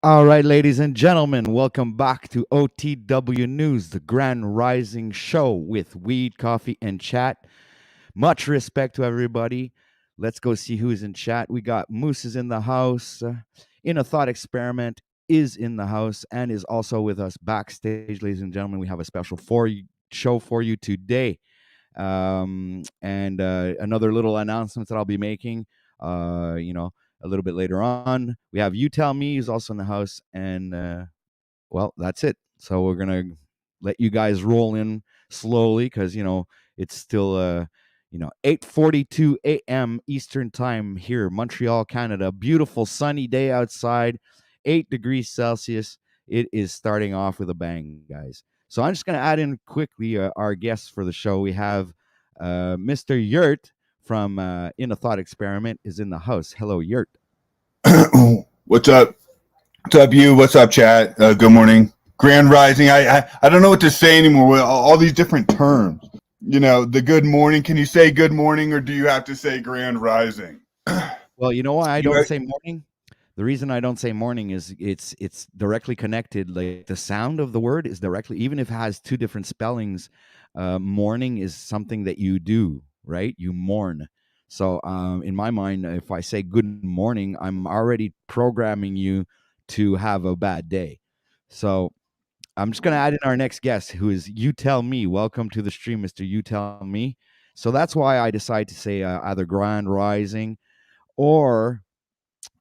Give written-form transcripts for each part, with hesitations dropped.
All right, ladies and gentlemen, welcome back to OTW News, the Grand Rising Show with Weed, Coffee, and Chat. Much respect to everybody. Let's go see who's in chat. We got Moose is in the house. In a Thought Experiment is in the house and is also with us backstage, ladies and gentlemen. We have a special show for you today. And another little announcement that I'll be making. A little bit later on, we have You Tell Me is also in the house, and well, that's it. So we're gonna let you guys roll in slowly because it's still 8:42 a.m. Eastern time here, Montreal, Canada. Beautiful sunny day outside, 8 degrees Celsius. It is starting off with a bang, guys. So I'm just gonna add in quickly our guests for the show. We have Mr. Yurt from In a Thought Experiment is in the house. Hello, Yurt. What's up? What's up, you? What's up, chat? Good morning. Grand Rising. I don't know what to say anymore with all these different terms. The good morning. Can you say good morning, or do you have to say Grand Rising? Well, you know why I You don't say morning? The reason I don't say morning is it's directly connected. Like the sound of the word is directly, even if it has two different spellings. Morning is something that you do, right? You mourn. So, in my mind, if I say good morning, I'm already programming you to have a bad day. So, I'm just going to add in our next guest, who is You Tell Me. Welcome to the stream, Mr. You Tell Me. So that's why I decide to say either Grand Rising or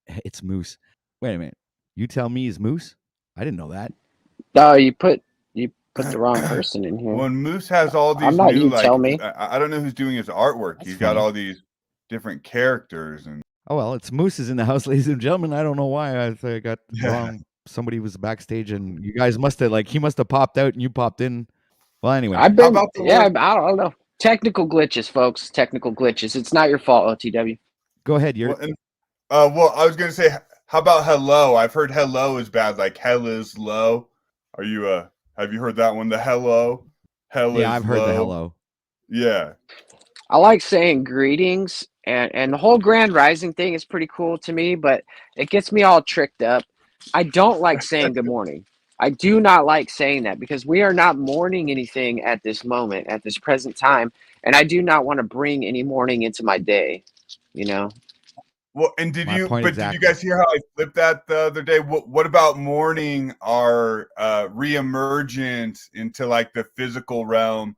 it's Moose. Wait a minute. You Tell Me is Moose? I didn't know that. No, you put the wrong person in here. when Moose has all I'm these not new, you. Tell like, me. I don't know who's doing his artwork. That's He's got funny. all these different characters, and Oh, well, it's Moose is in the house, ladies and gentlemen. I don't know why I got yeah. wrong. Somebody was backstage and you guys must have, he must have popped out and you popped in. Well, anyway. I've How been, about the yeah. word? I don't know. Technical glitches, folks. Technical glitches. It's not your fault, OTW. Go ahead, Well, Yurt. I was gonna say, how about hello? I've heard hello is bad, like hell is low. Are you Have you heard that one? The hello, hell Yeah, is I've heard the low. hello. Yeah. I like saying greetings, and the whole Grand Rising thing is pretty cool to me, but it gets me all tricked up. I don't like saying good morning. I do not like saying that because we are not mourning anything at this moment, at this present time, and I do not want to bring any mourning into my day. You know. Well, and did My you? point But did you exactly. guys hear how I flipped that the other day? What about mourning our reemergence into like the physical realm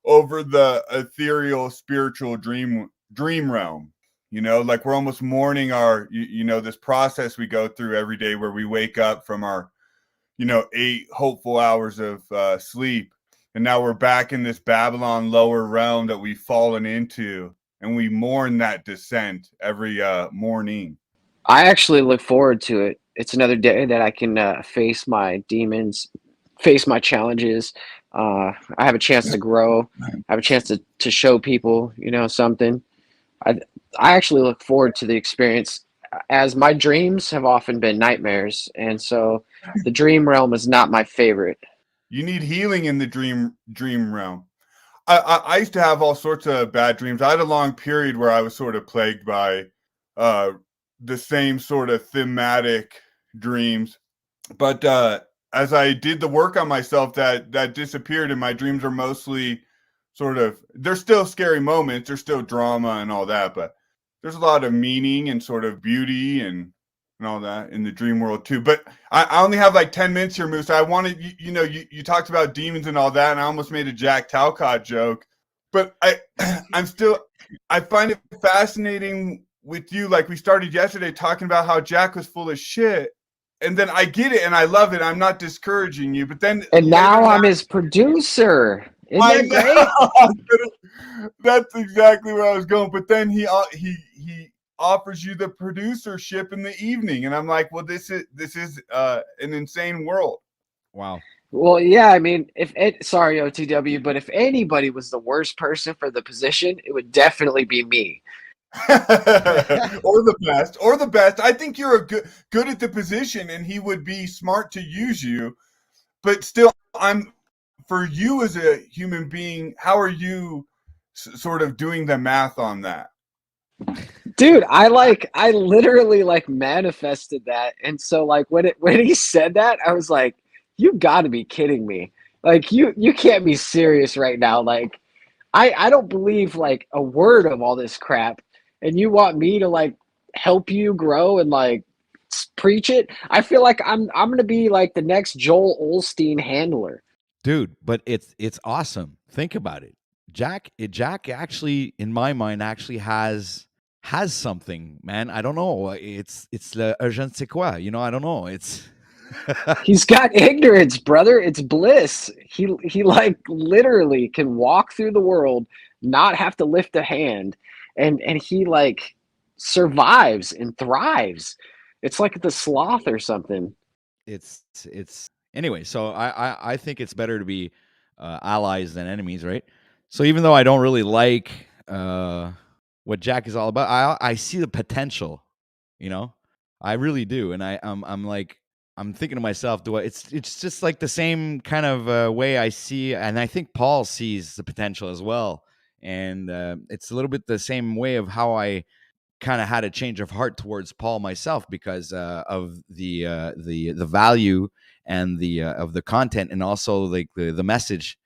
over the ethereal spiritual dream realm? Like we're almost mourning our this process we go through every day where we wake up from our 8 hopeful hours of sleep, and now we're back in this Babylon lower realm that we've fallen into, and we mourn that descent every morning. I actually look forward to it. It's another day that I can face my demons, face my challenges. I have a chance to grow. I have a chance to show people, something. I I actually look forward to the experience, as my dreams have often been nightmares, and so the dream realm is not my favorite. You need healing in the dream realm. I used to have all sorts of bad dreams. I had a long period where I was sort of plagued by uh, the same sort of thematic dreams. But as I did the work on myself, that disappeared, and my dreams are mostly sort of, there's still scary moments, there's still drama and all that, but there's a lot of meaning and sort of beauty and all that in the dream world too. But I only have like 10 minutes here, Moose. I wanted you talked about demons and all that, and I almost made a Jack Talcott joke, but I'm still, I find it fascinating with you. Like we started yesterday talking about how Jack was full of shit, and then I get it and I love it. I'm not discouraging you, but then And later now that I'm his producer. Isn't I that great? know that's exactly where I was going. But then he offers you the producership in the evening, and I'm like, well, this is an insane world. Wow. Well, yeah, I mean, sorry, OTW, but if anybody was the worst person for the position, it would definitely be me. or the best. I think you're a good at the position, and he would be smart to use you. But still, I'm for you as a human being. How are you sort of doing the math on that? Dude, I literally like manifested that. And so like when he said that, I was like, you gotta be kidding me. Like you can't be serious right now. Like I don't believe like a word of all this crap. And you want me to like help you grow and like preach it? I feel like I'm gonna be like the next Joel Olstein handler. Dude, but it's awesome. Think about it. Jack actually, in my mind, actually has something, man. I don't know. It's le je ne sais quoi. You know, I don't know. It's He's got ignorance, brother. It's bliss. He like literally can walk through the world, not have to lift a hand, and he like survives and thrives. It's like the sloth or something. it's anyway. So I think it's better to be allies than enemies, right? So even though I don't really like what Jack is all about, I see the potential. You know, I really do, and I'm like I'm thinking to myself, do I? It's just like the same kind of way I see, and I think Paul sees the potential as well, and it's a little bit the same way of how I kind of had a change of heart towards Paul myself because of the value and the of the content and also like the message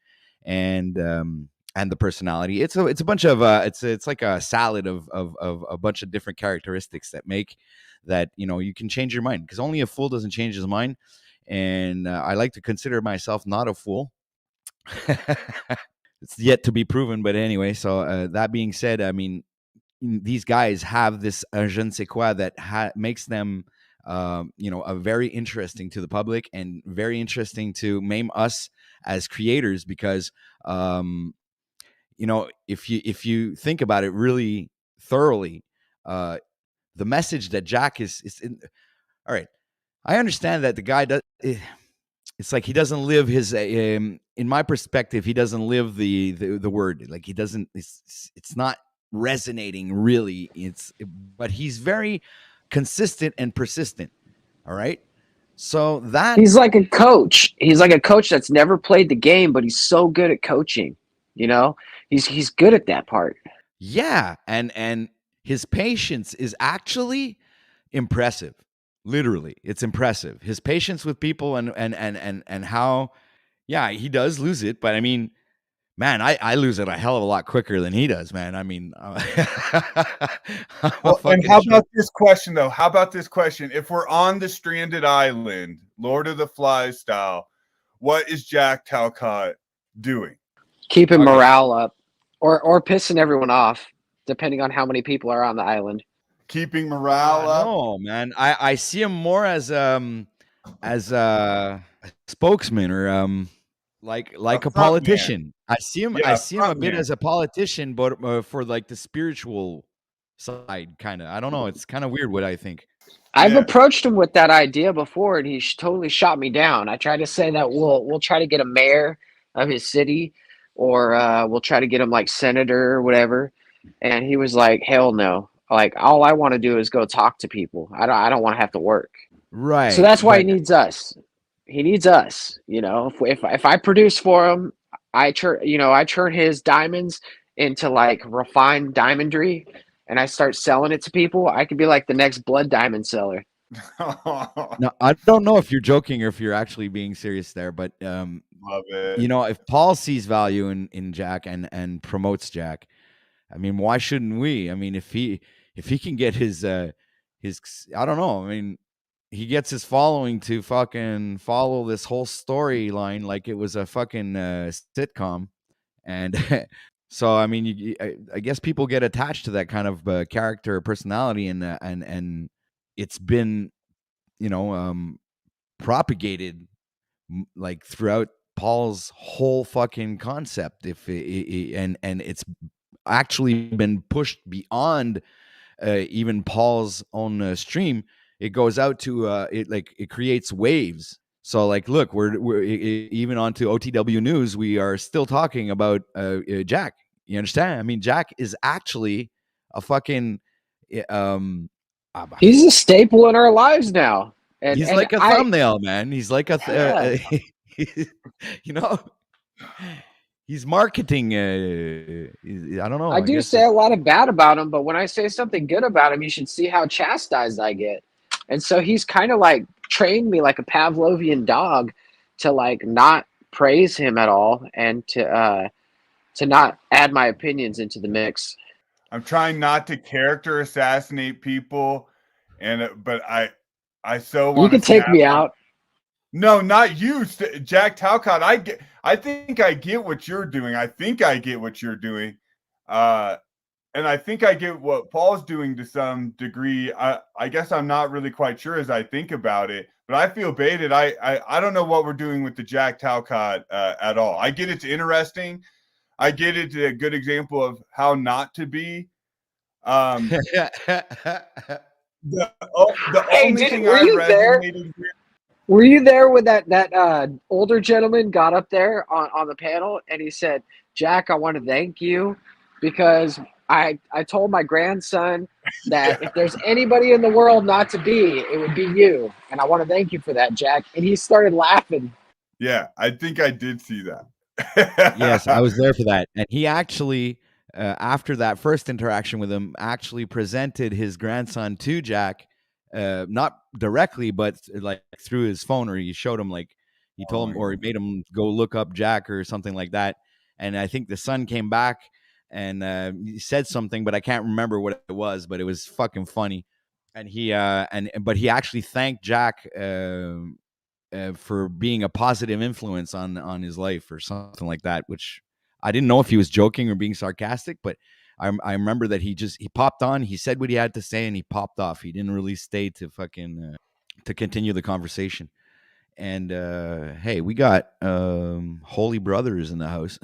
and the personality. It's a bunch of it's like a salad of a bunch of different characteristics that make that you can change your mind because only a fool doesn't change his mind. And I like to consider myself not a fool. It's yet to be proven, but anyway. So that being said, I mean, these guys have this je ne sais quoi that makes them very interesting to the public and very interesting to us as creators because if you think about it really thoroughly, the message that Jack is in. All right, I understand that the guy does. It's like he doesn't live his. In my perspective, he doesn't live the word. Like he doesn't. It's not resonating really. But he's very consistent and persistent. All right. So that He's like a coach. He's like a coach that's never played the game, but he's so good at coaching. You know, he's good at that part. yeah, and his patience is actually impressive. Literally, it's impressive. His patience with people and how, yeah, he does lose it, but I mean, man, I lose it a hell of a lot quicker than he does, man. I mean, Well, and how about this question though? How about this question? If we're on the stranded island, Lord of the Flies style, what is Jack Talcott doing? Keeping morale up, or pissing everyone off, depending on how many people are on the island. Keeping morale up? No, man. I see him more as a spokesman or like a politician. Man. I see him a bit as a politician, but for like the spiritual side, kind of. I don't know. It's kind of weird what I think. I've approached him with that idea before, and he totally shot me down. I tried to say that we'll try to get a mayor of his city, or we'll try to get him like senator or whatever. And he was like, "Hell no! Like all I want to do is go talk to people. I don't want to have to work." Right. So that's why he needs us. He needs us. You know, if I produce for him, I turn his diamonds into like refined diamondry, and I start selling it to people. I could be like the next blood diamond seller. No, I don't know if you're joking or if you're actually being serious there, but love it. If Paul sees value in Jack and promotes Jack, I mean, why shouldn't we? I mean, if he can get his I don't know. I mean, he gets his following to fucking follow this whole storyline like it was a fucking sitcom, and so I mean, I guess people get attached to that kind of character or personality, and it's been propagated like throughout Paul's whole fucking concept. And it's actually been pushed beyond even Paul's own stream. It goes out to it creates waves. So like, look, we're even onto OTW News. We are still talking about Jack. You understand? I mean, Jack is actually a fucking. He's a staple in our lives now. And he's like a thumbnail, man. He's like a, he's marketing. I don't know. I I do guess say a lot of bad about him, but when I say something good about him, you should see how chastised I get. And so he's kind of like trained me like a Pavlovian dog to like not praise him at all and to not add my opinions into the mix. I'm trying not to character assassinate people, and but I so You want to can take snap me on. out. No, not you, Jack Talcott. I think I get what you're doing. I think I get what you're doing, and I think I get what Paul's doing to some degree. I guess I'm not really quite sure as I think about it, but I feel baited. I don't know what we're doing with the Jack Talcott at all. I get it's interesting. I get it's a good example of how not to be. The Hey, only thing were I you there? resonated with. Were you there when that older gentleman got up there on the panel and he said, "Jack, I want to thank you because I told my grandson that if there's anybody in the world not to be, it would be you, and I want to thank you for that, Jack." And he started laughing. Yeah, I think I did see that. Yes, I was there for that. And he actually, after that first interaction with him, actually presented his grandson to Jack, not directly, but like through his phone, or he showed him, like, he told him, or he made him go look up Jack or something like that. And I think the son came back and he said something, but I can't remember what it was, but it was fucking funny. And but he actually thanked Jack for being a positive influence on his life or something like that, which I didn't know if he was joking or being sarcastic, but I remember that he popped on, he said what he had to say, and he popped off. He didn't really stay to fucking to continue the conversation. And hey, we got holy brothers in the house.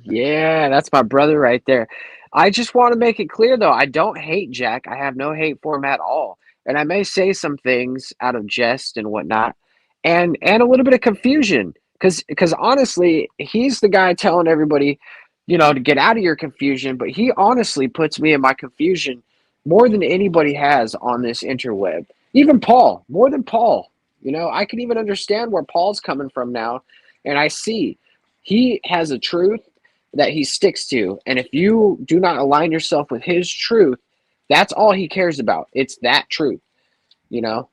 Yeah, that's my brother right there. I just want to make it clear though, I don't hate Jack. I have no hate for him at all. And I may say some things out of jest and whatnot, and a little bit of confusion. Because honestly, he's the guy telling everybody, to get out of your confusion, but he honestly puts me in my confusion more than anybody has on this interweb. Even Paul, more than Paul. I can even understand where Paul's coming from now, and I see he has a truth that he sticks to. And if you do not align yourself with his truth, that's all he cares about. It's that truth. You know,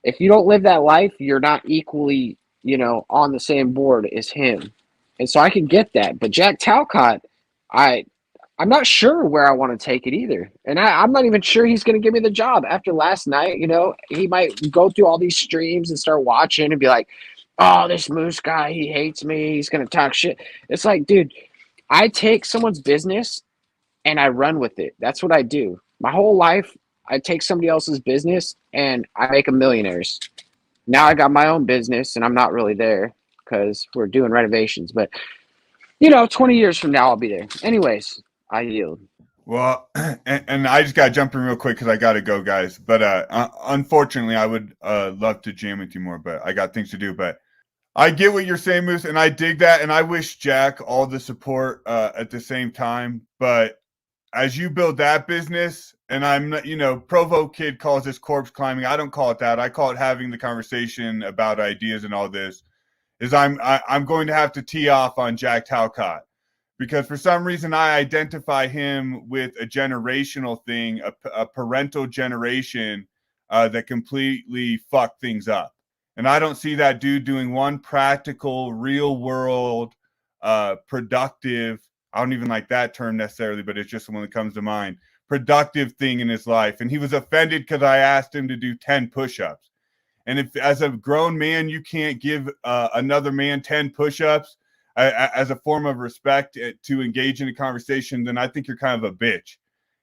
if you don't live that life, you're not equally, on the same board as him. And so I can get that. But Jack Talcott, I I'm not sure where I want to take it either. And I'm not even sure he's going to give me the job after last night. He might go through all these streams and start watching and be like, oh, this Moose guy, he hates me. He's going to talk shit. It's like, dude, I take someone's business and I run with it. That's what I do. My whole life, I take somebody else's business and I make them millionaires. Now I got my own business and I'm not really there because we're doing renovations. But, 20 years from now, I'll be there. Anyways, I yield. Well, and I just got to jump in real quick because I got to go, guys. But unfortunately, I would love to jam with you more, but I got things to do. But I get what you're saying, Moose, and I dig that. And I wish Jack all the support at the same time. But as you build that business, and I'm not, Provo Kid calls this corpse climbing. I don't call it that. I call it having the conversation about ideas and all this. Is I'm going to have to tee off on Jack Talcott because for some reason I identify him with a generational thing, a parental generation that completely fucked things up. And I don't see that dude doing one practical, real world, productive, I don't even like that term necessarily, but it's just the one that comes to mind, productive thing in his life. And he was offended because I asked him to do 10 push-ups. And if as a grown man, you can't give another man 10 push-ups as a form of respect to engage in a conversation, then I think you're kind of a bitch.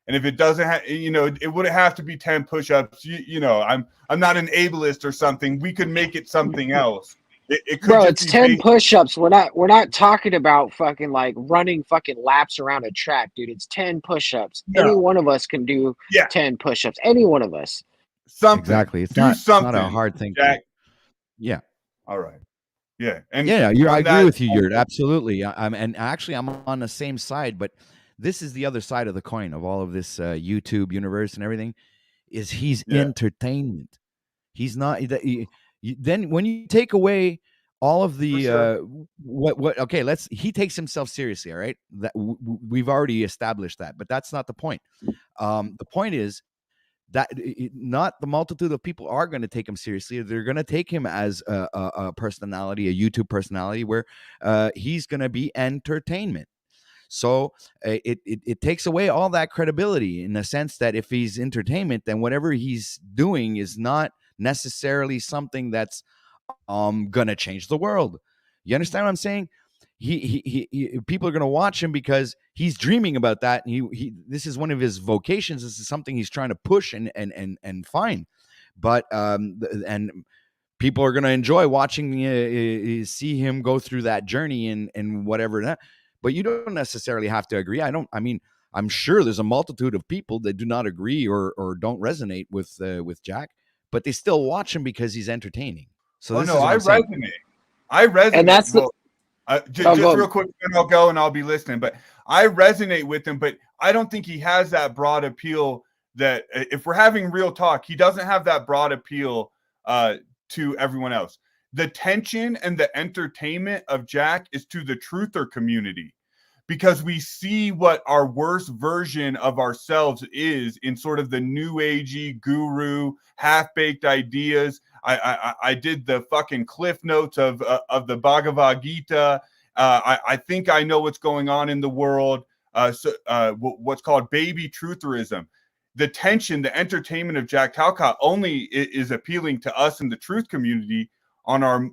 And if it doesn't have, it wouldn't have to be 10 push-ups. I'm not an ableist or something. We could make it something else. It could Bro, just it's be 10 push-ups. We're not talking about fucking like running fucking laps around a track, dude. It's 10 push-ups. No. Any one of us can do 10 push-ups. Any one of us. Something. Exactly. It's do not, something. It's not a hard thing. Jack. Yeah. All right. Yeah. And I agree with you, Yurt. Absolutely. And actually I'm on the same side, but this is the other side of the coin of all of this YouTube universe and everything. Is he's entertainment. He's not. Then when you take away all of the sure. what okay, he takes himself seriously, all right? That we've already established that, but that's not the point. The point is that not the multitude of people are going to take him seriously. They're going to take him as a personality, a YouTube personality, where he's going to be entertainment. So it takes away all that credibility, in the sense that if he's entertainment, then whatever he's doing is not necessarily something that's gonna change the world. You understand what I'm saying? People are gonna watch him because he's dreaming about that, and he this is one of his vocations. This is something he's trying to push and find. But and people are gonna enjoy watching see him go through that journey and whatever that. But you don't necessarily have to agree. I mean, I'm sure there's a multitude of people that do not agree or don't resonate with Jack, but they still watch him because he's entertaining. So Oh this no, is what I I'm saying. resonate. I resonate. And that's the Well, oh, just real quick, then I'll go and I'll be listening. But I resonate with him, but I don't think he has that broad appeal. That if we're having real talk, he doesn't have that broad appeal to everyone else. The tension and the entertainment of Jack is to the truther community, because we see what our worst version of ourselves is in sort of the new agey guru half-baked ideas. I did the fucking cliff notes of the Bhagavad Gita. I think I know what's going on in the world. What's called baby trutherism. The tension, the entertainment of Jack Talcott only is appealing to us in the truth community on our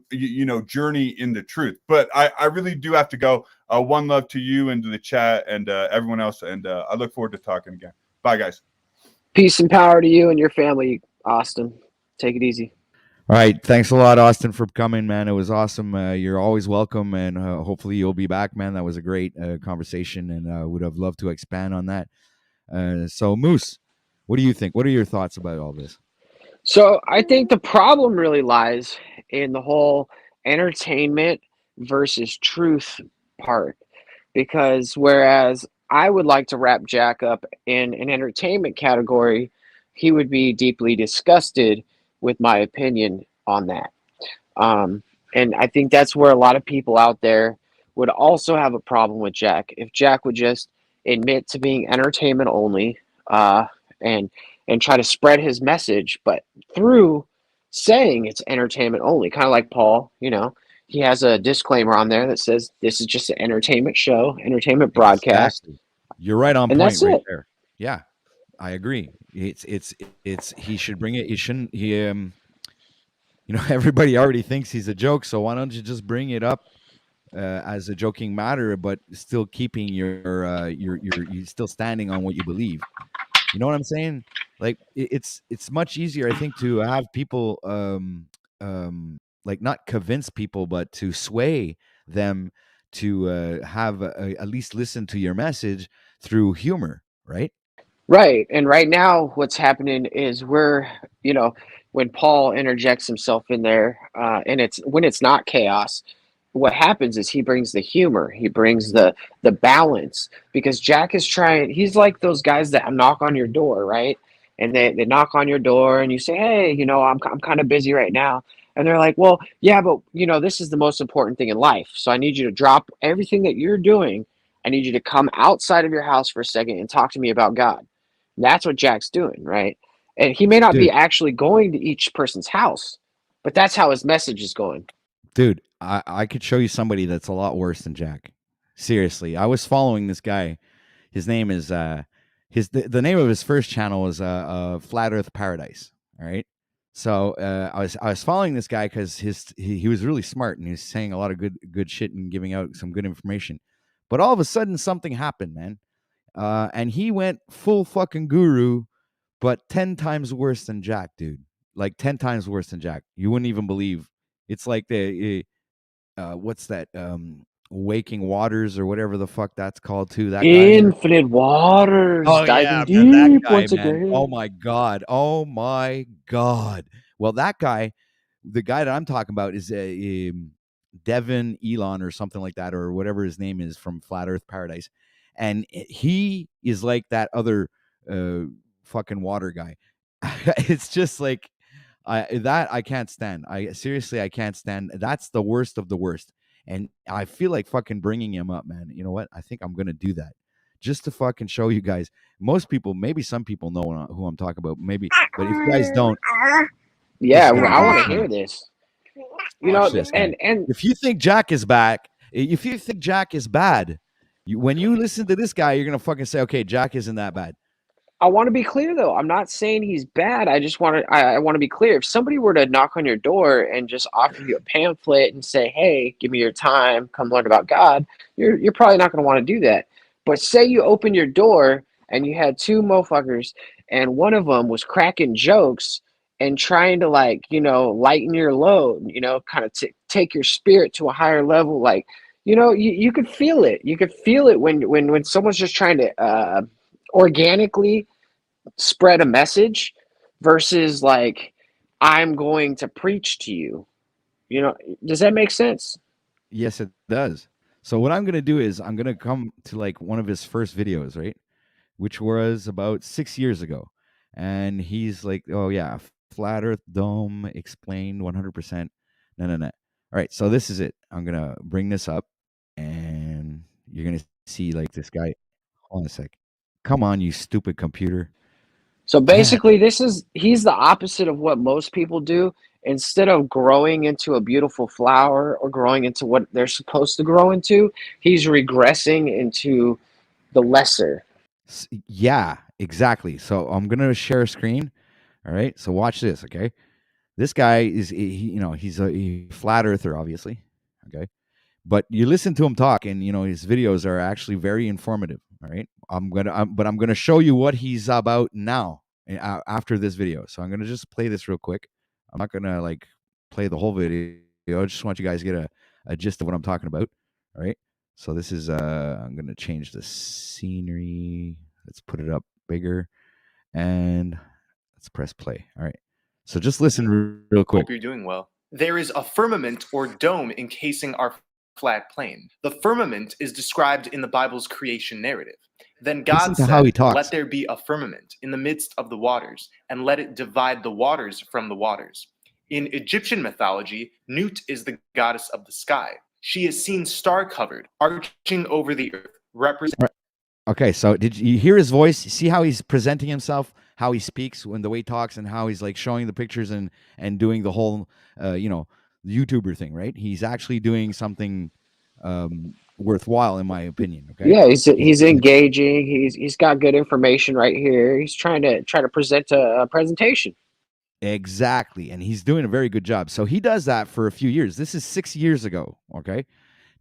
journey in the truth. But I really do have to go. One love to you and to the chat and everyone else, and I look forward to talking again. Bye, guys. peace and power to you and your family, Austin. Take it easy. All right, thanks a lot, Austin, for coming, man. It was awesome. You're always welcome, and hopefully you'll be back, man. That was a great conversation, and would have loved to expand on that. So, Moose, what do you think? What are your thoughts about all this? So I think the problem really lies in the whole entertainment versus truth part. Because whereas I would like to wrap Jack up in an entertainment category, he would be deeply disgusted with my opinion on that. Um, and I think that's where a lot of people out there would also have a problem with Jack. If Jack would just admit to being entertainment only, and try to spread his message, but through saying it's entertainment only, kind of like Paul, he has a disclaimer on there that says this is just an entertainment show, entertainment broadcast, Exactly. You're right on and point that's right it. there. Yeah, I agree. It's he should bring it. He shouldn't. Everybody already thinks he's a joke, so why don't you just bring it up as a joking matter, but still keeping you're still standing on what you believe. You know what I'm saying? Like it's much easier, I think, to have people like not convince people, but to sway them to have at least listen to your message through humor, right? Right. And right now, what's happening is when Paul interjects himself in there, and it's when it's not chaos, what happens is he brings the humor, he brings the balance, because Jack is trying. He's like those guys that knock on your door, right? And they knock on your door, and you say, "Hey, I'm kind of busy right now." And they're like, "Well, yeah, but this is the most important thing in life. So I need you to drop everything that you're doing. I need you to come outside of your house for a second and talk to me about God." That's what Jack's doing, right? And he may not be Dude, actually going to each person's house, but that's how his message is going. dude, I could show you somebody that's a lot worse than Jack. Seriously, I was following this guy. His name is the name of his first channel is Flat Earth Paradise. All right. So I was following this guy because he was really smart and he was saying a lot of good shit and giving out some good information. But all of a sudden something happened, man. And he went full fucking guru, but 10 times worse than Jack, dude. Like 10 times worse than Jack. You wouldn't even believe. It's like what's that? Waking Waters or whatever the fuck that's called too. That guy. Infinite waters, Oh diving yeah, man, that deep guy, once man. Oh again. my god. Oh my god. Well, that guy, the guy that I'm talking about is Devin Elon or something like that, or whatever his name is from Flat Earth Paradise, and he is like that other fucking water guy. It's just like I can't stand. I seriously, I can't stand. That's the worst of the worst. And I feel like fucking bringing him up, man. You know what? I think I'm gonna do that just to fucking show you guys. Most people, maybe some people know who I'm talking about, maybe, but if you guys don't, Yeah, gonna I be want to fun. hear this. You Watch know, this, guys. and If you think Jack is back, if you think Jack is bad, when you listen to this guy, you're gonna fucking say, okay, Jack isn't that bad. I want to be clear though. I'm not saying he's bad. I just want to. I want to be clear. If somebody were to knock on your door and just offer you a pamphlet and say, "Hey, give me your time. Come learn about God," you're probably not going to want to do that. But say you open your door and you had two motherfuckers, and one of them was cracking jokes and trying to lighten your load. Kind of take your spirit to a higher level. Like you could feel it. You could feel it when someone's just trying to organically spread a message versus like I'm going to preach to you. Does that make sense? Yes, it does. So what I'm gonna do is I'm gonna come to like one of his first videos, right? Which was about 6 years ago. And he's like, oh yeah, flat earth dome explained 100%. No, no, no. All right, so this is it. I'm gonna bring this up and you're gonna see like this guy. Hold on a sec. Come on, you stupid computer. So Damn. basically he's the opposite of what most people do. Instead of growing into a beautiful flower or growing into what they're supposed to grow into, he's regressing into the lesser. Yeah, exactly. So I'm gonna share a screen. All right. So watch this, okay? This guy is he's a flat earther, obviously. Okay. But you listen to him talk, and his videos are actually very informative. All right, but I'm gonna show you what he's about now after this video. So I'm gonna just play this real quick. I'm not gonna like play the whole video. I just want you guys to get a gist of what I'm talking about. All right. So this is I'm gonna change the scenery. Let's put it up bigger, and let's press play. All right. So just listen real quick. Hope you're doing well. There is a firmament or dome encasing our flat plane. The firmament is described in the Bible's creation narrative. Then God Listen to how he said, talks. "Let there be a firmament in the midst of the waters, and let it divide the waters from the waters." In Egyptian mythology, Nut is the goddess of the sky. She is seen star-covered, arching over the earth, representing. Okay, so did you hear his voice? See how he's presenting himself, how he speaks, when the way he talks, and how he's like showing the pictures and doing the whole, YouTuber thing, right? He's actually doing something worthwhile, in my opinion. Okay. Yeah, he's engaging. He's got good information right here. He's trying to present a presentation. Exactly, and he's doing a very good job. So he does that for a few years. This is 6 years ago. Okay,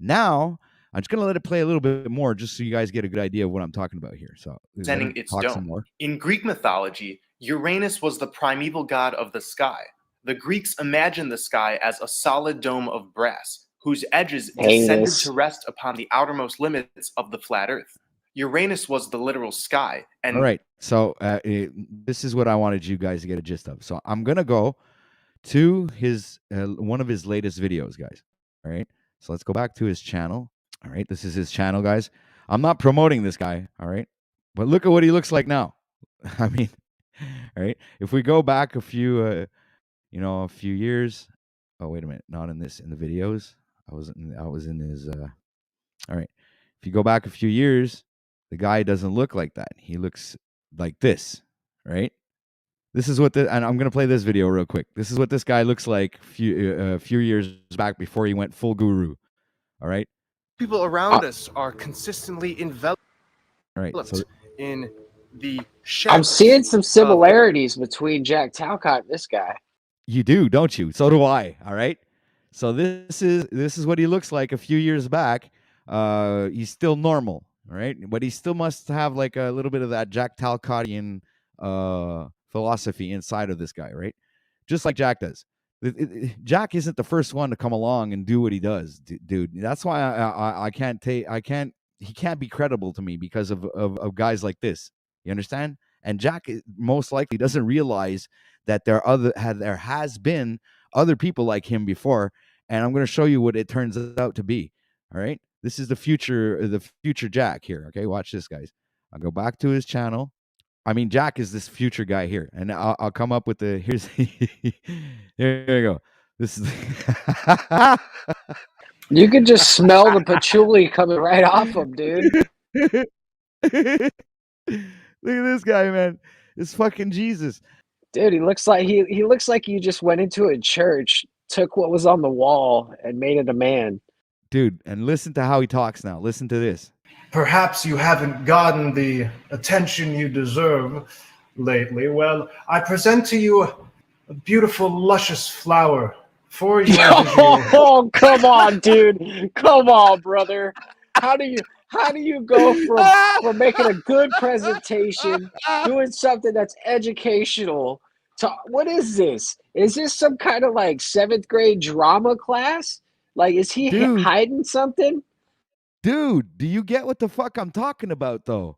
now I'm just gonna let it play a little bit more, just so you guys get a good idea of what I'm talking about here. So Presenting its talk some dome. more. In Greek mythology, Uranus was the primeval god of the sky. The Greeks imagined the sky as a solid dome of brass, whose edges descended Heinous. to rest upon the outermost limits of the flat earth. Uranus was the literal sky, and All right, so this is what I wanted you guys to get a gist of. So I'm gonna go to his one of his latest videos, guys. All right, so let's go back to his channel. All right, this is his channel, guys. I'm not promoting this guy, all right, but look at what he looks like now. I mean, all right, if we go back a few years. Oh, wait a minute, not in the videos. I was in his. All right, if you go back a few years, the guy doesn't look like that. He looks like this, right? This is what and I'm gonna play this video real quick. This is what this guy looks like a few years back before he went full guru. All right. people around us are consistently enveloped All right. So in the I'm shadows. seeing some similarities between Jack Talcott and this guy. you do, don't you? So do I. All right. So this is what he looks like a few years back. He's still normal, all right, but he still must have like a little bit of that Jack Talcottian philosophy inside of this guy, right? Just like Jack does. Jack isn't the first one to come along and do what he does, dude. That's why I can't take. He can't be credible to me because of guys like this. You understand? And Jack most likely doesn't realize that there has been other people like him before, and I'm going to show you what it turns out to be. All right, this is the future Jack here. Okay, watch this, guys. I'll go back to his channel. I mean, Jack is this future guy here, and I'll come up with the here's here you go. This is You could just smell the patchouli coming right off him, dude. Look at this guy, man. It's fucking Jesus. Dude, he looks like he looks like you just went into a church, took what was on the wall, and made it a man. Dude, and listen to how he talks now. Listen to this. Perhaps you haven't gotten the attention you deserve lately. Well, I present to you a beautiful, luscious flower for your visual. Oh, come on, dude. Come on, brother. How do you go from making a good presentation, doing something that's educational, to what is this? Is this some kind of like 7th grade drama class? Like, is he Dude. hiding something? Dude, do you get what the fuck I'm talking about, though?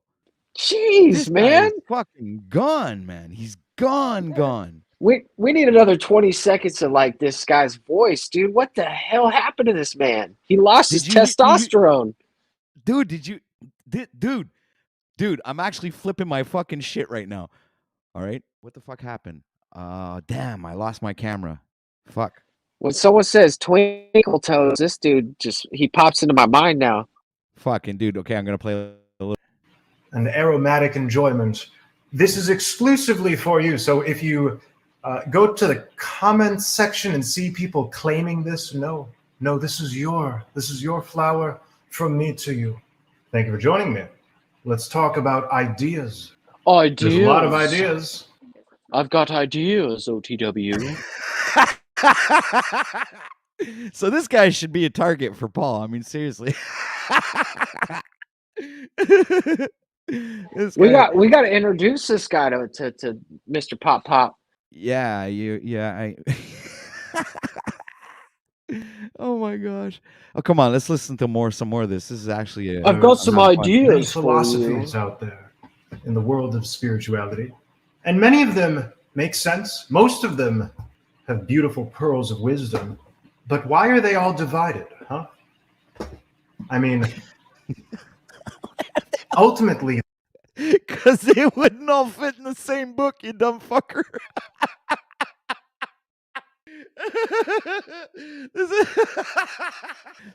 Jeez, This guy man. is fucking gone, man. He's gone. We need another 20 seconds of like this guy's voice, dude. What the hell happened to this man? He lost his testosterone. Dude, dude, I'm actually flipping my fucking shit right now. All right? What the fuck happened? Damn, I lost my camera. Fuck. When someone says twinkle toes, this dude he pops into my mind now. Fucking dude. Okay, I'm going to play a little. An aromatic enjoyment. This is exclusively for you. So if you go to the comments section and see people claiming this, no, this is your flower from me to you. Thank you for joining me. Let's talk about ideas. Ideas. There's a lot of ideas. I've got ideas, OTW. So this guy should be a target for Paul. I mean, seriously. We got to introduce this guy to Mr. Pop Pop. Yeah, Oh my gosh. Oh, come on, let's listen to some more of this. This is actually I've got some many ideas for you. philosophies out there in the world of spirituality, and many of them make sense. Most of them have beautiful pearls of wisdom, but why are they all divided, huh? I mean, ultimately, because they wouldn't all fit in the same book, you dumb fucker.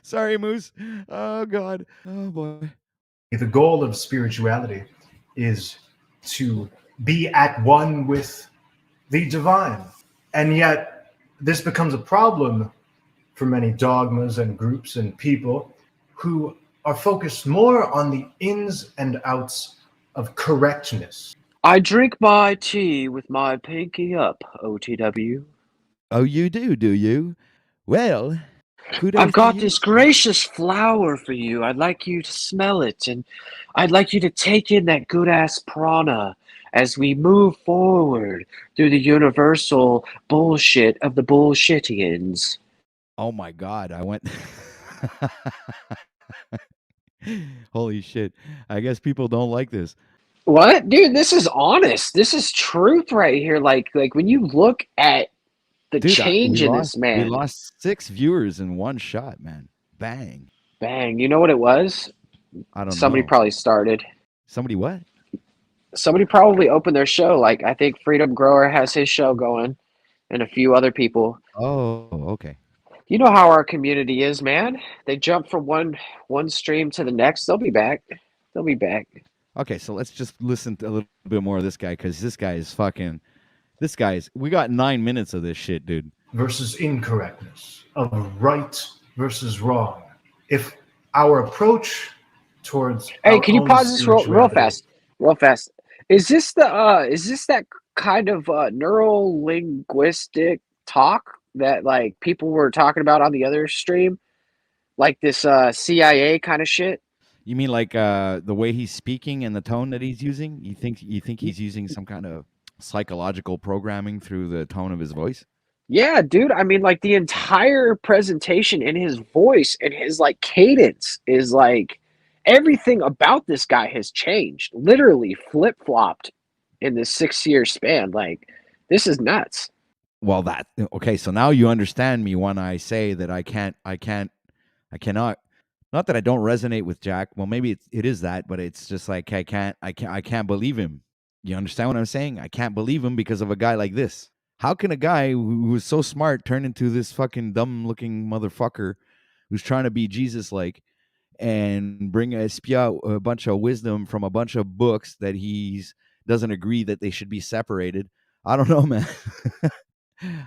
Sorry, Moose. Oh God. Oh boy. the goal of spirituality is to be at one with the divine. And yet, this becomes a problem for many dogmas and groups and people who are focused more on the ins and outs of correctness. I drink my tea with my pinky up, OTW. Oh, you do you? Well, kudos I've got to you. this gracious flower for you. I'd like you to smell it, and I'd like you to take in that good-ass prana as we move forward through the universal bullshit of the bullshittians. Oh my God, I went. Holy shit. I guess people don't like this. What? Dude, this is honest. This is truth right here. Like when you look at the change in this man. We lost 6 viewers in one shot, man. Bang. Bang. You know what it was? I don't know. Somebody probably started. Somebody what? Somebody probably opened their show. Like, I think Freedom Grower has his show going and a few other people. Oh, okay. You know how our community is, man. They jump from one stream to the next. They'll be back. They'll be back. Okay, so let's just listen to a little bit more of this guy, because this guy is fucking... we got 9 minutes of this shit, dude. Versus incorrectness, of right versus wrong. If our approach towards Hey, can you pause this real fast? Real fast. Is this that kind of neural linguistic talk that like people were talking about on the other stream? Like this CIA kind of shit? You mean like the way he's speaking and the tone that he's using? You think he's using some kind of psychological programming through the tone of his voice? Yeah, dude. I mean, like the entire presentation in his voice and his like cadence is like everything about this guy has changed. Literally flip-flopped in this 6-year span. Like, this is nuts. Well, okay, so now you understand me when I say that I cannot, not that I don't resonate with Jack. Well, maybe it is that, but it's just like I can't believe him. You understand what I'm saying? I can't believe him because of a guy like this. How can a guy who is so smart turn into this fucking dumb looking motherfucker who's trying to be Jesus like and bring a bunch of wisdom from a bunch of books that he's doesn't agree that they should be separated? I don't know, man.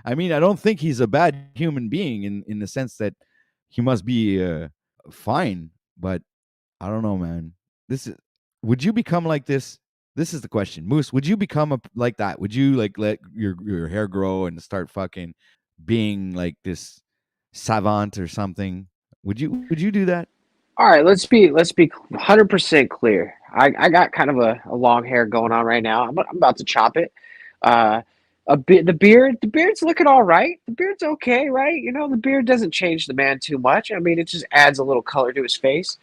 I mean, I don't think he's a bad human being in the sense that he must be fine, but I don't know, man. This is. Would you become like this? This is the question, Moose. Would you become like that? Would you like let your hair grow and start fucking being like this savant or something? Would you do that? All right, let's be 100% clear. I got kind of a long hair going on right now. I'm about to chop it. Uh, a bit the beard's looking all right. The beard's okay, right? You know, the beard doesn't change the man too much. I mean, it just adds a little color to his face.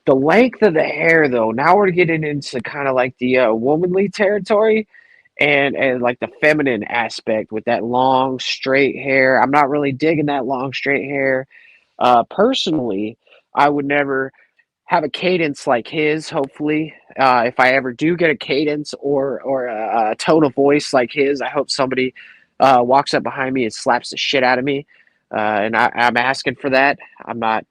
The length of the hair, though, now we're getting into kind of like the womanly territory, and like the feminine aspect with that long straight hair. I'm not really digging that long straight hair. Personally, I would never have a cadence like his. Hopefully, if I ever do get a cadence or a tone of voice like his, I hope somebody walks up behind me and slaps the shit out of me. And I'm asking for that. I'm not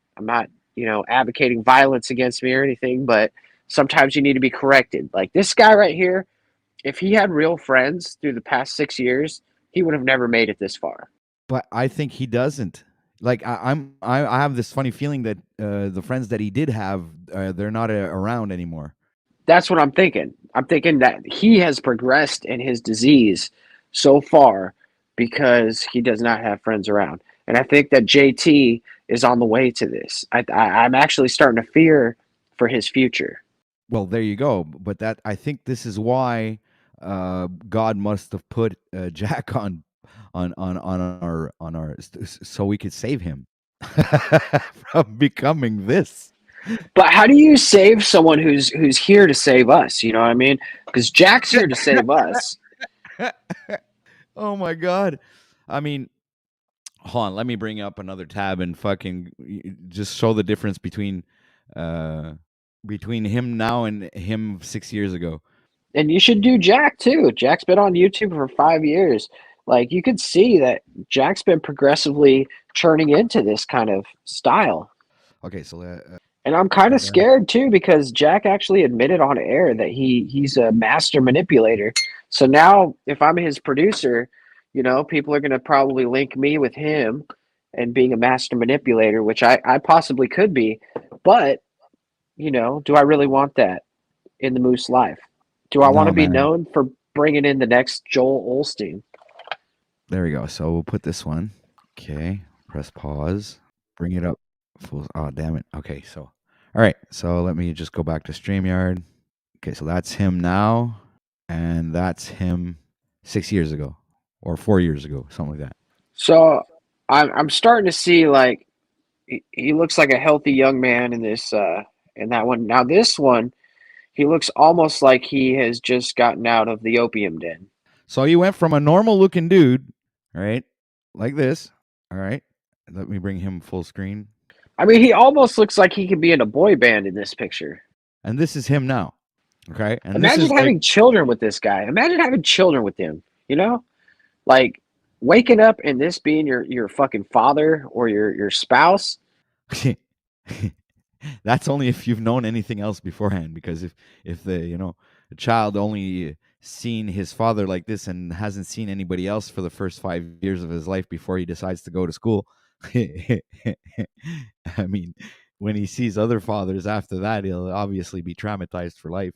advocating violence against me or anything, but sometimes you need to be corrected. Like this guy right here, if he had real friends through the past 6 years, he would have never made it this far. But I think he doesn't. Like I have this funny feeling that the friends that he did have, they're not around anymore. That's what I'm thinking. I'm thinking that he has progressed in his disease so far because he does not have friends around. And I think that JT is on the way to this. I'm actually starting to fear for his future. Well, there you go. But that I think this is why God must have put Jack on our so we could save him from becoming this. But how do you save someone who's here to save us? You know what I mean? Because Jack's here to save us. Oh my God. I mean, hold on, let me bring up another tab and fucking just show the difference between him now and him 6 years ago. And you should do Jack too. Jack's been on YouTube for 5 years. Like you could see that Jack's been progressively churning into this kind of style. Okay, so And I'm kind of scared too because Jack actually admitted on air that he's a master manipulator. So now if I'm his producer, people are going to probably link me with him and being a master manipulator, which I possibly could be. But, do I really want that in the Moose life? Do I want to be known for bringing in the next Joel Osteen? There we go. So we'll put this one. Okay, press pause. Bring it up. Oh, damn it. Okay, so, all right. So let me just go back to StreamYard. Okay, so that's him now. And that's him 6 years ago or 4 years ago, something like that. So I'm starting to see like he looks like a healthy young man in this in that one. Now this one, he looks almost like he has just gotten out of the opium den. So you went from a normal looking dude, right? Like this. All right. Let me bring him full screen. I mean, he almost looks like he could be in a boy band in this picture. And this is him now. Okay. And imagine having children with this guy. Imagine having children with him, like waking up and this being your fucking father or your spouse. That's only if you've known anything else beforehand, because if the child only seen his father like this and hasn't seen anybody else for the first 5 years of his life before he decides to go to school, I mean, when he sees other fathers after that, he'll obviously be traumatized for life.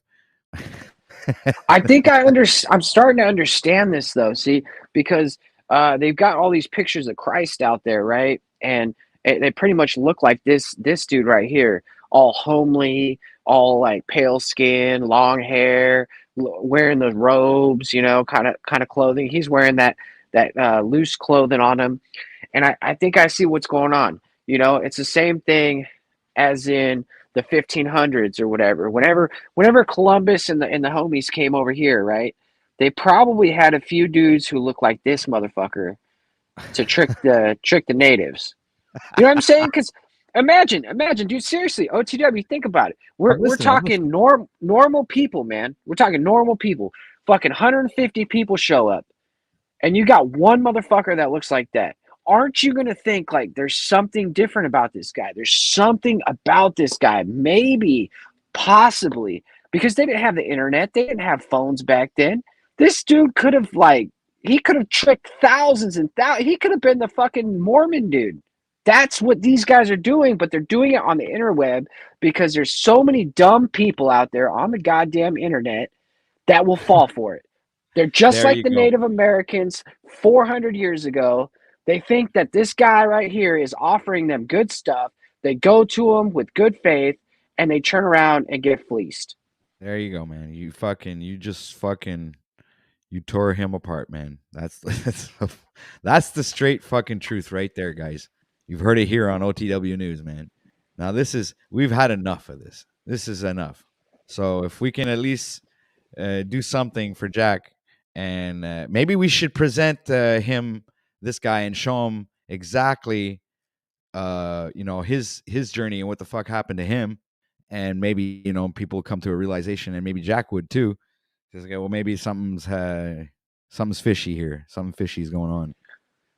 I think I'm starting to understand this though. See, because they've got all these pictures of Christ out there, right? And they pretty much look like this dude right here, all homely, all like pale skin, long hair, wearing the robes, kind of clothing. He's wearing that loose clothing on him, and I think I see what's going on. It's the same thing as in the 1500s or whatever. Whenever Columbus and the homies came over here, right? They probably had a few dudes who looked like this motherfucker to trick the natives. You know what I'm saying? Because imagine, dude. Seriously, OTW. Think about it. We're talking normal people, man. We're talking normal people. fucking 150 people show up, and you got one motherfucker that looks like that, aren't you going to think like there's something different about this guy? There's something about this guy, maybe, possibly, because they didn't have the internet. They didn't have phones back then. This dude could have he could have tricked thousands and thousands. He could have been the fucking Mormon dude. That's what these guys are doing, but they're doing it on the interweb because there's so many dumb people out there on the goddamn internet that will fall for it. They're just There like you the go. Native Americans 400 years ago. They think that this guy right here is offering them good stuff. They go to him with good faith, and they turn around and get fleeced. There you go, man. You tore him apart, man. That's the straight fucking truth right there, guys. You've heard it here on OTW News, man. Now we've had enough of this. This is enough. So if we can at least do something for Jack, and maybe we should present this guy, and show him exactly, his journey and what the fuck happened to him, and maybe people come to a realization, and maybe Jack would too. Just go, well, maybe something's fishy here. Something fishy is going on.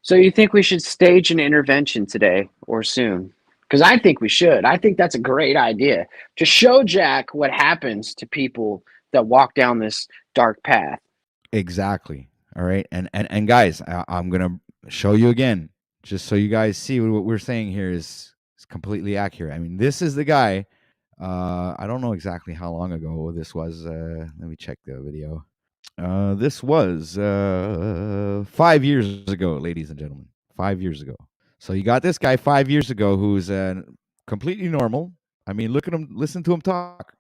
So you think we should stage an intervention today or soon? Because I think we should. I think that's a great idea to show Jack what happens to people that walk down this dark path. Exactly. All right. And guys, I'm gonna show you again, just so you guys see what we're saying here is completely accurate. I mean, this is the guy. I don't know exactly how long ago this was. Let me check the video. This was 5 years ago, ladies and gentlemen. 5 years ago. So you got this guy 5 years ago who's completely normal. I mean, look at him, listen to him talk.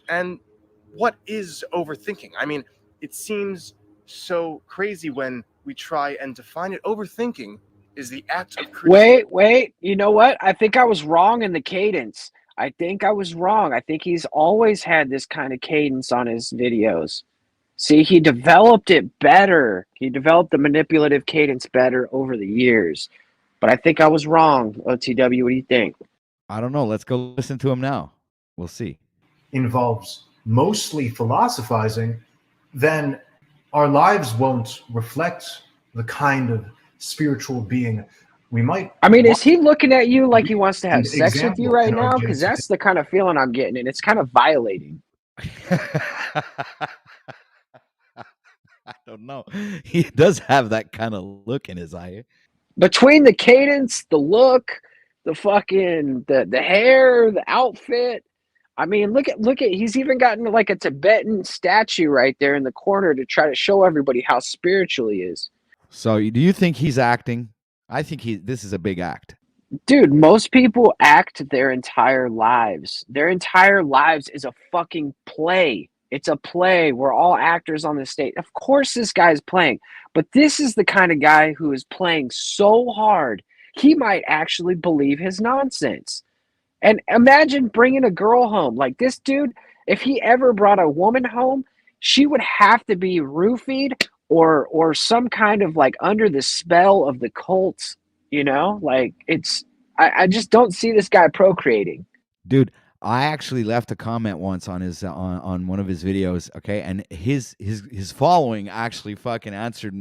And what is overthinking? I mean, it seems so crazy when we try and define it. Overthinking is the act of creating. Wait. You know what? I think I was wrong in the cadence. I think I was wrong. I think he's always had this kind of cadence on his videos. See, he developed it better. He developed the manipulative cadence better over the years. But I think I was wrong, OTW. What do you think? I don't know. Let's go listen to him now. We'll see. Involves mostly philosophizing, then our lives won't reflect the kind of spiritual being we might. I mean, is he looking at you like he wants to have An sex with you example right in our now? Because Genesis. that's the kind of feeling I'm getting, and it's kind of violating. I don't know. He does have that kind of look in his eye. Between the cadence, the look, the fucking the hair, the outfit. I mean, look at he's even gotten like a Tibetan statue right there in the corner to try to show everybody how spiritual he is. So, do you think he's acting? I think this is a big act. Dude, most people act their entire lives. Their entire lives is a fucking play. It's a play. We're all actors on the stage. Of course this guy's playing, but this is the kind of guy who is playing so hard, he might actually believe his nonsense. And imagine bringing a girl home. Like this dude, if he ever brought a woman home, she would have to be roofied or some kind of like under the spell of the cult, Like I just don't see this guy procreating. Dude, I actually left a comment once on his on one of his videos, okay? And his following actually fucking answered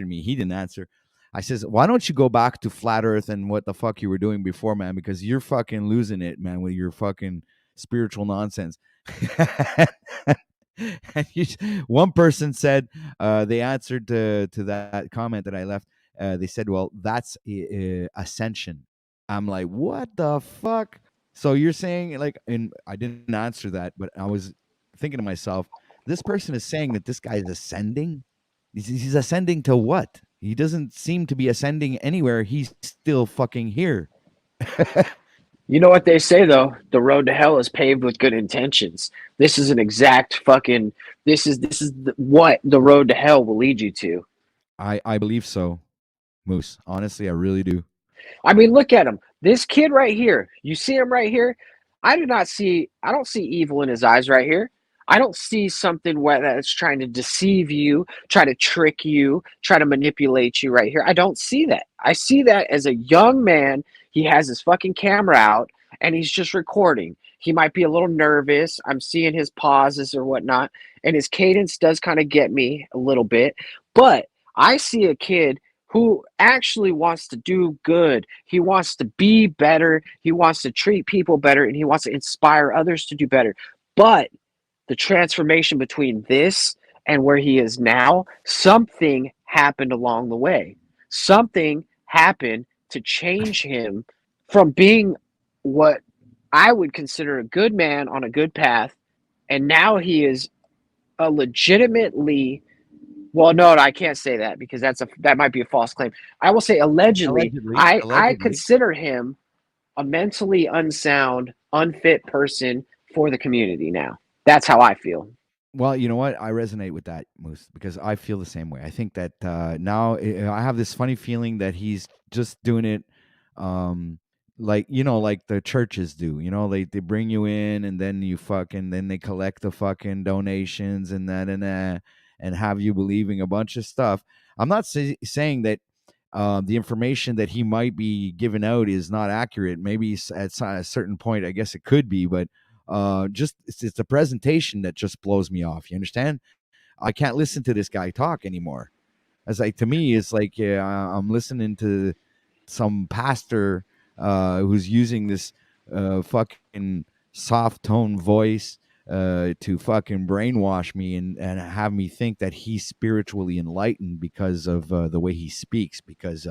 me. He didn't answer. I says, "Why don't you go back to flat earth and what the fuck you were doing before, man, because you're fucking losing it, man, with your fucking spiritual nonsense." And one person said, they answered to that comment that I left. They said, "Well, that's ascension." I'm like, "What the fuck?" So you're saying, like, and I didn't answer that, but I was thinking to myself, this person is saying that this guy is ascending. He's ascending to what? He doesn't seem to be ascending anywhere. He's still fucking here. You know what they say, though? The road to hell is paved with good intentions. This is an exact fucking, this is what the road to hell will lead you to. I believe so, Moose. Honestly, I really do. I mean, look at him. This kid right here. You see him right here? I don't see evil in his eyes right here. I don't see something that's trying to deceive you, try to trick you, try to manipulate you right here. I don't see that. I see that as a young man. He has his fucking camera out, and he's just recording. He might be a little nervous. I'm seeing his pauses or whatnot, and his cadence does kind of get me a little bit. But I see a kid who actually wants to do good. He wants to be better. He wants to treat people better, and he wants to inspire others to do better. But the transformation between this and where he is now, something happened along the way. Something happened to change him from being what I would consider a good man on a good path, and now he is a legitimately, well, no, I can't say that because that might be a false claim. I will say allegedly. I consider him a mentally unsound, unfit person for the community now. That's how I feel. Well, you know what? I resonate with that, Moose, because I feel the same way. I think that now I have this funny feeling that he's just doing it like, like the churches do. They bring you in and then then they collect the fucking donations and that and have you believing a bunch of stuff. I'm not saying that the information that he might be giving out is not accurate. Maybe at a certain point, I guess it could be, but just it's the presentation that just blows me off. You understand? I can't listen to this guy talk anymore. To me, it's like I'm listening to some pastor who's using this fucking soft tone voice to fucking brainwash me and have me think that he's spiritually enlightened because of the way he speaks, because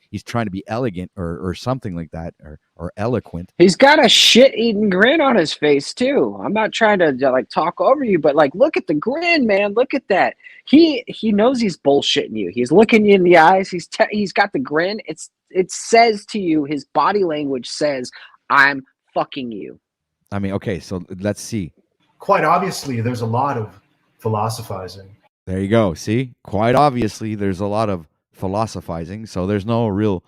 he's trying to be elegant or something like that, or eloquent. He's got a shit-eating grin on his face too. I'm not trying to like talk over you, but like, look at the grin, man. Look at that. He knows he's bullshitting you. He's looking you in the eyes. He's got the grin. It says to you, his body language says, "I'm fucking you." I mean, okay, so let's see. Quite obviously, there's a lot of philosophizing. There you go. See, quite obviously, there's a lot of philosophizing. So there's no real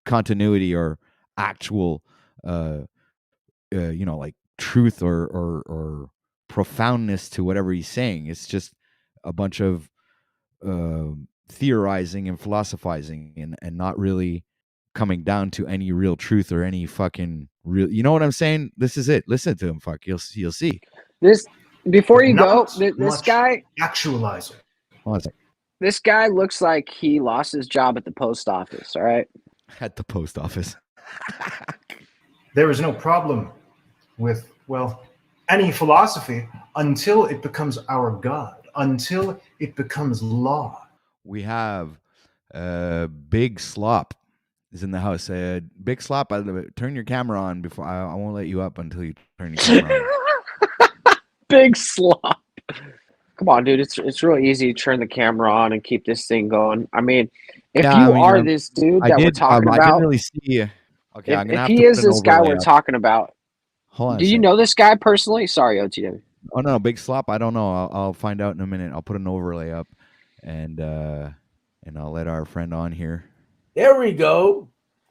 continuity or actual, like truth or profoundness to whatever he's saying. It's just a bunch of theorizing and philosophizing and not really coming down to any real truth or any fucking real. You know what I'm saying? This is it. Listen to him. Fuck, you'll see. This before you go. Not This much guy. actualizing. Hold on a second. This guy looks like he lost his job at the post office. All right. At the post office. There is no problem with, well, any philosophy until it becomes our God, until it becomes law. We have Big Slop is in the house. Big Slop, turn your camera on before I won't let you up until you turn your camera on. Big Slop. Come on, dude. It's real easy to turn the camera on and keep this thing going. I mean, if this dude that we're talking about, I didn't really see you. Okay, if he is this guy we're talking about, hold on. Do you know this guy personally? Sorry, OTW. Oh no, Big Slop. I don't know. I'll find out in a minute. I'll put an overlay up, and I'll let our friend on here. There we go.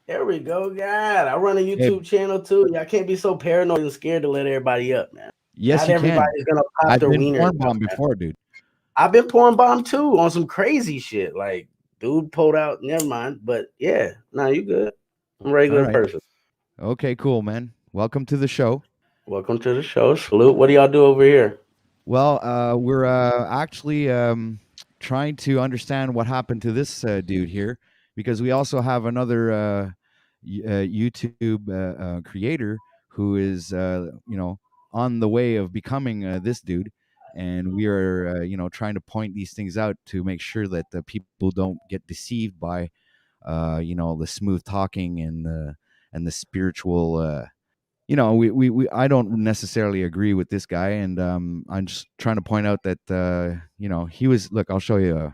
God, I run a YouTube channel too. Y'all can't be so paranoid and scared to let everybody up, man. Yes, Not you everybody's can. gonna pop I've their been wiener. porn bomb before, dude. I've been porn bomb too on some crazy shit. Like, dude pulled out. Never mind. But yeah, no, you good. I'm a regular person. Okay, cool, man. Welcome to the show. Welcome to the show. Salute. What do y'all do over here? Well, we're actually trying to understand what happened to this dude here, because we also have another YouTube creator who is, on the way of becoming this dude. And we are, trying to point these things out to make sure that the people don't get deceived by, the smooth talking and the spiritual. I don't necessarily agree with this guy, and I'm just trying to point out that he was. Look, I'll show you.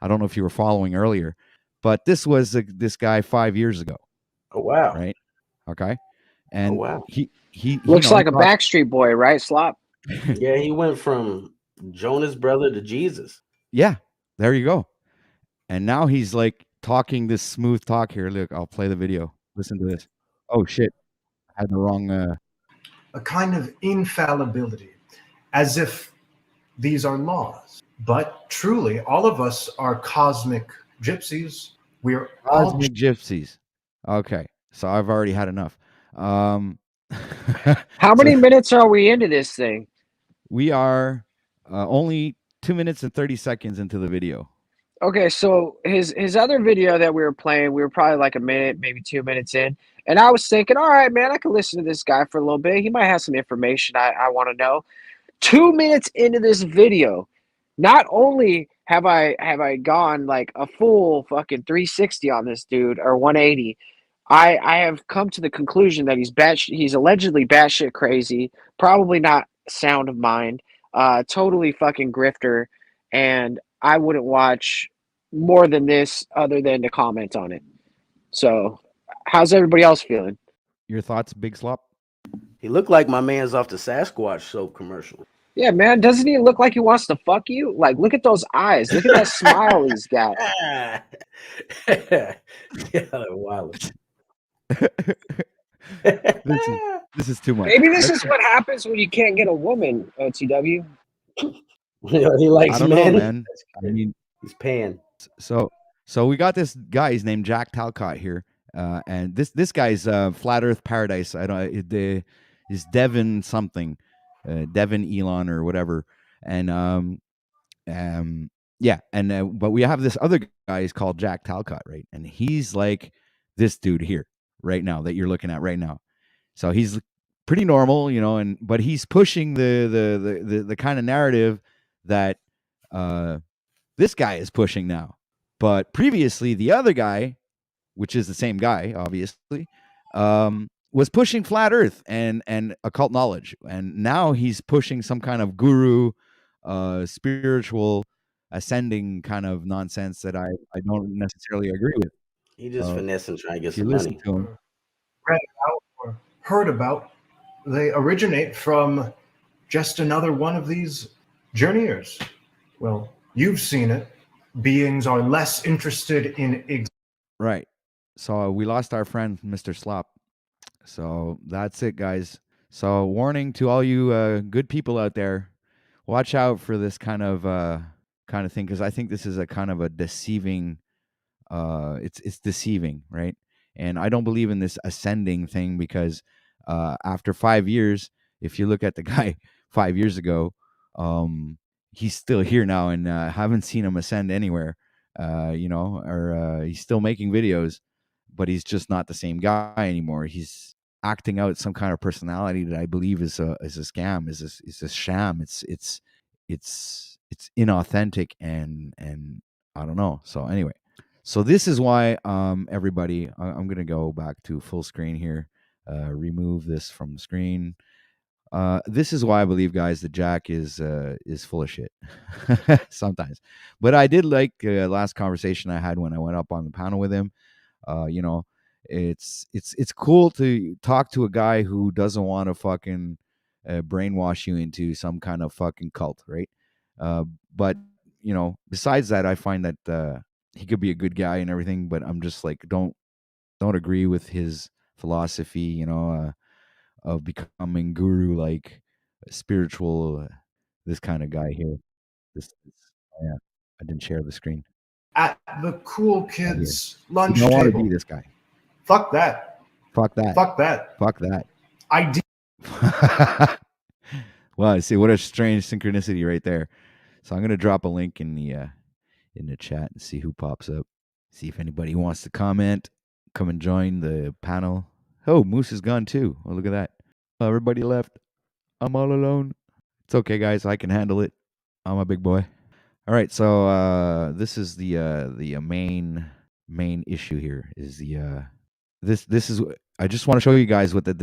I don't know if you were following earlier, but this was this guy 5 years ago. Oh wow! Right? Okay. And he looks like a Backstreet Boy, right, Slop? Yeah, he went from Jonas Brother to Jesus. Yeah, there you go. And now he's like talking this smooth talk here. Look, I'll play the video. Listen to this. Oh shit. I had the wrong a kind of infallibility, as if these are laws. But truly, all of us are cosmic gypsies. We're cosmic gypsies. Okay, so I've already had enough. Um, How so many minutes are we into this thing? we are only 2 minutes and 30 seconds into the video. Okay, so his other video that we were playing, we were probably like a minute, maybe 2 minutes in, and I was thinking, all right, man, I can listen to this guy for a little bit. He might have some information I want to know. 2 minutes into this video, not only have I gone like a full fucking 360 on this dude or 180, I have come to the conclusion that he's allegedly batshit crazy, probably not sound of mind, totally fucking grifter, and I wouldn't watch more than this other than to comment on it. So, how's everybody else feeling? Your thoughts, Big Slop? He looked like my man's off the Sasquatch soap commercial. Yeah, man, doesn't he look like he wants to fuck you? Like, look at those eyes. Look at that smile he's got. Yeah, wild. This is too much. Maybe this is what happens when you can't get a woman, OTW. He likes I don't know, men. man. I mean, He's paying. so we got this guy. He's named Jack Talcott here, and this guy's Flat Earth Paradise. I don't. Is Devin something, Devin Elon or whatever, and yeah, and but we have this other guy. He's called Jack Talcott, right? And he's like this dude here right now that you're looking at right now. So he's pretty normal, you know, but he's pushing the kind of narrative that this guy is pushing now. But previously, the other guy, which is the same guy, obviously, was pushing flat Earth and occult knowledge, and now he's pushing some kind of guru, spiritual, ascending kind of nonsense that I don't necessarily agree with. He just finessing, trying to get If you some listen money. to him, Read about or heard about, they originate from just another one of these journeyers. Well, you've seen it. Beings are less interested in right? So we lost our friend, Mr. Slop. So that's it, guys. So warning to all you good people out there, watch out for this kind of thing, because I think this is a kind of a deceiving. It's deceiving, right? And I don't believe in this ascending thing because after 5 years, if you look at the guy 5 years ago, he's still here now, and haven't seen him ascend anywhere. Or he's still making videos, but he's just not the same guy anymore. He's acting out some kind of personality that I believe is a scam, is a sham. It's inauthentic and I don't know. So anyway, so this is why everybody, I'm gonna go back to full screen here, remove this from the screen. This is why I believe, guys, that Jack is full of shit sometimes. But I did like last conversation I had when I went up on the panel with him. It's cool to talk to a guy who doesn't want to fucking brainwash you into some kind of fucking cult, right? But besides that, I find that he could be a good guy and everything, but I'm just like don't agree with his philosophy, of becoming guru, like spiritual, this kind of guy here. Yeah, I didn't share the screen. at the cool kids lunch You don't want to table. be this guy. Fuck that. Fuck that. Fuck that. Fuck that. Well, see what a strange synchronicity right there. So I'm gonna drop a link in the chat and see who pops up. See if anybody wants to comment. Come and join the panel. Oh, Moose is gone too. Oh, look at that. Everybody left. I'm all alone. It's okay, guys. I can handle it. I'm a big boy. All right. So this is the main issue here. Is the this is. I just want to show you guys what the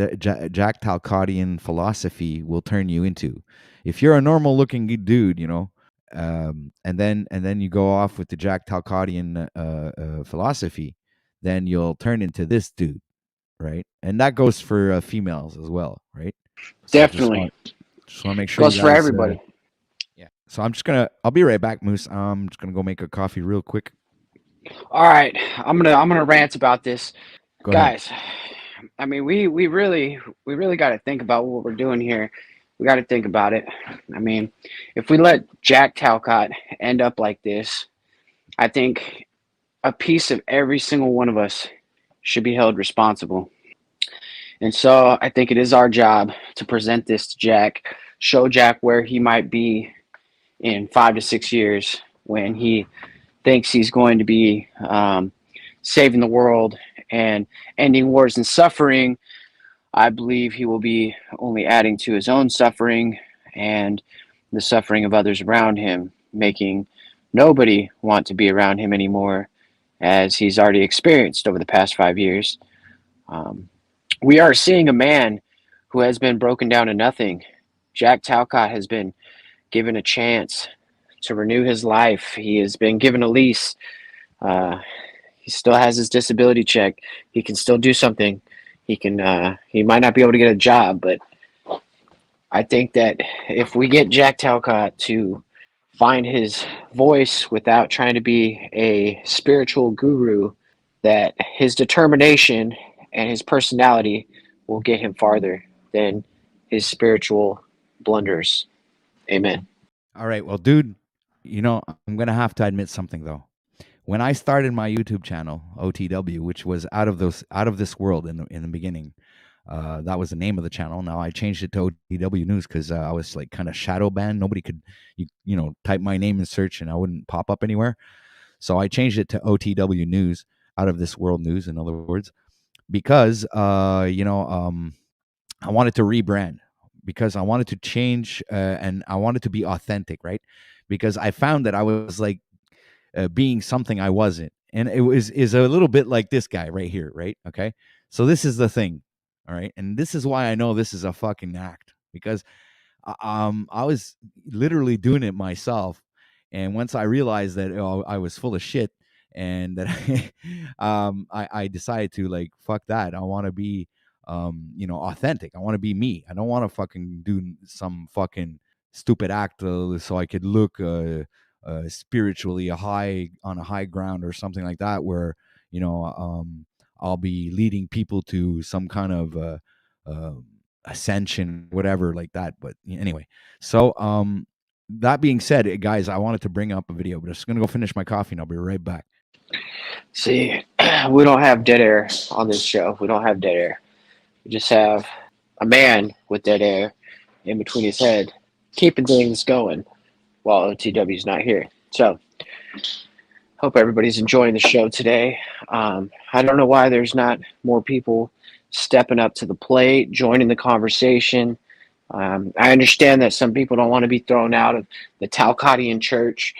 Jack Talcottian philosophy will turn you into. If you're a normal looking dude, and then you go off with the Jack Talcottian philosophy, then you'll turn into this dude, right? And that goes for females as well, right? So Definitely. just want to make sure Goes you for guys, everybody. yeah. So I'll be right back, Moose. I'm just gonna go make a coffee real quick. All right, I'm gonna rant about this, Go ahead. guys. I mean, we really got to think about what we're doing here. We got to think about it. I mean, if we let Jack Talcott end up like this, I think a piece of every single one of us should be held responsible. And so I think it is our job to present this to Jack, show Jack where he might be in 5 to 6 years when he thinks he's going to be saving the world and ending wars and suffering. I believe he will be only adding to his own suffering and the suffering of others around him, making nobody want to be around him anymore, as he's already experienced over the past 5 years. We are seeing a man who has been broken down to nothing. Jack Talcott has been given a chance to renew his life. He has been given a lease. He still has his disability check. He can still do something. He might not be able to get a job, but I think that if we get Jack Talcott to find his voice without trying to be a spiritual guru, that his determination and his personality will get him farther than his spiritual blunders. Amen. All right. Well, dude, I'm going to have to admit something, though. When I started my YouTube channel, OTW, which was out of this world in the beginning, that was the name of the channel. Now I changed it to OTW News because I was like kind of shadow banned. Nobody could, type my name in search and I wouldn't pop up anywhere. So I changed it to OTW News, out of this world news, in other words, because I wanted to rebrand, because I wanted to change and I wanted to be authentic, right? Because I found that I was like being something I wasn't, and is a little bit like this guy right here, right? Okay, so this is the thing, all right, and this is why I know this is a fucking act, because I was literally doing it myself, and once I realized that I was full of shit, and that I decided to, like, fuck that. I want to be authentic. I want to be me. I don't want to fucking do some fucking stupid act so I could look spiritually on a high ground or something like that, where I'll be leading people to some kind of ascension, whatever, like that. But anyway, so that being said, guys, I wanted to bring up a video, but I'm just gonna go finish my coffee and I'll be right back. See, we don't have dead air on this show. We don't have dead air. We just have a man with dead air in between his head, keeping things going while OTW's not here. So, hope everybody's enjoying the show today. I don't know why there's not more people stepping up to the plate, joining the conversation. I understand that some people don't want to be thrown out of the Talcottian church,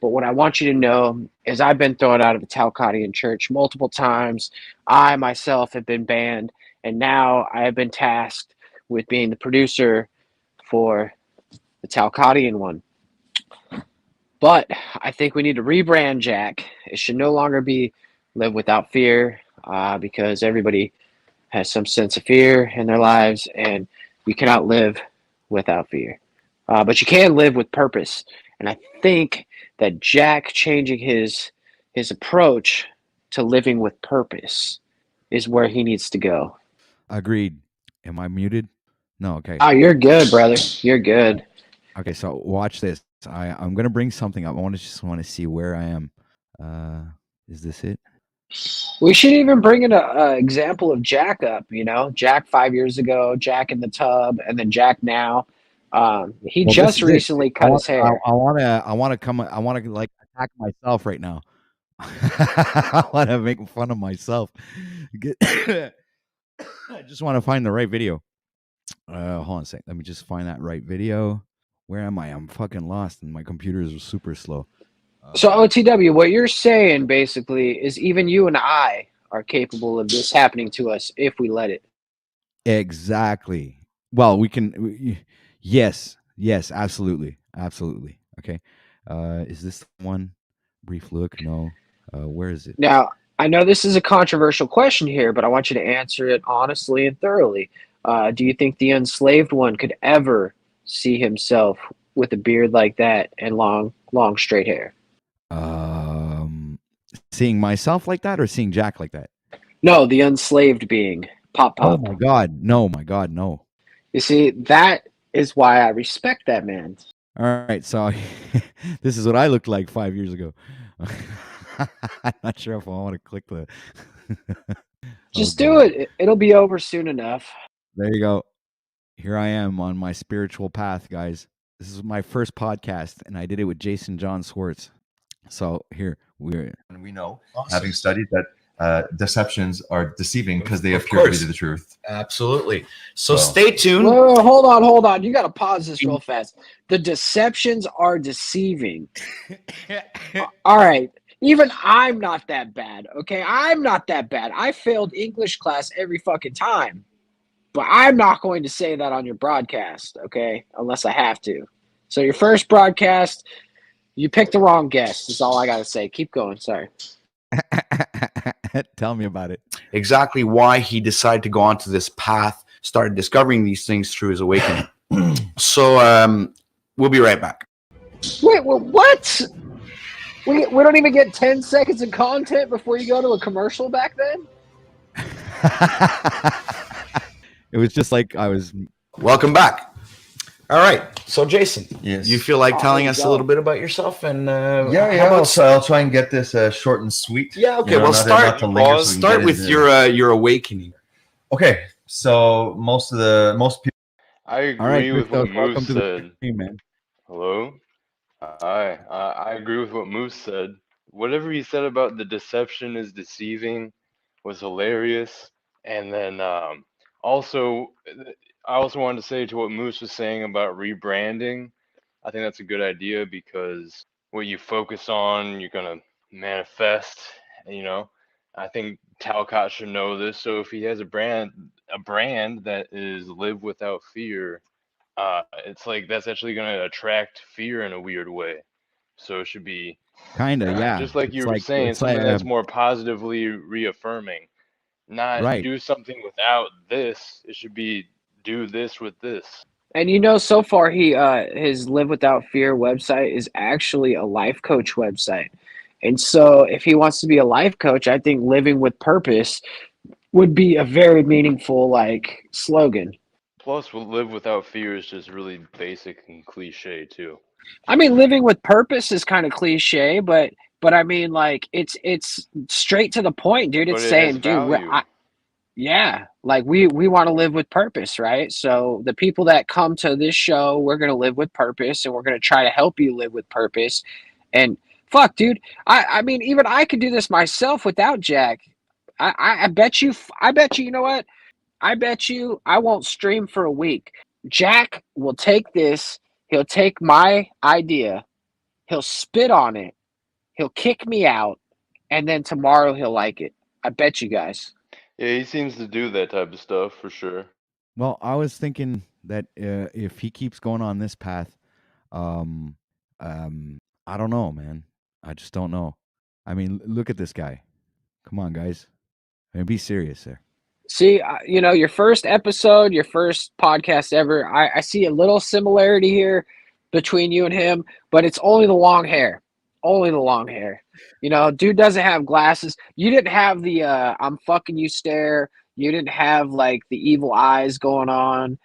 but what I want you to know is I've been thrown out of the Talcottian church multiple times. I myself have been banned, and now I have been tasked with being the producer for the Talcottian one. But I think we need to rebrand Jack. It should no longer be Live Without Fear, because everybody has some sense of fear in their lives, and you cannot live without fear. But you can live with purpose. And I think that Jack changing his approach to living with purpose is where he needs to go. Agreed. Am I muted? No. Okay. Oh, you're good, brother. You're good. Okay. So watch this. I'm gonna bring something up. I just want to see where I am. Is this it? We should even bring in an example of Jack up. Jack 5 years ago, Jack in the tub, and then Jack now. He just recently cut his hair. I want to like attack myself right now. I want to make fun of myself. I just want to find the right video. Hold on a sec. Let me just find that right video. Where am I? I'm fucking lost, and my computer is super slow. So OTW, what you're saying basically is even you and I are capable of this happening to us if we let it. Exactly. Well, we can. Yes, absolutely. Okay. Is this one? Brief look? No. Where is it? Now, I know this is a controversial question here, but I want you to answer it honestly and thoroughly. Do you think the enslaved one could ever see himself with a beard like that and long straight hair? Seeing myself like that or seeing Jack like that? No, the enslaved being. Pop. Oh my God. No. You see, that is why I respect that man. All right, so this is what I looked like 5 years ago. I'm not sure if I want to click the Just Oh, do God. it. It'll be over soon enough. There you go. Here I am on my spiritual path, guys. This is my first podcast, and I did it with Jason John Swartz. So here we're. And we know, Awesome. having studied that deceptions are deceiving because they Of appear to course. be the truth. Absolutely. So Well. stay tuned. Whoa, hold on. You got to pause this real fast. The deceptions are deceiving. All right. Even I'm not that bad, okay? I'm not that bad. I failed English class every fucking time. But I'm not going to say that on your broadcast, okay? Unless I have to. So your first broadcast, you picked the wrong guest, is all I got to say. Keep going. Sorry. Tell me about it. Exactly why he decided to go onto this path, started discovering these things through his awakening. So we'll be right back. Wait, what? We don't even get 10 seconds of content before you go to a commercial back then? It was just like I was. Welcome back. All right. So Jason, Yes. you feel like Oh, telling there us you a go. little bit about yourself and Yeah. how about- So I'll try and get this short and sweet. Yeah. Okay. You know, Well, not start. to linger so we can Start get with into- your awakening. Okay. So most people. I All right, agree with Christos, what welcome Moose to the said. stream, man. Hello? Hi. I agree with what Moose said. Whatever he said about the deception is deceiving was hilarious. And then also, I also wanted to say to what Moose was saying about rebranding. I think that's a good idea because what you focus on, you're going to manifest, you know. I think Talcott should know this. So if he has a brand that is live without fear, it's like that's actually going to attract fear in a weird way. So it should be Kinda, yeah. just like It's you were saying, it's something like, that's more positively reaffirming. Not Right. do something without this. It should be do this with this. And you know, so far his Live Without Fear website is actually a life coach website. And so if he wants to be a life coach, I think living with purpose would be a very meaningful like slogan. Plus, live without fear is just really basic and cliche too. I mean, living with purpose is kind of cliche, but I mean, like it's straight to the point, dude. It's But it saying, has dude, value. yeah, like we want to live with purpose, right? So the people that come to this show, we're gonna live with purpose, and we're gonna try to help you live with purpose. And fuck, dude, I mean, even I could do this myself without Jack. I bet you, you know what? I bet you I won't stream for a week. Jack will take this. He'll take my idea. He'll spit on it. He'll kick me out, and then tomorrow he'll like it. I bet you guys. Yeah, he seems to do that type of stuff for sure. Well, I was thinking that if he keeps going on this path, I don't know, man. I just don't know. I mean, look at this guy. Come on, guys. I mean, be serious there. See, you know, your first episode, your first podcast ever, I see a little similarity here between you and him, but it's only the long hair. Only the long hair. You know, dude doesn't have glasses. You didn't have the I'm fucking you stare. You didn't have like the evil eyes going on.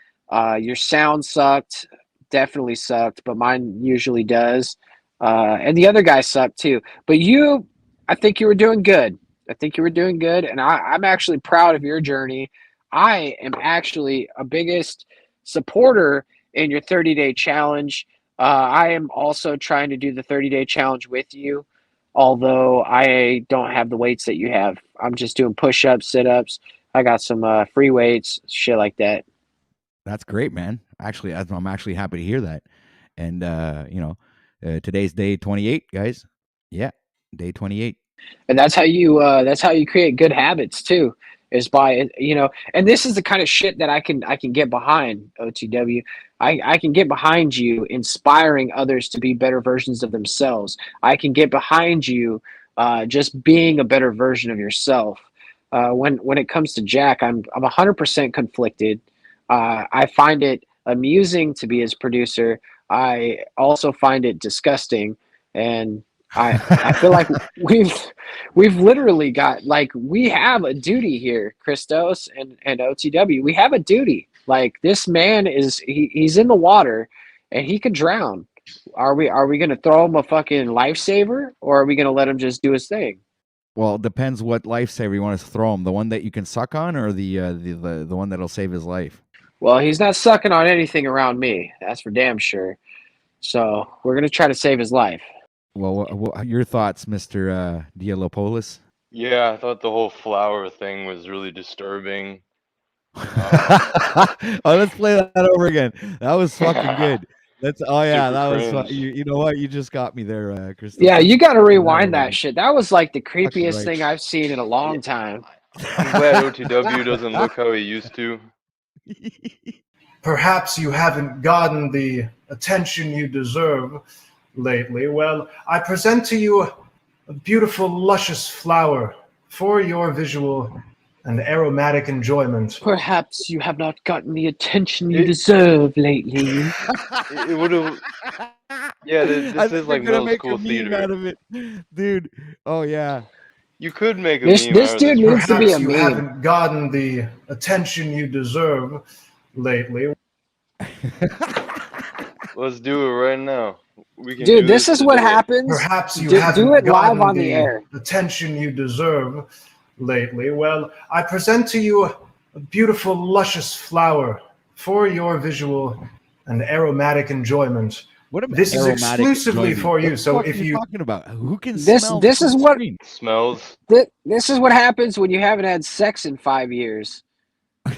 Your sound sucked. Definitely sucked, but mine usually does. And the other guy sucked too. But you, I think you were doing good. I think you were doing good, and I'm actually proud of your journey. I am actually a biggest supporter in your 30-day challenge. I am also trying to do the 30-day challenge with you, although I don't have the weights that you have. I'm just doing push-ups, sit-ups. I got some free weights, shit like that. That's great, man. Actually, I'm actually happy to hear that. And you know, today's day 28, guys. Yeah, day 28. And that's how you create good habits too, is by, you know, and this is the kind of shit that I can get behind, OTW. I can get behind you inspiring others to be better versions of themselves. I can get behind you just being a better version of yourself. When it comes to Jack, I'm 100% conflicted. I find it amusing to be his producer. I also find it disgusting, and I feel like we've literally got, like, we have a duty here, Christos and OTW. We have a duty. Like, this man he's in the water and he could drown. Are we gonna throw him a fucking lifesaver, or are we gonna let him just do his thing? Well, it depends what lifesaver you want to throw him. The one that you can suck on, or the one that'll save his life. Well, he's not sucking on anything around me. That's for damn sure. So we're gonna try to save his life. Well, your thoughts, Mister Dialopolis? Yeah, I thought the whole flower thing was really disturbing. Oh, let's play that over again. That was fucking good. That was cringe. you know what? You just got me there, Chris. Yeah, you got to rewind over that shit. That was like the creepiest right. thing I've seen in a long time. I'm glad OTW doesn't look how he used to. Perhaps you haven't gotten the attention you deserve lately. Well, I present to you a beautiful, luscious flower for your visual and aromatic enjoyment. Perhaps you have not gotten the attention you deserve lately. It would have. Yeah, this is like middle school theater. Out of it, dude. Oh yeah. You could make a This meme out of dude this. needs to be Perhaps a you meme. haven't gotten the attention you deserve lately. Let's do it right now. We can Dude, do this is what today. happens. Perhaps you Do haven't it live gotten on the air. attention you deserve lately. Well, I present to you a beautiful, luscious flower for your visual and aromatic enjoyment. What about This is aromatic exclusively enjoyment? for you. What the So fuck if are you you talking about, who can This smell? is the what screen? Smells. this is what happens when you haven't had sex in 5 years. This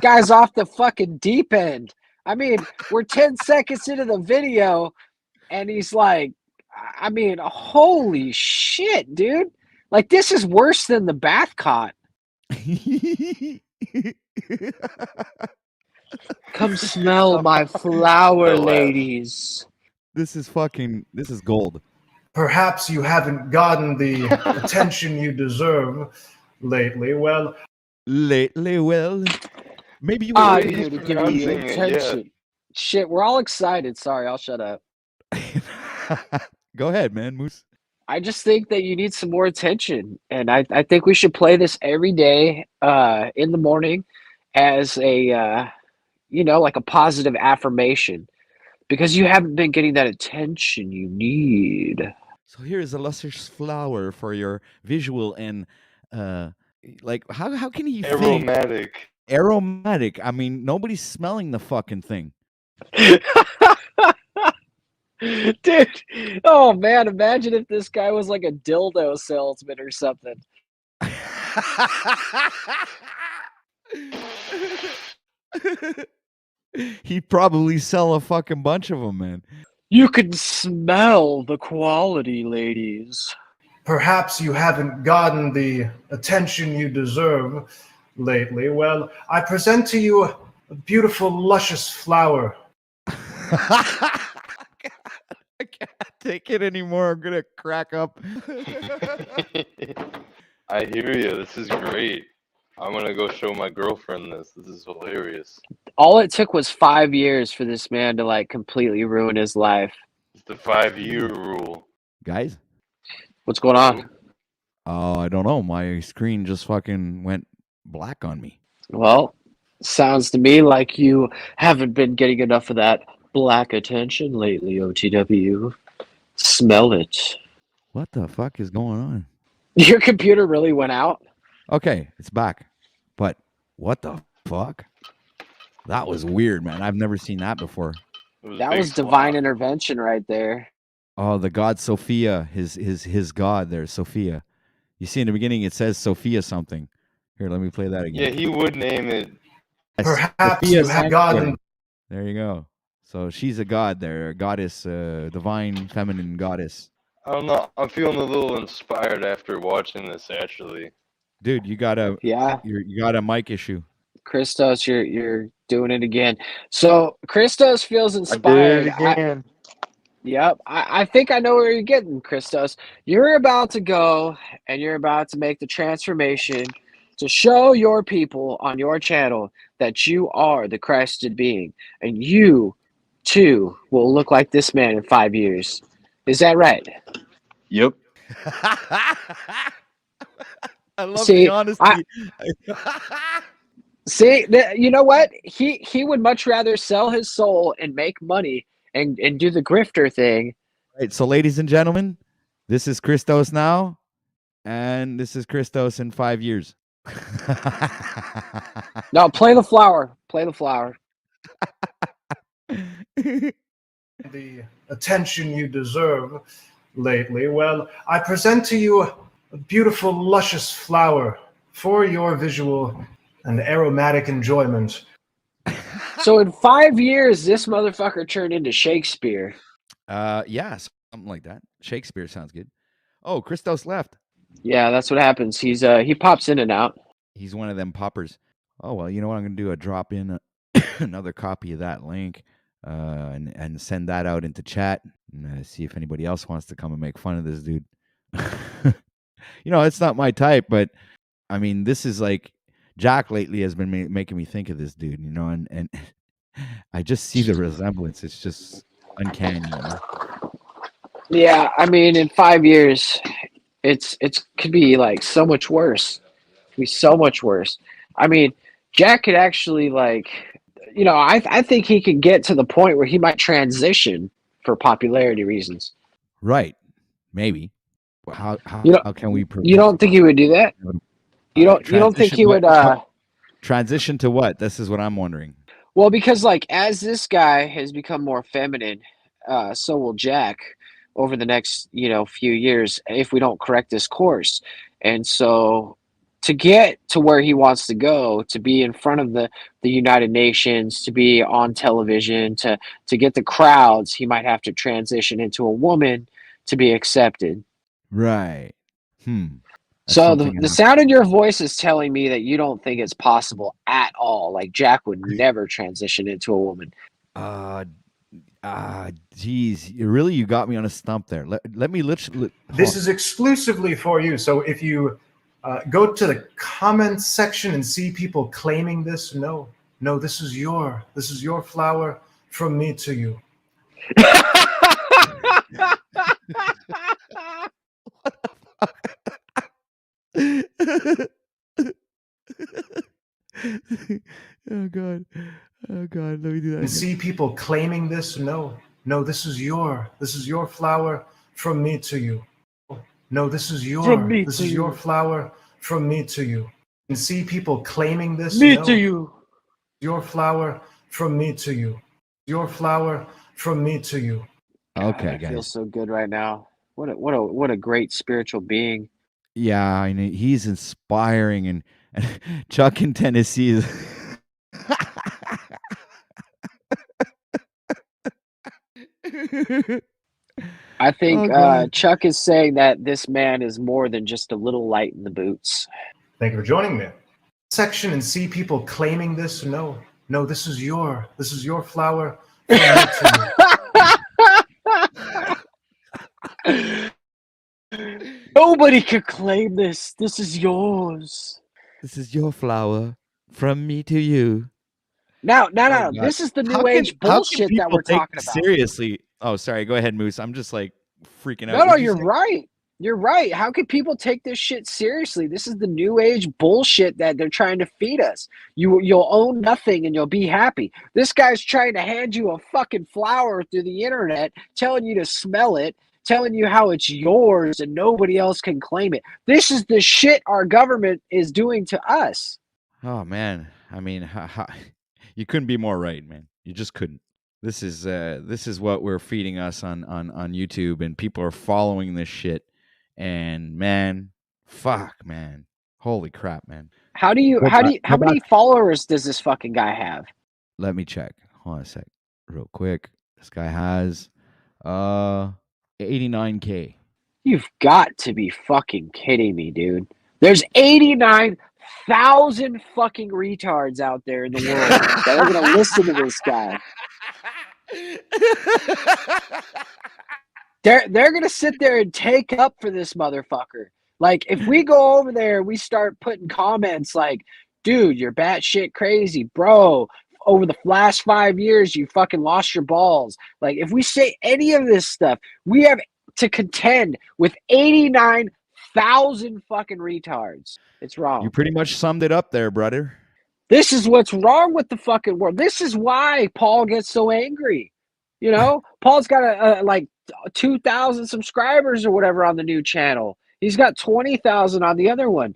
guy's off the fucking deep end. I mean, we're 10 seconds into the video, and he's like, I mean, holy shit, dude. Like, this is worse than the bath cot. Come smell my flower, Relax. ladies. This is gold. perhaps you haven't gotten the attention you deserve lately. Well, Lately, well, maybe you I'm he's here to give you pronouncing it, attention. Shit, we're all excited. Sorry, I'll shut up. Go ahead, man, Moose. I just think that you need some more attention, and I think we should play this every day in the morning as a like a positive affirmation, because you haven't been getting that attention you need. So here is a luscious flower for your visual and like how can you think Aromatic. aromatic? I mean, nobody's smelling the fucking thing. Dude, oh man, imagine if this guy was like a dildo salesman or something. He'd probably sell a fucking bunch of them, man. You can smell the quality, ladies. perhaps you haven't gotten the attention you deserve lately. Well, I present to you a beautiful, luscious flower. I can't take it anymore. I'm gonna crack up. I hear you. This is great. I'm gonna go show my girlfriend this. This is hilarious. All it took was 5 years for this man to like completely ruin his life. It's the 5-year rule. Guys? What's going on? Oh, I don't know. My screen just fucking went black on me. Well, sounds to me like you haven't been getting enough of that black attention lately, OTW. Smell it. What the fuck is going on? Your computer really went out? Okay, it's back. But what the fuck? That was weird, man. I've never seen that before. It was That big was divine swap. intervention right there. Oh, the god Sophia, his god there, Sophia. You see in the beginning it says Sophia something. Here, let me play that Yeah, again. he would name it. Yes, Perhaps Sophia you have gotten Sanctuary. There you go. So she's a god there, a goddess, divine feminine goddess. I don't know. I'm feeling a little inspired after watching this. Actually, Dude, you got a Yeah, you got a mic issue. Christos, you're doing it again. So Christos feels I inspired. did it again. Yep, I think I know where you're getting, Christos. You're about to go and you're about to make the transformation to show your people on your channel that you are the Christed being, and you too will look like this man in 5 years. Is that right? Yep. I love See, the honesty. See, you know what? He would much rather sell his soul and make money and do the grifter thing. Right, so ladies and gentlemen, This is Christos now, and this is Christos in 5 years. No, play the flower. Play the flower. The attention you deserve lately, well, I present to you a beautiful, luscious flower for your visual and aromatic enjoyment. So in 5 years, this motherfucker turned into Shakespeare. Yeah, something like that. Shakespeare sounds good. Oh, Christos left. Yeah, that's what happens. He pops in and out. He's one of them poppers. Oh, well, you know what I'm going to do? Drop in another copy of that link and send that out into chat and see if anybody else wants to come and make fun of this dude. It's not my type, but I mean, this is like Jack lately has been making me think of this dude, and I just see the resemblance. It's just uncanny. Yeah, I mean, in 5 years, it's could be like so much worse. Could be so much worse. I mean, Jack could actually I think he could get to the point where he might transition for popularity reasons. Right? Maybe. How can we? You don't think he would do that? You don't think he would? Transition to what? This is what I'm wondering. Well, because as this guy has become more feminine, so will Jack over the next few years if we don't correct this course. And so to get to where he wants to go, to be in front of the United Nations, to be on television, to get the crowds, he might have to transition into a woman to be accepted. Right. So the sound in your voice is telling me that you don't think it's possible at all. Like Jack would never transition into a woman. Geez, you got me on a stump there. Let me literally. This is exclusively for you. So if you go to the comments section and see people claiming this, no, this is your flower from me to you. Oh God, let me do that. And see people claiming this, no, this is your flower from me to you. No, this is your flower from me to you. And see people claiming this, to you. Your flower from me to you. Your flower from me to you. Okay, I guys. feel so good right now. What a great spiritual being. Yeah, I know he's inspiring, and Chuck in Tennessee is. I think Chuck is saying that this man is more than just a little light in the boots. Thank you for joining me. Section and see people claiming this, no, this is your flower from me to you. Nobody could claim this. This is yours. This is your flower from me to you. No. This is the new age bullshit that we're talking about. Seriously. Oh, sorry. Go ahead, Moose. I'm just like freaking out. No, you're right. You're right. How can people take this shit seriously? This is the new age bullshit that they're trying to feed us. You'll own nothing and you'll be happy. This guy's trying to hand you a fucking flower through the internet, telling you to smell it, telling you how it's yours and nobody else can claim it. This is the shit our government is doing to us. Oh man, I mean, you couldn't be more right, man. You just couldn't. This is what we're feeding us on YouTube, and people are following this shit. And man, fuck, man, holy crap, man. How many followers does this fucking guy have? Let me check. Hold on a sec, real quick. This guy has 89K. You've got to be fucking kidding me, dude. There's 89,000 fucking retards out there in the world that are going to listen to this guy. They're going to sit there and take up for this motherfucker. Like, if we go over there and we start putting comments like, dude, you're batshit crazy, bro. Over the last 5 years, you fucking lost your balls. Like, if we say any of this stuff, we have to contend with 89,000 fucking retards. It's wrong. You pretty much summed it up there, brother. This is what's wrong with the fucking world. This is why Paul gets so angry. You know, Paul's got a like 2,000 subscribers or whatever on the new channel. He's got 20,000 on the other one.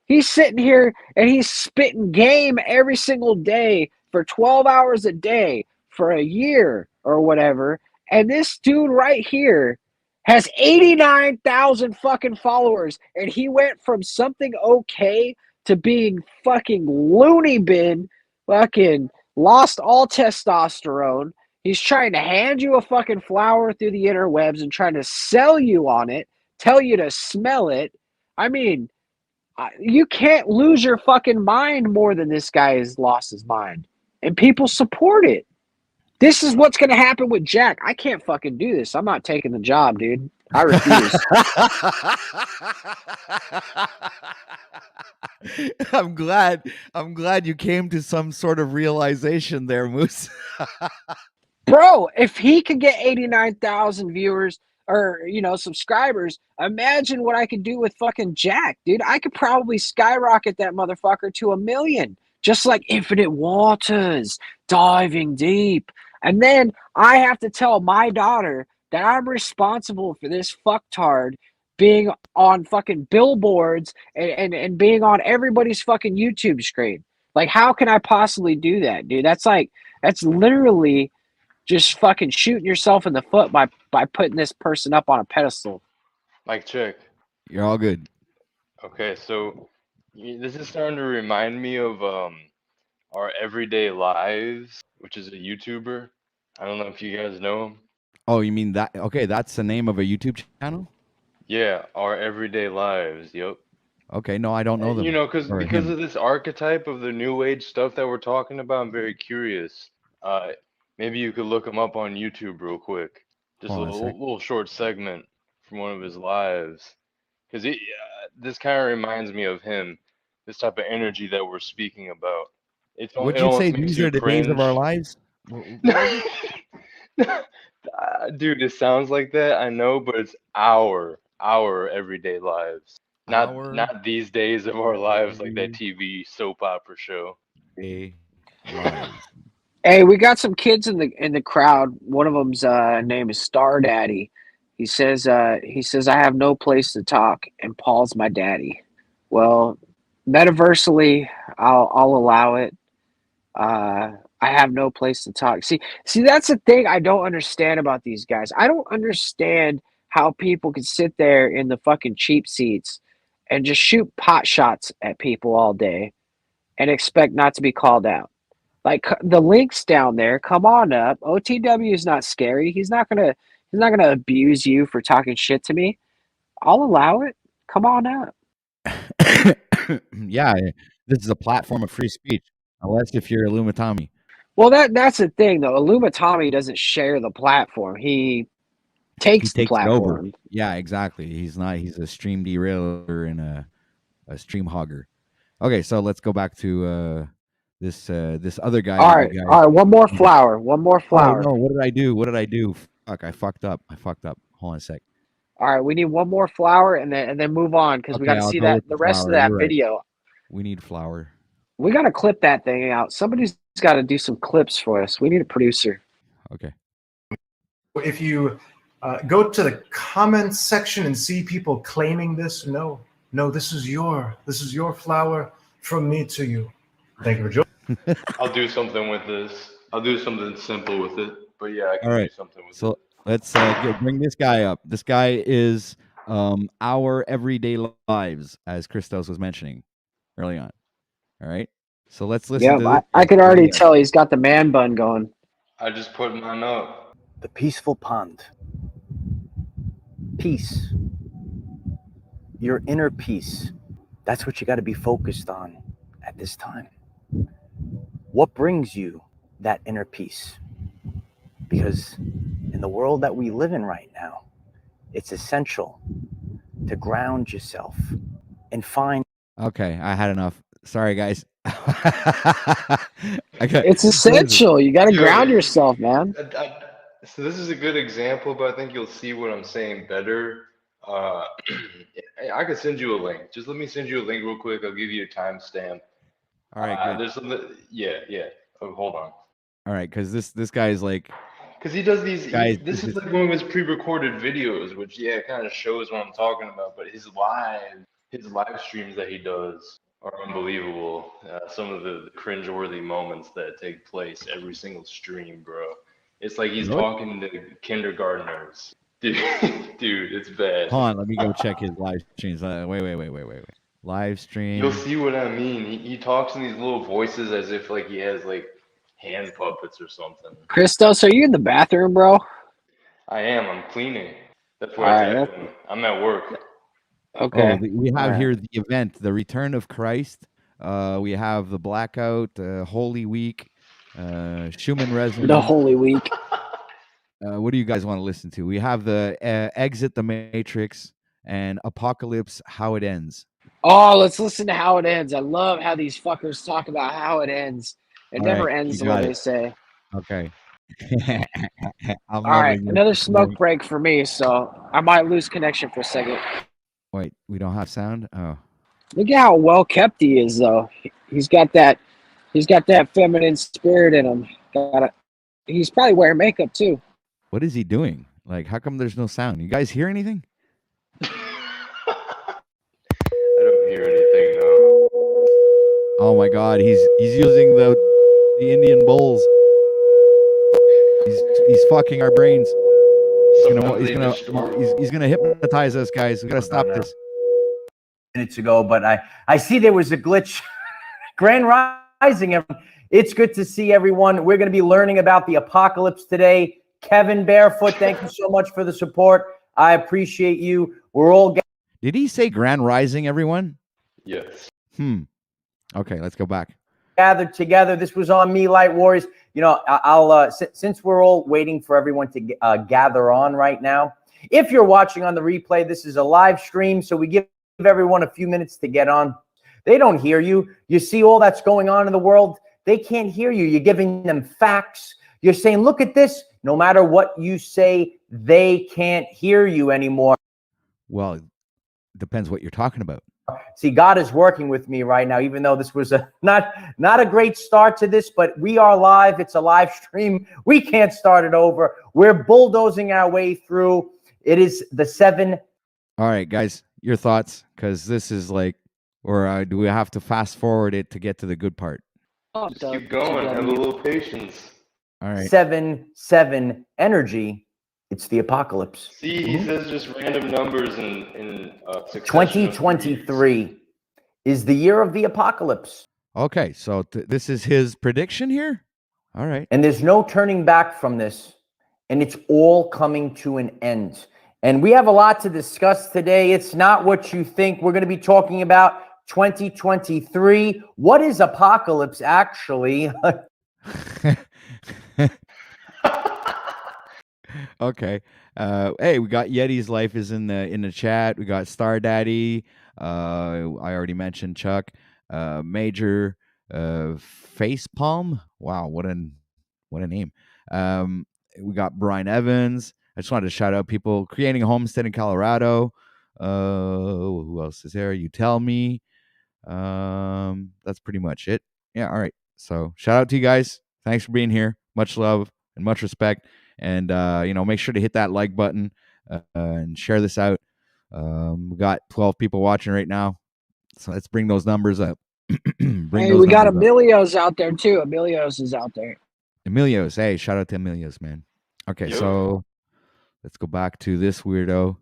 He's sitting here and he's spitting game every single day for 12 hours a day for a year or whatever. And this dude right here has 89,000 fucking followers. And he went from something okay to being fucking loony bin, fucking lost all testosterone. He's trying to hand you a fucking flower through the interwebs and trying to sell you on it, tell you to smell it. I mean, you can't lose your fucking mind more than this guy has lost his mind. And people support it. This is what's going to happen with Jack. I can't fucking do this. I'm not taking the job, dude. I refuse. I'm glad you came to some sort of realization there, Moose. Bro, if he could get 89,000 viewers or, you know, subscribers, imagine what I could do with fucking Jack, dude. I could probably skyrocket that motherfucker to 1 million, just like Infinite Waters, diving deep. And then I have to tell my daughter that I'm responsible for this fucktard being on fucking billboards and being on everybody's fucking YouTube screen. Like, how can I possibly do that, dude? That's literally just fucking shooting yourself in the foot by putting this person up on a pedestal. Mic check. You're all good. Okay, so this is starting to remind me of our Everyday Lives, which is a YouTuber. I don't know if you guys know him. Oh, you mean that? Okay, that's the name of a YouTube channel? Yeah, Our Everyday Lives. Yep. Okay, no, I don't know them. You know, because or him. of this archetype of the new age stuff that we're talking about, I'm very curious. Maybe you could look him up on YouTube real quick. Just a Hold on a sec. little short segment from one of his lives. Because this kind of reminds me of him, this type of energy that we're speaking about. Would It you almost say makes these you are the days of our cringe. lives? Dude, it sounds like that, I know, but it's our everyday lives. Our Not these days of our lives like that TV soap opera show. Day lives. Hey, we got some kids in the crowd. One of them's name is Star Daddy. He says I have no place to talk, and Paul's my daddy. Well, metaversally, I'll allow it. I have no place to talk. See, that's the thing I don't understand about these guys. I don't understand how people can sit there in the fucking cheap seats and just shoot pot shots at people all day and expect not to be called out. Like, the link's down there. Come on up. OTW is not scary. He's not gonna abuse you for talking shit to me. I'll allow it. Come on up. Yeah, this is a platform of free speech, unless if you're Illumitami. Well, that's the thing, though. Illumitami doesn't share the platform. He takes the It over. platform. Yeah, exactly. He's a stream derailer and a stream hogger. Okay, so let's go back to this other guy. All right, one more flower. Oh, no, what did I do? Fuck, I fucked up. Hold on a sec. All right, we need one more flower and then move on because we got to I'll see go that with the rest flower. of that You're right. video. We need flower. We got to clip that thing out. Somebody's got to do some clips for us. We need a producer. Okay. If you go to the comments section and see people claiming this, no, this is your flower from me to you. Thank you for joining. I'll do something with this. I'll do something simple with it. But yeah, I can All right. do something with it. So let's bring this guy up. This guy is Our Everyday Lives, as Christos was mentioning early on. All right. So let's listen to this. I can already tell he's got the man bun going. I just put mine up. The peaceful pond. Peace. Your inner peace. That's what you got to be focused on at this time. What brings you that inner peace? Because in the world that we live in right now, it's essential to ground yourself and find. Okay, I had enough. Sorry, guys. It's essential. You got to ground yourself, man. So this is a good example, but I think you'll see what I'm saying better. I could send you a link. Just let me send you a link real quick. I'll give you a timestamp. All right, good. There's some, yeah. Oh, hold on. All right, because this guy is like, Because he does these. Guys, This is like one of his pre-recorded videos, which kind of shows what I'm talking about. But his live streams that he does are unbelievable. Some of the cringe-worthy moments that take place every single stream, bro. It's like he's Really? talking to kindergartners. Dude, it's bad. Hold on, let me go check his live streams. Wait. Live stream. You'll see what I mean. He talks in these little voices as if like he has like hand puppets or something. Christos, are you in the bathroom, bro? I am. I'm cleaning. That's what All right, happening. I'm at work. Okay. We have All here the event, the Return of Christ. We have the Blackout, Holy Week, Schumann Resonance. The Holy Week. What do you guys want to listen to? We have the Exit the Matrix and Apocalypse, How It Ends. Oh, let's listen to How It Ends. I love how these fuckers talk about how it ends. It All never right, ends you the way got they it. say. Okay. All right, another smoke break for me, so I might lose connection for a second. Wait, we don't have sound? Oh. Look at how well kept he is, though. He's got that feminine spirit in him. He's probably wearing makeup too. What is he doing? Like, how come there's no sound? You guys hear anything? I don't hear anything though. Oh my God, he's using the Indian bowls. He's fucking our brains. He's gonna hypnotize us, guys. We gotta stop this. Minutes ago, but I see there was a glitch. Grand Rising, everyone. It's good to see everyone. We're going to be learning about the apocalypse today. Kevin Barefoot, thank you so much for the support. I appreciate you. We're all Did he say Grand Rising, everyone? Yes. Okay, let's go back. gathered together. This was on me, Light Warriors. You know, I'll since we're all waiting for everyone to gather on right now. If you're watching on the replay, this is a live stream, so we give everyone a few minutes to get on. They don't hear you. You see all that's going on in the world. They can't hear you. You're giving them facts. You're saying, look at this. No matter what you say, they can't hear you anymore. Well, it depends what you're talking about. See, God is working with me right now, even though this was not a great start to this, but we are live. It's a live stream. We can't start it over. We're bulldozing our way through. It is the 7. All right, guys, your thoughts, because this is like, or do we have to fast forward it to get to the good part? Just keep going. Have a little patience. All right. 7-7 energy. It's the apocalypse. See, he says just random numbers in succession of 2023 is the year of the apocalypse. Okay, so this is his prediction here? All right. And there's no turning back from this. And it's all coming to an end. And we have a lot to discuss today. It's not what you think. We're going to be talking about 2023. What is apocalypse actually? Okay. Hey, we got Yeti's life is in the chat. We got Star Daddy. I already mentioned Chuck. Major Facepalm. Wow, what a name. We got Brian Evans. I just wanted to shout out people creating a homestead in Colorado. Who else is there? You tell me. That's pretty much it. Yeah, all right. So shout out to you guys. Thanks for being here. Much love and much respect. And make sure to hit that like button and share this out. We got 12 people watching right now. So let's bring those numbers up. Hey, we got Emilio's out there too. Emilio's is out there. Emilio's. Hey, shout out to Emilio's, man. Okay, so let's go back to this weirdo.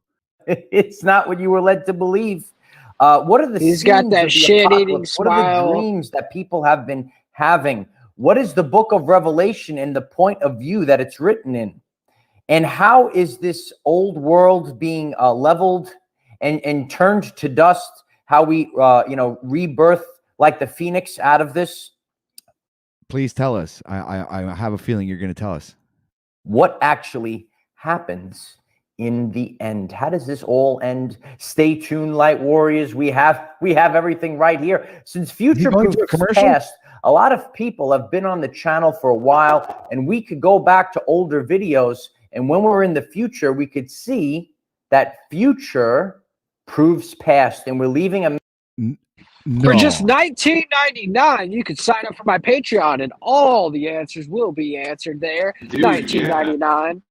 It's not what you were led to believe. What are the He's got that shit-eating What are smile. the dreams that people have been having? What is the book of Revelation and the point of view that it's written in? And how is this old world being leveled and turned to dust? How we, rebirth like the phoenix out of this? Please tell us. I have a feeling you're going to tell us. What actually happens in the end? How does this all end? Stay tuned, Light Warriors. We have everything right here. Since Future Proof Past, a lot of people have been on the channel for a while, and we could go back to older videos, and when we're in the future, we could see that future proves past, and we're leaving a No. For just $19.99, you can sign up for my Patreon, and all the answers will be answered there. Dude, yeah. $19.99.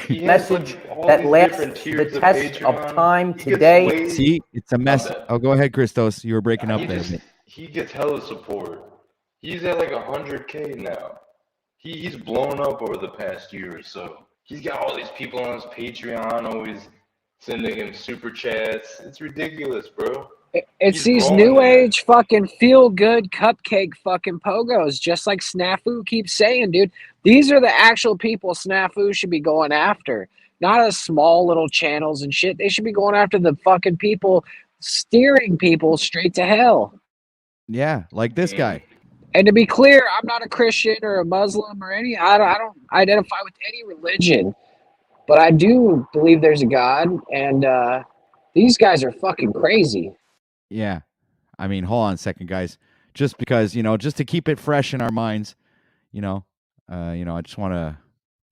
He has Message like all that these lasts different the tiers of test of Patreon. time He gets today. way See, it's a mess. that. Oh, go ahead, Christos. You were breaking up He there. just he gets hella support. He's at like 100K now. He's blown up over the past year or so. He's got all these people on his Patreon always sending him super chats. It's ridiculous, bro. It's He's these growing new in it. age fucking feel good cupcake fucking pogos, just like Snafu keeps saying, dude. These are the actual people Snafu should be going after, not as small little channels and shit. They should be going after the fucking people steering people straight to hell. Yeah, like this guy. And to be clear, I'm not a Christian or a Muslim or any. I don't identify with any religion, but I do believe there's a God, and these guys are fucking crazy. Yeah. I mean, hold on a second, guys. Just because, just to keep it fresh in our minds, I just want to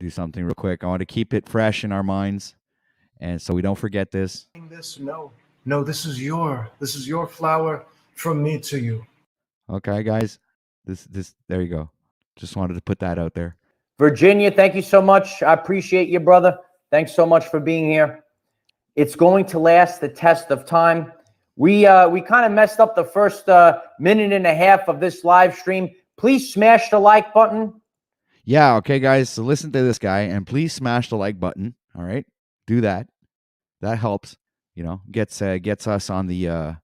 do something real quick. I want to keep it fresh in our minds, and so we don't forget this. This, no, this is your flower from me to you. Okay, guys. There you go. Just wanted to put that out there. Virginia, thank you so much. I appreciate you, brother. Thanks so much for being here. It's going to last the test of time. We kind of messed up the first minute and a half of this live stream. Please smash the like button. Yeah, okay, guys. So listen to this guy, and please smash the like button. All right, do that. That helps. Gets us on the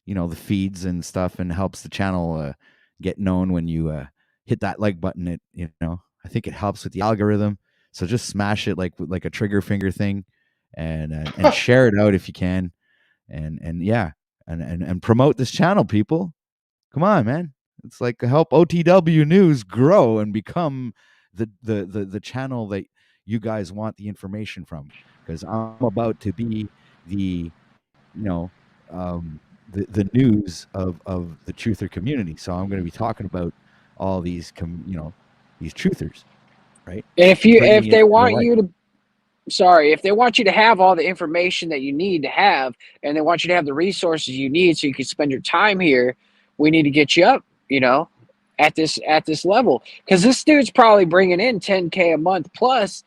the feeds and stuff, and helps the channel get known when you hit that like button. I think it helps with the algorithm. So just smash it like a trigger finger thing, and share it out if you can, and promote this channel, people. Come on, man. It's like help OTW News grow and become the channel that you guys want the information from. Because I'm about to be the the news of the truther community. So I'm going to be talking about all these these truthers, right? If they want you to have all the information that you need to have, and they want you to have the resources you need so you can spend your time here, we need to get you up, at this level. Because this dude's probably bringing in 10K a month plus,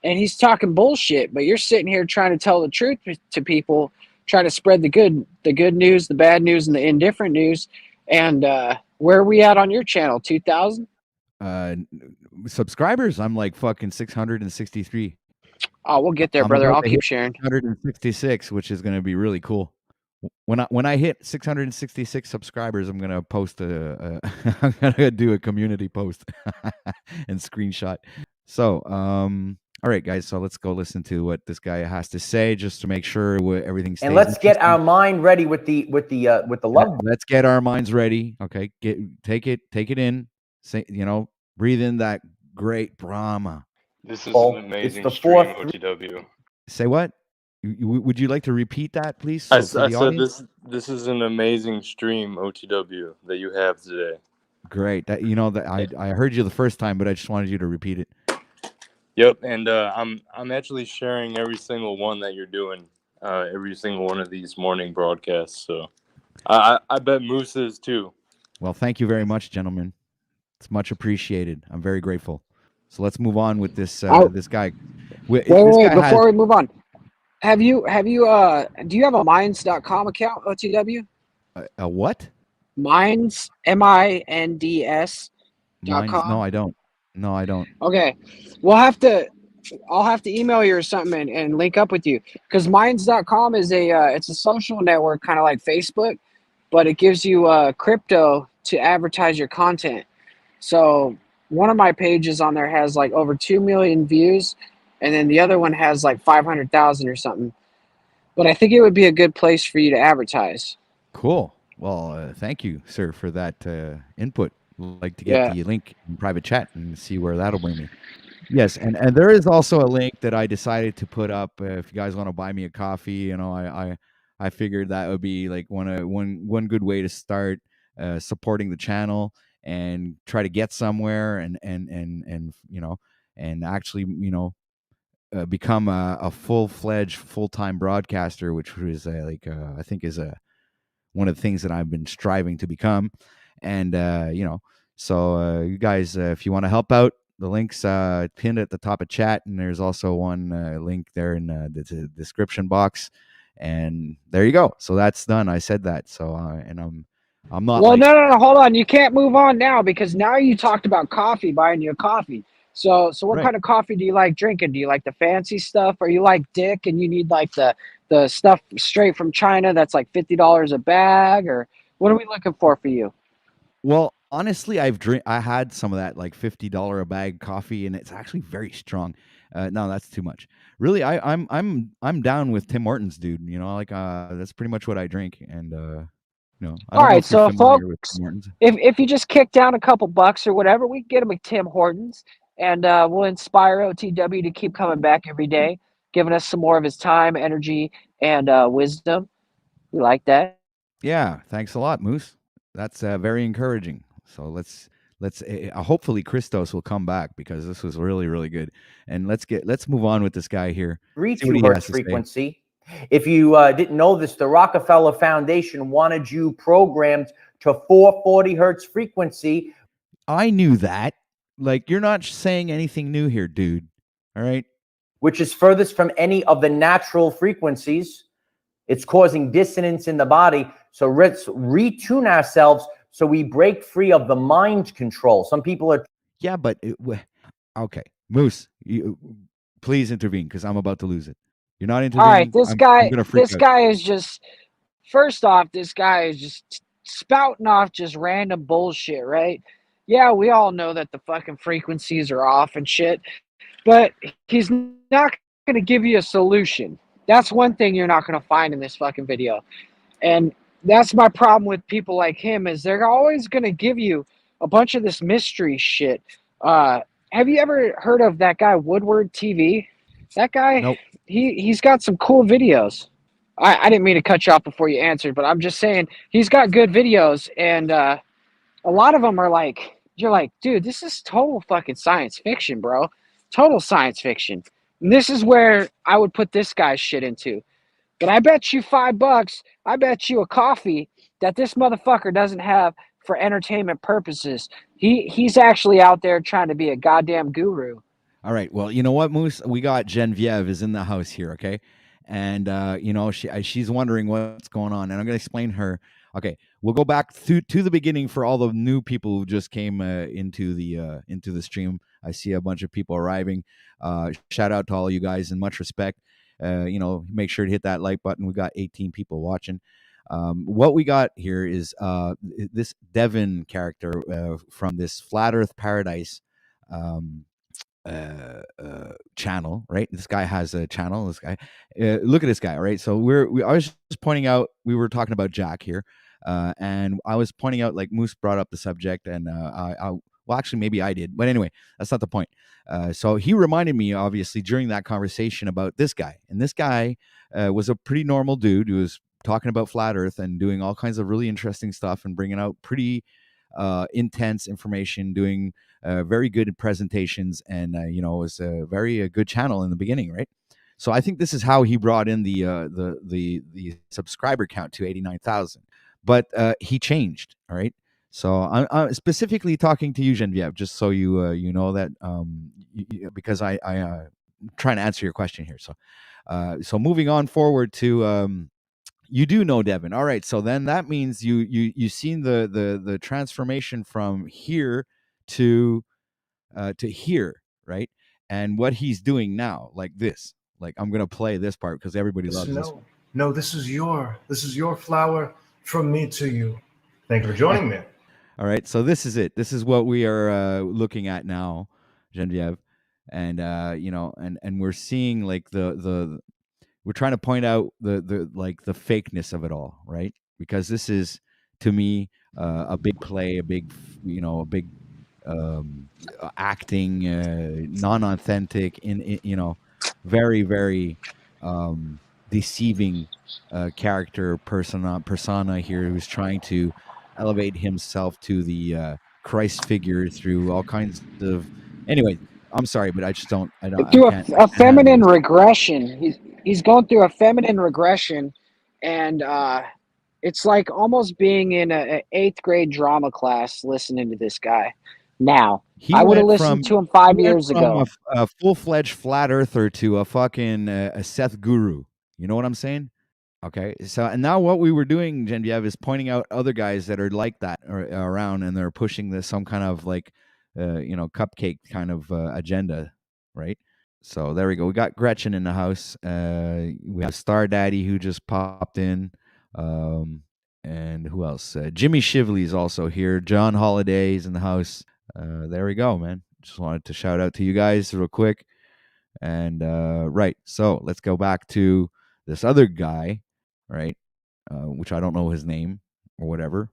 and he's talking bullshit, but you're sitting here trying to tell the truth to people, trying to spread the good news, the bad news, and the indifferent news. And where are we at on your channel? 2,000 subscribers? I'm like fucking 663. Oh, we'll get there, brother. I'll keep sharing. 166, which is going to be really cool. When I hit 666 subscribers, I'm gonna post I'm gonna do a community post and screenshot. So, all right, guys. So let's go listen to what this guy has to say, just to make sure everything stays. And let's get our mind ready with the love. Let's get our minds ready. Okay, take it in. Say, breathe in that great Brahma. This is an amazing stream, OTW. Say what? Would you like to repeat that, please? I said this is an amazing stream, OTW, that you have today. Great. That I heard you the first time, but I just wanted you to repeat it. Yep, and I'm actually sharing every single one that you're doing, every single one of these morning broadcasts. So I bet Moose is too. Well, thank you very much, gentlemen. It's much appreciated. I'm very grateful. So let's move on with this this guy. Wait, before we move on. Do you have a Minds.com account, OTW? A what? Minds, MINDS. Minds? No, I don't. Okay. I'll have to email you or something and link up with you, because Minds.com is it's a social network, kind of like Facebook, but it gives you crypto to advertise your content. So one of my pages on there has like over 2 million views, and then the other one has like 500,000 or something. But I think it would be a good place for you to advertise. Cool. Well, thank you, sir, for that input. I'd like to get the link in private chat and see where that'll bring me. Yes, and there is also a link that I decided to put up. If you guys want to buy me a coffee, I figured that would be like one good way to start supporting the channel and try to get somewhere and actually become a full-fledged full-time broadcaster, which is I think is a one of the things that I've been striving to become. And you know, so you guys, if you want to help out, the link's pinned at the top of chat, and there's also one link there in the description box. And there you go. So that's done. I said that. So and I'm not. Well, like, no, hold on. You can't move on now because now you talked about coffee, buying you a coffee. So what Right. kind of coffee do you like drinking? Do you like the fancy stuff, or you like dick and you need like the stuff straight from China that's like $50 a bag, or what are we looking for you? Well, honestly, I had some of that like $50 a bag coffee, and it's actually very strong. No, that's too much. Really, I'm down with Tim Hortons, dude. You know, like that's pretty much what I drink. And you know, I All don't know right, if you're so familiar with folks, Tim Hortons. if you just kick down a couple bucks or whatever, we can get them at Tim Hortons, and we'll inspire OTW to keep coming back every day, giving us some more of his time, energy, and wisdom. We like that. Yeah, thanks a lot, Moose. That's very encouraging. So let's hopefully Christos will come back because this was really, really good. And let's move on with this guy here. See 32 what he hertz has to say. frequency. If you didn't know this, the Rockefeller Foundation wanted you programmed to 440 hertz frequency. I knew that. Like, you're not saying anything new here, dude. All right. Which is furthest from any of the natural frequencies. It's causing dissonance in the body. So let's retune ourselves so we break free of the mind control. Some people are. Yeah, but okay, Moose, please intervene because I'm about to lose it. You're not intervening. All right, I'm gonna freak this out. guy is just. First off, this guy is just spouting off just random bullshit, right? Yeah, we all know that the fucking frequencies are off and shit, but he's not going to give you a solution. That's one thing you're not going to find in this fucking video. And that's my problem with people like him is they're always going to give you a bunch of this mystery shit. Have you ever heard of that guy Woodward TV? That guy, Nope. He's got some cool videos. I didn't mean to cut you off before you answered, but I'm just saying he's got good videos, and a lot of them are like, you're like, dude, this is total fucking science fiction, bro. Total science fiction. And this is where I would put this guy's shit into. But I bet you $5, I bet you a coffee that this motherfucker doesn't have for entertainment purposes. He's actually out there trying to be a goddamn guru. All right. Well, you know what, Moose? We got Genevieve is in the house here, okay? And you know, she's wondering what's going on, and I'm going to explain her. Okay, we'll go back to the beginning for all the new people who just came into the stream. I see a bunch of people arriving. Shout out to all you guys and much respect. You know, make sure to hit that like button. We got 18 people watching. What we got here is this Devin character from this Flat Earth Paradise channel, right? This guy has a channel. This guy, look at this guy, right? So I was just pointing out, we were talking about Jack here, and I was pointing out, like, Moose brought up the subject, and well, actually, maybe I did, but anyway, that's not the point. So he reminded me, obviously, during that conversation about this guy, and this guy was a pretty normal dude who was talking about flat Earth and doing all kinds of really interesting stuff and bringing out pretty intense information, doing very good presentations, and you know, it was a very good channel in the beginning, right? So I think this is how he brought in the subscriber count to 89,000. But he changed, all right? So I'm specifically talking to you, Genevieve, just so you know that, because I'm trying to answer your question here. So moving on forward to you do know Devin. All right, so then that means you seen the transformation from here to here, right? And what he's doing now, like this. Like, I'm gonna play this part because everybody loves this. No, this is your flower from me to you. Thank you for joining me. All right, so this is it. This is what we are looking at now, Genevieve, and you know, and we're seeing like we're trying to point out the like the fakeness of it all, right? Because this is, to me, a big play, a big, you know, a big acting, non-authentic, in you know, very, very deceiving character persona here, who's trying to elevate himself to the Christ figure through all kinds of. Anyway, I'm sorry, but I just don't. Do a feminine regression. He's going through a feminine regression, and It's like almost being in a 8th grade drama class listening to this guy. Now, He I would have went listened from to him 5 he went years from ago. a full-fledged flat earther to a fucking a Seth guru. You know what I'm saying? Okay. So and now what we were doing, Genevieve, is pointing out other guys that are like that around, and they're pushing this some kind of like cupcake kind of agenda, right? So there we go. We got Gretchen in the house. We have Star Daddy who just popped in. And who else? Jimmy Shively is also here. John Holiday is in the house. There we go, man. Just wanted to shout out to you guys real quick. And right, so let's go back to this other guy, right? Which I don't know his name or whatever.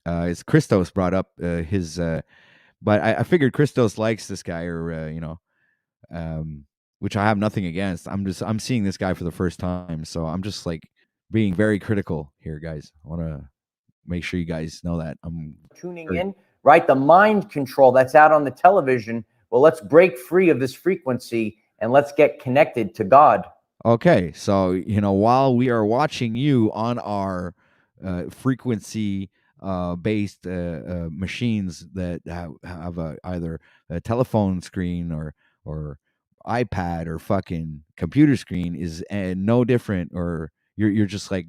It's Christos brought up his, but I figured Christos likes this guy, or which I have nothing against. I'm seeing this guy for the first time, so I'm just like being very critical here, guys. I want to make sure you guys know that I'm tuning in, right? The mind control that's out on the television. Well, let's break free of this frequency and let's get connected to God. Okay, so while we are watching you on our frequency based machines that have either a telephone screen or iPad or fucking computer screen is no different, or you're just like,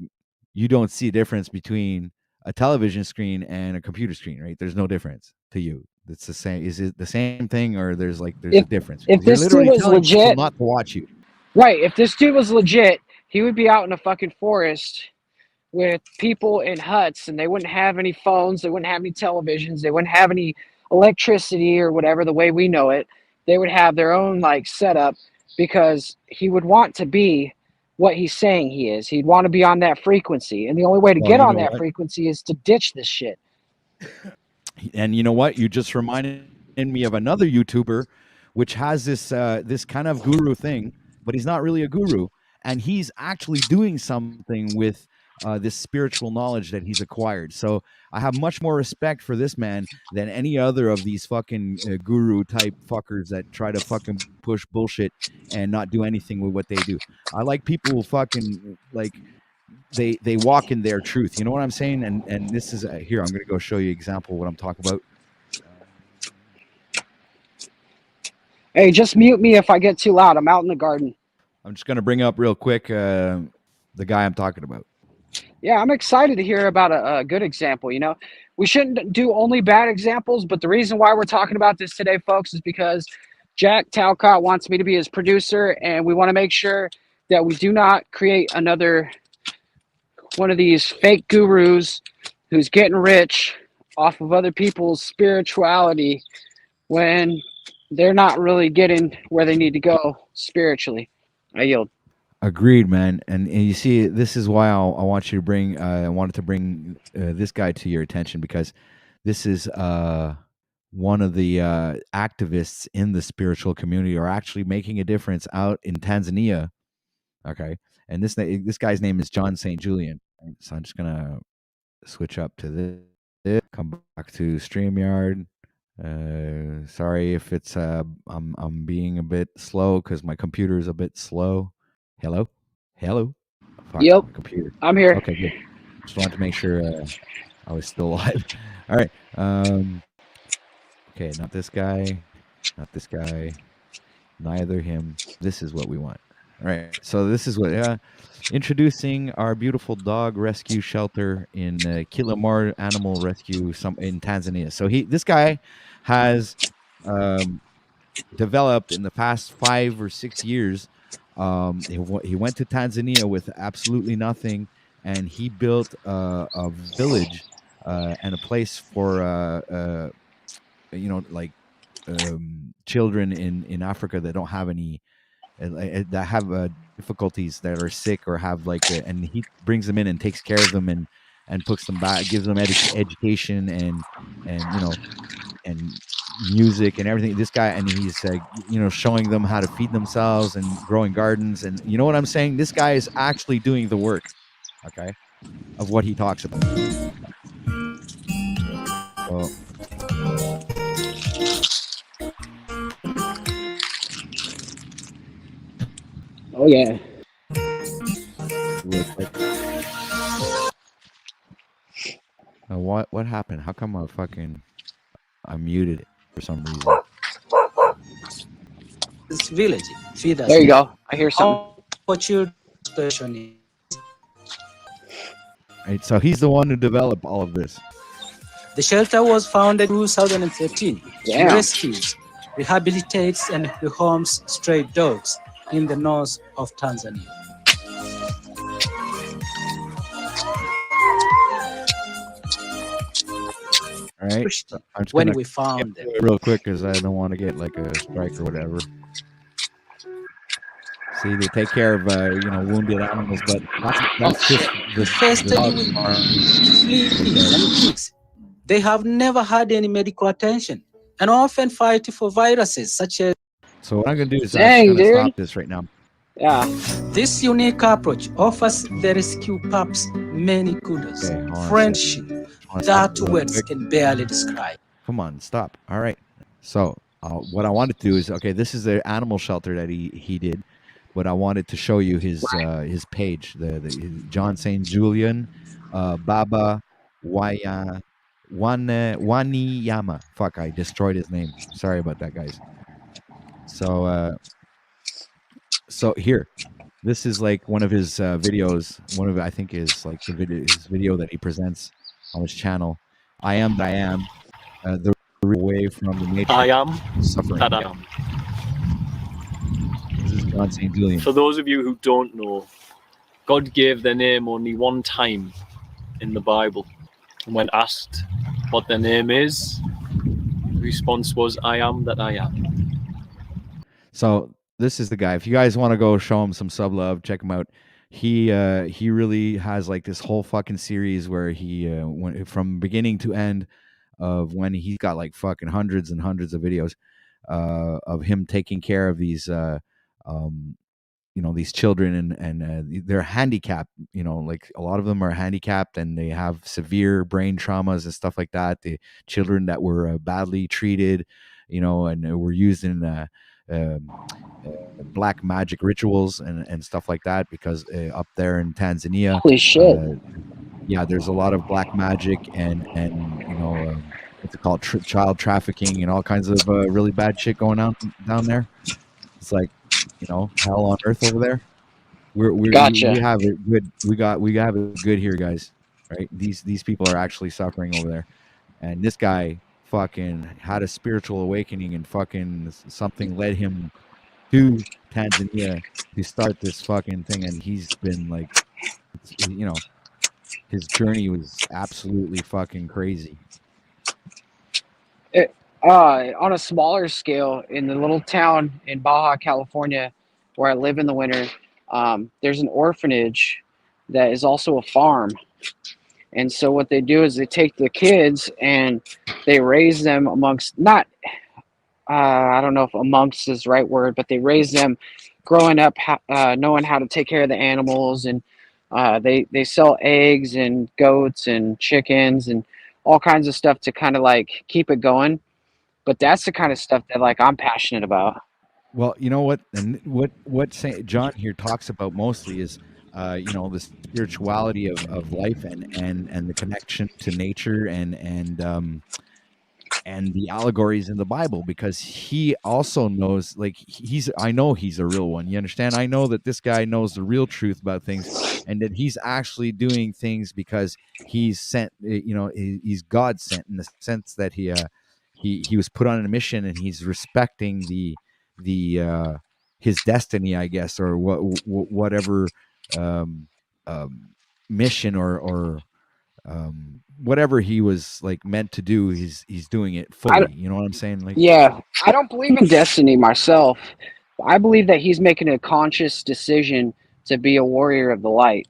you don't see a difference between a television screen and a computer screen, right? There's no difference to you. It's the same. Is it the same thing, or there's a difference? If You're this dude literally was telling people legit, not to watch you. right? If this dude was legit, he would be out in a fucking forest with people in huts, and they wouldn't have any phones, they wouldn't have any televisions, they wouldn't have any electricity or whatever the way we know it. They would have their own like setup, because he would want to be what he's saying he is. He'd want to be on that frequency, and the only way to get on that frequency is to ditch this shit. And you know what? You just reminded me of another YouTuber, which has this this kind of guru thing, but he's not really a guru, and he's actually doing something with this spiritual knowledge that he's acquired. So I have much more respect for this man than any other of these fucking guru type fuckers that try to fucking push bullshit and not do anything with what they do. I like people who fucking like they walk in their truth. You know what I'm saying? And this is here. I'm gonna go show you an example of what I'm talking about. Hey, just mute me if I get too loud. I'm out in the garden. I'm just gonna bring up real quick the guy I'm talking about. Yeah, I'm excited to hear about a good example. We shouldn't do only bad examples, but the reason why we're talking about this today, folks, is because Jack Talcott wants me to be his producer, and we want to make sure that we do not create another one of these fake gurus who's getting rich off of other people's spirituality when they're not really getting where they need to go spiritually. I yield. Agreed, man. And you see, this is why I want you to bring. I wanted to bring this guy to your attention, because this is one of the activists in the spiritual community are actually making a difference out in Tanzania. Okay, and this guy's name is John St. Julian. So I'm just gonna switch up to this. Come back to StreamYard. Sorry if it's I'm being a bit slow because my computer is a bit slow. Hello. Fuck, yep, my computer. I'm here. Okay, good. Just wanted to make sure I was still alive. All right. Okay, not this guy. Neither him. This is what we want. All right. So this is what introducing our beautiful dog rescue shelter in Kilimar Animal Rescue in Tanzania. So this guy has developed in the past 5 or 6 years. He went to Tanzania with absolutely nothing, and he built a village and a place for children in Africa that don't have any that have difficulties, that are sick or have and he brings them in and takes care of them and puts them back, gives them education and music and everything. This guy, and he's showing them how to feed themselves and growing gardens, and you know what I'm saying? This guy is actually doing the work, okay, of what he talks about. Oh yeah. what happened? How come I muted it for some reason? This village feed us. There you go. I hear something. For children, especially. Right, so he's the one who developed all of this. The shelter was founded in 2013. Damn. It rescues, rehabilitates, and rehomes stray dogs in the north of Tanzania. All right. So I'm just When gonna we found them. real quick because I don't want to get like a strike or whatever. See, they take care of wounded animals, but that's just the First, dogs with are- fleas and ticks. They have never had any medical attention and often fight for viruses such as. So what I'm gonna do is Dang, I'm gonna dude. stop this right now. Yeah. This unique approach offers the rescue pups many kudos, Okay, hold on a friendship Hold on a that second, real words quick. can barely describe. Come on, stop. All right. So what I wanted to do is, okay, this is the animal shelter that he did, but I wanted to show you his page, his John St. Julian, Baba Waniyama. Fuck, I destroyed his name. Sorry about that, guys. So here, this is like one of his videos. I think is like his video that he presents on his channel. I am that I am. The way from the nature. I am suffering. that I am. This is John St. Julian. For those of you who don't know, God gave their name only one time in the Bible. And when asked what their name is, the response was, I am that I am. So this is the guy. If you guys want to go show him some sub love, check him out. He really has like this whole fucking series where he went from beginning to end of when he's got like fucking hundreds and hundreds of videos of him taking care of these these children and they're handicapped, like a lot of them are handicapped and they have severe brain traumas and stuff like that. The children that were badly treated, and were used in black magic rituals and stuff like that, because up there in Tanzania, Holy shit. Yeah, there's a lot of black magic and what's it called, child trafficking and all kinds of really bad shit going on down there. It's like hell on earth over there. Gotcha. We have it good. We have it good here, guys. Right? These people are actually suffering over there, and this guy fucking had a spiritual awakening and fucking something led him to Tanzania to start this fucking thing, and he's been like, his journey was absolutely fucking crazy. On a smaller scale, in the little town in Baja California where I live in the winter, there's an orphanage that is also a farm. And so what they do is they take the kids and they raise them amongst, not I don't know if amongst is the right word, but they raise them growing up knowing how to take care of the animals, and they sell eggs and goats and chickens and all kinds of stuff to kind of like keep it going. But that's the kind of stuff that like I'm passionate about. Well, you know what, and what St. John here talks about mostly is, the spirituality of life and the connection to nature and the allegories in the Bible, because he also knows, like I know he's a real one. You understand? I know that this guy knows the real truth about things, and that he's actually doing things because he's sent. He's God sent in the sense that he was put on a mission, and he's respecting his destiny, I guess, or whatever mission or whatever he was like meant to do. He's doing it fully. You know what I'm saying? Like, yeah, I don't believe in destiny myself. I believe that he's making a conscious decision to be a warrior of the light.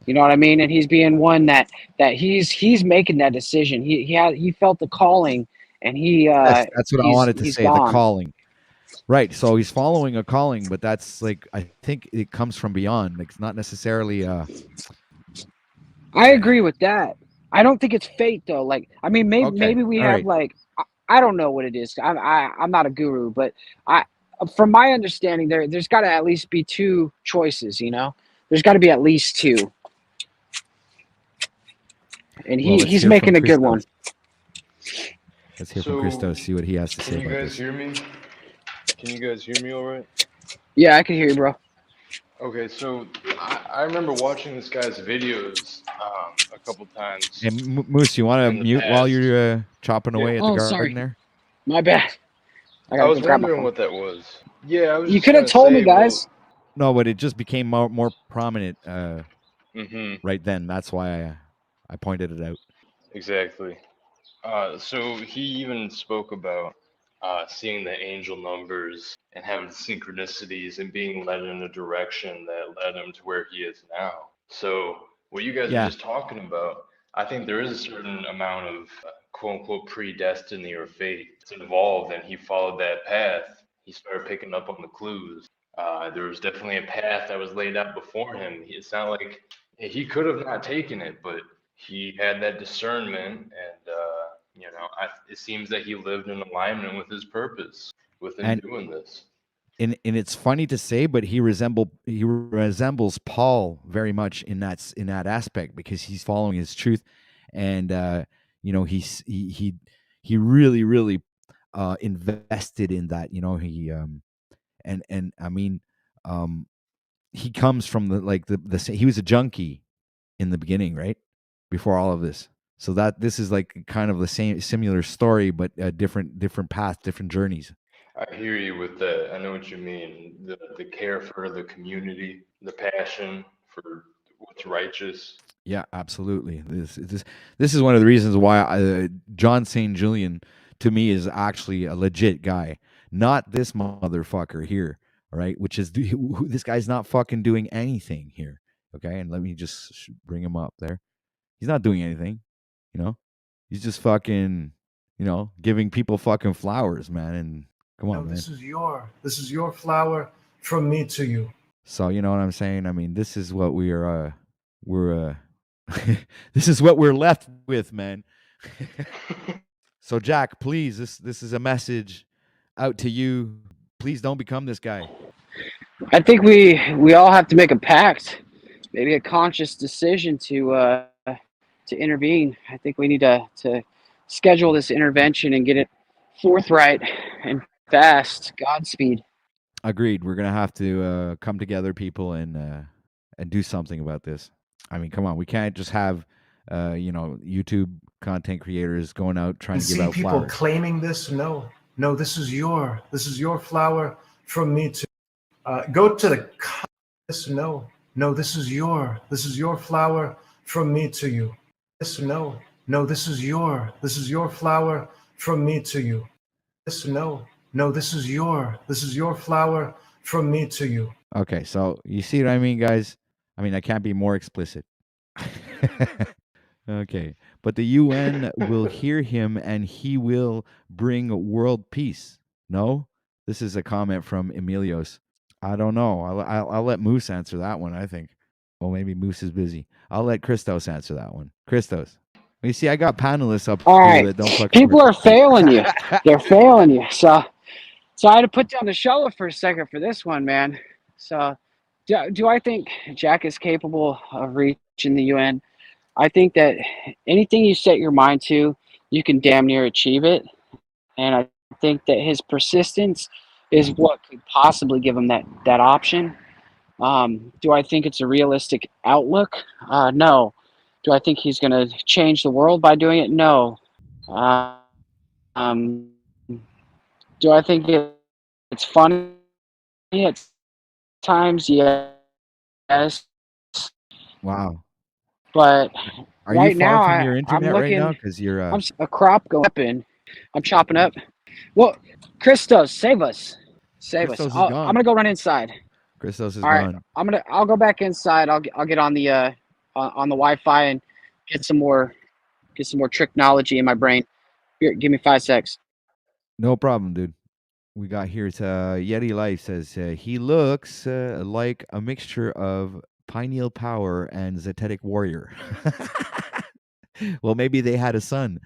You know what I mean? And he's being one that he's making that decision. He felt the calling, and that's what I wanted to say. Gone. The calling, right? So he's following a calling, but that's like, I think it comes from beyond. Like, it's not necessarily. I agree with that. I don't think it's fate though. Like, I mean, maybe we all have right. like, I don't know what it is. I'm not a guru, but from my understanding, there's got to at least be two choices. There's got to be at least two. and Well, let's he's hear making from a good one. Christos. Let's hear from Christos. See what he has to say Can you about guys this. hear me? Can you guys hear me all right? Yeah, I can hear you, bro. Okay, so I remember watching this guy's videos a couple times And Moose, you want to in the mute while past. you're chopping away at the Oh, garden sorry. there? My bad. I I gotta was go grab my wondering phone. what that was. Yeah, I was You just could have gonna told me, say, guys. No, but it just became more prominent hmm right then. That's why I pointed it out. exactly. So he even spoke about seeing the angel numbers and having synchronicities and being led in a direction that led him to where he is now. So what you guys were Yeah. just talking about, I think there is a certain amount of quote unquote predestiny or fate that's involved, and he followed that path. He started picking up on the clues. There was definitely a path that was laid out before him. It's not like he could have not taken it, but he had that discernment, and it seems that he lived in alignment with his purpose within And doing this. and it's funny to say, but he resembles Paul very much in that aspect, because he's following his truth, and he really invested in that. He and I mean, he comes from the he was a junkie in the beginning, right? Before all of this. So that this is like kind of the similar story, but different path, different journeys. I hear you with that. I know what you mean. The care for the community, the passion for what's righteous. Yeah, absolutely. This is one of the reasons why John St. Julian to me is actually a legit guy, not this motherfucker here, all right? Which is this guy's not fucking doing anything here, okay? And let me just bring him up there. He's not doing anything, He's just fucking, giving people fucking flowers, man. And come on, No, man. this is your flower from me to you. So you know what I'm saying? I mean, this is what we're this is what we're left with, man. So Jack, please, this is a message out to you. Please don't become this guy. I think we all have to make a pact, maybe a conscious decision to intervene. I think we need to schedule this intervention and get it forthright and fast. Godspeed. Agreed. We're gonna have to come together, people, and do something about this. I mean, come on, we can't just have YouTube content creators going out trying And to give see out people flowers. claiming this. No, this is your flower from me to. Go to the. This is your flower from me to you. This this is your flower from me to you. This this is your flower from me to you. Okay, so you see what I mean, guys? I mean, I can't be more explicit. Okay, but the UN will hear him and he will bring world peace. No, this is a comment from Emilios. I don't know. I'll let Moose answer that one. I think. Well, maybe Moose is busy. I'll let Christos answer that one. Christos. You see, I got panelists up All here right, that don't fucking. people are failing you. They're failing you. So I had to put down the shovel for a second for this one, man. So do I think Jack is capable of reaching the UN? I think that anything you set your mind to, you can damn near achieve it. And I think that his persistence is what could possibly give him that option. Do I think it's a realistic outlook? No. Do I think he's going to change the world by doing it? No. Do I think it's funny at times? Yes. Wow. But Are right you far now, from your I'm internet right looking. now? Because you're. I'm a crop going up and I'm chopping up. Well, Christos, save us. Save Christos us. is I'm gone. gonna go run inside. Christos is All right. gone. I'll go back inside. I'll get on the Wi-Fi and get some more tricknology in my brain. Here, give me 5 secs. No problem, dude. We got here to Yeti Life says he looks like a mixture of Pineal Power and Zetetic Warrior. Well, maybe they had a son.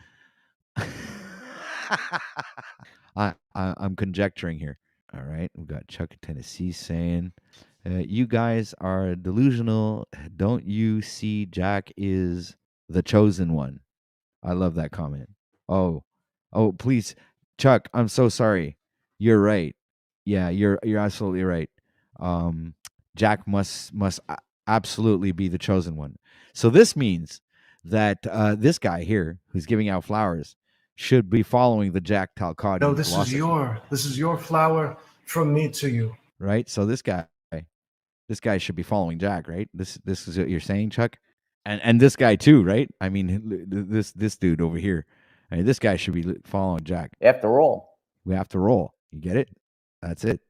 I'm conjecturing here. All right, we got Chuck in Tennessee saying, "You guys are delusional. Don't you see Jack is the chosen one. I love that comment. Oh, please, Chuck. I'm so sorry. You're right. Yeah, you're absolutely right. Um, Jack must absolutely be the chosen one. So this means that this guy here, who's giving out flowers, should be following the Jack Talcott No, this philosophy. this is your flower from me to you. Right? So this guy should be following Jack, right? This is what you're saying, Chuck, and this guy too, right? I mean, this dude over here, I mean, this guy should be following Jack. You have to roll. We have to roll. You get it? That's it.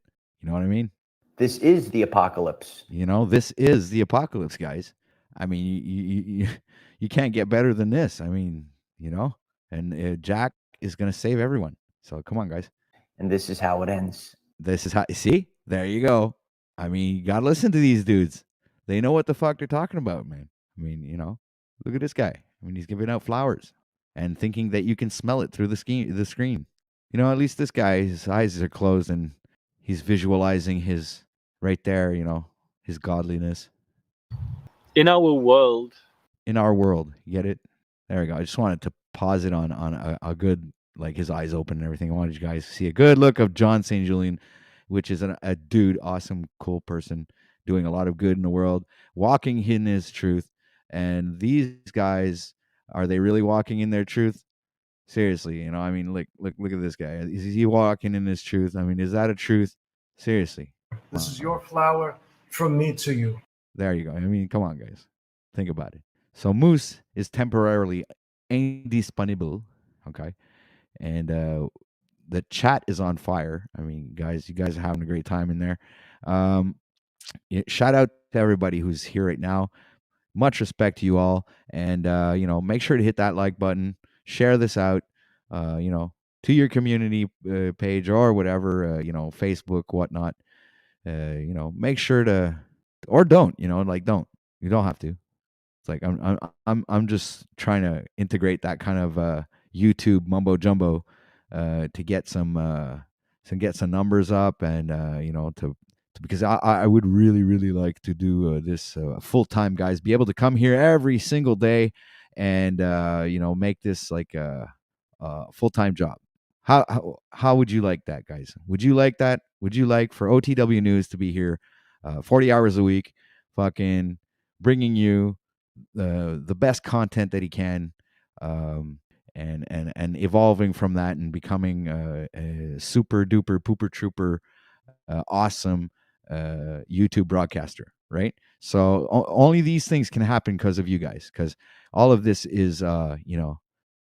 You know what I mean? This is the apocalypse. This is the apocalypse, guys. I mean, you can't get better than this. I mean, and Jack is gonna save everyone. So come on, guys. And this is how it ends. This is how. See, there you go. I mean, you gotta listen to these dudes. They know what the fuck they're talking about, man. I mean, look at this guy. I mean, he's giving out flowers and thinking that you can smell it through the screen. At least this guy, his eyes are closed and he's visualizing his right there. His godliness In our world, You get it? There we go. I just wanted to pause it on a good, like, his eyes open and everything. I wanted you guys to see a good look of John St. Julian, which is a dude, awesome, cool person, doing a lot of good in the world, walking in his truth. And these guys, are they really walking in their truth? Seriously, I mean, look at this guy. Is he walking in his truth? I mean, is that a truth? Seriously. This is your flower from me to you. There you go. I mean, come on, guys. Think about it. So Moose is temporarily indisponible. Okay. And the chat is on fire. I mean, guys, you guys are having a great time in there. Shout out to everybody who's here right now. Much respect to you all. And, make sure to hit that like button. Share this out, to your community page or whatever, Facebook, whatnot. Make sure to, or don't, don't. You don't have to. It's like I'm just trying to integrate that kind of YouTube mumbo jumbo to get some numbers up and because I would really, really like to do this full time, guys. Be able to come here every single day and make this like a full time job. How would you like that, guys? Would you like that? Would you like for OTW News to be here 40 hours a week, fucking bringing you the best content that he can, and evolving from that and becoming a super duper pooper trooper awesome YouTube broadcaster, right? So only these things can happen because of you guys, because all of this is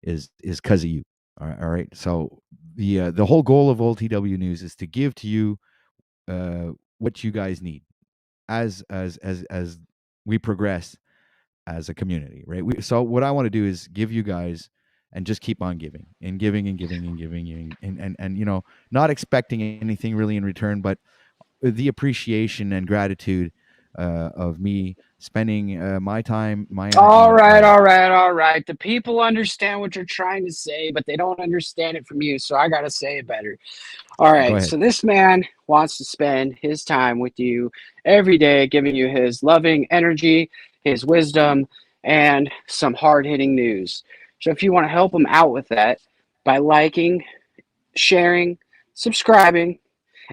is because of you. All right. So the whole goal of OTW News is to give to you what you guys need as we progress as a community, right? So what I want to do is give you guys and just keep on giving and giving and giving and giving and not expecting anything really in return, but the appreciation and gratitude of me spending my time, my energy. All right. The people understand what you're trying to say, but they don't understand it from you. So I got to say it better. All right. So this man wants to spend his time with you every day, giving you his loving energy, his wisdom, and some hard-hitting news. So if you want to help him out with that by liking, sharing, subscribing,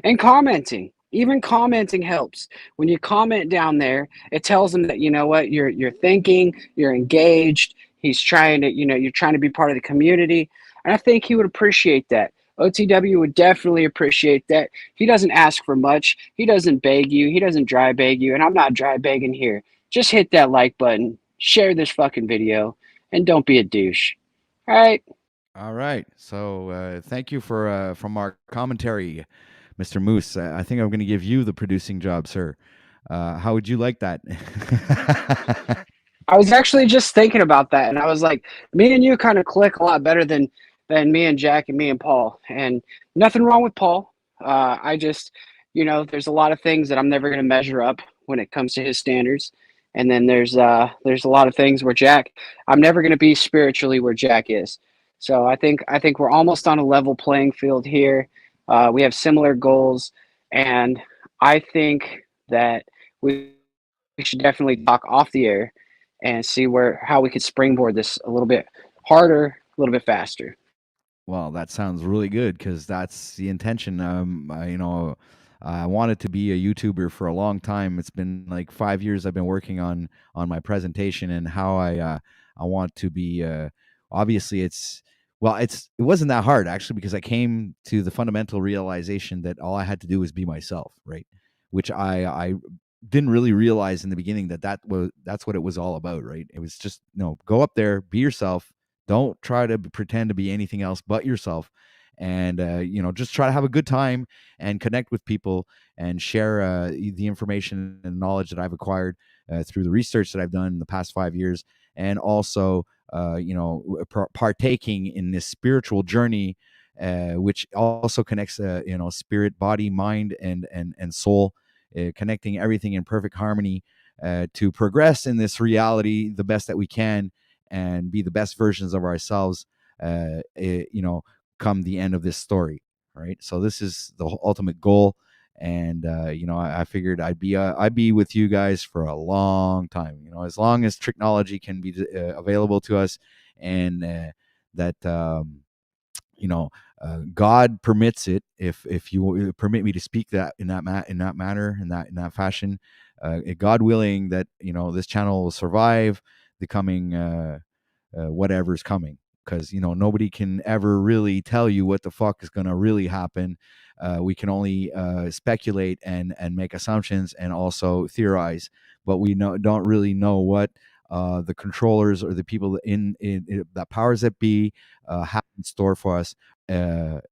and commenting. Even commenting helps. When you comment down there, it tells him that, you know what, you're thinking, you're engaged. He's trying to, you're trying to be part of the community. And I think he would appreciate that. OTW would definitely appreciate that. He doesn't ask for much. He doesn't beg you. He doesn't dry beg you. And I'm not dry begging here. Just hit that like button, share this fucking video, and don't be a douche. All right? All right. So thank you for from our commentary, Mr. Moose. I think I'm going to give you the producing job, sir. How would you like that? I was actually just thinking about that, and I was like, me and you kind of click a lot better than me and Jack and me and Paul. And nothing wrong with Paul. I just, there's a lot of things that I'm never going to measure up when it comes to his standards. And then there's a lot of things where Jack, I'm never going to be spiritually where Jack is. So I think we're almost on a level playing field here. We have similar goals, and I think that we should definitely talk off the air and see how we could springboard this a little bit harder, a little bit faster. Well, that sounds really good because that's the intention. I wanted to be a YouTuber for a long time. It's been like 5 years I've been working on my presentation and how I want to be. Obviously, it wasn't that hard actually, because I came to the fundamental realization that all I had to do was be myself, right? Which I didn't really realize in the beginning that's what it was all about, right? It was just go up there, be yourself. Don't try to pretend to be anything else but yourself, and just try to have a good time and connect with people and share the information and knowledge that I've acquired through the research that I've done in the past 5 years, and also partaking in this spiritual journey, which also connects spirit, body, mind, and soul, connecting everything in perfect harmony to progress in this reality the best that we can and be the best versions of ourselves, come the end of this story, right? So this is the ultimate goal, and I figured I'd be with you guys for a long time, as long as technology can be available to us, and that God permits it. If you permit me to speak that in that manner, in that fashion, God willing, that this channel will survive the coming whatever's coming, because nobody can ever really tell you what the fuck is going to really happen. We can only speculate and make assumptions and also theorize, but we don't really know what the controllers or the people in that powers that be have in store for us,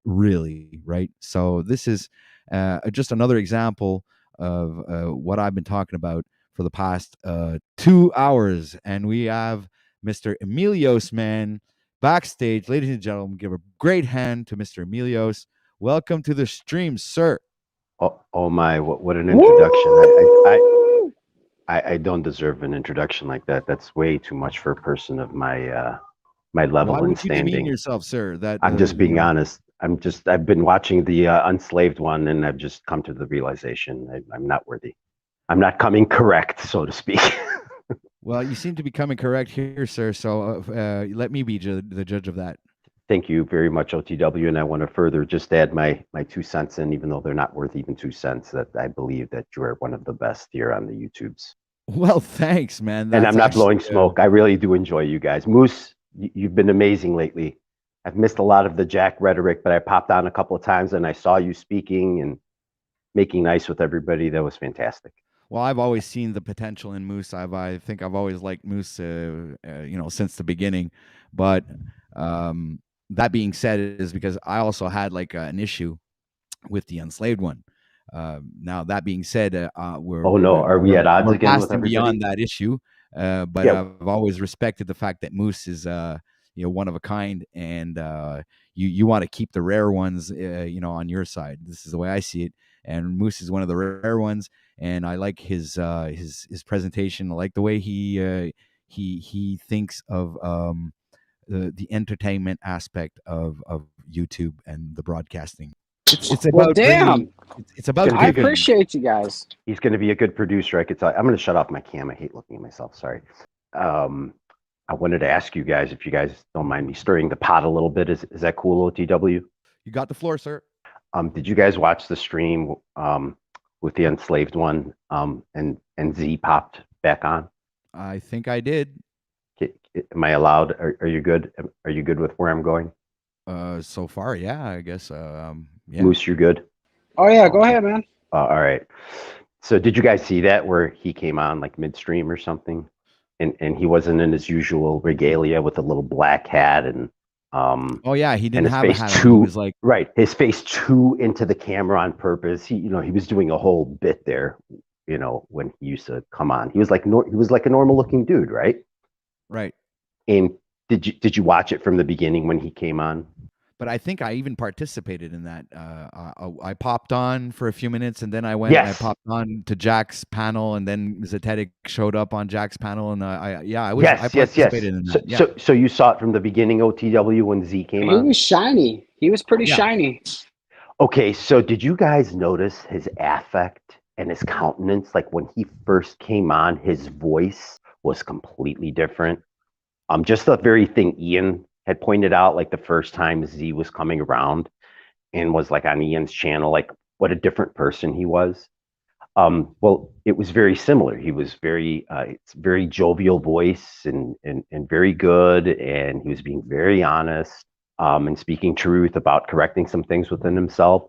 really, right? So this is just another example of what I've been talking about for the past 2 hours, and we have Mr. Emilios, man, backstage. Ladies and gentlemen, give a great hand to Mr. Emilios. Welcome to the stream, sir. Oh my, what an introduction. I don't deserve an introduction like that. That's way too much for a person of my my level Why and would you demean standing. yourself, sir? That I'm just being honest. I've been watching the Unslaved one, and I've just come to the realization I'm not worthy. I'm not coming correct, so to speak. Well, you seem to be coming correct here, sir. So let me be the judge of that. Thank you very much, OTW, and I want to further just add my 2 cents in, even though they're not worth even 2 cents, that I believe that you are one of the best here on the YouTubes. Well, thanks, man. And I'm not blowing smoke. I really do enjoy you guys. Moose, you've been amazing lately. I've missed a lot of the Jack rhetoric, but I popped on a couple of times and I saw you speaking and making nice with everybody. That was fantastic. Well, I've always seen the potential in Moose. I think I've always liked Moose, since the beginning. But that being said, it is because I also had like an issue with the Unslaved one. Now that being said, are we at odds again with everybody? Beyond that issue? But yeah. I've always respected the fact that Moose is one of a kind, and you want to keep the rare ones on your side. This is the way I see it, and Moose is one of the rare ones, and I like his presentation. I like the way he thinks of the entertainment aspect of YouTube and the broadcasting. It's about damn. It's about. I appreciate you guys. He's going to be a good producer. I could tell. I'm going to shut off my cam. I hate looking at myself. Sorry. I wanted to ask you guys if you guys don't mind me stirring the pot a little bit. Is that cool, OTW? You got the floor, sir. Did you guys watch the stream with the Unslaved one? And Z popped back on. I think I did. Am I allowed? Are you good? Are you good with where I'm going? So far, yeah. I guess. Yeah. Moose, you're good? Oh yeah, go ahead, man. All right. So did you guys see that where he came on like midstream or something? And he wasn't in his usual regalia with a little black hat and oh yeah, he didn't have a hat. He was like right, his face too into the camera on purpose. He he was doing a whole bit there, when he used to come on. He was like a normal looking dude, right? Right. And did you watch it from the beginning when he came on? But I think I even participated in that. I popped on for a few minutes, and then I went and I popped on to Jack's panel, and then Zetetic showed up on Jack's panel, and I participated in that. So you saw it from the beginning, OTW, when Z came on? He was shiny. He was pretty shiny. Okay, so did you guys notice his affect and his countenance? Like when he first came on, his voice was completely different. Just the very thing Ian had pointed out, like the first time Z was coming around and was like on Ian's channel, like what a different person he was. Well, it was very similar. He was it's very jovial voice and very good, and he was being very honest and speaking truth about correcting some things within himself.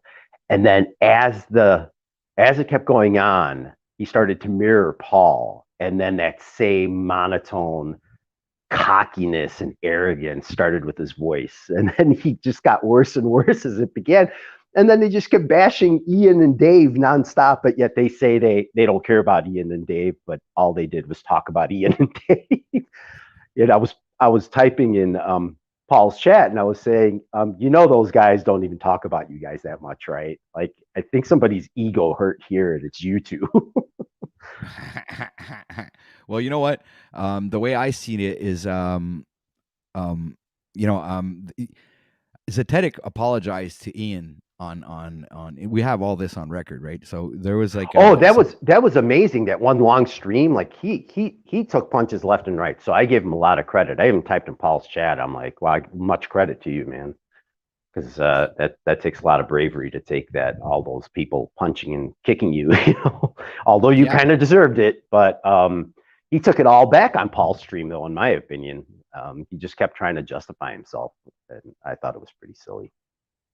And then as it kept going on, he started to mirror Paul, and then that same monotone cockiness and arrogance started with his voice, and then he just got worse and worse as it began. And then they just kept bashing Ian and Dave nonstop, but yet they say they don't care about Ian and Dave, but all they did was talk about Ian and Dave. And I was typing in Paul's chat, and I was saying, those guys don't even talk about you guys that much, right? Like, I think somebody's ego hurt here, and it's you two. Well, you know what? The way I see it is, Zetetic apologized to Ian on we have all this on record, right? So there was like that was amazing. That one long stream, like he took punches left and right. So I gave him a lot of credit. I even typed in Paul's chat. I'm like, wow, much credit to you, man, because that takes a lot of bravery to take all those people punching and kicking you. Although you kind of deserved it, but he took it all back on Paul's stream, though, in my opinion. He just kept trying to justify himself, and I thought it was pretty silly.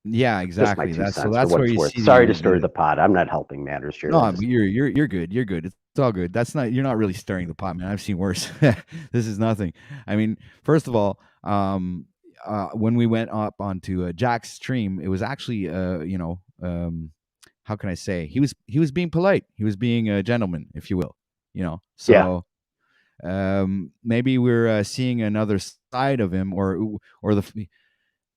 Yeah, exactly. That's where you see. Sorry to stir the pot. I'm not helping matters here. No, you're good. You're good. It's all good. You're not really stirring the pot, man. I've seen worse. This is nothing. I mean, first of all, when we went up onto Jack's stream, it was actually how can I say? He was being polite. He was being a gentleman, if you will. So maybe we're seeing another side of him,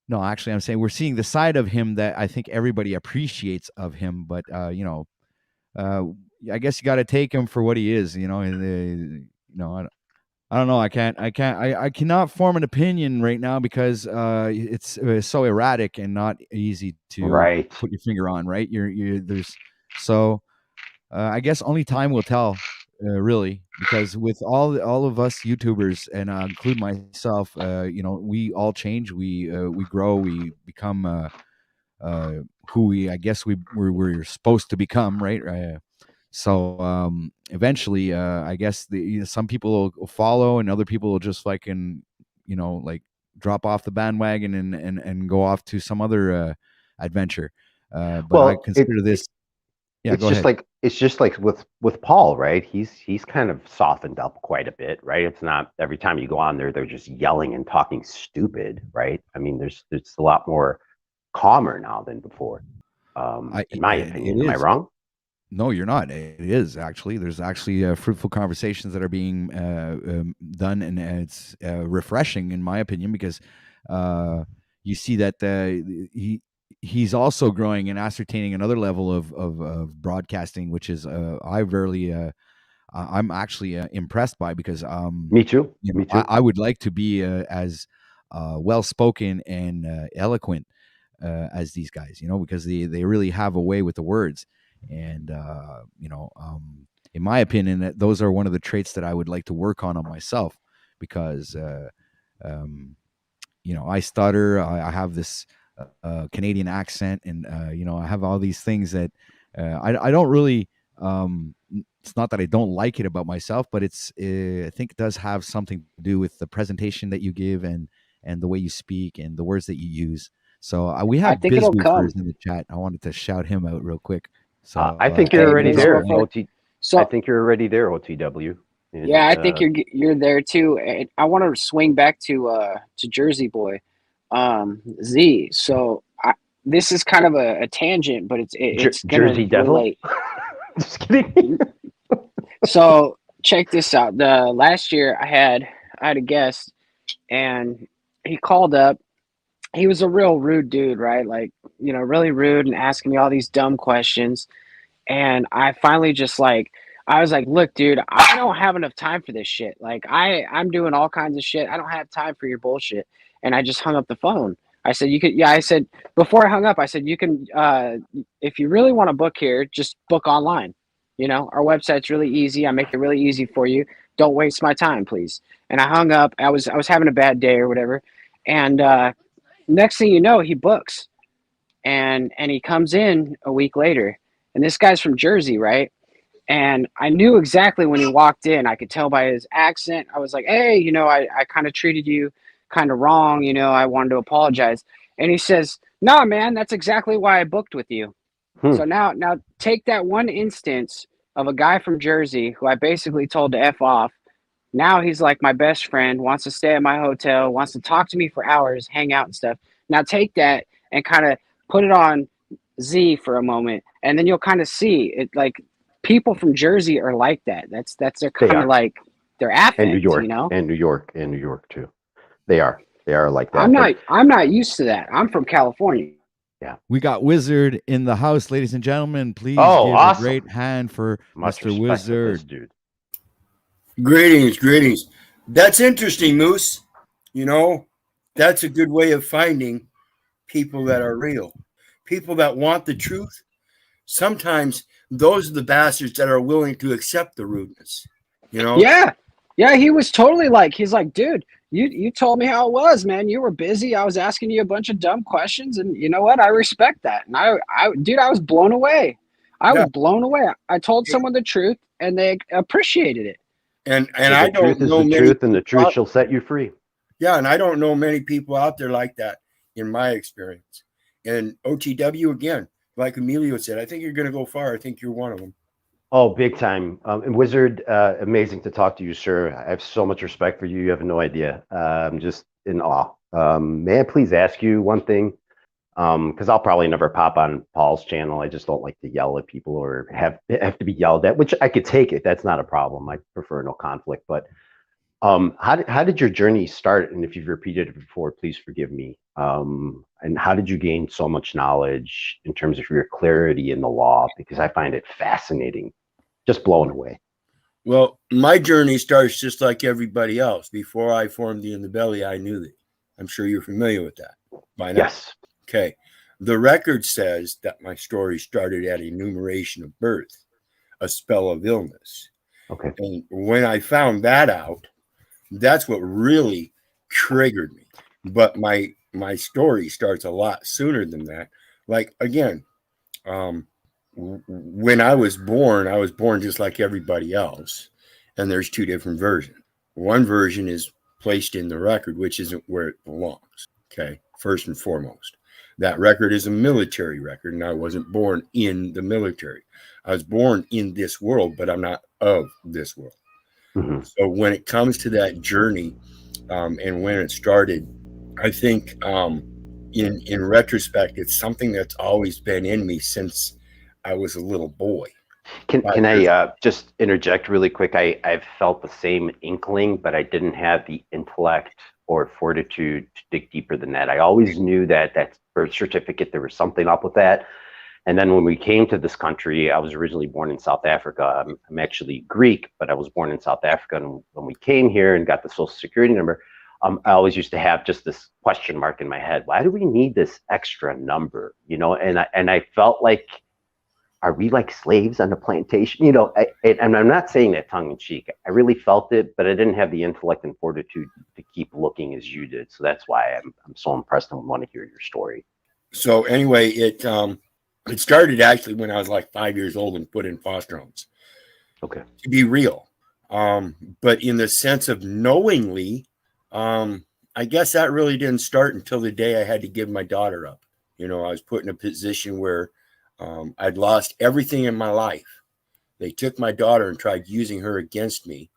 No, actually, I'm saying we're seeing the side of him that I think everybody appreciates of him. But I guess you got to take him for what he is. I don't know. I cannot form an opinion right now because it's so erratic and not easy to put your finger on. Right? I guess only time will tell. Really, because with all of us YouTubers, and include myself, we all change, we grow, we become who we're supposed to become, right? So eventually, I guess some people will follow, and other people will just like drop off the bandwagon and go off to some other adventure. But I consider this. Yeah, it's just like with Paul, right? He's kind of softened up quite a bit, right? It's not every time you go on there, they're just yelling and talking stupid, right? I mean, there's a lot more calmer now than before. In my opinion, am I wrong? No, you're not. It is actually. There's actually fruitful conversations that are being done, and it's refreshing, in my opinion, because you see that he's also growing and ascertaining another level of broadcasting, which is I'm actually impressed by, because me too. I would like to be as well spoken and eloquent as these guys, because they really have a way with the words, and in my opinion, those are one of the traits that I would like to work on myself, because I stutter, I have this Canadian accent, and I have all these things that I don't really it's not that I don't like it about myself, but I think it does have something to do with the presentation that you give and the way you speak and the words that you use. So we have BizWoofers in the chat. I wanted to shout him out real quick. So I think you're already there, I think you're already there, OTW. And, yeah, I think you're there too. And I want to swing back to Jersey Boy. Z. So this is kind of a tangent, but it's Jersey Devil. Just kidding. So check this out. The last year I had a guest, and he called up. He was a real rude dude, right? Like, really rude and asking me all these dumb questions. And I finally I was like, look, dude, I don't have enough time for this shit. Like I'm doing all kinds of shit. I don't have time for your bullshit. And I just hung up the phone. I said, I said, before I hung up, I said, you can, if you really want to book here, just book online. Our website's really easy. I make it really easy for you. don't waste my time, please. And I hung up. I was having a bad day or whatever. And next thing you know, he books, and he comes in a week later. And this guy's from Jersey, right? And I knew exactly when he walked in. I could tell by his accent. I was like, hey, you know, I kind of treated you kind of wrong. You know, I wanted to apologize. And he says, nah, man, that's exactly why I booked with you. So now take that one instance of a guy from Jersey who I basically told to F off. Now he's like my best friend, wants to stay at my hotel, wants to talk to me for hours, hang out and stuff. Now take that and kind of put it on Z for a moment, and then you'll kind of see it. Like, people from Jersey are like that. That's their kind of like their affect, And New York, you know. and New York too. They are like that. I'm not used to that. I'm from California. Yeah. We got Wizard in the house, ladies and gentlemen. Please Oh, give awesome. a great hand for Much Mr. respect to this Wizard. dude. Greetings. That's interesting, Moose. You know, that's a good way of finding people that are real. People that want the truth. Sometimes those are the bastards that are willing to accept the rudeness. You know? Yeah. He was totally like, he's like, dude, you told me how it was, man. You were busy. I was asking you a bunch of dumb questions, and you know what? I respect that. And I was blown away. I was blown away. I told someone the truth, and they appreciated it. And The I don't truth is know the many truth, and the people truth out- shall set you free. Yeah, and I don't know many people out there like that in my experience. And OTW, again, like Emilio said, I think you're going to go far. I think you're one of them. Oh, big time. And Wizard, amazing to talk to you, sir. I have so much respect for you. You have no idea. I'm just in awe. May I please ask you one thing? Because I'll probably never pop on Paul's channel. I just don't like to yell at people or have to be yelled at, which I could take it. That's not a problem. I prefer no conflict. But how did your journey start? And if you've repeated it before, please forgive me. And how did you gain so much knowledge in terms of your clarity in the law? Because I find it fascinating, just blown away. Well, my journey starts just like everybody else. Before I formed the In the Belly, I knew that. I'm sure you're familiar with that by now. Yes. Okay. The record says that my story started at enumeration of birth, a spell of illness. Okay. And when I found that out, that's what really triggered me. But my story starts a lot sooner than that. Like, again, when I was born just like everybody else. And there's two different versions. One version is placed in the record, which isn't where it belongs. Okay. First and foremost, that record is a military record, and I wasn't born in the military. I was born in this world, but I'm not of this world. Mm-hmm. So when it comes to that journey, and when it started, I think in retrospect, it's something that's always been in me since I was a little boy. Can I just interject really quick? I've felt the same inkling, but I didn't have the intellect or fortitude to dig deeper than that. I always knew that birth certificate, there was something up with that. And then when we came to this country, I was originally born in South Africa. I'm actually Greek, but I was born in South Africa. And when we came here and got the Social Security number, I always used to have just this question mark in my head. Why do we need this extra number? You know, and I felt like, are we like slaves on the plantation? You know, and I'm not saying that tongue in cheek. I really felt it, but I didn't have the intellect and fortitude to keep looking as you did. So that's why I'm so impressed and want to hear your story. So anyway, it started actually when I was like 5 years old and put in foster homes. Okay. To be real. But in the sense of knowingly, I guess that really didn't start until the day I had to give my daughter up. You know, I was put in a position where I'd lost everything in my life. They took my daughter and tried using her against me.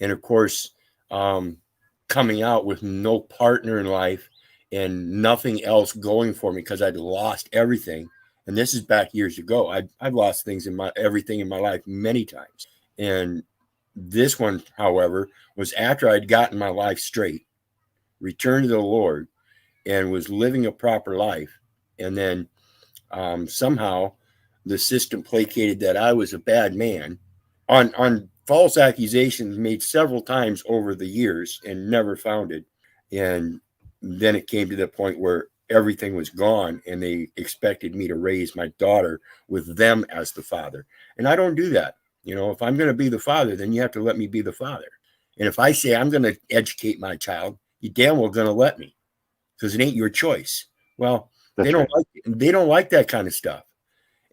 And of course, coming out with no partner in life and nothing else going for me because I'd lost everything. And this is back years ago. I've lost everything in my life many times. And this one, however, was after I'd gotten my life straight, returned to the Lord, and was living a proper life. And then somehow the system placated that I was a bad man on false accusations made several times over the years and never founded. And then it came to the point where everything was gone and they expected me to raise my daughter with them as the father. And I don't do that. You know, if I'm going to be the father, then you have to let me be the father. And if I say I'm going to educate my child, you damn well going to let me, because it ain't your choice. Well, they don't like that kind of stuff.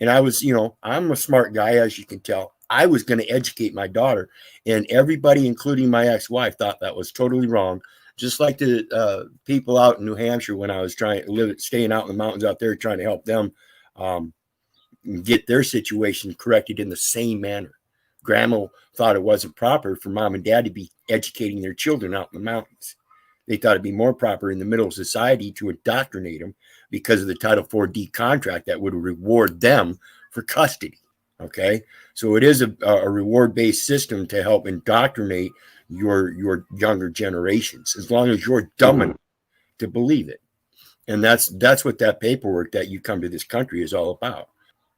And I was, I'm a smart guy, as you can tell. I was going to educate my daughter, and everybody, including my ex-wife, thought that was totally wrong. Just like the people out in New Hampshire when I was staying out in the mountains out there, trying to help them get their situation corrected in the same manner. Grandma thought it wasn't proper for mom and dad to be educating their children out in the mountains. They thought it'd be more proper in the middle of society to indoctrinate them because of the Title IV-D contract that would reward them for custody. Okay, so it is a reward-based system to help indoctrinate your younger generations, as long as you're dumb enough to believe it. And that's what that paperwork that you come to this country is all about.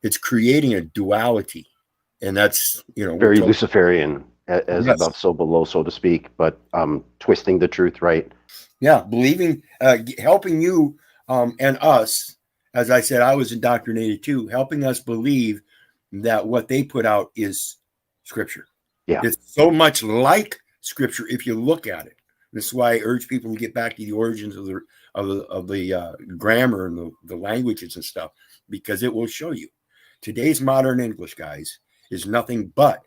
It's creating a duality, and that's very Luciferian, as above so below, so to speak, but twisting the truth, right? Yeah, believing, helping you and us. As I said, I was indoctrinated too, helping us believe that what they put out is scripture. Yeah, it's so much like scripture if you look at it. This is why I urge people to get back to the origins of the grammar and the languages and stuff, because it will show you. Today's modern English, guys, is nothing but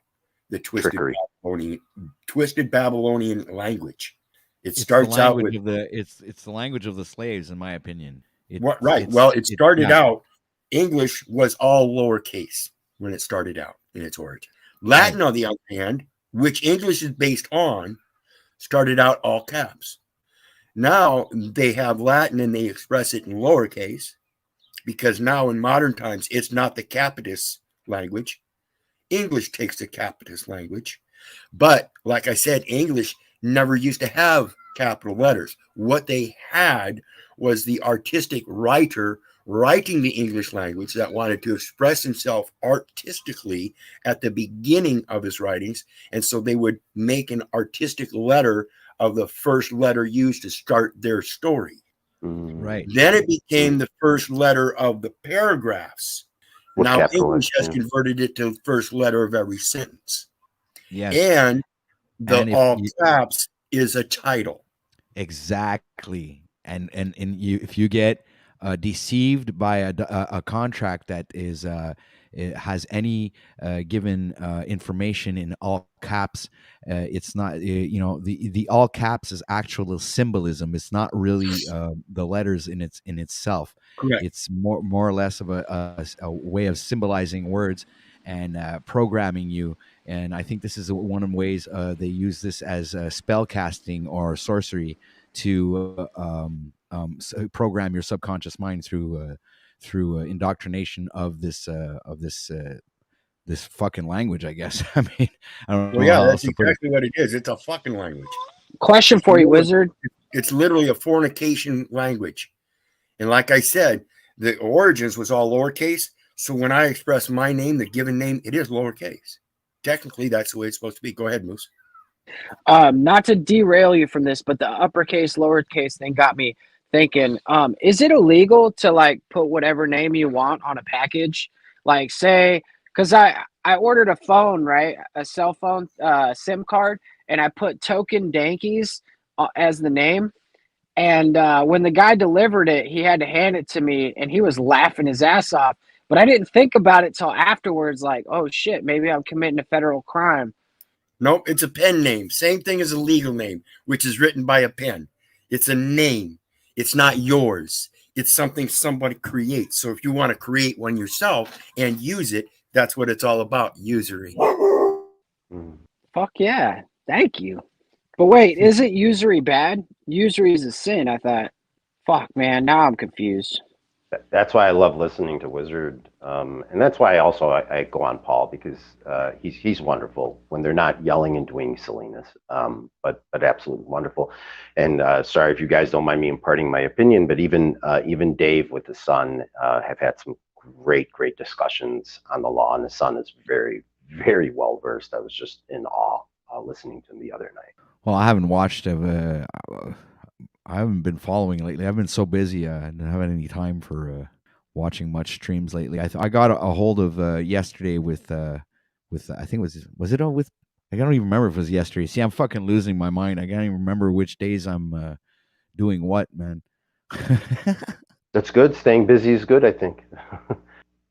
the twisted Babylonian language. It starts out with it's the language of the slaves, in my opinion. It started out. English was all lowercase when it started out in its origin. Latin, on the other hand, which English is based on, started out all caps. Now they have Latin and they express it in lowercase, because now in modern times it's not the Capitis language. English takes the Capitis language, but like I said, English never used to have capital letters. What they had was the artistic writer writing the English language that wanted to express himself artistically at the beginning of his writings. And so they would make an artistic letter of the first letter used to start their story. Right. Then it became the first letter of the paragraphs. With now capitals, English has converted it to the first letter of every sentence. Yes. And all caps is a title. Exactly. And if you get deceived by a contract that is it has any given information in all caps, it's not the all caps is actual symbolism. It's not really the letters in itself. Correct. It's more or less of a way of symbolizing words and programming you. And I think this is one of the ways they use this as spell casting or sorcery to program your subconscious mind through indoctrination of this fucking language, I guess. I mean, I don't know. Well, yeah, how that's else to put it. exactly what it is. It's a fucking language. Question for you, Wizard. It's literally a fornication language. And like I said, the origins was all lowercase. So when I express my name, the given name, it is lowercase. Technically, that's the way it's supposed to be. Go ahead, Moose. Not to derail you from this, but the uppercase, lowercase thing got me thinking, is it illegal to like put whatever name you want on a package? Like say, because I ordered a phone, right? A cell phone SIM card, and I put Token Dankies as the name. And when the guy delivered it, he had to hand it to me, and he was laughing his ass off. But I didn't think about it till afterwards, like, oh shit, maybe I'm committing a federal crime. Nope, it's a pen name. Same thing as a legal name, which is written by a pen. It's a name. It's not yours. It's something somebody creates. So if you want to create one yourself and use it, that's what it's all about, usury. Fuck yeah. Thank you. But wait, isn't usury bad? Usury is a sin, I thought. Fuck, man, now I'm confused. That's why I love listening to Wizard, and that's why I go on Paul, because he's wonderful when they're not yelling and doing silliness, but absolutely wonderful. And sorry if you guys don't mind me imparting my opinion, but even Dave with the son have had some great discussions on the law, and the son is very, very well versed. I was just in awe listening to him the other night. Well, I haven't watched I haven't been following lately. I've been so busy. I didn't have any time for watching much streams lately. I got a hold of yesterday with I think was it with I don't even remember if it was yesterday. See, I'm fucking losing my mind. I can't even remember which days I'm doing what, man. That's good. Staying busy is good, I think.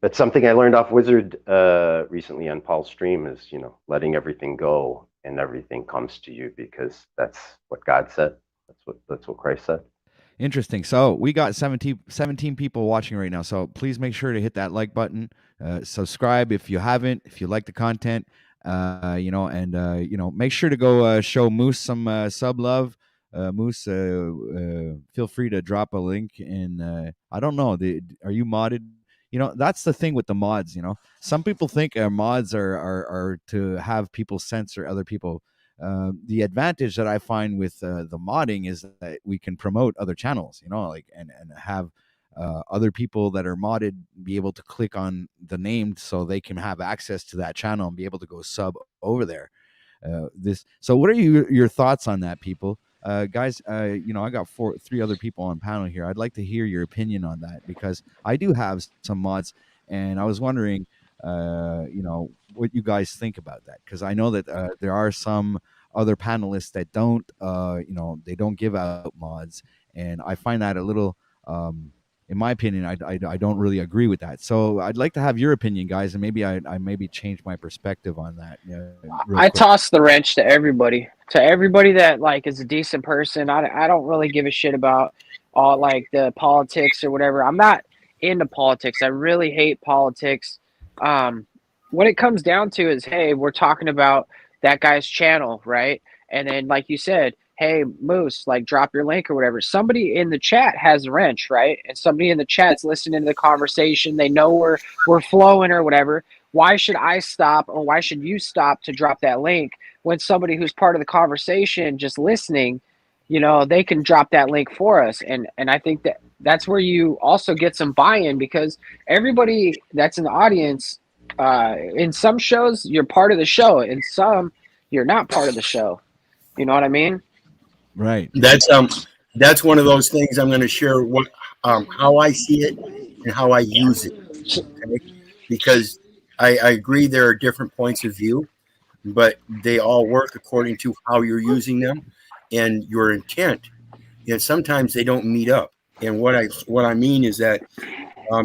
That's something I learned off Wizard recently on Paul's stream is, letting everything go and everything comes to you because that's what God said. That's what Christ said. Interesting. So we got 17 people watching right now. So please make sure to hit that like button, subscribe if you haven't, if you like the content, and make sure to go show Moose some sub love. Moose, feel free to drop a link in. I don't know. Are you modded? That's the thing with the mods. Some people think mods are to have people censor other people. The advantage that I find with the modding is that we can promote other channels, and have other people that are modded be able to click on the name so they can have access to that channel and be able to go sub over there. So what are your thoughts on that, people? Guys, I got three other people on panel here. I'd like to hear your opinion on that because I do have some mods, and I was wondering, what you guys think about that, because I know that there are some other panelists that don't, they don't give out mods, and I find that a little, in my opinion, I don't really agree with that. So I'd like to have your opinion, guys, and maybe I maybe change my perspective on that. I toss the wrench to everybody that is a decent person. I don't really give a shit about all the politics or whatever. I'm not into politics. I really hate politics. What it comes down to is, hey, we're talking about that guy's channel, right? And then, like you said, hey, Moose, drop your link or whatever. Somebody in the chat has a wrench, right? And somebody in the chat's listening to the conversation. They know we're flowing or whatever. Why should I stop, or why should you stop to drop that link when somebody who's part of the conversation just listening, they can drop that link for us? And I think that's where you also get some buy-in, because everybody that's in the audience, in some shows you're part of the show, in some you're not part of the show. You know what I mean? Right. That's one of those things I'm going to share how I see it and how I use it. Okay? Because I agree there are different points of view, but they all work according to how you're using them and your intent. And sometimes they don't meet up. And what I mean is that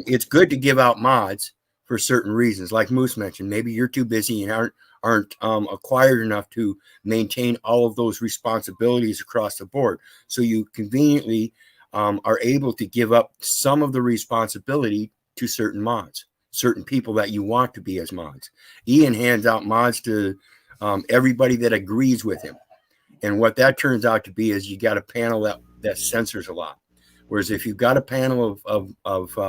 it's good to give out mods for certain reasons, like Moose mentioned. Maybe you're too busy and aren't acquired enough to maintain all of those responsibilities across the board. So you conveniently are able to give up some of the responsibility to certain mods, certain people that you want to be as mods. Ian hands out mods to everybody that agrees with him. And what that turns out to be is you got a panel that censors a lot. Whereas if you've got a panel of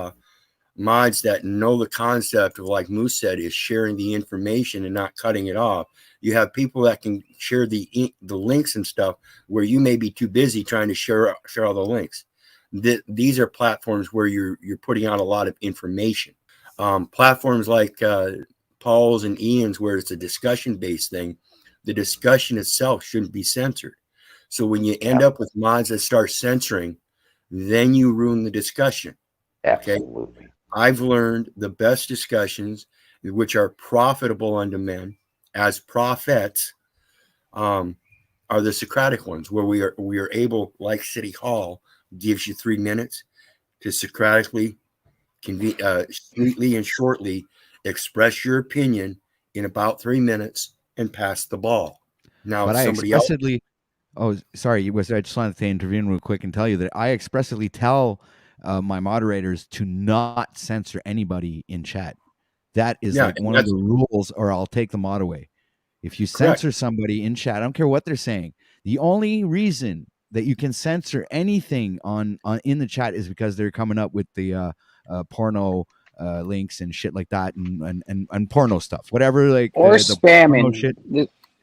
mods that know the concept of, like Moose said, is sharing the information and not cutting it off, you have people that can share the links and stuff where you may be too busy trying to share all the links. These are platforms where you're putting out a lot of information. Platforms like Paul's and Ian's, where it's a discussion-based thing, the discussion itself shouldn't be censored. So when you end up with mods that start censoring, then you ruin the discussion. Absolutely. Okay? I've learned the best discussions, which are profitable unto men as prophets, are the Socratic ones, where we are able, like City Hall gives you 3 minutes to Socratically, sweetly and shortly express your opinion in about 3 minutes and pass the ball. Now, but somebody else. Oh, sorry. I just wanted to intervene real quick and tell you that I expressly tell my moderators to not censor anybody in chat. That is one of the rules, or I'll take the mod away. If you censor somebody in chat, I don't care what they're saying. The only reason that you can censor anything on in the chat is because they're coming up with the porno links and shit like that, and porno stuff, whatever, or the spamming shit.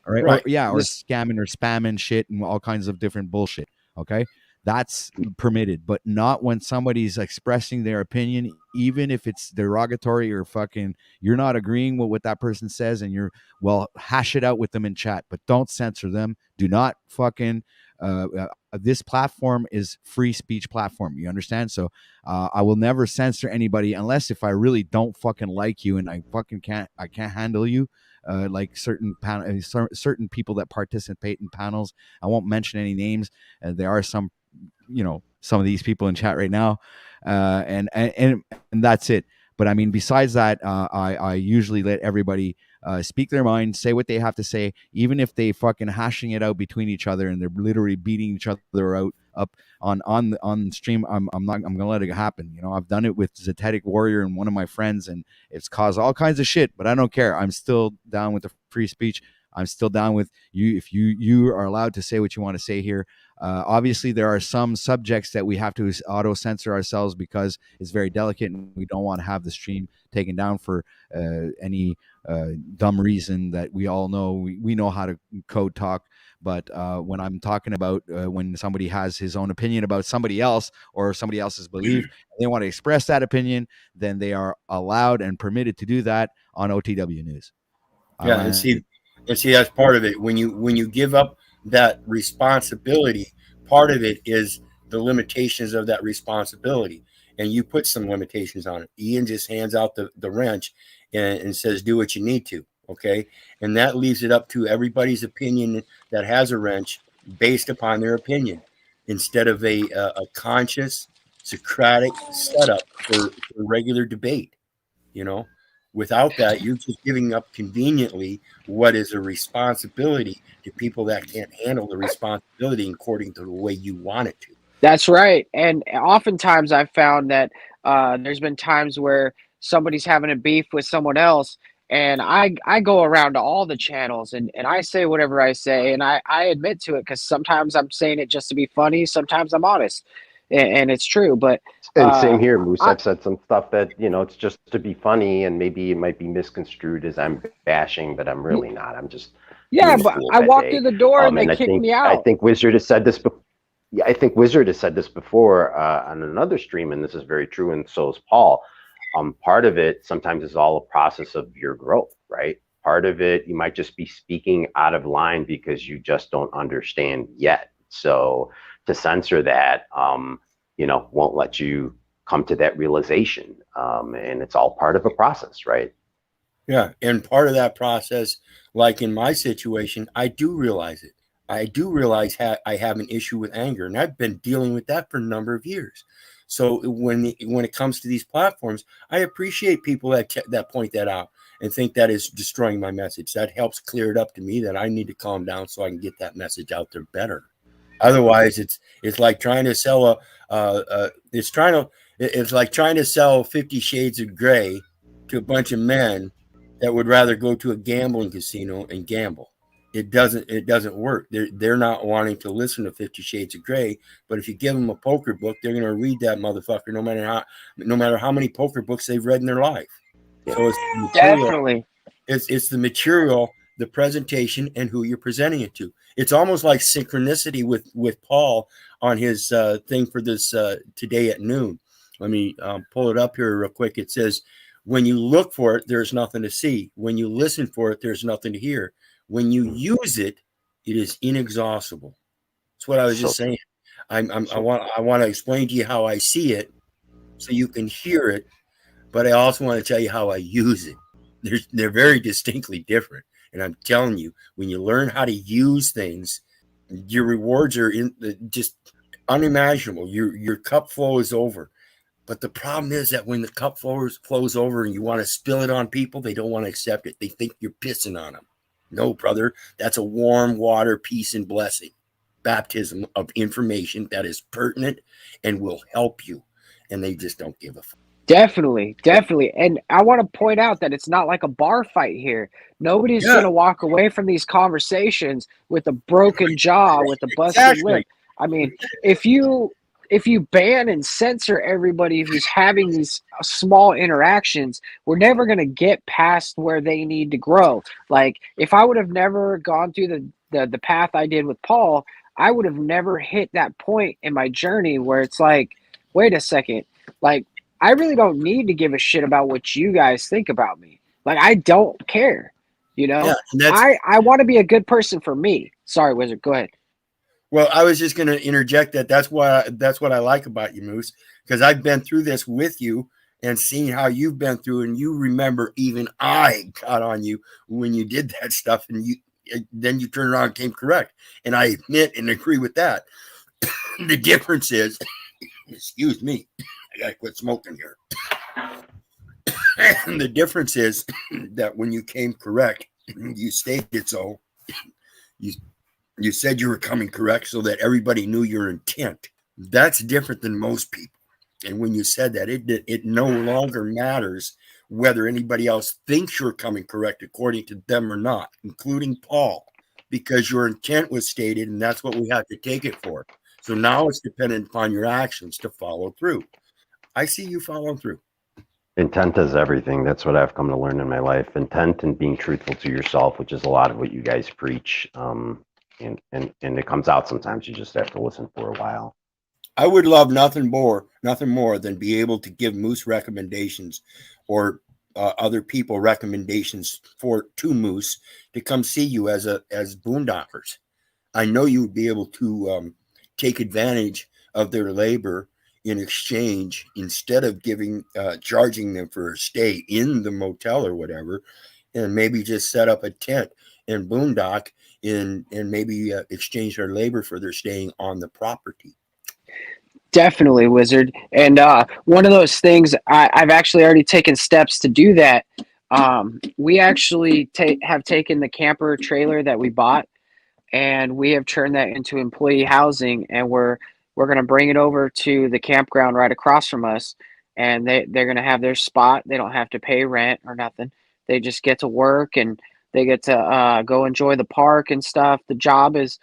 All right. Or scamming or spamming shit and all kinds of different bullshit. Okay. That's permitted, but not when somebody's expressing their opinion, even if it's derogatory or fucking you're not agreeing with what that person says, and hash it out with them in chat, but don't censor them. Do not fucking this platform is free speech platform. You understand? So I will never censor anybody unless if I really don't fucking like you and I can't handle you. Like certain certain people that participate in panels. I won't mention any names. There are some, some of these people in chat right now, and that's it. But I mean, besides that, I usually let everybody speak their mind, say what they have to say, even if they fucking hashing it out between each other and they're literally beating each other out up on stream. I'm gonna let it happen. I've done it with Zetetic Warrior and one of my friends, and it's caused all kinds of shit. But I don't care. I'm still down with the free speech. I'm still down with you. If you are allowed to say what you want to say here. Obviously, there are some subjects that we have to auto censor ourselves because it's very delicate, and we don't want to have the stream taken down for any dumb reason that we all know. We know how to code talk, but when I'm talking about when somebody has his own opinion about somebody else or somebody else's belief, they want to express that opinion, then they are allowed and permitted to do that on OTW News. Yeah, and see that's part of it. When you give up that responsibility, part of it is the limitations of that responsibility, and you put some limitations on it. Ian just hands out the wrench and says, do what you need to. Okay. And that leaves it up to everybody's opinion that has a wrench based upon their opinion, instead of a conscious Socratic setup for regular debate. Without that, you're just giving up conveniently what is a responsibility to people that can't handle the responsibility according to the way you want it to. That's right. And oftentimes I've found that there's been times where somebody's having a beef with someone else, and I go around to all the channels and I say whatever I say, and I admit to it, because sometimes I'm saying it just to be funny, sometimes I'm honest, and it's true. But and same here, Moose. I've said some stuff that it's just to be funny, and maybe it might be misconstrued as I'm bashing, but I'm really not. I'm just but I walked through the door and they kicked me out. I think Wizard has said this before. Yeah, I think Wizard has said this before on another stream, and this is very true, and so is Paul. Part of it sometimes is all a process of your growth, right? Part of it, you might just be speaking out of line because you just don't understand yet. So to censor that, won't let you come to that realization. And it's all part of a process, right? Yeah. And part of that process, like in my situation, I do realize it. I do realize I have an issue with anger, and I've been dealing with that for a number of years. So when it comes to these platforms, I appreciate people that point that out and think that is destroying my message. That helps clear it up to me that I need to calm down so I can get that message out there better. Otherwise, it's like trying to sell it's like trying to sell 50 Shades of Grey to a bunch of men that would rather go to a gambling casino and gamble. It doesn't work. They're not wanting to listen to 50 Shades of Grey, but if you give them a poker book, they're going to read that motherfucker no matter how many poker books they've read in their life. So it's the material, Definitely. It's the material, the presentation, and who you're presenting it to. It's almost like synchronicity with Paul on his thing for this today at noon. Let me pull it up here real quick. It says, when you look for it, there's nothing to see. When you listen for it, there's nothing to hear. When you use it, it is inexhaustible. That's what I was just saying. I want to explain to you how I see it so you can hear it, but I also want to tell you how I use it. They're very distinctly different. And I'm telling you, when you learn how to use things, your rewards are just unimaginable. Your cup flows over. But the problem is that when the cup flows over and you want to spill it on people, they don't want to accept it. They think you're pissing on them. No, brother, that's a warm water, peace, and blessing. Baptism of information that is pertinent and will help you. And they just don't give a fuck. Definitely. And I want to point out that it's not like a bar fight here. Nobody's going to walk away from these conversations with a broken jaw, with a busted lip. I mean, if you ban and censor everybody who's having these small interactions, we're never going to get past where they need to grow. Like, if I would have never gone through the path I did with Paul, I would have never hit that point in my journey where it's like, wait a second, like, I really don't need to give a shit about what you guys think about me. Like, I don't care, I want to be a good person for me. Sorry, Wizard, go ahead. Well, I was just going to interject that that's what I like about you, Moose, because I've been through this with you and seen how you've been through, and you remember even I got on you when you did that stuff, and then you turned around and came correct. And I admit and agree with that. The difference is, excuse me, I got to quit smoking here. And the difference is that when you came correct, you stated so. You said you were coming correct so that everybody knew your intent. That's different than most people. And when you said that, it no longer matters whether anybody else thinks you're coming correct according to them or not, including Paul, because your intent was stated, and that's what we have to take it for. So now it's dependent upon your actions to follow through. I see you following through. Intent is everything. That's what I've come to learn in my life. Intent and being truthful to yourself, which is a lot of what you guys preach. And it comes out sometimes. You just have to listen for a while. I would love nothing more than be able to give Moose recommendations or other people recommendations to Moose to come see you as boondockers. I know you would be able to take advantage of their labor in exchange, instead of charging them for a stay in the motel or whatever, and maybe just set up a tent and boondock and maybe exchange their labor for their staying on the property. Definitely, Wizard. And one of those things, I've actually already taken steps to do that. We actually have taken the camper trailer that we bought, and we have turned that into employee housing, and we're going to bring it over to the campground right across from us, and they're going to have their spot. They don't have to pay rent or nothing. They just get to work, and they get to go enjoy the park and stuff. The job is,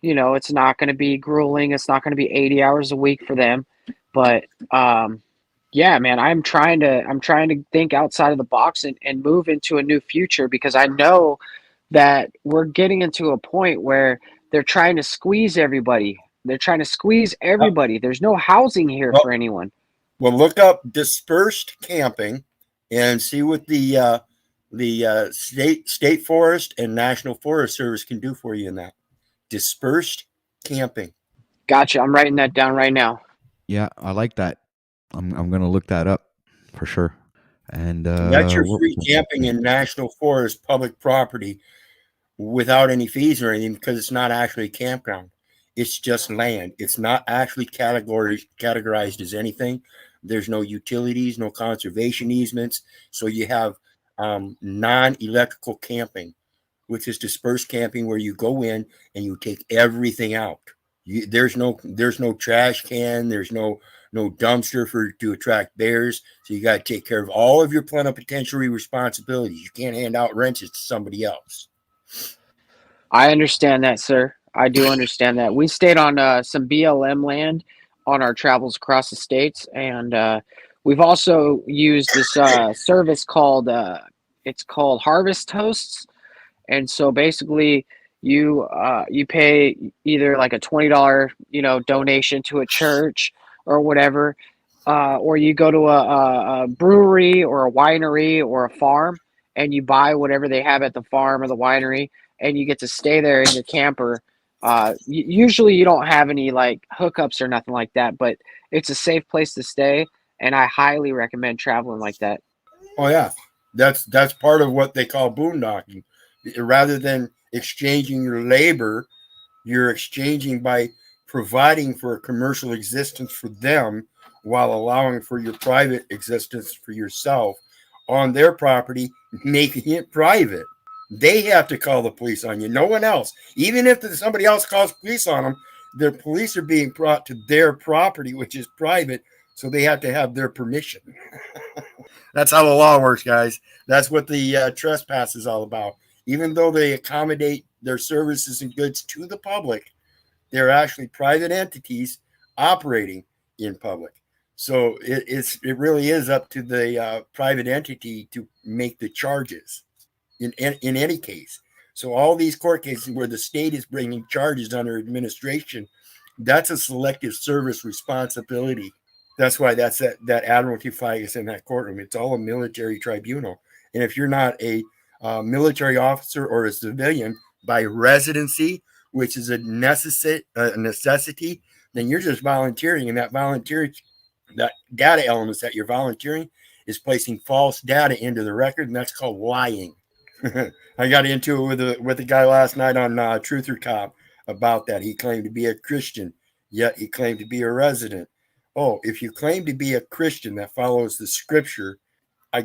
it's not going to be grueling. It's not going to be 80 hours a week for them. But yeah, man, I'm trying to think outside of the box and move into a new future, because I know that we're getting into a point where they're trying to squeeze everybody. There's no housing here for anyone. Well, look up dispersed camping and see what the state forest and National Forest Service can do for you in that. Dispersed camping. Gotcha. I'm writing that down right now. Yeah, I like that. I'm gonna look that up for sure. And that's your free camping in National Forest public property without any fees or anything, because it's not actually a campground. It's just land. It's not actually categorized as anything. There's no utilities, no conservation easements. So you have non-electrical camping, which is dispersed camping, where you go in and you take everything out. There's no trash can. There's no dumpster to attract bears. So you got to take care of all of your plenipotentiary responsibilities. You can't hand out wrenches to somebody else. I understand that, sir. I do understand that. We stayed on some BLM land on our travels across the states, and we've also used this service called Harvest Hosts. And so basically, you pay either like a $20 donation to a church or whatever, or you go to a brewery or a winery or a farm, and you buy whatever they have at the farm or the winery, and you get to stay there in your camper. Usually you don't have any like hookups or nothing like that, but it's a safe place to stay, and I highly recommend traveling like that. Oh yeah, that's part of what they call boondocking. Rather than exchanging your labor, you're exchanging by providing for a commercial existence for them while allowing for your private existence for yourself on their property, making it private. They have to call the police on you, no one else. Even if somebody else calls police on them, the police are being brought to their property, which is private, so they have to have their permission. That's how the law works, guys. That's what the trespass is all about. Even though they accommodate their services and goods to the public, they're actually private entities operating in public. So it really is up to the private entity to make the charges in any case. So all these court cases where the state is bringing charges under administration, that's a selective service responsibility. That's why that's that admiralty flag is in that courtroom. It's all a military tribunal. And if you're not a military officer or a civilian by residency which is a necessity, then you're just volunteering, and that data elements that you're volunteering is placing false data into the record, and that's called lying. I got into it with a guy last night on Truth or Cop about that. He claimed to be a Christian, yet he claimed to be a resident. Oh, if you claim to be a Christian that follows the scripture, I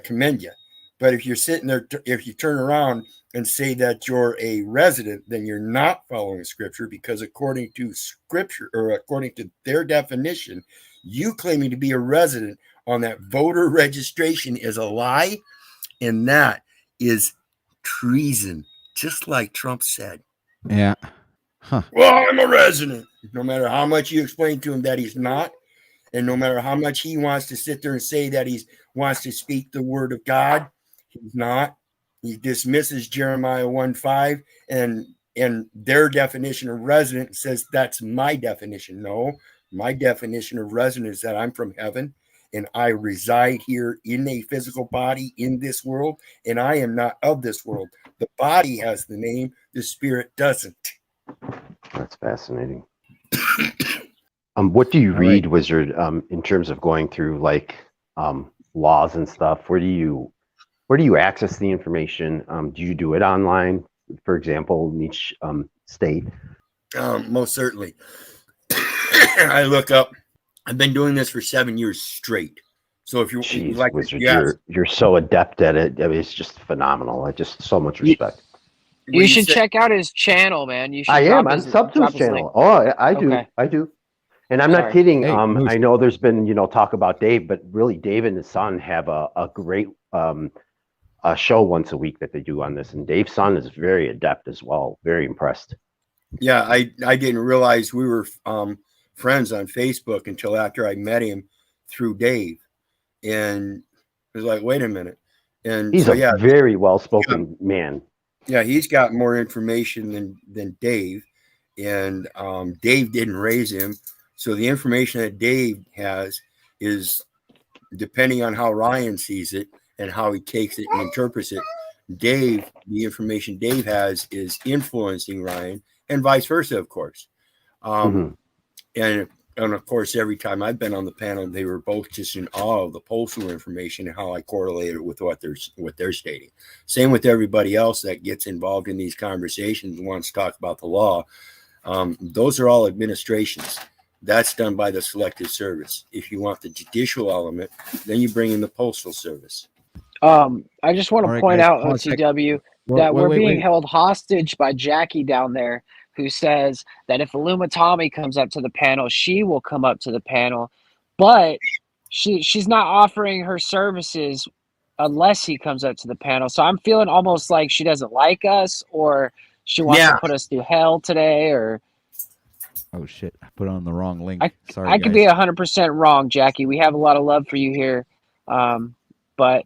commend you. But if you're sitting there, if you turn around and say that you're a resident, then you're not following scripture, because according to scripture, or according to their definition, you claiming to be a resident on that voter registration is a lie, and that is treason, just like Trump said. Yeah. Huh. Well, I'm a resident. No matter how much you explain to him that he's not, and no matter how much he wants to sit there and say that he wants to speak the word of God, he's not. He dismisses Jeremiah 1:5 and their definition of resident, says that's my definition. No, my definition of resident is that I'm from heaven and I reside here in a physical body in this world, and I am not of this world. The body has the name, the spirit doesn't. That's fascinating. What do you read, Wizard, in terms of going through like laws and stuff? Where do you access the information? Do you do it online, for example, in each state? Most certainly. I look up. I've been doing this for 7 years straight. So if you Jeez, like, Wizard, yes. you're so adept at it. I mean, it's just phenomenal. I just so much respect. You should check out his channel, man. You should. I am drop on his- Subtooth drop his link. channel. Oh, I do. Okay. I do. And I'm Sorry. not kidding. Hey, I know there's been, talk about Dave, but really Dave and his son have a great a show once a week that they do on this. And Dave's son is very adept as well. Very impressed. Yeah, I didn't realize we were friends on Facebook until after I met him through Dave, and it was like, wait a minute. And He's so, a very well-spoken man. Yeah, he's got more information than Dave, and Dave didn't raise him. So the information that Dave has is, depending on how Ryan sees it and how he takes it and interprets it, the information Dave has is influencing Ryan, and vice versa, of course. And of course, every time I've been on the panel, they were both just in awe of the postal information and how I correlate it with what they're stating. Same with everybody else that gets involved in these conversations and wants to talk about the law. Those are all administrations. That's done by the Selective Service. If you want the judicial element, then you bring in the Postal Service. I just want to All right, point guys, out, hold on a sec. OTW, Wait, that we're wait, being wait. held hostage by Jackie down there, who says that if Illumitami comes up to the panel, she will come up to the panel, but she's not offering her services unless he comes up to the panel. So I'm feeling almost like she doesn't like us, or she wants to put us through hell today, or Oh shit! I put on the wrong link. Sorry, I could be 100% wrong, Jackie. We have a lot of love for you here, but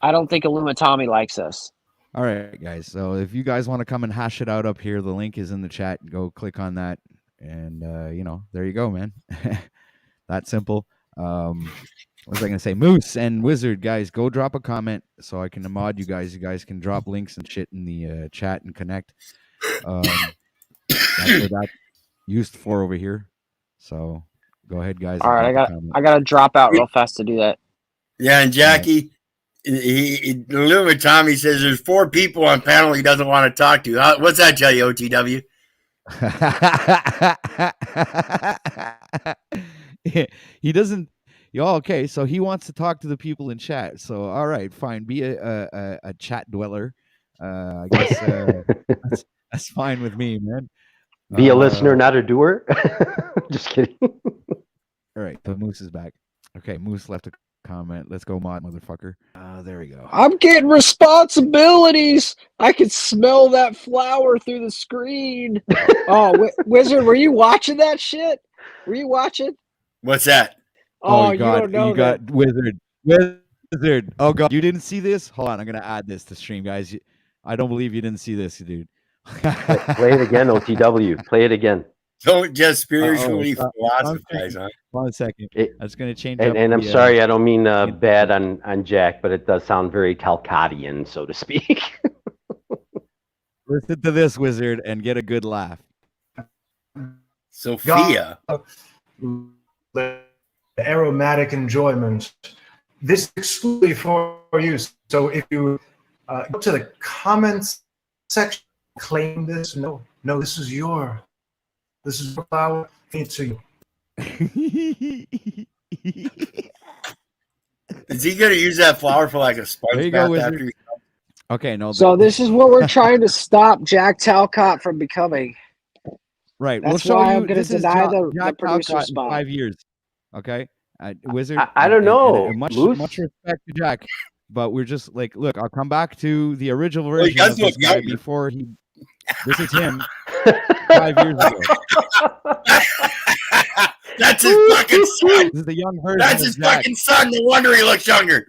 I don't think Illumitami likes us. All right, guys. So if you guys want to come and hash it out up here, the link is in the chat. Go click on that, and there you go, man. That simple. What was I gonna say? Moose and Wizard, guys, go drop a comment so I can mod you guys. You guys can drop links and shit in the chat and connect. That's what that's used for over here. So go ahead, guys. All right, and drop a comment. I got to drop out real fast to do that. Yeah, and Jackie, Illumitami says there's 4 people on panel he doesn't want to talk to. What's that tell you, OTW? He doesn't. Okay, so he wants to talk to the people in chat. So all right, fine. Be a chat dweller. I guess that's fine with me, man. Be a listener, not a doer. Just kidding. All right, the Moose is back. Okay, Moose left a comment. Let's go, mod motherfucker. There we go. I'm getting responsibilities. I can smell that flour through the screen. Oh, Wizard, were you watching that shit? Were you watching? What's that? Oh, you God, don't know you got Wizard. Oh God, you didn't see this? Hold on, I'm gonna add this to stream, guys. I don't believe you didn't see this, dude. Play it again, OTW. Play it again. Don't just spiritually philosophize, huh? 1 second. That's going to change. And I'm sorry, I don't mean bad on Jack, but it does sound very Talcottian, so to speak. Listen to this, Wizard, and get a good laugh. Sophia. The aromatic enjoyment. This is exclusively for you. So if you go to the comments section, claim this. No, this is your flower. Feed to you. Is he going to use that flower for like a sponge There you go, bath after Wizard. you? Okay, no. So this is what we're trying to stop Jack Talcott from becoming. Right. That's we'll show why you. I'm going This to is deny the Jack producer Talcott in spot. 5 years. Okay, Wizard. I don't know, much Moose. respect to Jack, but we're just like, look, I'll come back to the original Well, he version does of this look guy younger. before he. This is him 5 years ago. That's his fucking son. This is the young version. That's of his Jack. fucking son. No wonder he looks younger.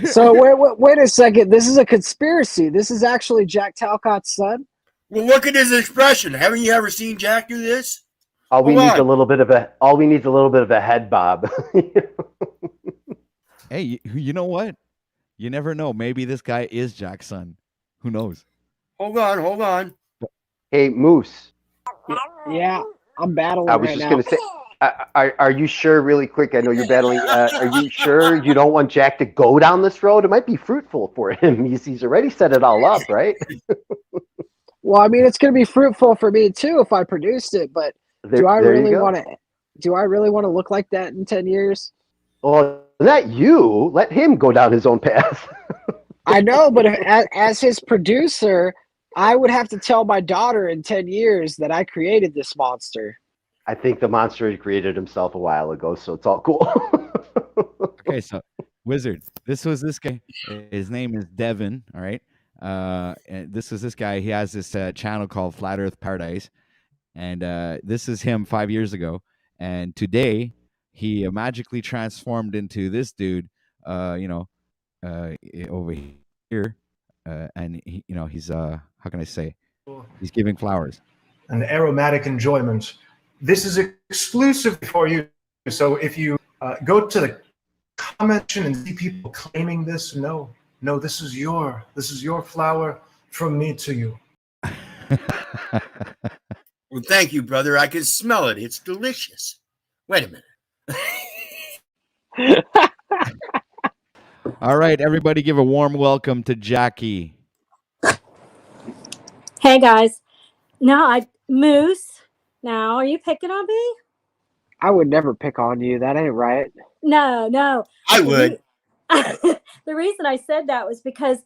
So wait a second. This is a conspiracy. This is actually Jack Talcott's son. Well, look at his expression. Haven't you ever seen Jack do this? All we Hold need on. a little bit of a head bob. Hey, you know what? You never know. Maybe this guy is Jack's son. Who knows? Hold on. Hey, Moose. Yeah, I'm battling I was right just now. going to say, are you sure, really quick? I know you're battling. Are you sure you don't want Jack to go down this road? It might be fruitful for him. He's already set it all up, right? Well, I mean, it's going to be fruitful for me too if I produced it. But do I There you really go. want to? Do I really want to look like that in 10 years? Well, not you. Let him go down his own path. I know, but as his producer, I would have to tell my daughter in 10 years that I created this monster. I think the monster had created himself a while ago, so it's all cool. Okay, so Wizard, this was this guy. His name is Devin. All right. And this is this guy. He has this channel called Flat Earth Paradise, and this is him 5 years ago. And today, he magically transformed into this dude. Over here, and he, he's how can I say? He's giving flowers. An aromatic enjoyment. This is exclusive for you. So if you go to the comment section and see people claiming this, no, this is your flower from me to you. Well, thank you, brother. I can smell it. It's delicious. Wait a minute. All right, everybody, give a warm welcome to Jackie. Hey guys, Moose. Now, are you picking on me? I would never pick on you. That ain't right. No. I would. The reason I said that was because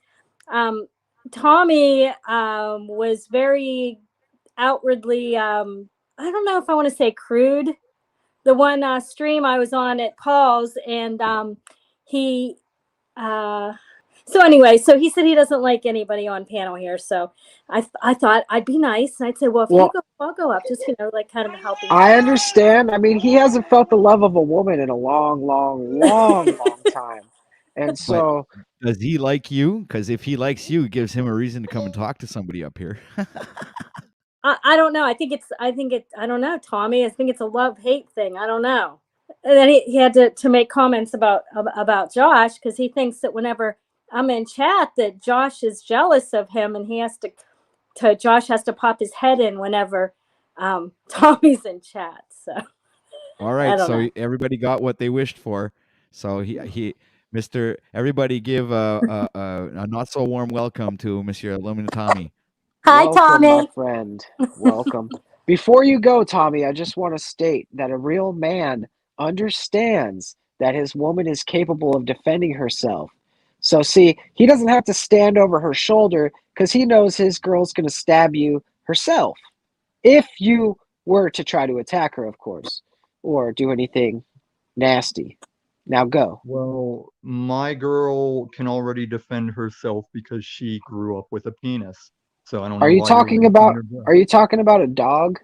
Tommy was very outwardly, I don't know if I want to say crude. The one stream I was on at Paul's, and he so he said he doesn't like anybody on panel here. So I thought I'd be nice, and I'd say, well, if you go, I'll go up, just like kind of helping. I understand. I mean, he hasn't felt the love of a woman in a long time. And so, does he like you? Because if he likes you, it gives him a reason to come and talk to somebody up here. I don't know. I don't know, Tommy. I think it's a love-hate thing. I don't know. And then he had to make comments about Josh, because he thinks that whenever I'm in chat that Josh is jealous of him, and he has to Josh has to pop his head in whenever Tommy's in chat. So All right, I so don't know. everybody got what they wished for. So everybody give a not so warm welcome to Monsieur Illuminati. Hi, welcome, Tommy. my friend. Welcome. Before you go, Tommy, I just want to state that a real man understands that his woman is capable of defending herself. So, see, he doesn't have to stand over her shoulder because he knows his girl's going to stab you herself. If you were to try to attack her, of course, or do anything nasty. Now go. Well, my girl can already defend herself because she grew up with a penis. So I don't know. Are you why talking you're about? defending her. Are you talking about a dog?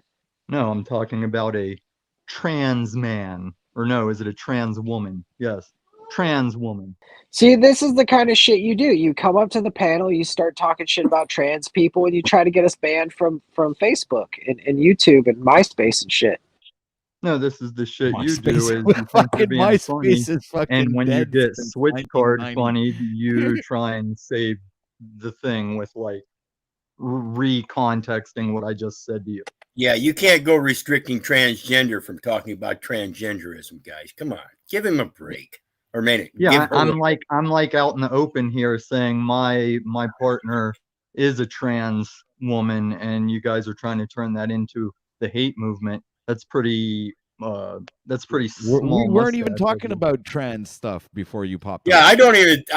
No, I'm talking about a trans man. Or no, is it a trans woman? Yes, trans woman. See, this is the kind of shit you do. You come up to the panel, you start talking shit about trans people, and you try to get us banned from Facebook and YouTube and MySpace and shit. No, this is the shit you MySpace- do is you think fucking you're being MySpace funny, is fucking and when you dead get since switch card 1990. funny, you try and save the thing with like recontexting what I just said to you. Yeah, you can't go restricting transgender from talking about transgenderism, guys. Come on, give him a break. Or give Yeah, her I'm like out in the open here saying my partner is a trans woman, and you guys are trying to turn that into the hate movement. That's pretty small. We weren't even mustache talking of you. about trans stuff before you popped Yeah, up. I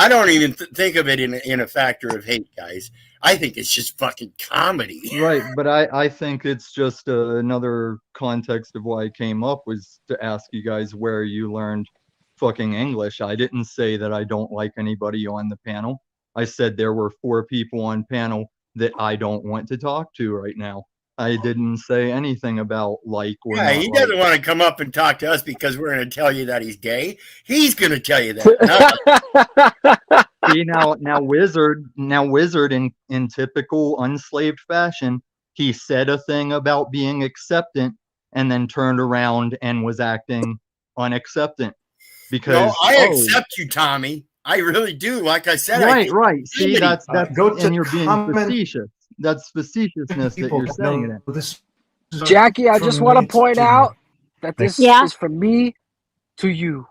don't even think of it in a factor of hate, guys. I think it's just fucking comedy. Right, but I think it's just another context of why I came up was to ask you guys where you learned fucking English. I didn't say that I don't like anybody on the panel. I said there were 4 people on panel that I don't want to talk to right now. I didn't say anything about like or Yeah, not he like. doesn't want to come up and talk to us because we're going to tell you that he's gay. He's going to tell you that. See now Wizard in typical unslaved fashion, he said a thing about being acceptant and then turned around and was acting unacceptant. Because No, I accept you, Tommy. I really do. Like I said, I think right. See, comedy. that's Go to and you're being comment. facetious. That's facetiousness that People you're saying it know in. this is Jackie, I from just want to me point to out you. that this Yeah. is from me to you.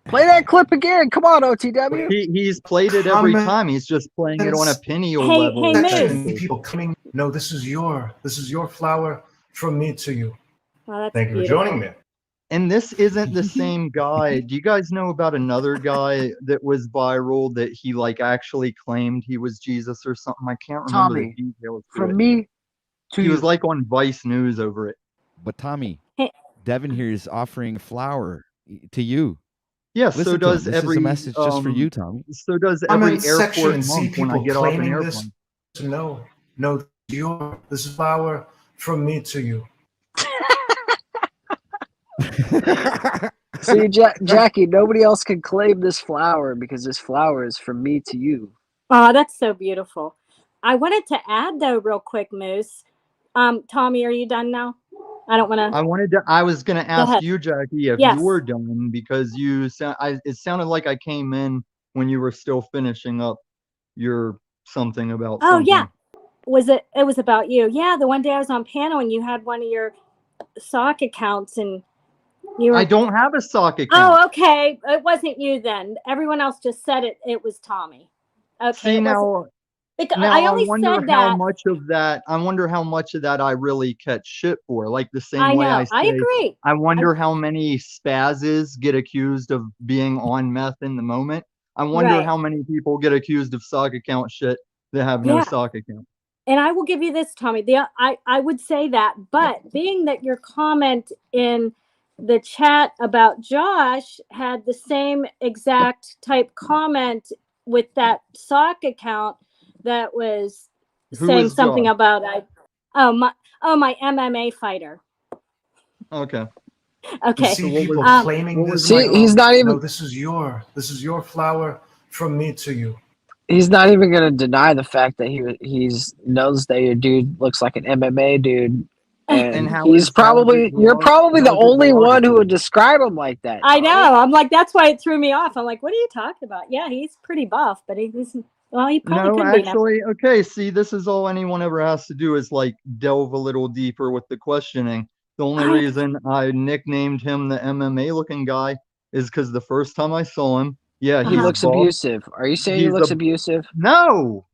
Play that clip again. Come on, OTW. He's played it every Comment. time. He's just playing it on a pineal Hey, level. hey, Moose. technically. People coming. No, this is your flower from me to you. Oh, that's Thank you for beautiful. joining me. And this isn't the same guy. Do you guys know about another guy that was viral that he like actually claimed he was Jesus or something? I can't remember Tommy, the details. to from it. me to He you. was like on Vice News over it. But Tommy, Hey. Devin here is offering flower to you. Yeah, Listen so to him. does This every is a message just for you, Tommy. So does every Comment section airport and see month when I people get off an claiming airplane. this. To know, this is flower from me to you. See, Jackie, nobody else can claim this flower because this flower is from me to you. Oh, that's so beautiful. I wanted to add though, real quick, Moose. Tommy, are you done now? I don't want to. I was gonna ask ahead. you, Jackie, if Yes. you were done because it sounded like I came in when you were still finishing up your something about Oh something. yeah, it was about you? Yeah, the one day I was on panel and you had one of your sock accounts and you were. I don't have a sock account. Oh, okay. It wasn't you then. Everyone else just said it. It was Tommy. Okay. See it now, wasn't- because now I only wonder said how that. much of that. I wonder how much of that I really catch shit for. Like the same I way know. I I say, agree. I wonder how many spazzes get accused of being on meth in the moment. I wonder Right. how many people get accused of sock account shit that have no Yeah. sock account. And I will give you this, Tommy. I would say that, but being that your comment in the chat about Josh had the same exact type comment with that sock account that was Who saying is something Josh? about my MMA fighter. Okay. Okay. See people Um, claiming this. See, he's not even. No, this is your flower from me to you. He's not even gonna deny the fact that he's knows that your dude looks like an MMA dude, and how he's is probably it you're probably the how is it only one who derogatory? would describe him like that. I know. I'm like, that's why it threw me off. I'm like, what are you talking about? Yeah, he's pretty buff, but he's well, he probably No, could be now. actually, okay. See, this is all anyone ever has to do is like delve a little deeper with the questioning. The only I- reason I nicknamed him the MMA looking guy is because the first time I saw him, yeah, He he's looks buff. abusive. Are you saying he He's looks a- abusive? No.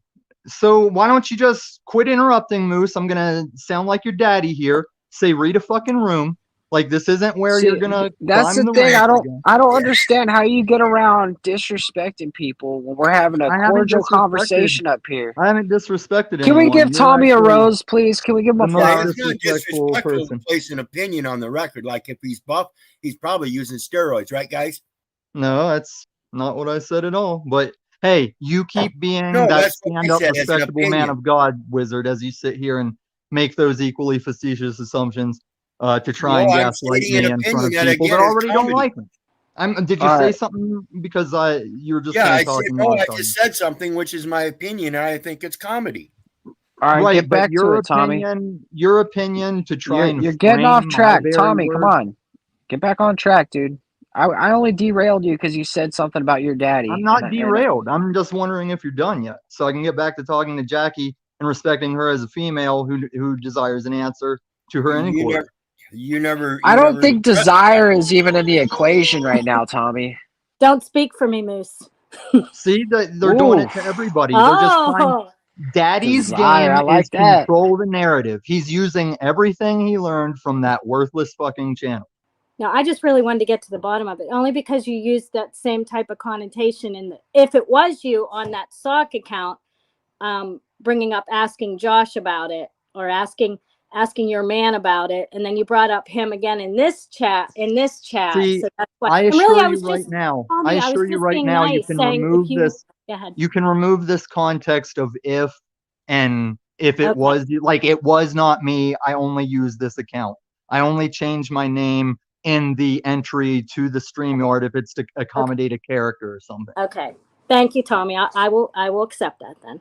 So why don't you just quit interrupting, Moose? I'm gonna sound like your daddy here. Say read a fucking room. Like this isn't where See, you're gonna. that's climb the the thing. ramp I don't again. understand how you get around disrespecting people when we're having a I haven't cordial disrespected- conversation up here. I haven't disrespected Can we anyone. give You're Tommy a actually rose, please? Can we give him a the flower? most Yeah, it's not disrespectful disrespectful person. to place an opinion on the record. Like if he's buff, he's probably using steroids, right, guys? No, that's not what I said at all. But hey, you keep being No, that that's what I stand-up, said, as an respectable man opinion. of God, Wizard, as you sit here and make those equally facetious assumptions to try and No, I'm gaslight stating me an in front of opinion that, people that again, is already don't comedy. like me. Did you All say right. something because you were just Yeah, kind I of said talking? no. while I I was just said something, which is my opinion, and I think it's comedy. All right, right, get but back to your it, Tommy. opinion to try and You're getting off frame my track, very Tommy. Come words. on, get back on track, dude. I only derailed you because you said something about your daddy. I'm not and- derailed. I'm just wondering if you're done yet, so I can get back to talking to Jackie and respecting her as a female who desires an answer to her inquiry. I don't think desire is even in the equation right now, Tommy. Don't speak for me, Moose. See, they're doing it to everybody. They're just trying. Oh, Daddy's Desire, I game like is that. control the narrative. He's using everything he learned from that worthless fucking channel. no, I just really wanted to get to the bottom of it, only because you used that same type of connotation in the, if it was you on that sock account, bringing up asking Josh about it, or asking your man about it, and then you brought up him again in this chat. See, So that's why. I and assure really, I you was right just, now. Tommy, I was assure you just right being now. You nice, can saying remove if you, this. Go ahead. You can remove this context of if and if it Okay. was like it was not me. I only use this account. I only change my name in the entry to the StreamYard if it's to accommodate a character or something. Okay. Thank you, Tommy. I will accept that then.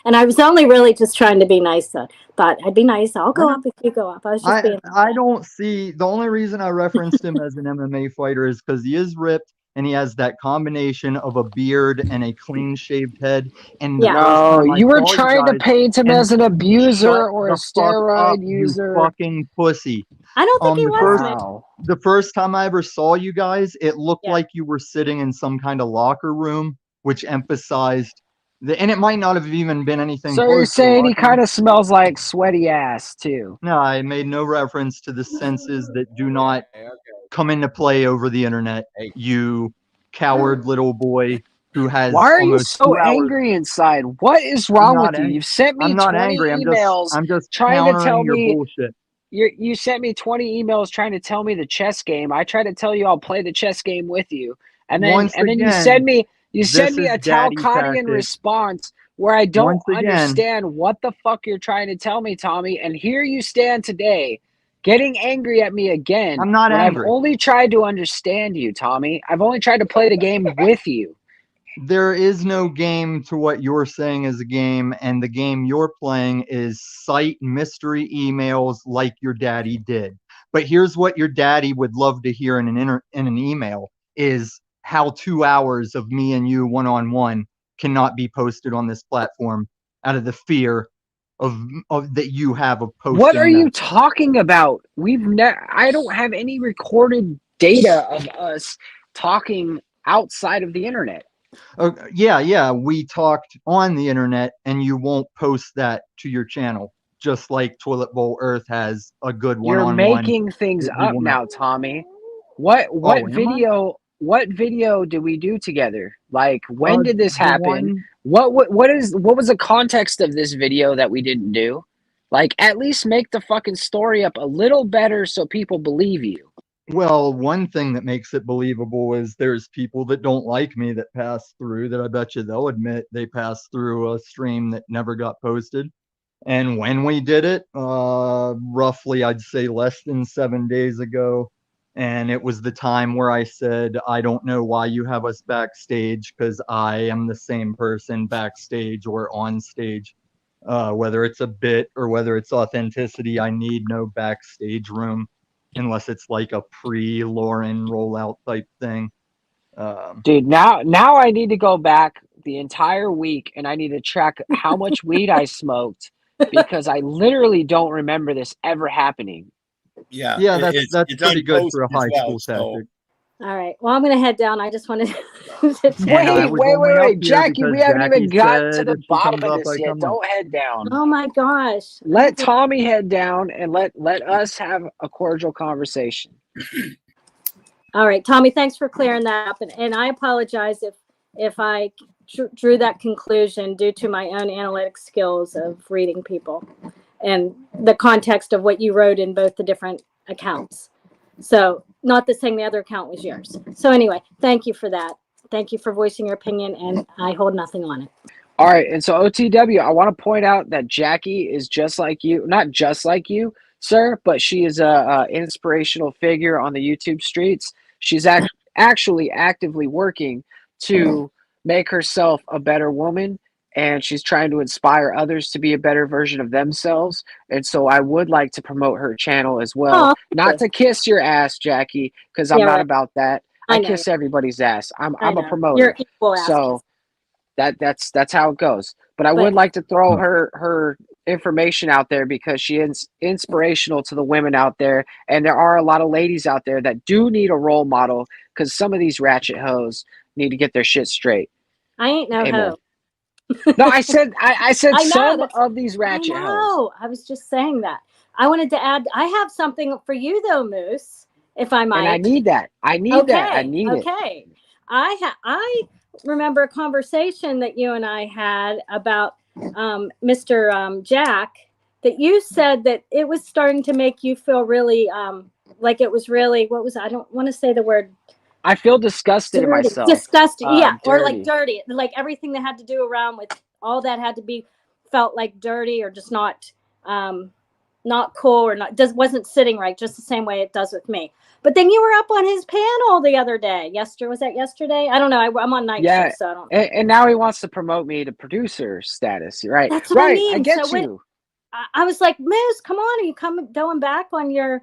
And I was only really just trying to be nice. Thought I'd be nice. I'll go up if you go up. I was just being. I don't see the only reason I referenced him as an MMA fighter is because he is ripped and he has that combination of a beard and a clean shaved head. And the Yeah. first No, time I you were saw trying to guys- paint him and as an abuser shut or a the fuck steroid up, user. You fucking pussy. I don't think he was. Wow. The first time I ever saw you guys, it looked Yeah. like you were sitting in some kind of locker room, which emphasized and it might not have even been anything. So close you're to saying he locker kind of smells like sweaty ass too? No, I made no reference to the senses that do not come into play over the internet. You coward little boy who has. Why are you almost so 2 hours. angry inside? What is I'm wrong not with you? ang- You've sent me I'm not 20 angry. emails I'm just trying to countering tell your me bullshit. you sent me 20 emails trying to tell me the chess game. I tried to tell you I'll play the chess game with you. And then Once you again, send me this a is daddy Talcottian tactics. response where I don't Once again- understand what the fuck you're trying to tell me, Tommy. And here you stand today getting angry at me again. I'm not when angry. I've only tried to understand you, Tommy. I've only tried to play the game with you. There is no game to what you're saying is a game, and the game you're playing is cite mystery emails like your daddy did. But here's what your daddy would love to hear in an email is how 2 hours of me and you one-on-one cannot be posted on this platform out of the fear of that you have of posting. What are you that. talking about? I don't have any recorded data of us talking outside of the internet. Yeah, we talked on the internet, and you won't post that to your channel, just like Toilet Bowl Earth has a good You're one-on-one. making things that you up will now, not- Tommy. What am I? What video did we do together? Like, when did this the happen? one- What was the context of this video that we didn't do? Like, at least make the fucking story up a little better so people believe you. Well, one thing that makes it believable is there's people that don't like me that pass through that I bet you they'll admit they passed through a stream that never got posted. And when we did it, roughly I'd say less than 7 days ago, and it was the time where I said, I don't know why you have us backstage because I am the same person backstage or on stage. Whether it's a bit or whether it's authenticity, I need no backstage room unless it's like a pre-Lauren rollout type thing. Dude, now I need to go back the entire week and I need to track how much weed I smoked because I literally don't remember this ever happening. Yeah, Yeah, that's pretty good for a high school tactic. All right. Well, I'm going to head down. I just wanted to. And I was only up here Jackie, we because haven't even Jackie gotten to said the if she bottom comes of up, this I yet. come up. Don't head down. Oh my gosh. Let Tommy head down and let us have a cordial conversation. All right, Tommy, thanks for clearing that up. And I apologize if I drew that conclusion due to my own analytic skills of reading people and the context of what you wrote in both the different accounts. So not the saying the other account was yours. So anyway, thank you for that. Thank you for voicing your opinion, and I hold nothing on it. All right, and so OTW, I want to point out that Jackie is just like you, not just like you, sir, but she is a inspirational figure on the YouTube streets. She's actually actively working to make herself a better woman, and she's trying to inspire others to be a better version of themselves. And so I would like to promote her channel as well. Aw, Not to kiss your ass, Jackie, because I'm Yeah, not right. about that. I I know. kiss everybody's ass. I'm I a know. promoter. You're equal ass So That's how it goes. But I But- would like to throw her information out there because she is inspirational to the women out there, and there are a lot of ladies out there that do need a role model because some of these ratchet hoes need to get their shit straight. I ain't no Amen. hoe. No, I said I know, some that's- of these ratchet I hoes. know. I was just saying that. I wanted to add. I have something for you though, Moose. If I might. And I need that. I need that. I need it. Okay. I remember a conversation that you and I had about Mr. Jack. That you said that it was starting to make you feel really like it was really I don't want to say the word. I feel disgusted in myself. Disgusting, yeah, or like dirty. like everything that had to do around with all that had to be felt like dirty or just not cool or wasn't sitting right, just the same way it does with me. But then you were up on his panel the other day. Was that yesterday? I don't know. I'm on night shift, so I don't. And now he wants to promote me to producer status, right? That's what I mean. I get So you. I was like, Moose, come on, are you going back on your?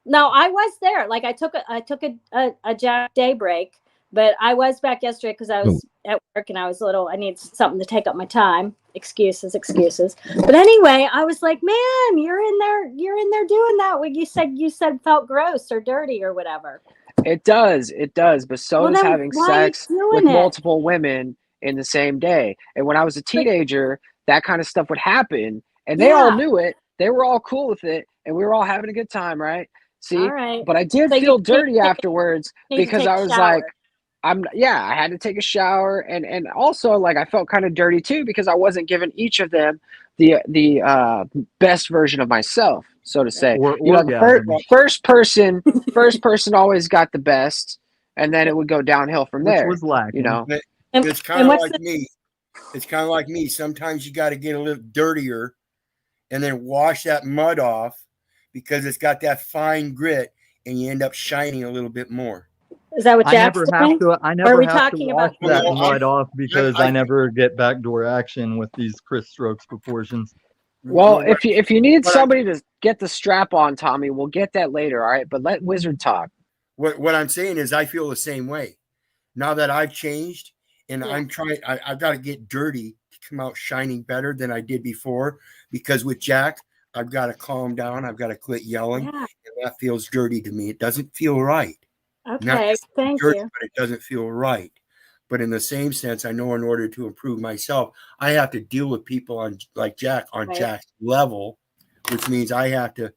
No, I was there. Like I took a Jack day break, but I was back yesterday because I was at work and I need something to take up my time. Excuses. But anyway, I was like, man, you're in there doing that. What you said felt gross or dirty or whatever. It does. But so Well, does then having why are you sex doing with it? multiple women in the same day. And when I was a teenager, that kind of stuff would happen. And they all knew it. They were all cool with it. And we were all having a good time, right? See? All right. But I did So feel you dirty afterwards need to because take I a was shower. like, I had to take a shower and also like I felt kind of dirty too because I wasn't giving each of them the best version of myself, so to say. Or The first person always got the best, and then it would go downhill from Which there. was lacking. It's kind of like me. It's kind of like me. Sometimes you got to get a little dirtier and then wash that mud off because it's got that fine grit and you end up shining a little bit more. Is that what Jack's doing? I Or never are we have to talking wash about? that mud off because I never get backdoor action with these Chris Strokes proportions. Well, if you need somebody to get the strap on, Tommy, we'll get that later, all right? But let Wizard talk. What I'm saying is I feel the same way. Now that I've changed and I've got to get dirty to come out shining better than I did before because with Jack, I've got to calm down. I've got to quit yelling. Yeah. And that feels dirty to me. It doesn't feel right. Okay, thank you. But it doesn't feel right. But in the same sense, I know in order to improve myself, I have to deal with people like Jack on Jack's level, which means I have to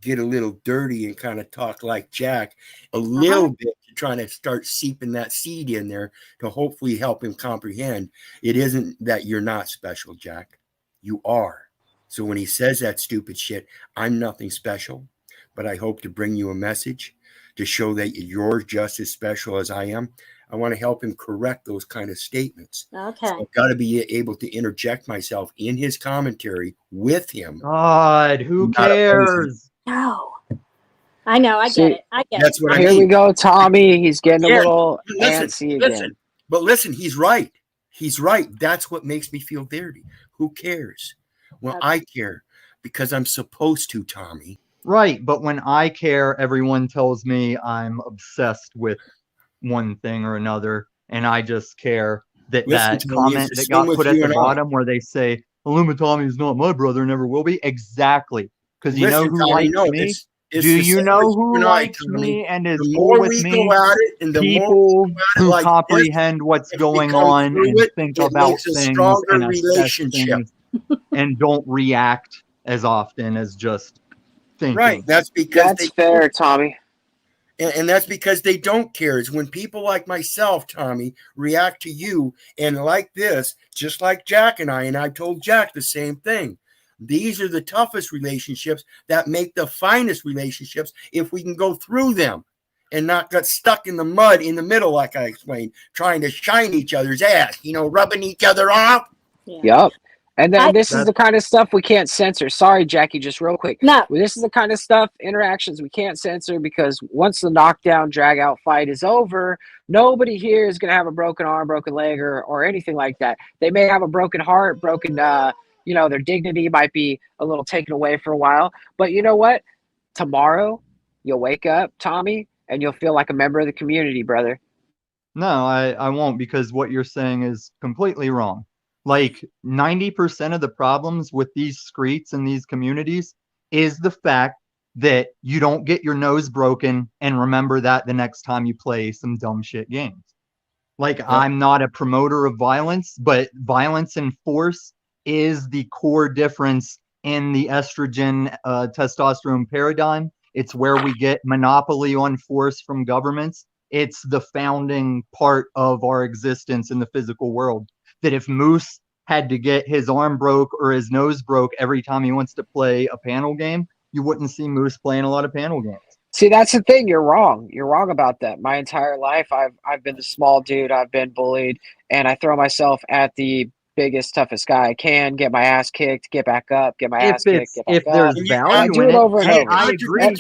get a little dirty and kind of talk like Jack a little bit to try to start seeping that seed in there to hopefully help him comprehend. It isn't that you're not special, Jack. You are. So when he says that stupid shit, I'm nothing special, but I hope to bring you a message to show that you're just as special as I am. I want to help him correct those kind of statements. Okay. So I've got to be able to interject myself in his commentary with him. God, who Not cares? No. I know. I get it. I get That's it. what I Here mean. we go, Tommy. He's getting a Yeah, little antsy again. But listen, he's right. He's right. That's what makes me feel dirty. Who cares? Well, I care because I'm supposed to, Tommy. Right, but when I care, everyone tells me I'm obsessed with one thing or another, and I just care that Listen, that Tommy, comment it's the that got same with put at you the and I. bottom where they say, Illuma Tommy is not my brother, never will be. Exactly. Because you know Listen, who Tommy, likes no, me? it's Do the you same know with you who and I, likes Tommy. me and is The cool more with we me? go at it and the more People we go at it who like this, comprehend what's if we going come on through and it, think it about makes a things stronger and assess relationship. things and don't react as often as just thinking. Right. That's because That's fair, Tommy. And that's because they don't care. It's when people like myself, Tommy, react to you and like this, just like Jack and I told Jack the same thing. These are the toughest relationships that make the finest relationships if we can go through them and not get stuck in the mud in the middle, like I explained, trying to shine each other's ass, rubbing each other off. Yep. And then this is the kind of stuff we can't censor. Sorry, Jackie, just real quick. No. This is the kind of stuff, interactions we can't censor because once the knockdown, drag out fight is over, nobody here is going to have a broken arm, broken leg, or anything like that. They may have a broken heart, broken, their dignity might be a little taken away for a while. But you know what? Tomorrow, you'll wake up, Tommy, and you'll feel like a member of the community, brother. No, I won't, because what you're saying is completely wrong. Like 90% of the problems with these streets and these communities is the fact that you don't get your nose broken and remember that the next time you play some dumb shit games. Like, I'm not a promoter of violence, but violence and force is the core difference in the estrogen testosterone paradigm. It's where we get monopoly on force from governments. It's the founding part of our existence in the physical world. That if Moose had to get his arm broke or his nose broke every time he wants to play a panel game, you wouldn't see Moose playing a lot of panel games. See, that's the thing. You're wrong. You're wrong about that. My entire life, I've been the small dude. I've been bullied, and I throw myself at the biggest, toughest guy I can. Get my ass kicked. Get back up. Get my ass kicked. Get back if up. there's I value do in it it, over and hey, over. I agree.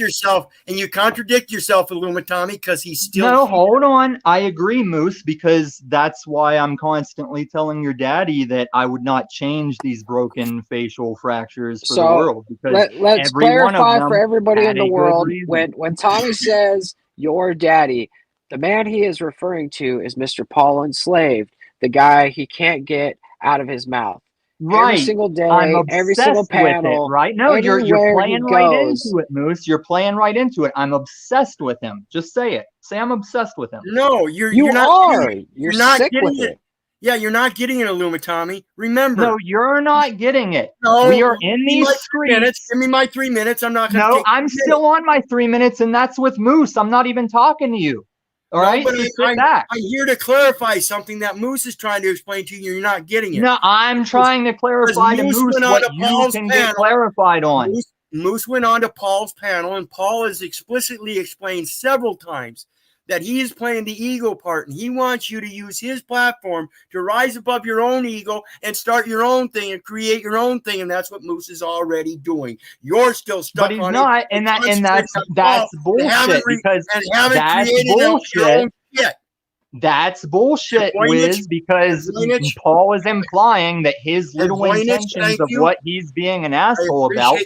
You contradict yourself, Illumitami, because he's still. No, hold on. I agree, Moose, because that's why I'm constantly telling your daddy that I would not change these broken facial fractures for the world. Because Let's every one of clarify them for everybody had in the a good world. reason. When Tommy says your daddy, the man he is referring to is Mr. Paul Enslaved, the guy he can't get out of his mouth. Every Right. single day, I'm every single obsessed with it, panel, right? No, you're anywhere he playing right goes. into it, Moose. You're playing right into it. I'm obsessed with him. Just say it. Say I'm obsessed with him. No, you're You not. are. You're not sick getting with it. it. Yeah, you're not getting it, Illumitami. Remember. No, you're not getting it. No, We are in give me these my 3 minutes. streets. Give me my 3 minutes. I'm not going to No, take. I'm still on my 3 minutes, and that's with Moose. I'm not even talking to you. All right, but so sit back. I'm here to clarify something that Moose is trying to explain to you. You're not getting it. No, I'm trying to clarify to Moose went on what to you Paul's can get panel. clarified on. Moose went on to Paul's panel, and Paul has explicitly explained several times that he is playing the ego part, and he wants you to use his platform to rise above your own ego and start your own thing and create your own thing, and that's what Moose is already doing. You're still stuck But he's on not, it, and that's bullshit, because that's bullshit. That's bullshit, Wiz, because Paul is implying that his little intentions of what he's being an asshole about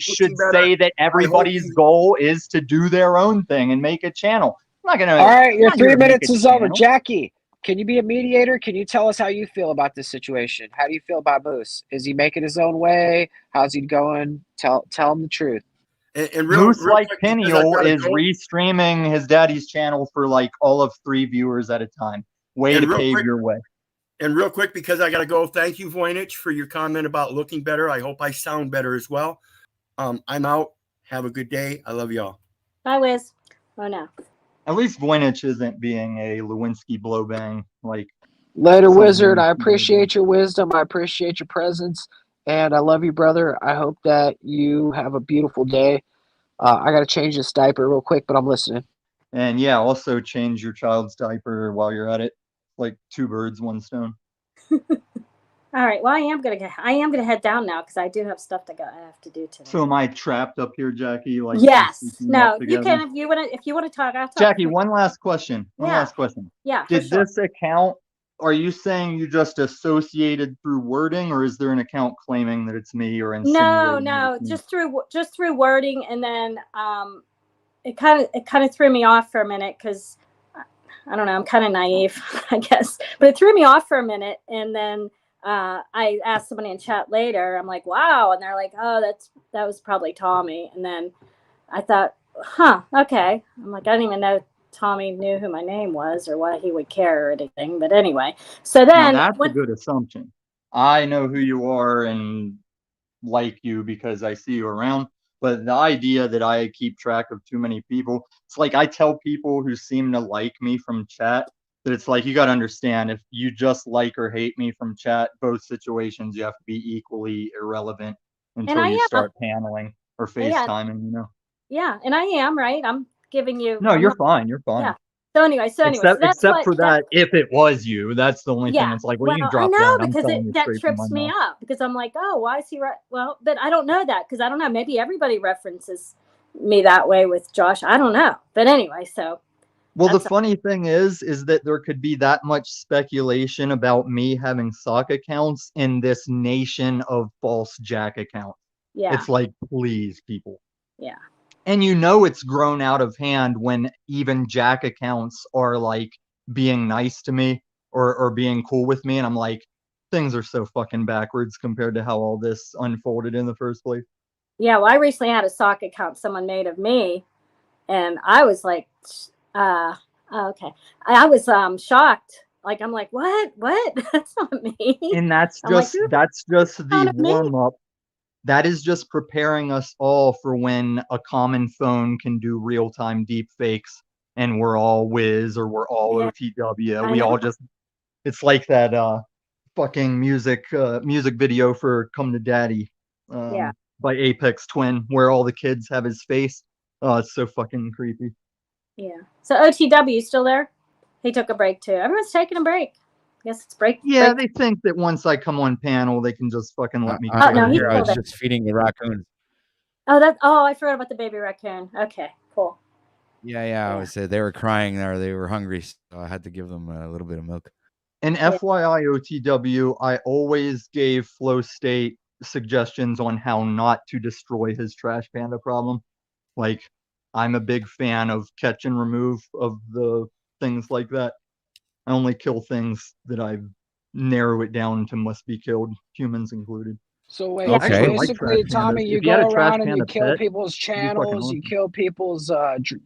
should say that everybody's goal is to do their own thing and make a channel. I'm not gonna. All right, your I'm not 3 gonna make minutes a is over. channel. Jackie, can you be a mediator? Can you tell us how you feel about this situation? How do you feel about Moose? Is he making his own way? How's he going? Tell him the truth. And Moose like quick, Peniel is restreaming his daddy's channel for like all of 3 viewers at a time. Way to pave your way. And real quick, because I got to go, thank you, Voynich, for your comment about looking better. I hope I sound better as well. I'm out. Have a good day. I love y'all. Bye, Wiz. Oh, no. At least Voynich isn't being a Lewinsky blowbang like. Later, some Wizard. I Lewinsky appreciate your wisdom. I appreciate your presence. And I love you, brother. I hope that you have a beautiful day. I got to change this diaper real quick, but I'm listening. And yeah, also change your child's diaper while you're at it. Like 2 birds, 1 stone. All right. Well, I am gonna head down now because I do have stuff I have to do today. So am I trapped up here, Jackie? Like Yes. speaking No. up You together? can if you want to talk. I'll talk. Jackie, one last question. Yeah. Yeah. Did for sure. this account, are you saying you just associated through wording, or is there an account claiming that it's me or insinuating? No. Just through wording, and then it kind of threw me off for a minute because I don't know. I'm kind of naive, I guess, but it threw me off for a minute, and then I asked somebody in chat later. I'm like, wow, and they're like, oh, that was probably Tommy, and then I thought, okay. I'm like, I didn't even know Tommy knew who my name was or why he would care or anything. But anyway, so then that's a good assumption. I know who you are and like you because I see you around. But the idea that I keep track of too many people, it's like I tell people who seem to like me from chat that it's like, you got to understand, if you just like or hate me from chat, both situations, you have to be equally irrelevant until you start paneling or FaceTiming, you know? Yeah, and I am, right? I'm giving you. No, you're fine. You're fine. Yeah. So anyway, except for that, if it was you, that's the only thing. It's like, well, you can drop I know, that. I'm because telling you that straight from trips my me mouth. up because I'm like, oh, why is he right? Well, but I don't know that because I don't know. Maybe everybody references me that way with Josh. I don't know. But anyway, so. Well, the funny thing is that there could be that much speculation about me having sock accounts in this nation of false Jack accounts. Yeah. It's like, please, people. Yeah. And you know it's grown out of hand when even Jack accounts are like being nice to me or being cool with me, and I'm like, things are so fucking backwards compared to how all this unfolded in the first place. Yeah, well, I recently had a sock account someone made of me, and I was like, okay. I was shocked. Like, I'm like, what? That's not me. And that's I'm like, just "Who that's just the found me?" warm up. That is just preparing us all for when a common phone can do real time deep fakes and we're all Wiz or we're all Yeah, OTW. I We all know. just, it's like that fucking music video for Come to Daddy Yeah. by Apex Twin, where all the kids have his face. Oh, it's so fucking creepy. Yeah. So OTW still there? He took a break too. Everyone's taking a break. Guess it's break. Yeah, break. they think that once I come on panel, they can just fucking let me. Oh, no, I'm he's here. I still was there. just feeding the raccoons. Oh, I forgot about the baby raccoon. Okay, cool. Yeah. I was they were crying or they were hungry, so I had to give them a little bit of milk. And FYI OTW, I always gave Flow State suggestions on how not to destroy his Trash Panda problem. Like, I'm a big fan of catch and remove of the things like that. I only kill things that I narrow it down to must be killed, humans included. So wait, Okay. so I like basically, trash Tommy, pandas. you If you had go a trash around and you panda kill pet, people's it'd be fucking channels, you awesome. kill people's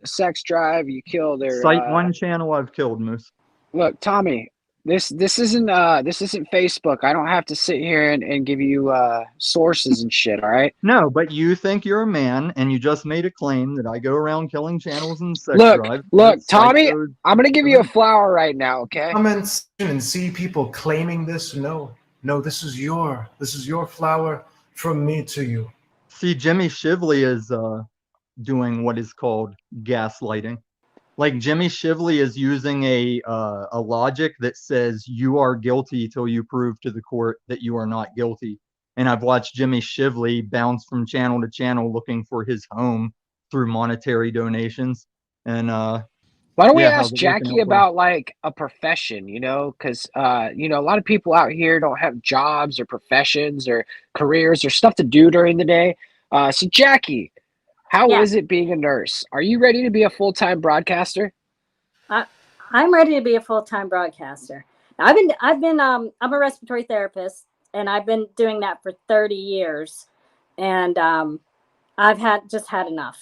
sex drive, you kill their. Site one channel I've killed, Moose. Look, Tommy, this isn't Facebook. I don't have to sit here and give you sources and shit. All right. No, but you think you're a man, and you just made a claim that I go around killing channels and sex Look, drives. Tommy, I'm gonna give you a flower right now. Okay. Comments and see people claiming this. No, this is your flower from me to you. See, Jimmy Shively is doing what is called gaslighting. Like, Jimmy Shively is using a logic that says you are guilty till you prove to the court that you are not guilty. And I've watched Jimmy Shively bounce from channel to channel looking for his home through monetary donations. And why don't we yeah, how's ask it working Jackie out for him? about like a profession, because a lot of people out here don't have jobs or professions or careers or stuff to do during the day. So Jackie, how is it being a nurse? Are you ready to be a full-time broadcaster? I'm ready to be a full-time broadcaster. Now, I'm a respiratory therapist, and I've been doing that for 30 years. And I've just had enough.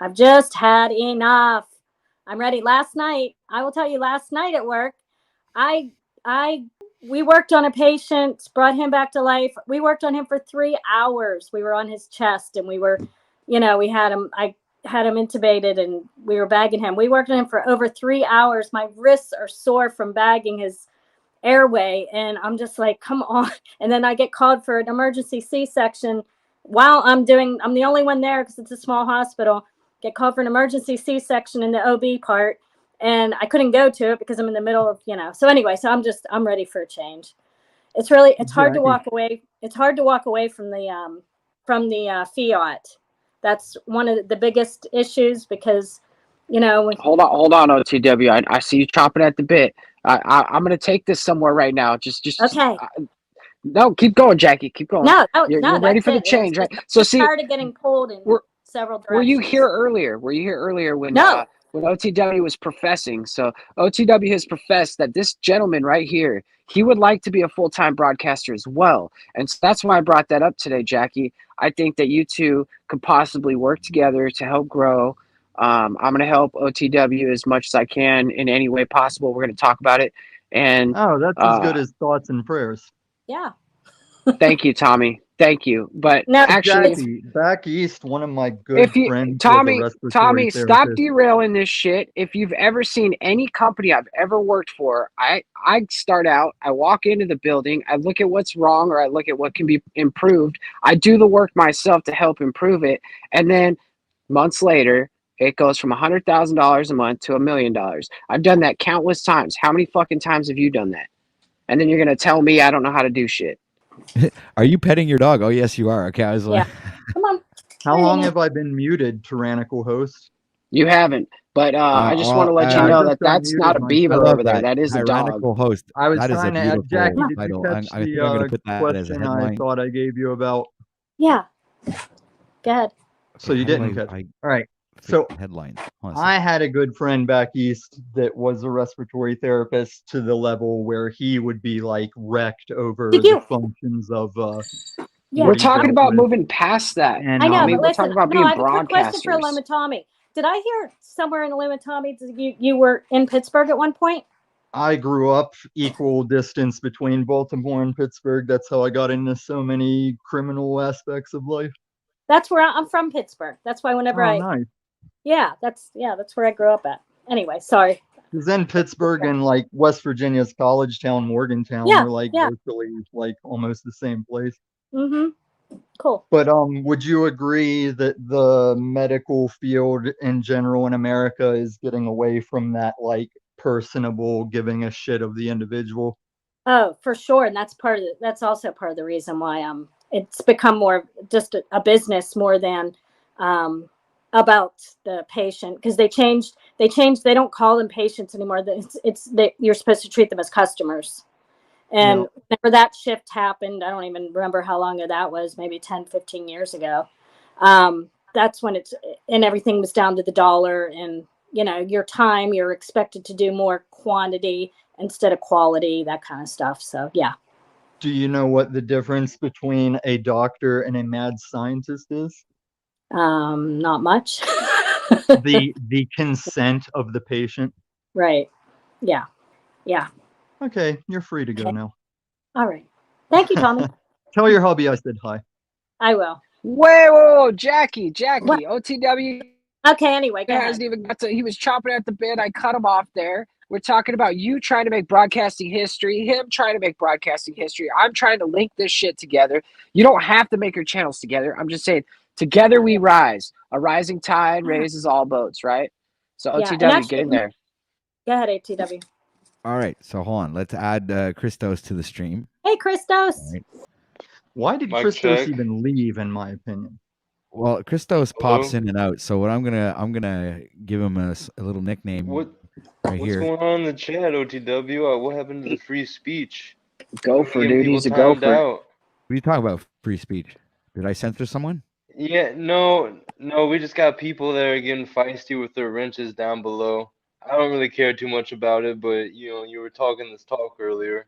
I've just had enough. I'm ready. Last night at work, we worked on a patient, brought him back to life. We worked on him for 3 hours. We were on his chest, and we were, we had him. I had him intubated, and we were bagging him. We worked on him for over 3 hours. My wrists are sore from bagging his airway, and I'm just like, come on. And then I get called for an emergency C-section while I'm the only one there because it's a small hospital. Get called for an emergency C-section in the OB part, and I couldn't go to it because I'm in the middle of, So anyway, so I'm ready for a change. It's hard to walk away. It's hard to walk away from the fiat. That's one of the biggest issues because, Hold on, OTW. I see you chomping at the bit. I'm gonna take this somewhere right now. Just okay. No, keep going, Jackie. Keep going. No, you're ready that's for the it. change, right? I'm So see, tired of getting pulled in several directions. were you here earlier? When No. When OTW was professing? So OTW has professed that this gentleman right here, he would like to be a full-time broadcaster as well, and so that's why I brought that up today, Jackie. I think that you two could possibly work together to help grow. I'm going to help OTW as much as I can in any way possible. We're going to talk about it. And that's as good as thoughts and prayers. Yeah. Thank you, Tommy. Thank you. But no, actually, Jackie, back east, one of my good friends, Tommy, was a respiratory stop therapist. derailing this shit. If you've ever seen any company I've ever worked for, I start out, I walk into the building, I look at what's wrong or I look at what can be improved. I do the work myself to help improve it. And then months later, it goes from $100,000 a month to $1 million. I've done that countless times. How many fucking times have you done that? And then you're going to tell me I don't know how to do shit. Are you petting your dog? Oh, yes, you are. Okay, I was like, come on. How long have I been muted, tyrannical host? You haven't, but I just want to let you know that that's not a beaver over there. That is a dog. Tyrannical host. I was That is a trying to add, Jackie, beautiful did you title. catch I think I'm going to the put that as a question I headline. thought I gave you about? Yeah. Go ahead. So you didn't catch. All right. So headlines. I had a good friend back east that was a respiratory therapist to the level where he would be like wrecked over the functions of Yeah. what We're he talking dealt about with. moving past that. And I know, I mean, but we're listen, talking about no, being I have a quick question for broadcasters. Limatami. Did I hear somewhere in Limatami that you were in Pittsburgh at one point? I grew up equal distance between Baltimore and Pittsburgh. That's how I got into so many criminal aspects of life. That's where I'm from, Pittsburgh. That's why whenever Oh, nice. that's where I grew up at. Anyway, sorry. Because then Pittsburgh and like West Virginia's College Town, Morgantown Yeah, were like yeah. virtually like almost the same place. Mm-hmm. Cool. But would you agree that the medical field in general in America is getting away from that like personable giving a shit of the individual? Oh, for sure, and that's also part of the reason why it's become more just a business more than about the patient, because they changed. They don't call them patients anymore. You're supposed to treat them as customers. And whenever that shift happened, I don't even remember how long ago that was, maybe 10, 15 years ago. That's when everything was down to the dollar, and your time, you're expected to do more quantity instead of quality, that kind of stuff. So yeah. Do you know what the difference between a doctor and a mad scientist is? Not much. the consent of the patient. Right. Yeah. Yeah. Okay, you're free to go now. All right. Thank you, Tommy. Tell your hubby I said hi. I will. Whoa, Jackie, OTW. Okay, anyway, go hasn't ahead. even got to. He was chopping at the bit. I cut him off there. We're talking about you trying to make broadcasting history, him trying to make broadcasting history. I'm trying to link this shit together. You don't have to make your channels together. I'm just saying, together we rise. A rising tide raises all boats, right? So Yeah, and OTW, actually- get in there. Go ahead, ATW. All right, so hold on. Let's add Christos to the stream. Hey, Christos. All right. Why did Mic Christos check. even leave, in my opinion? Well, Christos pops Hello? in and out, so what I'm gonna give him a little nickname right What's here. going on in the chat, OTW? What happened to the free speech? Gopher, Getting dude. people He's a timed gopher. out. What are you talking about? Free speech? Did I censor someone? Yeah, no, we just got people that are getting feisty with their wrenches down below. I don't really care too much about it, but you were talking this talk earlier.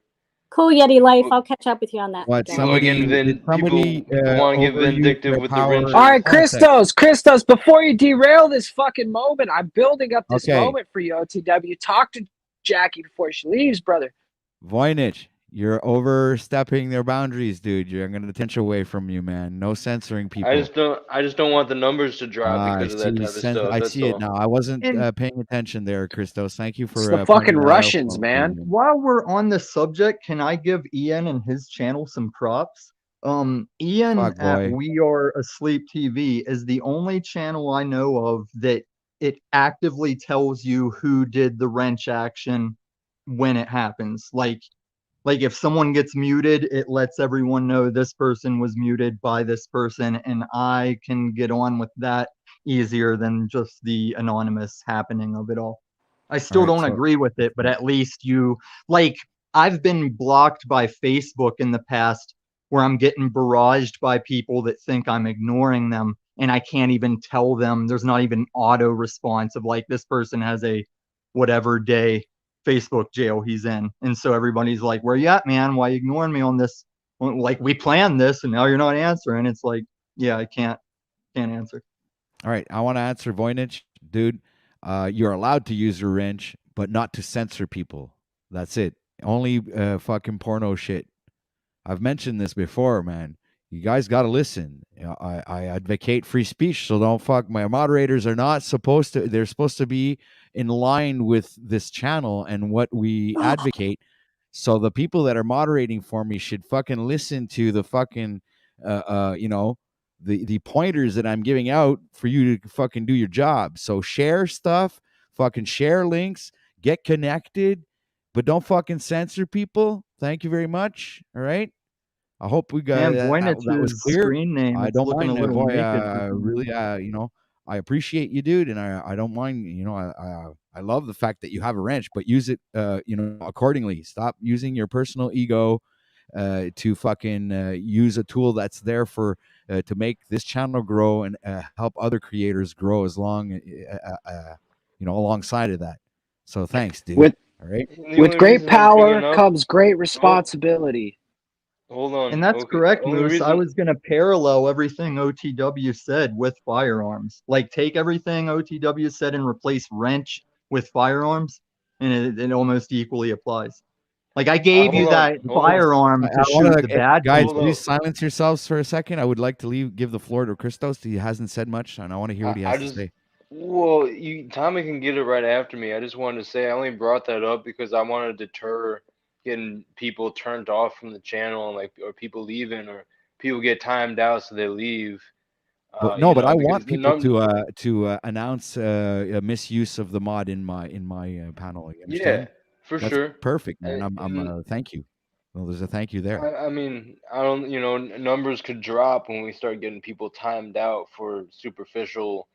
Cool Yeti life. I'll catch up with you on that. What? People are getting Somebody want to get overuse vindictive their with the power? wrenches. All right, Christos, before you derail this fucking moment, I'm building up this Okay. moment for you, OTW. Talk to Jackie before she leaves, brother. Voynich, you're overstepping their boundaries, dude. You're gonna attention away from you, man. No censoring people. I just don't want the numbers to drop I because of that type of stuff. I That's see it all. now. I wasn't And- paying attention there, Christos. Thank you for the pointing fucking that out Russians, for man. me. While we're on the subject, can I give Ian and his channel some props? Ian Fuck, at boy. We Are Asleep TV is the only channel I know of that it actively tells you who did the wrench action when it happens. Like if someone gets muted, it lets everyone know this person was muted by this person, and I can get on with that easier than just the anonymous happening of it all. I still Alright, don't so- agree with it, but at least I've been blocked by Facebook in the past where I'm getting barraged by people that think I'm ignoring them, and I can't even tell them. There's not even auto response of like, this person has a whatever day Facebook jail he's in. And so everybody's like, where you at, man? Why you ignoring me on this? Well, like, we planned this and now you're not answering. It's like, yeah, I can't answer. All right, I want to answer Voynich, dude. You're allowed to use your wrench, but not to censor people. That's it. Only fucking porno shit. I've mentioned this before, man. You guys got to listen. I advocate free speech, so don't fuck. My moderators are not supposed to. They're supposed to be in line with this channel and what we advocate. So the people that are moderating for me should fucking listen to the fucking, the pointers that I'm giving out for you to fucking do your job. So share stuff, fucking share links, get connected, but don't fucking censor people. Thank you very much. All right. I hope we got Man, that was Voynich's clear. screen name, I it's don't looking mind, a little Voy, naked for some really, reason. I appreciate you, dude, and I don't mind. I love the fact that you have a wrench, but use it, accordingly. Stop using your personal ego to fucking use a tool that's there for to make this channel grow and help other creators grow alongside of that. So thanks, dude. With All right. with great power comes great responsibility. Hold on. And that's okay. correct, Only Moose. I reason- was going to parallel everything OTW said with firearms. Like, take everything OTW said and replace wrench with firearms, and it almost equally applies. Like, I gave you that firearm to shoot the bad guys. people. Please silence yourselves for a second. I would like to give the floor to Christos. He hasn't said much, and I want to hear what he has to say. Well, Tommy can get it right after me. I just wanted to say I only brought that up because I want to deter getting people turned off from the channel, and or people leaving, or people get timed out so they leave. But I want people to announce a misuse of the mod in my panel. You understand? For That's sure. Perfect, man. I'm thank you. Well, there's a thank you there. I mean, I don't. Numbers could drop when we start getting people timed out for superficial,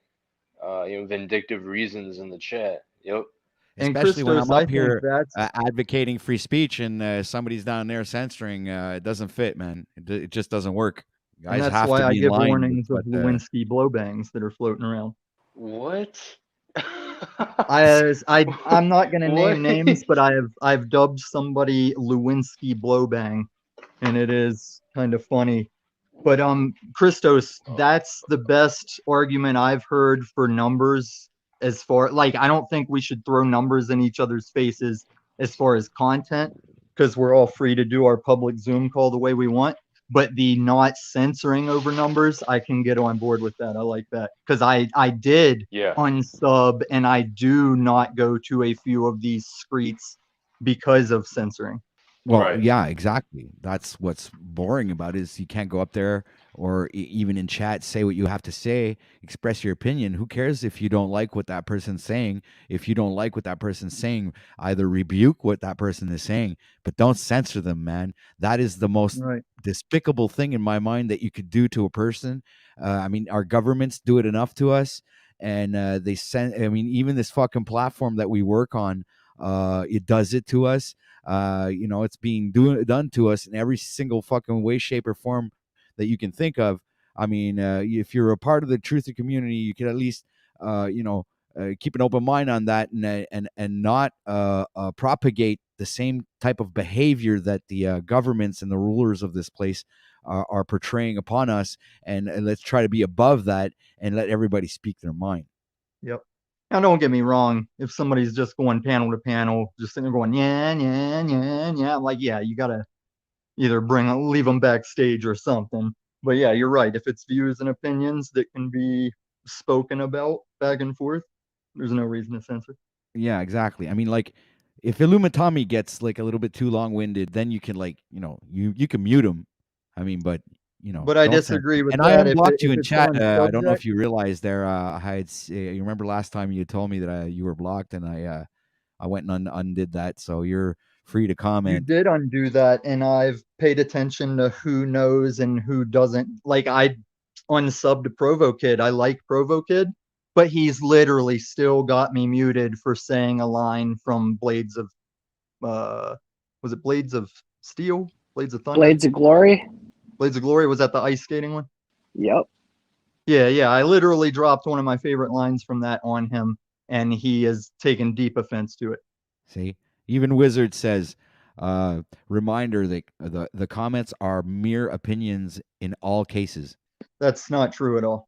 vindictive reasons in the chat. Yep. Especially when I'm up here advocating free speech and somebody's down there censoring, it doesn't fit, man. It just doesn't work. You guys And that's have why to I be in give line warnings with of what, Lewinsky blowbangs that are floating around. What? I'm not going to What? name names, but I've dubbed somebody Lewinsky blowbang, and it is kind of funny. But Christos, that's the best argument I've heard for numbers. As far I don't think we should throw numbers in each other's faces as far as content, because we're all free to do our public Zoom call the way we want. But the not censoring over numbers, I can get on board with that. I like that, because I did unsub, and I do not go to a few of these streets because of censoring. Well, yeah, exactly. That's what's boring about it, is you can't go up there or even in chat say what you have to say, express your opinion. Who cares if you don't like what that person's saying? If you don't like what that person's saying, either rebuke what that person is saying, but don't censor them, man. That is the most despicable thing in my mind that you could do to a person. I mean, our governments do it enough to us, and they send. I mean, even this fucking platform that we work on, it does it to us. It's being done to us in every single fucking way, shape, or form that you can think of. I mean, if you're a part of the truther community, you can at least, keep an open mind on that, and not propagate the same type of behavior that the governments and the rulers of this place are portraying upon us. And let's try to be above that and let everybody speak their mind. Yep. Now, don't get me wrong. If somebody's just going panel to panel, just sitting there going, yeah, I'm like, yeah, you got to either leave them backstage or something. But yeah, you're right. If it's views and opinions that can be spoken about back and forth, there's no reason to censor. Yeah, exactly. I mean, if Illumitami gets a little bit too long-winded, then you can you can mute him. I mean, but But I disagree with and that. I unblocked you in it's chat. on I don't know if subject- you realized there. You remember last time you told me that you were blocked, and I went and undid that. So you're free to You comment. did undo that, and I've paid attention to who knows and who doesn't. Like, I unsubbed to Provo Kid. I like Provo Kid, but he's literally still got me muted for saying a line from Blades of, was it Blades of Steel? Blades of Thunder? Blades of Glory. Blades of Glory, was that the ice skating one? Yep. Yeah. I literally dropped one of my favorite lines from that on him, and he has taken deep offense to it. See, even Wizard says, reminder that the comments are mere opinions in all cases. That's not true at all.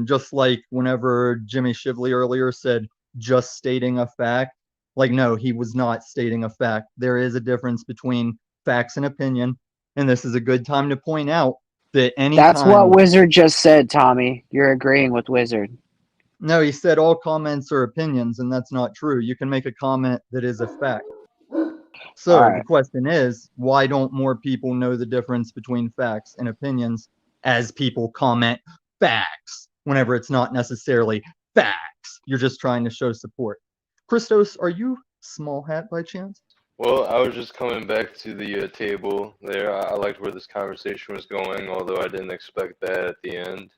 Just like whenever Jimmy Shively earlier said, just stating a fact, no, he was not stating a fact. There is a difference between facts and opinion, and this is a good time to point out that That's what Wizard just said, Tommy. You're agreeing with Wizard. No, he said all comments are opinions, and that's not true. You can make a comment that is a fact. So the question is, why don't more people know the difference between facts and opinions as people comment facts whenever it's not necessarily facts? You're just trying to show support. Christos, are you Small Hat by chance? Well, I was just coming back to the table there. I liked where this conversation was going, although I didn't expect that at the end.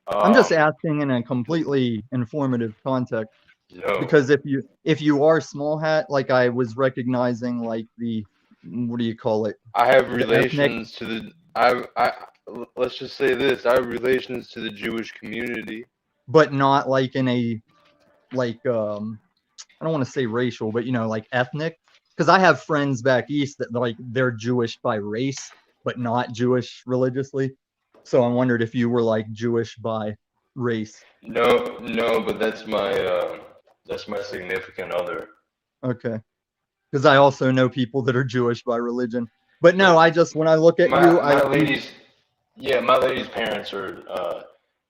I'm just asking in a completely informative context. No. Because if you are Small Hat, I was recognizing the, what do you call it? I have The relations to the. let's just say this: I have relations to the Jewish community. but not like in a like I don't want to say racial, but like ethnic. Because I have friends back east that like they're Jewish by race, but not Jewish religiously. So I wondered if you were like Jewish by race. No, but that's my significant other. Okay. Because I also know people that are Jewish by religion. But no, I just when I look at My you, my lady's parents are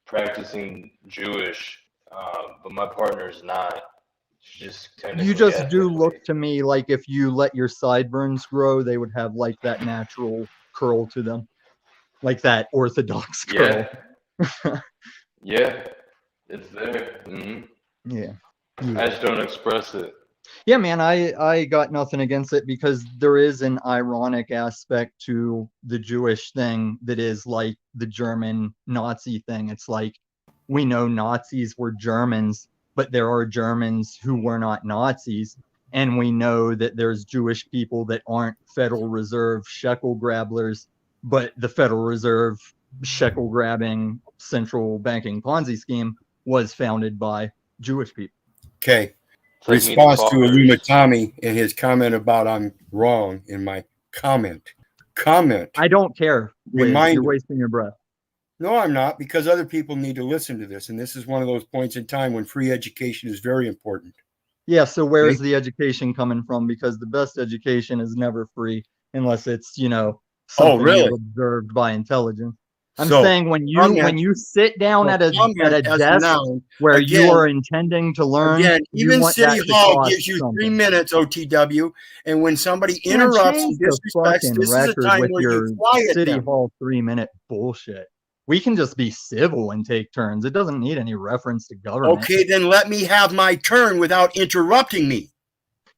practicing Jewish, but my partner's not. She's just you technically just do ethnic. look to me like if you let your sideburns grow, they would have like that natural curl to them, like that Orthodox curl. Yeah. Yeah, it's there. Yeah. I just don't express it. Yeah, man, I got nothing against it because there is an ironic aspect to the Jewish thing that is like the German Nazi thing. It's like we know Nazis were Germans, but there are Germans who were not Nazis. And we know that there's Jewish people that aren't Federal Reserve shekel grabblers, but the Federal Reserve shekel grabbing central banking Ponzi scheme was founded by Jewish people. Okay. Take me to Response to fathers. Illumitami and his comment about I'm wrong in my comment. I don't care. Liz. Reminder. You're wasting your breath. No, I'm not, because other people need to listen to this. And this is one of those points in time when free education is very important. Yeah, so where is the education coming from? Because the best education is never free unless it's, something really? you've observed by intelligence. I'm So, saying when comment- you sit down at a comment as desk noun, where again- you are intending to learn, Again, you even want City that to Hall cost gives you something. 3 minutes, OTW. And when somebody Man, interrupts change and the disrespects, fucking this is a record time with where your you quiet City them. Hall 3-minute bullshit. We can just be civil and take turns. It doesn't need any reference to government. Okay, then let me have my turn without interrupting me.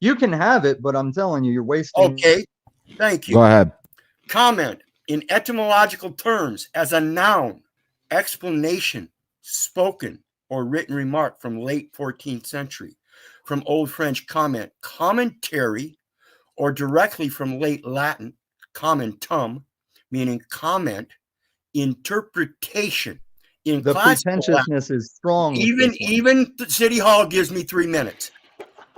You can have it, but I'm telling you, you're wasting. Okay, thank you. Go ahead. Comment in etymological terms as a noun, explanation, spoken or written remark from late 14th century. From Old French comment, commentary, or directly from late Latin, commentum, meaning comment, interpretation. In The classical Latin, pretentiousness is strong. with this one. even the City Hall gives me 3 minutes.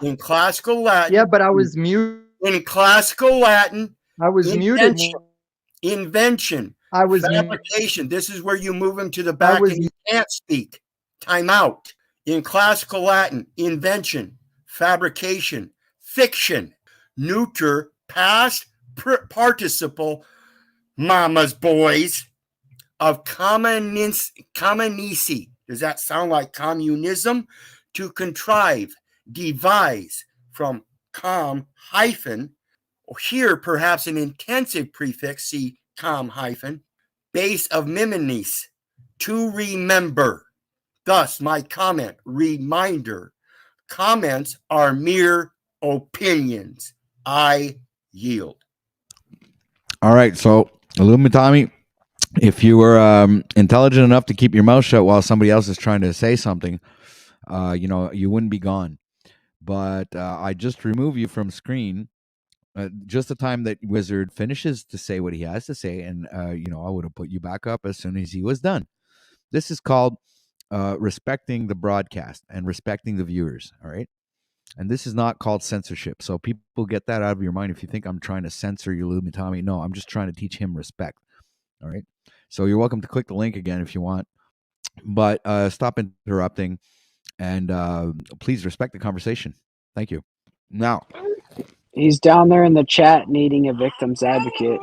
In classical Latin, Yeah, but I was muted. in classical Latin, I was muted. invention, I was fabrication. This is where you move him to the back was- and you can't speak. Time out. In classical Latin, invention, fabrication, fiction, neuter, past participle, mama's boys, of communici. Does that sound like communism? To contrive, devise, from hyphen, or here perhaps an intensive prefix, see hyphen, base of miminis, to remember. Thus, my comment, reminder. Comments are mere opinions. I yield. All right. So, Illumitami, if you were intelligent enough to keep your mouth shut while somebody else is trying to say something, you wouldn't be gone. But I just remove you from screen just the time that Wizard finishes to say what he has to say. And, I would have put you back up as soon as he was done. This is called respecting the broadcast and respecting the viewers. All right. And this is not called censorship. So people get that out of your mind. If you think I'm trying to censor you, Illumitami, no, I'm just trying to teach him respect. All right. So you're welcome to click the link again if you want. But stop interrupting and please respect the conversation. Thank you. Now, He's down there in the chat needing a victim's advocate.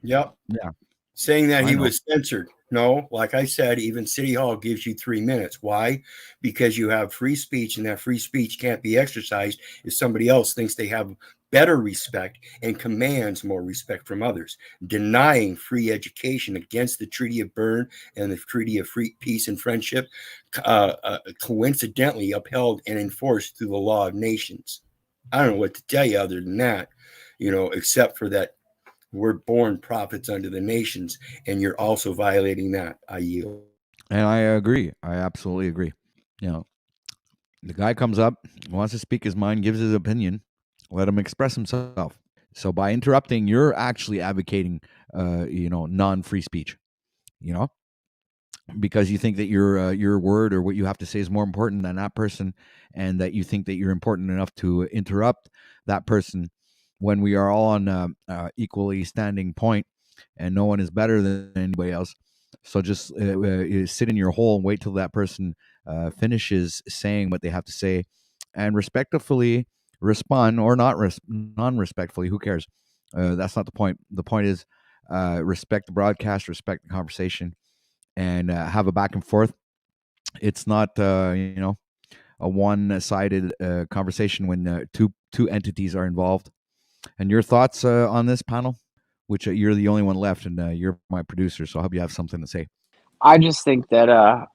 Yep. Yeah. Saying that I he know. was censored. No, like I said, even City Hall gives you 3 minutes. Why? Because you have free speech, and that free speech can't be exercised if somebody else thinks they have better respect and commands more respect from others. Denying free education against the Treaty of Berne and the Treaty of Free Peace and Friendship, coincidentally upheld and enforced through the law of nations. I don't know what to tell you other than that, except for that we're born prophets unto the nations, and you're also violating that. I yield. and I agree. I absolutely agree. The guy comes up, wants to speak his mind, gives his opinion. Let him express himself. So by interrupting, you're actually advocating, non-free speech. you know, because you think that your word or what you have to say is more important than that person, and that you think that you're important enough to interrupt that person, when we are all on equally standing point, and no one is better than anybody else. So just sit in your hole and wait till that person finishes saying what they have to say, and respectfully respond, or not non-respectfully. Who cares? That's not the point. The point is respect the broadcast, respect the conversation, and have a back and forth. It's not a one-sided conversation when two entities are involved. And your thoughts on this panel, which you're the only one left, and you're my producer, so I hope you have something to say. I just think that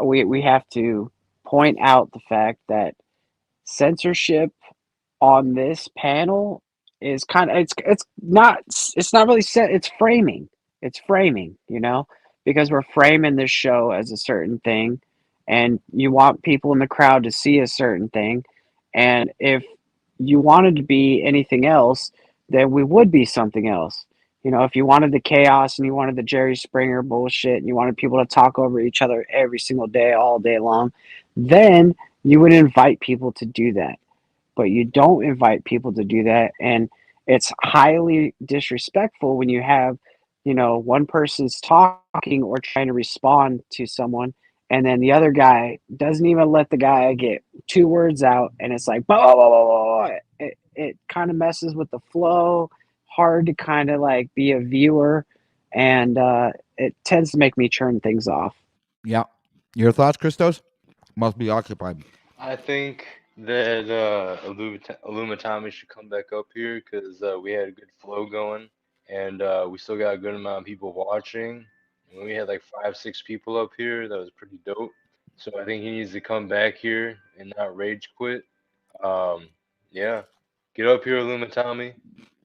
we have to point out the fact that censorship on this panel is kind of it's not really set. It's framing. It's framing, because we're framing this show as a certain thing, and you want people in the crowd to see a certain thing. And if you wanted to be anything else, then we would be something else. If you wanted the chaos and you wanted the Jerry Springer bullshit and you wanted people to talk over each other every single day, all day long, then you would invite people to do that. But you don't invite people to do that. And it's highly disrespectful when you have, one person's talking or trying to respond to someone, and then the other guy doesn't even let the guy get 2 words out, and it's like, blah, blah, blah, blah, blah. It kind of messes with the flow. Hard to kind of like be a viewer, and it tends to make me turn things off. Yeah. Your thoughts, Christos? Must be occupied. I think that Illumitami should come back up here because we had a good flow going, and we still got a good amount of people watching. And we had like 5-6 people up here. That was pretty dope. So I think he needs to come back here and not rage quit. Yeah. Get up here, Illumitami.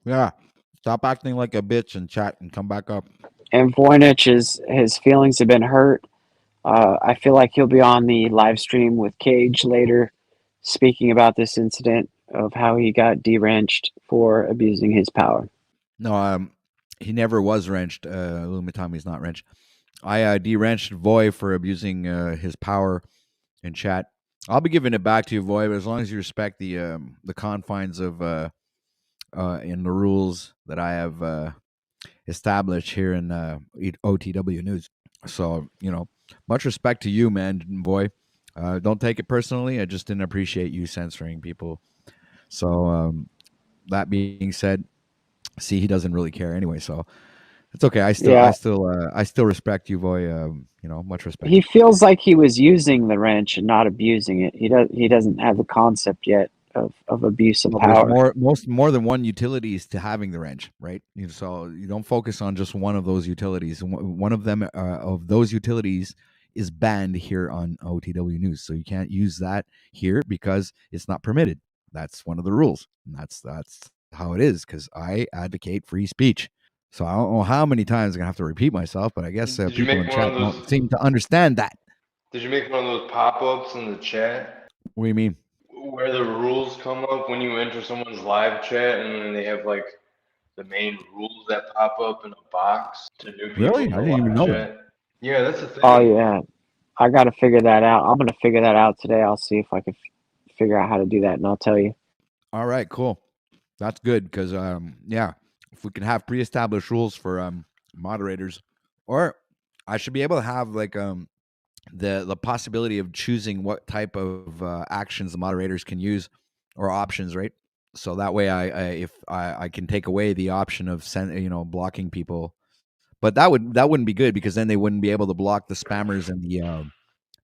Yeah. Stop acting like a bitch and chat and come back up. And Voynich, his feelings have been hurt. I feel like he'll be on the live stream with Cage later, speaking about this incident of how he got de-wrenched for abusing his power. No, he never was wrenched. Illumitami's not wrenched. I de-wrenched Voy for abusing his power in chat. I'll be giving it back to you, Voy, but as long as you respect the confines of in the rules that I have established here in OTW News. So, much respect to you, man, boy. Don't take it personally. I just didn't appreciate you censoring people. So, that being said, see, he doesn't really care anyway. So it's okay. I still respect you, boy. Much respect. He feels like he was using the wrench and not abusing it. He doesn't have the concept yet of abuse of power. There's more than one utilities to having the wrench, right? So you don't focus on just one of those utilities. One of them of those utilities is banned here on OTW News, so you can't use that here because it's not permitted. That's one of the rules. And that's how it is, because I advocate free speech. So I don't know how many times I'm gonna have to repeat myself, but I guess people in chat don't seem to understand that. Did you make one of those pop-ups in the chat? What do you mean? Where the rules come up when you enter someone's live chat, and then they have like the main rules that pop up in a box to new people. Really? In the I didn't even know chat. that. Yeah, that's the thing. Oh yeah, I got to figure that out. I'm gonna figure that out today. I'll see if I can figure out how to do that, and I'll tell you. All right, cool. That's good because if we can have pre-established rules for moderators, or I should be able to have like the possibility of choosing what type of actions the moderators can use or options, right? So that way if I can take away the option of blocking people, but that wouldn't be good because then they wouldn't be able to block the spammers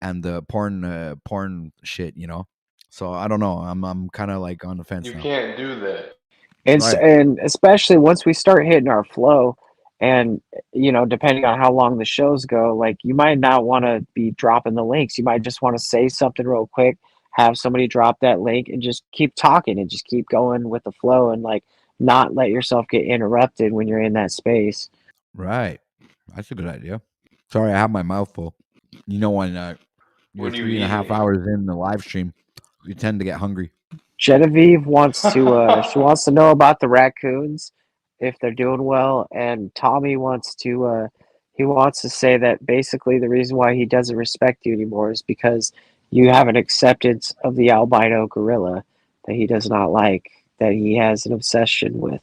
and the porn shit, So I don't know. I'm kind of like on the fence. You now. can't do that. And especially once we start hitting our flow, and depending on how long the shows go, like you might not want to be dropping the links. You might just want to say something real quick, have somebody drop that link, and just keep talking and just keep going with the flow, and like not let yourself get interrupted when you're in that space. Right. That's a good idea. Sorry, I have my mouth full. When you're What are you 3.5 eating? hours in the live stream, you tend to get hungry. Genevieve wants to she wants to know about the raccoons, if they're doing well, and Tommy wants to He wants to say that basically the reason why he doesn't respect you anymore is because you have an acceptance of the albino gorilla that he does not like, that he has an obsession with.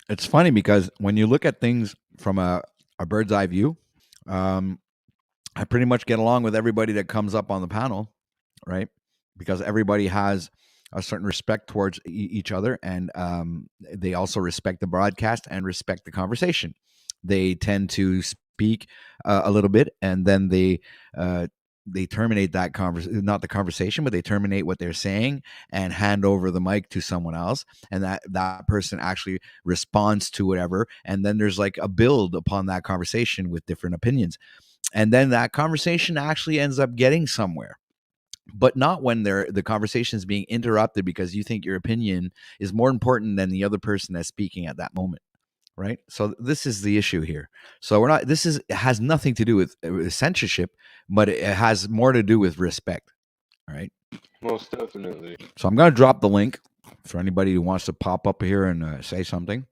It's funny because when you look at things from a bird's eye view, I pretty much get along with everybody that comes up on the panel, right? Because everybody has a certain respect towards each other, and they also respect the broadcast and respect the conversation. They tend to speak a little bit, and then they terminate that not the conversation, but they terminate what they're saying and hand over the mic to someone else, and that person actually responds to whatever, and then there's like a build upon that conversation with different opinions, and then that conversation actually ends up getting somewhere. But not when the conversation is being interrupted because you think your opinion is more important than the other person that's speaking at that moment, right? So this is the issue here. So it has nothing to do with censorship, but it has more to do with respect, all right? Most definitely. So I'm going to drop the link for anybody who wants to pop up here and say something.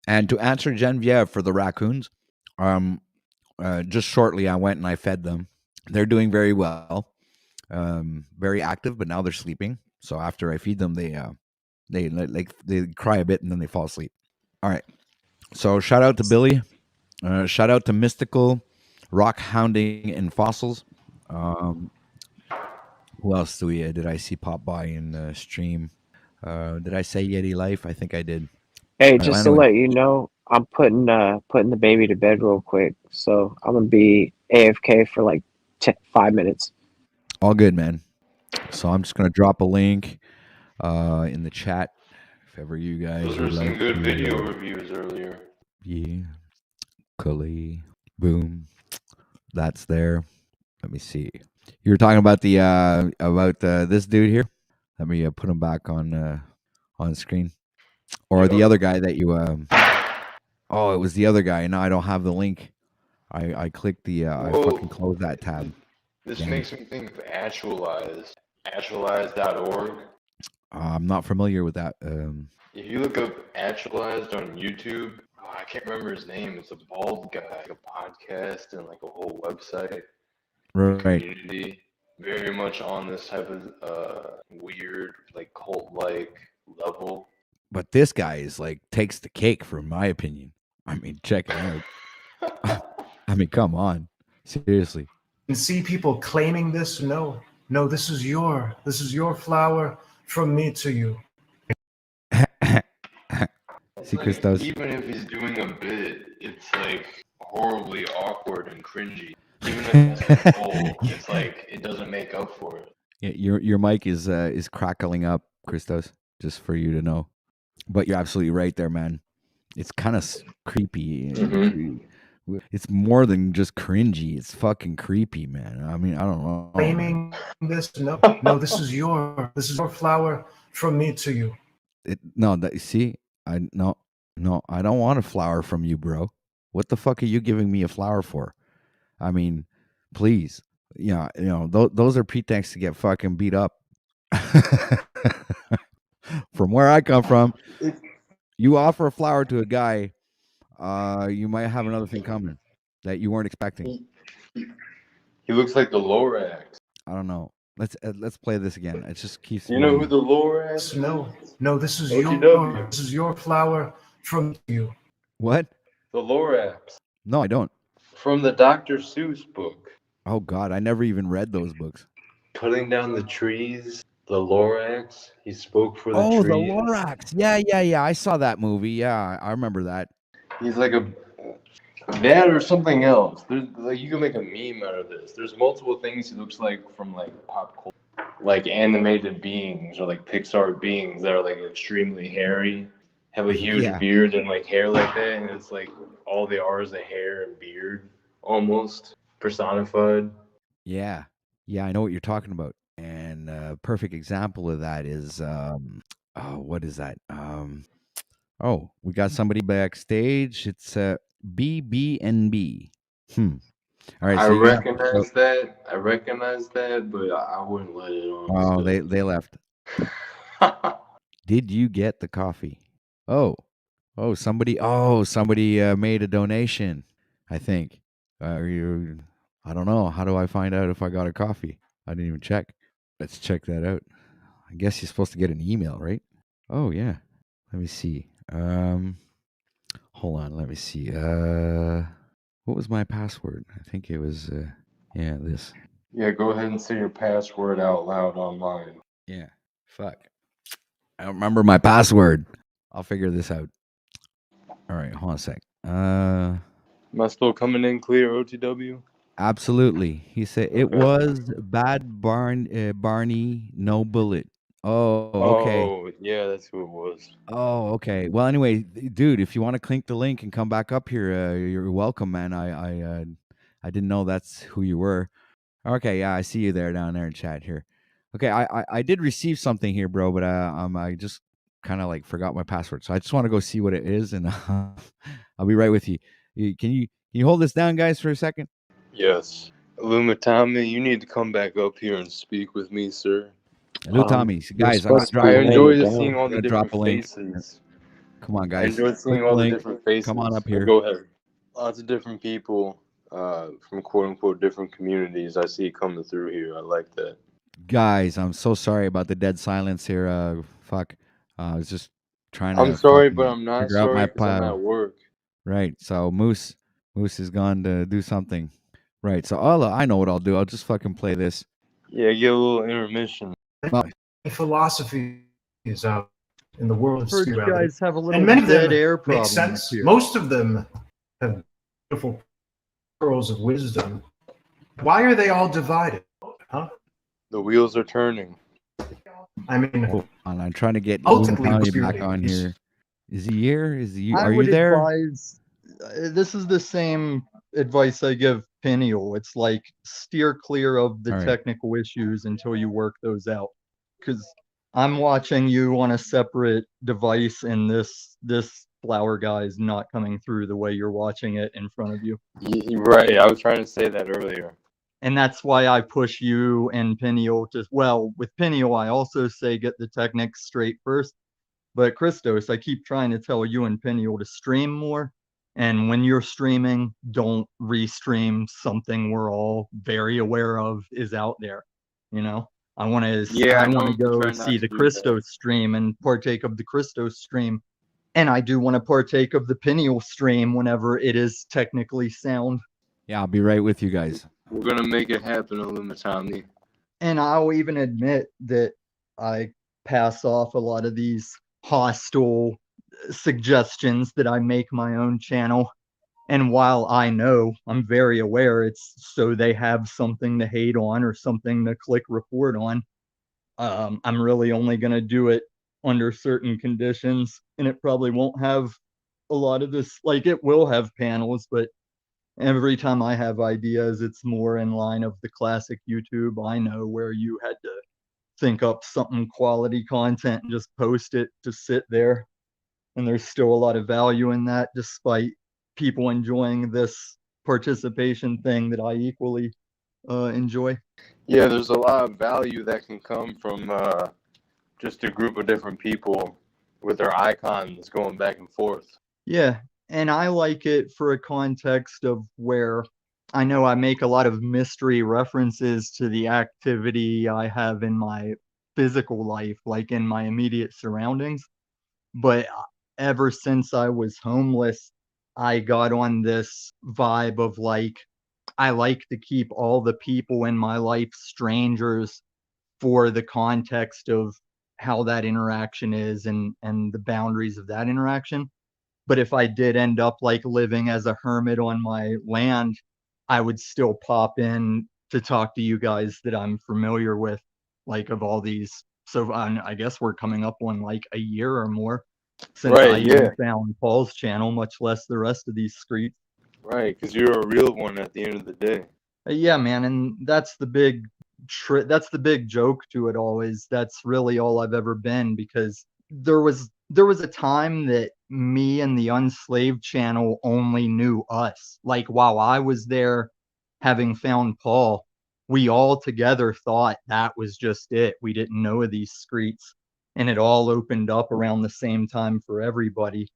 And to answer Genevieve for the raccoons, just shortly I went and I fed them. They're doing very well. Very active, but now they're sleeping. So after I feed them, they cry a bit and then they fall asleep. All right. So shout out to Billy. Shout out to Mystical, Rock Hounding, and Fossils. Who else did I see pop by in the stream? Did I say Yeti Life? I think I did. Hey, just to let you know, I'm putting the baby to bed real quick, so I'm gonna be AFK for like 5 minutes. All good, man. So I'm just gonna drop a link in the chat if ever you guys Those were would some like good to. video reviews earlier. Yeah. Cully. Boom. That's there. Let me see. You were talking about this dude here. Let me put him back on screen. Or the other guy that you oh, it was the other guy. Now I don't have the link. I clicked I fucking closed that tab. This Damn. makes me think of Actualize. Actualize.org. I'm not familiar with that. If you look up Actualized on YouTube, I can't remember his name. It's a bald guy, like a podcast and like a whole website. Right. Community. Very much on this type of weird, like cult-like level. But this guy is like takes the cake, from my opinion. I mean, check it out. I mean, come on, seriously. And see people claiming this. No, this is your flower from me to you. See, Like, Christos. even if he's doing a bit, it's like horribly awkward and cringy. Even if it's a goal, it's like it doesn't make up for it. Yeah, your mic is crackling up, Christos. Just for you to know. But you're absolutely right there, man. It's kind of creepy. It's more than just cringy. It's fucking creepy, man. I mean, I don't know. Claiming this. No, this is your flower from me to you. See, I don't want a flower from you, bro. What the fuck are you giving me a flower for? I mean, please. Yeah, those are pretexts to get fucking beat up. From where I come from, you offer a flower to a guy, you might have another thing coming that you weren't expecting. He looks like the Lorax. I don't know. Let's play this again. It just keeps. You know who the Lorax? No, this is OTW. your flower from you. What? The Lorax. No, I don't. From the Dr. Seuss book. Oh God, I never even read those books. Cutting down the trees. The Lorax. He spoke for the Oh, trees. the Lorax. Yeah. I saw that movie. Yeah, I remember that. He's like that or something else. There's like you can make a meme out of this. There's multiple things he looks like from like pop culture, like animated beings or like Pixar beings that are like extremely hairy, have a huge beard and like hair like that, and it's like all they are is the hair and beard almost personified. Yeah, I know what you're talking about. And a perfect example of that is what is that? Oh, we got somebody backstage. It's BBNB. All right. I So recognize that, but I wouldn't let it on. Oh, they left. Did you get the coffee? Oh, somebody made a donation, I think. Are you? I don't know. How do I find out if I got a coffee? I didn't even check. Let's check that out. I guess you're supposed to get an email, right? Oh yeah. Let me see. Hold on. Let me see. What was my password? I think it was. Yeah, this. Yeah, go ahead and say your password out loud online. Yeah. Fuck. I don't remember my password. I'll figure this out. All right. Hold on a sec. Am I still coming in clear, OTW? Absolutely. He said it Okay. was Barney, no bullet. Oh, okay. Oh, yeah, that's who it was. Oh, okay. Well, anyway, dude, if you want to clink the link and come back up here, you're welcome, man. I didn't know that's who you were. Okay, yeah, I see you there down there in chat here. Okay, I did receive something here, bro, but I just kind of like forgot my password, so I just want to go see what it is, and I'll be right with you. Can you hold this down, guys, for a second? Yes. Lumatami, you need to come back up here and speak with me, sir. Hello, Tommy. Guys, I'm I enjoy seeing all the different drop a link. faces. Come on, I guys. enjoy seeing Click all the link. different faces. Come on up here. Go ahead. Lots of different people from quote unquote different communities I see coming through here. I like that. Guys, I'm so sorry about the dead silence here. Fuck. I was just trying to I'm sorry, fucking but I'm not figure out my sorry because I'm at work. Right. So Moose is gone to do something. Right. So I know what I'll do. I'll just fucking play this. Yeah, get a little intermission. Well, Philosophy is in the world of Heard you spirituality, guys have a little and many of them dead air problem make up sense. here. Most of them have beautiful pearls of wisdom. Why are they all divided? Huh? The wheels are turning. I mean, hold on, I'm trying to get ultimately, Lumatani back spirituality on is- here. Is he here? I Are you would there? advise, this is the same advice I give Peniel. It's like steer clear of the All right. technical issues until you work those out. Because I'm watching you on a separate device, and this flower guy is not coming through the way you're watching it in front of you. Right, I was trying to say that earlier. And that's why I push you and Peniel to, well, with Peniel, I also say get the techniques straight first. But Christos, I keep trying to tell you and Peniel to stream more. And when you're streaming, don't restream something we're all very aware of is out there. You know, I want to Yeah, I know, go try not see to the do that. Christos stream and partake of the Christos stream. And I do want to partake of the Peniel stream whenever it is technically sound. Yeah, I'll be right with you guys. We're gonna make it happen, Illuminati. And I'll even admit that I pass off a lot of these hostile suggestions that I make my own channel. And while I know, I'm very aware it's so they have something to hate on or something to click report on, I'm really only going to do it under certain conditions. And it probably won't have a lot of this, like it will have panels, but every time I have ideas, it's more in line of the classic YouTube. I know where you had to think up something quality content and just post it to sit there. And there's still a lot of value in that, despite people enjoying this participation thing that I equally enjoy. Yeah, there's a lot of value that can come from just a group of different people with their icons going back and forth. Yeah, and I like it for a context of where I know I make a lot of mystery references to the activity I have in my physical life, like in my immediate surroundings. But ever since I was homeless, I got on this vibe of like, I like to keep all the people in my life strangers for the context of how that interaction is and the boundaries of that interaction. But if I did end up like living as a hermit on my land, I would still pop in to talk to you guys that I'm familiar with, like of all these. So I guess we're coming up on like a year or more since Right, I even yeah. found Paul's channel, much less the rest of these streets. Right, because you're a real one at the end of the day. Yeah, man, and that's the big that's the big joke to it all, is that's really all I've ever been, because there was a time that me and the Unslaved channel only knew us. Like while I was there having found Paul, we all together thought that was just it. We didn't know of these streets, and it all opened up around the same time for everybody.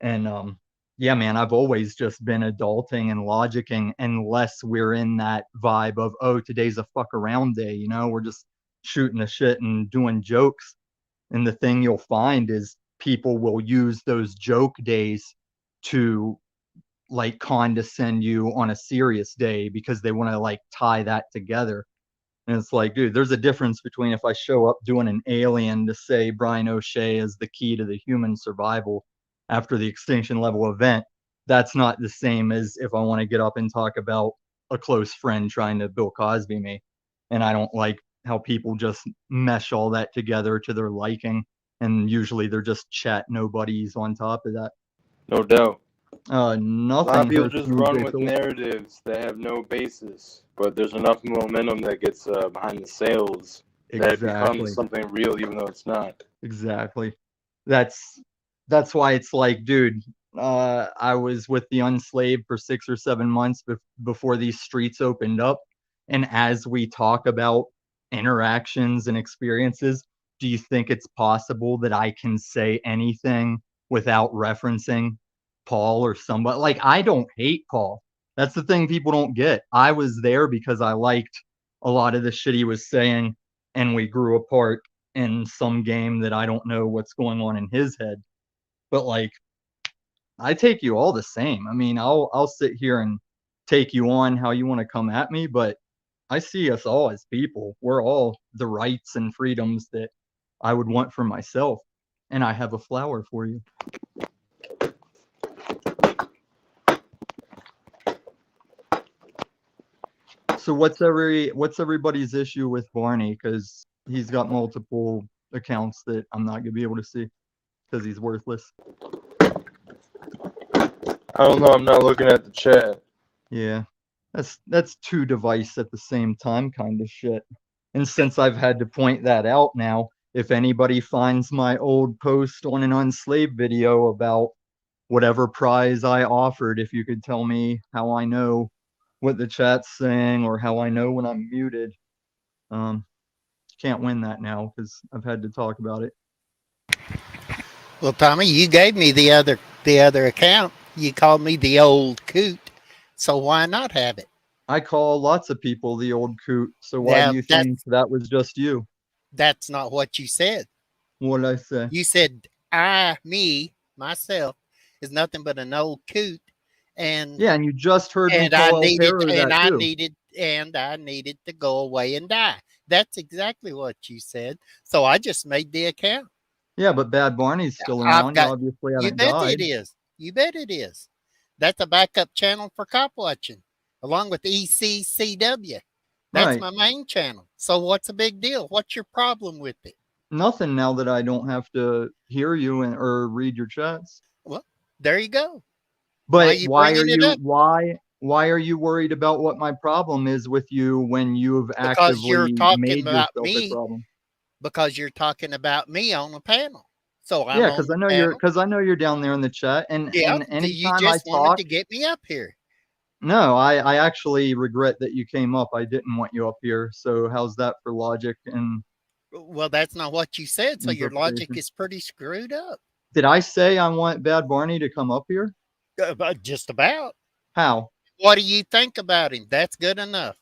And yeah, man, I've always just been adulting and logicking unless we're in that vibe of, oh, today's a fuck around day, you know, we're just shooting the shit and doing jokes. And the thing you'll find is people will use those joke days to like condescend you on a serious day because they want to like tie that together. And it's like, dude, there's a difference between if I show up doing an alien to say Brian O'Shea is the key to the human survival after the extinction level event. That's not the same as if I want to get up and talk about a close friend trying to Bill Cosby me. And I don't like how people just mesh all that together to their liking. And usually they're just chat nobodies on top of that. No doubt. A lot Nothing of people hurts just you, run J. with Philip. narratives that have no basis, but there's enough momentum that gets behind the sails that it Exactly. becomes something real, even though it's not. Exactly. That's why it's like, dude, I was with the unslaved for 6 or 7 months before these streets opened up. And as we talk about interactions and experiences, do you think it's possible that I can say anything without referencing Paul or somebody? Like, I don't hate Paul. That's the thing people don't get. I was there because I liked a lot of the shit he was saying, and we grew apart in some game that I don't know what's going on in his head. But like, I take you all the same. I mean, I'll sit here and take you on how you want to come at me, but I see us all as people. We're all the rights and freedoms that I would want for myself. And I have a flower for you. So what's everybody's issue with Barney? Because he's got multiple accounts that I'm not gonna be able to see because he's worthless. I don't know. I'm not looking at the chat. Yeah, that's two device at the same time kind of shit. And since I've had to point that out now, if anybody finds my old post on an unslaved video about whatever prize I offered, if you could tell me how I know what the chat's saying or how I know when I'm muted, can't win that now because I've had to talk about it. Well, Tommy, you gave me the other account. You called me the old coot, so why not have it? I call lots of people the old coot, so why Yeah, do you think that was just you? That's not what you said. What did I say? You said myself, is nothing but an old coot, and Yeah, and you just heard me and I call needed Alpera and that I too. needed to go away and die. That's exactly what you said. So I just made the account. Yeah, but Bad Barney's still I've around. You got. obviously You haven't bet died. it is. You bet it is. That's a backup channel for cop watching, along with ECCW. That's Right. my main channel. So what's the big deal? What's your problem with it? Nothing now that I don't have to hear you or read your chats. Well, there you go. But you why are bringing it you up? why are you worried about what my problem is with you when you've Because you're actively talking made about yourself a me. problem? Because you're talking about me on a panel. So I'm Yeah, on because the panel. I know you're down there in the chat, and Yeah, and you anytime I just wanted talk, to get me up here. no, I actually regret that you came up. I didn't want you up here. So how's that for logic and Well, that's not what you said. So your logic interpretation? is pretty screwed up. Did I say I want Bad Barney to come up here? Just about. How? What do you think about him? That's good enough.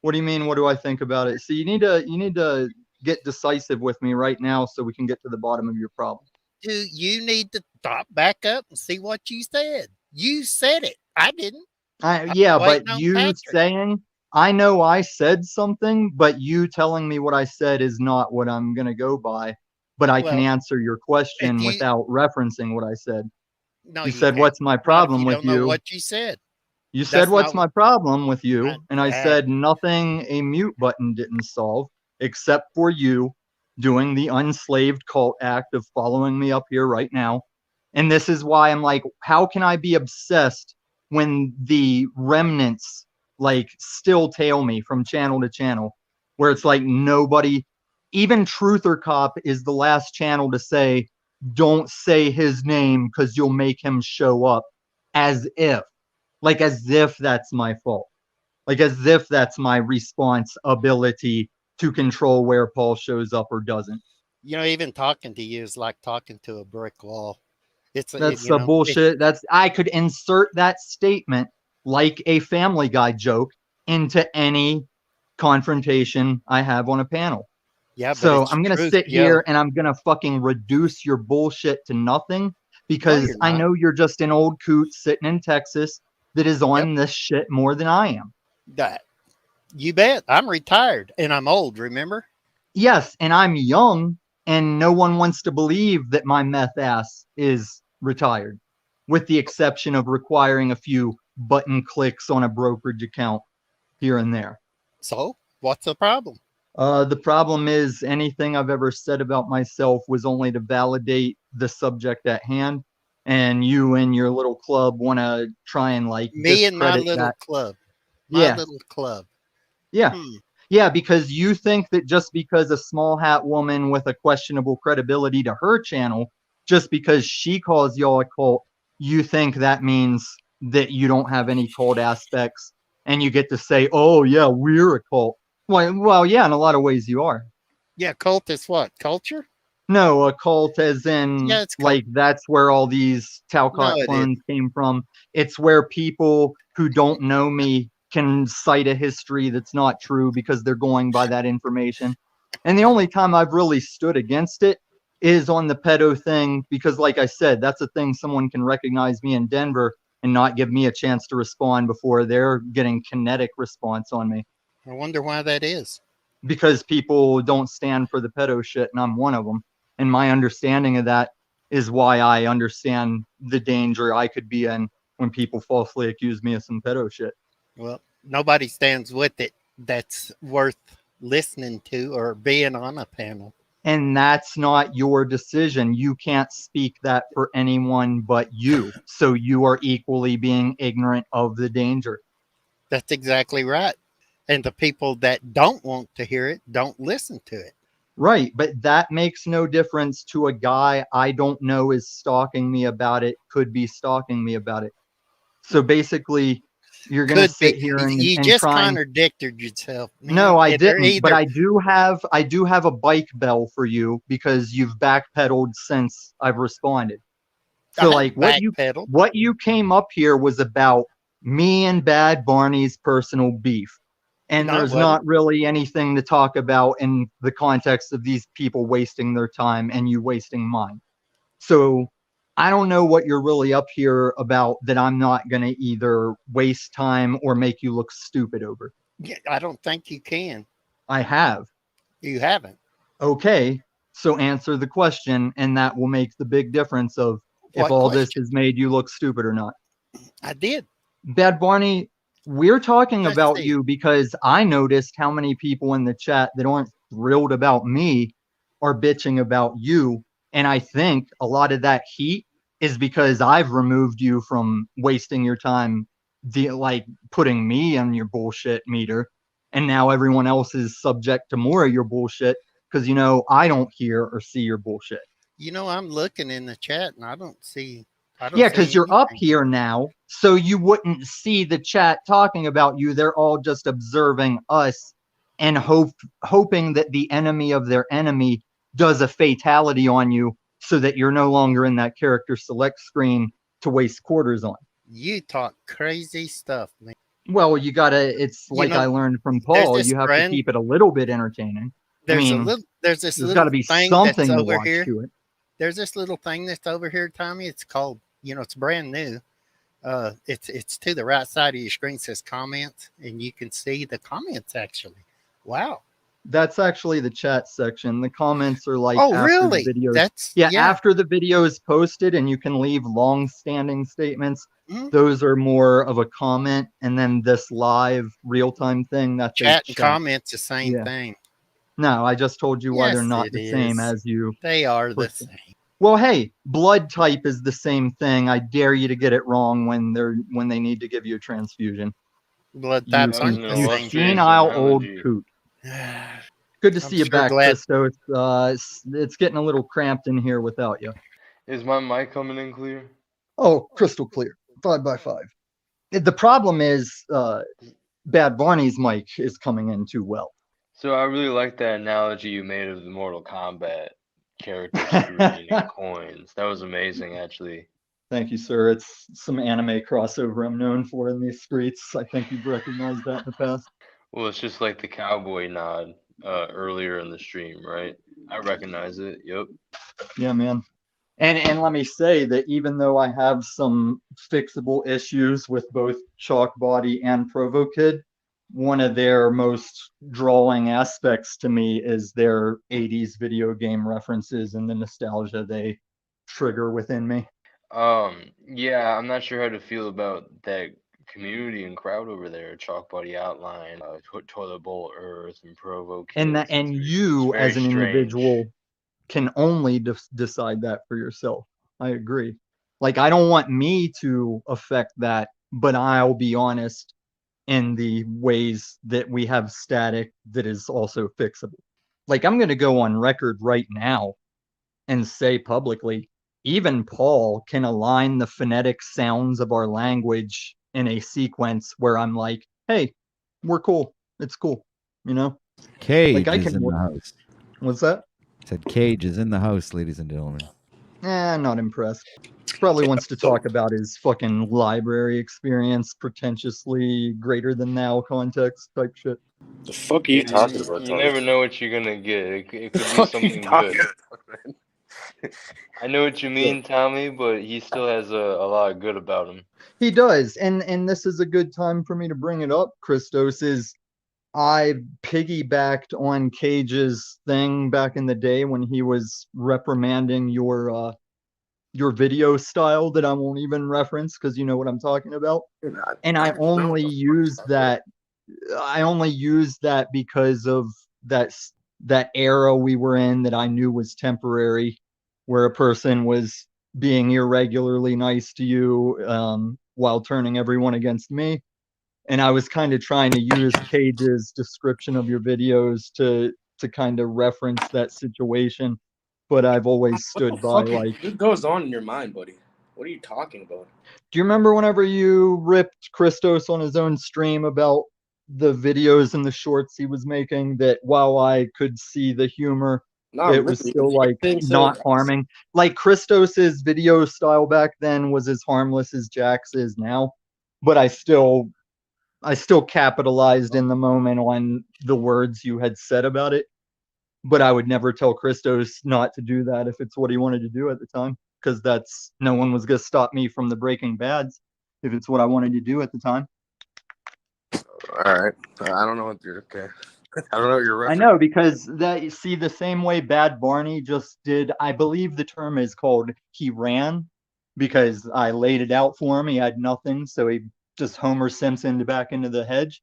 What do you mean? What do I think about it? See, you need to get decisive with me right now so we can get to the bottom of your problem. You need to stop back up and see what you said. You said it. I didn't. Yeah, but waiting on you Patrick. saying I know I said something, but you telling me what I said is not what I'm gonna go by. But I can Well, answer your question you- without referencing what I said. No, You you said, can't. "What's my Not if problem you with don't know you?" what you said. You said, That's "What's not- my problem with you?" And I I- said, "Nothing a mute button didn't solve, except for you doing the unslaved cult act of following me up here right now." And this is why I'm like, how can I be obsessed when the remnants like still tail me from channel to channel, where it's like nobody, even Truther Cop is the last channel to say, "Don't say his name because you'll make him show up," as if that's my fault, like as if that's my responsibility to control where Paul shows up or doesn't. You know, even talking to you is like talking to a brick wall. It's That's bullshit. I could insert that statement like a Family Guy joke into any confrontation I have on a panel. Yeah, but So it's I'm gonna truth, sit yo. here and I'm gonna fucking reduce your bullshit to nothing because you're I not. know you're just an old coot sitting in Texas that is on this shit more than I am. That you bet. I'm retired and I'm old. Remember? Yes, and I'm young, and no one wants to believe that my meth ass is retired, with the exception of requiring a few button clicks on a brokerage account here and there. So what's the problem? The problem is anything I've ever said about myself was only to validate the subject at hand, and you and your little club want to try and like Me and my discredit little that. club. Yeah. Little club. Yeah. Yeah, because you think that just because a small hat woman with a questionable credibility to her channel, just because she calls y'all a cult, you think that means that you don't have any cult aspects and you get to say, oh, yeah, we're a cult. Well, yeah, in a lot of ways you are. Yeah, cult is what? Culture? No, a cult as in, Yeah, it's cult. like, that's where all these Talcott No, it clones came from. It's where people who don't know me can cite a history that's not true because they're going by that information. And the only time I've really stood against it is on the pedo thing because, like I said, that's a thing someone can recognize me in Denver and not give me a chance to respond before they're getting kinetic response on me. I wonder why that is. Because people don't stand for the pedo shit, and I'm one of them. And my understanding of that is why I understand the danger I could be in when people falsely accuse me of some pedo shit. Well, nobody stands with it that's worth listening to or being on a panel. And that's not your decision. You can't speak that for anyone but you. So you are equally being ignorant of the danger. That's exactly right. And the people that don't want to hear it don't listen to it. Right, but that makes no difference to a guy I don't know is stalking me about it, could be stalking me about it. So basically, you're going to sit here and you and just try and- contradicted yourself. man. No, I They're didn't. But either- I do have a bike bell for you because you've backpedaled since I've responded. So I like backpedaled. what you came up here was about me and Bad Barney's personal beef. And No, it there's wasn't. not really anything to talk about in the context of these people wasting their time and you wasting mine. So I don't know what you're really up here about that I'm not going to either waste time or make you look stupid over. Yeah, I don't think you can. I have. You haven't. Okay, so answer the question, and that will make the big difference of if What all this has made you look stupid or not. I did. Bad Barney, we're talking Let's about see. you because I noticed how many people in the chat that aren't thrilled about me are bitching about you. And I think a lot of that heat is because I've removed you from wasting your time, like putting me on your bullshit meter. And now everyone else is subject to more of your bullshit because, you know, I don't hear or see your bullshit. You know, I'm looking in the chat and I don't see. Yeah, because you're up here now, so you wouldn't see the chat talking about you. They're all just observing us and hoping that the enemy of their enemy does a fatality on you so that you're no longer in that character select screen to waste quarters on. You talk crazy stuff, man. Well, you gotta, it's You like know, I learned from there's Paul, this you have brand- to keep it a little bit entertaining. There's I mean, there's this there's little got to be thing something that's to over watch here. to it. There's this little thing that's over here, Tommy. It's called, you know, it's brand new. It's to the right side of your screen. It says comments, and you can see the comments actually. Wow. That's actually the chat section. The comments are like Oh, after really? the video. That's- yeah, yeah. after the video is posted and you can leave long-standing statements. Mhm. Those are more of a comment, and then this live real-time thing that's a Chat and comments the same Yeah. thing. No, I just told you why they're Yes, not it the same is. as you. They are the put them. same. Well, hey, blood type is the same thing. I dare you to get it wrong when they need to give you a transfusion. Blood You, types That was aren't an the you same. senile old analogy. coot. Good to see you sure back, glad- Christo. It's getting a little cramped in here without you. Is my mic coming in clear? Oh, crystal clear. 5x5. The problem is Bad Barney's mic is coming in too well. So I really like that analogy you made of the Mortal Kombat character screen and coins. That was amazing, actually. Thank you, sir. It's some anime crossover I'm known for in these streets. I think you've recognized that in the past. Well, it's just like the cowboy nod earlier in the stream, right? I recognize it. Yep. Yeah, man. And let me say that even though I have some fixable issues with both Chalk Body and Provo Kid, one of their most drawing aspects to me is their 80s video game references and the nostalgia they trigger within me. Yeah, I'm not sure how to feel about that community and crowd over there. Chalk Body Outline, Toilet Bowl Earth, and Provo Kids. And you very as an strange. individual can only decide that for yourself. I agree. Like, I don't want me to affect that, but I'll be honest in the ways that we have static that is also fixable. Like, I'm going to go on record right now and say publicly, even Paul can align the phonetic sounds of our language in a sequence where I'm like, hey, we're cool. It's cool. You know? Cage Like, I is can in the work- house. What's that? Said Cage is in the house, ladies and gentlemen. Not impressed. Probably wants to talk about his fucking library experience, pretentiously greater than thou context type shit. The fuck are you talking about, You Tommy? never know what you're gonna get. It could be fuck are you something talking good. I know what you mean, Tommy, but he still has a lot of good about him. He does, and this is a good time for me to bring it up, Christos, is I piggybacked on Cage's thing back in the day when he was reprimanding your video style that I won't even reference because you know what I'm talking about. And I only used that because of that era we were in that I knew was temporary, where a person was being irregularly nice to you while turning everyone against me. And I was kind of trying to use Cage's description of your videos to kind of reference that situation. But I've always stood by, like, what goes on in your mind, buddy? What are you talking about? do you remember whenever you ripped Christos on his own stream about the videos and the shorts he was making, that while I could see the humor, Not it was really. still like Things so not harming? Like, Christos's video style back then was as harmless as Jack's is now, but I still capitalized in the moment on the words you had said about it. But I would never tell Christos not to do that if it's what he wanted to do at the time, because no one was going to stop me from the Breaking Bads if it's what I wanted to do at the time. All right. I don't know what you're okay. I don't know what you're I know, because you see, the same way Bad Barney just did, I believe the term is called he ran, because I laid it out for him. He had nothing, so he just Homer Simpsoned back into the hedge.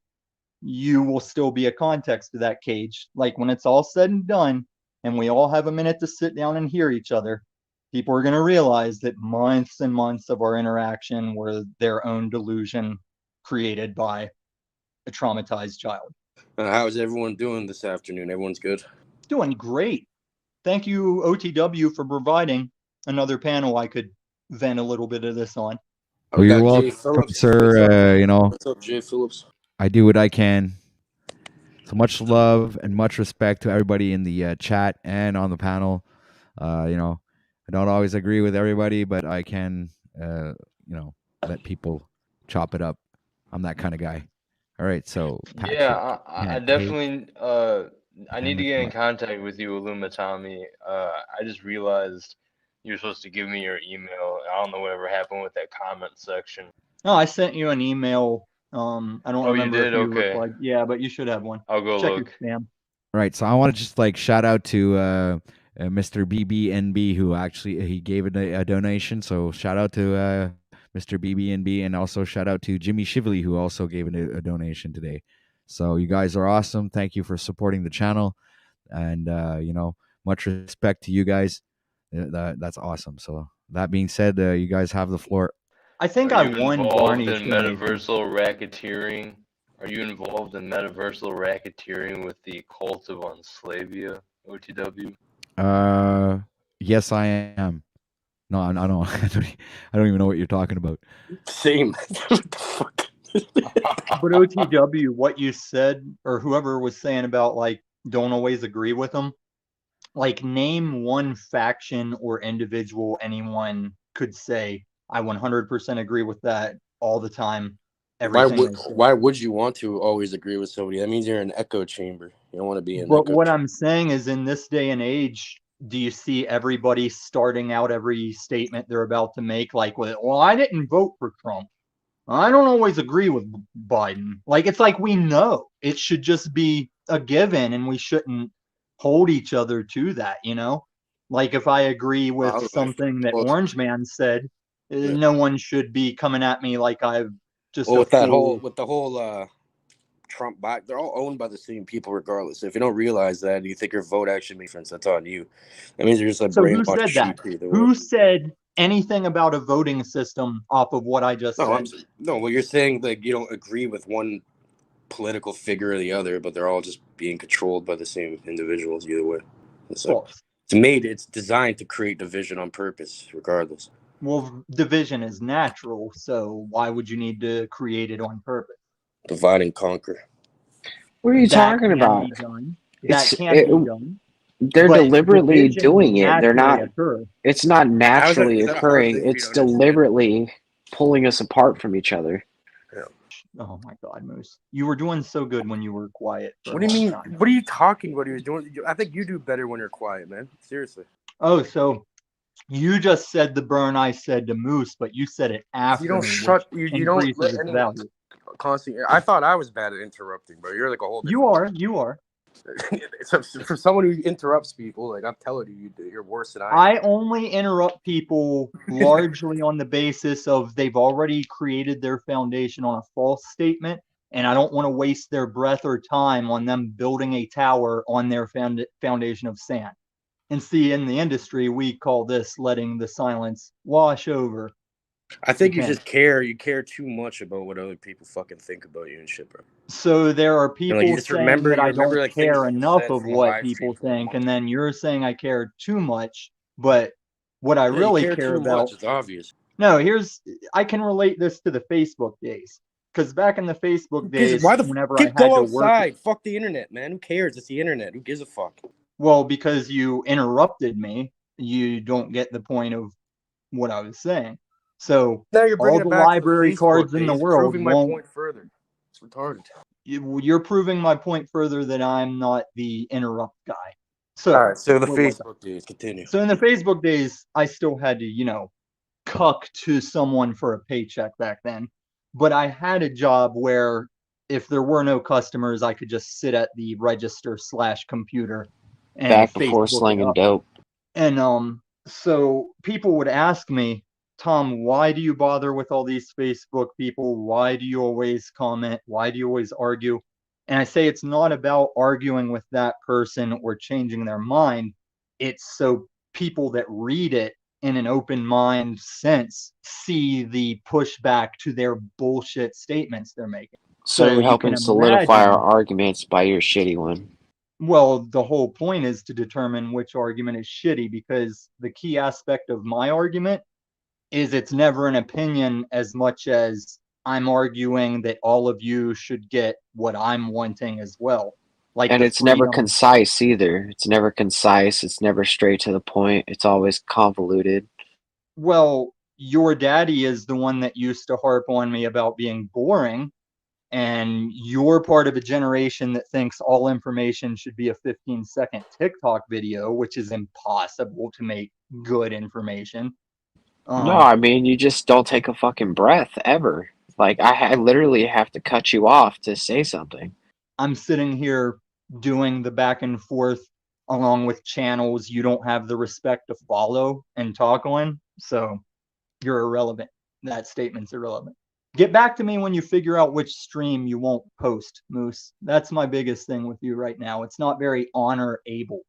You will still be a context to that, Cage. Like, when it's all said and done, and we all have a minute to sit down and hear each other, people are going to realize that months and months of our interaction were their own delusion created by a traumatized child. How's everyone doing this afternoon? Everyone's good? Doing great. Thank you, OTW, for providing another panel I could vent a little bit of this on. Well, you're Jay welcome, Phillips. sir. You know, What's up, Jay Phillips? I do what I can. So much love and much respect to everybody in the chat and on the panel. You know, I don't always agree with everybody, but I can, let people chop it up. I'm that kind of guy. All right, so Patrick, Yeah, I Kate, definitely I need to and get in Mike. contact with you, Illuma Tommy. I just realized you're supposed to give me your email. I don't know whatever happened with that comment section. No, I sent you an email. I don't Oh, you remember did? if you Okay. replied. Yeah, but you should have one. I'll go Check look. your spam. Right, so I want to just like shout out to Mr. BBNB who actually he gave a donation. So shout out to Mr. BBNB, and also shout out to Jimmy Shively who also gave a donation today. So you guys are awesome. Thank you for supporting the channel, and much respect to you guys. That's awesome. So that being said, you guys have the floor. I think Are I you won involved Barney's in donation. metaversal racketeering? Are you involved in metaversal racketeering with the cult of Unslavia, OTW? Yes, I am. No, I don't. I don't even know what you're talking about. Same. But OTW, what you said, or whoever was saying about like don't always agree with them, Like, name one faction or individual anyone could say, I 100% agree with that all the time. Everything they say. Why would you want to always agree with somebody? That means you're in an echo chamber. You don't want to be in an But echo what chamber. I'm saying is, in this day and age, do you see everybody starting out every statement they're about to make like, well, I didn't vote for Trump. I don't always agree with Biden. Like, it's like we know it should just be a given and we shouldn't hold each other to that, you know? Like, if I agree with something that Orange Man said, no one should be coming at me like I've just Well, a with that fool. whole Trump bot, they're all owned by the same people regardless. If you don't realize that and you think your vote actually makes sense, that's on you. That means you're just a So who brainwashed said that? sheep either way. Who said anything about a voting system off of what I just said? No, well, you're saying like you don't agree with one political figure or the other, but they're all just being controlled by the same individuals either way. It's designed to create division on purpose, regardless. Well, division is natural, so why would you need to create it on purpose? Divide and conquer. What are you That talking can about? be done. That It's can be done. they're But deliberately division doing will it. They're not. naturally occur. It's not naturally is that a hard occurring. thing for you to It's understand? deliberately pulling us apart from each other. Oh my God, Moose! You were doing so good when you were quiet. For a What do you long mean? time. What are you talking about? He was doing. I think you do better when you're quiet, man. Seriously. Oh, so you just said the burn I said to Moose, but you said it after You don't me, shut. which You don't increases let its anyone value. constantly. I thought I was bad at interrupting, but you're like a whole. You are. So for someone who interrupts people, like I'm telling you, you're worse than I am. I only interrupt people largely on the basis of they've already created their foundation on a false statement, and I don't want to waste their breath or time on them building a tower on their foundation of sand. And see, in the industry, we call this letting the silence wash over. I think you Okay. just care. You care too much about what other people fucking think about you and shit, bro. So there are And, people like, you just saying remember- that you I remember, don't like, things care that you enough said of from a what live people stream for a think, month. and then you're saying I care too much. But what I Yeah, you really care care too about, much. It's obvious. no, I can relate this to the Facebook days. Because back in the Facebook days, Why the whenever I fuck had go to work, outside? Fuck the internet, man. Who cares? It's the internet. Who gives a fuck? well, because you interrupted me, you don't get the point of what I was saying. So Now you're all bringing the it back to the library Facebook cards in the days, world proving my won't. point further. It's retarded. You're proving my point further that I'm not the interrupt guy. So, All right, so the what was I? Facebook days continue. So in the Facebook days, I still had to, cuck to someone for a paycheck back then. But I had a job where if there were no customers, I could just sit at the register / computer and Back before Facebook it slinging up. dope. And so people would ask me, Tom, why do you bother with all these Facebook people? Why do you always comment? Why do you always argue? And I say it's not about arguing with that person or changing their mind. It's so people that read it in an open mind sense see the pushback to their bullshit statements they're making. So you're you helping can solidify our imagine. arguments by your shitty one. Well, the whole point is to determine which argument is shitty, because the key aspect of my argument is it's never an opinion as much as I'm arguing that all of you should get what I'm wanting as well. Like And the it's never freedom. concise either. It's never concise. It's never straight to the point. It's always convoluted. Well, your daddy is the one that used to harp on me about being boring. And you're part of a generation that thinks all information should be a 15-second TikTok video, which is impossible to make good information. No, I mean, you just don't take a fucking breath ever. Like, I literally have to cut you off to say something. I'm sitting here doing the back and forth along with channels you don't have the respect to follow and talk on. So you're irrelevant. That statement's irrelevant. Get back to me when you figure out which stream you won't post, Moose. That's my biggest thing with you right now. It's not very honor-able.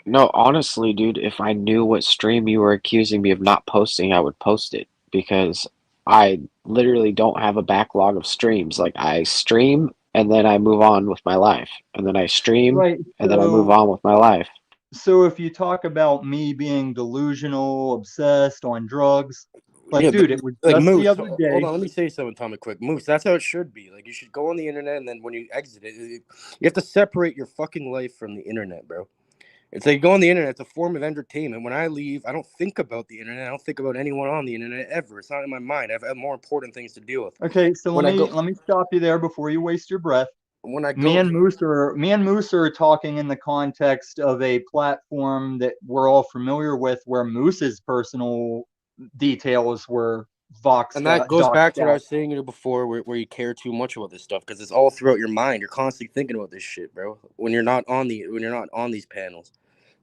No, honestly, dude, if I knew what stream you were accusing me of not posting, I would post it, because I literally don't have a backlog of streams. Like, I stream and then I move on with my life, and then I stream Right. and then I move on with my life. So if you talk about me being delusional, obsessed on drugs, like, Yeah, dude, but, it was like just Moose, the other hold day. on, let me say something, Tommy, quick. Moose, that's how it should be. Like, you should go on the internet, and then when you exit it, you have to separate your fucking life from the internet, bro. It's like go on the internet. It's a form of entertainment. When I leave, I don't think about the internet. I don't think about anyone on the internet ever. It's not in my mind. I have more important things to deal with. Okay, so When I go, let me stop you there before you waste your breath. when I Me go, and Moose are talking in the context of a platform that we're all familiar with, where Moose's personal details were and that goes back doxed to what I out. was saying before, where you care too much about this stuff because it's all throughout your mind. You're constantly thinking about this shit, bro. When you're not on these panels,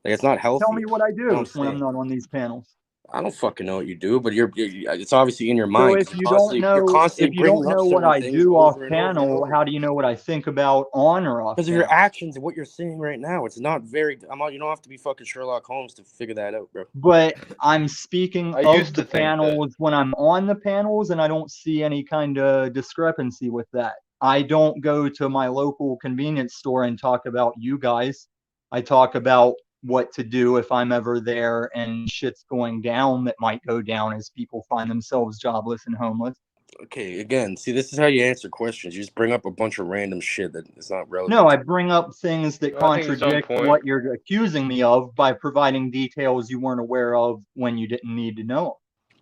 like it's not healthy. Tell me what I I do don't when I'm understand. not on these panels. I don't fucking know what you do, but it's obviously in your So mind. if you don't know Bringing up what certain I things do off over and over and panel, over. how do you know what I think about on or off Because of your panel? actions and what you're saying right now, it's not very. You don't have to be fucking Sherlock Holmes to figure that out, bro. But I'm speaking I of used the to think that. panels when I'm on the panels, and I don't see any kind of discrepancy with that. I don't go to my local convenience store and talk about you guys. I talk about what to do if I'm ever there and shit's going down that might go down as people find themselves jobless and homeless. Okay, again, see, this is how you answer questions. You just bring up a bunch of random shit that is not relevant. No, I bring up things that No, I think it's on contradict point. what you're accusing me of by providing details you weren't aware of when you didn't need to know 'em.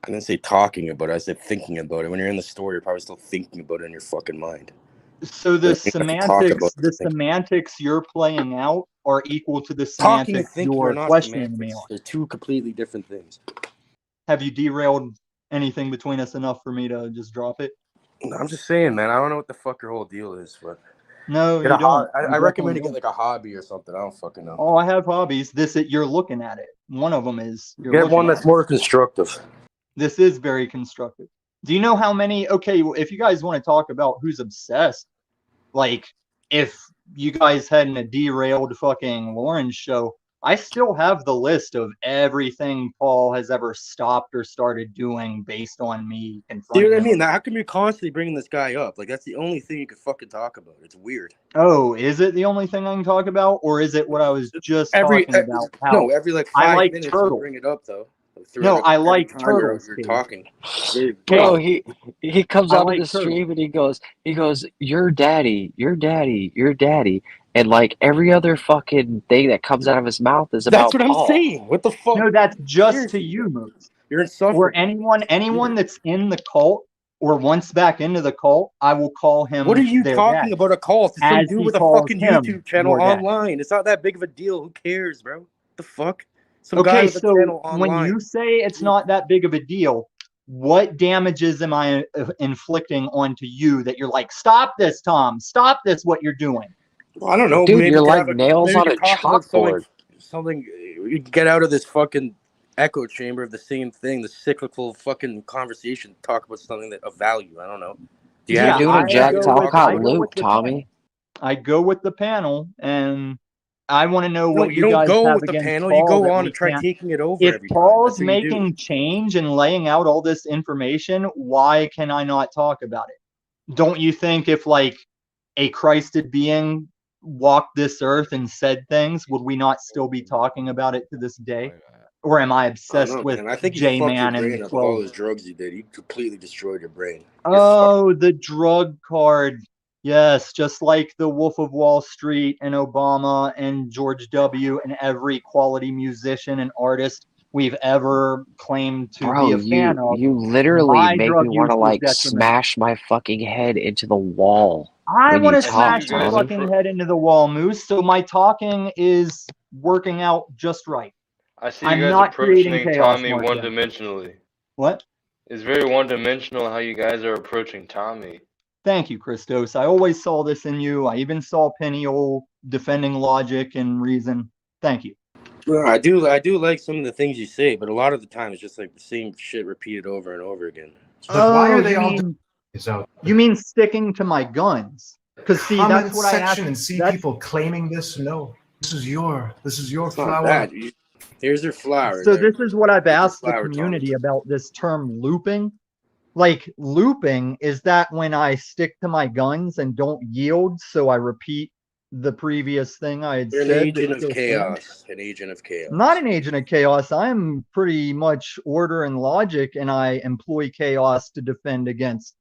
I didn't say talking about it. I said thinking about it. When you're in the store, you're probably still thinking about it in your fucking mind. So the You don't have to talk about semantics you're playing out are equal to the talking and semantics thinking are you're not questioning me semantics. on. They're two completely different things. Have you derailed anything between us enough for me to just drop it? I'm just saying, man. I don't know what the fuck your whole deal is, but No, get you a don't. I recommend you get like a hobby or something. I don't fucking know. Oh, I have hobbies. You're looking at it. One of them is you're Get looking one at that's it. more constructive. This is very constructive. Do you know how many? Okay, if you guys want to talk about who's obsessed, like if you guys hadn't a derailed fucking Lauren show, I still have the list of everything Paul has ever stopped or started doing based on me See confronting what I him. mean? How come you're constantly bringing this guy up? Like that's the only thing you could fucking talk about. It's weird. Oh, is it the only thing I can talk about, or is it what I was just talking about? How every like I 5 like minutes you turtles. bring it up though. No, I Every like time turtles. you're Cage. talking. Bro, he comes I onto like the turtles. stream and he goes, your daddy, and like every other fucking thing that comes out of his mouth is That's about what I'm Paul. saying. What the fuck? No, that's just Seriously, to you, Moose. You're Or insufferable. anyone that's in the cult or once back into the cult, I will call him. What are you their talking dad, about a cult? It's some as dude he with a calls fucking him YouTube channel your dad. online. It's not that big of a deal. Who cares, bro? The fuck? Some guy Okay, with a so channel when online. you say it's not that big of a deal, what damages am I inflicting onto you that you're like, stop this, Tom, stop this, what you're doing? Well, I don't know. Dude, maybe you're you like have nails maybe on you a could talk about chalkboard. something. You can get out of this fucking echo chamber of the same thing, the cyclical fucking conversation. Talk about something that of value. I don't know. Do you You're have doing a anything Jack valuable to talk Talcott about? loop, Tommy. I go with the panel, and I want to know No, what you you don't guys go have with the against panel. Paul You go that on we and try can't. taking it over If every time. Paul's That's what you do. making change and laying out all this information, why can I not talk about it? Don't you think if like a Christed being walked this earth and said things, would we not still be talking about it to this day? Or am I I don't obsessed know, with man. I think you fucked your J-Man and brain up with 12? all those drugs you did. You completely destroyed your brain. Oh, the drug card. Yes, just like the Wolf of Wall Street and Obama and George W. and every quality musician and artist we've ever claimed to be Bro, a fan of. you literally My make drug me want use to was like detrimental. smash my fucking head into the wall I when want you to talk, smash your Tommy. fucking head into the wall, Moose. So my talking is working out just right. I see you I'm guys not creating approaching chaos, Tommy Mark. one-dimensionally. What? It's very one-dimensional how you guys are approaching Tommy. Thank you, Christos. I always saw this in you. I even saw Peniel defending logic and reason. Thank you. Well, I do like some of the things you say, but a lot of the time it's just like the same shit repeated over and over again. But why are they you all mean, doing this out? you mean sticking to my guns? Because see, Comment that's what I asked. section and see people claiming this. No, this is your It's flower. not bad. Here's your flower. So there. this is what I've Here's your asked the flower, community Tommy. about this term looping. Like looping, is that when I stick to my guns and don't yield, so I repeat the previous thing I had You're an said? agent that of still chaos. stands? An agent of chaos. Not an agent of chaos. I'm pretty much order and logic, and I employ chaos to defend against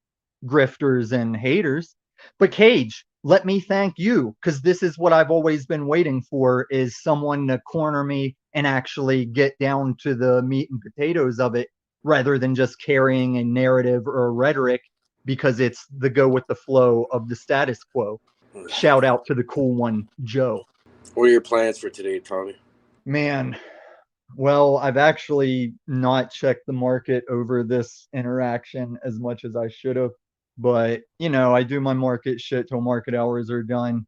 grifters and haters. But Cage, let me thank you, because this is what I've always been waiting for, is someone to corner me and actually get down to the meat and potatoes of it, rather than just carrying a narrative or a rhetoric because it's the go with the flow of the status quo. Shout out to the cool one, Joe. What are your plans for today, Tommy? Man, well, I've actually not checked the market over this interaction as much as I should have. But, you know, I do my market shit till market hours are done.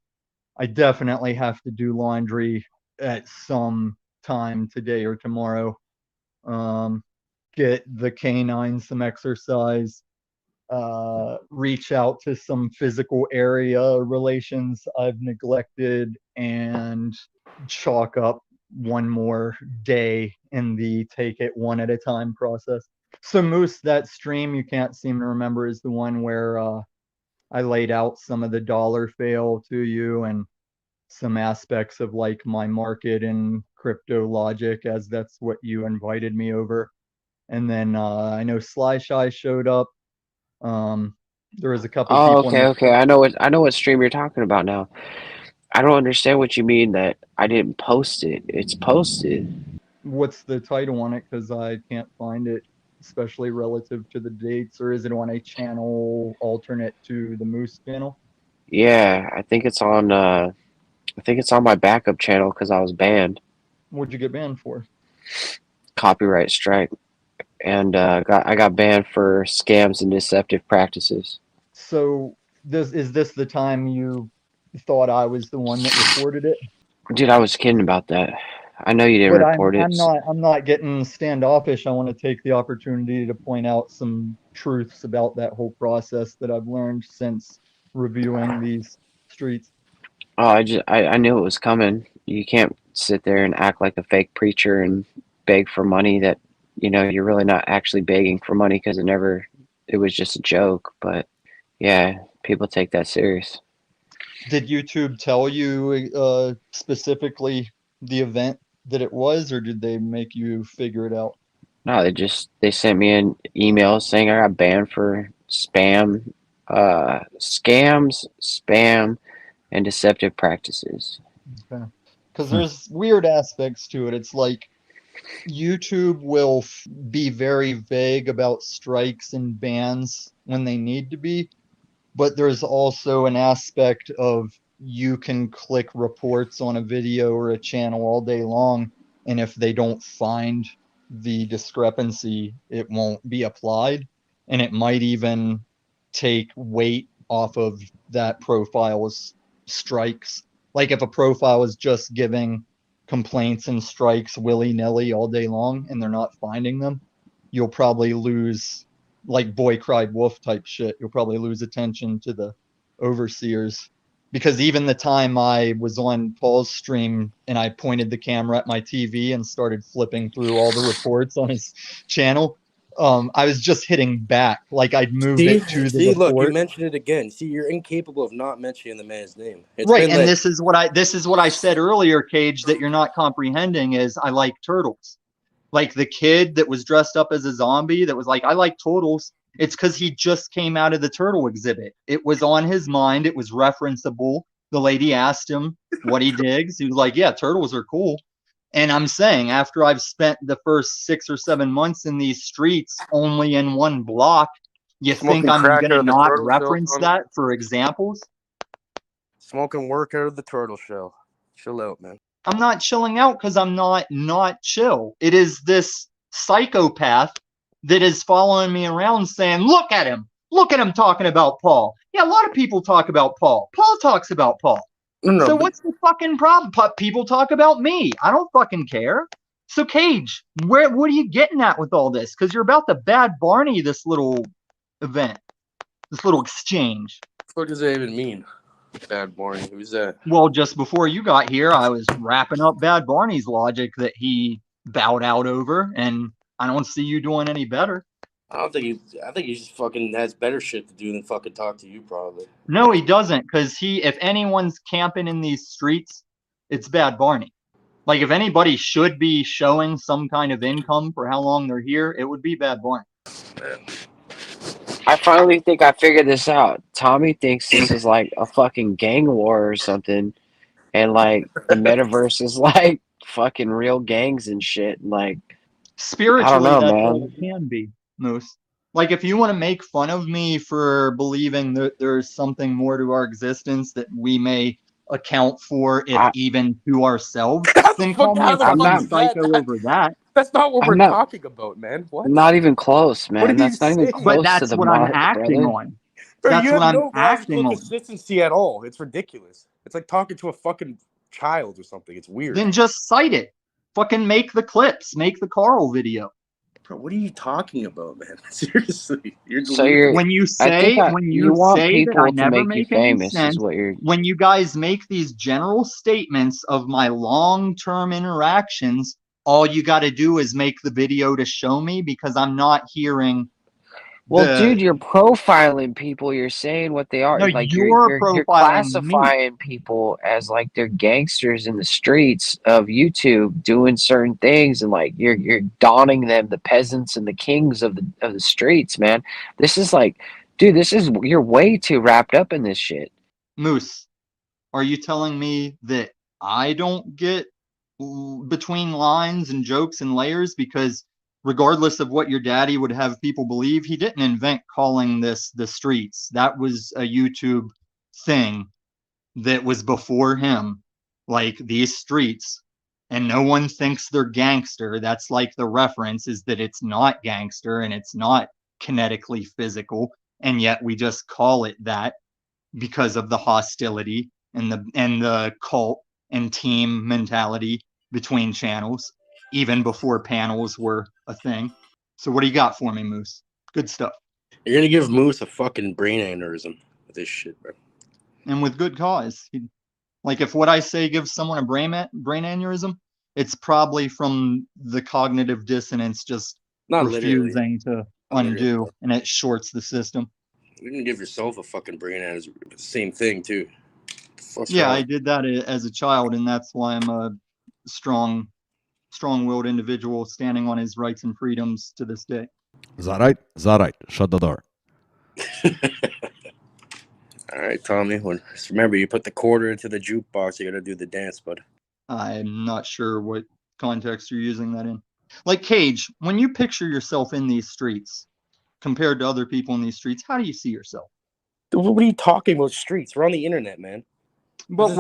I definitely have to do laundry at some time today or tomorrow. Get the canine some exercise. Reach out to some physical area relations I've neglected, and chalk up one more day in the take it one at a time process. So Moose, that stream you can't seem to remember is the one where I laid out some of the dollar fail to you and some aspects of like my market and crypto logic, as that's what you invited me over. And then I know Sly Shy showed up. There was a couple Oh, people in okay. I know what stream you're talking about now. I don't understand what you mean that I didn't post it. It's posted. What's the title on it? Because I can't find it, especially relative to the dates. Or is it on a channel alternate to the Moose channel? Yeah, I think it's on my backup channel because I was banned. What'd you get banned for? Copyright strike. And I got banned for scams and deceptive practices. So is this the time you thought I was the one that reported it? Dude, I was kidding about that. I know you didn't But report it. I'm not getting standoffish. I want to take the opportunity to point out some truths about that whole process that I've learned since reviewing these streets. Oh, I knew it was coming. You can't sit there and act like a fake preacher and beg for money that, you know, you're really not actually begging for money, because it was just a joke. But yeah, people take that serious. Did YouTube tell you specifically the event that it was, or did they make you figure it out? No, they sent me an email saying I got banned for scams, spam, and deceptive practices. Okay. Because there's weird aspects to it. It's like YouTube will be very vague about strikes and bans when they need to be, but there's also an aspect of you can click reports on a video or a channel all day long, and if they don't find the discrepancy, it won't be applied, and it might even take weight off of that profile's strikes. Like if a profile is just giving complaints and strikes willy-nilly all day long and they're not finding them, you'll probably lose, like boy cried wolf type shit, you'll probably lose attention to the overseers. Because even the time I was on Paul's stream and I pointed the camera at my TV and started flipping through all the reports on his channel, I was just hitting back, like I'd moved it to the report. Look, you mentioned it again. See, you're incapable of not mentioning the man's name. Right, and this is what I said earlier, Cage, that you're not comprehending is I like turtles. Like the kid that was dressed up as a zombie that was like, I like turtles. It's because he just came out of the turtle exhibit. It was on his mind. It was referenceable. The lady asked him what he digs. He was like, yeah, turtles are cool. And I'm saying, after I've spent the first 6 or 7 months in these streets only in one block, you think I'm going to not reference that for examples? Smoking work out of the turtle shell. Chill out, man. I'm not chilling out because I'm not chill. It is this psychopath that is following me around saying, look at him talking about Paul. Yeah, a lot of people talk about Paul. Paul talks about Paul. So what's the fucking problem? People talk about me. I don't fucking care. So Cage, what are you getting at with all this? Because you're about to Bad Barney this little event, this little exchange. What does that even mean? Bad Barney, who's that? Well, just before you got here, I was wrapping up Bad Barney's logic that he bowed out over, and I don't see you doing any better. I think he just fucking has better shit to do than fucking talk to you, probably. No, he doesn't, because if anyone's camping in these streets, it's Bad Barney. Like, if anybody should be showing some kind of income for how long they're here, it would be Bad Barney. I finally think I figured this out. Tommy thinks this is like a fucking gang war or something, and like the metaverse is like fucking real gangs and shit. Like, I don't Spiritually, know, that's all man. it can be, Moose. Like, if you want to make fun of me for believing that there's something more to our existence that we may account for, if even to ourselves, then call me a fucking psycho over that. That's not what I'm we're not- talking about, man. What? Not even close, What are man. you That's not even saying? close But to that's the what I'm mark, acting brother. on. Bro, That's you what have I'm no acting logical on. consistency at all. It's ridiculous. It's like talking to a fucking child or something. It's weird. Then just cite it. Fucking make the clips. Make the Carl video. Bro, what are you talking about, man? Seriously, you're So you're. When you I think say I, when you you want say that I people to never make you make any famous, sense, is what you're. when you guys make these general statements of my long-term interactions, all you got to do is make the video to show me, because I'm not hearing Well, dude, you're profiling people. You're saying what they are. No, Like you're you're profiling me. classifying people as like they're gangsters in the streets of YouTube doing certain things, and like you're donning them the peasants and the kings of the streets, man. This is like, dude, you're way too wrapped up in this shit. Moose, are you telling me that I don't get between lines and jokes and layers? Because regardless of what your daddy would have people believe, he didn't invent calling this the streets. That was a YouTube thing that was before him, like these streets. And no one thinks they're gangster. That's like the reference, is that it's not gangster and it's not kinetically physical, and yet we just call it that because of the hostility and the cult and team mentality between channels, even before panels were a thing. So what do you got for me, Moose? Good stuff. You're gonna give Moose a fucking brain aneurysm with this shit, bro. And with good cause. Like, if what I say gives someone a brain aneurysm, it's probably from the cognitive dissonance just Not literally. refusing to undo, and it shorts the system. You can give yourself a fucking brain aneurysm. Same thing too. What's Yeah, wrong? I did that as a child, and that's why I'm a strong-willed individual standing on his rights and freedoms to this day. Is that right? Is that right? Shut the door. All right, Tommy. Just remember, you put the quarter into the jukebox. You gotta do the dance, bud. I'm not sure what context you're using that in. Like, Cage, when you picture yourself in these streets compared to other people in these streets, how do you see yourself? What are you talking about? Streets? We're on the internet, man. But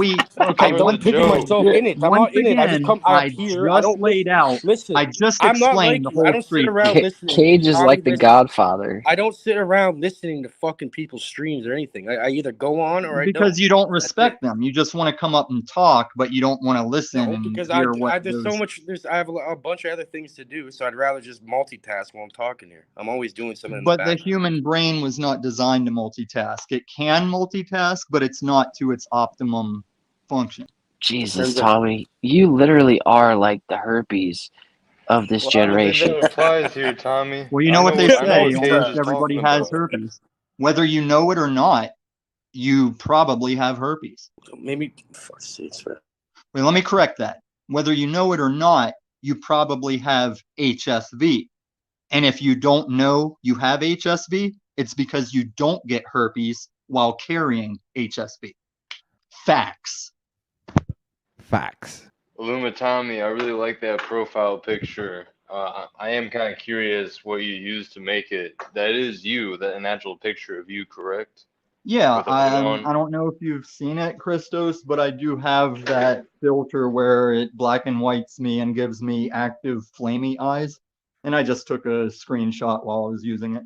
I don't picture myself in it. I'm not in it. I just come out I here. just I don't laid out. listen. I just I'm not like explained the you. I whole don't sit street. around listening. Cage is Tommy, like the listen. Godfather. I don't sit around listening to fucking people's streams or anything. I either go on or I don't. Because you don't respect them. You just want to come up and talk, but you don't want to listen No, and because hear I what there's goes. so much. I have a bunch of other things to do, so I'd rather just multitask while I'm talking here. I'm always doing something in the But the background. human brain was not designed to multitask. It can multitask, but it's not to its optimum function. Jesus, Tommy, you literally are like the herpes of this Well, I don't think generation. that applies here, Tommy. Well, you I know what they I know say, what Cage almost is everybody talking has about. herpes. Whether you know it or not, you probably have herpes. Maybe, fuck's sakes, man. Wait, let me correct that. Whether you know it or not, you probably have HSV. And if you don't know you have HSV, it's because you don't get herpes while carrying HSV. Facts. Facts. Illuma Tommy, I really like that profile picture. I am kind of curious what you used to make it. That is you, an actual picture of you, correct? Yeah, With a hood on? I don't know if you've seen it, Christos, but I do have that filter where it black and whites me and gives me active flamey eyes. And I just took a screenshot while I was using it.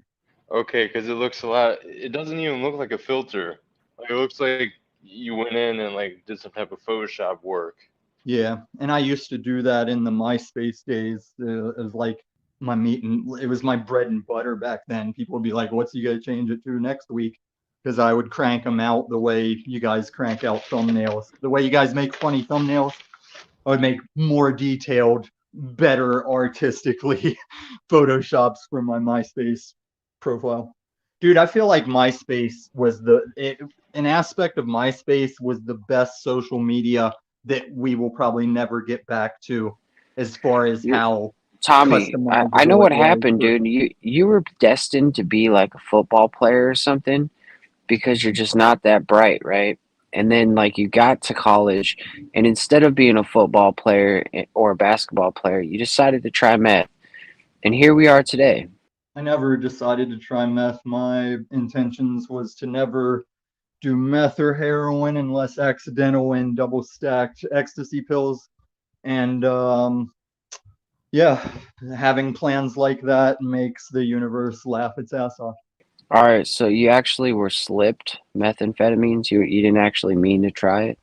Okay, because it looks a lot. It doesn't even look like a filter. Like, it looks like you went in and like did some type of Photoshop work. Yeah, and I used to do that in the MySpace days. It was like my meat and it was my bread and butter back then. People would be like, "What's you gonna change it to next week?" Because I would crank them out the way you guys crank out thumbnails. The way you guys make funny thumbnails, I would make more detailed, better artistically photoshops for my MySpace profile. Dude, I feel like MySpace was an aspect of MySpace was the best social media that we will probably never get back to, as far as how Tommy, I know customizable what it was happened, for- dude. You were destined to be like a football player or something because you're just not that bright, right? And then like you got to college, and instead of being a football player or a basketball player, you decided to try meth, and here we are today. I never decided to try meth. My intentions was to never do meth or heroin unless accidental and double stacked ecstasy pills. And yeah, having plans like that makes the universe laugh its ass off. All right, so you actually were slipped methamphetamines. You didn't actually mean to try it.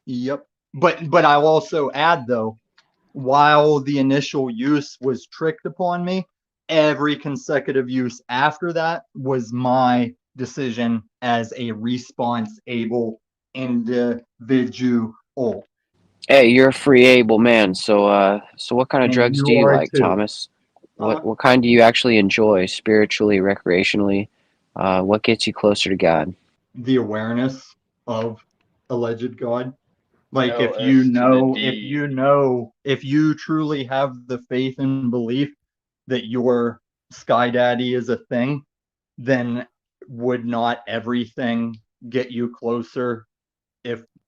Yep. But I'll also add though, while the initial use was tricked upon me, every consecutive use after that was my decision as a response-able individual. Hey, you're a free able man. So what kind of And drugs you do you are like, too. Thomas? What kind do you actually enjoy spiritually, recreationally? What gets you closer to God? The awareness of alleged God. Like if LS you to the know, D. if you truly have the faith and belief that your Sky Daddy is a thing, then would not everything get you closer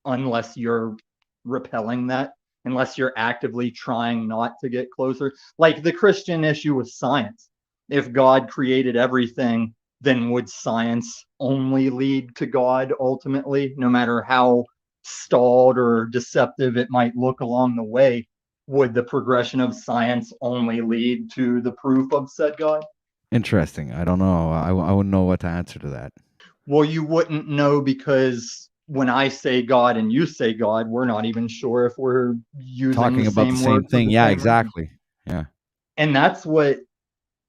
unless you're repelling that, unless you're actively trying not to get closer? Like the Christian issue with science. If God created everything, then would science only lead to God ultimately, no matter how stalled or deceptive it might look along the way? Would the progression of science only lead to the proof of said God? Interesting. I don't know. I wouldn't know what to answer to that. Well, you wouldn't know because when I say God and you say God, we're not even sure if we're using Talking the about the same same word for thing. the Yeah, same reason. exactly. Yeah. And that's what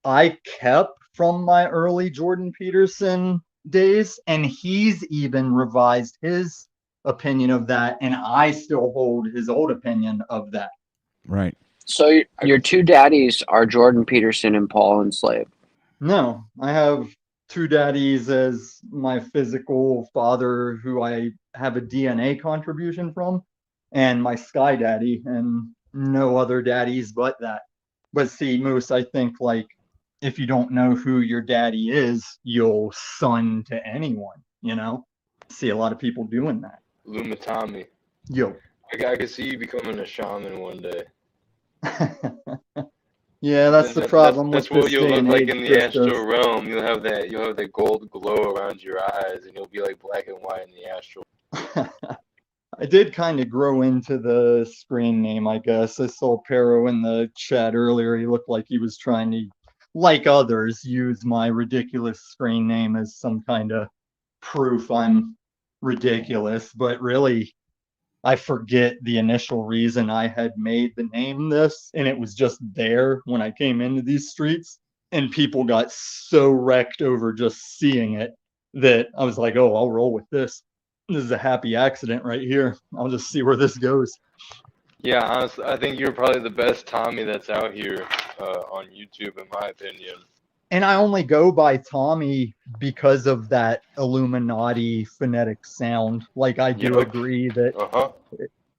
I kept from my early Jordan Peterson days. And he's even revised his opinion of that. And I still hold his old opinion of that. Right. So your two daddies are Jordan Peterson and Paul Enslaved. No, I have two daddies as my physical father, who I have a DNA contribution from, and my Sky Daddy, and no other daddies but that. But see, Moose, I think like if you don't know who your daddy is, you'll son to anyone, you know? See a lot of people doing that. Lumatami. Yo. I could see you becoming a shaman one day. Yeah, that's the problem That's with what this you'll day look and like age, in the Christos. astral realm. You'll have that gold glow around your eyes, and you'll be like black and white in the astral. I did kind of grow into the screen name, I guess. I saw Pero in the chat earlier. He looked like he was trying to, like others, use my ridiculous screen name as some kind of proof I'm ridiculous. But really, I forget the initial reason I had made the name this, and it was just there when I came into these streets, and people got so wrecked over just seeing it that I was like, oh, I'll roll with this. This is a happy accident right here. I'll just see where this goes. Yeah, honestly, I think you're probably the best Tommy that's out here on YouTube, in my opinion. And I only go by Tommy because of that Illuminati phonetic sound. Like I do Yup. agree that Uh-huh.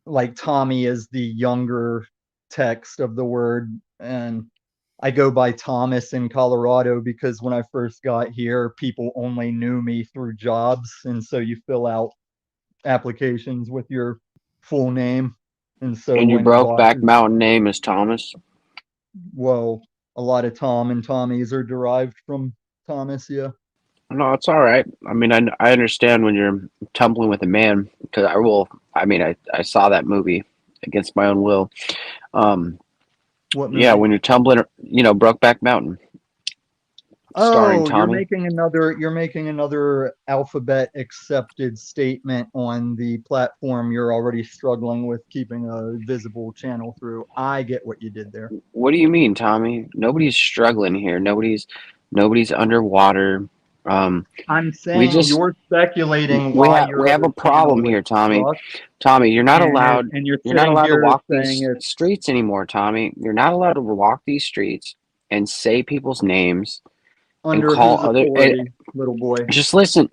like Tommy is the younger text of the word, and I go by Thomas in Colorado because when I first got here, people only knew me through jobs, and so you fill out applications with your full name. And so And your when Brokeback bosses, Mountain name is Thomas. well, a lot of Tom and Tommies are derived from Thomas, yeah. No, it's all right. I mean, I understand when you're tumbling with a man because I saw that movie Against My Own Will. What Yeah, movie? when you're tumbling, Brokeback Mountain, starring Oh, Tommy. you're making another alphabet accepted statement on the platform you're already struggling with keeping a visible channel through. I get what you did there. What do you mean, Tommy? Nobody's struggling here. Nobody's underwater. I'm We saying just you're speculating we why have your we have other a problem channel is here, Tommy. stuck, Tommy, you're not allowed. and you're You're not sitting allowed to here walk saying these it's streets anymore, Tommy. You're not allowed to walk these streets and say people's names and under call whose other. authority, little boy. Just listen.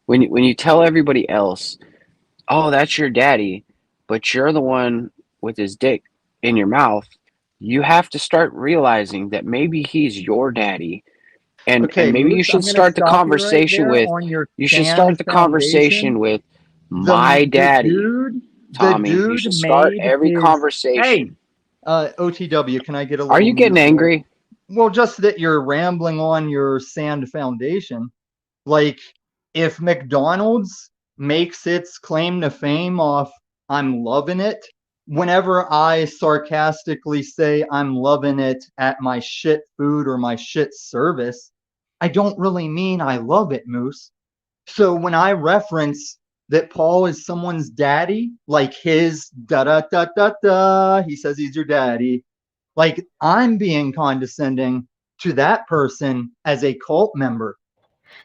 When you tell everybody else, oh, that's your daddy, but you're the one with his dick in your mouth, you have to start realizing that maybe he's your daddy. And Okay, maybe you Moose, should I'm gonna start the stop you right conversation there with on your you should sand start the conversation foundation. with my daddy. The Tommy, you dude should start made every his. Hey, conversation. OTW, can I get a Are little you getting news here? angry? Well, just that you're rambling on your sand foundation. Like, if McDonald's makes its claim to fame off I'm loving it, whenever I sarcastically say I'm loving it at my shit food or my shit service, I don't really mean I love it, Moose. So when I reference that Paul is someone's daddy, like his da da da da da, he says he's your daddy, like I'm being condescending to that person as a cult member.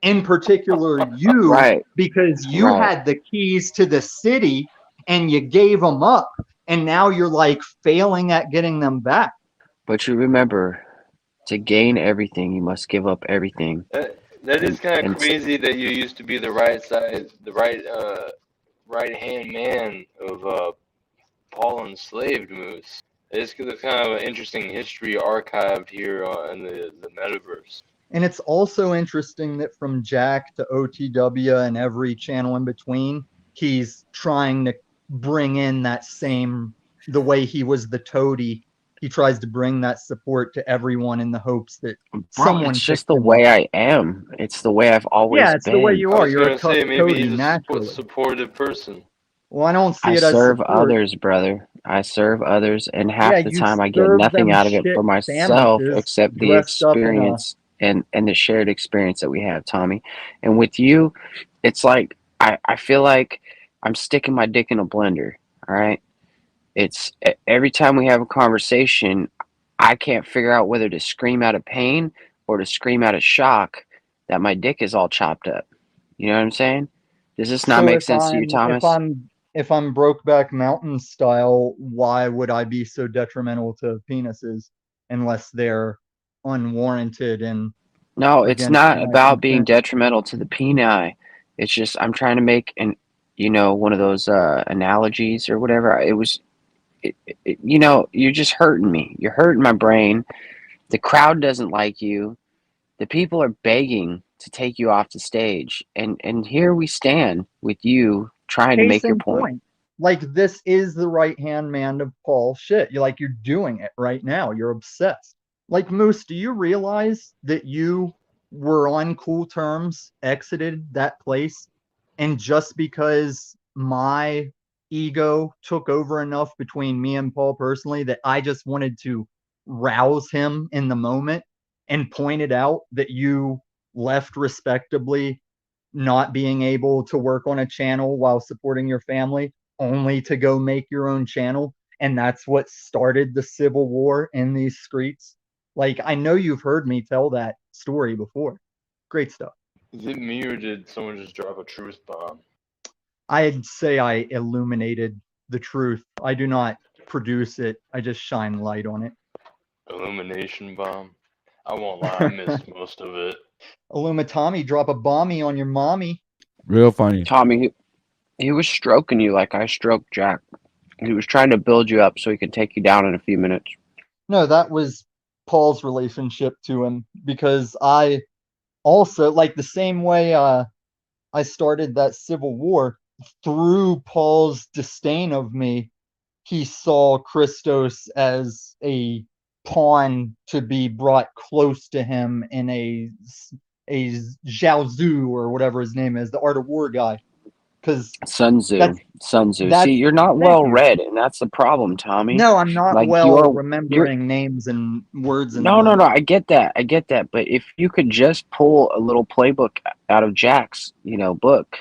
In particular, you, Right. because you Right. had the keys to the city and you gave them up, and now you're like failing at getting them back. But you remember, to gain everything, you must give up everything. That is kind And of crazy that you used to be the right side, the right hand man of Paul enslaved Moose. It's kind of an interesting history archived here in the metaverse. And it's also interesting that from Jack to OTW and every channel in between, he's trying to bring in that same, the way he was the toady, he tries to bring that support to everyone in the hopes that Bro, someone it's just picks the him way up. I am. It's the way I've always Yeah, it's been. the way you I are. was You're a gonna tough say maybe toady he's a naturally. supportive person. Well, I don't see I it as serve support. others, brother. I serve others, and half Yeah, the you time I get serve nothing them out of it shit for myself sandwiches except the dressed up in a. experience and the shared experience that we have, Tommy. And with you, it's like I feel like I'm sticking my dick in a blender. All right. It's every time we have a conversation, I can't figure out whether to scream out of pain or to scream out of shock that my dick is all chopped up. You know what I'm saying? Does this not So make if sense to you, I'm Thomas? if I'm Brokeback Mountain style, why would I be so detrimental to penises unless they're unwarranted and No, it's against not my about being consent? detrimental to the peni. It's just I'm trying to make one of those analogies or whatever. You're just hurting me. You're hurting my brain. The crowd doesn't like you. The people are begging to take you off the stage, and here we stand with you trying to Case make your in point. point. Like this is the right hand man of Paul shit. You're doing it right now. You're obsessed. Like Moose, do you realize that you were on cool terms, exited that place, and just because my ego took over enough between me and Paul personally that I just wanted to rouse him in the moment and pointed out that you left respectably, not being able to work on a channel while supporting your family, only to go make your own channel. And that's what started the civil war in these streets. Like, I know you've heard me tell that story before. Great stuff. Is it me or did someone just drop a truth bomb? I'd say I illuminated the truth. I do not produce it. I just shine light on it. Illumination bomb? I won't lie, I missed most of it. Tommy, drop a bombie on your mommy. Real funny. Tommy, he was stroking you like I stroked Jack. He was trying to build you up so he could take you down in a few minutes. No, that was Paul's relationship to him, because I also, like the same way I started that civil war, through Paul's disdain of me, he saw Christos as a pawn to be brought close to him in a Zhao Zhu or whatever his name is, the Art of War guy. Because Sun Tzu. See, you're not thank well you. read, and that's the problem, Tommy. No, I'm not Like well remembering names and words. And No. I get that. But if you could just pull a little playbook out of Jack's, book,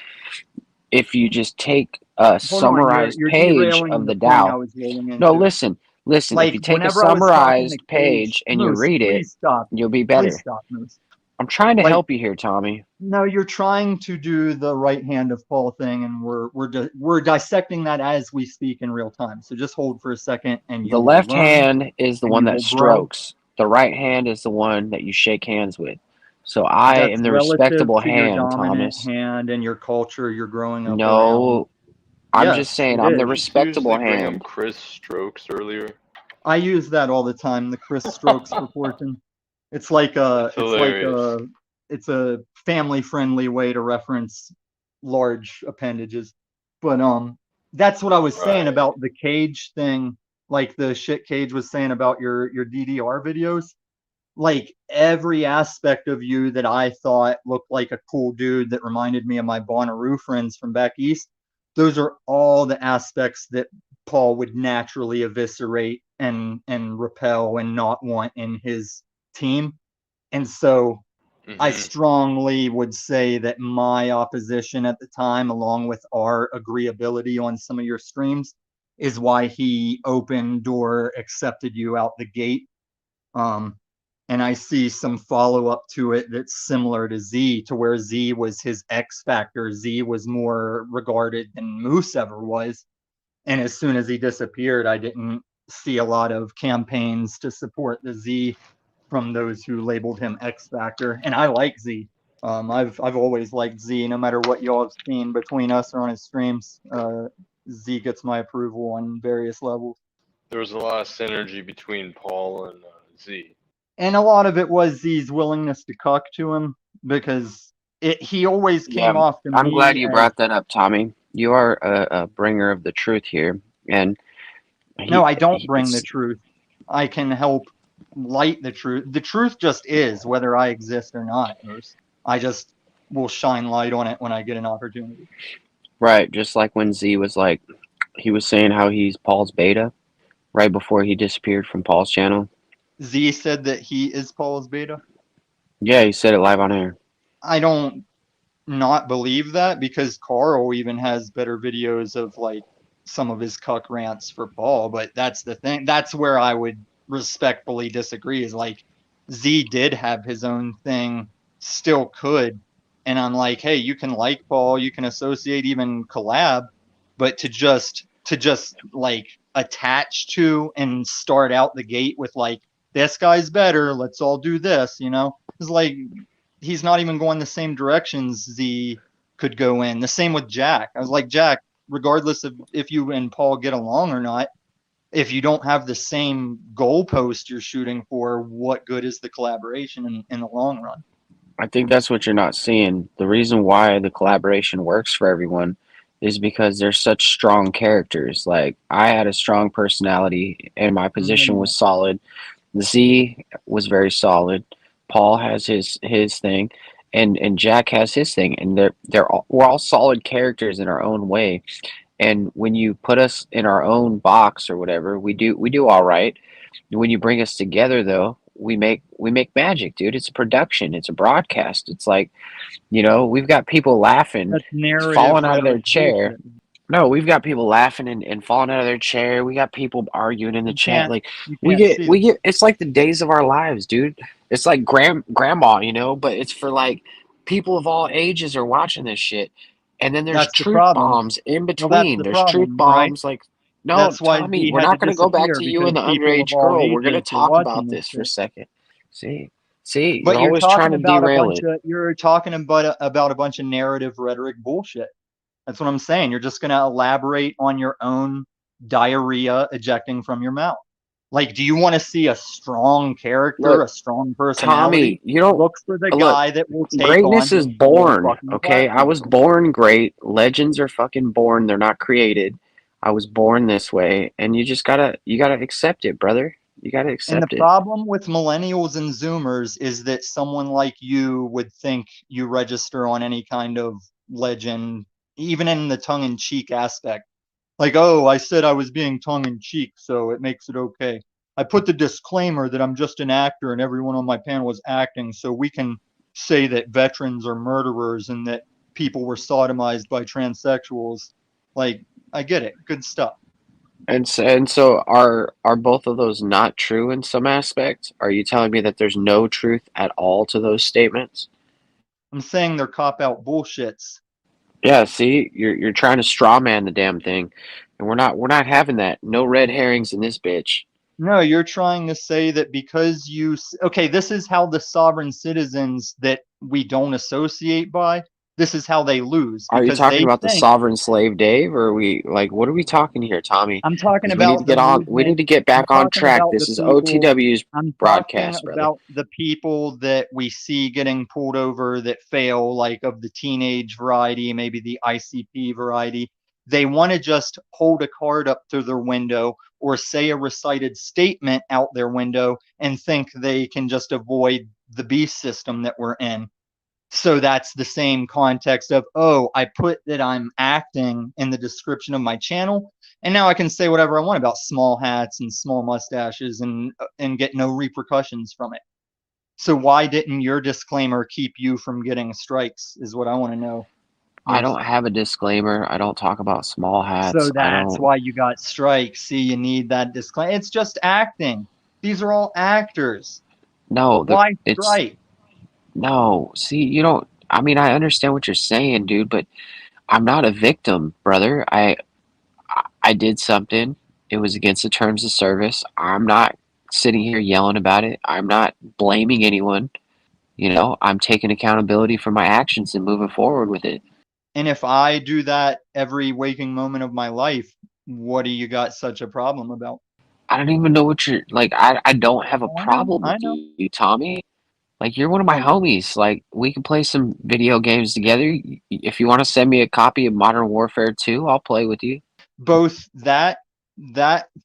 if you just take a summarized you're page derailing of the point I Tao. was rolling into. No, listen. Like, If you take a whenever I was talking to summarized Cage- page and you Moose, read it, please stop. you'll be better. Please stop, Moose. I'm trying to Like- help you here, Tommy. No, you're trying to do the right hand of Paul thing, and we're dissecting that as we speak in real time. So just hold for a second, and The left hand is the one that strokes. The right hand is the one that you shake hands with. So I am the respectable hand, Thomas. Hand and your culture you're growing up. No, I'm Yes, just saying it I'm the is. respectable Seriously bring up hand. Chris Strokes earlier. I use that all the time. The Chris Strokes proportion. It's like hilarious. it's a family friendly way to reference large appendages. But that's what I was saying about the Cage thing, like the shit Cage was saying about your DDR videos. Like every aspect of you that I thought looked like a cool dude that reminded me of my Bonnaroo friends from back east, those are all the aspects that Paul would naturally eviscerate and repel and not want in his team. And so I strongly would say that my opposition at the time, along with our agreeability on some of your streams, is why he opened or accepted you out the gate. And I see some follow up to it that's similar to Z, to where Z was his X factor. Z was more regarded than Moose ever was. And as soon as he disappeared, I didn't see a lot of campaigns to support the Z from those who labeled him X Factor. And I like Z. I've always liked Z, no matter what y'all have seen between us or on his streams. Z gets my approval on various levels. There was a lot of synergy between Paul and Z. And a lot of it was Z's willingness to cuck to him, because he always came off to me. I'm glad you brought that up, Tommy. You are a bringer of the truth here, and no, I don't bring the truth. I can help light the truth. The truth just is, whether I exist or not. I just will shine light on it when I get an opportunity. Right, just like when Z was like, he was saying how he's Paul's beta, right before he disappeared from Paul's channel. Z said that he is Paul's beta? Yeah, he said it live on air. I don't not believe that, because Carl even has better videos of like some of his cuck rants for Paul, but that's the thing. That's where I would respectfully disagree, is like Z did have his own thing, still could. And I'm like, hey, you can like Paul, you can associate, even collab, but to just like attach to and start out the gate with like, this guy's better, let's all do this, it's like he's not even going the same directions Z could go in. The same with Jack. I was like, Jack, regardless of if you and Paul get along or not, if you don't have the same goalpost you're shooting for, what good is the collaboration in the long run? I think that's what you're not seeing. The reason why the collaboration works for everyone is because they're such strong characters. Like, I had a strong personality and my position was solid. Z was very solid. Paul has his thing, and Jack has his thing, and we're all solid characters in our own way. And when you put us in our own box or whatever, we do all right. When you bring us together, though, we make magic, dude. It's a production. It's a broadcast. It's like, we've got people laughing, falling out of their chair. No, we've got people laughing and falling out of their chair. We got people arguing in the chat. Like we get it's like the days of our lives, dude. It's like grandma, but it's for like people of all ages are watching this shit. And then there's truth bombs in between. There's truth bombs, like, no, That's why Tommy, Z we're had not to going to go back disappear, to you and the because people underage of all girl. We're going to ages were talk watching about this this for a shit. second. See, But you're you're always talking trying to about a derail bunch it. of you're talking about a bunch of narrative rhetoric bullshit. That's what I'm saying. You're just going to elaborate on your own diarrhea ejecting from your mouth. Like, do you want to see a strong character, Look, a strong personality? Tommy, you don't Look for the look. guy that will take Greatness on is his whole born. fucking Okay, I platform. was born great. Legends are fucking born. They're not created. I was born this way, and you gotta accept it, brother. You gotta And the accept it. problem with millennials and Zoomers is that someone like you would think you register on any kind of legend, even in the tongue-in-cheek aspect. Like, oh, I said I was being tongue-in-cheek, so it makes it okay. I put the disclaimer that I'm just an actor and everyone on my panel is acting, so we can say that veterans are murderers and that people were sodomized by transsexuals. Like, I get it. Good stuff. And so are both of those not true in some aspects? Are you telling me that there's no truth at all to those statements? I'm saying they're cop-out bullshits. Yeah, see, you're trying to straw man the damn thing, and we're not having that. No red herrings in this bitch. No, you're trying to say that because okay, this is how the sovereign citizens that we don't associate by This is how they lose Are you because talking they about the think sovereign slave Dave, or are we like what are we talking here, Tommy? I'm talking 'Cause we need to about the get on. We movement. need to get I'm back on talking track. about the This is people. OTW's I'm talking broadcast, brother. about the people that we see getting pulled over that fail, like of the teenage variety, maybe the ICP variety. They want to just hold a card up to their window or say a recited statement out their window and think they can just avoid the beast system that we're in. So that's the same context of, oh, I put that I'm acting in the description of my channel, and now I can say whatever I want about small hats and small mustaches and get no repercussions from it. So why didn't your disclaimer keep you from getting strikes is what I want to know. I don't have a disclaimer. I don't talk about small hats. So I that's don't. why you got strikes. See, you need that disclaimer. It's just acting. These are all actors. No, Why it's strike? no. See, you don't. I mean, I understand what you're saying, dude, but I'm not a victim, brother. I did something. It was against the terms of service. I'm not sitting here yelling about it. I'm not blaming anyone. You know, I'm taking accountability for my actions and moving forward with it. And if I do that every waking moment of my life, what do you got such a problem about? I don't even know what you're like. I don't have a problem I with know. you, Tommy. Like you're one of my homies. Like we can play some video games together. If you want to send me a copy of Modern Warfare 2, I'll play with you. Both that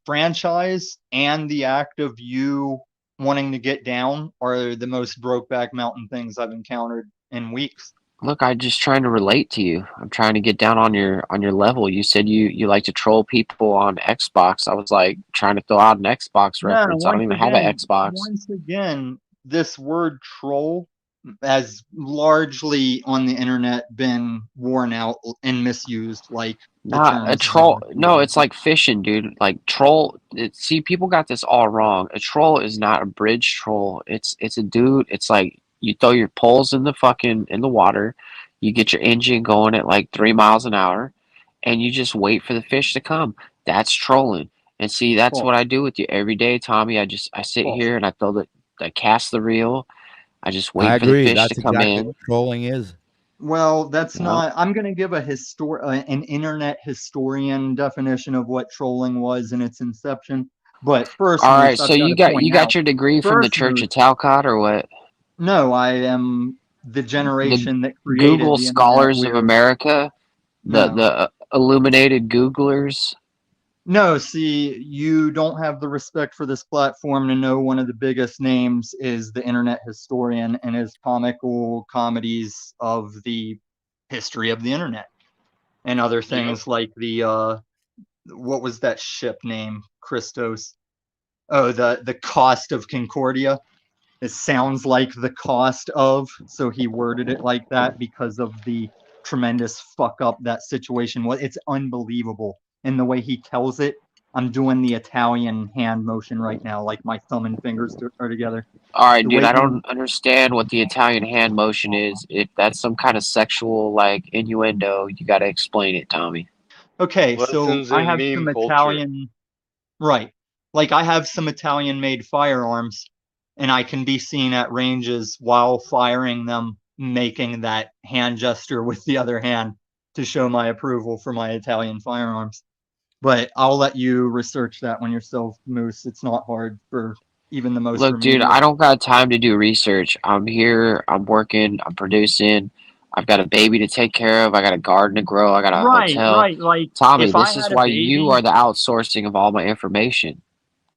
franchise and the act of you wanting to get down are the most Brokeback Mountain things I've encountered in weeks. Look, I'm just trying to relate to you. I'm trying to get down on your level. You said you like to troll people on Xbox. I was like trying to throw out an Xbox No, reference. I don't even have an Xbox. once again, this word troll has largely on the internet been worn out and misused like the Not a terms troll. No, it's like fishing, dude. Like troll. See, people got this all wrong. A troll is not a bridge troll. It's a dude. It's like you throw your poles in the water, you get your engine going at like 3 miles an hour, and you just wait for the fish to come. That's trolling. And see, that's Cool. what I do with you every day, Tommy. I sit Cool. here and I cast the reel. I just I wait for the agree. fish That's to come exactly in. what trolling is. Well, that's No. not. I'm going to give an internet historian definition of what trolling was in its inception. But first, All Moose, right, so I've got to point you got out. your degree from the First, Church Moose, of Talcott or what? no, I am the The generation that created Google the internet. Scholars of America, No. the illuminated Googlers. No, see, you don't have the respect for this platform to know one of the biggest names is the internet historian and his comical comedies of the history of the internet and other things like the what was that ship name? Christos. Oh, the cost of Concordia. It sounds like the cost of, so he worded it like that because of the tremendous fuck up that situation was. It's unbelievable. And the way he tells it, I'm doing the Italian hand motion right now, like my thumb and fingers are together. All right, The dude, way I he, don't understand what the Italian hand motion is. If that's some kind of sexual like innuendo, you got to explain it, Tommy. okay, so Lessons I in have meme some culture. Italian, right. Like I have some Italian made firearms and I can be seen at ranges while firing them, making that hand gesture with the other hand to show my approval for my Italian firearms. But I'll let you research that one yourself, Moose. It's not hard for even the most Look, dude, remedial. I don't got time to do research. I'm here, I'm working, I'm producing. I've got a baby to take care of. I got a garden to grow. I got a hotel. Right. Like Tommy, if I this is had a why you baby, are the outsourcing of all my information.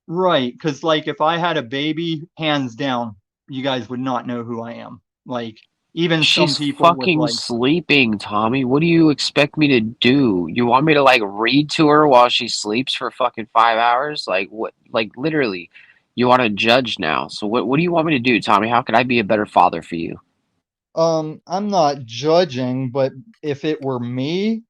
right? Because like if I had a baby, hands down, you guys would not know who I am. Like even some She's people with fucking like sleeping, Tommy. What do you expect me to do? You want me to like read to her while she sleeps for fucking 5 hours? Like what? Like literally, you want to judge now. So what do you want me to do, Tommy? How could I be a better father for you? I'm not judging, but if it were me,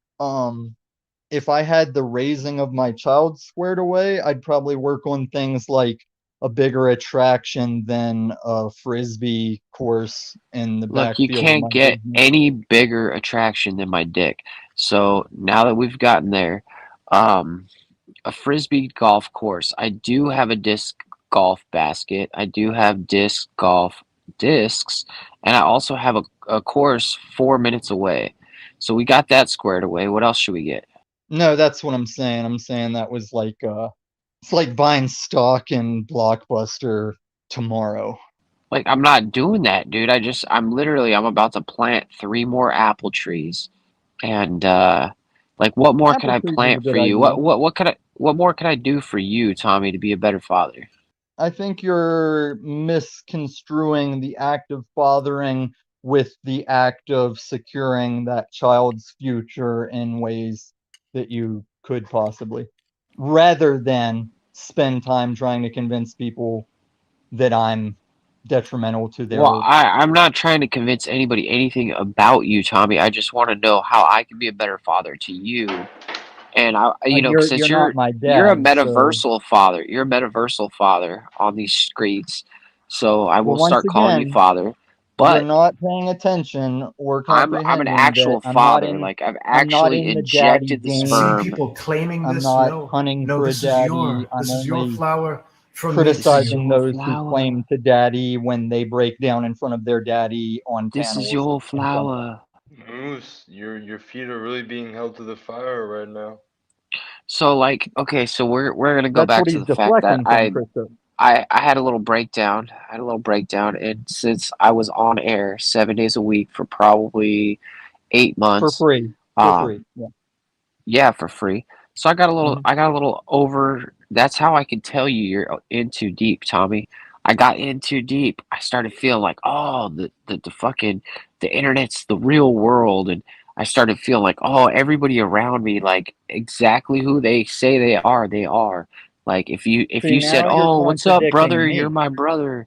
if I had the raising of my child squared away, I'd probably work on things like a bigger attraction than a frisbee course in the Look, you backfield of my can't get business. any bigger attraction than my dick. So now that we've gotten there, um, a frisbee golf course. I do have a disc golf basket. I do have disc golf discs, and I also have a course 4 minutes away. So we got that squared away. What else should we get? No, that's what I'm saying. I'm saying that was like it's like buying stock in Blockbuster tomorrow. Like, I'm not doing that, dude. I'm about to plant 3 more apple trees. And like, what more can Apple I trees is a plant good for you? idea. What more can I do for you, Tommy, to be a better father? I think you're misconstruing the act of fathering with the act of securing that child's future in ways that you could possibly, rather than spend time trying to convince people that I'm detrimental to their. Well, I'm not trying to convince anybody anything about you, Tommy. I just want to know how I can be a better father to you. And since You're not my you're a dad, so metaversal father, you're a metaversal father on these streets. So I well, will once start calling you again, father. you're But not paying attention or I'm an comprehending that actual father. Like, I've I'm not actually in the daddy injected the I see game. sperm. people claiming I'm this. not No, hunting no, for a this is daddy. I'm this is your only flower from me to criticizing you. those who claim to daddy when they break down in front of their daddy on This is panels your in front of flower. Moose, your feet are really being held to the fire right now. So, like, okay, so we're gonna go That's back what to he's the fact that deflecting from, Krista. I had a little breakdown. And since I was on air 7 days a week for probably 8 For months, free. For free. Yeah. yeah, for free. So I got a little, Mhm. I got a little over. That's how I can tell you you're in too deep, Tommy. I got in too deep. I started feeling like, oh, the fucking the internet's the real world, and I started feeling like, oh, everybody around me, like exactly who they say they are, they are. Like, if See, you said, now you're oh, what's up, brother? contradicting You're me. my brother.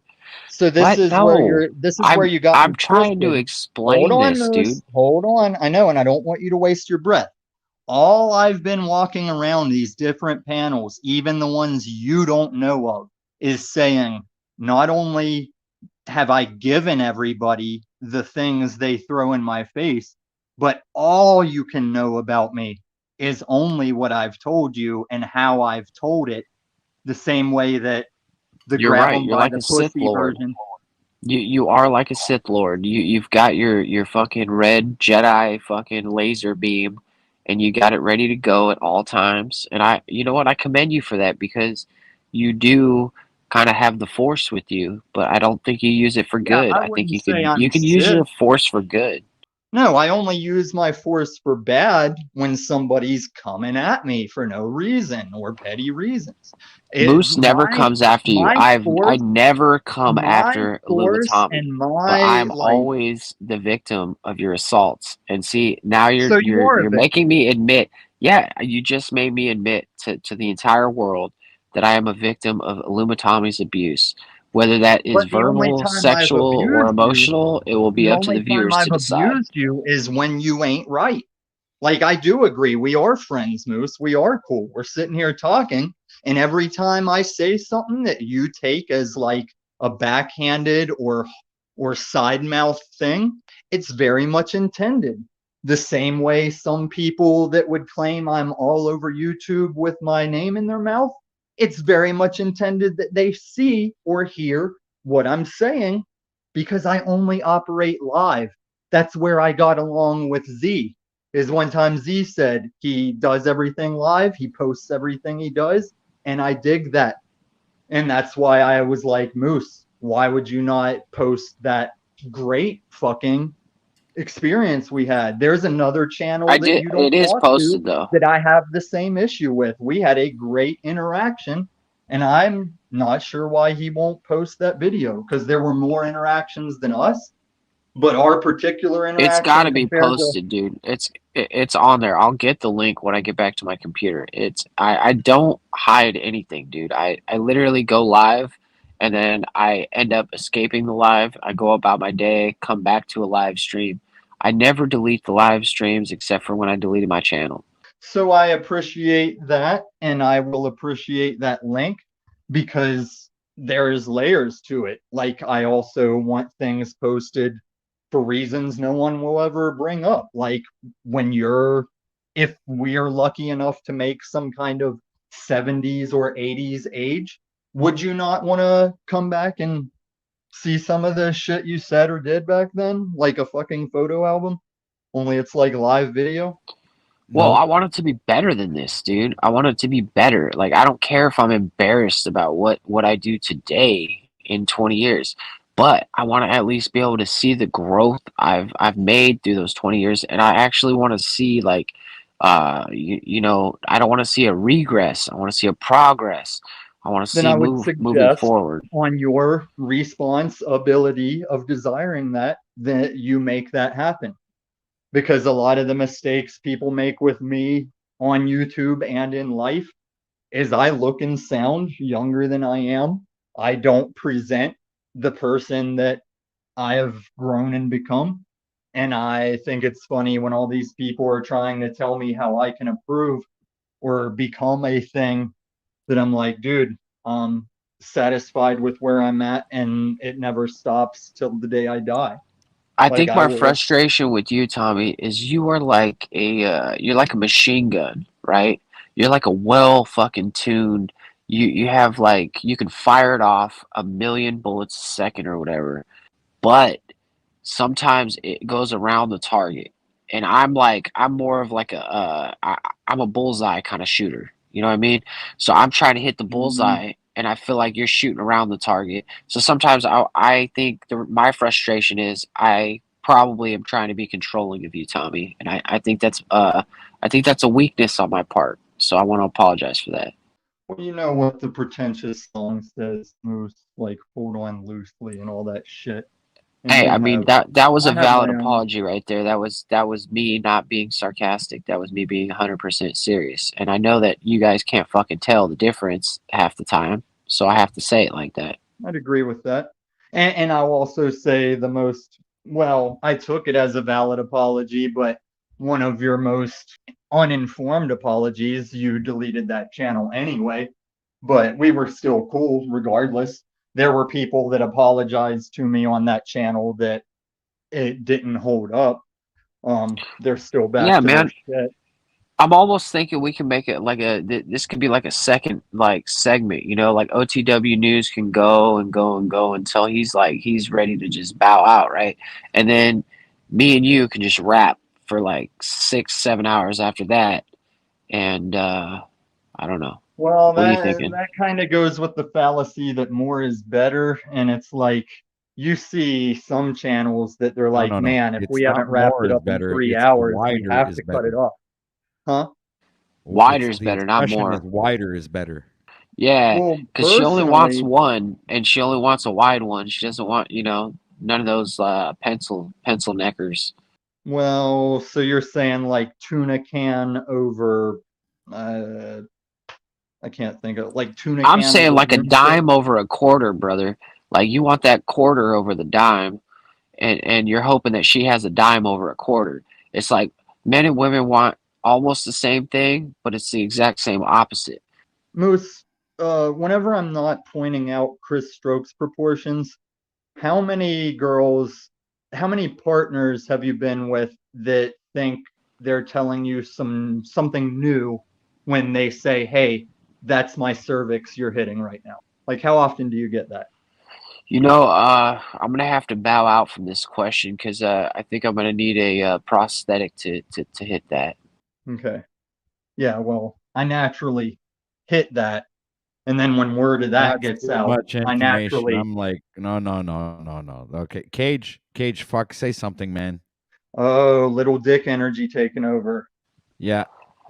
So this What? is where No. you're this is where you got me I'm trying to twisted. Hold explain on, this, dude. Moose. Hold on. I know, and I don't want you to waste your breath. All I've been walking around these different panels, even the ones you don't know of, is saying not only have I given everybody the things they throw in my face, but all you can know about me is only what I've told you and how I've told it, the same way that the You're grab right. 'em You're by like the a Sith pussy Lord. version. You are like a Sith Lord. You've got your fucking red Jedi fucking laser beam, and you got it ready to go at all times. And you know what? I commend you for that, because you do kind of have the Force with you, but I don't think you use it for Yeah, good. I I think wouldn't say I'm you can use Sith. your Force for good. No, I only use my force for bad when somebody's coming at me for no reason or petty reasons. Moose never comes after you. My I force, never come my after force Illumitami, and but my I'm like. always the victim of your assaults. And see, now So you are a you're victim. making me admit. Yeah, you just made me admit to the entire world that I am a victim of Illumitami's abuse. Whether that is But the only verbal, time I've sexual, or abused you, emotional, it will be the up to only the time viewers to I've decide. abused you is when you ain't right. Like, I do agree. We are friends, Moose. We are cool. We're sitting here talking. And every time I say something that you take as like a backhanded or side mouth thing, it's very much intended. The same way some people that would claim I'm all over YouTube with my name in their mouth, it's very much intended that they see or hear what I'm saying, because I only operate live. That's where I got along with Z. Is one time Z said he does everything live, he posts everything he does, and I dig that. And that's why I was like, Moose, why would you not post that great fucking experience we had? There's another channel I that did. you don't It is talk to posted though. that I have the same issue with. We had a great interaction, and I'm not sure why he won't post that video, because there were more interactions than us. But our particular It's got to interaction be compared to posted, dude. It's on there. I'll get the link when I get back to my computer. I don't hide anything, dude. I literally go live, and then I end up escaping the live. I go about my day, come back to a live stream. I never delete the live streams except for when I deleted my channel. So I appreciate that, and I will appreciate that link, because there's layers to it. Like, I also want things posted for reasons no one will ever bring up. Like, if we are lucky enough to make some kind of 70s or 80s age, would you not want to come back and see some of the shit you said or did back then, like a fucking photo album, only it's like live video? Well, I want it to be better than this, dude. I want it to be better. Like, I don't care if I'm embarrassed about what I do today in 20 years, but I want to at least be able to see the growth I've made through those 20 years, and I actually want to see like, you know, I don't want to see a regress. I want to see a progress. I want to Then see I would moving suggest forward. on your responsibility of desiring that you make that happen. Because a lot of the mistakes people make with me on YouTube and in life is I look and sound younger than I am. I don't present the person that I have grown and become. And I think it's funny when all these people are trying to tell me how I can improve or become a thing that I'm like, dude, I'm satisfied with where I'm at, and it never stops till the day I die. I Like think I my will. frustration with you, Tommy, is you are like you're like a machine gun, right? You're like a well fucking tuned. You have like you can fire it off a million bullets a second or whatever, but sometimes it goes around the target. And I'm more of like I'm a bullseye kind of shooter. You know what I mean? So I'm trying to hit the bullseye, and I feel like you're shooting around the target. So sometimes I think my frustration is I probably am trying to be controlling of you, Tommy, and I think that's a weakness on my part. So I want to apologize for that. Well, you know what the pretentious song says, Moose, like hold on loosely and all that shit. And Hey, we I mean have, that was I a have valid my own. apology right there. That was me not being sarcastic. That was me being 100% serious. And I know that you guys can't fucking tell the difference half the time, so I have to say it like that. I'd agree with that. And I'll also say the most, well, I took it as a valid apology, but one of your most uninformed apologies, you deleted that channel anyway, but we were still cool regardless. There were people that apologized to me on that channel that it didn't hold up. They're still back Yeah, to their man. shit. I'm almost thinking we can make it like this could be like a second like segment, you know, like OTW News can go and go and go until he's ready to just bow out, right? And then me and you can just rap for like 6-7 hours after that. And I don't know. Well, What are you thinking? that kind of goes with the fallacy that more is better, and it's like you see some channels that they're like, no. man, if It's we haven't not wrapped more it is up in better. 3 It's hours, we wider have is to cut it better. off. Huh? Wider It's is the better, not expression more. is wider is better. Yeah, Well, because she only wants personally, one, and she only wants a wide one. She doesn't want, you know, none of those pencil neckers. well, so you're saying like tuna can over, uh, I can't think of like tuna I'm can saying over like a broomstick. dime over a quarter, brother. Like you want that quarter over the dime, and you're hoping that she has a dime over a quarter. It's like men and women want almost the same thing, but it's the exact same opposite. Moose, whenever I'm not pointing out Chris Stokes proportions, how many girls, how many partners have you been with that think they're telling you something new when they say, "Hey, that's my cervix you're hitting right now"? Like, how often do you get that? You know, I'm gonna have to bow out from this question because I think I'm gonna need a prosthetic to hit that. Okay. Yeah, well, I naturally hit that, and then when word of that That's gets too out, much I information. naturally, I'm like, no. Okay, Cage, fuck, say something, man. oh, little dick energy taking over. Yeah.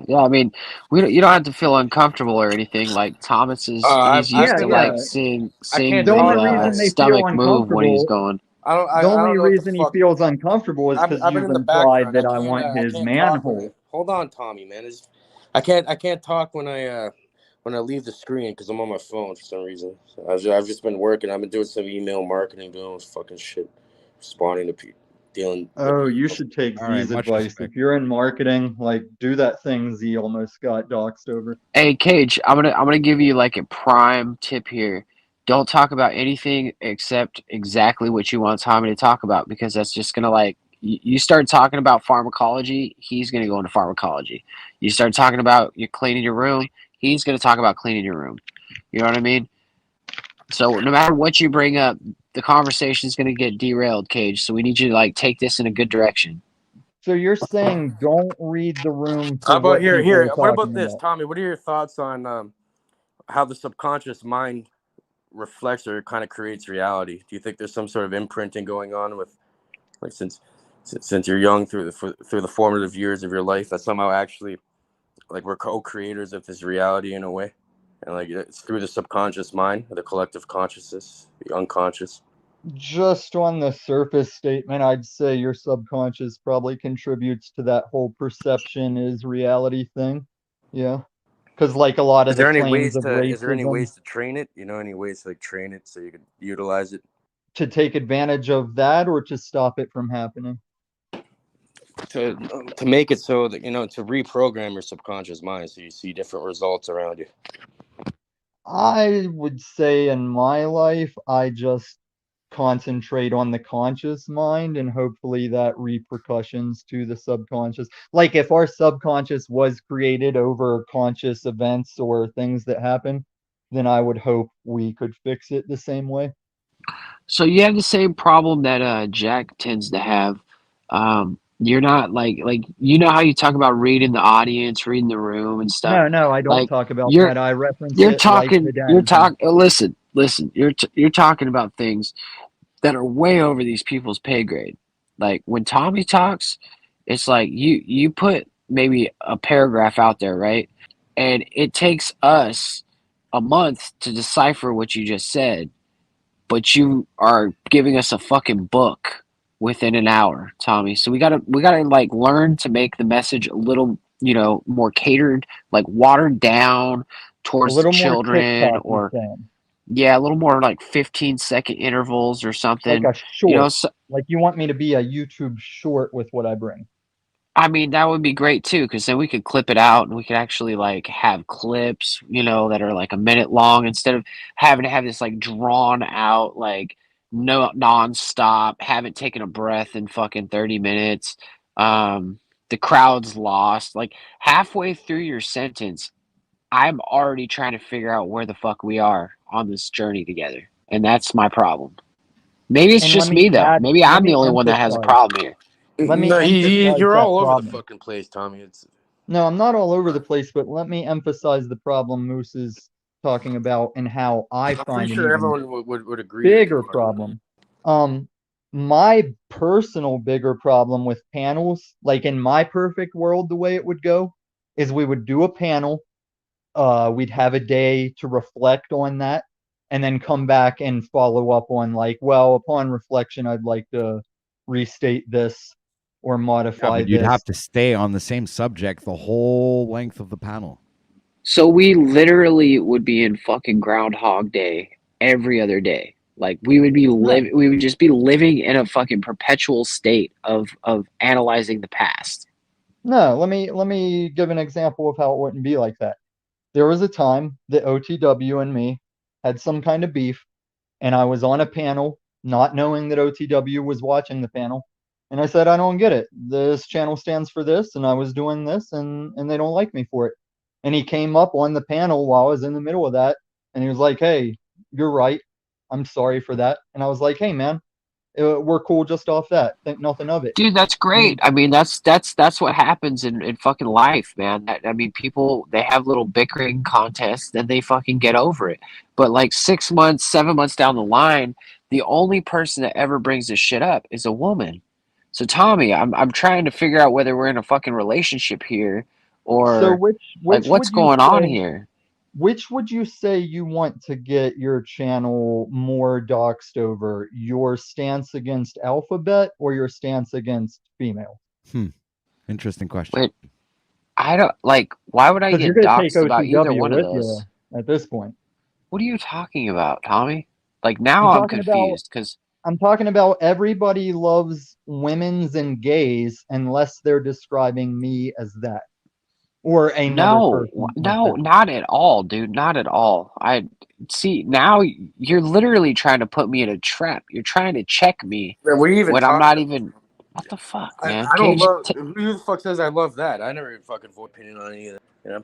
Yeah, I mean, you don't have to feel uncomfortable or anything. Like Thomas is, he's Yeah, used to yeah. like seeing The only reason they feel stomach move when he's uncomfortable, going. the only reason he feels uncomfortable is because I've been you've in the implied background. that I want I his can't talk when manhole. hold on, Tommy, man. I can't talk when I leave the screen because I'm on my phone for some reason. So I've just been working. I've been doing some email marketing, doing all this fucking shit, responding to people, dealing. Oh, you should take All right, Z's much advice. respect. If you're in marketing, like do that thing Z almost got doxed over. Hey, Cage, I'm gonna give you like a prime tip here. Don't talk about anything except exactly what you want Tommy to talk about because that's just gonna like you start talking about pharmacology, he's gonna go into pharmacology. You start talking about you cleaning your room, he's gonna talk about cleaning your room. You know what I mean? So no matter what you bring up, the conversation is going to get derailed, Cage. So we need you to like take this in a good direction. So you're saying don't read the room for How about what here? people are What about talking this, about. Tommy? What are your thoughts on how the subconscious mind reflects or kind of creates reality? Do you think there's some sort of imprinting going on with, like, since you're young through the formative years of your life, that somehow actually, like, we're co-creators of this reality in a way, and like it's through the subconscious mind, the collective consciousness, the unconscious? Just on the surface statement, I'd say your subconscious probably contributes to that whole perception is reality thing. Yeah. Because like a lot of Is there the any claims ways of to racism, train it? You know, any ways to like train it so you can utilize it to take advantage of that or to stop it from happening? to make it so that, you know, to reprogram your subconscious mind so you see different results around you? I would say in my life, I just concentrate on the conscious mind and hopefully that repercussions to the subconscious. Like if our subconscious was created over conscious events or things that happen, then I would hope we could fix it the same way. So you have the same problem that Jack tends to have. You're not like you know how you talk about reading the audience, reading the room and stuff. No, I don't Like talk about you're that. I reference you're it like the talking you're dad. talk listen, you're talking about things that are way over these people's pay grade. Like when Tommy talks, it's like you put maybe a paragraph out there, right? And it takes us a month to decipher what you just said, but you are giving us a fucking book within an hour, Tommy. So we gotta like learn to make the message a little, you know, more catered, like watered down A towards the little more children, TikTok, you're or saying. yeah, a little more like 15-second intervals or Like something. a You know, short. so, Like you want me to be a YouTube short with what I bring. I mean, that would be great too, because then we could clip it out and we could actually like have clips, you know, that are like a minute long instead of having to have this like drawn out, like no nonstop, haven't taken a breath in fucking 30 minutes. The crowd's lost. Like halfway through your sentence, I'm already trying to figure out where the fuck we are on this journey together. And that's my problem. Maybe it's And let just me me though. add, Maybe let I'm the me only one that has a emphasize. problem here. Let me No, emphasize you're that all over the problem. fucking place, Tommy. It's No, I'm not all over the place, but let me emphasize the problem Moose is talking about and how I I'm pretty find an sure even everyone would agree that bigger you're talking about. problem. My personal bigger problem with panels, like in my perfect world, the way it would go is we would do a panel, we'd have a day to reflect on that, and then come back and follow up on like, well, upon reflection, I'd like to restate this or Yeah, modify but you'd this. have to stay on the same subject the whole length of the panel. So we literally would be in fucking Groundhog Day every other day. Like we would be No. we would just be living in a fucking perpetual state of analyzing the past. No, let me give an example of how it wouldn't be like that. There was a time that OTW and me had some kind of beef, and I was on a panel, not knowing that OTW was watching the panel, and I said, I don't get it. This channel stands for this, and I was doing this, and they don't like me for it. And he came up on the panel while I was in the middle of that, and he was like, hey, you're right. I'm sorry for that. And I was like, hey, man, we're cool just off that. Think nothing of it. Dude, that's great. I mean, that's what happens in fucking life, man. I mean, people they have little bickering contests, then they fucking get over it. But like 6 months, 7 months down the line, the only person that ever brings this shit up is a woman. So Tommy, I'm trying to figure out whether we're in a fucking relationship here So or like which what's would you going on say here. which would you say you want to get your channel more doxed over? Your stance against alphabet or your stance against female? Interesting question. Wait, I don't like why would I Because you're get gonna take doxxed about either OTW one of with you those? at this point. What are you talking about, Tommy? Like now I'm I'm talking about confused because I'm talking about everybody loves women's and gays unless they're describing me as that. Or another no, person as no, that. not at all, dude. Not at all. I see now you're literally trying to put me in a trap. You're trying to check me Man, what are you even when I'm not talking even. What the fuck, about? man? I don't Cage, love. Who the fuck says I love that? I never even fucking voice opinion on any of that. You know,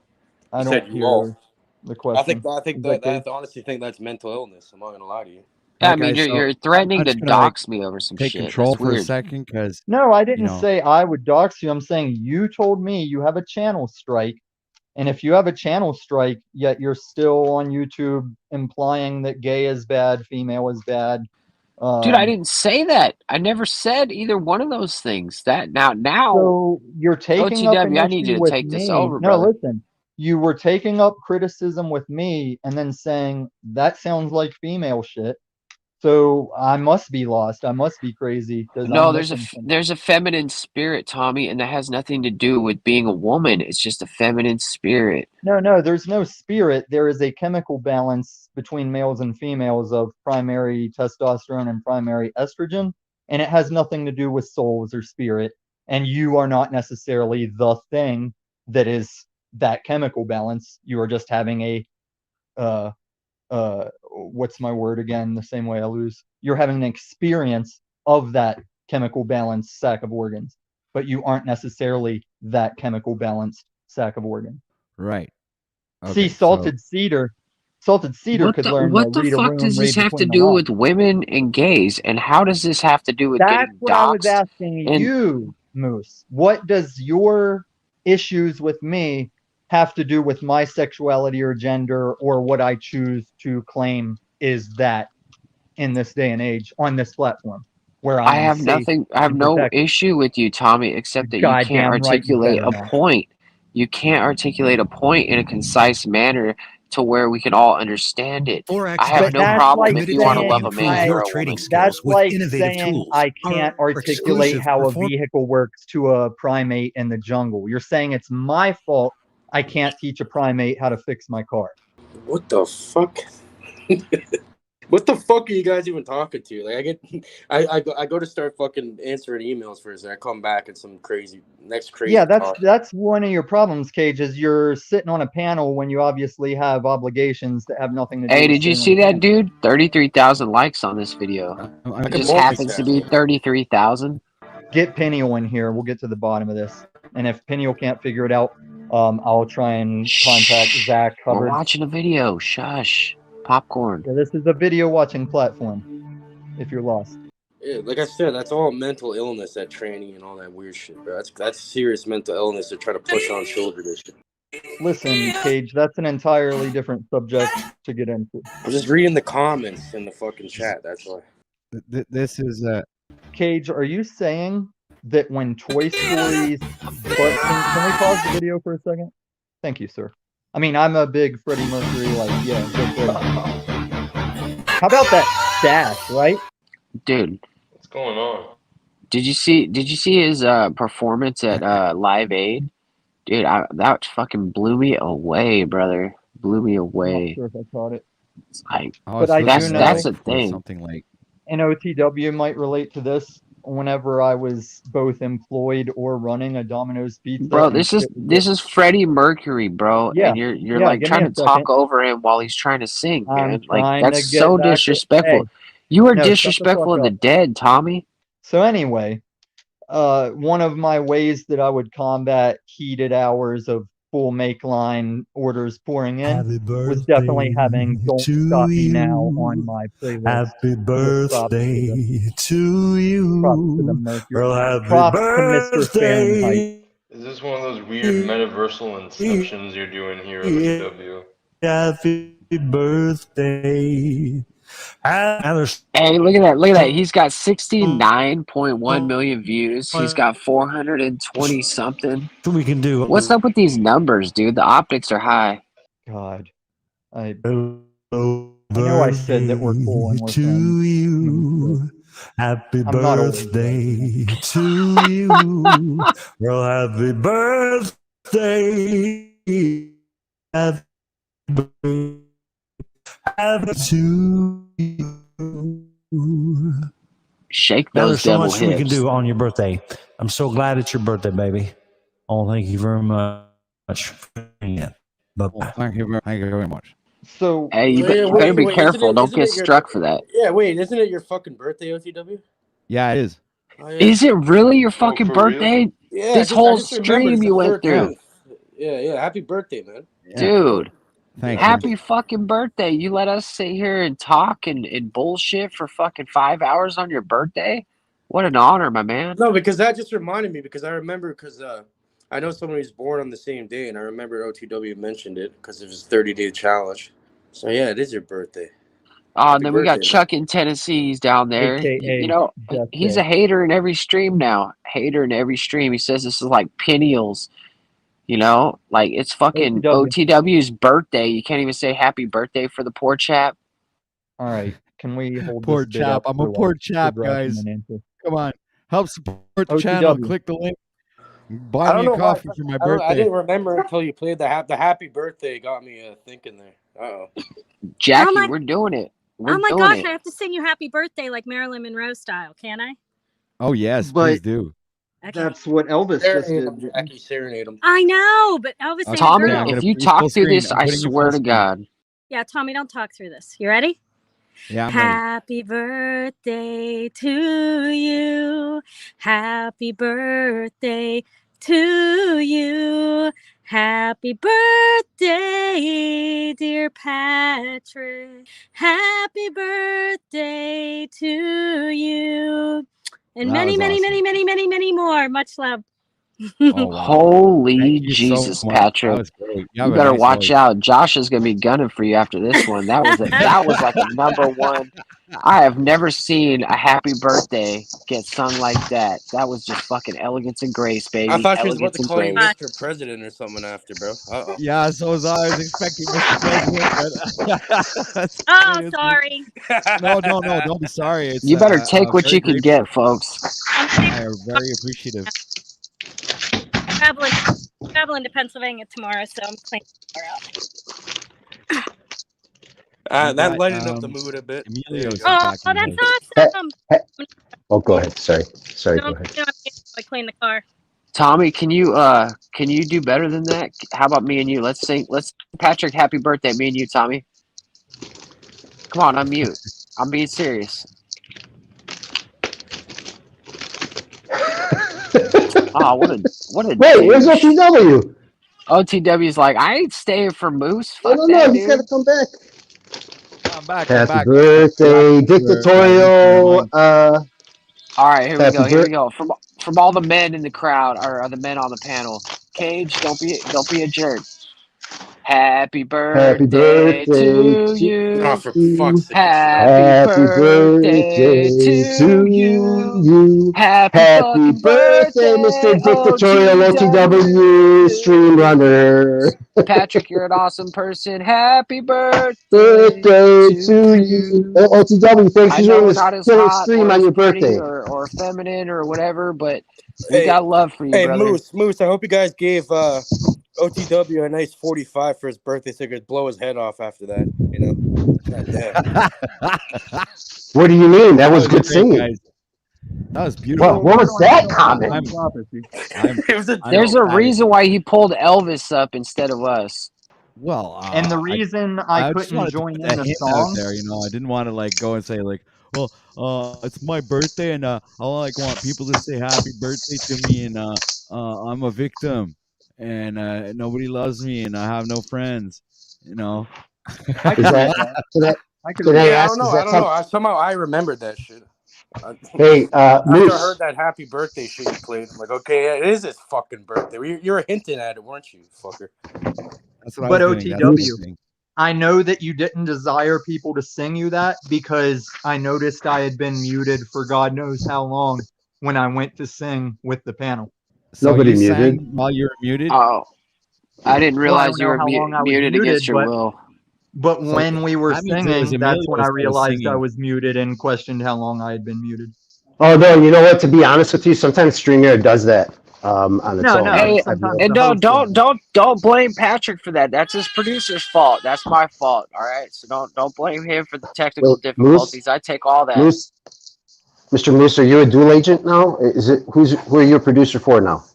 I you don't said you all. hear the I think question. I think Is that that I honestly think that's mental illness. I'm not gonna lie to you. Yeah, I Like mean, I saw, you're threatening I'm to just gonna like dox me over some take shit. control That's for a weird. second because No, I you didn't know. say I would dox you. I'm saying you told me you have a channel strike. And if you have a channel strike, yet you're still on YouTube implying that gay is bad, female is bad. Dude, I didn't say that. I never said either one of those things. That now, So you're taking up an OTW, I need you issue to with take this me. over, No, brother. listen. You were taking up criticism with me and then saying that sounds like female shit. So I must be lost. I must be crazy because No, I'm missing something. there's a feminine spirit, Tommy, and that has nothing to do with being a woman. It's just a feminine spirit. No, there's no spirit. There is a chemical balance between males and females of primary testosterone and primary estrogen, and it has nothing to do with souls or spirit. And you are not necessarily the thing that is that chemical balance. You are just having a what's my word again? The same way I lose. You're having an experience of that chemical balanced sack of organs, but you aren't necessarily that chemical balanced sack of organs. Right. See, Okay. salted cedar could learn to What the read a fuck does room, this read have to between the do lines. with women and gays? And how does this have to do with That's getting what I was doxxed? asking And you, Moose. What does your issues with me have to do with my sexuality or gender or what I choose to claim is that in this day and age on this platform where I I am have safe nothing. I have and no protected? issue with you, Tommy, except that you can't Goddamn right, you articulate better a not. point. You can't articulate a point in a concise manner to where we can all understand it. I have But no that's problem like if you want to saying love a man or a woman. that's like saying I can't articulate how a vehicle works to a primate in the jungle. You're saying it's my fault I can't teach a primate how to fix my car. What the fuck? What the fuck are you guys even talking to? Like, I go to start fucking answering emails for a second. I come back and some crazy Yeah, talk. that's one of your problems, Cage, is you're sitting on a panel when you obviously have obligations that have nothing to do Hey, with did you sitting on see a that, panel. dude? 33,000 likes on this video. I'm It can just happens to be multitask. 33,000. Get Peniel in here. We'll get to the bottom of this. And if Peniel can't figure it out, I'll try and contact Zach We're Hubbard. watching a video. Shush. Popcorn. Yeah, this is a video watching platform. If you're lost. Yeah, like I said, that's all mental illness, that training and all that weird shit, bro. That's serious mental illness to try to push on children and shit. Listen, Cage, that's an entirely different subject to get into. I'm just reading the comments in the fucking chat. That's why. This is Cage, are you saying that when Toy Story's but can we pause the video for a second? Thank you, sir. I mean, I'm a big Freddie Mercury, like, yeah, go Freddie. How about that stash, right? Dude, What's going on? did you see his performance at Live Aid? Dude, that fucking blew me away, brother. Blew me I'm not away. sure if I caught it. Like, But I do know that's the thing. something like and OTW might relate to this. Whenever I was both employed or running a Domino's Pizza, Bro, and this is Freddie Mercury, bro, Yeah, and you're yeah, like give me trying a to talk second. over him while he's trying to sing, I'm man. Like trying that's to get so back to disrespectful. hey, You are no, shut the disrespectful fuck of the up. dead, Tommy. So anyway, one of my ways that I would combat heated hours of full make line orders pouring in was definitely having Don't Stop Me Now on my playlist. Happy With props to birthday to you. the Mercury. Well, happy Props to Mr. Fahrenheit. birthday. Is this one of those weird metaversal inceptions you're doing here, OTW? Happy birthday. Hey, look at that! Look at that! He's got 69.1 million views. He's got 420 something. We can do. What's up with these numbers, dude? The optics are high. God, I know I said that we're cool and we're to friends. you. Happy I'm not always birthday to you. Well, happy birthday. Happy to you. Shake Now, those there's so devil much we can hips. do on your birthday. I'm so glad it's your birthday, baby. Oh, thank you very much. Bye-bye. Thank you very much. So Hey, you Wait, better be wait, careful. Don't isn't get it your- struck for that. Yeah, wait, isn't it your fucking birthday, OTW? Yeah, it is. Oh, yeah. Is it really your fucking for real? birthday? Yeah, This I whole just remembered stream it's you the went through. 13th. Yeah, happy birthday, man. Dude. Thank you. Happy fucking birthday. You let us sit here and talk and bullshit for fucking 5 hours on your birthday? What an honor, my man. No, because that just reminded me, because I remember, because I know somebody was born on the same day, and I remember OTW mentioned it because it was a 30-day challenge. So yeah, it is your birthday. Oh, and Happy then we got birthday, Chuck in Tennessee. He's down there. AKA You know, Jeff he's Day. a hater in every stream now. Hater in every stream. He says this is like Peniels. You know, like it's fucking OTW's birthday. You can't even say happy birthday for the poor chap. All right, can we hold Poor this bit chap. up I'm a for, poor like, chap, progression guys. and answer? Come on. Help support the channel. OTW. Click the link. I Buy don't me know a why. coffee for my I birthday. didn't remember until you played the happy birthday. Got me thinking there. Uh-oh. Jackie, Oh my- we're doing it. We're Oh my doing gosh, it. I have to sing you happy birthday like Marilyn Monroe style, can I? Oh, yes. But Please do. Okay. that's what Elvis just Serenade him, did. Jackie. Serenade him. I know, but Elvis ain't a Tommy, girl. if you talk through this, I swear to God. Yeah, Tommy, don't talk through this. You ready? Yeah, I'm ready. Happy birthday to you. Happy birthday to you. Happy birthday, dear Patrick. Happy birthday to you. And That many, was many, awesome. many, many, many, many more. Much love. Oh, wow. Holy Thank you so Jesus, much. That Patrick! was great. You You have a better nice watch voice. out. Josh is gonna be gunning for you after this one. That was that was like a number one. I have never seen a happy birthday get sung like that. That was just fucking elegance and grace, baby. I thought she was about Elegance to and call you grace. Mr. President or something after, bro. Uh-oh. Yeah, so was I. I was expecting Mr. President, but Oh, sorry. no, don't be sorry. It's You better take what very you can grateful. get, folks. I am very appreciative. Traveling to Pennsylvania tomorrow, so I'm cleaning the car out. That got, lightened up the mood a bit. Emilio's Oh, back in that's here. awesome. Oh, go ahead. Sorry, No, go ahead. I clean the car. Tommy, can you do better than that? How about me and you? Let's Patrick, happy birthday, me and you, Tommy. Come on, unmute. I'm being serious. Oh, what a Wait, where's douche. OTW? OTW's like, I ain't staying for Moose. Fuck No, that, he's dude. got to come back. I'm back. Happy birthday, dictatorial. All right, here we Happy go. Here we bir- go. From all the men in the crowd, or the men on the panel. Cage, don't be a jerk. Happy birthday to you. Oh, for fuck's sake. Happy birthday to you. Happy fucking birthday, Mr. Dictatorial OTW Stream Runner. Patrick, you're an awesome person. Happy birthday to you. OTW, thanks I for know doing we're this not as silly hot stream or on as your pretty birthday. or feminine or whatever, but we Hey, got love for you, hey, brother. Moose, I hope you guys gave OTW a nice 45 for his birthday so he could blow his head off after that, you know? God damn. What do you mean? That was was good great, singing. guys. That was beautiful. What was that comment? There's a reason why he pulled Elvis up instead of us. Well, And the reason I just couldn't wanted to join put in that the hint song, out there, you know. I didn't want to like go and say like, well, it's my birthday and I want people to say happy birthday to me and I'm a victim and nobody loves me and I have no friends, you know. I can ask, I don't know. Somehow I remembered that shit. Hey, After Moose. I heard that happy birthday shit you played, I'm like, okay, yeah, it is his fucking birthday. You were hinting at it, weren't you, fucker? That's but OTW, I know that you didn't desire people to sing you that because I noticed I had been muted for God knows how long when I went to sing with the panel. So Nobody you muted. sang while you were muted? Oh, I didn't Well, I realize don't you know were how long I was muted against your but, will. But So when we were that means it was singing, that's when Emilio I that was realized I singing. was muted and questioned how long I had been muted. Oh, no, you know what? To be honest with you, sometimes StreamYard does that on its own. Hey, sometimes and the host don't blame Patrick for that. That's his producer's fault. That's my fault. All right, so don't blame him for the technical Wait, difficulties. I take all that. Moose, Mr. Moose, are you a dual agent now? Who are you a producer for now?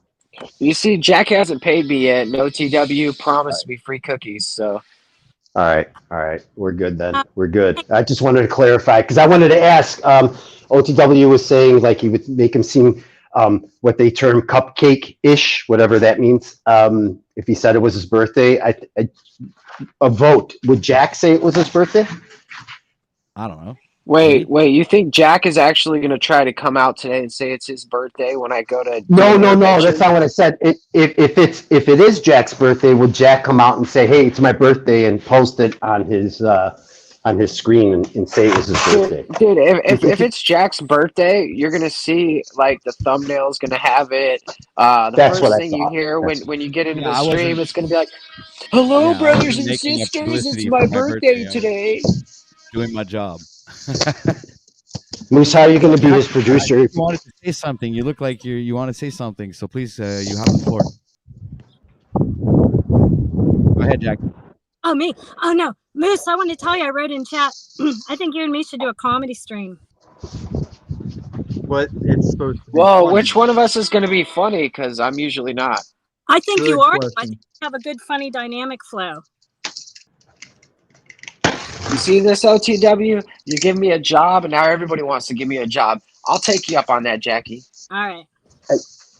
You see, Jack hasn't paid me yet. No TW promised me free cookies, so. All right, we're good then. We're good. I just wanted to clarify because I wanted to ask. OTW was saying like he would make him seem what they term cupcake-ish, whatever that means. If he said it was his birthday, a vote. Would Jack say it was his birthday? I don't know. Wait, you think Jack is actually going to try to come out today and say it's his birthday when I go to? No. That's not what I said. If it is Jack's birthday, would Jack come out and say, "Hey, it's my birthday," and post it on his screen and say it was his birthday? Dude, if it's Jack's birthday, you're gonna see like the thumbnail's gonna have it. That's what first I thing you thought. hear when you get into Yeah, the I wasn't- stream, it's gonna be like, "Hello, Yeah, I brothers wasn't and making up sisters, publicity it's for my my birthday birthday. today." Doing my job. Moose, how are you going to be his producer? You wanted to say something. You look like you want to say something. So please, you have the floor. Go ahead, Jack. Oh, me? Oh, no. Moose, I want to tell you, I wrote in chat. I think you and me should do a comedy stream. But it's supposed to be Whoa, funny. which one of us is gonna be funny? Because I'm usually not. I think Good you are. I question. think you have a good, funny dynamic flow. You see this, OTW? You give me a job, and now everybody wants to give me a job. I'll take you up on that, Jackie. All right.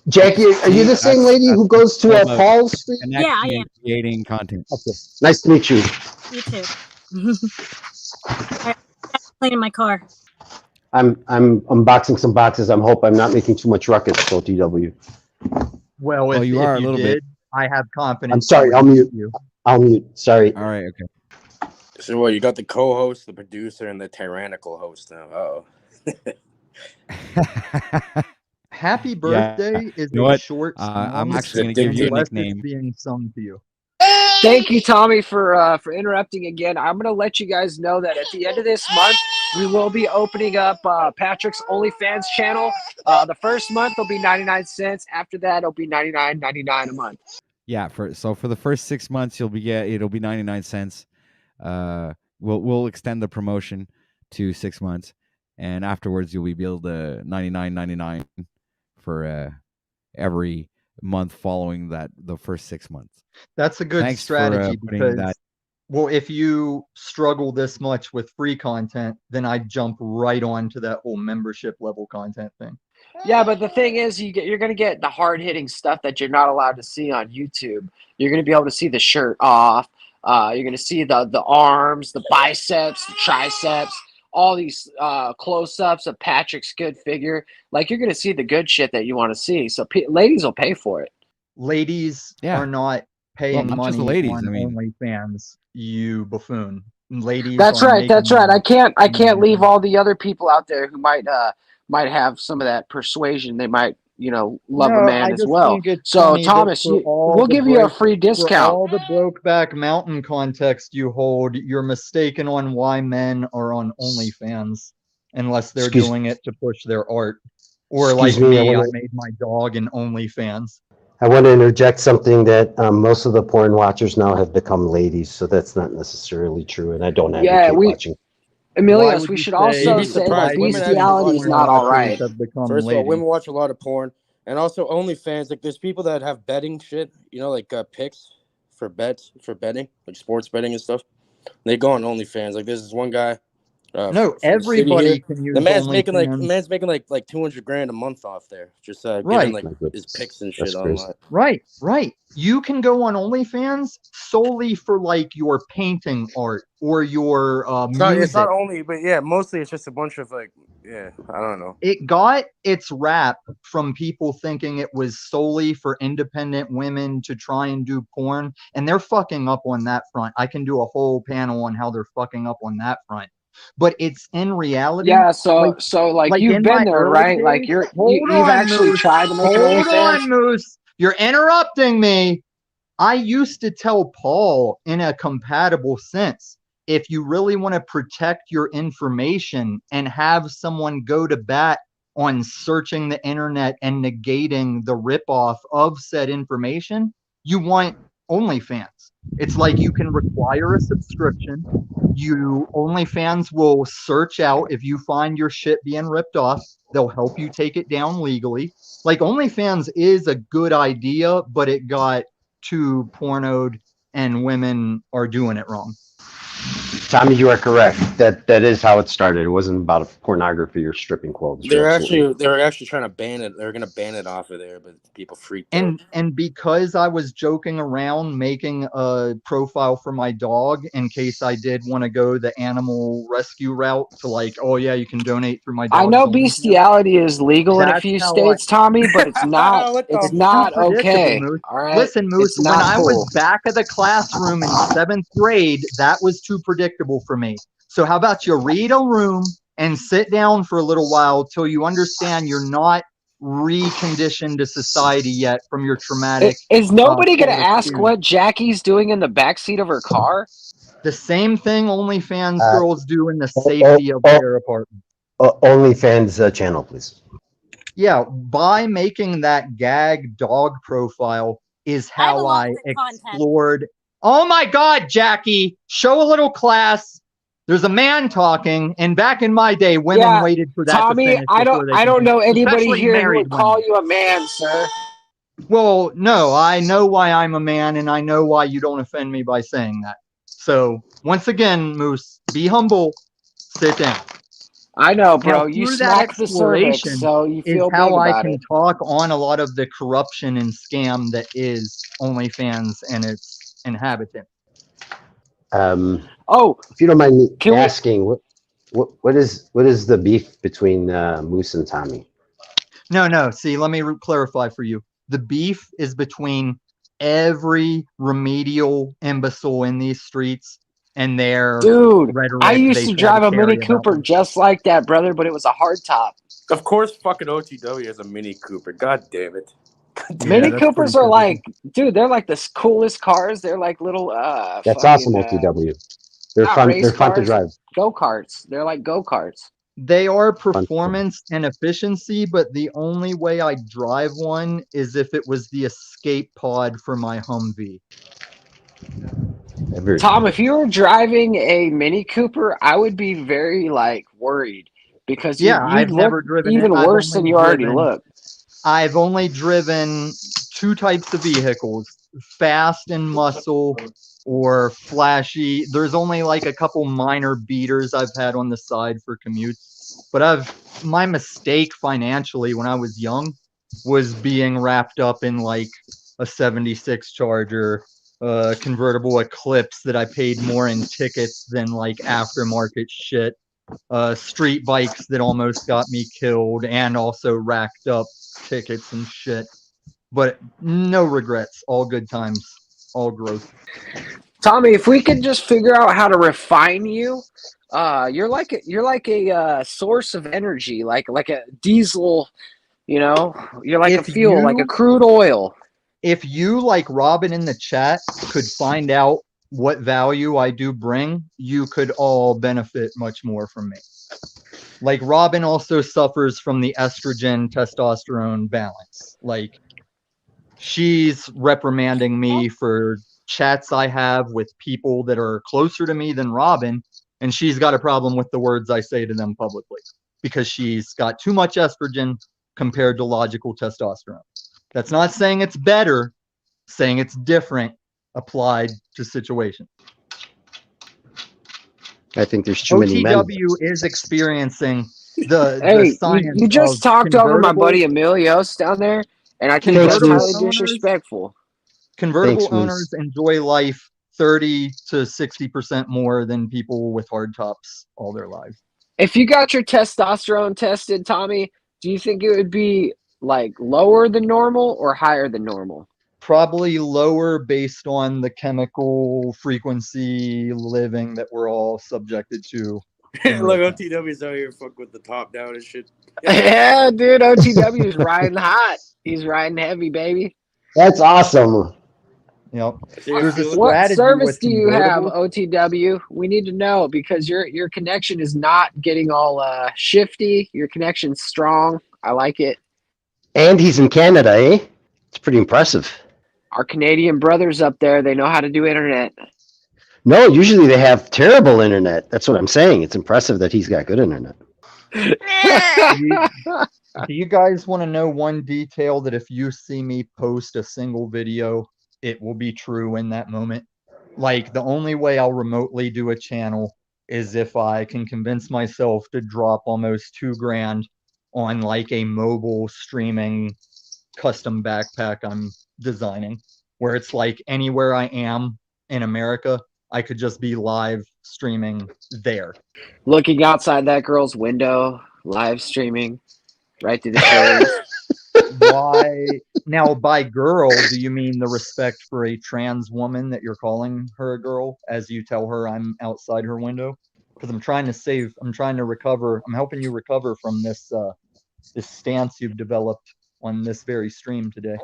Jackie, are you the same lady who goes to all about Paul's Street? Connecting Yeah, I am. and creating content. Okay. Nice to meet you. You too. All right. Cleaning my car. I'm unboxing some boxes. I'm I'm not making too much ruckus, OTW. Well, Well, if you are a you little did, bit. I have confidence. I'm sorry. in I'll mute. you. I'll mute. Sorry. All right. Okay. So what? You got the co-host, the producer, and the tyrannical host now. Uh-oh. Happy birthday is You know a what? short I'm song actually going to give you a unless it's nickname. being sung to you. Thank you, Tommy, for interrupting again. I'm gonna let you guys know that at the end of this month, we will be opening up Patrick's OnlyFans channel. The first month will be 99 cents. After that, it'll be $99.99 a month. Yeah. For the first 6 months, it'll be 99 cents. We'll extend the promotion to 6 months, and afterwards you'll be billed $99.99 for every month following the first 6 months. That's a good Thanks for, strategy putting because, that- well, if you struggle this much with free content, then I'd jump right on to that whole membership level content thing. Yeah, but the thing is, you're gonna get the hard hitting stuff that you're not allowed to see on YouTube. You're gonna be able to see the shirt off. You're gonna see the arms, the biceps, the triceps, all these close ups of Patrick's good figure. Like you're gonna see the good shit that you want to see. So ladies will pay for it. Ladies Yeah. are not paying not just money the ladies, on I mean- OnlyFans, you buffoon. Ladies That's are right. That's making right. I can't money. leave all the other people out there who might have some of that persuasion. They might love No, a man I as just well. think it's So funny that Thomas, for all we'll the give you a broke- free For discount. all the Brokeback Mountain context you hold, you're mistaken on why men are on OnlyFans unless they're Excuse- doing it to push their art. Or Excuse like me, me, I I wanna- made my dog an OnlyFans. I want to interject something that most of the porn watchers now have become ladies, so that's not necessarily true, and I don't advocate watching. Why Emilios, would we you should say also You'd be say that surprised. Women actually bestiality is watch not all porn. right. have become First of all, ladies? women watch a lot of porn, and also OnlyFans. Like, there's people that have betting shit, like picks for bets, for betting, like sports betting and stuff. They go on OnlyFans. Like, there's this one guy. No, from the city everybody here. can use The man's making OnlyFans. like 200 grand a month off there, just Right. giving like his picks and shit That's crazy. online. Right. You can go on OnlyFans solely for like your painting art or your It's music. not only, but yeah, mostly it's just a bunch of I don't know. It got its rap from people thinking it was solely for independent women to try and do porn, and they're fucking up on that front. I can do a whole panel on how they're fucking up on that front. But it's in reality. Yeah, so you've in been my there, early right? Like days- you've Hold on, actually Moose. tried to make an Hold OnlyFans? on, Moose. You're interrupting me. I used to tell Paul in a compatible sense, if you really want to protect your information and have someone go to bat on searching the internet and negating the ripoff of said information, you want OnlyFans. It's like you can require a subscription. OnlyFans will search out if you find your shit being ripped off. They'll help you take it down legally. Like, OnlyFans is a good idea, but it got too pornoed and women are doing it wrong. Tommy, you are correct. That is how it started. It wasn't about pornography or stripping clothes. You're absolutely They're actually trying to ban it. They're gonna ban it off of there, but people freaked out. And because I was joking around making a profile for my dog in case I did want to go the animal rescue route to like, oh yeah, you can donate through my dog. I know bestiality is legal in a That's few how states, Tommy, but it's not. it's not okay. Moose. All right. Listen, Moose, It's when not I cool. was back of the classroom in 7th grade, that was too predictable for me. So how about you read a room and sit down for a little while till you understand you're not reconditioned to society yet from your traumatic. Is nobody gonna former ask experience. what Jackie's doing in the backseat of her car? The same thing OnlyFans girls do in the oh, safety of their apartment. OnlyFans channel, please. Yeah, by making that gag dog profile is how I explored. Oh my God, Jackie, show a little class. There's a man talking, and back in my day, women waited for that Tommy, to finish. I before they don't could know finish, anybody especially here who married would call women. you a man, sir. Well, no, I know why I'm a man, and I know why you don't offend me by saying that. So once again, Moose, be humble, sit down. I know, bro. Now, You through that smacked the cervix, exploration so you is feel how big I about can it. talk on a lot of the corruption and scam that is OnlyFans and its inhabitants. If you don't mind me asking, what is the beef between Moose and Tommy? No. See, let me clarify for you. The beef is between every remedial imbecile in these streets and their Dude, rhetoric. I used they to try drive a carry Mini about Cooper them. just like that, brother, but it was a hard top. Of course, fucking OTW has a Mini Cooper. God damn it. Mini Coopers are like, dude, they're like the coolest cars. They're like little That's fucking, awesome, OTW. They're not fun. race They're fun to cars, drive. go-karts. They're like go-karts. They are performance and efficiency, but the only way I drive one is if it was the escape pod for my Humvee. Tom, if you were driving a Mini Cooper, I would be very like worried because Yeah, you'd I've look never driven it. even I've worse than only you already driven- look. I've only driven two types of vehicles, fast and muscle or flashy. There's only like a couple minor beaters I've had on the side for commutes. But my mistake financially when I was young was being wrapped up in like a 76 Charger, convertible Eclipse that I paid more in tickets than like aftermarket shit. Street bikes that almost got me killed and also racked up tickets and shit. But no regrets. All good times. All growth. Tommy, if we could just figure out how to refine you, you're like a source of energy, like a diesel. You know, you're like a fuel, like a crude oil. If you, like Robin in the chat, could find out what value I do bring, you could all benefit much more from me. Like Robin also suffers from the estrogen testosterone balance. Like she's reprimanding me for chats I have with people that are closer to me than Robin, and she's got a problem with the words I say to them publicly because she's got too much estrogen compared to logical testosterone. That's not saying it's better, saying it's different applied to situations. I think there's too many men. OTW is experiencing the Hey, science. you just of talked over my convertible- buddy Emilios down there, and I think that's highly disrespectful. Convertible Thanks, Moose. owners enjoy life 30 to 60% more than people with hard tops all their lives. If you got your testosterone tested, Tommy, do you think it would be like lower than normal or higher than normal? Probably lower based on the chemical frequency living that we're all subjected to. Look, OTW's out here fuck with the top down and shit. Yeah, dude, OTW is riding hot. He's riding heavy, baby. That's awesome. Yep. What service do you have, OTW? We need to know because your connection is not getting all shifty. Your connection's strong. I like it. And he's in Canada, eh? It's pretty impressive. Our Canadian brothers up there, they know how to do internet. No, usually they have terrible internet. That's what I'm saying. It's impressive that he's got good internet. Do you guys want to know one detail that if you see me post a single video, it will be true in that moment? Like, the only way I'll remotely do a channel is if I can convince myself to drop almost $2,000 on like a mobile streaming custom backpack I'm designing, where it's like anywhere I am in America, I could just be live streaming there. Looking outside that girl's window, live streaming, right through the cherries. Why now, by girl, do you mean the respect for a trans woman that you're calling her a girl as you tell her I'm outside her window? Because I'm trying to recover, I'm helping you recover from this this stance you've developed on this very stream today.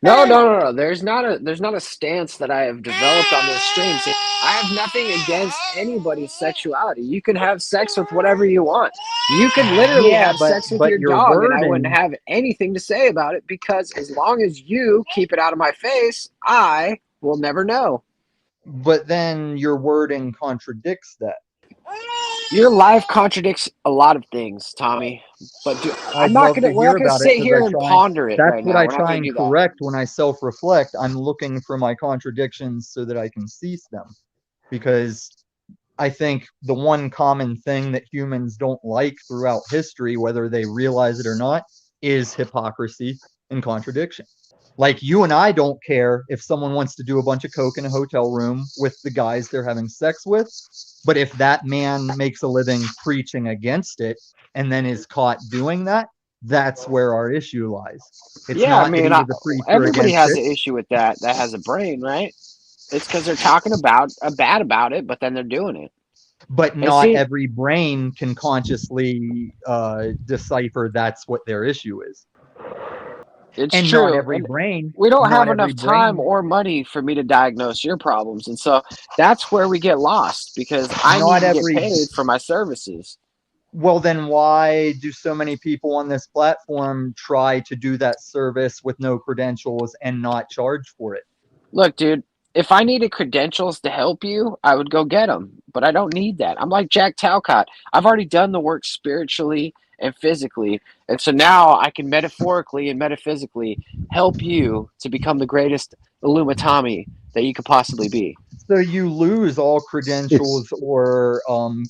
No. There's not a stance that I have developed on this stream. See, I have nothing against anybody's sexuality. You can have sex with whatever you want. You can literally have sex with your dog, and I wouldn't have anything to say about it, because as long as you keep it out of my face, I will never know. But then your wording contradicts that. Your life contradicts a lot of things, Tommy. But we're not gonna sit here and ponder it. That's what I try and correct when I self-reflect. I'm looking for my contradictions so that I can cease them, because I think the one common thing that humans don't like throughout history, whether they realize it or not, is hypocrisy and contradiction. Like, you and I don't care if someone wants to do a bunch of coke in a hotel room with the guys they're having sex with, but if that man makes a living preaching against it and then is caught doing that, that's where our issue lies. It's not that he was a preacher everybody has against an it. issue with that has a brain, right? It's because they're talking bad about it, but then they're doing it. But And not see- every brain can consciously decipher that's what their issue is. It's And true. not every and brain. we don't not have every enough time brain- or money for me to diagnose your problems, and so that's where we get lost, because I Not need to every- get paid for my services. Well, then why do so many people on this platform try to do that service with no credentials and not charge for it? Look, dude, if I needed credentials to help you, I would go get them, but I don't need that. I'm like Jack Talcott. I've already done the work spiritually and physically, and so now I can metaphorically and metaphysically help you to become the greatest Illumitami that you could possibly be. So you lose all credentials or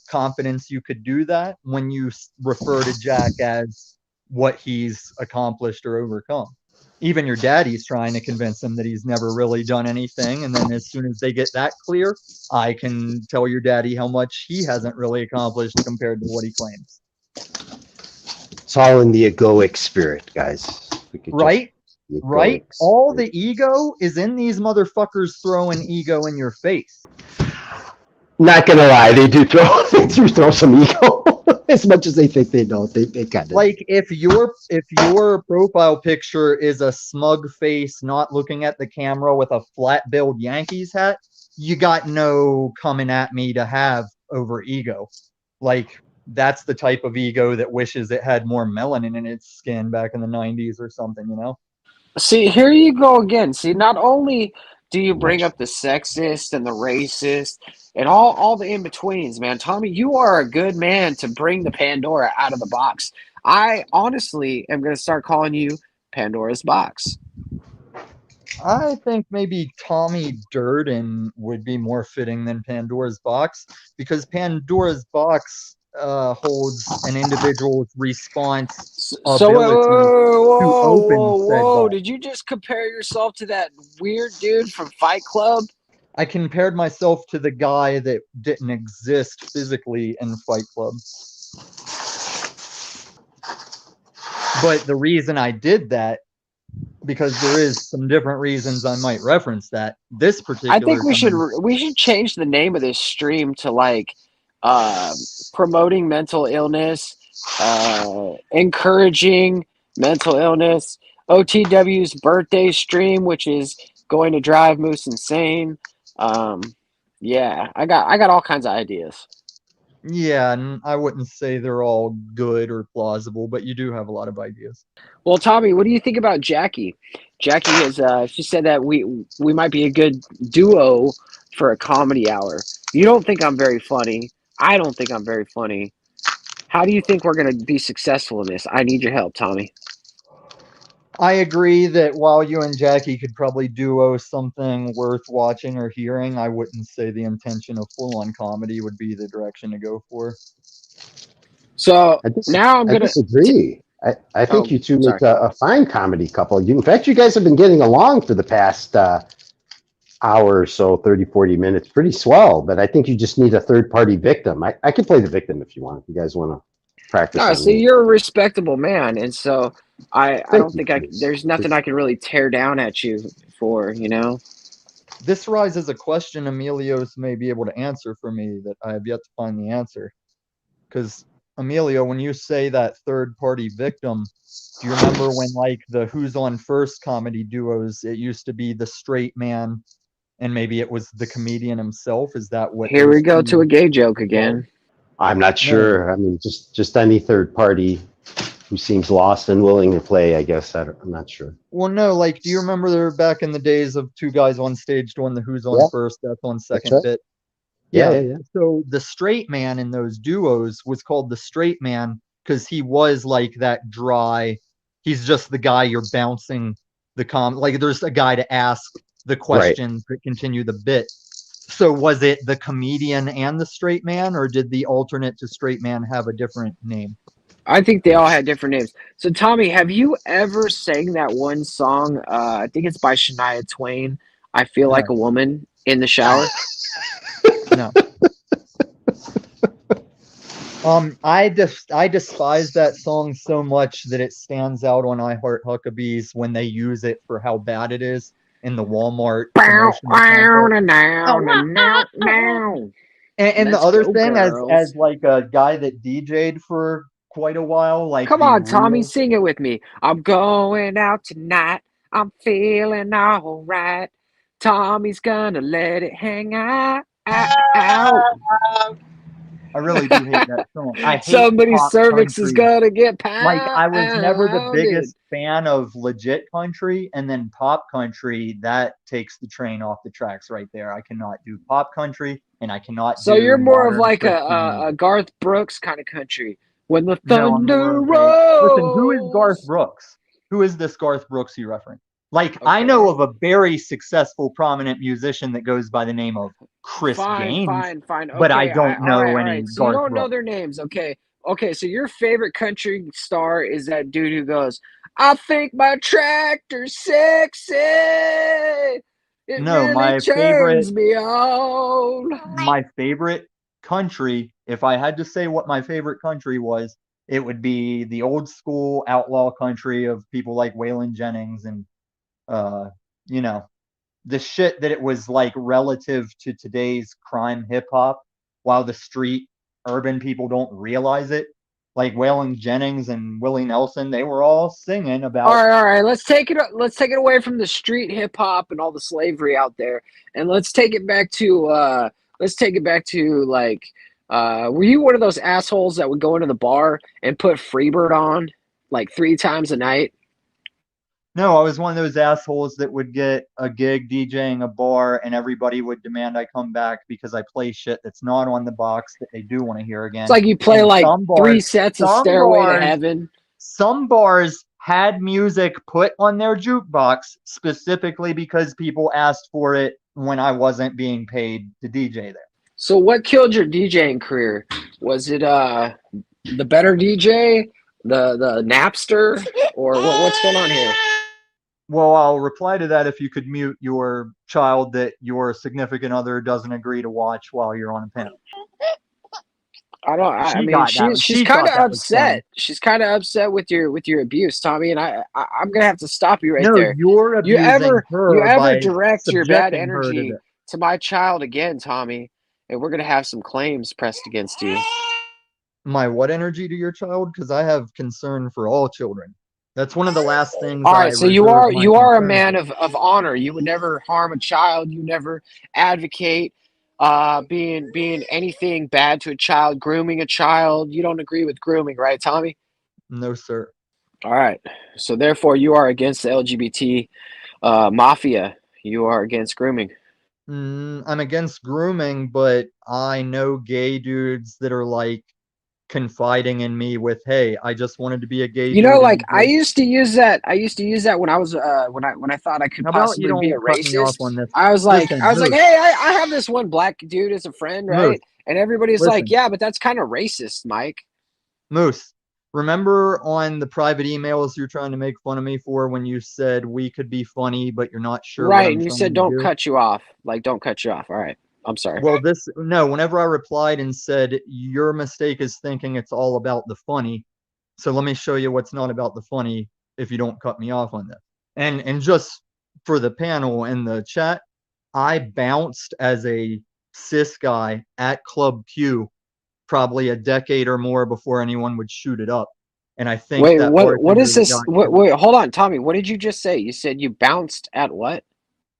confidence you could do that when you refer to Jack as what he's accomplished or overcome. Even your daddy's trying to convince him that he's never really done anything, and then as soon as they get that clear, I can tell your daddy how much he hasn't really accomplished compared to what he claims. It's all in the egoic spirit, guys. We could just- Right? the Right? egoic All the ego is in these motherfuckers throwing ego in your face. Not gonna lie, they do throw some ego. As much as they think they don't, they kind of Like, if your profile picture is a smug face not looking at the camera with a flat-billed Yankees hat, you got no coming at me to have over ego. Like, that's the type of ego that wishes it had more melanin in its skin back in the 90s or something, you know? See, here you go again. See, not only do you bring up the sexist and the racist and all the in-betweens, man. Tommy, you are a good man to bring the Pandora out of the box. I honestly am going to start calling you Pandora's Box. I think maybe Tommy Durden would be more fitting than Pandora's Box, because Pandora's Box holds an individual's response So, ability to open said whoa. box. Did you just compare yourself to that weird dude from Fight Club? I compared myself to the guy that didn't exist physically in Fight Club. But the reason I did that, because there is some different reasons I might reference that. This particular I think we time- should change the name of this stream to like promoting mental illness, encouraging mental illness, OTW's birthday stream, which is going to drive Moose insane. Yeah, I got all kinds of ideas. Yeah, and I wouldn't say they're all good or plausible, but you do have a lot of ideas. Well, Tommy, what do you think about Jackie? Jackie has she said that we might be a good duo for a comedy hour. You don't think I'm very funny. I don't think I'm very funny. How do you think we're going to be successful in this? I need your help, Tommy. I agree that while you and Jackie could probably duo something worth watching or hearing, I wouldn't say the intention of full-on comedy would be the direction to go for. So I now I'm gonna. disagree. I think Oh, you two sorry. make a fine comedy couple. In fact, you guys have been getting along for the past hour or so, 30, 40 minutes. Pretty swell, but I think you just need a third-party victim. I could play the victim if you want. If you guys want to practice No, on see, me. you're a respectable man, and so I Thank don't you, think Chris. there's nothing I can really tear down at you for, you know. This raises a question Emilios may be able to answer for me that I have yet to find the answer. Because, Emilio, when you say that third-party victim, do you remember when, like, the Who's On First comedy duos, it used to be the straight man, and maybe it was the comedian himself? Is that what Here we those go to two a gay joke again. I'm not sure. I mean, just any third party who seems lost and willing to play, I guess. I'm not sure. Well, no, like, do you remember there back in the days of two guys on stage doing the Who's On Yeah. First, That's On That's Second right. bit? Yeah. So the straight man in those duos was called the straight man because he was like that dry. He's just the guy you're bouncing like there's a guy to ask the questions that continue the bit. So was it the comedian and the straight man, or did the alternate to straight man have a different name? I think they all had different names. So, Tommy, have you ever sang that one song? I think it's by Shania Twain. I feel like a woman in the shower. No. I despise that song so much that it stands out on I Heart Huckabees when they use it for how bad it is in the Walmart promotional content. And the Let's other go, thing, as girls. like a guy that DJ'd for quite a while, like Come the on, Tommy, real- sing it with me. I'm going out tonight. I'm feeling all right. Tommy's gonna let it hang out. I really do hate that song. I hate Somebody's pop cervix is country. gonna get Like, I was never the pounded. biggest fan of legit country, and then pop country, that takes the train off the tracks right there. I cannot do pop country, and I cannot So do you're more of modern like Christian a music. Garth Brooks kind of country. When the No, I'm more thunder of rolls. listen, who is Garth Brooks? Who is this Garth Brooks you reference? Like, I know of a very successful, prominent musician that goes by the name of Chris Gaines, Fine. but I Okay, don't know all any right. So you Garth don't know Brooks. their names, okay? Okay, so your favorite country star is that dude who goes, "I think my tractor's sexy. It No, really my turns me on." my favorite country, if I had to say what my favorite country was, it would be the old school outlaw country of people like Waylon Jennings and you know, the shit that it was like relative to today's crime hip hop, while the street urban people don't realize it. Like Waylon Jennings and Willie Nelson, they were all singing about All right. Let's take it away from the street hip hop and all the slavery out there, and let's take it back to like, were you one of those assholes that would go into the bar and put Freebird on like 3 times a night? No, I was one of those assholes that would get a gig DJing a bar and everybody would demand I come back because I play shit that's not on the box that they do want to hear again. It's like you play And like some 3 sets of some Stairway to bars- Heaven. Some bars had music put on their jukebox specifically because people asked for it when I wasn't being paid to DJ there. So what killed your DJing career? Was it the Better DJ, the Napster, or what's going on here? Well, I'll reply to that if you could mute your child that your significant other doesn't agree to watch while you're on a panel. I She mean, got that. she's She kind of thought that was funny. upset. She's kind of upset with your abuse, Tommy, and I'm gonna have to stop you right No, there. you're You abusing her you ever by direct your bad subjecting her to energy this. to my child again, Tommy, and we're gonna have some claims pressed against you. My what energy to your child? Because I have concern for all children. That's one of the last things All I right, so you reserve are my you are a concern man for. of honor. You would never harm a child. You never advocate being anything bad to a child, grooming a child. You don't agree with grooming, right, Tommy? No, sir. All right. So therefore, you are against the LGBT mafia. You are against grooming. I'm against grooming, but I know gay dudes that are like confiding in me with, "Hey, I just wanted to be a gay You know, dude." like and I used to use that. I used to use that when I was when I thought I could How about you possibly be a don't cut me off racist. on this? I was Listen, like, Moose, hey, I have this one black dude as a friend, Moose, right? And everybody's like, listen. yeah, but that's kind of racist, Mike. Moose, remember on the private emails you're trying to make fun of me for when you said we could be funny, but you're not sure what Right? I'm And you trying said to don't do? cut you off. Like, don't cut you off. All right, I'm sorry. Well, whenever I replied and said, your mistake is thinking it's all about the funny. So let me show you what's not about the funny if you don't cut me off on this. And just for the panel and the chat, I bounced as a cis guy at Club Q probably a decade or more before anyone would shoot it up. And I think Wait, that what is bartender that this? got Wait, hold on, Tommy. What did you just say? You said you bounced at what?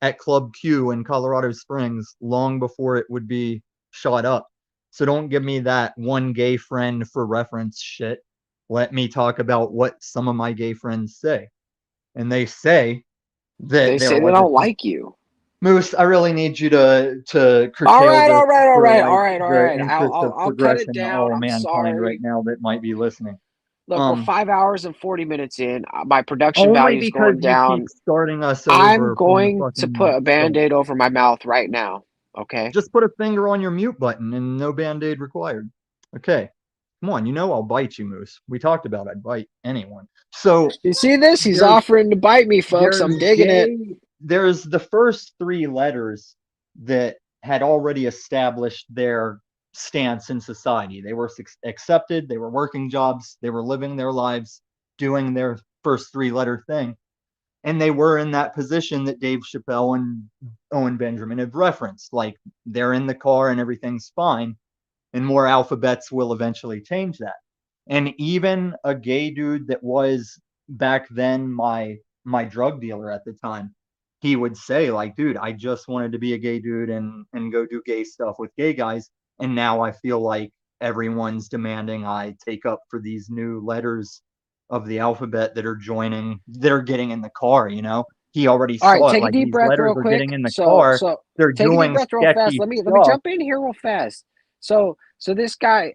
at Club Q in Colorado Springs long before it would be shot up. So don't give me that one gay friend for reference shit. Let me talk about what some of my gay friends say. And they say that They there say they was don't like you. Moose, I really need you to All curtail right, this all right, all for right, like all right, all the right. interest of I'll cut it progression to down. all I'm mankind right sorry. now that might be listening. Look, we're 5 hours and 40 minutes in. My production Only value is because going you keep down. starting us I'm over from the going to put fucking a start. band-aid over my mouth right now. Okay. Just put a finger on your mute button and no band-aid required. Okay. Come on, you know I'll bite you, Moose. We talked about I'd bite anyone. So You see this? He's there's offering to bite me, folks. I'm there's digging it. there's the first three letters that had already established their stance in society. They were accepted, they were working jobs, they were living their lives, doing their first three-letter thing. And they were in that position that Dave Chappelle and Owen Benjamin have referenced. Like, they're in the car and everything's fine. And more alphabets will eventually change that. And even a gay dude that was back then my drug dealer at the time, he would say, like, dude, I just wanted to be a gay dude and go do gay stuff with gay guys. And now I feel like everyone's demanding I take up for these new letters of the alphabet that are getting in the car, you know? He already All right, saw it, take a like, deep these breath letters real are quick. getting in the So car. They're take a deep doing breath real fast. sketchy Let me stuff. jump in here real fast. So this guy,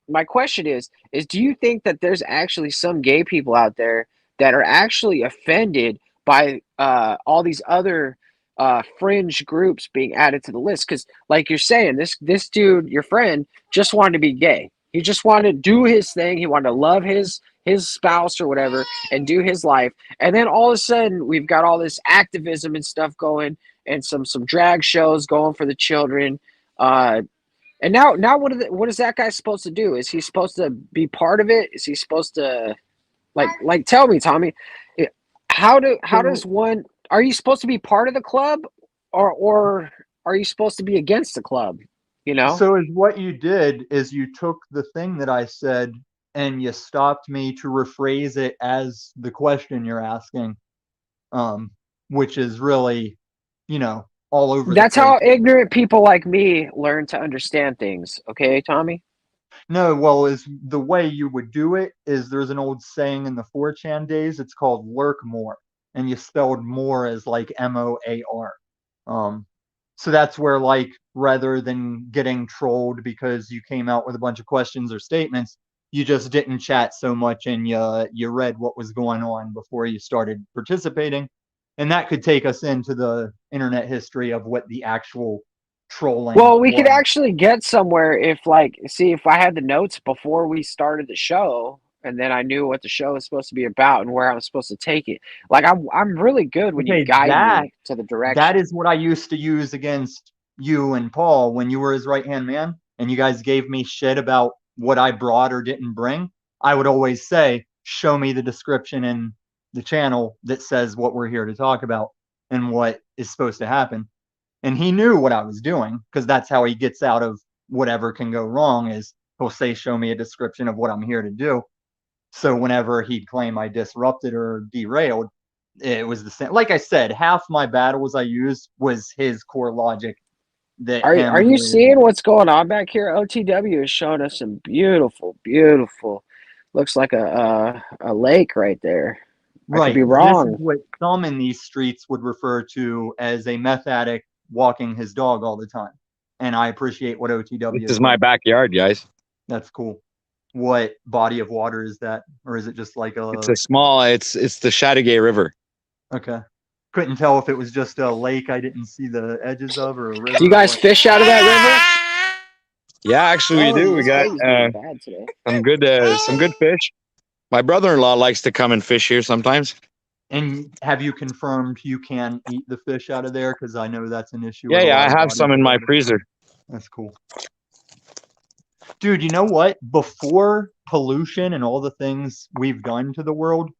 my question is do you think that there's actually some gay people out there that are actually offended by all these other fringe groups being added to the list? Because like you're saying, this dude, your friend, just wanted to be gay. He just wanted to do his thing. He wanted to love his spouse or whatever and do his life. And then all of a sudden we've got all this activism and stuff going and some drag shows going for the children. And now what is that guy supposed to do? Is he supposed to be part of it? Is he supposed to like tell me, Tommy, how does one, are you supposed to be part of the club or are you supposed to be against the club? You know? So is what you did is you took the thing that I said and you stopped me to rephrase it as the question you're asking, which is really, you know, all over That's the place. how ignorant people like me learn to understand things. Okay, Tommy? No, well, is the way you would do it is there's an old saying in the 4chan days, it's called lurk more, and you spelled more as like MOAR. So that's where, like, rather than getting trolled because you came out with a bunch of questions or statements, you just didn't chat so much and you read what was going on before you started participating. And that could take us into the internet history of what the actual trolling Well, we could was. actually get somewhere if if I had the notes before we started the show and then I knew what the show was supposed to be about and where I was supposed to take it. Like I'm really good when you Okay, guide me to the direction. that is what I used to use against you and Paul when you were his right-hand man and you guys gave me shit about what I brought or didn't bring. I would always say, show me the description in the channel that says what we're here to talk about and what is supposed to happen. And he knew what I was doing because that's how he gets out of whatever can go wrong is he'll say, show me a description of what I'm here to do. So whenever he'd claim I disrupted or derailed, it was the same. Like I said, half my battles I used was his core logic. That Are you seeing what's going on back here? OTW is showing us some beautiful, looks like a lake right there. I could be wrong. This is what some in these streets would refer to as a meth addict walking his dog all the time. And I appreciate what OTW This is my backyard, guys. That's cool. What body of water is that, or is it just like a? It's a small. It's the Chateauguay River. Okay. Couldn't tell if it was just a lake I didn't see the edges of, or a river. Do you guys fish out of that river? Yeah, actually, we do. We got some good fish. My brother-in-law likes to come and fish here sometimes. And have you confirmed you can eat the fish out of there? Because I know that's an issue. Yeah, with a yeah, lot I of have bodies some in of my water. freezer. That's cool. Dude, you know what? Before pollution and all the things we've done to the world,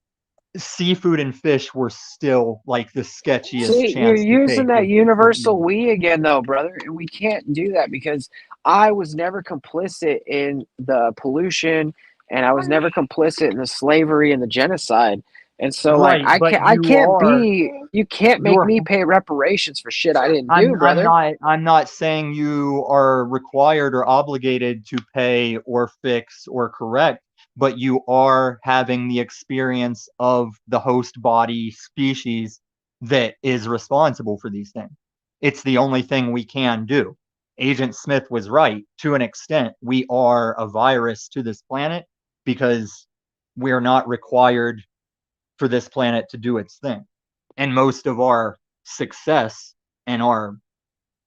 seafood and fish were still like the sketchiest See, you're chance to using take that of universal we again, though, brother, and we can't do that because I was never complicit in the pollution, and I was never complicit in the slavery and the genocide. And so, like, Right, but I you can't are. be. You can't make You're. me pay reparations for shit I didn't do, I'm brother. not saying you are required or obligated to pay or fix or correct, but you are having the experience of the host body species that is responsible for these things. It's the only thing we can do. Agent Smith was right. To an extent, we are a virus to this planet because we're not required for this planet to do its thing. And most of our success and our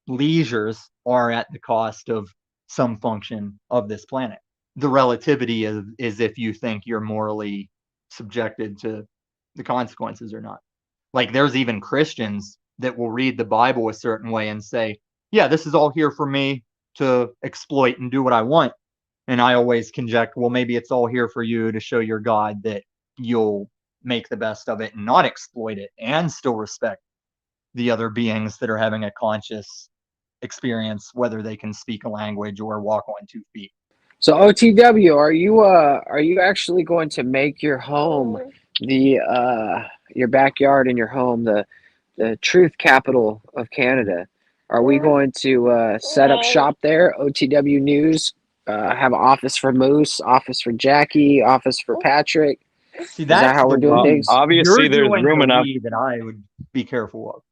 leisures are at the cost of some function of this planet. The relativity is if you think you're morally subjected to the consequences or not. Like there's even Christians that will read the Bible a certain way and say, yeah, this is all here for me to exploit and do what I want. And I always conject, well, maybe it's all here for you to show your God that you'll make the best of it and not exploit it and still respect the other beings that are having a conscious experience, whether they can speak a language or walk on 2 feet. So OTW, are you actually going to make your home your backyard and your home the truth capital of Canada? Are we going to set up shop there? OTW News, have an office for Moose, office for Jackie, office for Patrick. See, is that how we're doing things? Obviously, there's room enough. That I would be careful of.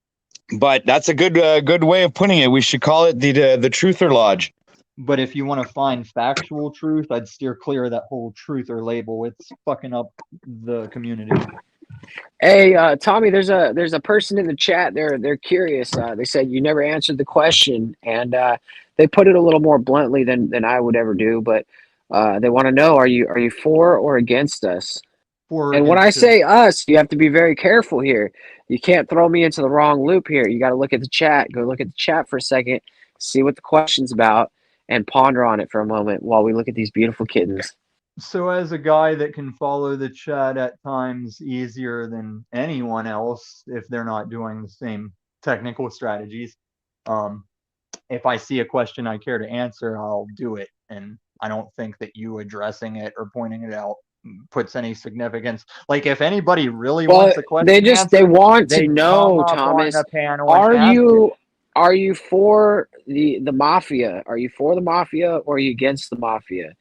But that's a good way of putting it. We should call it the Truther Lodge. But if you want to find factual truth, I'd steer clear of that whole truther label. It's fucking up the community. Hey, Tommy, there's a person in the chat. They're curious. They said you never answered the question, and they put it a little more bluntly than I would ever do. But they want to know: are you for or against us? And when I say us, you have to be very careful here. You can't throw me into the wrong loop here. You got to look at the chat. Go look at the chat for a second, see what the question's about, and ponder on it for a moment while we look at these beautiful kittens. So as a guy that can follow the chat at times easier than anyone else, if they're not doing the same technical strategies, if I see a question I care to answer, I'll do it. And I don't think that you addressing it or pointing it out puts any significance. Like if anybody really wants a question they want to know, Thomas, are you for the mafia? Are you for the mafia or are you against the mafia?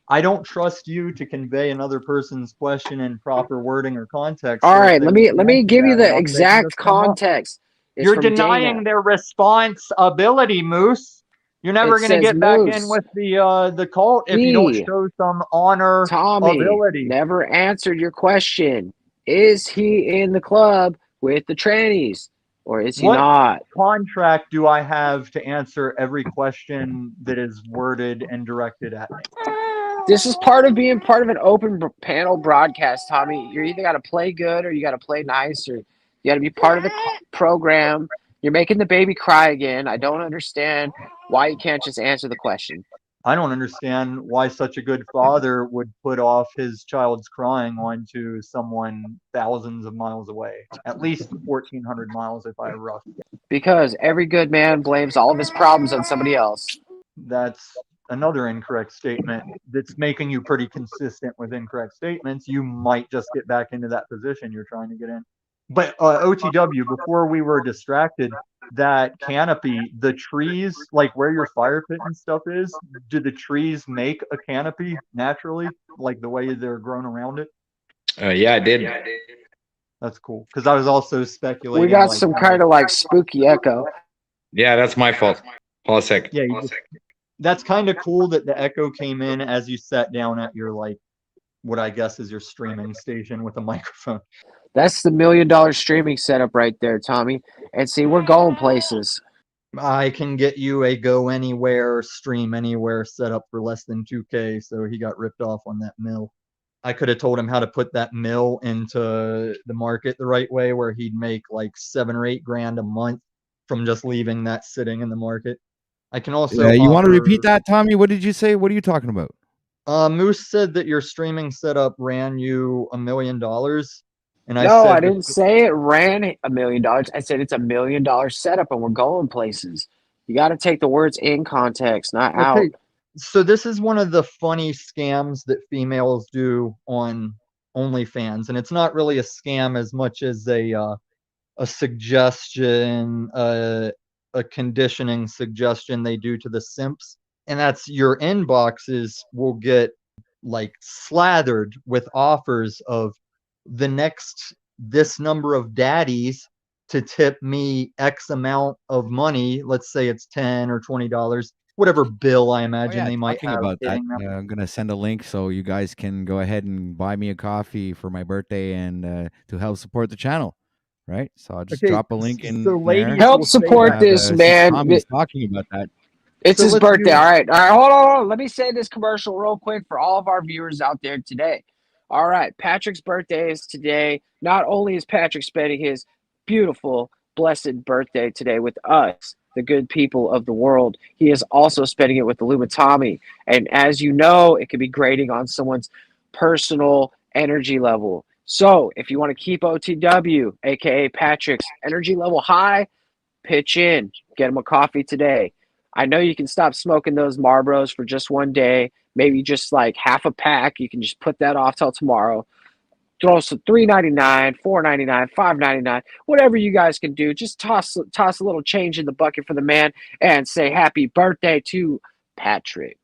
I don't trust you to convey another person's question in proper wording or context. All right, let me give you the exact context. It's You're from denying Dana. their responsibility, Moose. You're never It going to says get back Moose. in with the cult if you don't show some honor, Tommy ability. never answered your question. Is he in the club with the trannies or is he What not? contract do I have to answer every question that is worded and directed at me? This is part of being part of an open panel broadcast, Tommy. You either got to play good or you got to play nice, or you got to be part of the program. You're making the baby cry again. I don't understand why you can't just answer the question. I don't understand why such a good father would put off his child's crying onto someone thousands of miles away, at least 1,400 miles if I rough. Because every good man blames all of his problems on somebody else. That's another incorrect statement that's making you pretty consistent with incorrect statements. You might just get back into that position you're trying to get in. But OTW, before we were distracted, that canopy, the trees, like where your fire pit and stuff is, do the trees make a canopy naturally, like the way they're grown around it? Yeah, I did. That's cool. Because I was also speculating. We got like, some kind of like spooky echo. Yeah, that's my fault. Hold a sec. Yeah, That's kind of cool that the echo came in as you sat down at your, like, what I guess is your streaming station with a microphone. That's the $1 million streaming setup right there, Tommy. And see, we're going places. I can get you a go anywhere, stream anywhere setup for less than 2K, so he got ripped off on that mill. I could have told him how to put that mill into the market the right way, where he'd make like 7 or 8 grand a month from just leaving that sitting in the market. I can also you want to repeat that, Tommy? What did you say? What are you talking about? Moose said that your streaming setup ran you $1 million. And No, said I didn't say it ran $1 million. I said it's $1 million setup and we're going places. You got to take the words in context, not out. So this is one of the funny scams that females do on OnlyFans, and it's not really a scam as much as a suggestion, a conditioning suggestion they do to the simps, and that's your inboxes will get like slathered with offers of the next this number of daddies to tip me X amount of money. Let's say it's $10 or $20. Whatever bill I imagine they might Talking have. about that, hitting them. I'm gonna send a link so you guys can go ahead and buy me a coffee for my birthday and to help support the channel, right? So I'll just Okay, drop a link in so there. ladies Help support this, man. Tommy's talking about that. It's So his let's birthday. do- All right. Hold on. Let me say this commercial real quick for all of our viewers out there today. All right. Patrick's birthday is today. Not only is Patrick spending his beautiful, blessed birthday today with us, the good people of the world, he is also spending it with the Lumitami. And as you know, it can be grating on someone's personal energy level. So if you want to keep OTW, aka Patrick's energy level high, pitch in. Get him a coffee today. I know you can stop smoking those Marlboros for just one day, maybe just like half a pack. You can just put that off till tomorrow. Throw some $3.99, $4.99, $5.99, whatever you guys can do. Just toss a little change in the bucket for the man and say happy birthday to Patrick.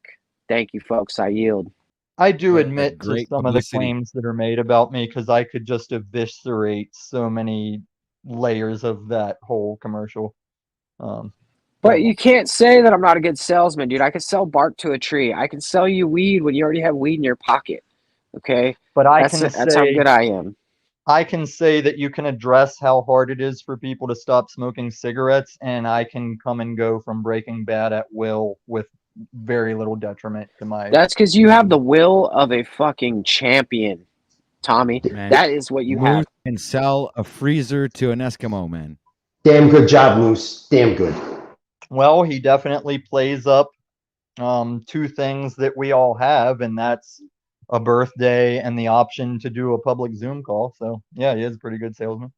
Thank you, folks. I yield. I do admit to great some publicity. of the claims that are made about me because I could just eviscerate so many layers of that whole commercial. But you can't say that I'm not a good salesman, dude. I can sell bark to a tree. I can sell you weed when you already have weed in your pocket. Okay? But That's how good I am. I can say that you can address how hard it is for people to stop smoking cigarettes, and I can come and go from Breaking Bad at will with very little detriment to my. That's because you have the will of a fucking champion, Tommy. Man, That is what you have. Moose can sell a freezer to an Eskimo, man. Damn good job, Moose. Damn good. Well, he definitely plays up 2 things that we all have, and that's a birthday and the option to do a public Zoom call. So yeah, he is a pretty good salesman.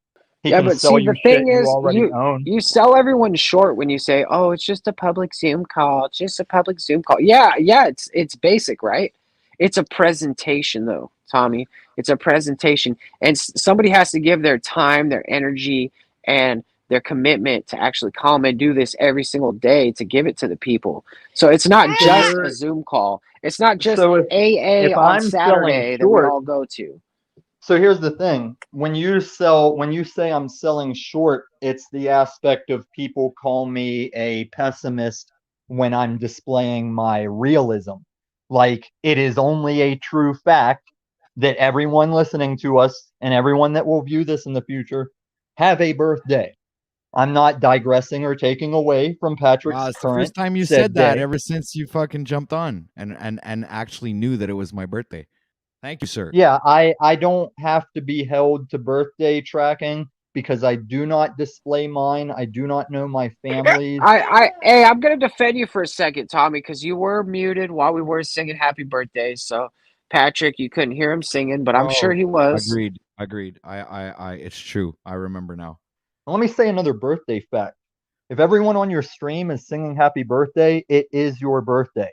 He Yeah, can but sell see, you the thing shit you is, already own. you sell everyone short when you say, "Oh, it's just a public Zoom call. It's just a public Zoom call." Yeah, it's basic, right? It's a presentation, though, Tommy. It's a presentation, and somebody has to give their time, their energy, and their commitment to actually come and do this every single day to give it to the people. So it's not just a Zoom call. It's not just So AA if on I'm Saturday selling that we short- all go to. So here's the thing. When you say I'm selling short, it's the aspect of people call me a pessimist when I'm displaying my realism. Like, it is only a true fact that everyone listening to us and everyone that will view this in the future have a birthday. I'm not digressing or taking away from Patrick's Wow, it's the current first time you said said that day. ever since you fucking jumped on and actually knew that it was my birthday. Thank you, sir. Yeah, I don't have to be held to birthday tracking because I do not display mine. I do not know my family's. Hey, I'm gonna defend you for a second, Tommy, because you were muted while we were singing "Happy Birthday." So, Patrick, you couldn't hear him singing, but I'm sure he was. Agreed. I it's true. I remember now. Let me say another birthday fact. If everyone on your stream is singing happy birthday, it is your birthday.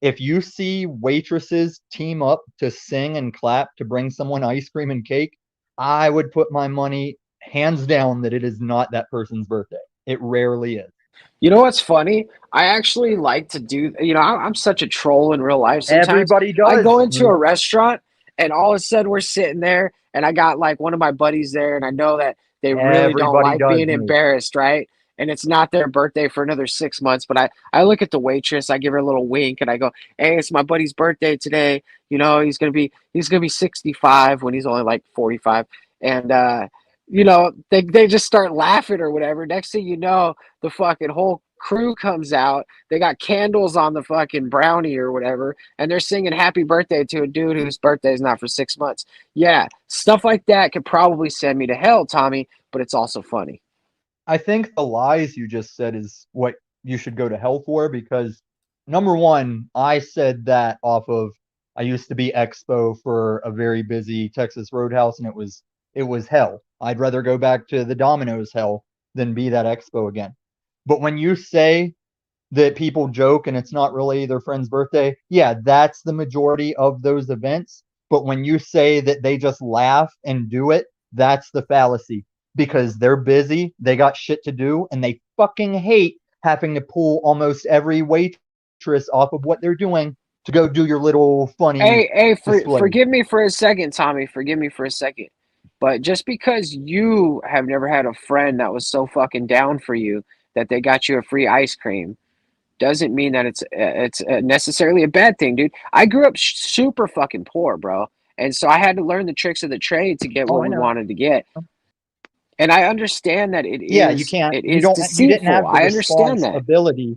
If you see waitresses team up to sing and clap to bring someone ice cream and cake, I would put my money hands down that it is not that person's birthday. It rarely is. You know what's funny? I actually like to do. I'm such a troll in real life. Sometimes Everybody does. I go into a restaurant and all of a sudden we're sitting there and I got like one of my buddies there and I know that they really don't Everybody like does, being Moose. embarrassed, right? and it's not their birthday for another 6 months, but I look at the waitress, I give her a little wink, and I go, "Hey, it's my buddy's birthday today. You know, he's gonna be 65 when he's only like 45." And you know, they just start laughing or whatever. Next thing you know, the fucking whole crew comes out. They got candles on the fucking brownie or whatever, and they're singing happy birthday to a dude whose birthday is not for 6 months. Yeah, stuff like that could probably send me to hell, Tommy, but it's also funny. I think the lies you just said is what you should go to hell for, because number one, I said that off of I used to be expo for a very busy Texas Roadhouse, and it was hell. I'd rather go back to the Domino's hell than be that expo again. But when you say that people joke and it's not really their friend's birthday, yeah, that's the majority of those events. But when you say that they just laugh and do it, that's the fallacy, because they're busy, they got shit to do, and they fucking hate having to pull almost every waitress off of what they're doing to go do your little funny. Hey, display. forgive me for a second, Tommy. Forgive me for a second. But just because you have never had a friend that was so fucking down for you that they got you a free ice cream doesn't mean that it's necessarily a bad thing, dude. I grew up super fucking poor, bro. And so I had to learn the tricks of the trade to get what we wanted to get. And I understand that it is. Yeah, you can't. It You is don't. deceitful. You didn't have the I understand that. responsibility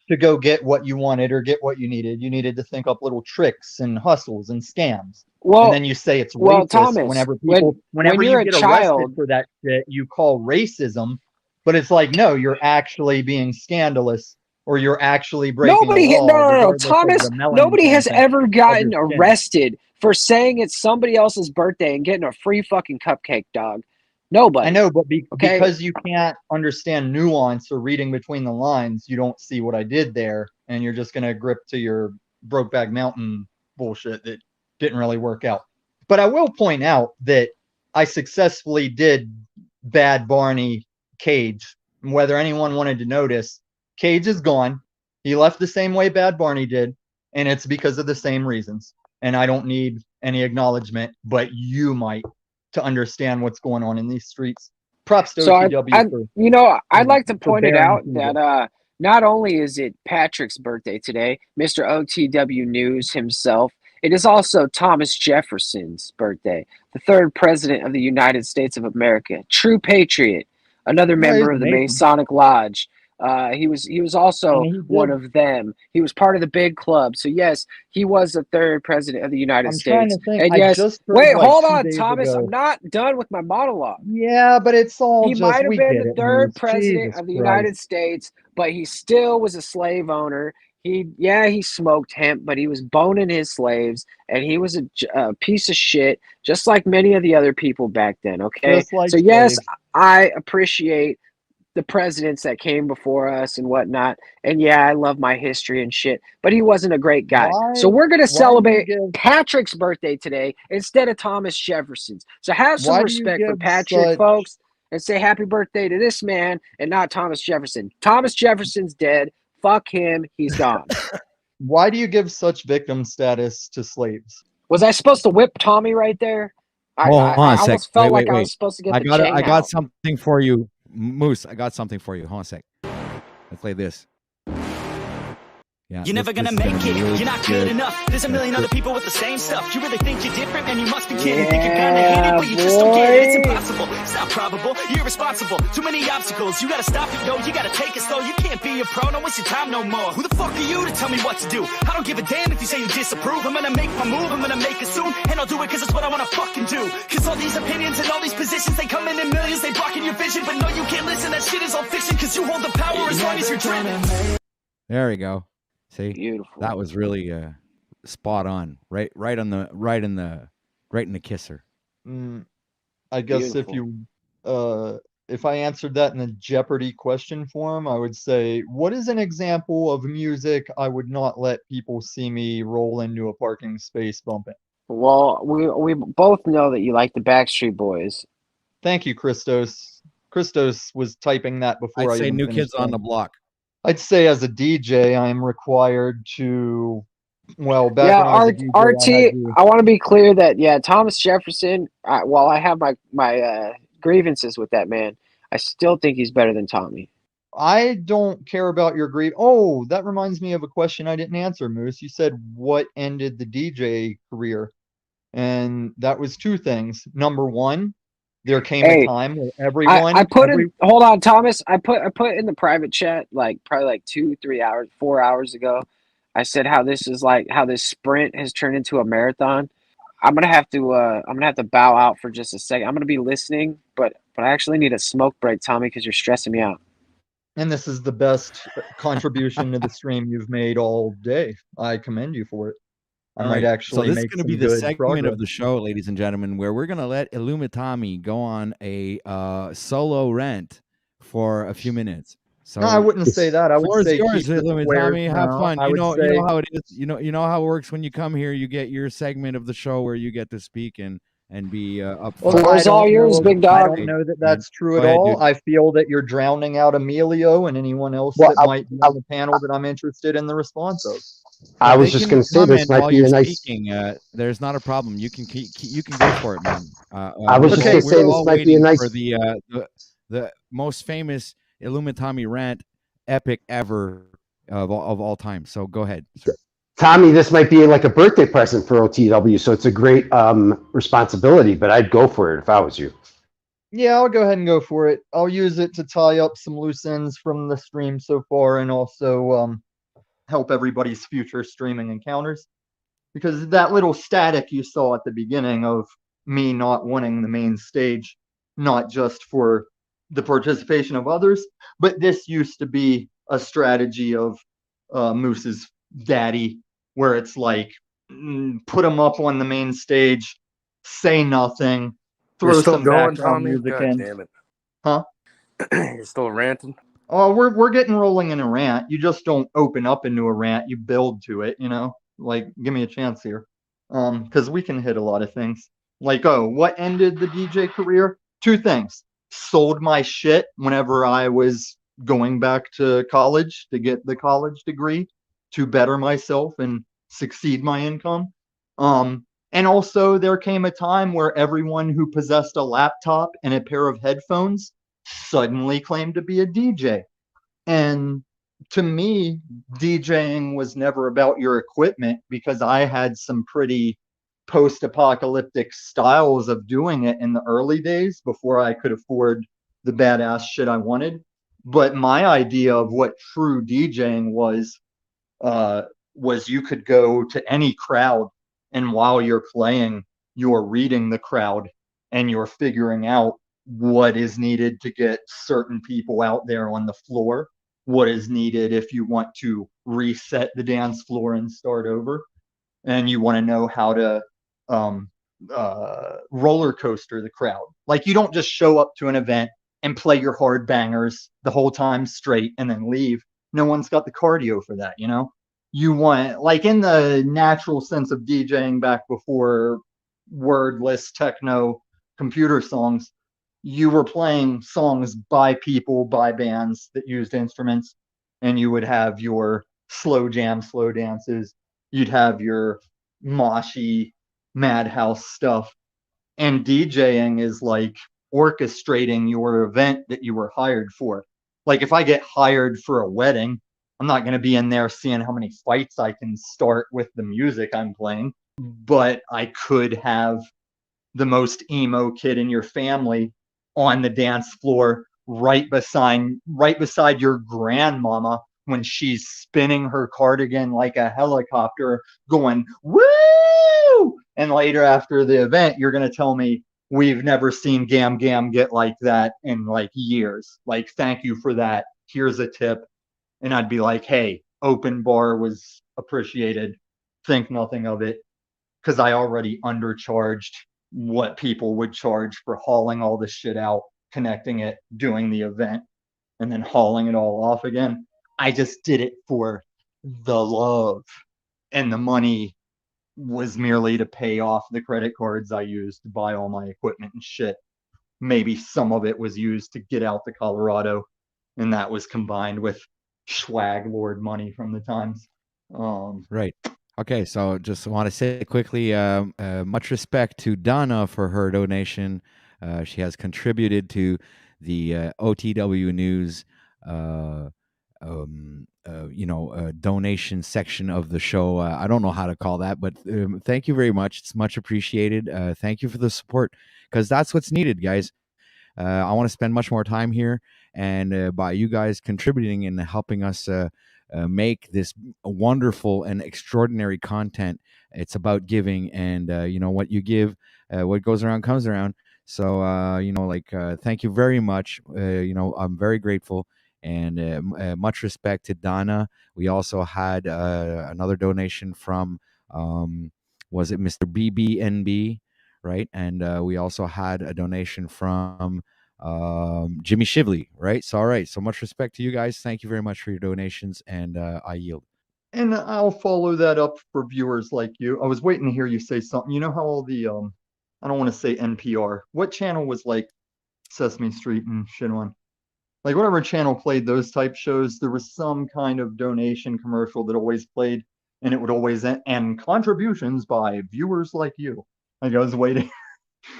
to go get what you wanted or get what you needed. You needed to think up little tricks and hustles and scams. Well, and then you say it's well, racist Thomas, whenever when- people, whenever when you you're a get child- arrested for that shit, you call racism. But it's like, no, you're actually being scandalous, or you're actually breaking Nobody, the law. no, regardless of Thomas. the melanin Nobody has content ever of gotten your skin. arrested for saying it's somebody else's birthday and getting a free fucking cupcake, dog. Nobody. I know, but Okay. because you can't understand nuance or reading between the lines, you don't see what I did there, and you're just gonna grip to your Brokeback Mountain bullshit that didn't really work out. But I will point out that I successfully did Bad Barney Cage. And whether anyone wanted to notice, Cage is gone. He left the same way Bad Barney did, and it's because of the same reasons. And I don't need any acknowledgement, but you might, to understand what's going on in these streets. Props to So OTW for you know, I'd like to for point it bearing out through that not only is it Patrick's birthday today, Mr. OTW News himself, it is also Thomas Jefferson's birthday, the third president of the United States of America, true patriot, another Yeah, member he's of the amazing. Masonic Lodge. He was also And he one did- of them. He was part of the big club. So yes, he was the third president of the United I'm trying States. to think. And I yes, just heard, wait, like, hold 2 on, days Thomas. ago. I'm not done with my monologue. Yeah, but it's all He just, might have we been get the it, third Moose. president Jesus of the Christ. United States, but he still was a slave owner. He smoked hemp, but he was boning his slaves, and he was a piece of shit, just like many of the other people back then. Okay, Just like so yes, slaves. I appreciate the presidents that came before us and whatnot, and yeah, I love my history and shit, but he wasn't a great guy. So we're gonna Why do you celebrate give Patrick's birthday today instead of Thomas Jefferson's. So have some Why do you respect for give Patrick, such folks, and say happy birthday to this man and not Thomas Jefferson. Thomas Jefferson's dead. Fuck him. He's gone. why do you give such victim status to slaves? Was I supposed to whip Tommy right there? Hold on I a sec. almost felt Wait. like I was supposed to get the chain I got out. something for you, Moose. I got something for you. Hold on a sec. Let's play this. Yeah, You're never gonna is make gonna it. be really You're not good enough. There's a million other people with the same stuff. You really think you're different, man? You must be kidding. Think you're gonna hit it, but you just don't get it. It's impossible. It's not probable. You're irresponsible. Too many obstacles. You gotta stop it, yo. You gotta take it slow. You can't be a pro. Don't waste your time no more. Who the fuck are you to tell me what to do? I don't give a damn if you say you disapprove. I'm gonna make my move. I'm gonna make it soon, and I'll do it because it's what I wanna fucking do. Cause all these opinions and all these positions, they come in millions. They blocking your vision, but no, you can't listen. That shit is all fiction. Cause you hold the power as long as you're driven. There we go. See, beautiful. That was really spot on. Right in the kisser. I guess if I answered that in the Jeopardy question form, I would say, what is an example of music I would not let people see me roll into a parking space bumping? Well, we both know that you like the Backstreet Boys. Thank you, Christos. Christos was typing that before I'd I say even New finished Kids on the saying it. Block. I'd say as a DJ, I am required to, well, back Yeah, when I was a DJ, I RT. had to, I want to be clear that Thomas Jefferson. While I have my grievances with that man, I still think he's better than Tommy. I don't care about your grief. Oh, that reminds me of a question I didn't answer, Moose. You said what ended the DJ career, and that was two things. Number one, there came a Hey, time where I put in, hold on, Thomas. I put in the private chat like probably like 2-3 hours, 4 hours ago. I said how this is like how this sprint has turned into a marathon. I'm gonna have to bow out for just a second. I'm gonna be listening, but I actually need a smoke break, Tommy, because you're stressing me out. And this is the best contribution to the stream you've made all day. I commend you for it. I All might right. actually So this is make going to some be the good segment progress. of the show, ladies and gentlemen, where we're going to let Illumitami go on a solo rant for a few minutes. So No, I wouldn't say that. I would floor is say yours, keep the squares. Illumitami. Have No, fun. I You would know say how it is. You know how it works when you come here. You get your segment of the show where you get to speak and be up. Well, front. I don't know- I don't Hey, know that man, that's true go at ahead, all. dude. I feel that you're drowning out Emilio and anyone else Well, that might be on the panel that I'm interested in the response of. I If was they just can going to say this comment might while be you're a nice. speaking, there's not a problem. You can you can go for it, man. I was just we're going to say we're this all might be a waiting nice. for the most famous Illumitami rant epic ever of all time. So go ahead, sir. Tommy, this might be like a birthday present for OTW, so it's a great responsibility, but I'd go for it if I was you. Yeah, I'll go ahead and go for it. I'll use it to tie up some loose ends from the stream so far and also help everybody's future streaming encounters. Because that little static you saw at the beginning of me not wanting the main stage, not just for the participation of others, but this used to be a strategy of Moose's daddy, where it's like, put him up on the main stage, say nothing, You're throw still some going, background Tommy? music God in. damn it. Huh? You're still ranting? Oh, we're getting rolling in a rant. You just don't open up into a rant. You build to it, you know? Like, give me a chance here. Because we can hit a lot of things. Like, oh, what ended the DJ career? Two things. Sold my shit whenever I was going back to college to get the college degree to better myself and succeed my income. And also there came a time where everyone who possessed a laptop and a pair of headphones suddenly claimed to be a DJ. And to me, DJing was never about your equipment because I had some pretty post-apocalyptic styles of doing it in the early days before I could afford the badass shit I wanted. But my idea of what true DJing was you could go to any crowd, and while you're playing, you're reading the crowd and you're figuring out what is needed to get certain people out there on the floor, what is needed if you want to reset the dance floor and start over, and you want to know how to roller coaster the crowd. Like, you don't just show up to an event and play your hard bangers the whole time straight and then leave. No one's got the cardio for that, you know? You want, like, in the natural sense of DJing back before wordless techno computer songs, you were playing songs by people, by bands that used instruments, and you would have your slow jam, slow dances. You'd have your moshy madhouse stuff. And DJing is like orchestrating your event that you were hired for. Like, if I get hired for a wedding, I'm not going to be in there seeing how many fights I can start with the music I'm playing, but I could have the most emo kid in your family on the dance floor right beside your grandmama when she's spinning her cardigan like a helicopter going woo. And later after the event, you're going to tell me, we've never seen Gam Gam get like that in like years. Like, thank you for that. Here's a tip. And I'd be like, hey, open bar was appreciated. Think nothing of it. Because I already undercharged what people would charge for hauling all this shit out, connecting it, doing the event, and then hauling it all off again. I just did it for the love. And the money was merely to pay off the credit cards I used to buy all my equipment and shit. Maybe some of it was used to get out to Colorado, and that was combined with swag lord money from the times. Right. Okay, so just want to say quickly, much respect to Donna for her donation. She has contributed to the OTW News donation section of the show. I don't know how to call that, but thank you very much. It's much appreciated. Thank you for the support, because that's what's needed, guys. I want to spend much more time here, and by you guys contributing and helping us make this wonderful and extraordinary content. It's about giving, and what you give, what goes around comes around. So thank you very much. I'm very grateful, and much respect to Donna. We also had another donation from was it Mr. BBNB, right? And we also had a donation from Jimmy Shively, right? So all right, so much respect to you guys. Thank you very much for your donations, and I yield. And I'll follow that up for viewers like you. I was waiting to hear you say something. You know how all the I don't want to say NPR. What channel was like Sesame Street and shit on? Like whatever channel played those type shows, there was some kind of donation commercial that always played, and it would always end contributions by viewers like you. Like I was waiting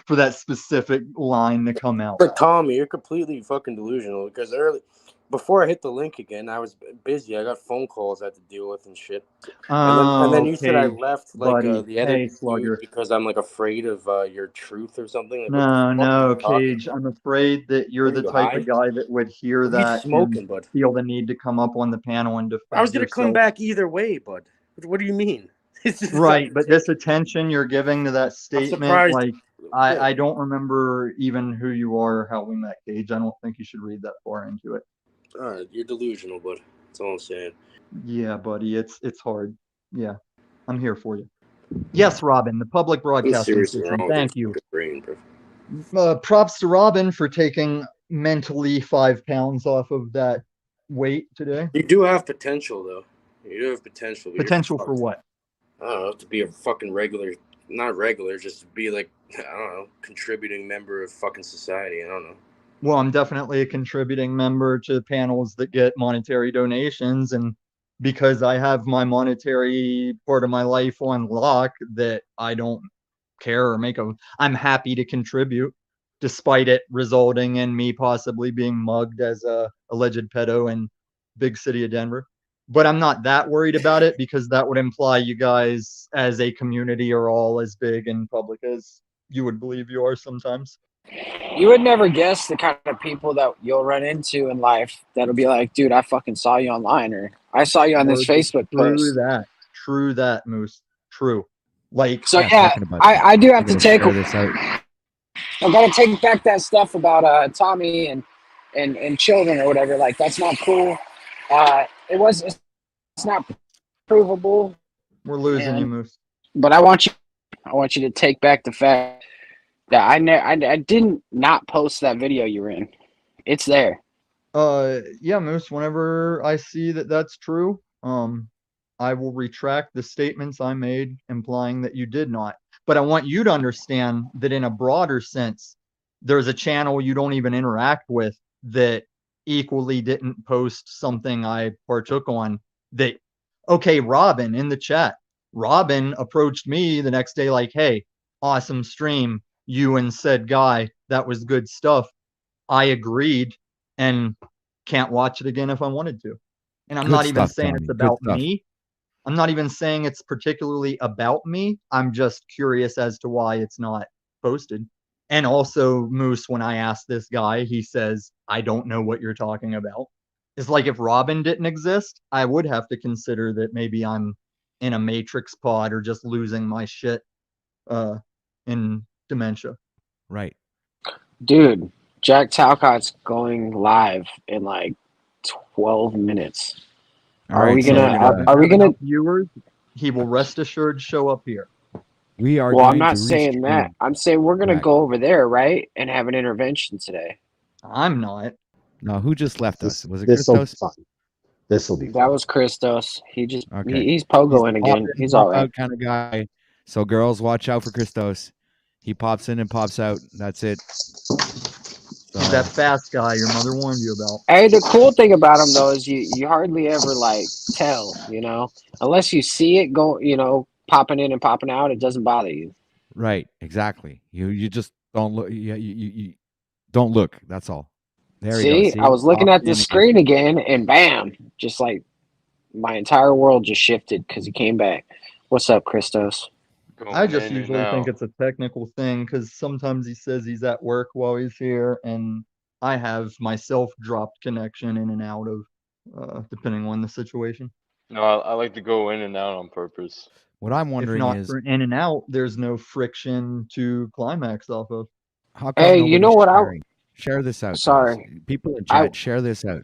for that specific line to come out. But Tommy, you're completely fucking delusional, because before I hit the link again, I was busy. I got phone calls I had to deal with and shit. And then you said I left the editing booth because I'm like afraid of your truth or something. Like, No, Cage. I'm afraid that you're the type of guy that would hear that and feel the need to come up on the panel and defend I was gonna come yourself. back either way, bud. What do you mean? Right, but this attention you're giving to that statement, surprised. like I don't remember even who you are or how we met, Cage. I don't think you should read that far into it. You're delusional, bud. That's all I'm saying. Yeah, buddy, it's hard. Yeah, I'm here for you. Yes, Robin, the public broadcasting seriously system. wrong with Thank your you. fucking brain, bro. Props to Robin for taking mentally 5 pounds off of that weight today. You do have potential, though. You do have potential. But you're Potential for fucked. what? I don't know, to be a fucking regular, not regular, just to be like, I don't know, contributing member of fucking society. I don't know. Well, I'm definitely a contributing member to panels that get monetary donations, and because I have my monetary part of my life on lock, that I don't care or I'm happy to contribute, despite it resulting in me possibly being mugged as a alleged pedo in big city of Denver. But I'm not that worried about it, because that would imply you guys as a community are all as big and public as you would believe you are sometimes. You would never guess the kind of people that you'll run into in life that'll be like, dude, I fucking saw you online, or I saw you on this Facebook post. True that, Moose. True. Like, So yeah, I do have to take. I gotta take back that stuff about Tommy and children or whatever. Like, that's not cool. It's not provable. We're losing you, Moose. But I want you to take back the fact that I didn't not post that video you were in. It's there. Yeah, Moose, whenever I see that that's true, I will retract the statements I made implying that you did not. But I want you to understand that in a broader sense, there's a channel you don't even interact with that equally didn't post something I partook on. That, okay, Robin in the chat. Robin approached me the next day like, hey, awesome stream, you and said guy, that was good stuff. I agreed and can't watch it again if I wanted to. And I'm not even saying it's about me. I'm not even saying it's particularly about me. I'm just curious as to why it's not posted. And also, Moose, when I asked this guy, he says, I don't know what you're talking about. It's like if Robin didn't exist, I would have to consider that maybe I'm in a Matrix pod or just losing my shit in dementia. Right. Dude, Jack Talcott's going live in like 12 minutes. Are we gonna viewers? He will rest assured show up here. We are. Well, I'm not saying that. I'm saying we're gonna go over there, right, and have an intervention today. I'm not. No, who just left us? Was it This'll Christos? be fun. This'll be That was Christos. He just Okay. he's pogoing again. He's all right. Kind of guy. So girls, watch out for Christos. He pops in and pops out. That's it. He's that fast guy your mother warned you about. Hey, the cool thing about him though is you hardly ever like tell, unless you see it go, popping in and popping out, it doesn't bother you. Right. Exactly. You just don't look. You don't look. That's all. There we go. See, See, I was looking at the Opportunity. screen again, and bam, just like my entire world just shifted because he came back. What's up, Christos? I just usually think it's a technical thing because sometimes he says he's at work while he's here, and I have myself dropped connection in and out of, depending on the situation. No, I like to go in and out on purpose. What I'm If wondering not is, for in and out, there's no friction to climax off of. how come Hey, you know nobody's what? sharing? Share this out, guys. Sorry. People in I- chat, share this out.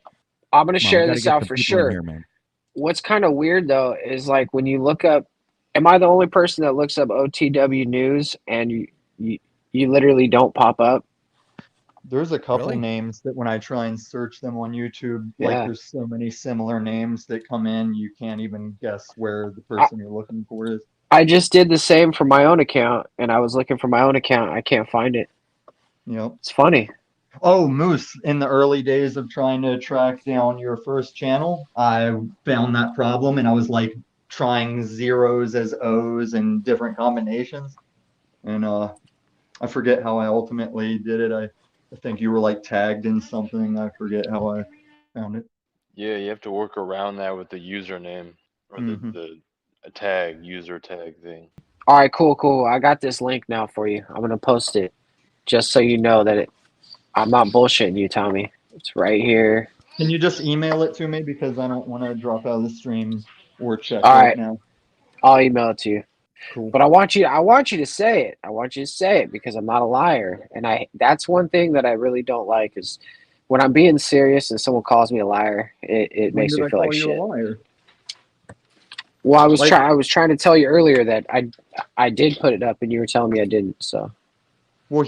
I'm gonna Come on, we share gotta this get out some for people in sure. here, man. What's kind of weird though is like when you look up, am I the only person that looks up OTW news and you literally don't pop up? There's a couple Really? names that when I try and search them on YouTube, like Yeah. there's so many similar names that come in, you can't even guess where the person you're looking for is. I just did the same for my own account, and I was looking for my own account. I can't find it. Yep. It's funny. Oh, Moose, in the early days of trying to track down your first channel, I found that problem and I was like trying zeros as O's and different combinations. And I forget how I ultimately did it. I think you were like tagged in something. I forget how I found it. Yeah, you have to work around that with the username or Mhm. the a tag, user tag thing. All right, cool. I got this link now for you. I'm gonna post it just so you know that I'm not bullshitting you, Tommy. It's right here. Can you just email it to me because I don't want to drop out of the stream or check All right right. now. I'll email it to you. Cool. But I want you to say it. I want you to say it because I'm not a liar. And that's one thing that I really don't like is when I'm being serious and someone calls me a liar, it When makes did me I feel call like you shit. a liar? Well, I was Like- trying to tell you earlier that I did put it up and you were telling me I didn't. So Well,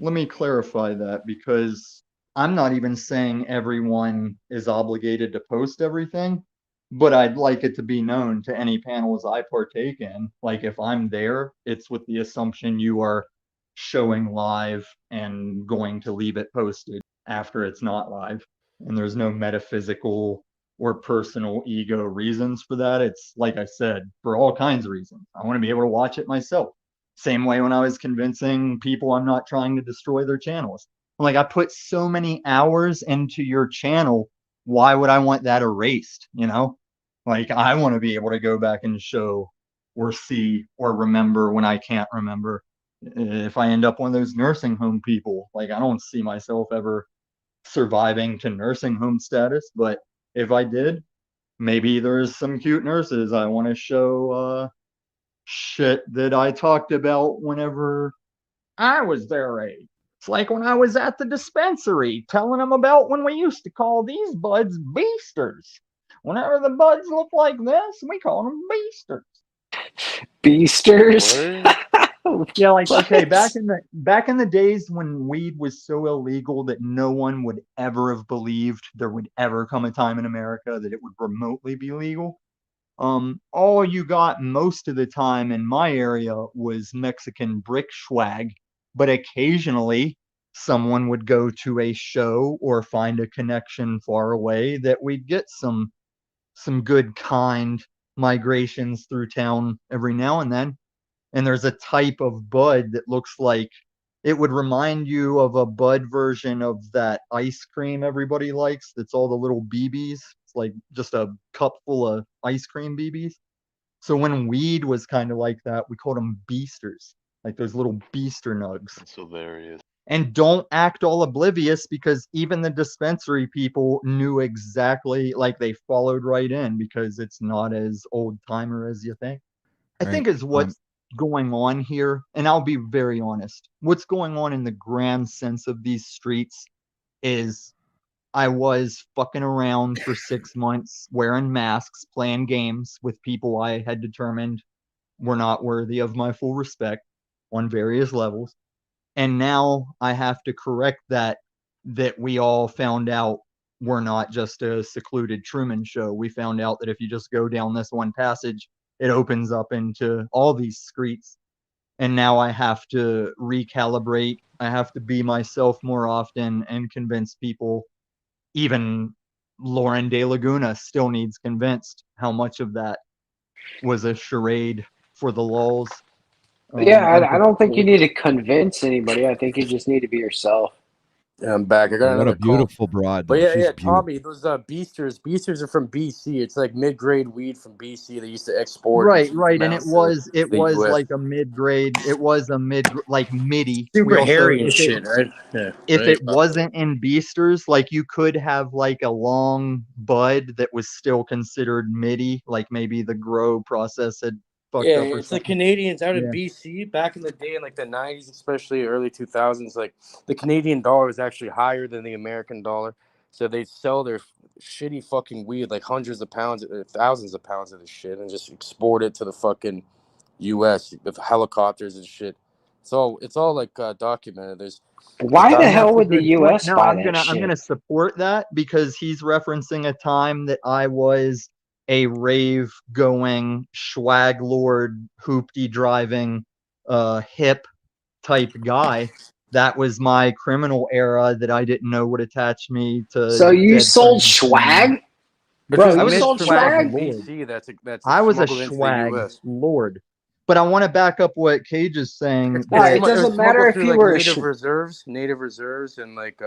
let me clarify that because I'm not even saying everyone is obligated to post everything, but I'd like it to be known to any panels I partake in. Like if I'm there, it's with the assumption you are showing live and going to leave it posted after it's not live. And there's no metaphysical or personal ego reasons for that. It's like I said, for all kinds of reasons. I want to be able to watch it myself. Same way when I was convincing people I'm not trying to destroy their channels. I'm like, I put so many hours into your channel. Why would I want that erased? You know, like I want to be able to go back and show or see or remember when I can't remember. If I end up one of those nursing home people, like I don't see myself ever surviving to nursing home status. But if I did, maybe there's some cute nurses I want to show shit that I talked about whenever I was their age. It's like when I was at the dispensary telling them about when we used to call these buds beasters. Whenever the buds look like this, we call them beasters. Beasters? Yeah, like okay, back in the days when weed was so illegal that no one would ever have believed there would ever come a time in America that it would remotely be legal. All you got most of the time in my area was Mexican brick swag, but occasionally someone would go to a show or find a connection far away that we'd get some good kind migrations through town every now and then. And there's a type of bud that looks like it would remind you of a bud version of that ice cream everybody likes. That's all the little BBs. It's like just a cup full of ice cream BBs. So when weed was kind of like that, we called them beasters, like those little beaster nugs. That's hilarious. And don't act all oblivious because even the dispensary people knew exactly, like they followed right in because it's not as old timer as you think. I think is what's going on here, and I'll be very honest. What's going on in the grand sense of these streets is I was fucking around for 6 months wearing masks, playing games with people I had determined were not worthy of my full respect on various levels. And now I have to correct that we all found out we're not just a secluded Truman Show. We found out that if you just go down this one passage, it opens up into all these streets. And now I have to recalibrate. I have to be myself more often and convince people. Even Lauren De Laguna still needs convinced how much of that was a charade for the lulz. Yeah, I don't think you need to convince anybody. I think you just need to be yourself. Yeah, I'm back. I got What another a call. beautiful broad, But though. yeah, She's yeah, beautiful. Tommy, those Beasters are from BC. It's like mid-grade weed from BC. They used to export in Right, huge right, and amounts to it the was US. like a mid grade. It was a like midi. We Super also, hairy and shit, right? Yeah. if Right. it wasn't in Beasters, like you could have like a long bud that was still considered midi, like maybe the grow process had fucked Yeah, up or it's the something. Canadians out in Yeah. BC back in the day, in like the 90s, especially early 2000s. Like the Canadian dollar was actually higher than the American dollar, so they'd sell their shitty fucking weed, like hundreds of pounds, thousands of pounds of this shit, and just export it to the fucking U.S. with helicopters and shit. It's all like documented. Why the thousands- hell would the Good U.S. point. No, buy I'm that shit? gonna support that because he's referencing a time that I was a rave going swag lord hoopty driving hip type guy. That was my criminal era that I didn't know would attach me to. So you dead sold friends. swag? But Bro, just you mid sold from swag? BC, that's I was a smuggled into the swag US. lord. But I want to back up what Cage is saying. No, it It was doesn't matter smuggled if through you like were a native reserves, and like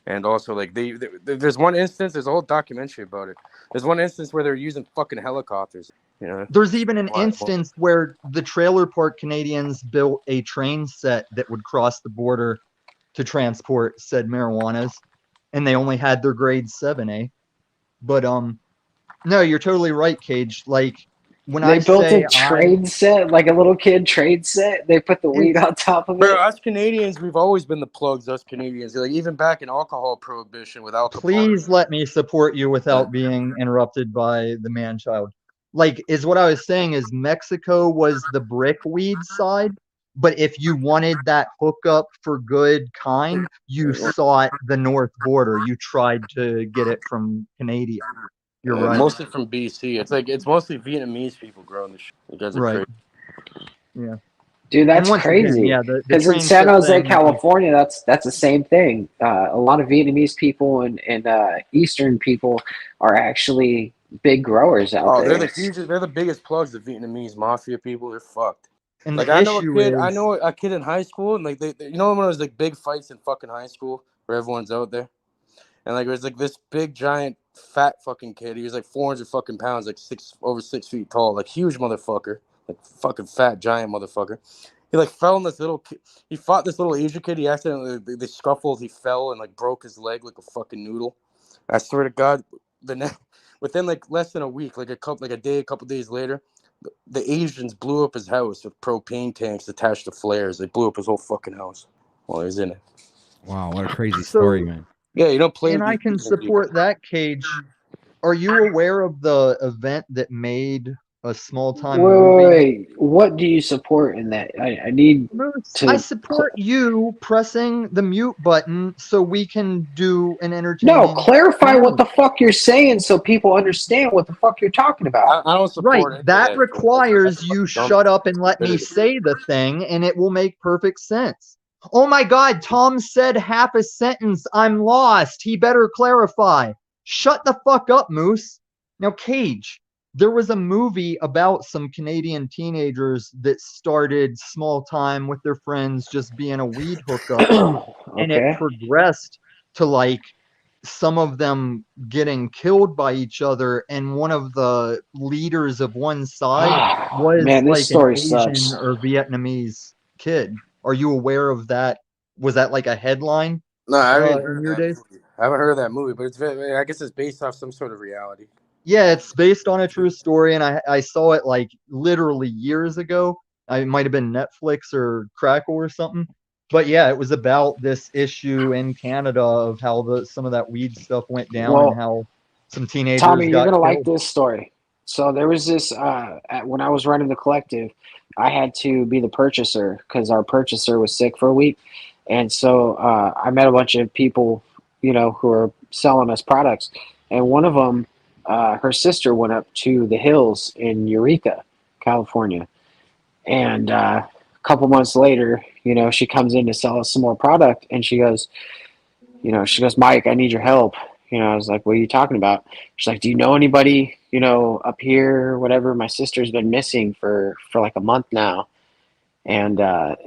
and also like there's one instance. There's a whole documentary about it. There's one instance where they're using fucking helicopters. You know, There's even an Why? instance where the trailer park Canadians built a train set that would cross the border to transport said marijuanas, and they only had their grade 7A. But no, you're totally right, Cage. Like when They I built say a trade set, like a little kid trade set. They put the weed on top of Bro, it. us Canadians, we've always been the plugs. Us Canadians, like even back in alcohol prohibition with alcohol. please let me support you without being interrupted by the man child. Like, is what I was saying is Mexico was the brickweed side, but if you wanted that hookup for good kind, you sought the north border. You tried to get it from Canada. You're right. Mostly from BC. It's mostly Vietnamese people growing this shit. You guys are Right. crazy. Yeah. Dude, And that's once again, crazy. yeah, the Because in train San set Jose, thing, California, that's the same thing. A lot of Vietnamese people and Eastern people are actually big growers out Oh, there. they're the biggest plugs. The Vietnamese mafia people, they're fucked. And Like the I know issue I is- know a kid in high school, and like you know when it was like big fights in fucking high school where everyone's out there, and like there's like this big giant fat fucking kid. He was like 400 fucking pounds, like over 6 feet tall, like huge motherfucker, like fucking fat giant motherfucker. He like fell in this little. He fought this little Asian kid. He accidentally they scuffled. He fell and like broke his leg like a fucking noodle. I swear to God, within like less than a week, like a couple days later, the Asians blew up his house with propane tanks attached to flares. They blew up his whole fucking house while he was in it. Wow, what a crazy story, man. Yeah, you don't play. And with I these can people. support that, Cage. Are you aware of the event that made a small time movie? Wait, what do you support in that? I need to. I support you pressing the mute button so we can do an entertaining. No, clarify what the fuck you're saying so people understand what the fuck you're talking about. I don't Right, support that requires you shut up and let me stupidity. say the thing, and it will make perfect sense. Oh my God, Tom said half a sentence. I'm lost. He better clarify. Shut the fuck up, Moose. Now, Cage, there was a movie about some Canadian teenagers that started small time with their friends just being a weed hookup. And it Okay. progressed to like some of them getting killed by each other, and one of the leaders of one side was Man, this like an story Asian sucks. or Vietnamese kid. Are you aware of that? Was that like a headline? No, I haven't in heard your that days? movie. I haven't heard of that movie, but I guess it's based off some sort of reality. Yeah, it's based on a true story, and I saw it like literally years ago. It might have been Netflix or Crackle or something. But yeah, it was about this issue in Canada of how some of that weed stuff went down Well, and how some teenagers Tommy, you're got gonna like killed. this story. So there was this when I was running the collective, I had to be the purchaser because our purchaser was sick for a week, and so I met a bunch of people, you know, who are selling us products, and one of them, her sister went up to the hills in Eureka, California, and a couple months later, you know, she comes in to sell us some more product, and she goes, Mike, I need your help. You know, I was like, what are you talking about? She's like, do you know anybody, you know, up here, whatever? My sister's been missing for like a month now. And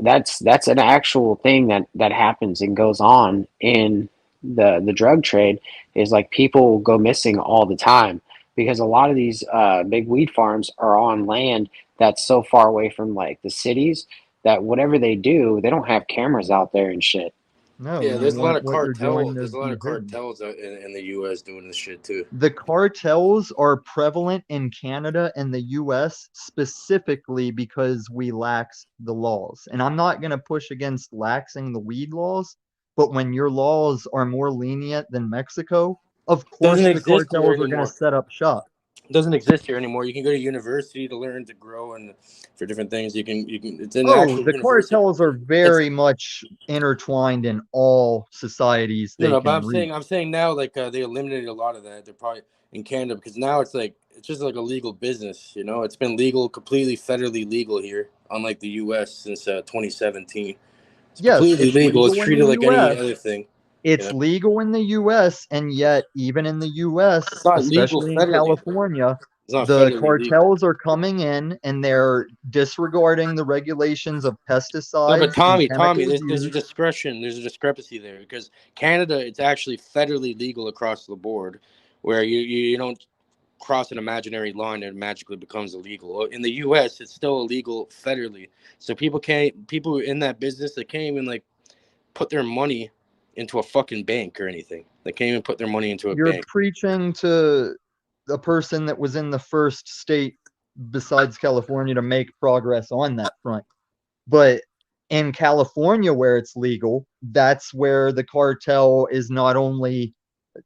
that's an actual thing that happens and goes on in the drug trade. Is like people go missing all the time because a lot of these big weed farms are on land that's so far away from like the cities that whatever they do, they don't have cameras out there and shit. No, Yeah, there's a lot of what you're doing there's is a lot of be hidden. cartels in the U.S. doing this shit too. The cartels are prevalent in Canada and the US specifically because we lax the laws. And I'm not going to push against laxing the weed laws, but when your laws are more lenient than Mexico, of course Doesn't the exist here cartels are going to anymore. set up shop. Doesn't exist here anymore. You can go to university to learn to grow and for different things. You can it's an Oh, actual the university. cartels are very much intertwined in all societies No, they no, but can reach. I'm saying now like they eliminated a lot of that. They're probably in Canada because now it's just like a legal business. You know, it's been legal, completely federally legal here, unlike the U.S. since 2017. It's Yes, completely it's legal. It's legal in treated the like any US. other thing. It's You know? legal in the US, and yet even in the US, It's not legal especially in federally. California, It's not the federally legal. cartels are coming in and they're disregarding the regulations of No, pesticides but and Tommy, chemicals there's a used. discretion. There's a discrepancy there because Canada, it's actually federally legal across the board, where you don't cross an imaginary line and it magically becomes illegal. In the U.S., it's still illegal federally, so people in that business, they can't even like put their money into a fucking bank or anything. They can't even put their money into a You're bank. preaching to a person that was in the first state besides California to make progress on that front. But in California, where it's legal, that's where the cartel is not only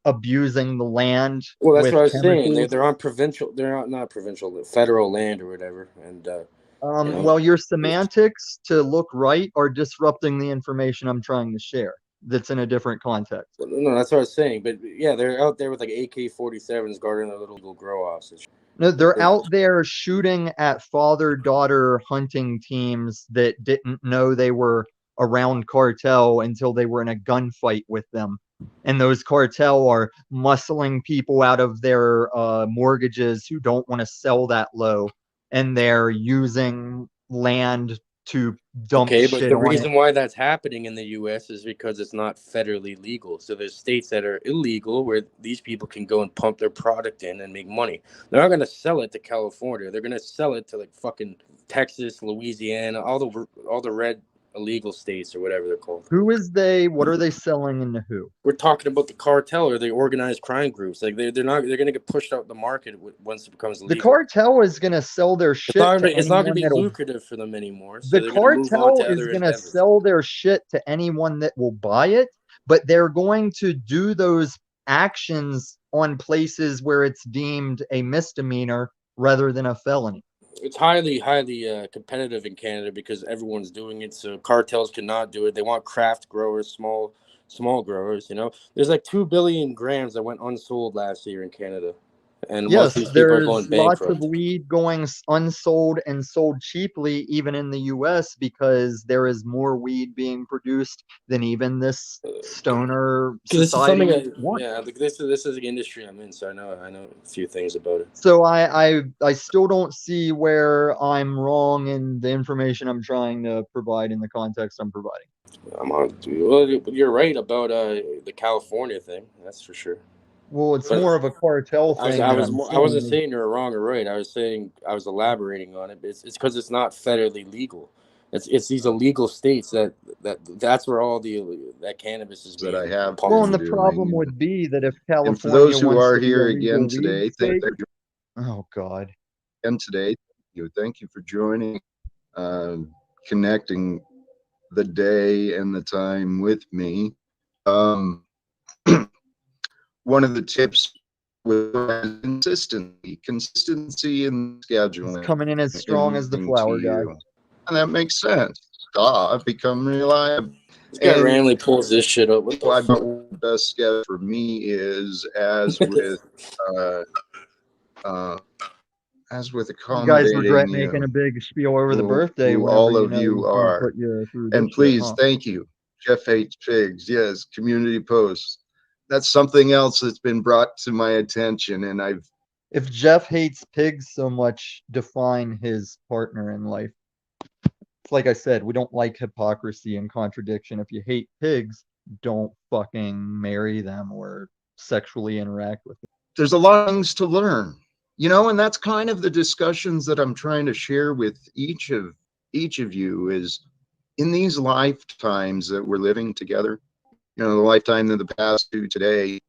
abusing the land Well, that's with what I was saying. chemicals. They're on provincial. They're not provincial, federal land or whatever. And you know, Well, your semantics to look right are disrupting the information I'm trying to share. That's in a different context. no, that's what I was saying. But yeah, they're out there with like AK-47s guarding their little grow offs. No, they're out there shooting at father-daughter hunting teams that didn't know they were around cartel until they were in a gunfight with them. And those cartel are muscling people out of their mortgages who don't want to sell that low. And they're using land to dump Okay, but shit the on it. reason why that's happening in the U.S. is because it's not federally legal. So there's states that are illegal where these people can go and pump their product in and make money. They're not going to sell it to California. They're going to sell it to like fucking Texas, Louisiana, all the red illegal states or whatever they're called. Who is they? What are they selling into who? We're talking about the cartel or the organized crime groups. Like they're going to get pushed out the market once it becomes legal. The cartel is going to sell their shit It's not going to be that'll- lucrative for them anymore. So The they're going to move on cartel to is other going to endeavors. sell their shit to anyone that will buy it, but they're going to do those actions on places where it's deemed a misdemeanor rather than a felony. It's highly competitive in Canada because everyone's doing it. So cartels cannot do it. They want craft growers, small growers. You know, there's like 2 billion grams that went unsold last year in Canada, and most of these people are going There's lots bankrupt. of weed going unsold and sold cheaply, even in the U.S., because there is more weed being produced than even this stoner So this is something society wants. this is the industry I'm in, so I know a few things about it. So I still don't see where I'm wrong in the information I'm trying to provide in the context I'm providing. Well, you're right about the California thing. That's for sure. Well, it's But more of a cartel thing. I that wasn't saying you're wrong or right. I was saying I was elaborating on it. It's because it's not federally legal. It's these illegal states that's where all that cannabis is being pumped. Well, and the problem would be that if California And for those who wants are to be a here legal again weed today, state, oh God, and today, thank you for joining, connecting the day and the time with me. One of the tips was consistency in scheduling. coming in as strong as the flower guy. And that makes sense. I've become reliable. This guy randomly pulls this shit up. What the Why fuck? the best schedule for me is as with You accommodating. guys regret making a big spiel over the birthday. who whenever all of know you he's gonna are. put you through And this shit, please, huh? thank you. Jeff Hates Pigs. Yes, community posts. That's something else that's been brought to my attention, and I've If Jeff hates pigs so much, define his partner in life. It's like I said, we don't like hypocrisy and contradiction. If you hate pigs, don't fucking marry them or sexually interact with them. There's a lot of things to learn, you know, and that's kind of the discussions that I'm trying to share with each of you is in these lifetimes that we're living together, you know, the lifetime of the past to today,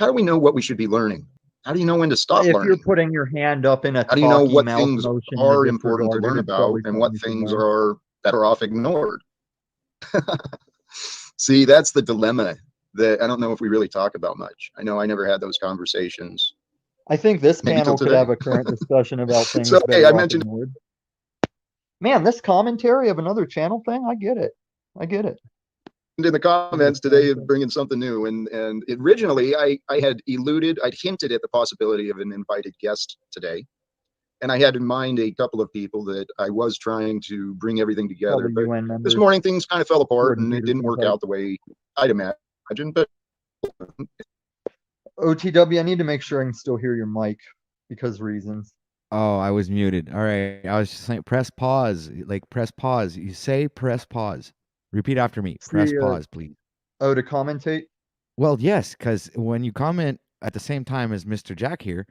how do we know what we should be learning? How do you know when to stop If learning? you're putting your hand up in a How do you know talkie what mouth things motion are to important to disregard it, learn it's about probably and what something you should things learn. are better off ignored? See, that's the dilemma that I don't know if we really talk about much. I know I never had those conversations. I think this Maybe till panel could today. have a current discussion about things So, better hey, I off mentioned ignored. Man, this commentary of another channel thing, I get it. I get it. in the comments today of bringing something new, and originally I had I'd hinted at the possibility of an invited guest today, and I had in mind a couple of people that I was trying to bring everything together. Probably But UN this members. morning things kind of fell apart, Jordan and it didn't work Peterson out the way I'd imagined. But OTW, I need to make sure I can still hear your mic because reasons. Oh, I was muted. All right. I was just saying press pause. Like press pause. You say press pause. Repeat after me. Press See, pause, please. Oh, to commentate? Well, yes, because when you comment at the same time as Mr. Jack here,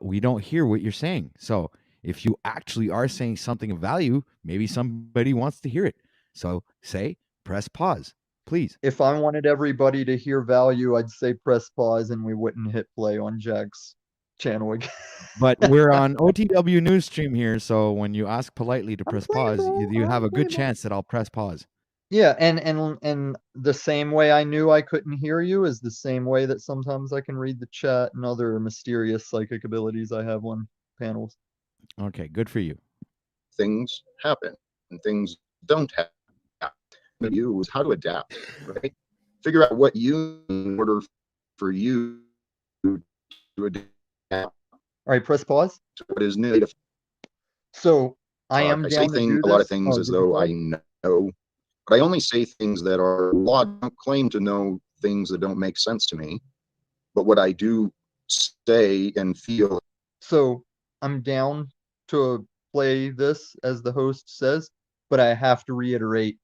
we don't hear what you're saying. So if you actually are saying something of value, maybe somebody wants to hear it. So say press pause, please. If I wanted everybody to hear value, I'd say press pause and we wouldn't hit play on Jack's channel again. But we're on OTW news stream here, so when you ask politely to press pause, you have a good chance that I'll press pause. Yeah, and the same way I knew I couldn't hear you is the same way that sometimes I can read the chat and other mysterious psychic abilities I have on panels. Okay, good for you. things happen and things don't happen. You is how to adapt, right? Figure out what you in order for you to adapt. All right, press pause. To what is new. So I am I down say to do a lot of this. things Oh, as did you though pause? I know, but I only say things that are law. I don't claim to know things that don't make sense to me, but what I do say and feel. So I'm down to play this as the host says, but I have to reiterate,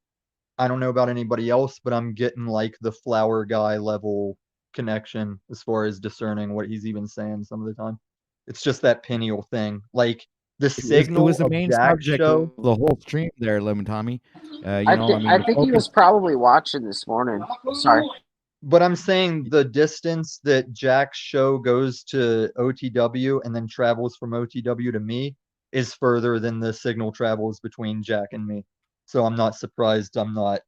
I don't know about anybody else, but I'm getting like the flower guy level connection as far as discerning what he's even saying some of the time. It's just that pineal thing. Like the signal It was the of main Jack's subject show. of the whole stream there, Lemon Tommy. I think he was probably watching this morning. Sorry. But I'm saying the distance that Jack's show goes to OTW and then travels from OTW to me is further than the signal travels between Jack and me. So I'm not surprised I'm not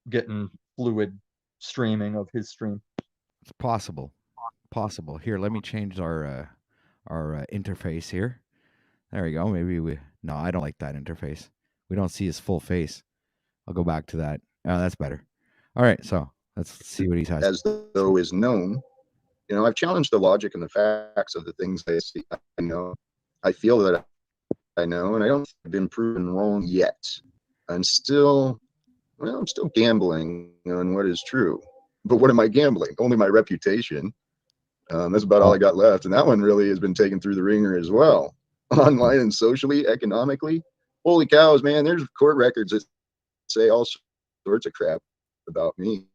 getting fluid streaming of his stream. It's possible. Possible. Here, let me change our interface here. There we go. Maybe no, I don't like that interface. We don't see his full face. I'll go back to that. Oh, that's better. All right, so let's see what he has. As though is known. You know, I've challenged the logic and the facts of the things I see. I know. I feel that I know, and I don't think I've been proven wrong yet. I'm still gambling on what is true. But what am I gambling? Only my reputation. That's about all I got left. And that one really has been taken through the ringer as well. Online and socially, economically. Holy cows, man, there's court records that say all sorts of crap about me.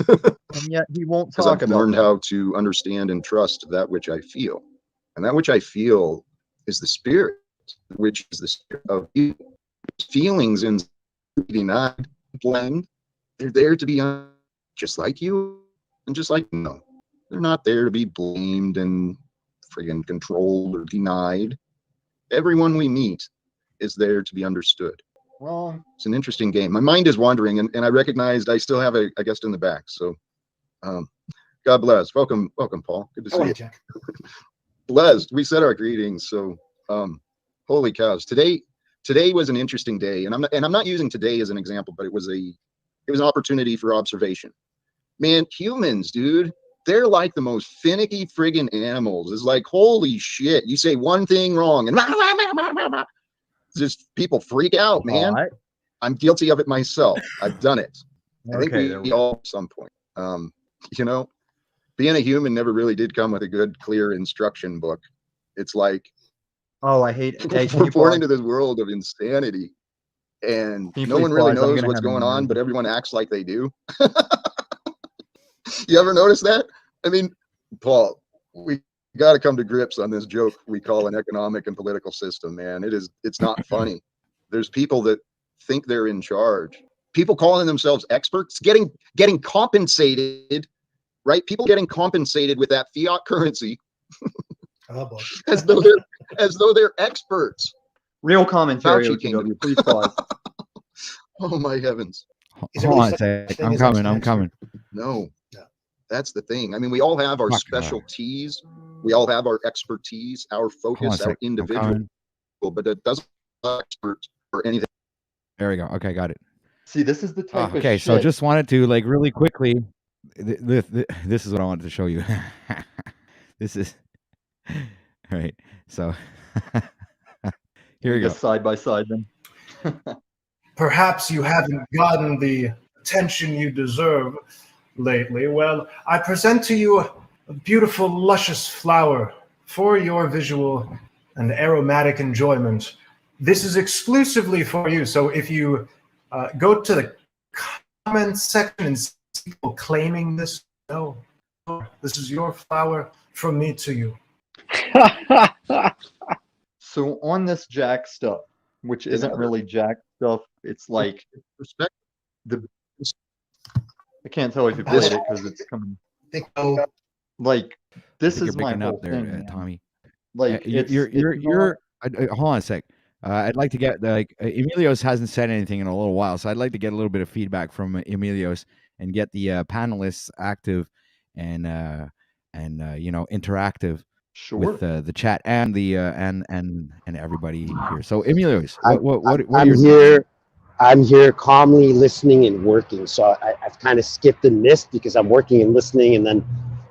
And yet he won't Because talk I've about learned that. how to understand and trust that which I feel. And that which I feel is the spirit, which is the spirit of you. Feelings in not blend. They're there to be just like you and just like no. They're not there to be blamed and friggin' controlled or denied. Everyone we meet is there to be understood. Wrong. It's an interesting game. My mind is wandering, and I recognized I still have a guest in the back. So, God bless. Welcome, Paul. Good to see you. Jack. Blessed. We said our greetings. So, holy cows. Today was an interesting day, and I'm not using today as an example, but it was an opportunity for observation. Man, humans, dude, they're like the most finicky friggin' animals. It's like, holy shit, you say one thing wrong and just people freak out, man. I'm guilty of it myself. I've done it. I think we all at some point. You know, being a human never really did come with a good, clear instruction book. It's like, oh, I hate it. Hey, can we're you born pause? into this world of insanity. and Can you no please one really pause? I'm knows gonna what's have an going on, emergency. but everyone acts like they do. You ever notice that? I mean, Paul, we got to come to grips on this joke we call an economic and political system, man. It's not funny. There's people that think they're in charge. People calling themselves experts, getting compensated, right? People getting compensated with that fiat currency Oh, boy. as though they're experts. Real commentary, Fauci OTW. kingdom. Please pause. Oh my heavens. Is there Hold really on a such a sec. thing I'm as coming. I'm expert? coming. No, that's the thing. I mean, we all have our Fuck. specialties. We all have our expertise, our Hold on a focus, our sec. I'm individual, coming. but it doesn't expert or anything. There we go. Okay, got it. See, this is the type of Okay, shit. so just wanted to like really quickly. This is what I wanted to show you. This is right. So here we go. Just side by side then. Perhaps you haven't gotten the attention you deserve lately. Well, I present to you a beautiful, luscious flower for your visual and aromatic enjoyment. This is exclusively for you. So if you go to the comment section and see people claiming this, no, this is your flower from me to you. So on this Jack stuff, which isn't really Jack stuff, it's like respect the. I can't tell if you played it because it's coming. Like this I think is you're my picking whole up there, thing, man. Tommy. Like you're hold on a sec. I'd like to get like Emilios hasn't said anything in a little while, so I'd like to get a little bit of feedback from Emilios and get the panelists active and you know, interactive with the chat and the and everybody here. So Emilios, what are your thoughts? I'm here calmly listening and working. So I've kind of skipped and missed because I'm working and listening and then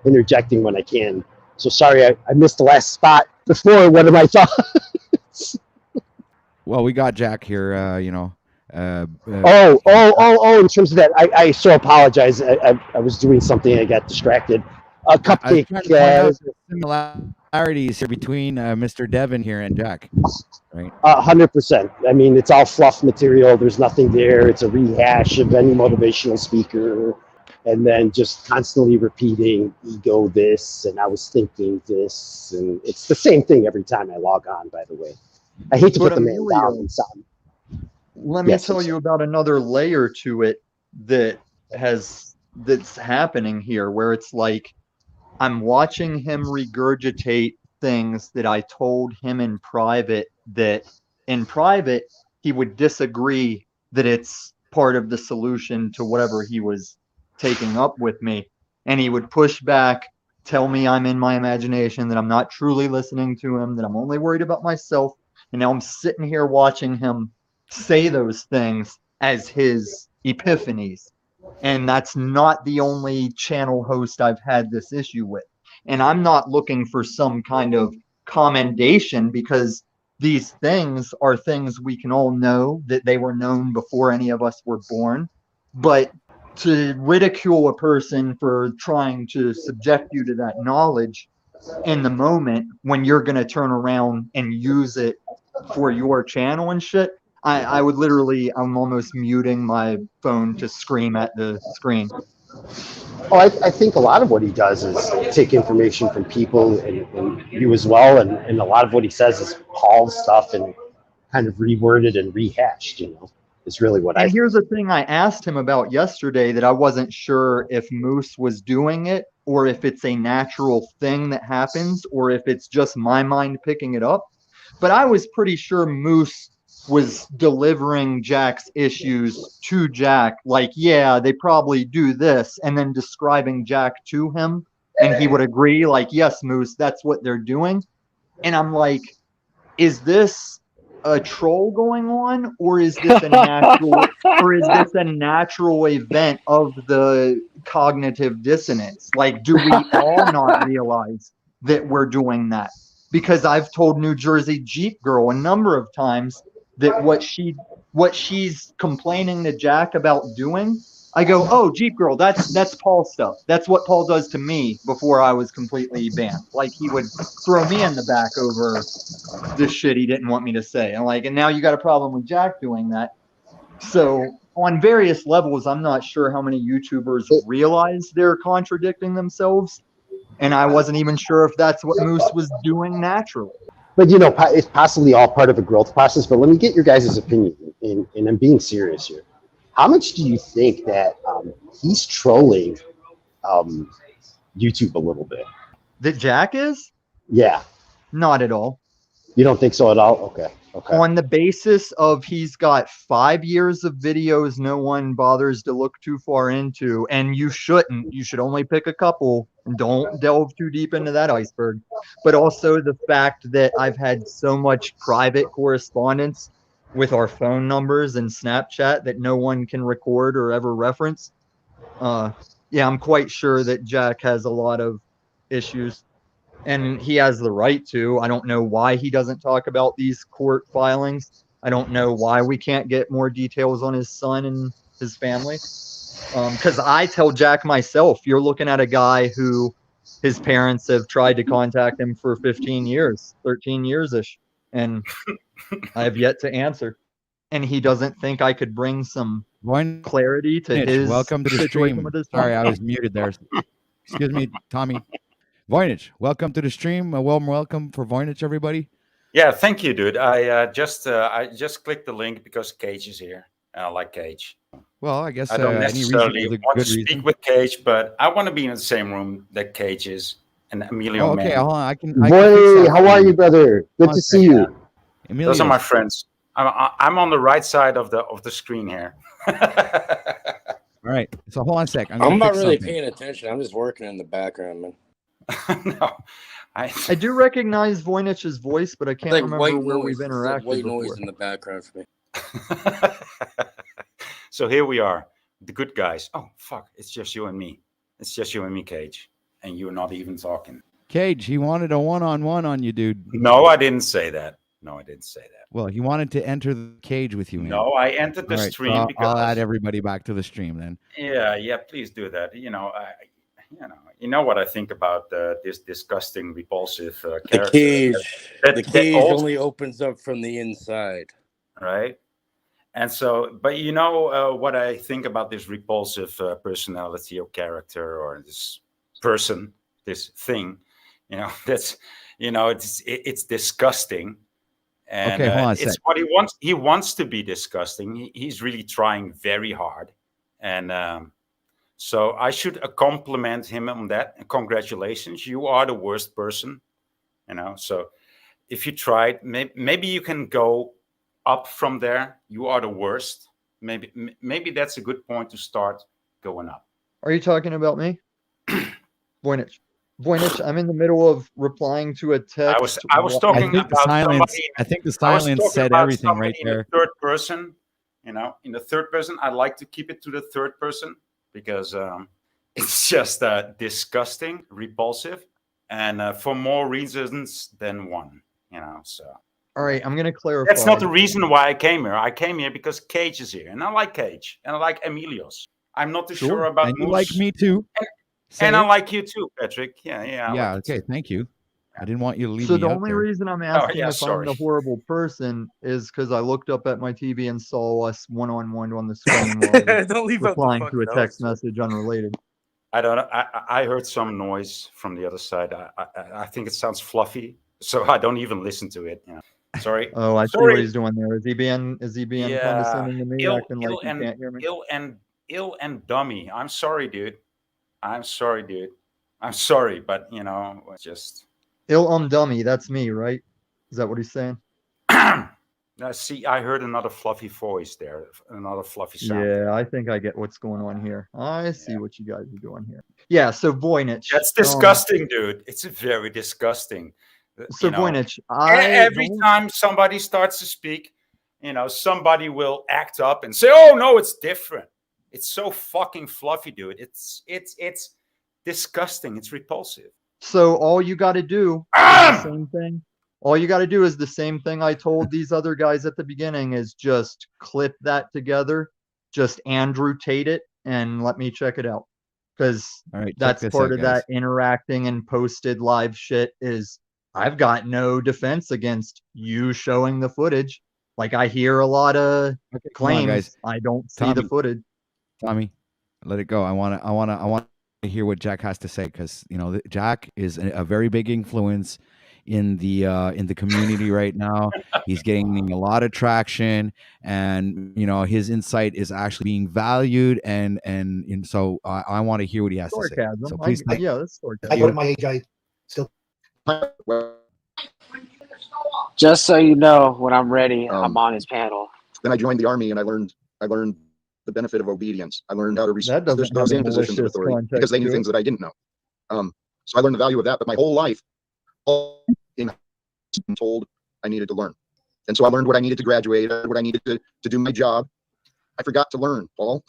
interjecting when I can. So sorry, I missed the last spot before. What are my thoughts? Well, we got Jack here. You know. Oh! In terms of that, I so apologize. I was doing something. I got distracted. I was Cupcake. trying to point out the similarities here between Mr. Devin here and Jack. Right. 100%. I mean, it's all fluff material. There's nothing there. It's a rehash of any motivational speaker, and then just constantly repeating ego this, and I was thinking this, and it's the same thing every time I log on. By the way, I hate to put the man down and sound. Let me tell you about another layer to it that's happening here, where it's like I'm watching him regurgitate things that I told him in private, that in private he would disagree that it's part of the solution to whatever he was taking up with me, and he would push back, tell me I'm in my imagination, that I'm not truly listening to him, that I'm only worried about myself. And now I'm sitting here watching him say those things as his epiphanies. And that's not the only channel host I've had this issue with. And I'm not looking for some kind of commendation, because these things are things we can all know that they were known before any of us were born. But to ridicule a person for trying to subject you to that knowledge in the moment when you're going to turn around and use it for your channel and shit, I would literally, I'm almost muting my phone to scream at the screen. Oh, I think a lot of what he does is take information from people and you as well, and a lot of what he says is Paul's stuff and kind of reworded and rehashed, you know. It's really what And here's the thing I asked him about yesterday that I wasn't sure if Moose was doing it, or if it's a natural thing that happens, or if it's just my mind picking it up. But I was pretty sure Moose was delivering Jack's issues to Jack, like, yeah, they probably do this, and then describing Jack to him, and he would agree, like, yes, Moose, that's what they're doing. And I'm like, is this a troll going on, or is this a natural event of the cognitive dissonance? Like, do we all not realize that we're doing that? Because I've told New Jersey Jeep Girl a number of times that what she's complaining to Jack about doing, I go, oh, Jeep Girl, that's Paul stuff. That's what Paul does to me before I was completely banned. Like, he would throw me in the back over this shit he didn't want me to say. And now you got a problem with Jack doing that. So on various levels, I'm not sure how many YouTubers realize they're contradicting themselves. And I wasn't even sure if that's what Moose was doing naturally. But it's possibly all part of a growth process. But let me get your guys' opinion, and I'm being serious here. How much do you think that he's trolling YouTube a little bit? That Jack is? Yeah. Not at all. You don't think so at all? Okay. On the basis of he's got 5 years of videos no one bothers to look too far into, and you shouldn't. You should only pick a couple and don't delve too deep into that iceberg. But also the fact that I've had so much private correspondence with our phone numbers and Snapchat that no one can record or ever reference. Yeah, I'm quite sure that Jack has a lot of issues. And he has the right to. I don't know why he doesn't talk about these court filings. I don't know why we can't get more details on his son and his family. Because I tell Jack myself, you're looking at a guy who his parents have tried to contact him for 15 years, 13 years-ish. And I have yet to answer. And he doesn't think I could bring some clarity to his welcome to the situation stream. with his Sorry, son. I was muted there. Excuse me, Tommy. Voynich, welcome to the stream. A warm welcome for Voynich, everybody. Yeah, thank you, dude. I just clicked the link because Cage is here, and I like Cage. Well, I guess I don't any reason necessarily is a want to good speak reason. with Cage, but I want to be in the same room that Cage is and Emilio. Oh, okay, Man. hold on. I can Boy, fix that how for are you. you, brother? Good Hold on to a see second. you. Emilio. Those are my friends. I'm on the right side of the screen here. All right. So hold on a sec. I'm I'm gonna not fix really something. paying attention. I'm just working in the background, man. I do recognize Voynich's voice, but I can't Like remember white where noise. we've It's interacted like white before. noise in the background for me. So here we are, the good guys. Oh fuck! It's just you and me. It's just you and me, Cage, and you're not even talking. Cage, he wanted a one-on-one on you, dude. No, I didn't say that. No, I didn't say that. Well, he wanted to enter the cage with you, man. No, I entered the All right, stream so because I'll add everybody back to the stream then. Yeah, please do that. You know what I think about this disgusting, repulsive The character. cage. that The cage also- only opens up from the inside. right? And so, but you know what I think about this repulsive personality or character or this person, this thing, it's disgusting. And Okay, hold on a it's sec. what he wants. He wants to be disgusting. He's really trying very hard. And so I should compliment him on that. And congratulations. You are the worst person, so if you tried, maybe you can go up from there. You are the worst. Maybe that's a good point to start going up. Are you talking about me? Voynich, I'm in the middle of replying to a text. I was talking think the about silence. somebody. I think the I was silence talking said about everything right somebody there. In the third person, in the third person, I like to keep it to the third person because it's just disgusting, repulsive, and for more reasons than one. So. All right, I'm going to clarify. That's not the reason why I came here. I came here because Cage is here, and I like Cage, and I like Emilios. I'm not too sure about And you Moose. like me too. And Say I it. like you too, Patrick. Yeah. I Yeah. like you Okay. Thank you. I didn't want you to leave So me the out only there. reason I'm asking yeah, if I'm the horrible person is because I looked up at my TV and saw us one-on-one on the screen while I was Don't leave out the replying to a fucking text notes. message unrelated. I don't know. I heard some noise from the other side. I think it sounds fluffy, so I don't even listen to it. Sorry. Oh, I see Sorry. what he's doing there. Is he being condescending to me, acting like he can't hear me? Ill and dummy. I'm sorry, dude. I'm sorry, but it's just. Dummy, that's me, right? Is that what he's saying? See, I heard another fluffy voice there, another fluffy sound. Yeah, I think I get what's going on here. I see what you guys are doing here. Yeah, so Voynich. That's disgusting, dude. It's very disgusting. So Voynich, every time somebody starts to speak, somebody will act up and say, "Oh no, it's different." It's so fucking fluffy, dude. It's disgusting. It's repulsive. So all you got to do is the same thing. All you got to do is the same thing I told these other guys at the beginning is just clip that together, just Andrew Tate it, and let me check it out. Because that's part of that interacting and posted live shit is I've got no defense against you showing the footage. Like I hear a lot of Come on, claims. guys. I don't see the Tommy, footage. Tommy, let it go. I want to hear what Jack has to say, because Jack is a very big influence in the community right now. He's getting a lot of traction, and his insight is actually being valued, and so I want to hear what he has to say. Sarcasm. So please, Yeah, that's I sarcasm. thought at my age I still. Just so you know, when I'm ready, I'm on his panel. Then I joined the army, and I learned the benefit of obedience. I learned how to That doesn't those have in a positions of malicious authority context because they knew to things it. that I didn't know. So I learned the value of that. But my whole life, all in told I needed to learn, and so I learned what I needed to graduate, what I needed to do my job. I forgot to learn, Paul.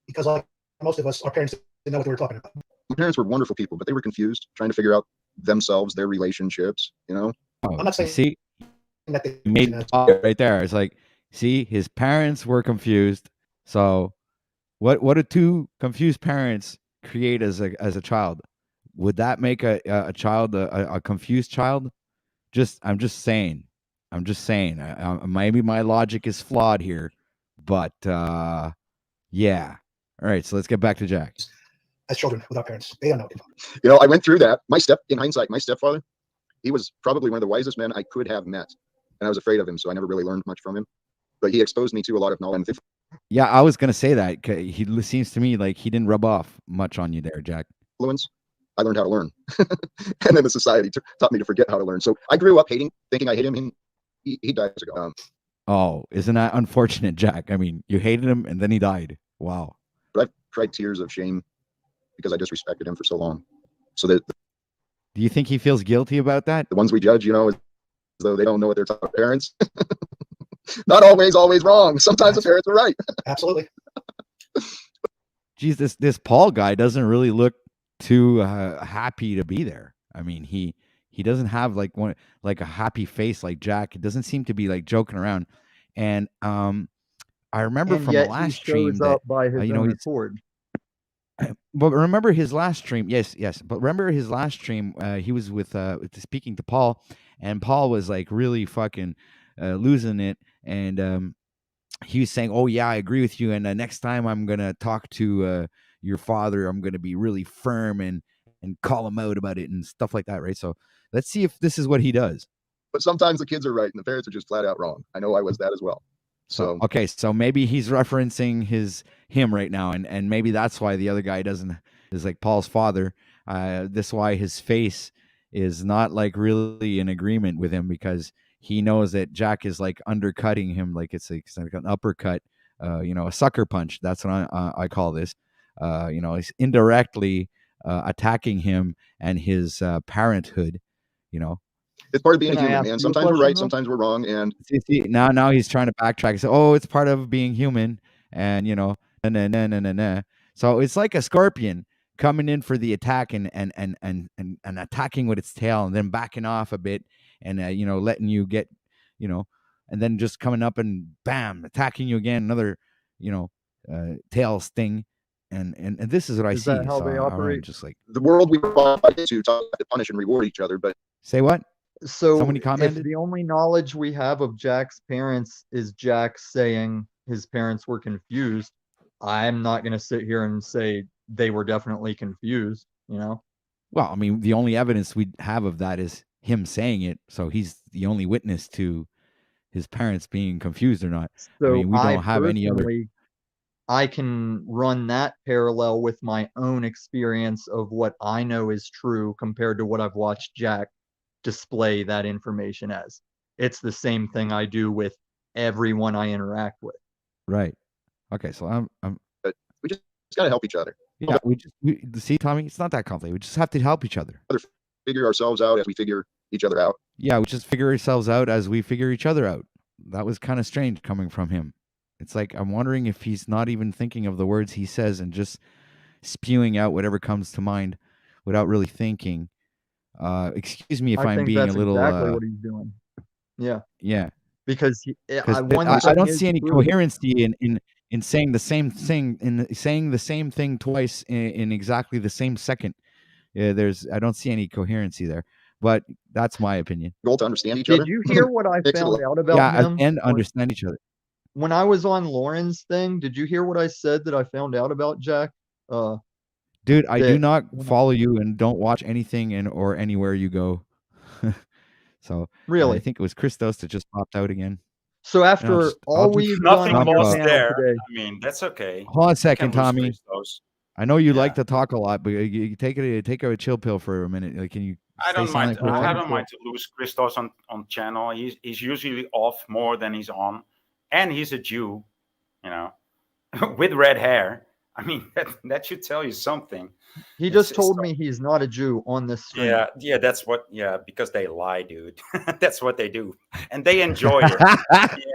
Because like most of us, our parents didn't know what they were talking about. My parents were wonderful people, but they were confused, trying to figure out themselves, their relationships. Oh, I'm not saying see, that they you made it right there. It's like, see, his parents were confused. So, what do two confused parents create as a child? Would that make a child a confused child? I'm just saying. Maybe my logic is flawed here, but yeah. All right, so let's get back to Jack. As children without parents, they don't know what they're talking. I went through that. In hindsight, my stepfather, he was probably one of the wisest men I could have met, and I was afraid of him, so I never really learned much from him. But he exposed me to a lot of knowledge. Yeah, I was gonna say that. He seems to me like he didn't rub off much on you there, Jack. Influence, I learned how to learn, and then the society taught me to forget how to learn. So I grew up thinking I hate him. He died years ago. Oh, isn't that unfortunate, Jack? I mean, you hated him, and then he died. Wow. But I've cried tears of shame because I disrespected him for so long. So that Do you think he feels guilty about that? the ones we judge, as though they don't know what they're talking about. Parents, not always wrong. Sometimes the parents are right. Absolutely. Geez, this Paul guy doesn't really look too happy to be there. I mean, he doesn't have like a happy face like Jack. It doesn't seem to be like joking around. And I remember And from yet the last he stream shows that up by his own accord. But remember his last stream. Yes. But remember his last stream. He was with speaking to Paul, and Paul was like really fucking losing it, and he was saying, "Oh yeah, I agree with you. And next time I'm gonna talk to your father, I'm gonna be really firm and call him out about it and stuff like that, right?" So let's see if this is what he does. But sometimes the kids are right and the parents are just flat out wrong. I know I was that as well. So Okay, so maybe he's referencing him right now, and maybe that's why the other guy is like Paul's father. This why his face is not like really in agreement with him, because he knows that Jack is like undercutting him, like it's like an uppercut, a sucker punch. That's what I call this. He's indirectly attacking him and his parenthood. It's part of being Can a I human, ask man. you a Sometimes we're question, right, though? sometimes we're wrong, and See, now he's trying to backtrack and say, "Oh, it's part of being human," and nah. So it's like a scorpion coming in for the attack and attacking with its tail, and then backing off a bit, and letting you get, and then just coming up and bam, attacking you again, another, tail sting, and this is what I Is see. that how So they I operate? just like the world we want to punish and reward each other, but say what? So Somebody if commented? the only knowledge we have of Jack's parents is Jack saying his parents were confused, I'm not going to sit here and say they were definitely confused, Well, I mean, the only evidence we have of that is him saying it. So he's the only witness to his parents being confused or not. So I mean, we don't have any other. personally, I can run that parallel with my own experience of what I know is true compared to what I've watched Jack display that information as. It's the same thing I do with everyone I interact with. Right. Okay. So I'm but we just got to help each other. yeah. We see, Tommy. It's not that complicated. We just have to help each other. Figure ourselves out as we figure each other out. Yeah, we just figure ourselves out as we figure each other out. That was kind of strange coming from him. It's like I'm wondering if he's not even thinking of the words he says and just spewing out whatever comes to mind without really thinking. Excuse me if I I'm think being that's a little. exactly what he's doing. Yeah, Yeah, because because one I thing don't is see any true. coherency in saying the same thing, in saying the same thing twice in exactly the same second. I don't see any coherency there. but that's my opinion. Goal to understand each other. Did you hear what I Makes it a found lot- out about Yeah, him? and understand each other. When I was on Lauren's thing, did you hear what I said that I found out about Jack? Dude, I do That not follow you and don't watch anything or anywhere you go. So I really. think it was Christos that just popped out again. So And after all we've done Nothing on your lost panel there. today, I mean, that's okay. Hold on a You second, can lose Tommy. Christos. I know you like to talk a lot, but you take a chill pill for a minute. Like, can you I stay don't mind. silent for a I second? don't mind to lose Christos on channel. He's usually off more than he's on, and he's a Jew, you know, with red hair. I mean, that should tell you something. he just told me he's not a Jew on this stream. Yeah, that's what. Yeah, because they lie, dude. That's what they do, and they enjoy it.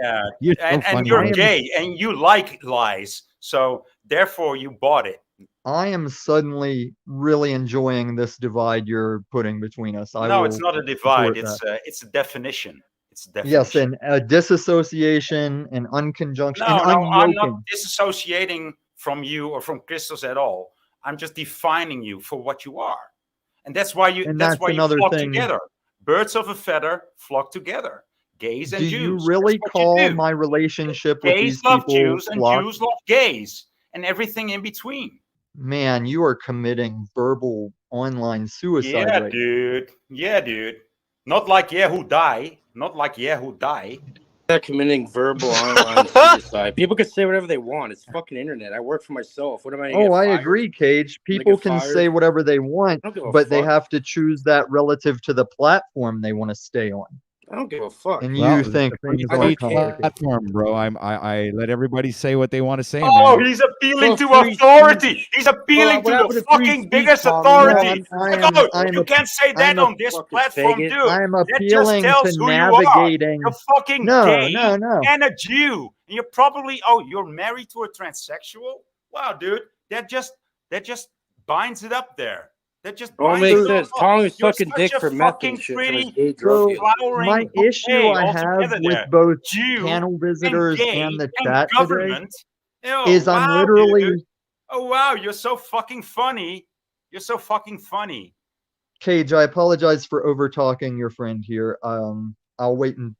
Yeah, You're so and funny, you're man. gay, and you like lies, so therefore you bought it. I am suddenly really enjoying this divide you're putting between us. No, it's will not a divide. support It's a definition. It's a that. definition. Yes, and a disassociation, and unconjunction, and No, I'm unyoking. not disassociating from you or from Christos at all. I'm just defining you for what you are, and that's why you. And That's that's why you another flock thing. together. Birds of a feather flock together. Gays and Do Jews. you That's really what call you do. my relationship with Gays these love people Jews, and flock? Jews love gays, and everything in between. Man, you are committing verbal online suicide Yeah, right now. dude. Yeah, dude. Not like Yahoo die. Not like Yahoo die. They're committing verbal online suicide. People can say whatever they want. It's fucking internet. I work for myself. What am I? Oh, I agree, Cage. People get can fired? say whatever they want, I don't give a but they fuck. have to choose that relative to the platform they want to stay on. I don't give a fuck. And Well, you think on things aren't each complicated. platform, bro. I let everybody say what they want to say. Oh, man. he's appealing to free authority. He's appealing what to happened the to free fucking speech, biggest Tommy? authority. No, I Like, am- oh, I'm you a- can't say that I'm a on this fucking platform, faggot. dude. I'm That just appealing tells to who navigating. you are. You're fucking No, gay no. and a Jew. And you're probably, you're married to a transsexual? Wow, dude. That just binds it up there. That just All binds makes it sense. up. Tommy's You're sucking such dick a for meth fucking and shit from his pretty, gay drug So dealer. flowering my issue bouquet I have altogether with there. both Jew panel and visitors gay and the and chat today government. Oh, is I'm wow, literally, dude. Oh wow, you're so fucking funny. You're so fucking funny. Cage, I apologize for over talking your friend here. I'll wait No,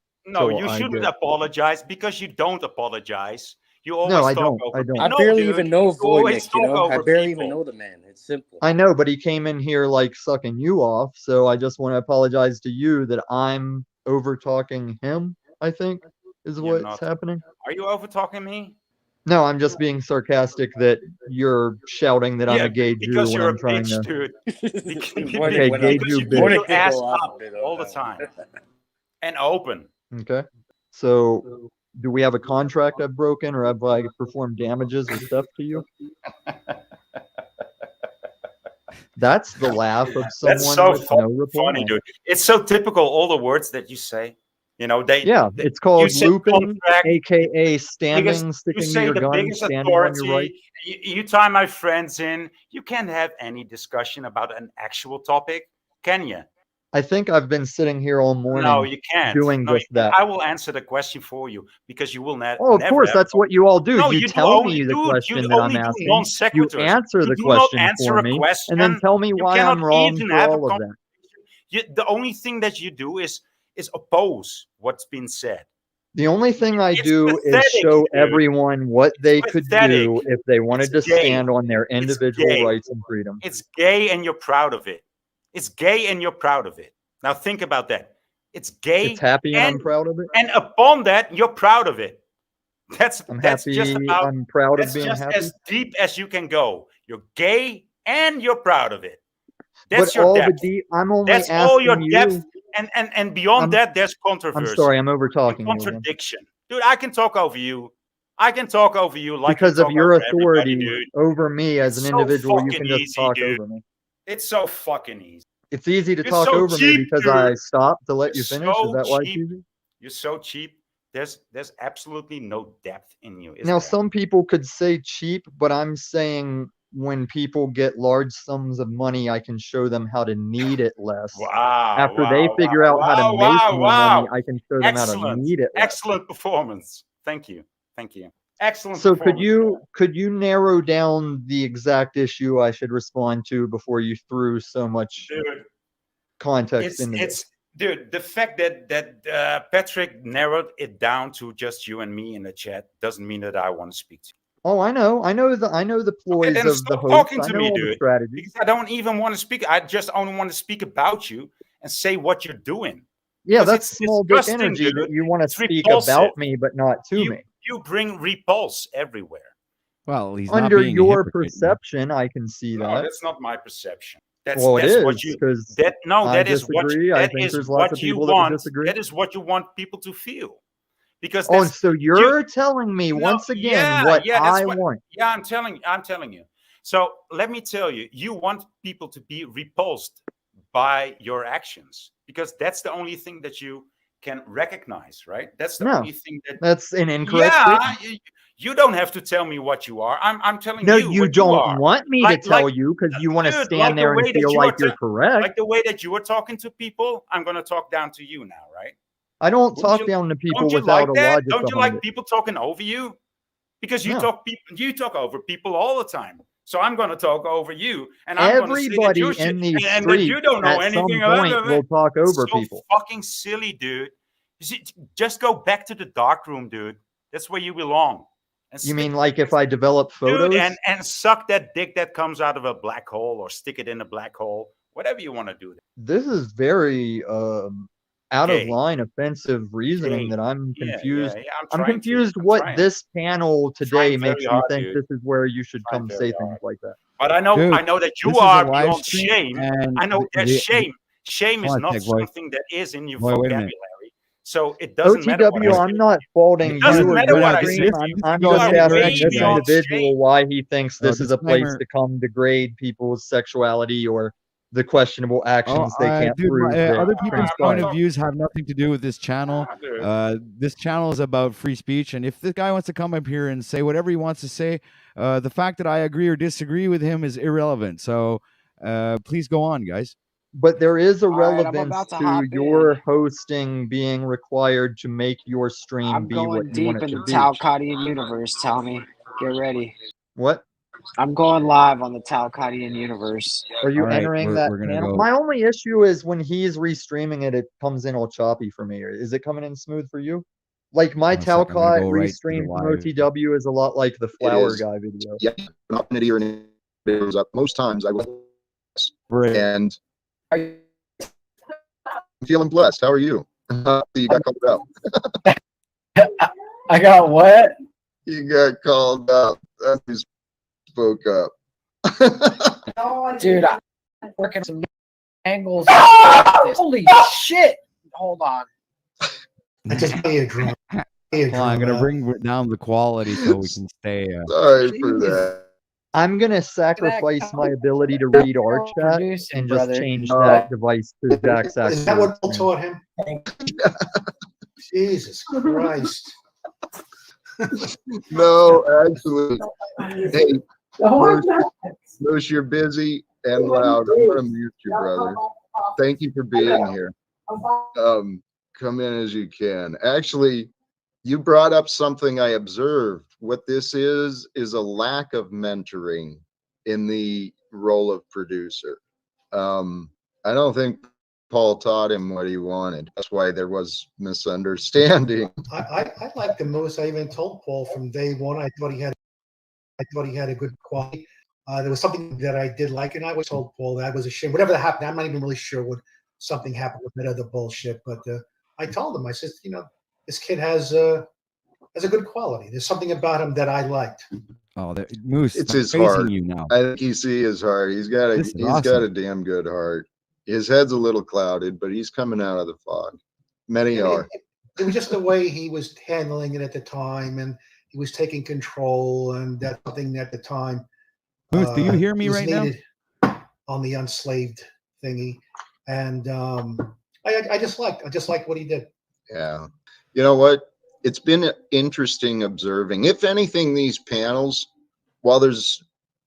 until you I shouldn't get. apologize because you don't apologize. You always No, I talk don't. over I don't. I people. barely dude. even know You always Voynich, you talk know? I over barely people. even know the man. It's simple. I know, but he came in here like sucking you off, so I just want to apologize to you that I'm over talking him, I think, is You're what's not. happening. Are you over talking me? No, I'm just being sarcastic that you're shouting that I'm Yeah, a gay Jew because when you're I'm a trying bitch, to. dude. Okay, gay Because Jew you keep bitch. your ass Go off up a bit all on the that time one. and open. Okay. So, do we have a contract I've broken, or have I performed damages or theft to you? That's the laugh of That's someone so with no reply. funny, dude. It's so typical. All the words that you say, you know, Yeah, it's called say looping, contract, aka standing, biggest, you sticking to say your the gun, biggest standing on your right. authority. You tie my friends in. You can't have any discussion about an actual topic, can you? I think I've been sitting here all morning No, you can't. doing No, just that. I will answer the question for you because you will Oh, of never course, have that's what you all do. No, You you do tell only me the do question you that I'm only do asking. non You sequiturs. answer You the do not question answer for a me, question. and then tell me You why cannot I'm wrong even for have a all of that. the only thing that you do is oppose what's been said. The only thing I It's do is pathetic, show dude. everyone what they could pathetic. do if they wanted It's to gay. stand on their It's individual gay. rights and freedom. It's gay and you're proud of it. It's gay and you're proud of it. Now think about that. It's gay It's happy and I'm proud of it. and upon that you're proud of it. That's I'm just happy. about I'm proud of that's being just happy. as deep as you can go. You're gay and you're proud of it. But That's your all the depth. deep, I'm only That's all your asking depth, you. and beyond I'm- that, there's controversy. I'm sorry, I'm over and talking you again. contradiction, dude. I can talk over you. I can talk over you like Because you of talk your over everybody, authority dude. over me as an It's so individual, you fucking can just easy, talk dude. over me. It's so fucking easy. It's easy to You're talk so over me cheap, because dude. I stopped to let You're you finish. so Is that why it's cheap. easy? You're so cheap. There's absolutely no depth in you. Is Now, there? some people could say cheap, but I'm saying when people get large sums of money, I can show them how to need it less. Wow. After wow, they wow, figure out how to wow, make wow, more wow. money, I can show them how to Excellent. need it less. Excellent performance. Thank you. Thank you. Excellent. So performance. could you narrow down the exact issue I should respond to before you threw so much Dude, context into this. Dude, the fact that Patrick narrowed it down to just you and me in the chat doesn't mean that I want to speak to you. Oh, I know the ploys Then of the stop host. talking I to know me, all the dude. strategies. Because I don't even want to speak. I just only want to speak about you and say what you're doing. Yeah, Because that's it's small dick disgusting, energy dude. that you want to It's speak repulsive. about me, but not to me. You bring repulse everywhere. Well, he's not Under being a your hypocrite, perception, I can see No, that. that's not my perception. That's Well, it what is, you 'cause that no I that is what disagree. I that think is there's lots what of you people that would want. disagree. That is what you want people to feel. Because Oh, that's so you're telling me no, once again yeah, what yeah, that's I what want. yeah, I'm telling you. So let me tell you, you want people to be repulsed by your actions because that's the only thing that you can recognize, right? That's the No, only thing that that's an incorrect yeah, statement. you don't have to tell me what you are. I'm telling No, you you what you don't are. want me to tell you because you want to Dude, stand there and feel like you're correct. like the way that you are talking to people, I'm going to talk down to you now, right? I don't Wouldn't talk you- down to people Don't you without like a that? logic Don't you behind like it. people talking over you? Because you No. you talk over people all the time. So I'm going to talk over you, and I'm going to say that Everybody you're shit, in these and that you streets don't know at some anything. point will talk It's over so people. fucking silly, dude. You see, just go back to the dark room, dude. That's where you belong. And You mean like if I develop photos? dude, and suck that dick that comes out of a black hole, or stick it in a black hole, whatever you want to do. This is very out of Gay. line, offensive reasoning that I'm Yeah, confused. yeah, I'm I'm trying to. confused I'm what trying. this panel today Trying makes very you hard, think dude. this is where you should Trying come very say things hard. like that. But I know Dude, that this you is a are live beyond stream, shame. and I know that the- shame is Hold on a not sec, boy. something that is in your Boy, wait a minute. vocabulary. So it doesn't matter what I OTW, say. I'm not faulting It doesn't you or matter your what I stream. say to you. I'm You just are asking way this beyond individual why he thinks Oh, this is a place disclaimer. to come degrade people's sexuality or the questionable Oh, actions they can't dude, prove that other people's point transpired. of views have nothing to do with this channel. This channel is about free speech, and if this guy wants to come up here and say whatever he wants to say, the fact that I agree or disagree with him is irrelevant. So please go on, guys. But there is a right, I'm relevance about to to hop your hosting being required to make your stream I'm be what going you deep want it in to the be. Talcottian universe, Tommy. Get ready. What? I'm going live on the Talcottian universe. Are you All right, entering that we're gonna panel? go. My only issue is when he's restreaming it, it comes in all choppy for me. Is it coming in smooth for you? Like my One sec, I'm gonna Talcott go right to the restream from live. OTW is a lot like the flower is. guy video. Yeah, an opportunity or an goes up. Most times I will, Right. and I'm feeling blessed. How are you? You got called out. I got what? You got called out. That's who spoke up. Dude, I'm working some angles. Holy shit! Hold on. I just pay a drum. Hold on, I'm gonna bring down the quality so we can stay. Sorry for that. I'm gonna sacrifice my ability to read our chat Producing, and just brother. change that device to Jack's actual. Is that what Paul screen. taught him? Jesus Christ. No, actually. Hey, Moose, you're busy and loud. I'm gonna mute you, brother. Thank you for being here. Come in as you can. Actually, you brought up something I observed. What this is a lack of mentoring in the role of producer. I don't think Paul taught him what he wanted. That's why there was misunderstanding. I like the most. I even told Paul from day one. I thought he had a good quality. There was something that I did like, and I was told Paul that was a shame. Whatever that happened, I'm not even really sure what something happened with that other bullshit. But I told him, I said, this kid has a good quality. There's something about him that I liked. Oh, Moose, It's I'm his praising heart. you now. I think you see his heart. He's got This is got awesome. a damn good heart. His head's a little clouded, but he's coming out of the fog. Many are. It was just the way he was handling it at the time, and he was taking control, and that's something at the time. Moose, do you hear me was right now? needed on the unslaved thingy, and I just liked what he did. Yeah. You know what? It's been interesting observing. If anything, these panels, while there's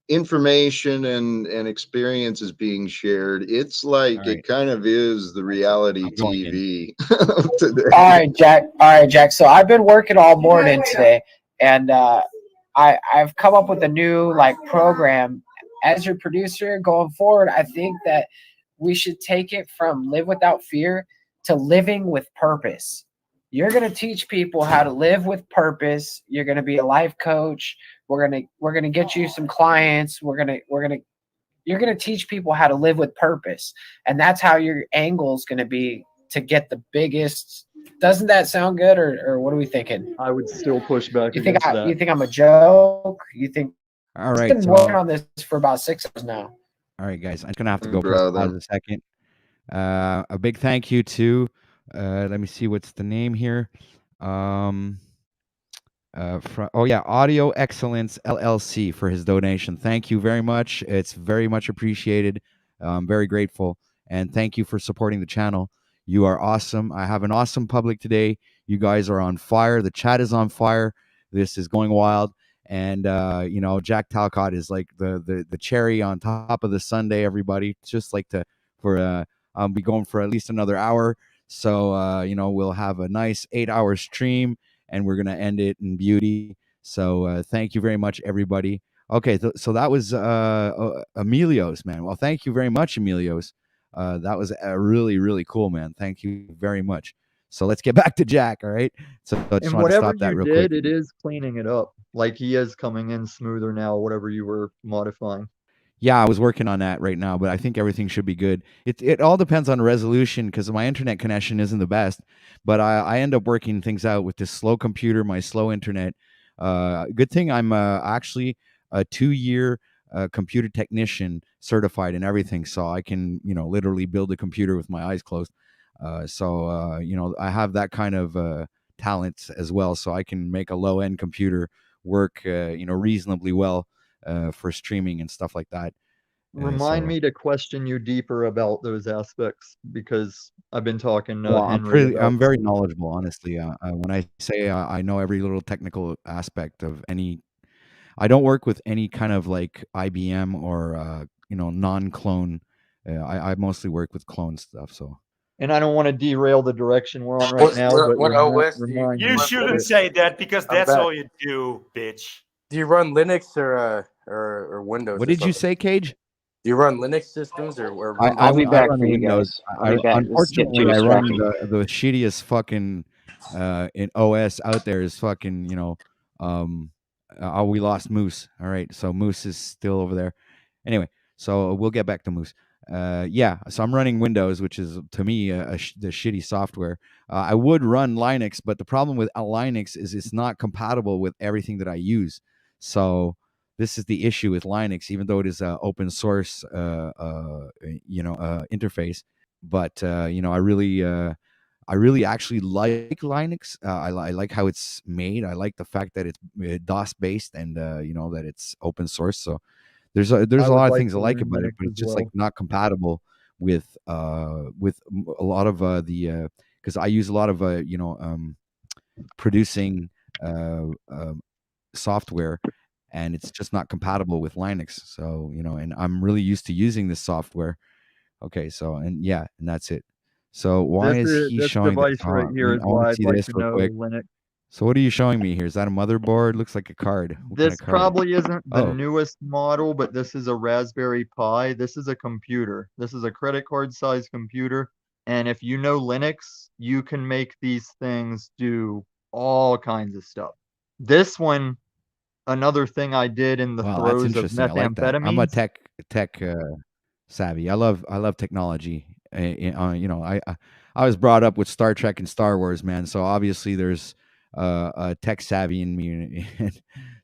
information and experience is being shared, it's like it kind of is the reality TV of today. All right, Jack. So I've been working all morning today, and I've come up with a new program. As your producer going forward, I think that we should take it from live without fear to living with purpose. You're going to teach people how to live with purpose. You're going to be a life coach. We're going to get you some clients. you're going to teach people how to live with purpose. And that's how your angle is going to be to get the biggest. Doesn't that sound good? Or what are we thinking? I would still push back You think against that. you think I'm a joke? You think All I've right. been So, working on this for about 6 hours now. all right, guys. I'm gonna have to go for Brother. a second. A big thank you to. Let me see what's the name here. Audio Excellence LLC for his donation. Thank you very much. It's very much appreciated. I'm very grateful, and thank you for supporting the channel. You are awesome. I have an awesome public today. You guys are on fire. The chat is on fire. This is going wild. And Jack Talcott is like the cherry on top of the sundae. Everybody, just like I'll be going for at least another hour. So we'll have a nice 8-hour stream, and we're gonna end it in beauty. So thank you very much, everybody. Okay, so that was Emilios, man. Well, thank you very much, Emilios. That was really, really cool, man. Thank you very much. So let's get back to Jack, all right? So I just And want to whatever stop that you real did, quick. it is cleaning it up. Like he is coming in smoother now, whatever you were modifying. Yeah, I was working on that right now, but I think everything should be good. It all depends on resolution because my internet connection isn't the best, but I end up working things out with this slow computer, my slow internet. Good thing I'm actually a 2-year computer technician certified and everything, so I can literally build a computer with my eyes closed. I have that kind of talent as well, so I can make a low end computer work reasonably well for streaming and stuff like that. Remind me to question you deeper about those aspects because I've been talking to Well, Henry. I'm very knowledgeable, honestly. When I say I know every little technical aspect of any, I don't work with any kind of like IBM or non-clone. I mostly work with clone stuff. So. And I don't want to derail the direction we're on right now. But remind You me. shouldn't say that because that's all you do, bitch. Do you run Linux or Windows? What did you say, Cage? Do you run Linux systems or? I run for you Windows. guys. I'll be back. This is getting Unfortunately, too I run distracting. the shittiest fucking in OS out there is fucking we lost Moose. All right, so Moose is still over there. Anyway, so we'll get back to Moose. So I'm running Windows, which is to me the shitty software. I would run Linux, but the problem with Linux is it's not compatible with everything that I use. So this is the issue with Linux, even though it is an open source interface. But I really actually like Linux. I like how it's made. I like the fact that it's DOS based and that it's open source. So there's a lot of things I like about it, but it's just like not compatible with a lot of the because I use a lot of producing software, and it's just not compatible with Linux. So and I'm really used to using this software. Okay, so and that's it. So why is he this showing device this? right here is I want why to I'd see like this to real know quick. Linux. So what are you showing me here? Is that a motherboard? Looks like a card. What kind This of card? probably isn't the Oh. newest model, but this is a Raspberry Pi. This is a computer. This is a credit card size computer. And if you know Linux, you can make these things do all kinds of stuff. This one, another thing I did in the Wow, that's throes of interesting. I like that. I'm a methamphetamines. tech savvy. I love technology. I was brought up with Star Trek and Star Wars, man. So obviously there's a tech savvy in me.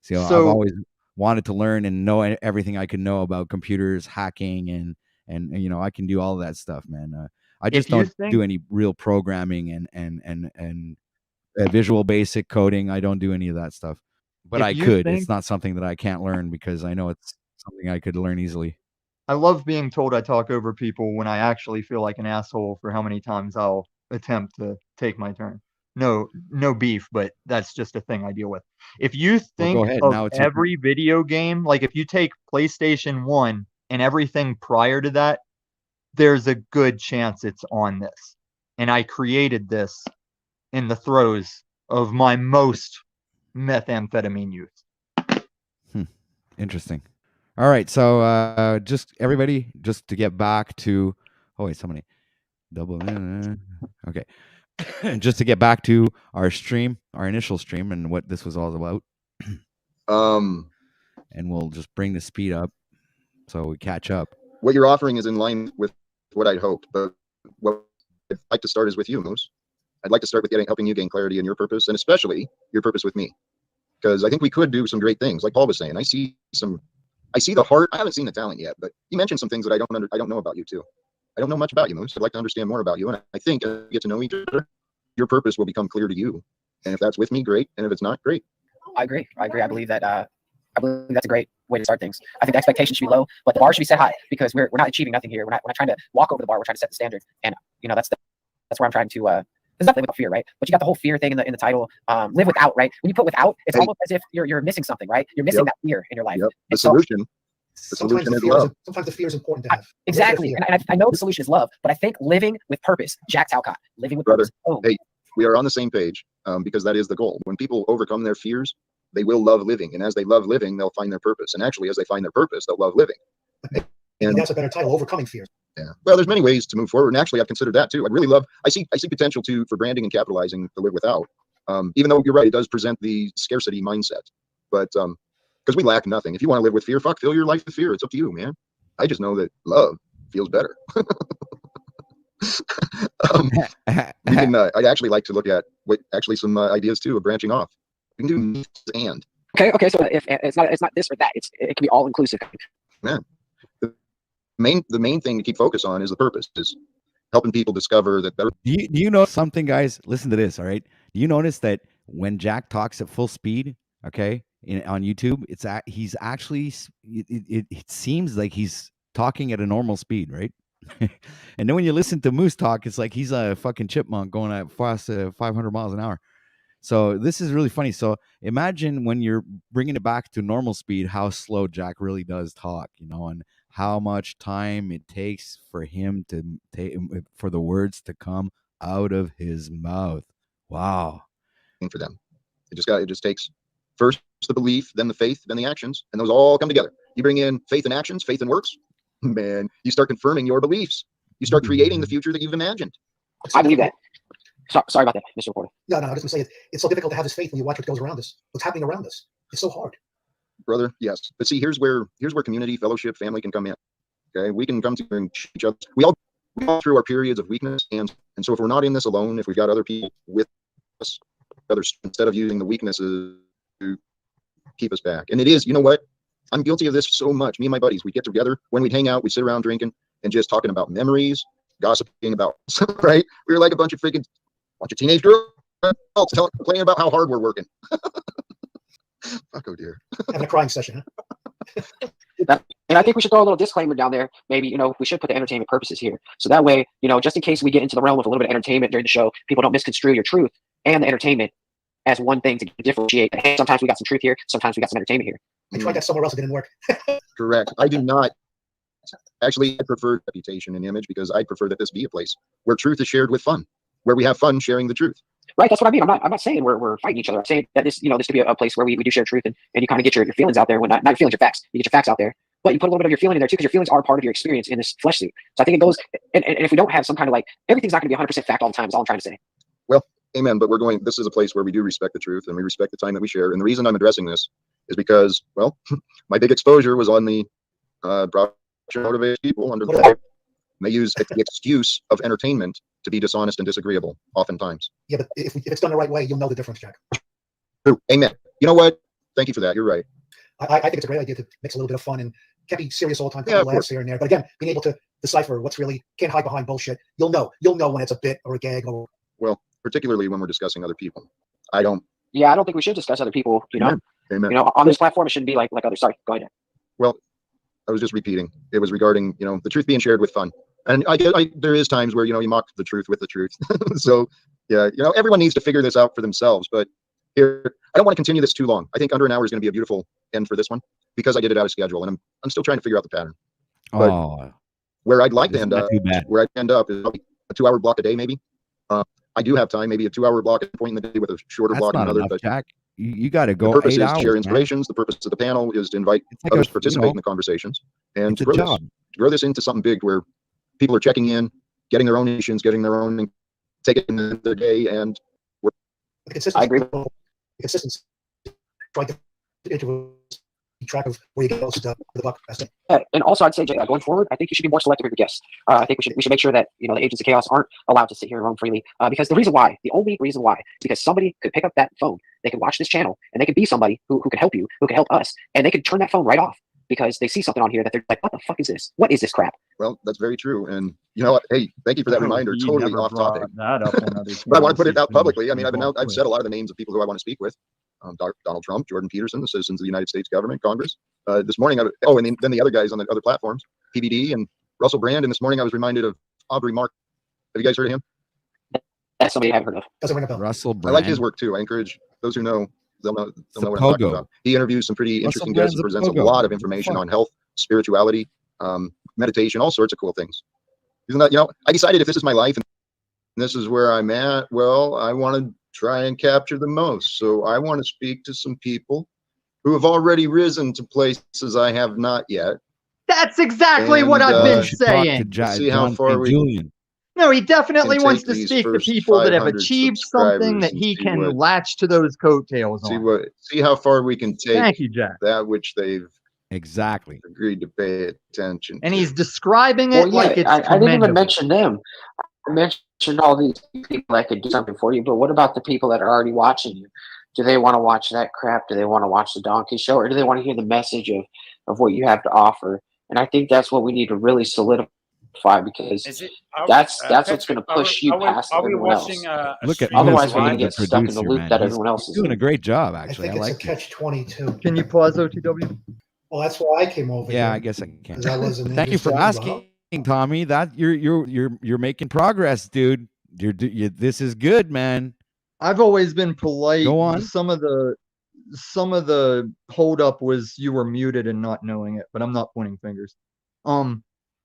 So I've So always wanted to learn and know everything I can know about computers, hacking, and I can do all that stuff, man. I just if you don't think do any real programming and Visual Basic coding. I don't do any of that stuff. But if I you could. think It's not something that I can't learn because I know it's something I could learn easily. I love being told I talk over people when I actually feel like an asshole for how many times I'll attempt to take my turn. No beef, but that's just a thing I deal with. If you Well, think go ahead. of Now it's your turn. every video game, like if you take PlayStation 1 and everything prior to that, there's a good chance it's on this. And I created this in the throes of my most methamphetamine use. Interesting. All right, so just everybody, just to get back to Oh wait, somebody double. Okay, just to get back to our stream, our initial stream, and what this was all about. And we'll just bring the speed up so we catch up. What you're offering is in line with what I'd hoped, but what I'd like to start is with you, Moose. I'd like to start with helping you gain clarity in your purpose, and especially your purpose with me, because I think we could do some great things. Like Paul was saying, I see the heart. I haven't seen the talent yet, but you mentioned some things that I don't know about you too. I don't know much about you, Moose. I'd like to understand more about you, and I think as we get to know each other, your purpose will become clear to you. And if that's with me, great. And if it's not, great. I agree. I believe that. I believe that's a great way to start things. I think the expectation should be low, but the bar should be set high, because we're not achieving nothing here. We're not trying to walk over the bar. We're trying to set the standard, and that's where I'm trying to. It's not live without fear, right? But you got the whole fear thing in the title. Live without, right? When you put without, it's almost as if you're missing something, right? You're missing that fear in your life. The solution is love. Sometimes the fear is important to have. Exactly, and I know the solution is love, but I think living with purpose. Jack Talcott, living with Brother, purpose. Oh. hey, we are on the same page, because that is the goal. When people overcome their fears, they will love living, and as they love living, they'll find their purpose. And actually, as they find their purpose, they'll love living. And that's a better title, Overcoming Fears. Yeah. Well, there's many ways to move forward, and actually, I've considered that too. I see potential for branding and capitalizing to live without. Even though you're right, it does present the scarcity mindset, but because we lack nothing. If you want to live with fear, fill your life with fear. It's up to you, man. I just know that love feels better. I'd actually like to look at some ideas too of branching off. We can do and. Okay. So if it's not this or that, it can be all inclusive. Man, the main thing to keep focus on is the purpose. Is helping people discover that better. Do you know something, guys? Listen to this. All right. Do you notice that when Jack talks at full speed, okay, on YouTube, he's actually it seems like he's talking at a normal speed, right? And then when you listen to Moose talk, it's like he's a fucking chipmunk going at fast 500 miles an hour. So this is really funny. So imagine when you're bringing it back to normal speed, how slow Jack really does talk, and how much time it takes for him for the words to come out of his mouth. Wow. For them, it just takes first the belief, then the faith, then the actions, and those all come together. You bring in faith and actions, faith and works, man. You start confirming your beliefs. You start creating the future that you've imagined. I believe that. Sorry about that, Mr. Reporter. No, I was going to say it's so difficult to have this faith when you watch what goes around us. What's happening around us? It's so hard. Brother, yes. But see, here's where community, fellowship, family can come in. Okay, we can come to each other. We all through our periods of weakness, and so if we're not in this alone, if we've got other people with us, others, instead of using the weaknesses to keep us back. And it is, you know what? I'm guilty of this so much. Me and my buddies, we get together when we'd hang out, we'd sit around drinking and just talking about memories, gossiping about, right? We were like a bunch of teenage girls complaining about how hard we're working. Fuck, oh dear. Having a crying session, huh? And I think we should throw a little disclaimer down there. Maybe, we should put the entertainment purposes here. So that way, just in case we get into the realm of a little bit of entertainment during the show, people don't misconstrue your truth and the entertainment as one thing to differentiate. Hey, sometimes we got some truth here. Sometimes we got some entertainment here. I tried that somewhere else. It didn't work. Correct. I do not. Actually, I prefer reputation and image because I prefer that this be a place where truth is shared with fun, where we have fun sharing the truth. Right. That's what I mean. I'm not saying we're fighting each other. I'm saying that this could be a place where we do share truth and you kind of get your feelings out there. When not your feelings, your facts. You get your facts out there, but you put a little bit of your feeling in there too, because your feelings are a part of your experience in this flesh suit. So I think it goes, and if we don't have some kind of everything's not going to be 100% fact all the time is all I'm trying to say. Well, amen. But this is a place where we do respect the truth and we respect the time that we share. And the reason I'm addressing this is because, well, my big exposure was on the motivated people under the they use the excuse of entertainment to be dishonest and disagreeable oftentimes. Yeah, but if it's done the right way, you'll know the difference, Jack. True. Amen. You know what? Thank you for that. You're right. I think it's a great idea to mix a little bit of fun and can't be serious all the time. Yeah, laughs here and there. But again, being able to decipher what's really, can't hide behind bullshit. You'll know when it's a bit or a gag or. Well, particularly when we're discussing other people. I don't think we should discuss other people, Amen. On this platform, it shouldn't be like others. Sorry, go ahead. Well, I was just repeating. It was regarding, the truth being shared with fun. And there is times where, you mock the truth with the truth. So, yeah, everyone needs to figure this out for themselves. But here, I don't want to continue this too long. I think under an hour is going to be a beautiful end for this one because I did it out of schedule. And I'm still trying to figure out the pattern. But where I'd like to end up, where I end up is probably a 2-hour block a day, maybe. I do have time, maybe a 2-hour block at a point in the day with a shorter block not another. Enough, but Jack. You got to go. The purpose 8 is hours, to share man. inspirations. The purpose of the panel is to invite like others to participate in the conversations and to grow this into something big where people are checking in, getting their own missions, getting their own, taking their day, and we're. I agree. Consistency. Trying to keep track of where you get most of the buck. And also, I'd say, Jay, going forward, I think you should be more selective with your guests. I think we should make sure that the Agents of Chaos aren't allowed to sit here and roam freely. Because the only reason why, is because somebody could pick up that phone, they could watch this channel, and they could be somebody who could help you, who could help us, and they could turn that phone right off because they see something on here that they're like, what the fuck is this? What is this crap? Well, that's very true. And you know what? Hey, thank you for that reminder. You Totally never off brought topic. that up on other But I want to put it out conversations publicly. I mean, before. I've said a lot of the names of people who I want to speak with. Donald Trump, Jordan Peterson, the citizens of the United States government, Congress. This morning, and then the other guys on the other platforms, PBD and Russell Brand. And this morning, I was reminded of Aubrey Mark. Have you guys heard of him? That's somebody I haven't heard of. Doesn't ring a bell. Russell I Brand. like his work too. I encourage those who know. They'll know what I'm talking Pogo. about. He interviews some pretty Russell interesting guests and Brand's a presents a pogo. lot of information on health, spirituality, meditation, all sorts of cool things. Isn't that, I decided if this is my life and this is where I'm at, well, I want to try and capture the most. So I want to speak to some people who have already risen to places I have not yet. That's exactly what And, I've been Should talk to saying. see how John far St. we Julian. No, he definitely can wants take to these speak to first people that have 500 achieved something that subscribers and he see can what- latch to those coattails See on. see how far we can take Thank you, Jack. that which they've Exactly agreed to pay attention And to. he's describing it Well, yeah, like it's I didn't even commendable. mention them. I mentioned all these people that could do something for you, but what about the people that are already watching you? Do they want to watch that crap? Do they want to watch the Donkey Show, or do they want to hear the message of what you have to offer? And I think that's what we need to really solidify, because that's what's going to push you past everyone else. Look at Otherwise, Moose, we're going to the get stuck in the producer, loop man. that He's everyone else is doing in. a great job, I actually. think I it's like a it. catch-22. Can you pause OTW? Well, that's why I came over. Yeah, here, I guess I can. 'cause I wasn't Thank you for interested in asking, Tommy. That you're making progress, dude. This is good, man. I've always been polite. Go on. Some of the hold up was you were muted and not knowing it, but I'm not pointing fingers.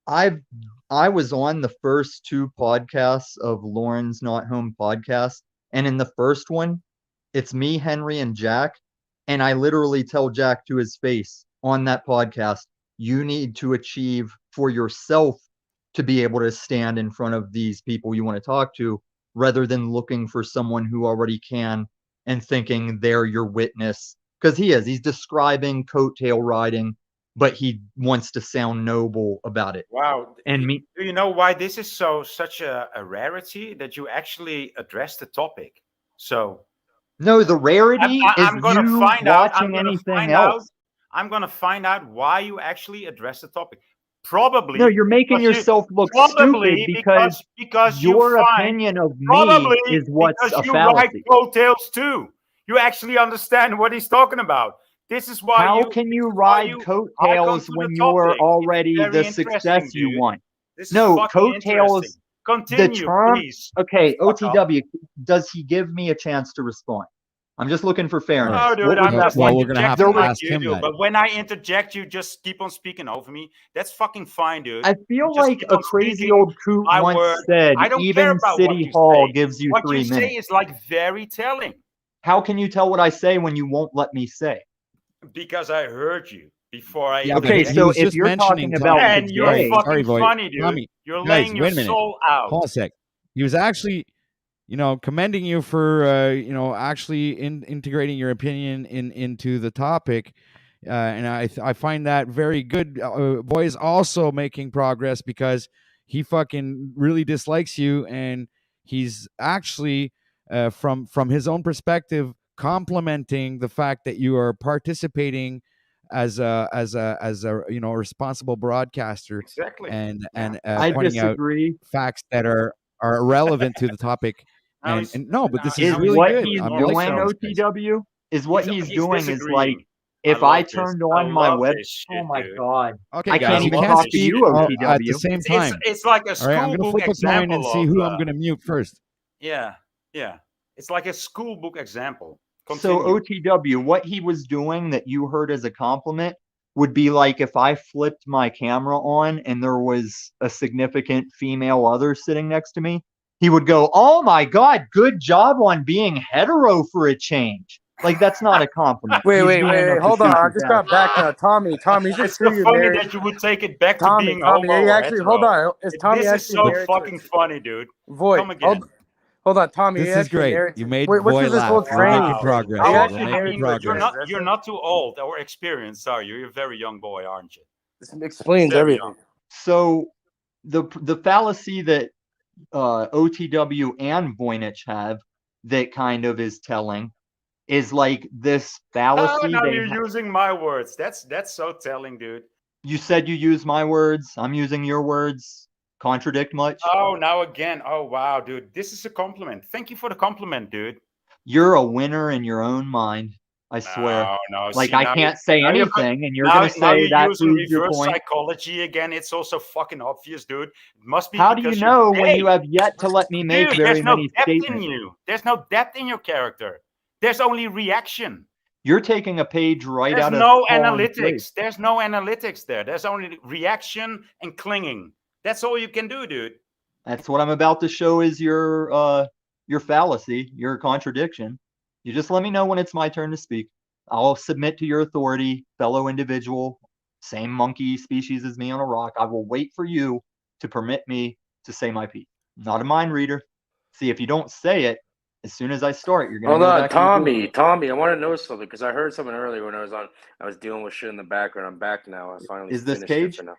I was on the first two podcasts of Lauren's Not Home podcast, and in the first one, it's me, Henry, and Jack, and I literally tell Jack to his face on that podcast, you need to achieve for yourself to be able to stand in front of these people you want to talk to, rather than looking for someone who already can and thinking they're your witness. Because he's describing coattail riding, but he wants to sound noble about it. Wow. And me, Do you know why this is such a rarity, that you actually address the topic? So no, the rarity I'm is gonna you find out. I'm watching gonna anything find else. out. I'm gonna find out why you actually address the topic. Probably. No, you're making because yourself look probably stupid because you your find- opinion of probably me is what's because a you ride fallacy. coattails too. You actually understand what he's talking about. This is why. How can you ride I come coattails to when the you're topic. already It's very the interesting, success you dude. want? This is No, fucking coattails. interesting. Continue, The term. please. Okay, Fuck off. OTW. Does he give me a chance to respond? I'm just looking for fairness. No, dude, What was I'm that just one? interjecting There like was- you do. But when I interject, you just keep on speaking over me. That's fucking fine, dude. I feel You just like keep a on crazy speaking old coot my once word. said, I don't care even about what City you Hall say. gives you What 3 you minutes. say is like very telling, How can you tell what I say when you won't let me say? because I heard you before I. Yeah, but Okay, he so was if just you're mentioning talking about and you're today, fucking Void. funny, dude. Tommy, You're guys, laying your wait a minute. soul out. Hold a sec. He was actually, commending you for, actually integrating your opinion into the topic, and I find that very good. Boy is also making progress because he fucking really dislikes you, and he's actually, from his own perspective, complimenting the fact that you are participating as a responsible broadcaster, Exactly. and I pointing out disagree. facts that are relevant to the topic. Now And, he's- and no, but this Is is really what good. he's I'm doing, liking this, guys. OTW, is what he's doing is like, disagreeing. if I I love this. turned I on my love web, this oh shit, my dude. god, Okay, I guys, can't you even can't talk to speak you, all OTW. at the same time. It's like a All school right, I'm gonna book flip a coin example and see of, who I'm gonna mute first. Yeah. It's like a school book example. So Continue. OTW, what he was doing that you heard as a compliment would be like if I flipped my camera on and there was a significant female other sitting next to me, he would go, "Oh my god, good job on being hetero for a change." Like that's not a compliment. Wait, He's wait, doing wait, enough wait. to Hold on. keep I his just ass got back up. now. Tommy, is it It's true so you're funny married? that you would take it back to Tommy, being Tommy, homo are you or actually? hetero. Hold on. Is Tommy This is actually so married? fucking funny, dude. Void. Come again. Hold on, Tommy. This you is actually great. married? You made Wait, what's Voy with this whole laugh. We're making training? progress. Are you We're actually making married to a progress. You're not too old or experienced, are you? You're a very young boy, aren't you? This explains Very everything. young. So the fallacy that OTW and Voynich have that kind of is telling is like this Oh, fallacy. now you're using my words. That's so telling, dude. You said you use my words. I'm using your words. Contradict much? Oh, now again. Oh, wow, dude. This is a compliment. Thank you for the compliment, dude. You're a winner in your own mind. I swear. No. Like See, I now can't say now you're anything, and you're now, gonna now say you're that using proves your reverse point. psychology again. It's also fucking obvious, dude. It must be How do you because know you're when gay. you have yet to let me make Dude, very there's no many depth in statements? you. There's no depth in your character. There's only reaction. You're taking a page right There's out of no Paul and analytics. Grace. There's no analytics there. There's only reaction and clinging. That's all you can do, dude. That's what I'm about to show is your fallacy, your contradiction. You just let me know when it's my turn to speak. I'll submit to your authority, fellow individual, same monkey species as me on a rock. I will wait for you to permit me to say my piece. I'm not a mind reader. See, if you don't say it, as soon as I start, you're gonna Hold go on, back to your business. Tommy, I want to know something because I heard something earlier when I was dealing with shit in the background. I'm back now. I finally Is this finished it Cage? for now.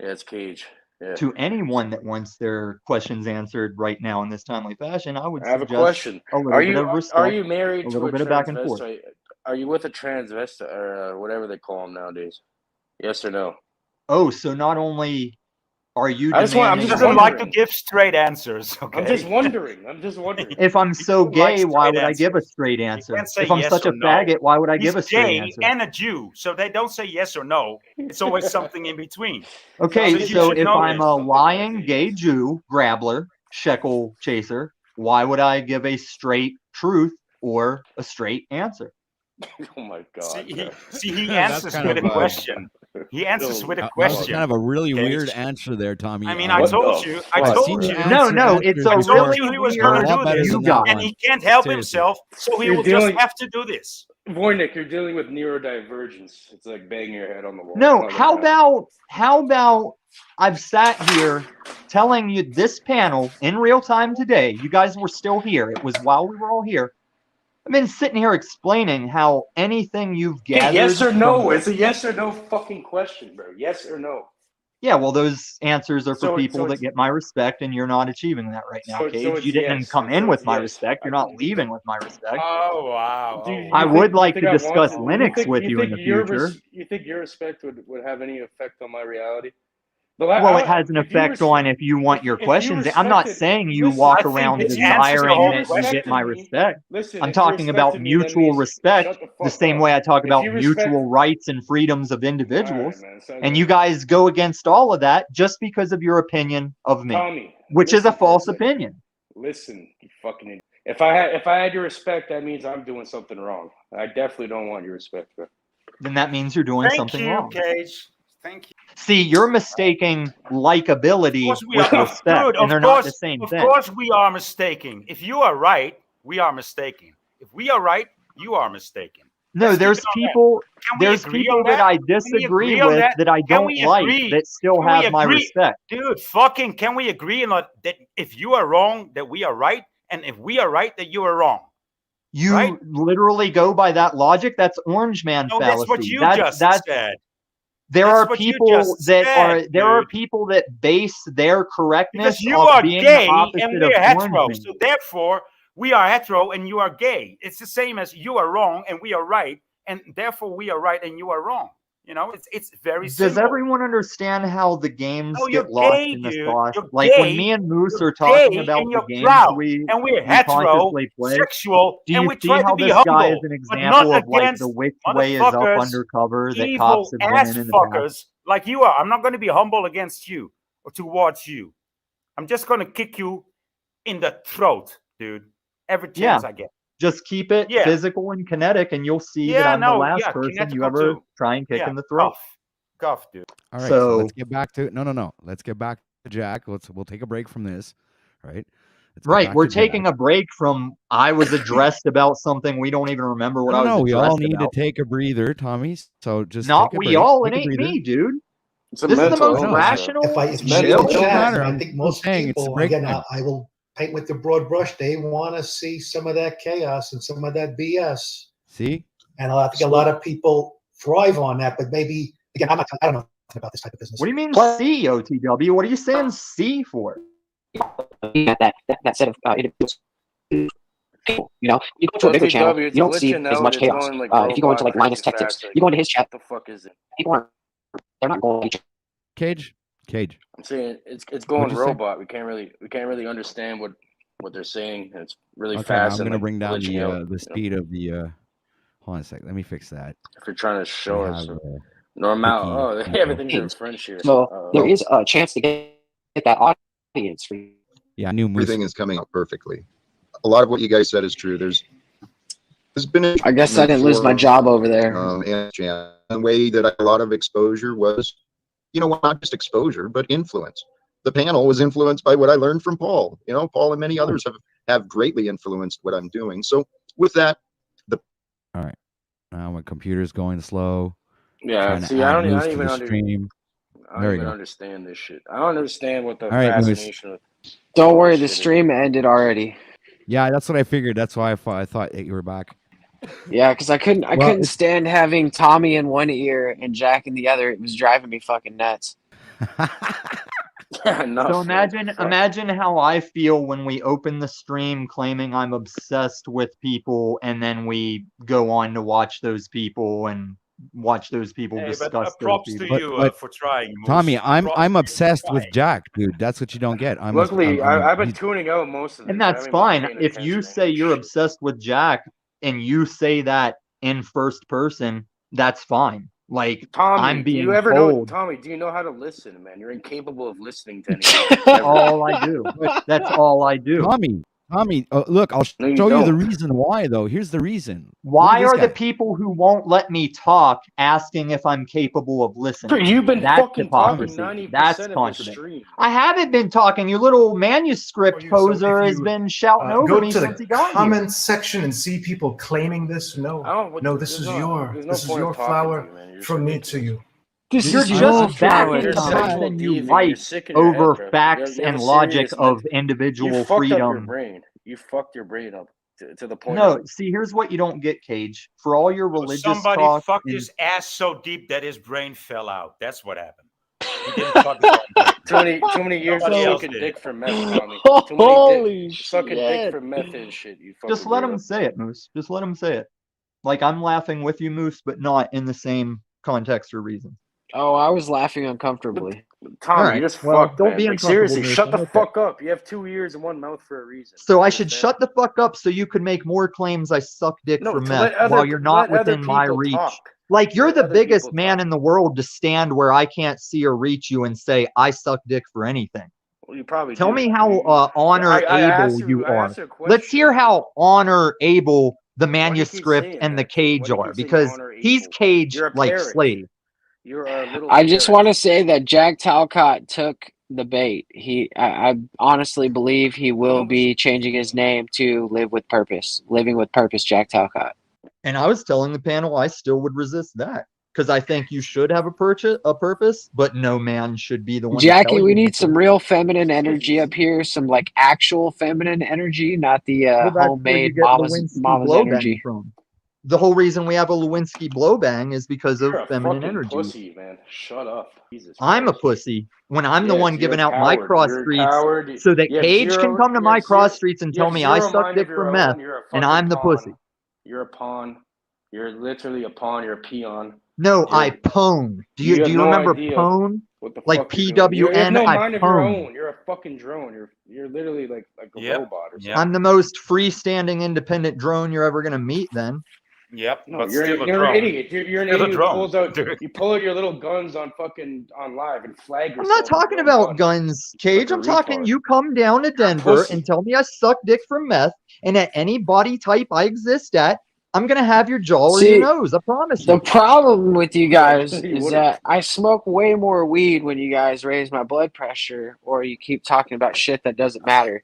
Yeah, it's Cage. Yeah. To anyone that wants their questions answered right now in this timely fashion, I would I have a suggest question. a little Are bit you of respect, are you married a to little a bit of back and forth. transvestite? Are you with a transvestite or whatever they call them nowadays? Yes or no? Oh, so not only are you I just want. I'm demanding just Doesn't like to wondering. give straight answers. Okay. I'm just wondering. I'm just wondering. if I'm so don't like gay, why straight would I give a answers. straight You answer? can't say If I'm yes such or a no. faggot, why would I He's give a straight gay answer? and a Jew, so they don't say yes or no. It's always something in between. Okay, So you so should if know I'm this. a lying gay Jew, grabbler, shekel chaser, why would I give a straight truth or a straight answer? Oh my god. See, he That's answers kind with of a question. He answers with a that was question. kind of a really weird Cage. answer there, Tommy. I mean, I told you. I I've told seen you. No, no, answer it's a I answers told really you he was that are going a to lot do better this, than you that got. and one. he can't help Seriously. himself, so he You're will dealing, just have to do this. Voynich, you're dealing with neurodivergence. It's like banging your head on the wall. No, It's not gonna how about I've sat here telling you this panel in real time today. You guys were still here. It was while we were all here. I've been sitting here explaining how anything you've gathered. Yes or no? from- It's a yes or no fucking question, bro. Yes or no? Yeah, well, those answers are for So people that it's get my respect, and you're not achieving that right now, so Cage. it's You didn't yes. come in So with it's my yes. respect. You're not leaving with my respect. Oh wow! Do Oh, you I wow. would think, like you to think I discuss want to, Linux with you in the future. You think your respect would have any effect on my reality? But Well, it has an effect on if you want your questions. I'm not saying you walk I think around this answers the desiring whole that you question. get my respect. Listen, I'm if you talking about respected me, that mutual means respect shut the the fuck same up. way I talk If about you respect, mutual rights and freedoms of individuals. man, sounds And good. you guys go against all of that just because of your opinion of me, Tommy, which is a listen for a false second. opinion. Listen, you fucking idiot. If I had your respect, that means I'm doing something wrong. I definitely don't want your respect, bro. Then that means you're doing Thank something you, wrong. Cage. Thank you. See, you're mistaking likability Of course we with are. respect, Dude, and of they're not the course, same of thing. course we are mistaking. If you are right, we are mistaken. If we are right, you are mistaken. No, Let's keep there's it on that. people. Can we There's agree people on that that? I Can we disagree agree on with that I Can don't we like agree? that still Can we have my agree? respect. Dude, fucking, can we agree on that if you are wrong, that we are right, and if we are right, that you are wrong? You Right? literally go by that logic. That's Orange Man No, fallacy. that's what you that's just that's said. there That's are what you people just that said, are there are dude. people that base their correctness Because you off are being gay the opposite and of we're Orange hetero. Man. So therefore, we are hetero and you are gay. It's the same as you are wrong and we are right, and therefore we are right and you are wrong. You know, it's very Does simple. everyone understand how the games No, you're get lost gay, in the dude. sauce? You're Like when gay. me and Moose You're are talking gay about and the you're games proud, we and we're hetero, consciously play. sexual, Do and you we see try how to be this guy is humble, an but example not of like against the which way is up motherfuckers, undercover that evil cops have been ass in the past? fuckers like you are. I'm not going to be humble against you or towards you. I'm just going to kick you in the throat, dude. Every Yeah, chance I get. just keep it Yeah. physical and kinetic, and you'll see that Yeah, I'm the no, last yeah, person you kinetical ever too. try and kick Yeah, in the throat. Cuff, dude. All right, so So let's get back to no. Let's get back to Jack. We'll take a break from this, right? Let's get Right, back we're to taking Jack. a break from I was addressed about something we don't even remember what I No, was we all addressed need about. to take a breather, Tommy. So just Not take a we break. all, it Take a ain't breather. me, dude. It's a This is the mental most illness. rational, If It's you mental see the It doesn't chat, matter. and I I'm think still most saying it's a people, break again, time. I will paint with the broad brush. They want to see some of that chaos and some of that BS. See? And I think a lot of people thrive on that, but maybe, again, I don't know nothing about this type of business. What do you mean C, OTW? What are you saying C for? That set of individuals. People, you know, you go to a bigger channel, you don't see as much chaos. If you go into like Linus Tech Tips, you go into his chat. What the fuck is it? People aren't. They're not going. Cage. I'm saying it's What'd going you say? robot. We can't really understand what they're saying. And it's really Okay, now fast I'm and gonna like bring down glitching out. the speed of the hold on a sec. Let me fix that. If you're trying to show We us have normal, Vicky oh, info. everything's in French here. So there is a chance to get that audience for you. Yeah, I knew Moose. Everything is coming out perfectly. A lot of what you guys said is true. There's been. I guess I didn't lose my job over there. And the way that I got a lot of exposure was, not just exposure, but influence. The panel was influenced by what I learned from Paul. Paul and many others have greatly influenced what I'm doing. So with that, all right. Now my computer's going slow. Yeah, Trying to see, I add don't Moose to even the stream. I There don't we even go. understand this shit. I don't understand what the All right, Moose. fascination with. Don't worry, the stream ended already. Yeah, that's what I figured. That's why I thought that you were back. Yeah, because I couldn't Well, couldn't stand having Tommy in one ear and Jack in the other. It was driving me fucking nuts. Enough, So imagine how I feel when we open the stream claiming I'm obsessed with people, and then we go on to watch those people and watch those people Hey, but discuss those props to people. you But for trying, Moose. Tommy, I'm Props to you for obsessed with trying. Jack, dude. That's what you don't get. Luckily, I've been he's- tuning out most of this. And I that's haven't been fine. paying If you attention to say any you're shit. obsessed with Jack and you say that in first person, that's fine. Like Tommy, I'm do being you ever know? told. Tommy, do you know how to listen, man? You're incapable of listening to anyone. That's all I do. That's all I do. Tommy, look, I'll No, you show you the don't. reason why, though. Here's the reason. Look Why at this are the guy. people who won't let me talk asking if I'm capable of listening? You've been That's fucking talking hypocrisy. 90% That's of the confidence. stream. I haven't been talking. Your little manuscript So poser if has you, been shouting over go me to since the he got here. comments section and see people claiming this. No, this there's is no this is point your of talking to flower you, man. You're from me to you. This You're is just your backing You're the sexual person you deviant. like You're sick in your over head, bro. facts You have and a logic serious of you individual fucked up your freedom. brain. You fucked your brain up to the point No, of see, here's what you don't get, Cage. For all your religious Somebody talk, fucked and- his ass so deep that his brain fell out. That's what happened. He didn't fuck his own brain. too many years of Somebody else sucking did dick it. for meth, Tommy. Holy sucking dick shit. for meth and shit. You fucking just let weirdo. him say it, Moose. Just let him say it. Like I'm laughing with you, Moose, but not in the same context or reason. Oh, I was laughing uncomfortably. Tommy, All right. you're just Well, fucked, don't man. be Like, uncomfortable, seriously, Moose. shut the I'm okay. fuck up. You have 2 ears and 1 mouth for a reason. So I should shut the fuck up so you can make more claims I suck dick No, for to meth let other- while you're not let other within my people reach. talk. Like you're Let the other biggest people man in the world to stand where I can't see or reach you and say I suck dick for anything. Well, you probably Tell do. me how honor I asked able you I are. asked you a Let's question. hear how honor able the do you keep manuscript saying and the that? cage Why do you are keep saying because honor he's able? caged You're a like parrot. slave. You're a little I just parrot. want to say that Jack Talcott took the bait. I honestly believe he will be changing his name to Live with Purpose. Living with Purpose, Jack Talcott. And I was telling the panel I still would resist that because I think you should have a purpose, but no man should be the one. Jackie, to tell we you need some real feminine energy up here. Some like actual feminine energy, not the Well, that's where you homemade get mama's Lewinsky blowbang energy. from. The whole reason we have a Lewinsky blowbang is because of You're a feminine fucking energy. pussy, man. Shut up. Jesus I'm a Christ. pussy when I'm the Yes, one you're giving a out my coward. cross You're a streets coward. so that You have Cage can come to my cross streets and you tell have me I zero suck mind dick of for your meth own. You're a and fucking I'm the pawn. pussy. You're a pawn. You're literally a pawn. You're a peon. No, I pwn. Do you have no remember idea pwn? what the Like fuck you're doing. You have PWN, no I mind of your pwn. own. You're a fucking drone. You're literally like a robot or something. I'm the most freestanding independent drone you're ever gonna meet then. Yep, No, but you're still a an drone. idiot. You're an Still a idiot who drone. pulls out. You pull out your little guns on live and flag yourself. I'm not talking about guns, Cage. Like a I'm talking retard. you come down to Denver pussy. and tell me I suck dick for meth, and at any body type I exist at, I'm gonna have your jaw or See, your nose. I promise The you. problem with you guys You is wouldn't. that I smoke way more weed when you guys raise my blood pressure or you keep talking about shit that doesn't matter.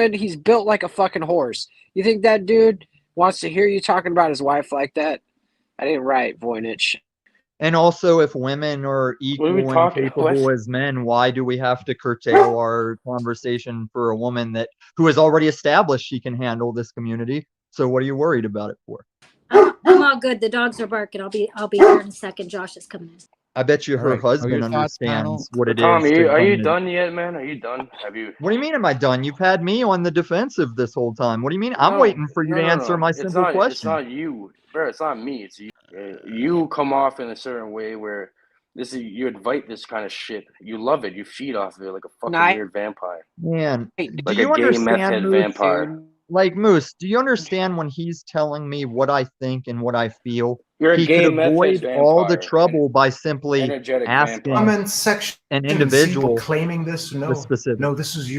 woman. He's built like a fucking horse. You think that dude wants to hear you talking about his wife like that? I didn't write Voynich. And also, if women are equal we and talking- capable what? as men, why do we have to curtail our conversation for a woman who has already established she can handle this community? So what are you worried about it for? I'm all good. The dogs are barking. I'll be here in a second. Josh is coming in. I bet you All her right. husband Your thoughts, panel? understands what it is. Tommy, to are come you in. done yet, man? Are you done? Have you? What do you mean, am I done? You've had me on the defensive this whole time. What do you mean? I'm No, waiting for you no, to no, answer no. my It's simple not, question. It's not you, bro. It's not me. It's you. You come off in a certain way where you invite this kind of shit. You love it. You feed off of it like a fucking Nice. weird vampire. Man, do Like you a gay meth understand, head Moose? vampire. Like, Moose, do you understand when he's telling me what I think and what I feel? You're a He gay could meth head avoid all the vampire. trouble by simply Energetic asking Comment section. an See individual people claiming this. No, the specific. no, this is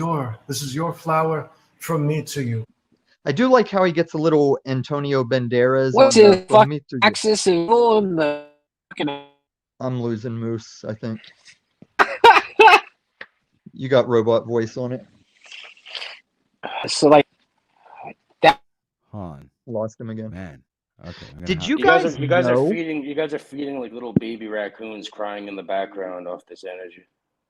your flower from me to you. I do like how he gets a little Antonio Banderas What's on his the from me fucking to you. axis and full in the fucking. I'm losing Moose, I think. You got robot voice on it. So like that. Han. Lost him again. Man. Okay. I'm gonna Did have- you You guys guys are you guys know? are feeding like little baby raccoons crying in the background off this energy.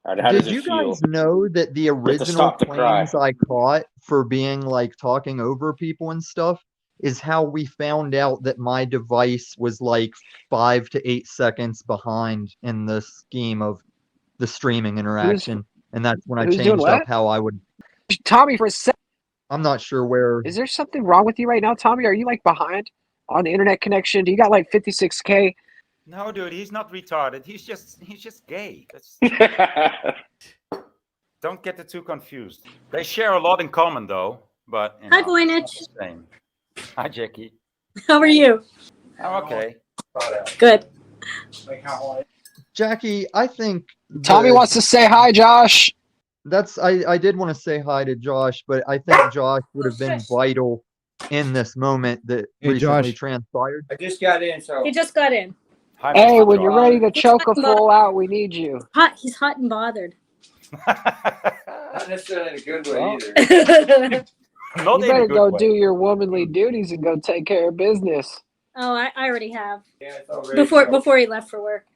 How does Did it you feel? guys know that the You have to original stop the cry. claims I caught for being like talking over people and stuff is how we found out that my device was like 5 to 8 seconds behind in the scheme of the streaming interaction, and that's when I who's doing changed up what? how I would. Tommy, for a sec. I'm not sure where. Is there something wrong with you right now, Tommy? Are you like behind on the internet connection? Do you got like 56K? No, dude, he's not retarded. He's just gay. That's... Don't get the two confused. They share a lot in common, though. But you Hi, know, Voynich. it's the same. Hi, Jackie. How are you? I'm okay. Good. Jackie, I think Tommy the- wants to say hi, Josh. That's I did want to say hi to Josh, but I think Josh would have been vital in this moment that Hey, recently Josh. transpired. I just got in, so He just got in. Hi, Hey, Mr. when you're Josh. ready to He's choke a hot and fool out, we need you. Hot. He's hot and bothered. not necessarily in a good way Well, either. Not you in a better good go way. do your womanly duties and go take care of business. Oh, I already have. Yeah, it's already Before he left for work.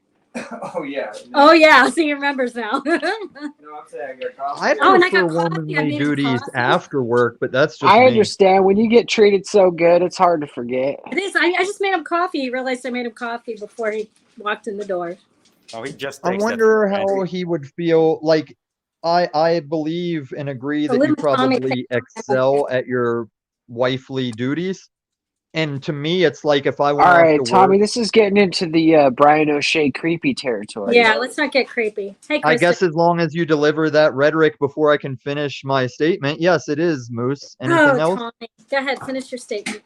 Oh yeah. Oh yeah, so he remembers now. No, I'm saying I got coffee. I Oh, and I prefer got coffee. I womanly made him duties coffee. after work, but that's just I me. understand when you get treated so good, it's hard to forget. It is. I just made him coffee. He realized I made him coffee before he walked in the door. Oh, he just I takes that wonder for how granted. he would feel. Like I believe and agree The that you little Tommy probably excel at your wifely duties. And to me, it's like if I went All off right, to Tommy, work, this is getting into the Brian O'Shea creepy territory. Yeah, let's not get creepy. Hey, I Kristen. guess as long as you deliver that rhetoric before I can finish my statement, yes, it is, Moose. Anything Oh, else? Tommy, go ahead. Finish your statement.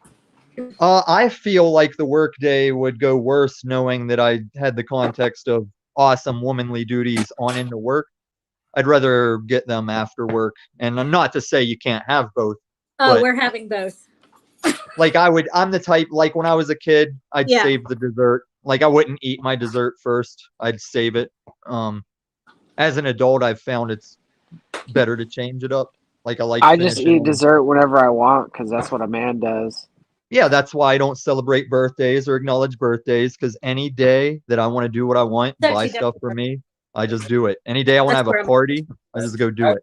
I feel like the workday would go worse knowing that I had the context of awesome womanly duties on into work. I'd rather get them after work. And not to say you can't have both. Oh, but we're having both. like I'm the type, like when I was a kid, I'd Yeah. save the dessert. Like I wouldn't eat my dessert first. I'd save it. As an adult, I've found it's better to change it up. Like I just finishing eat on- dessert whenever I want because that's what a man does. Yeah, that's why I don't celebrate birthdays or acknowledge birthdays, because any day that I want to do what I want, That's buy actually stuff for me, I just do it. Any day I want to That's have where a I'm- party, I just go do it.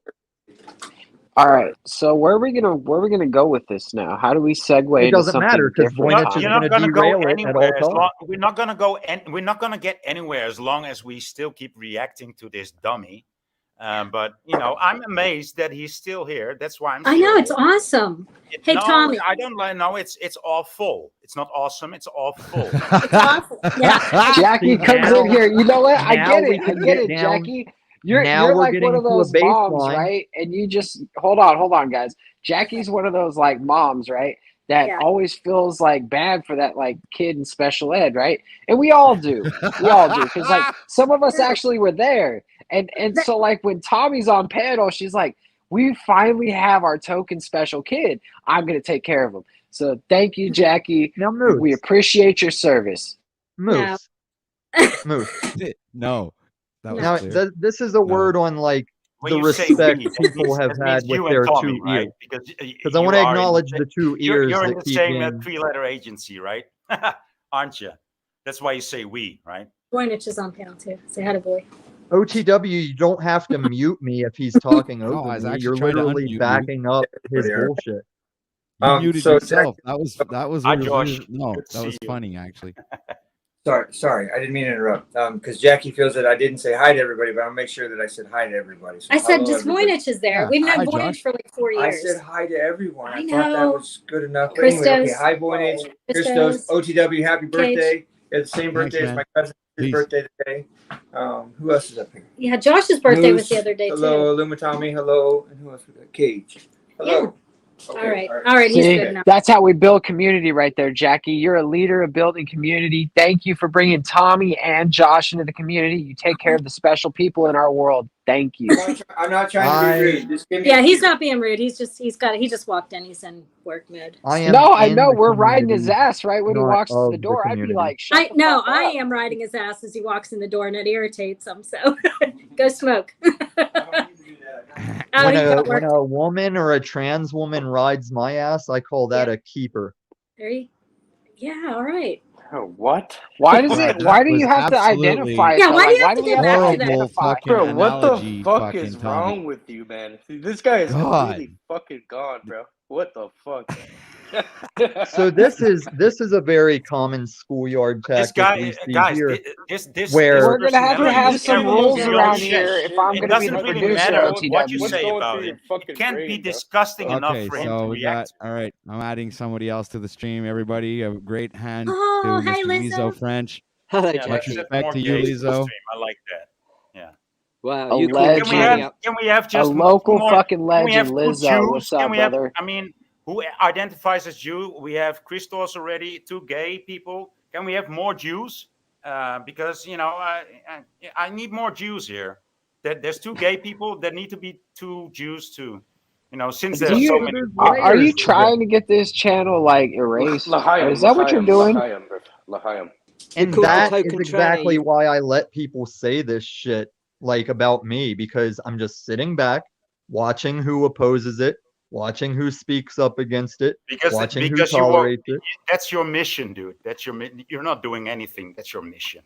All right, so where are we gonna go with this now? How do we segue It into doesn't something matter, 'cause different? Voynich Tommy? is You're gonna not going to go derail it at all anywhere. times. We're not going to go, and we're not going to get anywhere as long as we still keep reacting to this dummy. But you know, I'm amazed that he's still here. That's why I'm. I know still it's here. awesome. Hey, No, Tommy. I don't like. No, it's awful. It's not awesome. It's awful. It's awful. Yeah. Jackie comes in here. You know what? I now get we it. I can get get it, down- Jackie. You're now you're we're like getting one of to a those moms, baseline. right? And you just hold on, guys. Jackie's one of those like moms, right? That Yeah. always feels like bad for that like kid in special ed, right? And we all do. We all do. Because like some of us actually were there. And so like when Tommy's on panel, she's like, we finally have our token special kid. I'm gonna take care of him. So thank you, Jackie. Now, Moose. We appreciate your service. Moose. Moose. No. That was Now, clear. this is a word on like When the you say respect we, that people means- have that means had with you and their Tommy, two right? ears. Because Because I you want to are in the acknowledge same- the two You're ears in that the keep same being. three-letter agency, right? Aren't you? That's why you say we, right? Voynich is on panel too. Say hi to boy. OTW, you don't have to mute me if he's talking No, I was openly. actually You're trying to literally unmute you. backing up his Everybody, all right. bullshit. You muted So yourself. That was Hi, really- Josh. no, Good to that see was you. funny actually. Sorry, I didn't mean to interrupt. Because Jackie feels that I didn't say hi to everybody, but I'll make sure that I said hi to everybody. So I said hello, just everybody. Voynich is there. Yeah. We've known Hi, Voynich Josh. for like 4 I years. said hi to everyone. I I thought that know. was good enough. But anyway, okay, Christos. hi Voynich, Christos, Christos. OTW, happy Cage. birthday. You have the same Thanks, birthday as man. my cousin. His Peace. birthday today. Who else is up here? Yeah, Josh's birthday was Moose, the other day hello, too. Lumatami, hello, and who else we got? Cage. Hello. Okay, All right, he's See, good now. that's how we build community right there, Jackie. You're a leader of building community. Thank you for bringing Tommy and Josh into the community. You take care of the special people in our world. Thank you. I'm not trying to be rude. Just give me Yeah, a he's cue. not being rude. He just walked in. He's in work mode. I am No, I in know. the We're riding his community, ass right when he not walks through of the door. I'd be community. like, shut I the no, fuck I up. am riding his ass as he walks in the door, and it irritates him. So go smoke. Oh, When he's a at work. when a woman or a trans woman rides my ass, I call that a keeper. There you. Yeah, all right. Oh, what? Why does Bro, it? that Why do was you have to absolutely identify it? Yeah, though? why do Like, you have why to do we get have to back to that? horrible identify? fucking Bro, what the analogy, fuck is fucking Tommy. wrong with you, man? This guy is God. completely fucking gone, bro. What the fuck? So this is a very common schoolyard This tactic guy, we see guys, here, this where We're gonna have to personality have is some everything rules beyond around shit. here if I'm It gonna be doesn't the really producer matter of what you OTW. say going about through it. your It fucking can't be brain, bro? disgusting enough Okay, for him to so we got react. all right. I'm adding somebody else to the stream. Everybody, a great hand Oh, to hi, Mr. Lizzo Lizzo. French. Hello, Yeah, Much let's Jackie. get respect more to you, gays to the Lizzo. stream. I like that. Yeah. Wow, A you cool Can we have lighting legend, up. can we have a just local more? fucking Can we have legend, two Lizzo. Jews? What's Can up, we have? brother? I mean, who identifies as Jew? We have Christos already. 2 gay people. Can we have more Jews? Because I need more Jews here. There's 2 gay people. There need to be 2 Jews too. Since Do there's so you many. are you layers to trying this. to get this channel like erased? Lahayim, Is that what you're Lahayim, doing? Lahayim, bro. Lahayim. You're And called the that is token exactly tranny. why I let people say this shit like about me, because I'm just sitting back, watching who opposes it, watching who speaks up against it, watching who Because tolerates it. that's your mission, dude. You're not doing anything. That's your mission.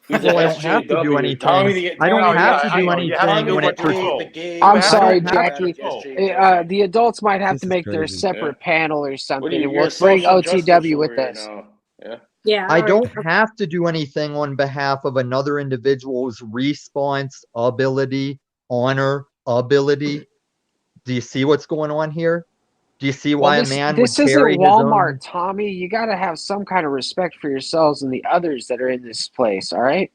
He's Well, I an don't have to do SJW. anything. Tommy the I don't Tommy, have yeah, to do I know. You have to anything do when what it pertains. the gay. I'm I sorry, don't have Jackie. SJW. The adults might have This to is make their crazy. separate panel or What something, are you? and You're we'll a bring social justice OTW with warrior us. now. Yeah. Yeah, I all right. don't have to do anything on behalf of another individual's response ability, honor ability. Do you see what's going on here? Do you see Well, why a this man would this isn't carry his Walmart, own? Tommy. You got to have some kind of respect for yourselves and the others that are in this place. All right.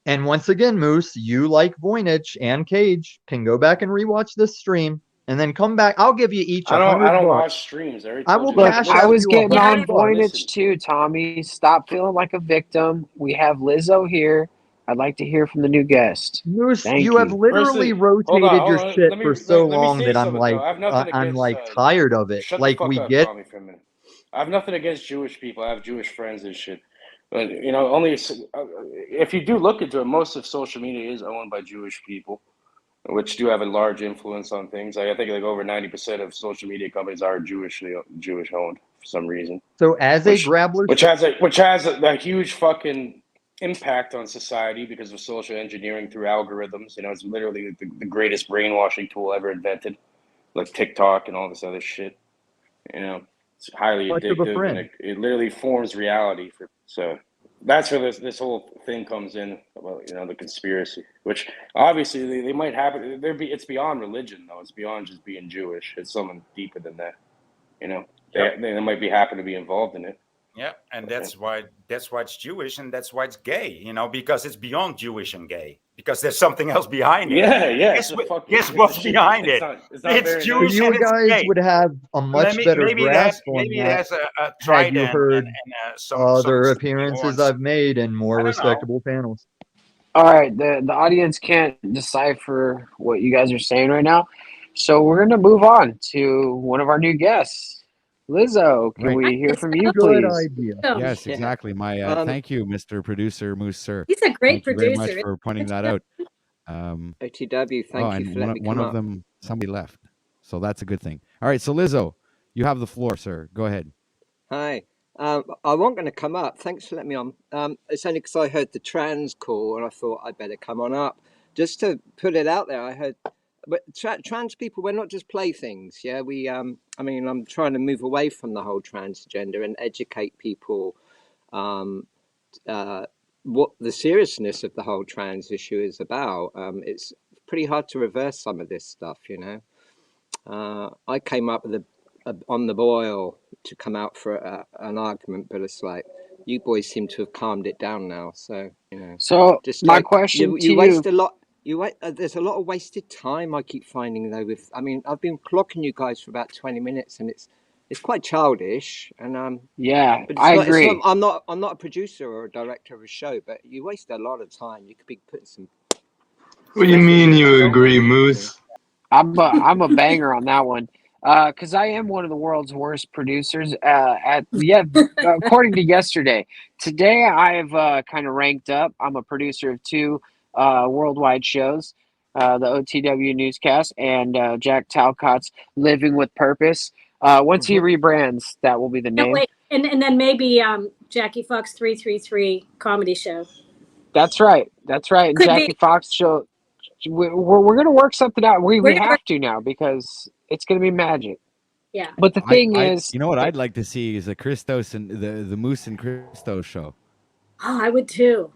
And once again, Moose, you like Voynich and Cage can go back and rewatch this stream and then come back. I'll give you each I don't $100. watch streams. I already I told will you that. Look, cash I out was you getting on $100. Voynich too, Tommy. Stop feeling like a victim. We have Lizzo here. I'd like to hear from the new guest. Moose, Thank you have you. literally Firstly, hold on, rotated hold your on. shit Let me for so let me long say that I'm something like though. I have nothing against. tired of it. Shut the Like fuck we up, get Tommy, for a minute. I have nothing against Jewish people. I have Jewish friends and shit. But only if you do look into it, most of social media is owned by Jewish people, which do have a large influence on things. I think like over 90% of social media companies are Jewish owned for some reason. so as a grappler. Which has a huge fucking impact on society because of social engineering through algorithms. It's literally the greatest brainwashing tool ever invented, like TikTok and all this other shit. It's highly Much of a addictive, and friend. it literally forms reality. So that's where this whole thing comes in about the conspiracy, which obviously they might have it. It's beyond religion though. It's beyond just being Jewish. It's something deeper than that. They might be happen to be involved in it. Yeah, and that's why it's Jewish, and that's why it's gay. Because it's beyond Jewish and gay. Because there's something else behind it. Yeah. Guess what's behind it? It's So Jewish you and it's guys gay. would have a much better Maybe grasp on maybe it that has a had you trident heard and some other sticky appearances horns. I've made in more I don't know. respectable panels. All right, the audience can't decipher what you guys are saying right now, so we're gonna move on to one of our new guests, Lizzo. Can Right. we hear from you, Good please? idea. Yes, exactly. My thank you, Mr. Producer Moose Sir. He's a great Thank you very much producer. for pointing that out. OTW, thank you and for letting me one come of up. them, somebody left, so that's a good thing. All right, so Lizzo, you have the floor, sir. Go ahead. Hi. I wasn't going to come up. Thanks for letting me on. It's only because I heard the trans call and I thought I'd better come on up. Just to put it out there, I heard, but trans people, we're not just playthings. Yeah, we. I mean, I'm trying to move away from the whole transgender and educate people. What the seriousness of the whole trans issue is about. It's pretty hard to reverse some of this stuff, you know. I came up with on the boil to come out for an argument, but it's like you boys seem to have calmed it down now. So you know. So Just my like question to you waste you, a lot. There's a lot of wasted time. I keep finding though. I mean, I've been clocking you guys for about 20 minutes, and it's quite childish. And yeah, but I it's agree. not. I'm not a producer or a director of a show, but you waste a lot of time. You could be putting some. What do you mean you agree, Moose? I'm a banger on that one. Because I am one of the world's worst producers. According to yesterday. Today I have kind of ranked up. I'm a producer of 2 worldwide shows, the OTW newscast and Jack Talcott's Living with Purpose. Once he rebrands, that will be the No, name. wait, and then maybe Jackie Fox 333 comedy show. That's right. And Could Jackie be. Fox show. We're going to work something out. We We're gonna have to now because it's going to be magic. Yeah. But the thing is, you know what I'd like to see is a Christos and the Moose and Christos show. Oh, I would too.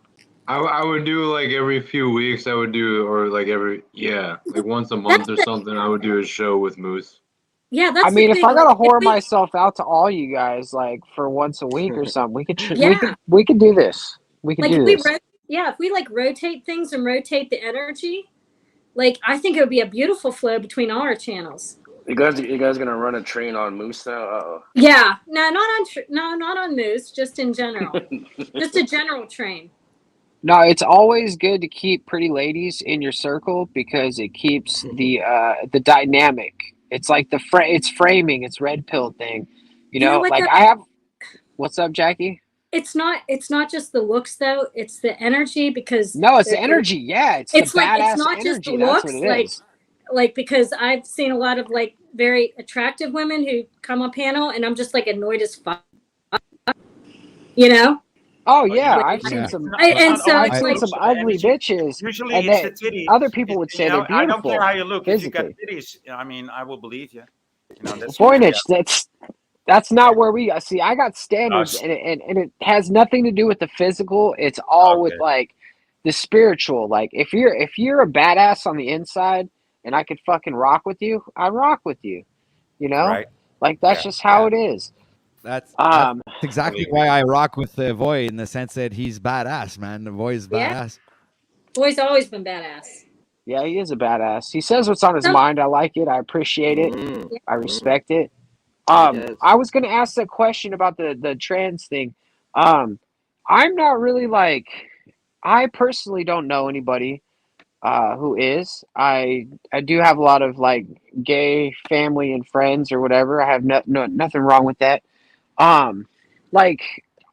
I would do like every few weeks. I would do, or like like once a month or something. I would do a show with Moose. Yeah, that's. I mean, the if thing. I gotta Like, whore myself out to all you guys, like for once a week or something, we could Yeah. we could do this. We could like do if we this. if we like rotate things and rotate the energy, like I think it would be a beautiful flow between all our channels. You guys gonna run a train on Moose now? Uh-oh. Yeah, no, not on Moose, just in general, just a general train. No, it's always good to keep pretty ladies in your circle because it keeps the dynamic. It's like it's framing, it's red pill thing. You know, what, like though? I have. What's up, Jackie? It's not just the looks though. It's the energy because No, it's the energy. Yeah, it's the like badass it's not just the energy. That's looks. what it is. Like because I've seen a lot of like very attractive women who come on panel, and I'm just like annoyed as fuck. You know. Oh yeah, I've seen some. I've seen some ugly bitches. Usually and it's the titties. Other people would say You know, they're I beautiful. don't care how you look. Physically. If you got titties, I mean, I will believe you. You know, that's Voynich, that's not where we see. I got standards, and it has nothing to do with the physical. It's all with like the spiritual. Like if you're a badass on the inside, and I could fucking rock with you, I rock with you. You know, Right. like that's just how it is. That's exactly why I rock with Voy in the sense that he's badass, man. The Voy's Yeah. badass. Boy's always been badass. Yeah, he is a badass. He says what's on his mind. I like it. I appreciate it. I respect it. I was gonna ask that question about the trans thing. I'm not really like. I personally don't know anybody who is. I do have a lot of like gay family and friends or whatever. I have nothing wrong with that. Like,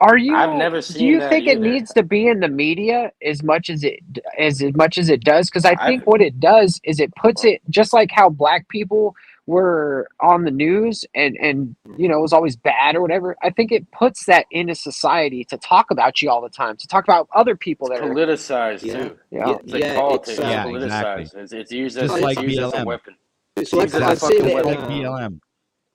are you? I've never Do seen you that think it either. needs to be in the media as much as it does? Because I think what it does is it puts it just like how black people were on the news and you know it was always bad or whatever. I think it puts that into society to talk about you all the time, to talk about other people that are Politicized too. Yeah. It's like politics. it's, It's exactly. politicized. It's used Just as like it's used as a BLM. weapon. It's It's used as a I've fucking seen it. weapon. Like BLM.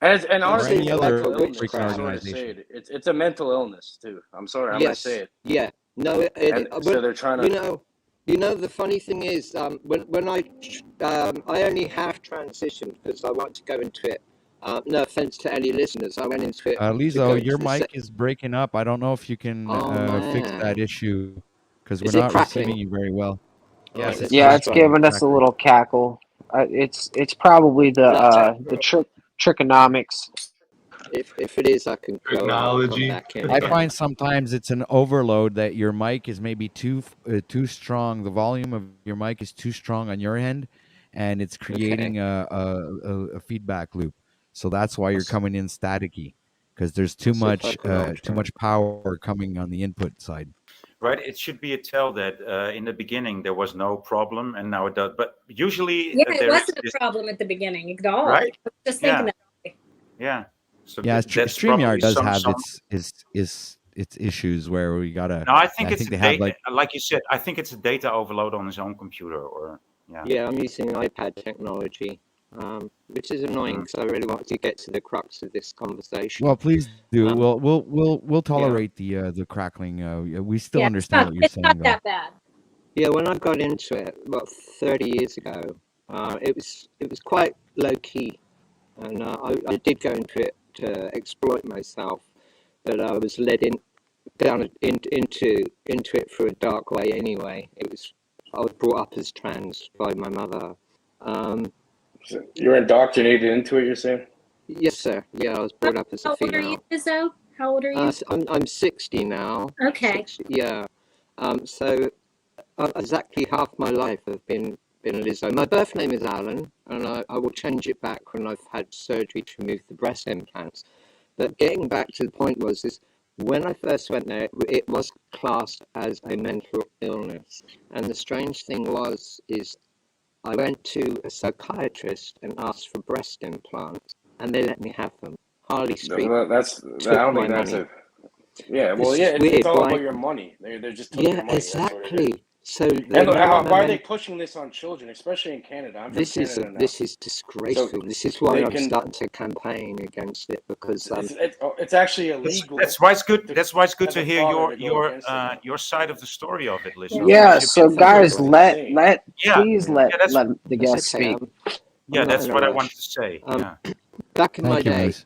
And honestly, any it's a other mental illness. freaking I'm sorry to organization. say it. It's a mental illness too. I'm sorry. I'm gonna say it. Yeah. No. So they're trying to. You know, the funny thing is, when I only half transitioned because I wanted to go into it. No offense to any listeners, I went into it. to go Lizo, into your the mic is breaking up. I don't know if you can fix man. that issue because we're Is it not crackling? receiving you very well. Yes, Yeah, it's giving us a little cackle. It's probably the trickonomics. If it is, I can go out and come back in. I find sometimes it's an overload that your mic is maybe too strong. The volume of your mic is too strong on your end, and it's creating a feedback loop. So that's why you're coming in staticky because there's too much power coming on the input side. Right, it should be a tell that in the beginning there was no problem, and now it does. But usually, Yeah, it there wasn't is a problem at the beginning at all. Right? I was just thinking Yeah. that. Yeah. So Yeah, that's StreamYard probably does some have some. its issues where we gotta. No, I think I it's think a they have data, like. like you said. I think it's a data overload on his own computer, or yeah. Yeah, I'm using iPad technology, which is annoying because I really want to get to the crux of this conversation. Well, please do. Um, We'll yeah. tolerate the crackling. Yeah, we still Yeah, understand what you're it's saying, not though. that bad. Yeah, when I got into it about 30 years ago, it was quite low key, and I did go into it to exploit myself, but I was led into it through a dark way anyway. I was brought up as trans by my mother. So you're indoctrinated into it, you're saying? Yes, sir. Yeah, I was brought up as a How old are you, female. Izzo? How old are you? I'm 60 now. Okay. 60, yeah. So exactly half my life I've been a Lizzo. My birth name is Alan, and I will change it back when I've had surgery to remove the breast implants. But getting back to the point is when I first went there, it was classed as a mental illness. And the strange thing is I went to a psychiatrist and asked for breast implants, and they let me have them. Harley Street I took don't my think that's money. a. Yeah, well, This yeah, is it's weird. all Why? about your money. They just took your Yeah, money. That's what it is. exactly. So And they know I'm a why are they men. pushing this on children, especially in Canada? I'm from This is Canada now. this is So disgraceful. This is why they I'm can. starting to campaign against it because It's actually illegal. That's why it's good. That's why it's good as to a hear father to go against it now. your side of the story of it, Lizzo. Yeah, because you've so been through guys, it. let Yeah, please yeah, let that's the that's guest okay. speak. yeah, I'm not that's in a what I rush. wanted to say. Yeah. Back in my Thank you, day, Moose.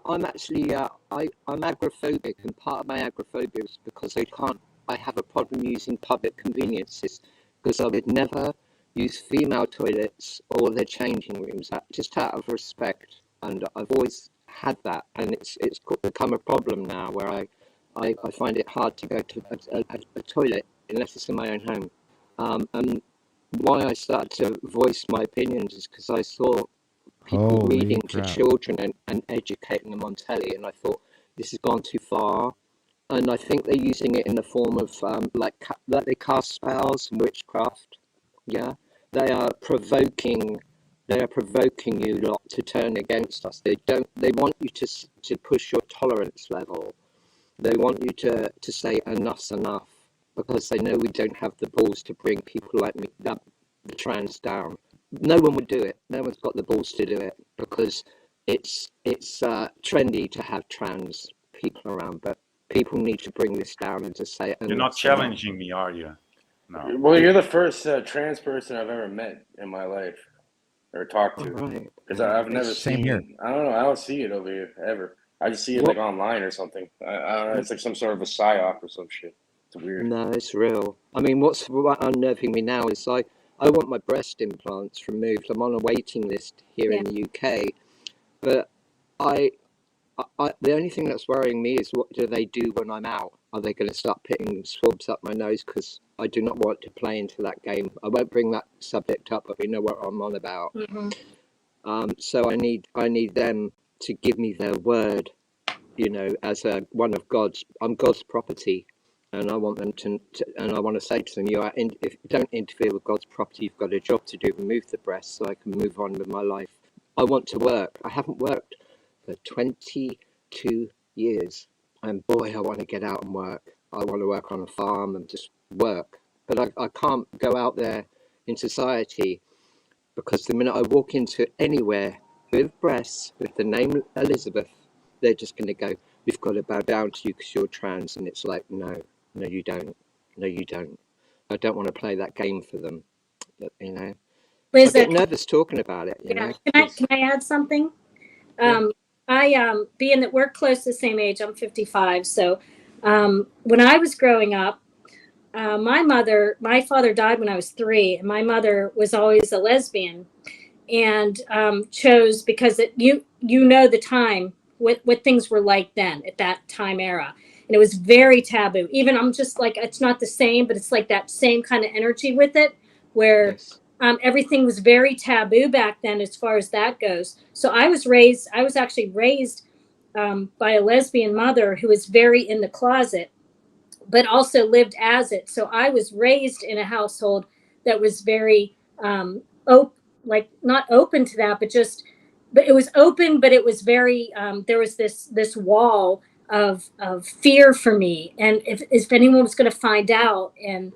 I'm actually I'm agoraphobic, and part of my agoraphobia is because I have a problem using public conveniences because I would never use female toilets or their changing rooms, just out of respect. And I've always had that, and it's become a problem now where I find it hard to go to a toilet unless it's in my own home. And why I started to voice my opinions is because I saw people Holy reading to crap! children and educating them on telly, and I thought this has gone too far. And I think they're using it in the form of like they cast spells and witchcraft. Yeah, they are provoking. They are provoking you lot to turn against us. They don't. They want you to push your tolerance level. They want you to say enough's enough because they know we don't have the balls to bring people like me, the trans, down. No one would do it. No one's got the balls to do it because it's trendy to have trans people around, but people need to bring this down and just say You're not enough's enough. challenging me, are you? No. Well, you're the first trans person I've ever met in my life or talked All to. right. Because I've never Same here. seen. I don't know. I don't see it over here ever. I just see it What? like online or something. I don't know. It's like some sort of a psyop or some shit. It's weird. No, it's real. I mean, what's unnerving me now is I want my breast implants removed. I'm on a waiting list here in the UK, but the only thing that's worrying me is what do they do when I'm out? Are they going to start putting swabs up my nose? Because I do not want to play into that game. I won't bring that subject up, but we know what I'm on about. So I need them to give me their word, as one of God's. I'm God's property, and I want them and I want to say to them, if you don't interfere with God's property, you've got a job to do. Remove the breast so I can move on with my life. I want to work. I haven't worked for 22 years, and boy, I want to get out and work. I want to work on a farm and just work, but I can't go out there in society because the minute I walk into anywhere with breasts, with the name Elizabeth, they're just going to go, we've got to bow down to you because you're trans. And it's like, no, you don't. No, you don't. I don't want to play that game for them, I Liz, get nervous talking about it, Can I add something? Being that we're close to the same age, I'm 55. So when I was growing up, my father died when I was 3, and my mother was always a lesbian, and chose because you know the time what things were like then at that time era, and it was very taboo. Even I'm just like, it's not the same, but it's like that same kind of energy with it, where everything was very taboo back then as far as that goes. So I was actually raised by a lesbian mother who was very in the closet, but also lived as it. So I was raised in a household that was very not open to that, but just but it was open, but it was very there was this wall of fear for me, and if anyone was going to find out. And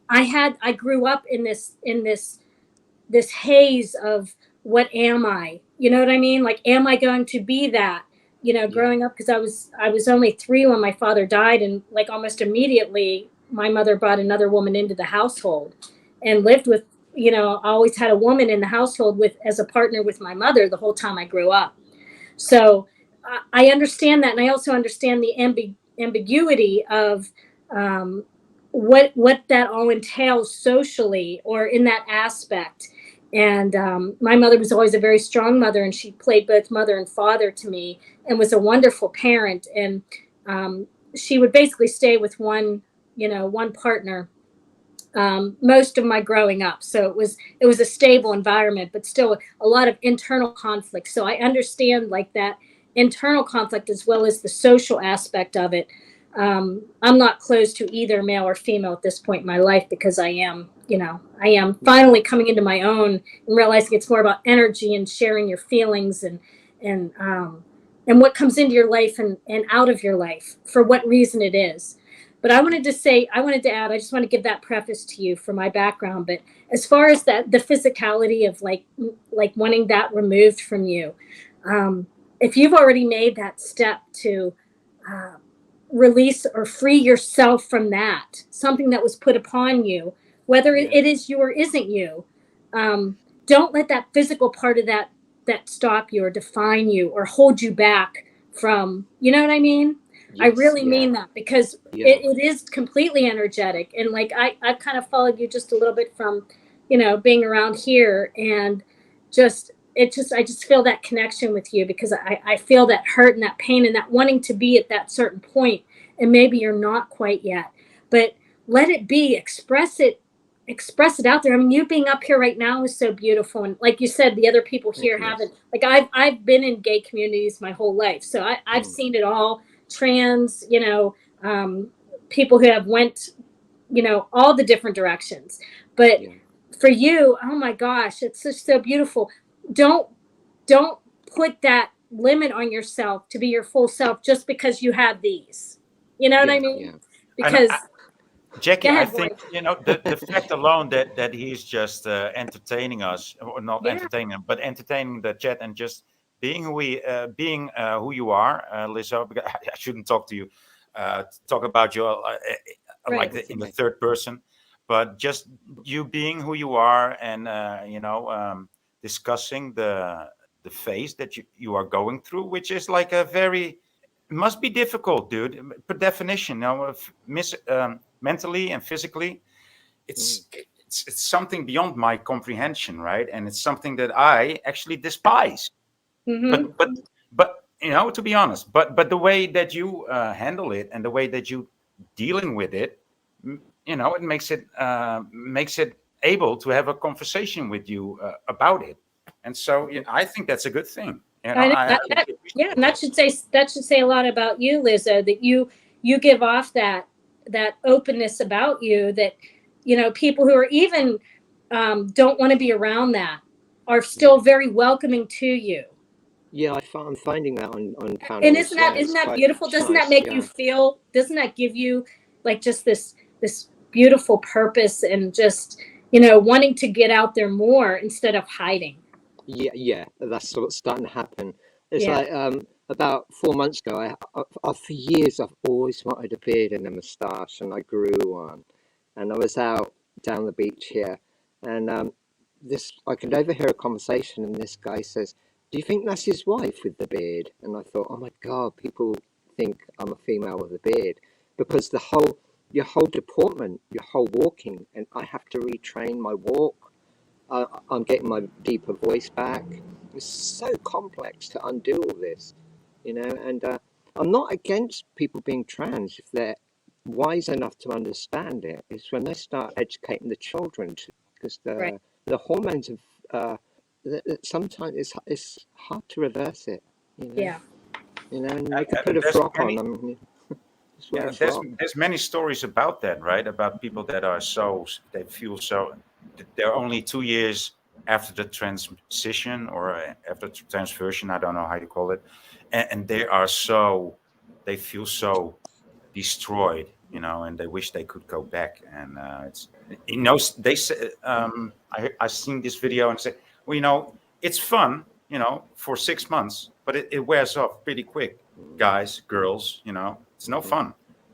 I grew up in this haze of what am I, you know what I mean, like am I going to be that, you know, growing up, because I was only 3 when my father died, and like almost immediately my mother brought another woman into the household and lived with, you know, I always had a woman in the household with as a partner with my mother the whole time I grew up. So I understand that, and I also understand the ambiguity of what that all entails socially or in that aspect. And my mother was always a very strong mother, and she played both mother and father to me, and was a wonderful parent. And she would basically stay with one partner most of my growing up. So it was a stable environment, but still a lot of internal conflict. So I understand like that internal conflict as well as the social aspect of it. I'm not close to either male or female at this point in my life, because I am finally coming into my own and realizing it's more about energy and sharing your feelings and what comes into your life and out of your life for what reason it is. But I wanted to add, I just want to give that preface to you for my background. But as far as the physicality of like wanting that removed from you, if you've already made that step to release or free yourself from that, something that was put upon you, whether it is you or isn't you, don't let that physical part of that stop you or define you or hold you back from, you know what I mean? Yes, I really mean that, because it is completely energetic. And like I've kind of followed you just a little bit from, being around here, and I just feel that connection with you, because I feel that hurt and that pain and that wanting to be at that certain point, and maybe you're not quite yet, but let it be, express it out there. I mean, you being up here right now is so beautiful. And like you said, the other people here haven't, like I've been in gay communities my whole life. So I've seen it all. Trans, people who have went, all the different directions. But for you, oh my gosh, it's just so beautiful. Don't put that limit on yourself to be your full self just because you have these. You know what I mean? Yeah. Because Jackie, I think the fact alone that he's just entertaining us, or not entertaining him, but entertaining the chat and just being who you are, Lizzo. Because I shouldn't talk to you, talk about you in the third person, but just you being who you are, and discussing the phase that you are going through, which is like it must be difficult, dude. Per definition, mentally and physically, it's something beyond my comprehension, right? And it's something that I actually despise. Mm-hmm. But to be honest, but the way that you handle it and the way that you dealing with it, it makes it able to have a conversation with you about it. And so I think that's a good thing. And that should say a lot about you, Lizzo, that you give off that openness about you, that people who are even don't want to be around that are still very welcoming to you. Yeah, I'm finding that on panels. And isn't that beautiful? Doesn't that make you feel? Doesn't that give you like just this beautiful purpose and just wanting to get out there more instead of hiding? Yeah, that's what's starting to happen. It's like about 4 months ago, for years I've always wanted a beard and a moustache, and I grew one. And I was out down the beach here, and I could overhear a conversation, and this guy says, "Do you think that's his wife with the beard?" And I thought, oh my God, people think I'm a female with a beard, because your whole deportment, your whole walking, and I have to retrain my walk. I'm getting my deeper voice back. It's so complex to undo all this, and I'm not against people being trans if they're wise enough to understand it. It's when they start educating the children, because the hormones of sometimes it's hard to reverse it. Yeah. And you can put a frock on them. There's many stories about that, right? About people that are they feel so, they're only 2 years after the transition or after the transversion. I don't know how you call it, and they feel so destroyed, and they wish they could go back. And they say, I seen this video and said, well, it's fun, for 6 months, but it wears off pretty quick, guys, girls, it's no fun.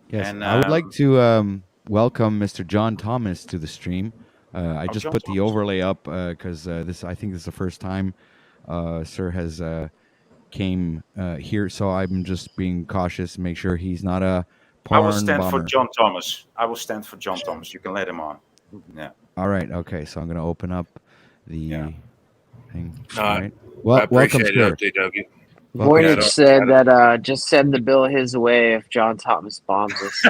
Yes, And I would like to welcome Mr. John Thomas to the stream. I just John put the Thomas. overlay up because I think this is the first time Sir has came here, so I'm just being cautious, make sure he's not a I will porn stand bomber. for John Thomas. You can let him on. Yeah. All right, okay, so I'm going to open up the thing. All I right. Well, welcome, appreciate sir. it, OTW. Welcome, Voynich sir. said that just send the bill his way if John Thomas bombs us.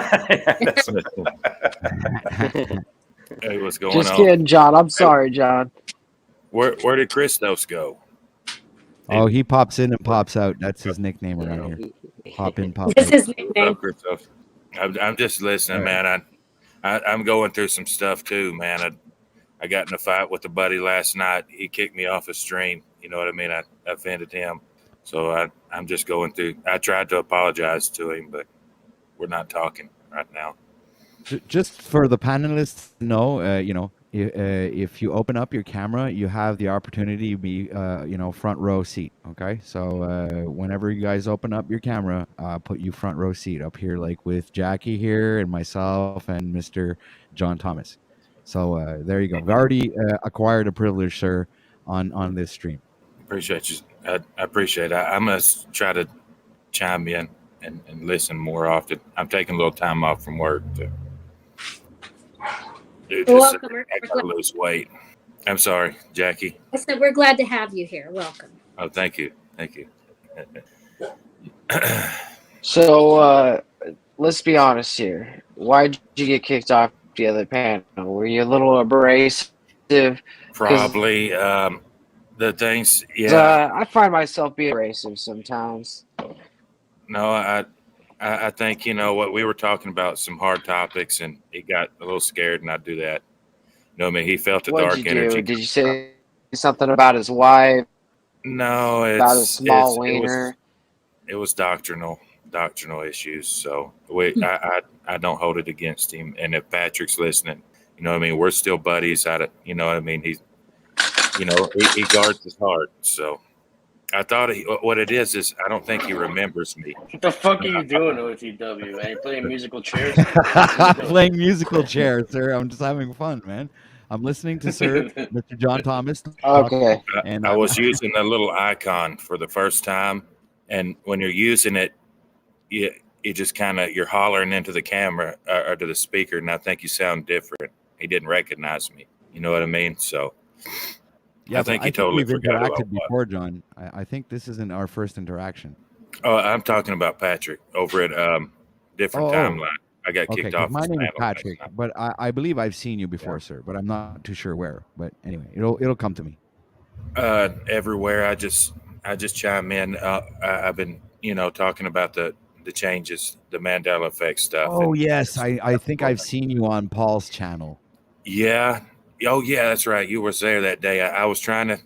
Hey, what's going Just on? kidding, John. I'm sorry, John. Where did Christos go? Oh, he pops in and pops out. That's his nickname around here. Pop in, pop This out. is What's nickname. up, Christos? I'm just listening, All right. man. I'm going through some stuff too, man. I got in a fight with a buddy last night. He kicked me off a stream. You know what I mean? I offended him. So I'm just going through. I tried to apologize to him, but we're not talking right now. Just for the panelists to know, if you open up your camera, you have the opportunity to be, front row seat. Okay, so whenever you guys open up your camera, put you front row seat up here, like with Jackie here and myself and Mr. John Thomas. So there you go. We've already acquired a privilege, sir, on this stream. Appreciate you. I appreciate it. I'm going to try to chime in and listen more often. I'm taking a little time off from work to You're just welcome. I got to lose weight. I'm sorry, Jackie. I said we're glad to have you here. Welcome. Oh, thank you. Thank you. So let's be honest here. Why did you get kicked off the other panel? Were you a little abrasive? Probably the things, yeah. I find myself being abrasive sometimes. No, I think, what we were talking about, some hard topics, and he got a little scared, and I'd do that. I mean, he felt the What'd dark you do? energy. Did you say something about his wife? No, About a small wiener? It was doctrinal issues. So I don't hold it against him. And if Patrick's listening, we're still buddies. He guards his heart. So I thought what it is I don't think he remembers me. What the fuck are you doing, OTW, man? You playing musical chairs? Playing musical chairs, sir. I'm just having fun, man. I'm listening to Sir Mr. John Thomas. Okay. And I was using the little icon for the first time, and when you're using it, you just you're hollering into the camera or to the speaker, and I think you sound different. He didn't recognize me. You know what I mean? So yeah, I think he totally we've forgot about interacted before, John. I think this isn't our first interaction. Oh, I'm talking about Patrick over at different timeline. I got Okay, kicked 'cause off. my his name is panel. Patrick, but I believe I've seen you before, sir. But I'm not too sure where. But anyway, it'll come to me. Everywhere. I just chime in. I've been talking about the changes, the Mandela effect stuff. Oh and- yes, I think I've seen you on Paul's channel. Yeah. Oh yeah, that's right. You were there that day. I was trying to.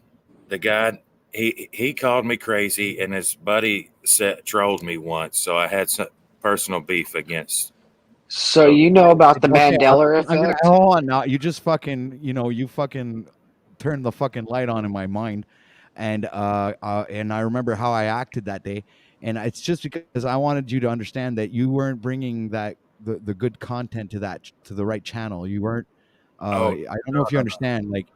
The guy he called me crazy, and his buddy trolled me once, so I had some personal beef against. So you know about the Mandela effect? Hold on now. You just fucking you fucking turned the fucking light on in my mind, and I remember how I acted that day, and it's just because I wanted you to understand that you weren't bringing the good content to the right channel. You weren't. I don't know if you understand. Like,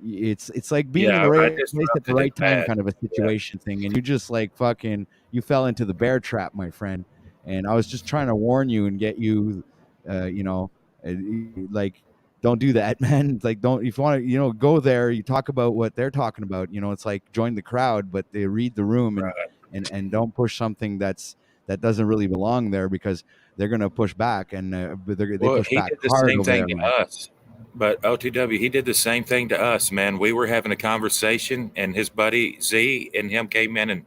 it's like being in the right place at the right time, kind of a situation thing, and you just like fucking you fell into the bear trap, my friend. And I was just trying to warn you and get you, like, don't do that, man. It's like, don't, if you want to, go there, you talk about what they're talking about. It's like join the crowd, but they read the room and don't push something that doesn't really belong there, because they're going to push back, and they push He back did the hard same over thing there, to man. us. But OTW, he did the same thing to us, man. We were having a conversation, and his buddy Z and him came in and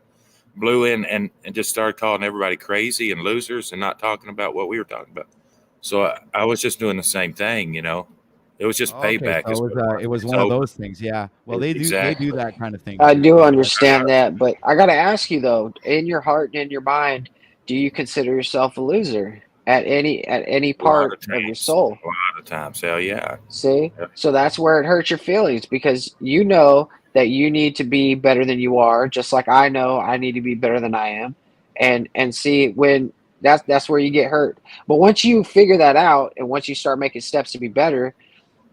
blew in and just started calling everybody crazy and losers and not talking about what we were talking about. So I was just doing the same thing, It was just Okay, payback. so Is what it was It's one of over. those things. Yeah. Well, they do Exactly. that kind of thing I too. do Yeah. understand that, but I gotta ask you though, in your heart and in your mind, do you consider yourself a loser at any A lot part of of your times. soul? A lot of times. Hell yeah. See? Yeah. So that's where it hurts your feelings because you know that you need to be better than you are, just like I know I need to be better than I am. And see when that's where you get hurt. But once you figure that out and once you start making steps to be better,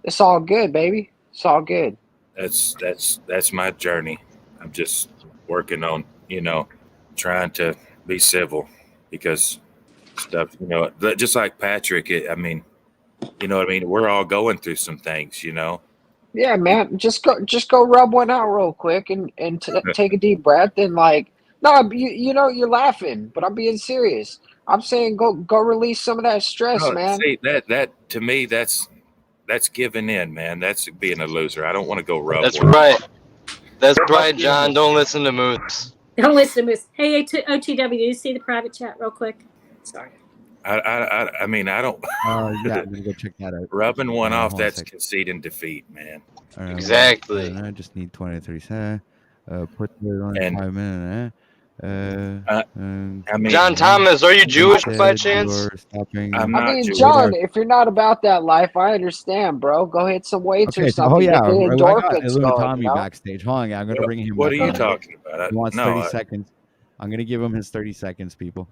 it's all good, baby. It's all good. That's my journey. I'm just working on, trying to be civil because stuff, just like Patrick, I mean, we're all going through some things, Yeah, man. Just go rub one out real quick and take a deep breath and like no, you know you're laughing, but I'm being serious. I'm saying go release some of that stress, No, man. see that to me that's giving in, man. That's being a loser. I don't want to go rub That's one. right. That's right, John. Don't listen to Moose. Don't listen to Moose. Hey, OTW, do you see the private chat real quick? Sorry. I mean, I don't. Yeah, I'm gonna go check that out. Rubbing one off, Hold on a that's second. conceding defeat, man. Exactly. I just need 20 to 30 seconds. Put it on 5 minutes. I mean, John Thomas, are you Jewish by chance? You're stopping. I'm I not mean, Jewish. John, if you're not about that life, I understand, bro. Go hit some weights or Okay, so, something. yeah, Get the I got endorphins going, Tommy you know? backstage. Hold on, I'm gonna bring him. What back are you on. talking about? He wants No, 30 seconds. I'm gonna give him his 30 seconds, people.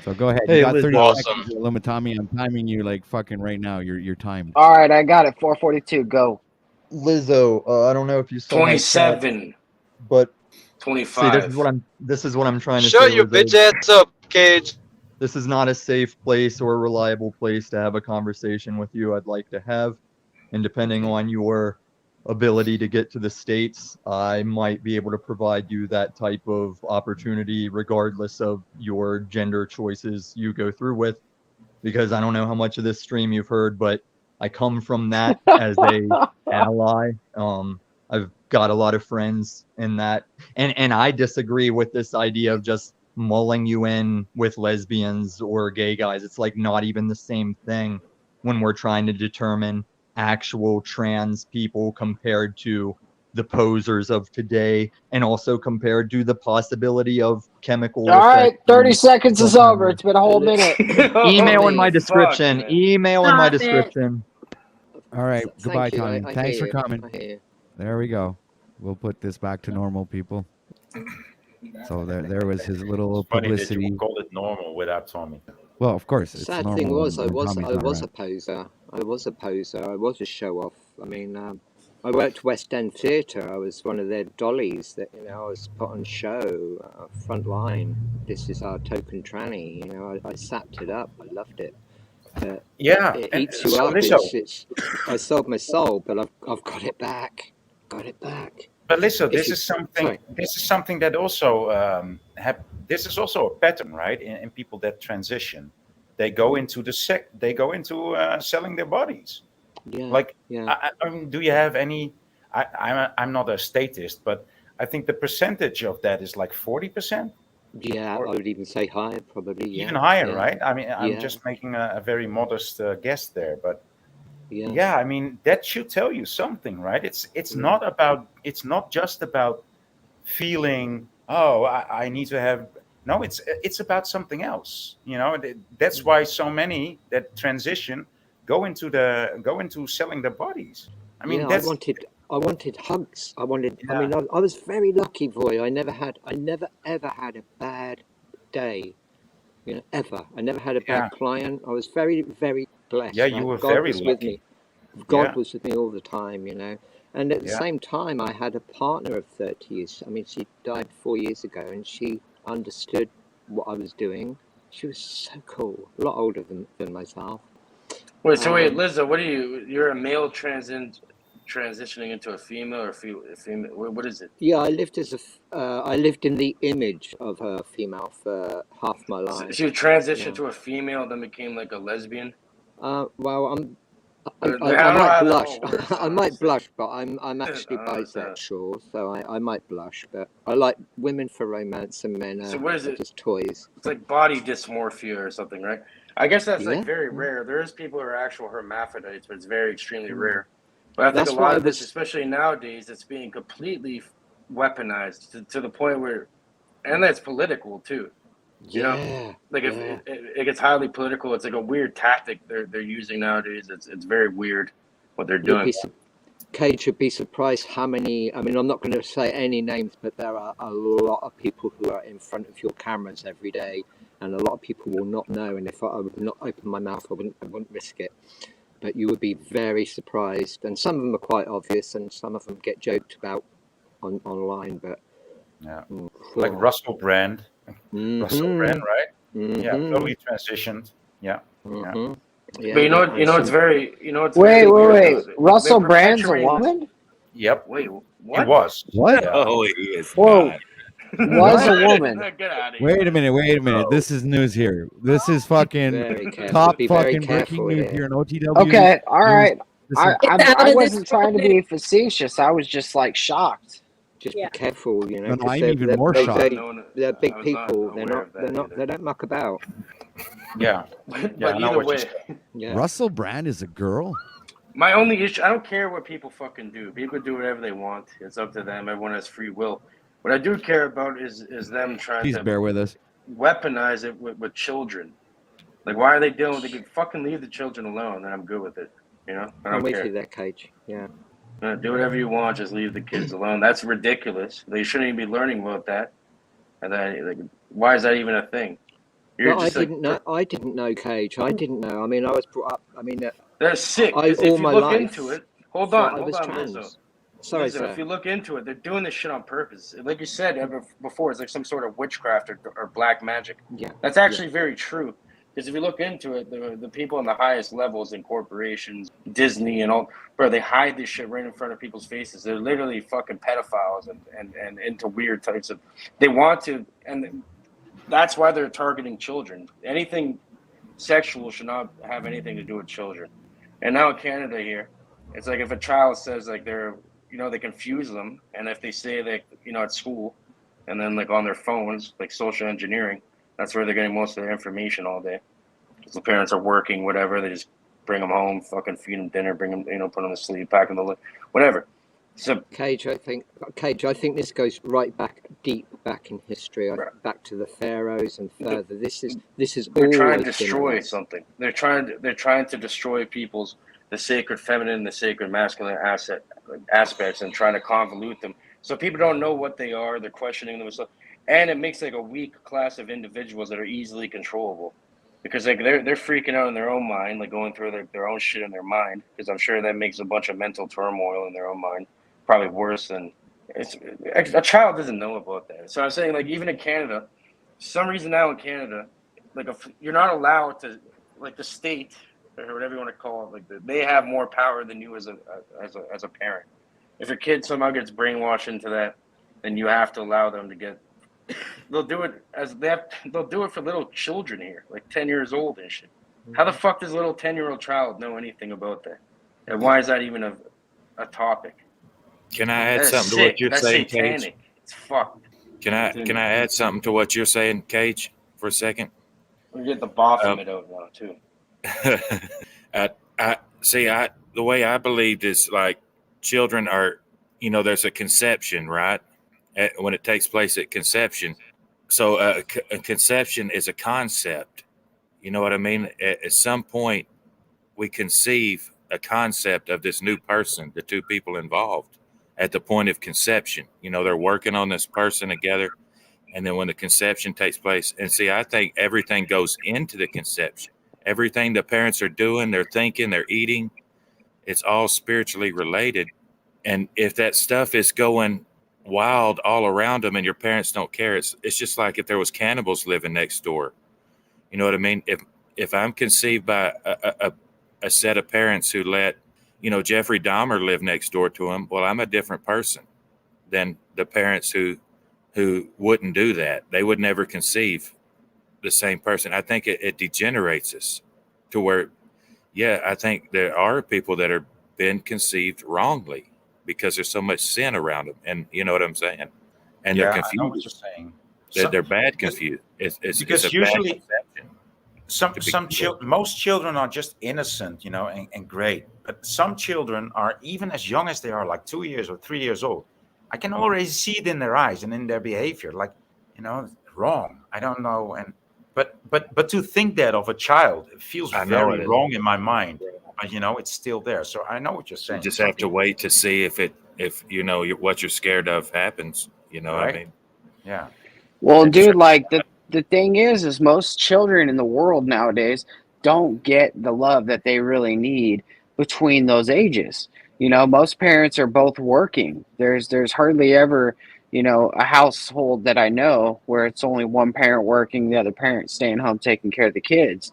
So go ahead. Hey, You got Liz, 30 awesome. seconds, Illumitami. I'm timing you like fucking right now. You're timed. All right, I got it. 4:42. Go. Lizzo, I don't know if you saw my chat, 27, but 25. see, this is what I'm trying to Shut say, your Lizzo. bitch ass up, Cage. This is not a safe place or a reliable place to have a conversation with you. I'd like to have, and depending on your ability to get to the States, I might be able to provide you that type of opportunity regardless of your gender choices you go through with, because I don't know how much of this stream you've heard, but I come from that as a ally. I've got a lot of friends in that, and I disagree with this idea of just mulling you in with lesbians or gay guys. It's like not even the same thing when we're trying to determine actual trans people compared to the posers of today, and also compared to the possibility of chemical All right, effects 30 and seconds is whatnot. over. It's been a whole minute. Email in my Holy description. fuck, man. Email in my Stop it. description. All right. Goodbye, Thank you. Tommy. I Thanks hear for you. coming. I hear you. There we go. We'll put this back to normal, people. So there was his little Funny that you publicity. would call it normal without Tommy. Well, of course, it's Sad normal thing was, when Tommy's not I was around. a poser. I was a poser. I was a show off. I mean, I worked West End Theatre. I was one of their dollies that I was put on show, front line. This is our token tranny. I sapped it up. I loved it. But Yeah, it and eats you so up. Lizzo, I sold my soul, but I've got it back. Got it back. but Lizzo, If this you is something. sorry. This is something that also this is also a pattern, right? In people that transition, they go into selling their bodies. Yeah. Like, Yeah. I mean, do you have any? I'm not a statist, but I think the percentage of that is like 40%, Yeah. I or would even say higher, probably. even Yeah. higher, Yeah. right? I mean, I'm Yeah. just making a very modest guess there, but Yeah. yeah, I mean, that should tell you something, right? It's Mm. not just about feeling, oh, I need to have. No, it's about something else. That's why so many that transition go into selling their bodies. I mean, Yeah, that's I wanted hugs. I mean, yeah, I was very lucky, boy. I never ever had a bad day. Ever. I never had a yeah, bad client. I was very, very blessed. yeah. You were God very was with me. lucky. God Yeah, was with me all the time, And at the yeah, same time, I had a partner of 30 years. I mean, she died 4 years ago, and she understood what I was doing. She was so cool, a lot older than myself. Wait, Um, Lizzo, what are you? You're a male transitioning into a female or female? What is it? Yeah, I lived I lived in the image of a female for half my So life. you transitioned Yeah. to a female, then became like a lesbian? Well, I I don't know might how that blush. all works, I might honestly. blush, but I'm actually I don't understand. bisexual, so I might blush. But I like women for romance, and men So what is are it? just toys. It's like body dysmorphia or something, right? I guess that's Yeah. like very rare. There is people who are actual hermaphrodites, but it's very extremely rare. But I think That's a what lot I of this, was. especially nowadays, it's being completely weaponized to the point where, and that's political too. You know, Yeah. like if Yeah. it gets highly political, it's like a weird tactic they're using nowadays. It's very weird what they're You'd doing. be Cage would be surprised how many. I mean, I'm not going to say any names, but there are a lot of people who are in front of your cameras every day, and a lot of people will not know. And if I would not open my mouth, I wouldn't risk it. But you would be very surprised. And some of them are quite obvious, and some of them get joked about online. But Yeah, like Russell Brand. Russell Brand, Mhm. right? Yeah, Mhm. totally transitioned. Yeah. Mhm. Yeah, But you know, yeah, you know, and it's some. very, you know, it's Wait, very wait, weird wait. though. Russell They're Brand's a perpetuating this. woman? Yep. Wait, He what? was. What? Yeah. Oh, he is What? not. Was a What? woman. Get out of here. Wait a minute. Wait a minute. This is news here. This is fucking Very careful. top Be very fucking breaking careful news here. here in OTW Okay, all news. right. Listen, I wasn't trying to be facetious. I was just like shocked. Just Yeah. be careful, you know, no, because I'm even more I was shocked. they're big I was not people. They're aware not. of that They're not. either. They don't muck about. Yeah. But Yeah, I know either what you're way, saying. Yeah. Russell Brand is a girl. my only issue, I don't care what people fucking do. People do whatever they want. It's up to them. Everyone has free will. What I do care about is them trying Please to bear with us. weaponize it with children. Like, why are they doing? They could fucking leave the children alone, and I'm good with it. You know, I I'm don't with care. you there, Cage. Yeah. Do whatever you want. Just leave the kids alone. That's ridiculous. They shouldn't even be learning about that. And then, like, why is that even a thing? You're Well, I just like, didn't know. I didn't know, Cage. I didn't know. I mean, I was brought up. I mean, they're sick. I If all you my look life into it, hold thought on, I was Lizzo. trans. Sorry, Lizzo, sir. if you look into it, they're doing this shit on purpose. Like you said before, it's like some sort of witchcraft or black magic. Yeah. That's actually very true. Because if you look into it, the people in the highest levels in corporations, Disney and all, bro, they hide this shit right in front of people's faces. They're literally fucking pedophiles and into weird types of. They want to, and that's why they're targeting children. Anything sexual should not have anything to do with children. And now in Canada here, it's like if a child says like they're, you know, they confuse them, and if they say that, you know, at school, and then like on their phones, like social engineering, that's where they're getting most of their information all day. Because the parents are working, whatever, they just bring them home, fucking feed them dinner, bring them, you know, put them to sleep, pack them to whatever. So Cage, I think this goes right back deep back in history, back to the pharaohs and further. This is they're trying always to been destroy around. something. They're trying to destroy people's the sacred feminine, the sacred masculine aspects, and trying to convolute them so people don't know what they are. They're questioning them, and it makes like a weak class of individuals that are easily controllable, because like they're freaking out in their own mind, like going through their own shit in their mind. Because I'm sure that makes a bunch of mental turmoil in their own mind, probably worse than a child doesn't know about that. So I'm saying, like, even in Canada, for some reason now in Canada, like you're not allowed to, like the state or whatever you want to call it, like they have more power than you as a parent. If your kid somehow gets brainwashed into that, then you have to allow them to get. They'll do it they'll do it for little children here, like 10 years old and shit. How the fuck does a little 10-year-old child know anything about that? And why is that even a topic? Can I add That's something to sick. what you're That's saying, satanic. Cage? It's fucked. Can I add something to what you're saying, Cage, for a second? We get the Baphomet out now too. I see. The way I believed is like children are, you know, there's a conception, right? When it takes place at conception, so a conception is a concept. You know what I mean? At some point, we conceive a concept of this new person, the two people involved, at the point of conception. You know, they're working on this person together, and then when the conception takes place, and see, I think everything goes into the conception. Everything the parents are doing, they're thinking, they're eating, it's all spiritually related. And if that stuff is going wild all around them and your parents don't care, it's just like if there was cannibals living next door. You know what I mean? If I'm conceived by a set of parents who let, you know, Jeffrey Dahmer live next door to him, well, I'm a different person than the parents who wouldn't do that. They would never conceive the same person. I think it degenerates us to where, yeah, I think there are people that are been conceived wrongly because there's so much sin around them. And you know what I'm saying? And Yeah, they're I know what confused. you're saying. They're bad confused. It's Because a bad usually, conception. most children are just innocent, and great. But some children are, even as young as they are, like 2 years or 3 years old. I can already see it in their eyes and in their behavior, like, wrong. I don't know. But to think that of a child, it feels very wrong in my mind. But it's still there. So I know what you're saying. You just have to wait to see if what you're scared of happens. You know what I mean? Yeah. Well, dude, like the thing is most children in the world nowadays don't get the love that they really need between those ages. Most parents are both working. There's hardly ever, a household that I know where it's only one parent working, the other parent staying home taking care of the kids.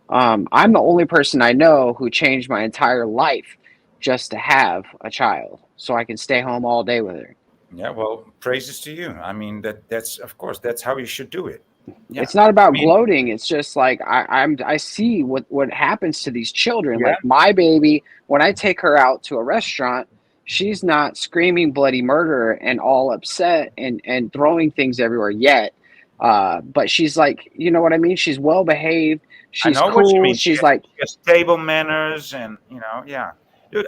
I'm the only person I know who changed my entire life just to have a child so I can stay home all day with her. Yeah, well, praises to you. I mean, that's of course, that's how you should do it. Yeah. It's not about gloating. It's just like I see what happens to these children. Yeah. Like my baby, when I take her out to a restaurant, she's not screaming bloody murder and all upset and throwing things everywhere yet. But she's like, you know what I mean? She's well behaved. She's I know cool. what you mean. She's like, she has table manners, and yeah, dude.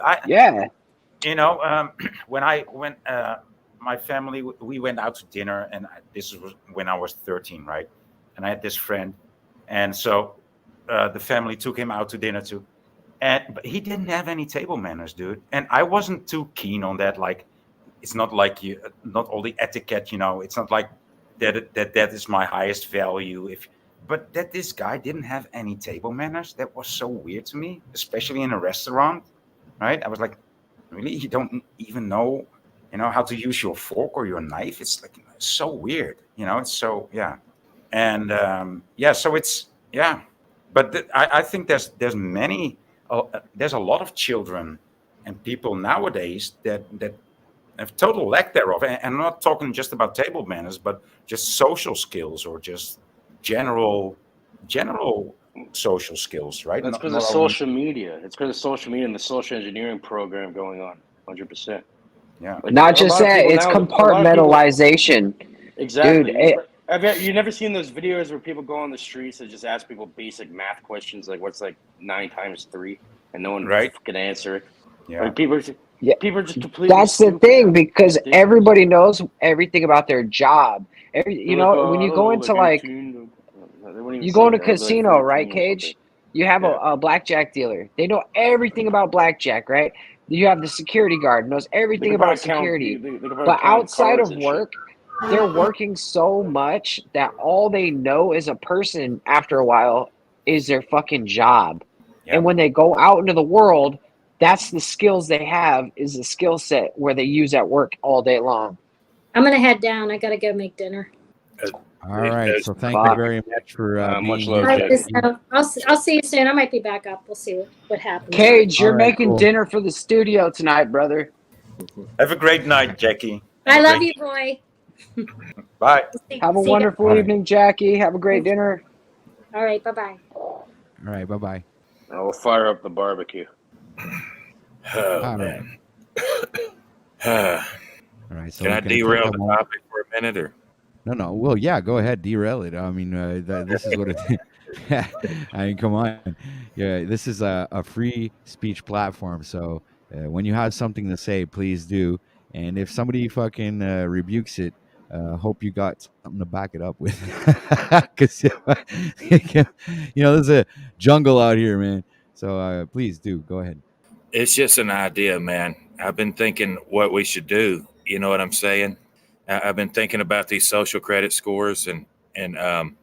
When my family, we went out to dinner, and this was when I was 13, right? And I had this friend, and so the family took him out to dinner too, but he didn't have any table manners, dude. And I wasn't too keen on that. Like, it's not like not all the etiquette, It's not like that is my highest value. But that this guy didn't have any table manners, that was so weird to me, especially in a restaurant, right? I was like, really? You don't even know, how to use your fork or your knife? It's like so weird, It's so and so it's But I think there's there's a lot of children and people nowadays that have total lack thereof, and I'm not talking just about table manners, but just social skills or just general social skills, right? That's because of social media. It's because of social media and the social engineering program going on, 100%. Yeah. Like, not just that, it's compartmentalization. Exactly. Dude, Have you never seen those videos where people go on the streets and just ask people basic math questions, like what's like 9 times 3, and no one can answer it? Yeah. Like people are just completely. That's the thing, because everybody knows everything about their job. When you go into you go in a casino, right, Cage? You have a blackjack dealer. They know everything about blackjack, right? You have the security guard knows everything about security. But outside of work, they're working so much that all they know as a person after a while is their fucking job. Yeah. And when they go out into the world, that's the skills they have, is the skill set where they use at work all day long. I'm going to head down. I got to go make dinner. All right. So thank you very much for much being love, here. I'll see you soon. I might be back up. We'll see what happens. Cage, you're All right, making cool. dinner for the studio tonight, brother. Have a great night, Jackie. I love you, boy. Bye. Have a See you wonderful guys. evening, Jackie. Have a great dinner. All right. Bye-bye. All right. Bye-bye. We'll fire up the barbecue. All right. All right. So Can I we're gonna take derail a the moment. topic for a minute, or? No. Well, yeah, go ahead, derail it. I mean, this is what it. I mean, come on. Yeah, this is a free speech platform. So when you have something to say, please do. And if somebody fucking rebukes it, hope you got something to back it up with. Because there's a jungle out here, man. So please do go ahead. It's just an idea, man. I've been thinking what we should do. You know what I'm saying? I've been thinking about these social credit scores and them,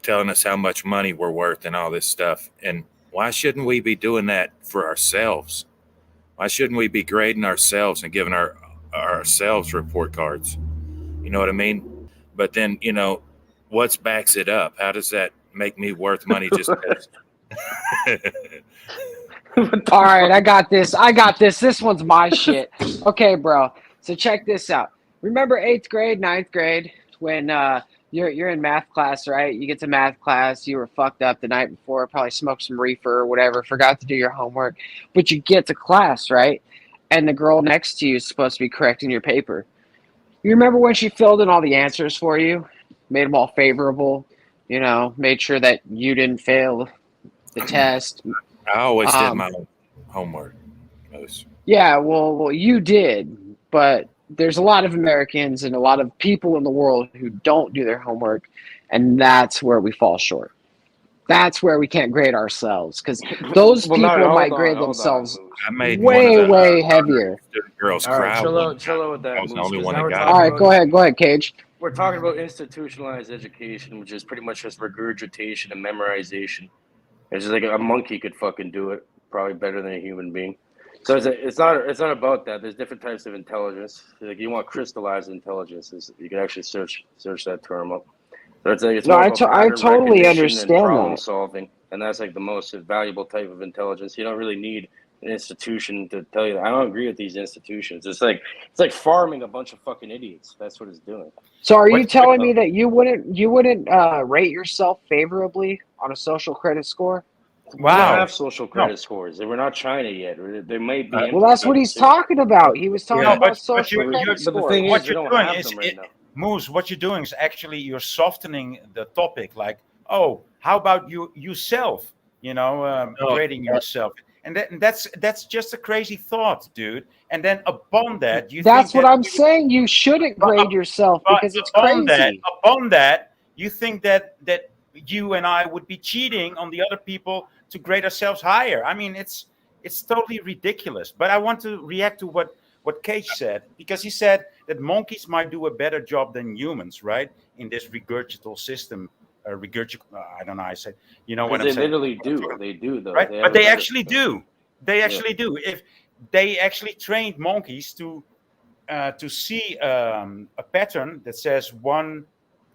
telling us how much money we're worth and all this stuff. And why shouldn't we be doing that for ourselves? Why shouldn't we be grading ourselves and giving ourselves report cards? You know what I mean? But then, what backs it up? How does that make me worth money just because? All right, I got this. This one's my shit. Okay, bro. So check this out. Remember 8th grade, 9th grade, when you're in math class, right? You get to math class, you were fucked up the night before, probably smoked some reefer or whatever, forgot to do your homework, but you get to class, right? And the girl next to you is supposed to be correcting your paper. You remember when she filled in all the answers for you, made them all favorable, You know, made sure that you didn't fail the test. I always did Um, my own homework. Most. Yeah, well, you did, but there's a lot of Americans and a lot of people in the world who don't do their homework, and that's where we fall short. That's where we can't grade ourselves because those Well, no, people hold might on, grade hold on, themselves Moose. I made one of way the heavier. student girls All right, cry. chill one out with time. that, I was the Moose, only because one now that we're got talking All it. right, go ahead, Cage. we're talking about institutionalized education, which is pretty much just regurgitation and memorization. It's just like a monkey could fucking do it, probably better than a human being. So it's not about that. There's different types of intelligence. Like you want crystallized intelligence, you can actually search that term up. So it's No, more I about pattern totally recognition and understand problem that. solving, and that's like the most valuable type of intelligence. You don't really need an institution to tell you that. I don't agree with these institutions. It's like farming a bunch of fucking idiots. That's what it's doing. So, are you What telling me that you wouldn't rate yourself favorably on a social credit score? We don't Wow. have social No. credit scores. We're not China yet. They might be Uh, Well, that's what implicated he's too. talking about. He was talking No, about but social you credit But the scores. thing is, what we you're don't doing have is them right now. Moose, what you're doing is actually you're softening the topic. Like, oh, how about you yourself? You know, No, grading yourself, and that's just a crazy thought, dude. And then upon that, you That's think what that I'm saying. You shouldn't grade yourself but because it's upon crazy. that, you think that you and I would be cheating on the other people to grade ourselves higher. I mean, it's totally ridiculous. But I want to react to what Cage said, because he said that monkeys might do a better job than humans, right? In this regurgital system, I don't know. I said, you know what Because I'm they saying, literally do. They do though. right? They have But a they better. actually do. They actually do. If they actually trained monkeys to see a pattern that says 1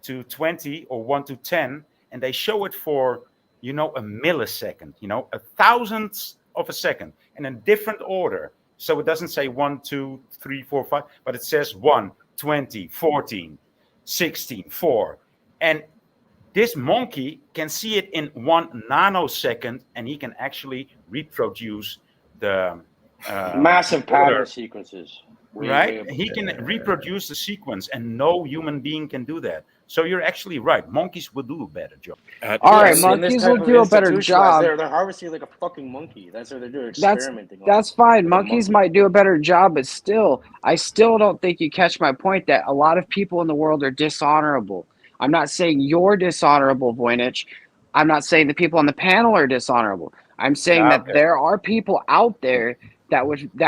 to 20 or 1 to 10, and they show it for, a millisecond, a thousandth of a second, in a different order. So it doesn't say 1, 2, 3, 4, 5, but it says 1, 20, 14, 16, 4. And this monkey can see it in 1 nanosecond, and he can actually reproduce the Massive pattern order. sequences. Right? He can reproduce the sequence, and no human being can do that. So you're actually right. Monkeys will do a better job. All right, in this monkeys type will of do a better institutionalized, job. they're harvesting like a fucking monkey. That's what they're doing. That's Experimenting. that's fine. with a Monkeys monkey. might do a better job, but still, I still don't think you catch my point that a lot of people in the world are dishonorable. I'm not saying you're dishonorable, Voynich. I'm not saying the people on the panel are dishonorable. I'm saying that Okay. there are people out there that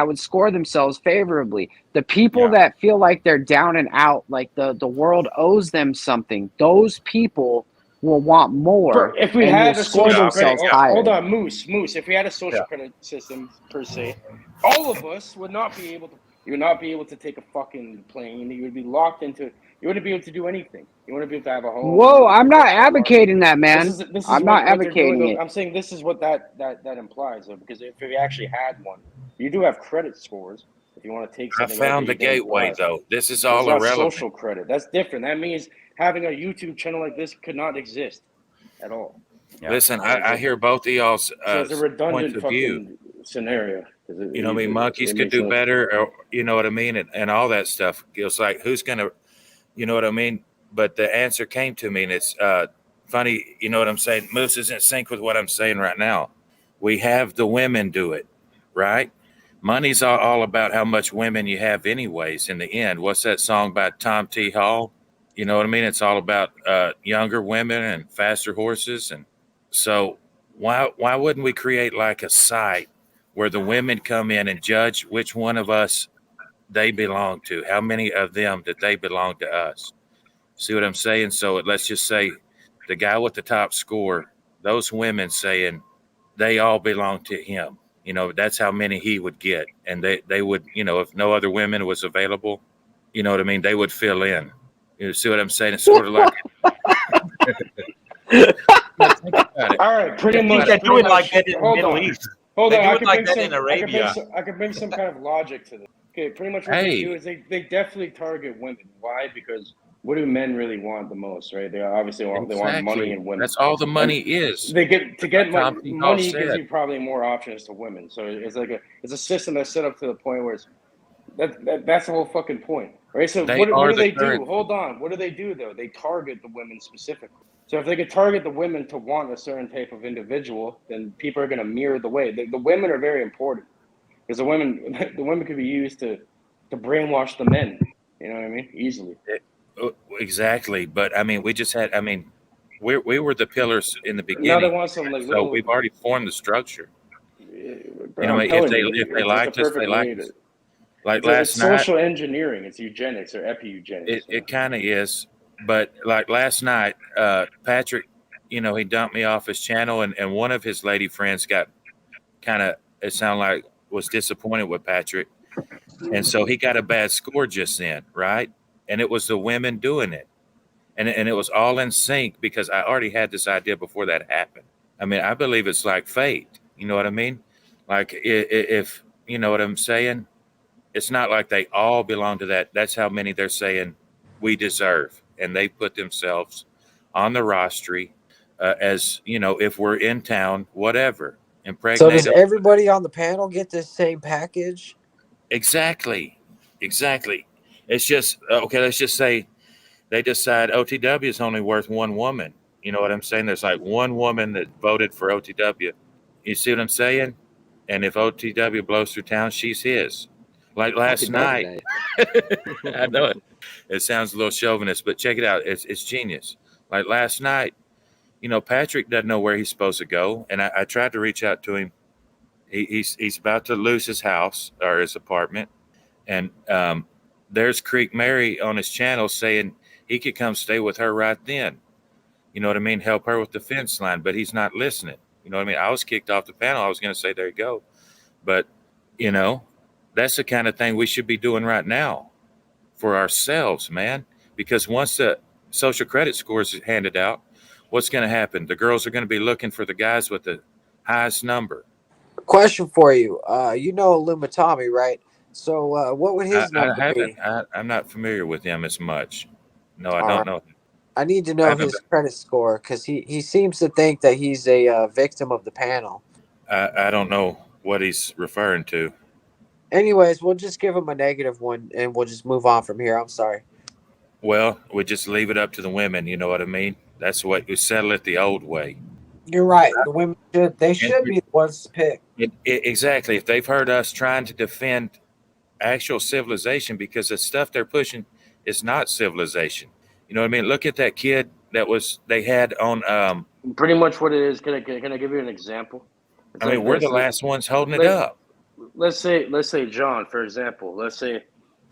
would score themselves favorably. The people that feel like they're down and out, like the world owes them something, those people will want more If we and will had a score social credit, themselves higher. hold on, Moose. If we had a social credit system per se, all of us would not be able to. You would not be able to take a fucking plane. You would be locked into. You wouldn't be able to do anything. You wouldn't be able to have a home. Whoa, I'm not advocating that, man. This is I'm what not they're advocating doing. it. I'm saying this is what that implies, though, because if we actually had one, you do have credit scores. If you want to take I something, found the out that you gateway, don't though. This is It's all not irrelevant. social credit. That's different. That means having a YouTube channel like this could not exist at all. Listen, I hear both of y'all's So it's a points redundant of view. fucking scenario. You know what I mean? Monkeys could do better, or you know what I mean, and all that stuff. It's like, who's gonna, you know what I mean? But the answer came to me, and it's funny. You know what I'm saying? Moose is in sync with what I'm saying right now. We have the women do it, right? Money's all about how much women you have, anyways. In the end, what's that song by Tom T. Hall? You know what I mean? It's all about younger women and faster horses, and so why wouldn't we create like a site where the women come in and judge which one of us they belong to? How many of them that they belong to us? See what I'm saying? So let's just say the guy with the top score, those women saying they all belong to him. You know, that's how many he would get. And they would, you know, if no other women was available, you know what I mean? They would fill in. You see what I'm saying? It's sort of like All right, pretty much. They do it like that in the Hold Middle on. East. Hold They on. do I it could like bring that in Arabia. I could bring some kind of logic to this. Okay, pretty much what they do is they definitely target women. Why? Because what do men really want the most, right? They obviously they want money Exactly. and women. That's all the money And is. They get Tom T. Hall money gives said. you probably more options to women. So it's like it's a system that's set up to the point where it's that's the whole fucking point, right? So They what are do the they do? current. Hold on. What do they do though? They target the women specifically. So if they could target the women to want a certain type of individual, then people are going to mirror the way. The women are very important because the women could be used to brainwash the men. You know what I mean? Easily. Exactly. But I mean, we just had. I mean, we were the pillars in the Now they beginning, want some like so little. we've already formed the structure. Bro, You know, I'm if telling they you, if they it's the liked us, they perfect way liked to. us. Like It's last night, social engineering. It's eugenics or epi-eugenics. it kind of is. But like last night, Patrick, you know, he dumped me off his channel, and one of his lady friends got kind of, it sounded like, was disappointed with Patrick. And so he got a bad score just then, right? And it was the women doing it. And it was all in sync because I already had this idea before that happened. I mean, I believe it's like fate. You know what I mean? Like if you know what I'm saying, it's not like they all belong to that. That's how many they're saying we deserve. And they put themselves on the rostry as, you know, if we're in town, whatever, So impregnate does them. everybody on the panel get this same package? Exactly. It's just, okay, let's just say they decide OTW is only worth one woman. You know what I'm saying? There's like one woman that voted for OTW. You see what I'm saying? And if OTW blows through town, she's his. Like last Happy night, birthday. I know it sounds a little chauvinist, but check it out. It's genius. Like last night, you know, Patrick doesn't know where he's supposed to go. And I tried to reach out to him. He's about to lose his house or his apartment. And there's Creek Mary on his channel saying he could come stay with her right then. You know what I mean? Help her with the fence line, but he's not listening. You know what I mean? I was kicked off the panel. I was going to say, there you go. But, you know, that's the kind of thing we should be doing right now for ourselves, man. Because once the social credit scores are handed out, what's going to happen? The girls are going to be looking for the guys with the highest number. Question for you. You know Lumatami, right? So what would his I number haven't. be? I'm not familiar with him as much. No, I All don't right. know. I need to I know haven't his credit score because he seems to think that he's a victim of the panel. I don't know what he's referring to. Anyways, we'll just give him a negative one and we'll just move on from here. I'm sorry. Well, we just leave it up to the women. You know what I mean? That's what we settle it the old way. You're right. The women should be the ones to pick. Exactly. If they've heard us trying to defend actual civilization, because the stuff they're pushing is not civilization. You know what I mean? Look at that kid that they had on. Pretty much what it is. Can I give you an example? It's I mean, like we're this. the last ones holding it up. Let's say John, for example. Let's say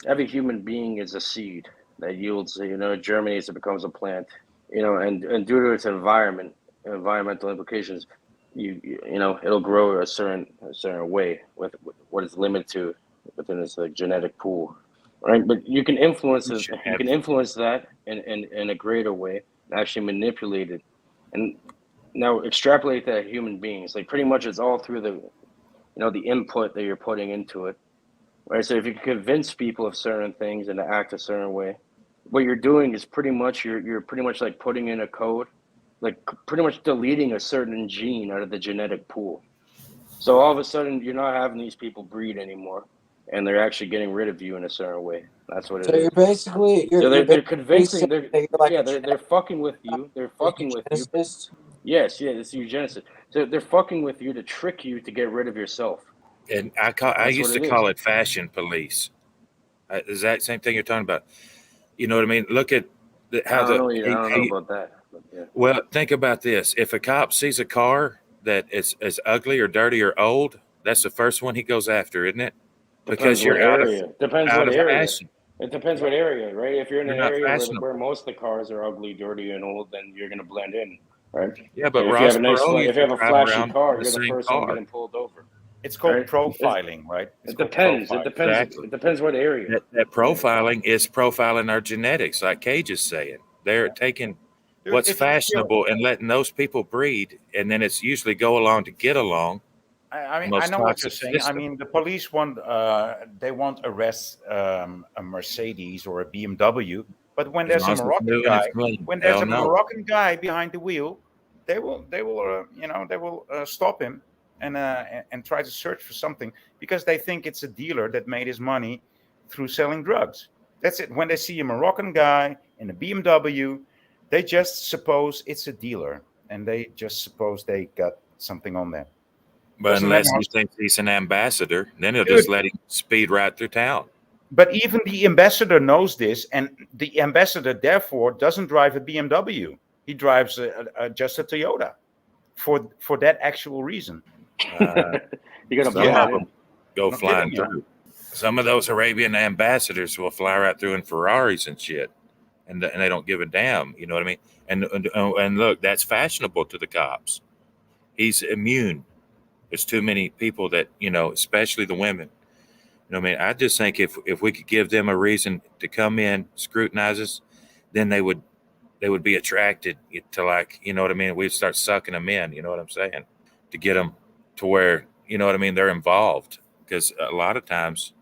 every human being is a seed that yields, germinates and becomes a plant. And due to its environmental implications, it'll grow a certain way with what it's limited to within its genetic pool, right? But you can influence it. You can influence that in a greater way, actually manipulate it, and now extrapolate that human beings. Like pretty much, it's all through the input that you're putting into it, right? So if you can convince people of certain things and to act a certain way, what you're doing is pretty much you're pretty much like putting in a code, like pretty much deleting a certain gene out of the genetic pool. So all of a sudden, you're not having these people breed anymore, and they're actually getting rid of you in a certain way. That's what it is. So you're basically they're convincing. they're They're fucking with you. They're fucking with you. Yes, it's eugenicist. So they're fucking with you to trick you to get rid of yourself. And I used to what it call is. it fashion police. Is that same thing you're talking about? You know what I mean? Look at how I don't know about that. But yeah. Well, think about this. If a cop sees a car that is ugly or dirty or old, that's the first one he goes after, isn't it? Because Depends what area. out of fashion. It depends what area, right? If you're in You're an not area fashionable. where most of the cars are ugly, dirty, and old, then you're going to blend in, right? Yeah, but if Ross you have a nice, Perot if you have a drive flashy around car, in the you're the same first one car. getting pulled over. It's called Right? profiling, right? It depends. It depends. Exactly. It depends what area. That profiling is profiling our genetics, like Cage is saying. They're taking Dude, what's if you feel- fashionable and letting those people breed, and then it's usually go along to get along. I mean, Most I know what you're toxic saying. I system. mean, the police want they won't arrest a Mercedes or a BMW, but when As there's long a as it's Moroccan new and guy, it's clean, when there's they'll a know. Moroccan guy behind the wheel, they will stop him and try to search for something because they think it's a dealer that made his money through selling drugs. That's it. When they see a Moroccan guy in a BMW, They just suppose it's a dealer, and they just suppose they got something on there. But Doesn't matter unless how- he thinks he's an ambassador, then he'll Dude. just let him speed right through town. But even the ambassador knows this, and the ambassador therefore doesn't drive a BMW. He drives just a Toyota for that actual reason. You gotta Some Yeah. of them go No flying kidding, yeah. through. Some of those Arabian ambassadors will fly right through in Ferraris and shit, and they don't give a damn. You know what I mean? And look, that's fashionable to the cops. He's immune. There's too many people that, especially the women. I mean, I just think if we could give them a reason to come in, scrutinize us, then they would be attracted to, like, you know what I mean? We'd start sucking them in, you know what I'm saying? To get them to where, you know what I mean, they're involved. Because a lot of times,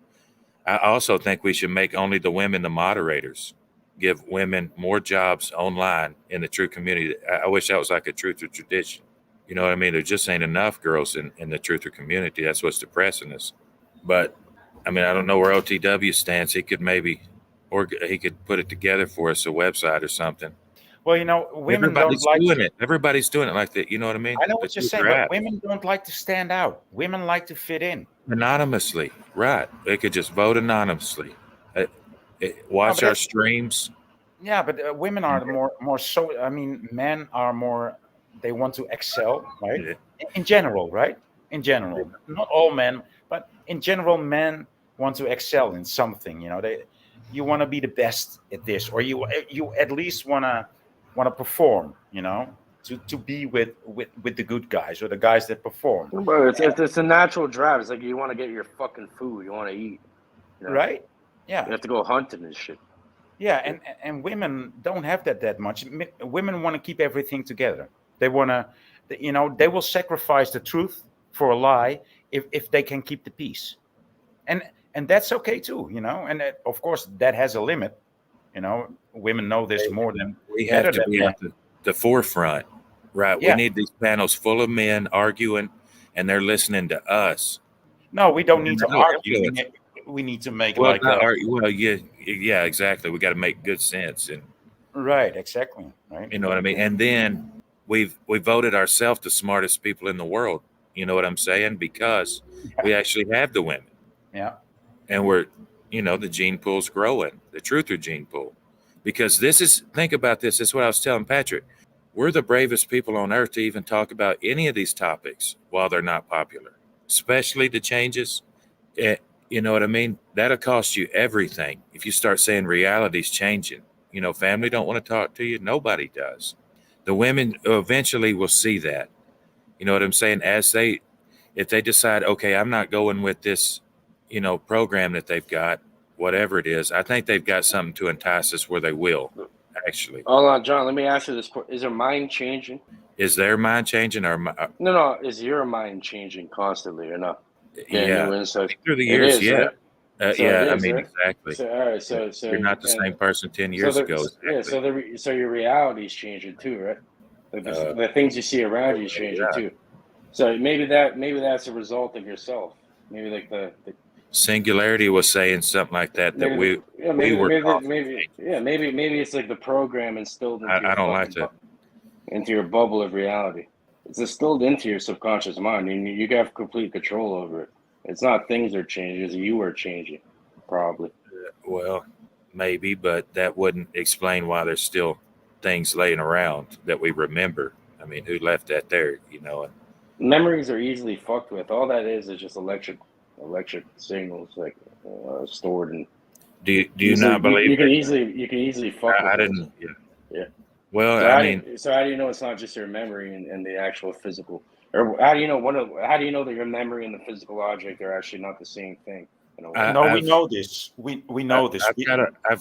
I also think we should make only the women the moderators, give women more jobs online in the true community. I wish that was like a truth or tradition. You know what I mean? There just ain't enough girls in the truther community. That's what's depressing us. But I mean, I don't know where OTW stands. He could he could put it together for us, a website or something. Well, women Everybody's don't like. doing it. Everybody's doing it like that. You know what I mean? I know what That's you're where saying, they're but at. women don't like to stand out. Women like to fit in. Anonymously, right? They could just vote anonymously. Watch but our that's- streams. Yeah, but women are more so. I mean, men are more. They want to excel, right? In general, right? In general, not all men, but in general, men want to excel in something. You want to be the best at this, or you at least want to perform. To be with the good guys or the guys that perform. But it's a natural drive. It's like you want to get your fucking food. You want to eat. Right? Yeah. You have to go hunting and shit. Yeah, and women don't have that much. Women want to keep everything together. They want to, they will sacrifice the truth for a lie if they can keep the peace, and that's okay too. And of course that has a limit. Women know this more than We have better to than be men. at the forefront, right? Yeah. We need these panels full of men arguing, and they're listening to us. No, we don't need to No argue. influence. We need to make Well, like not a, argue. Well, yeah, exactly. We got to make good sense, and right, exactly, right. you know what I mean. And then we voted ourselves the smartest people in the world. You know what I'm saying? Because we actually have the women, Yeah. and we're, the gene pool's growing, the truther gene pool. Because think about this. This is what I was telling Patrick. We're the bravest people on earth to even talk about any of these topics while they're not popular, especially the changes. You know what I mean? That'll cost you everything if you start saying reality's changing. Family don't want to talk to you. Nobody does. The women eventually will see that. You know what I'm saying? If they decide, okay, I'm not going with this, program that they've got, whatever it is, I think they've got something to entice us where they will, actually. Hold on, John. Let me ask you this: is their mind changing? Is their mind changing or No. Is your mind changing constantly or not? yeah, New insights. through the It years, is, yeah. right? So Yeah, it I is, mean, right? exactly. So all right, so You're not the same person 10 so years the- ago. Yeah, so your reality is changing too, right? Like the things you see around you is changing yeah. too. So maybe that's a result of yourself. Maybe like the Singularity was saying something like that maybe, we were maybe it's like the program instilled into your I don't like fucking to. into your bubble of reality. It's instilled into your subconscious mind, and you have complete control over it. It's not things are changing; it's you are changing, probably. Well, maybe, but that wouldn't explain why there's still things laying around that we remember. I mean, who left that there? Memories are easily fucked with. All that is just electric signals, like stored in. Do you not believe you can that? easily fuck with I those. didn't. Yeah. Well, So I how do you know it's not just your memory and the actual physical, or how do you know that your memory and the physical object are actually not the same thing? We know this. We know this.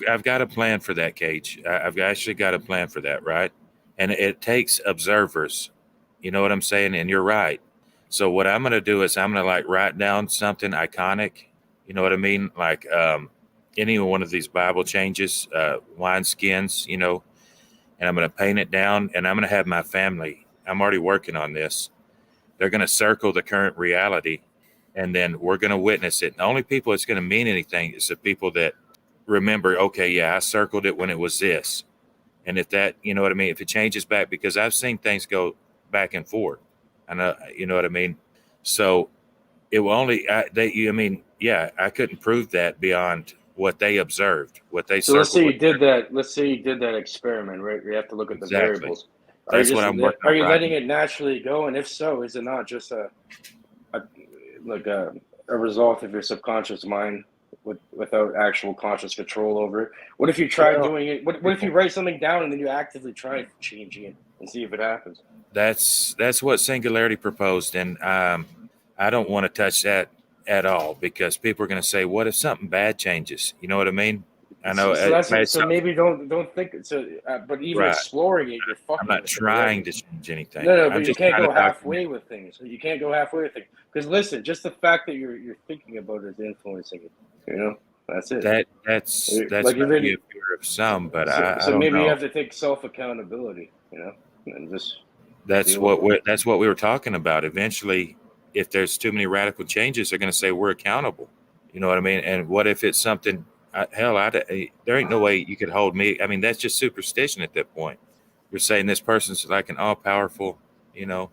I've got a plan for that, Cage. I've actually got a plan for that, right? And it takes observers. You know what I'm saying? And you're right. So what I'm going to do is I'm going to write down something iconic. You know what I mean? Like any one of these Bible changes, wineskins, and I'm going to paint it down, and I'm going to have my family. I'm already working on this. They're going to circle the current reality, and then we're going to witness it. The only people it's going to mean anything is the people that remember, okay, yeah, I circled it when it was this. And if that, you know what I mean, if it changes back, because I've seen things go back and forth, I know, you know what I mean. So it will only I mean, yeah, I couldn't prove that beyond what they observed, what they So let's say circled. you did that. Let's say you did that experiment, right? You have to look at the Exactly. variables. That's what I'm working Are on you right letting now. it naturally go? And if so, is it not just a result of your subconscious mind without actual conscious control over it? What if you try doing it? What if you write something down and then you actively try changing it and see if it happens? That's what Singularity proposed, and I don't want to touch that at all, because people are going to say, "What if something bad changes?" You know what I mean? I know. So maybe don't think so. But even Right. exploring it, you're fucking. I'm not with it trying already. to change anything. No, I'm but you just can't trying go to halfway with things. You can't go halfway with things because listen, just the fact that you're thinking about it is influencing it. You know, that's it. That's Like you maybe really. a fear of some, but So, I so don't maybe you know. have to take self accountability. You know, and just. That's deal what with we were talking about. Eventually, if there's too many radical changes, they're going to say we're accountable. You know what I mean? And what if it's something? There ain't no way you could hold me. I mean, that's just superstition at that point. You're saying this person's like an all-powerful, you know.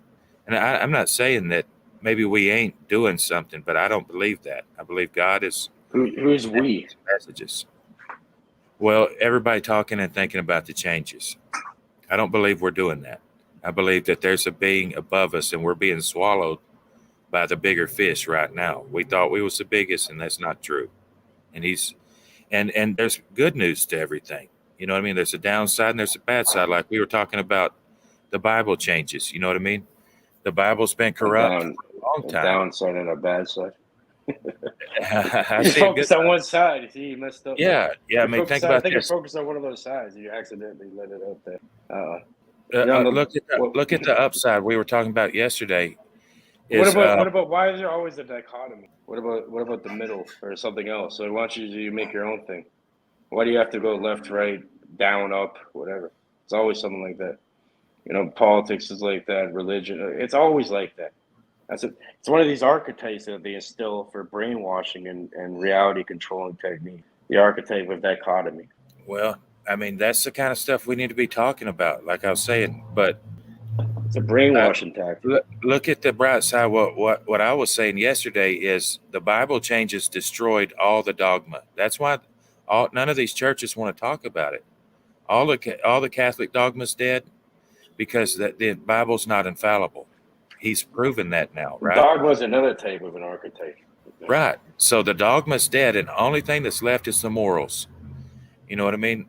And I'm not saying that maybe we ain't doing something, but I don't believe that. I believe God is. Who's we? Messages. Well, everybody talking and thinking about the changes. I don't believe we're doing that. I believe that there's a being above us and we're being swallowed by the bigger fish right now. We thought we was the biggest, and that's not true. And and there's good news to everything. You know what I mean? There's a downside and there's a bad side. Like we were talking about the Bible changes. You know what I mean? The Bible's been corrupt for a long a time. downside and a bad side. I You see a good focused on one side. You see, you messed up. Yeah. I mean, think about I think you this. focused on one of those sides. And you accidentally let it out there. Look at the upside we were talking about yesterday. What Is about why is there always a dichotomy? What about the middle or something else? So why don't you make your own thing? Why do you have to go left, right, down, up, whatever? It's always something like that. You know, politics is like that. Religion, it's always like that. It's one of these archetypes that they instill for brainwashing and reality controlling technique. The archetype of dichotomy. Well, I mean, that's the kind of stuff we need to be talking about, like I was saying. But it's a brainwashing tactic. Look at the bright side. What I was saying yesterday is the Bible changes destroyed all the dogma. That's why none of these churches want to talk about it. All the Catholic dogma's dead because the Bible's not infallible. He's proven that now, right? Dogma's another type of an archetype. Right. So the dogma's dead, and the only thing that's left is the morals. You know what I mean?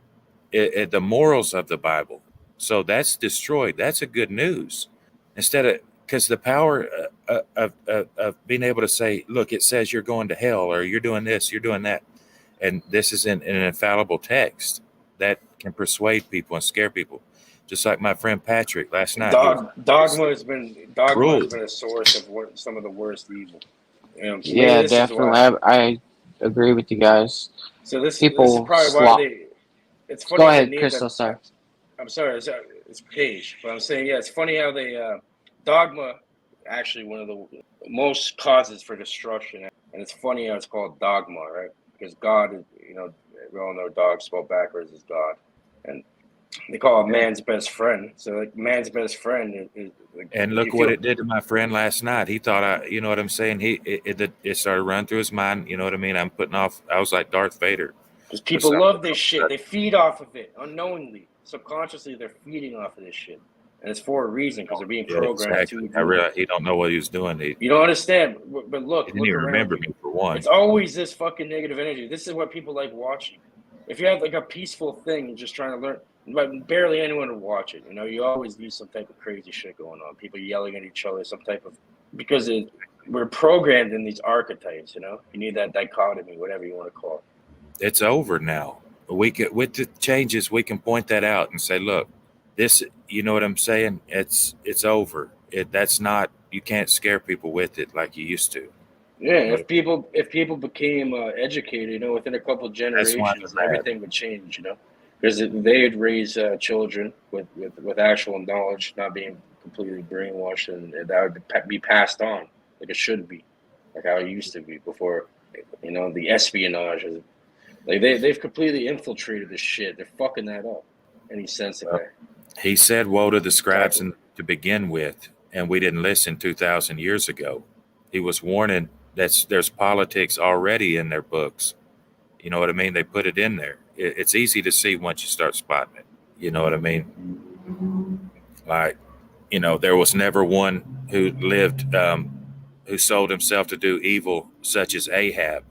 The morals of the Bible. So that's destroyed. That's a good news. Instead of, because the power of being able to say, look, it says you're going to hell, or you're doing this, you're doing that, and this is an infallible text that can persuade people and scare people. Just like my friend Patrick last night. Dogma has been a source of some of the worst evil. You know, yeah, definitely. I agree with you guys. So this people is probably why it's funny. Go ahead, Crystal. Sorry. I'm sorry. It's Paige, but I'm saying it's funny how they dogma actually one of the most causes for destruction, and it's funny how it's called dogma, right? Because God is, you know, we all know dog spelled backwards is God, and they call it man's best friend. So like man's best friend is and look what it did to my friend last night. He thought you know what I'm saying? It started running through his mind. You know what I mean? I was like Darth Vader. Because people love this shit. They feed off of it unknowingly. Subconsciously, they're feeding off of this shit. And it's for a reason, because they're being programmed exactly. to. I realized he don't know what he was doing. You don't understand. But look. He didn't even remember me for one. It's always this fucking negative energy. This is what people like watching. If you have like a peaceful thing, just trying to learn, but barely anyone would watch it. You know, you always do some type of crazy shit going on. People yelling at each other, some type of, because we're programmed in these archetypes. You know, you need that dichotomy, whatever you want to call it. It's over now. With the changes, we can point that out and say, look, this, you know what I'm saying? It's over. That's not, you can't scare people with it like you used to. Yeah, if people became educated, you know, within a couple of generations, everything would change, you know, because they'd raise children with actual knowledge, not being completely brainwashed, and that would be passed on like it should be, like how it used to be before, you know, the espionage is. Like they've completely infiltrated this shit. They're fucking that up. any sense of that. He said, "Woe to the scribes," and to begin with, and we didn't listen 2,000 years ago. He was warning that there's politics already in their books. You know what I mean? They put it in there. It's easy to see once you start spotting it. You know what I mean? Like, there was never one who lived, who sold himself to do evil, such as Ahab.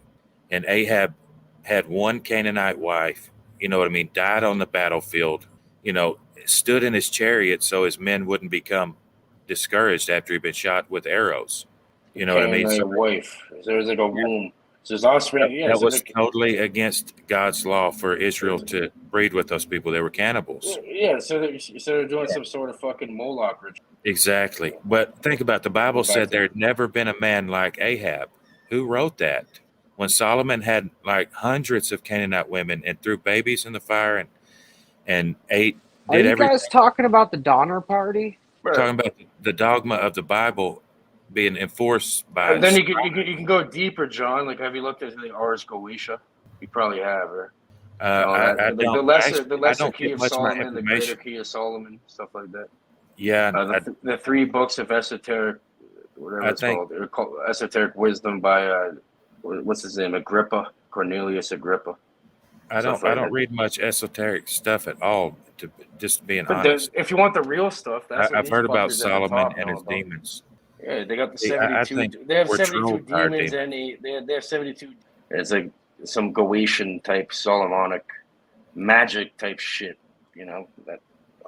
And Ahab had one Canaanite wife, you know what I mean, died on the battlefield, stood in his chariot so his men wouldn't become discouraged after he'd been shot with arrows. You know what I mean? Canaanite wife. There's like a womb. So his offspring. Yeah, that so was totally against God's law for Israel to breed with those people. They were cannibals. yeah. So they're doing some sort of fucking Moloch ritual. Exactly. But think about it. The Bible said there had never been a man like Ahab. Who wrote that? When Solomon had like hundreds of Canaanite women and threw babies in the fire and ate, Are did you everything. guys talking about the Donner Party? We're talking about the dogma of the Bible being enforced by. And then you can go deeper, John. Like, have you looked at the Ars Goetia? You probably have, right? I the don't. lesser Actually, I lesser don't key get of much of my Solomon, the greater information. key of Solomon, stuff like that. Yeah, The three books of esoteric, whatever I it's think- called. They're called Esoteric Wisdom by what's his name? Agrippa, Cornelius Agrippa. I Stuff don't. like I don't that. read much esoteric stuff at all. To just being But honest, if you want the real stuff, that's what I've these heard about fuckers at the Solomon top and know his about. demons. Yeah, they got the See, I 72. think They have we're 72 trolled by our demons, and they have 72. It's like some Goetian type Solomonic magic type shit.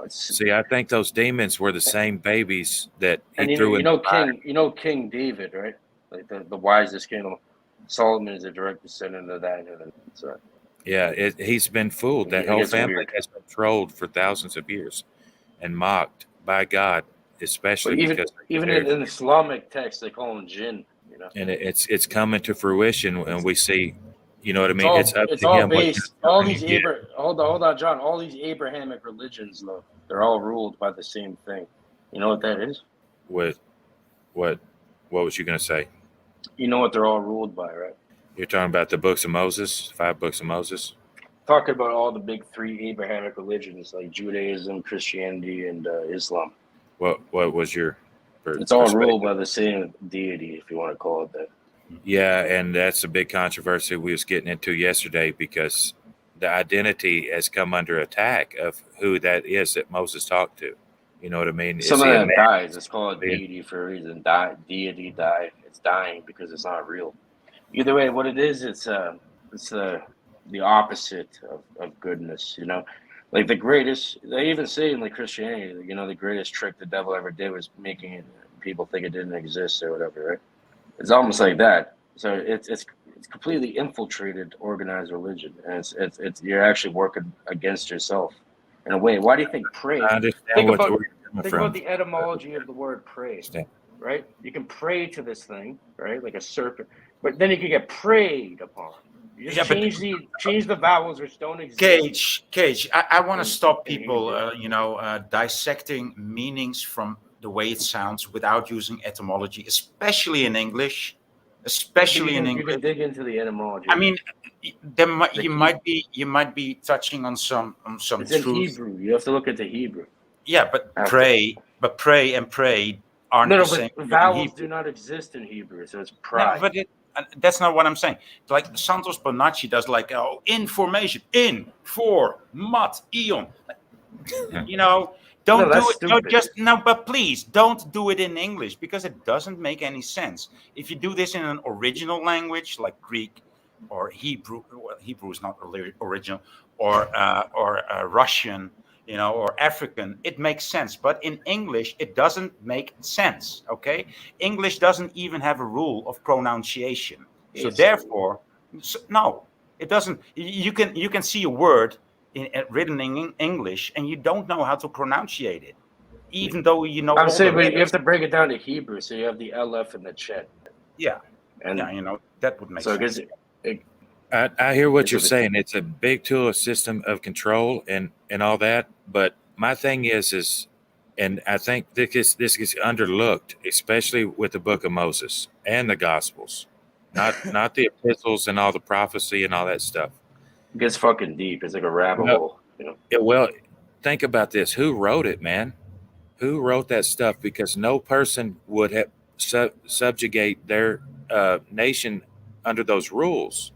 See, I think those demons were the same babies that he And threw in the fire. King David, right? Like the wisest king. Solomon is a direct descendant of that. So Yeah, he's been fooled. That It whole gets family weird. has been trolled for thousands of years and mocked by God, But especially even because even in Islamic text, they call him jinn. and it's coming to fruition, and we see, you know what I mean. It's up It's to all him. What based. All these get. hold on, John. All these Abrahamic religions, though, they're all ruled by the same thing. You know what that is? What was you gonna say? You know what they're all ruled by, right? You're talking about the books of Moses, 5 books of Moses. Talking about all the big three Abrahamic religions like Judaism, Christianity, and Islam. What was your? It's all perspective? ruled by the same deity, if you want to call it that. Yeah, and that's a big controversy we was getting into yesterday because the identity has come under attack of who that is that Moses talked to. You know what I mean? Some Is of he a that man? dies. It's called deity for a reason. Deity die. It's dying because it's not real. Either way, what it is, it's the opposite of goodness. Like the greatest. They even say in like Christianity, the greatest trick the devil ever did was making people think it didn't exist or whatever. Right? It's almost like that. So it's completely infiltrated organized religion, and it's you're actually working against yourself in a way. Why do you think pray? I understand Think where about you're coming think from. about the etymology of the word pray. Right? You can pray to this thing, right? Like a serpent, but then you can get preyed upon. You just change the vowels which don't exist. Cage. I want to stop people, dissecting meanings from the way it sounds without using etymology, especially in English. Especially in You English. can dig into the etymology. I mean, you might be touching on some It's in truth. Hebrew. You have to look at the Hebrew. Yeah, but pray and pray aren't No, the but same in vowels Hebrew. do not exist in Hebrew, so it's No, pride. but that's not what I'm saying. Like Santos Bonacci does, like information in for mat eon. Don't No, do that's it. stupid. But please don't do it in English because it doesn't make any sense. If you do this in an original language like Greek or Hebrew, well, Hebrew is not original, or Russian, or African, it makes sense. But in English, it doesn't make sense. Okay, English doesn't even have a rule of pronunciation. So Yes. therefore, no, it doesn't. You can see a word written in English and you don't know how to pronunciate it, even though you know. I'm all saying, the but you letters. have to break it down to Hebrew, so you have the Aleph and the Chet. Yeah, and that would make so sense. I hear what It's you're a- saying. It's a big tool, a system of control, and all that. But my thing is, and I think this gets underlooked, especially with the Book of Moses and the Gospels, not the epistles and all the prophecy and all that stuff. It gets fucking deep. It's like a rabbit Well, hole. Well, think about this. Who wrote it, man? Who wrote that stuff? Because no person would have subjugate their nation under those rules.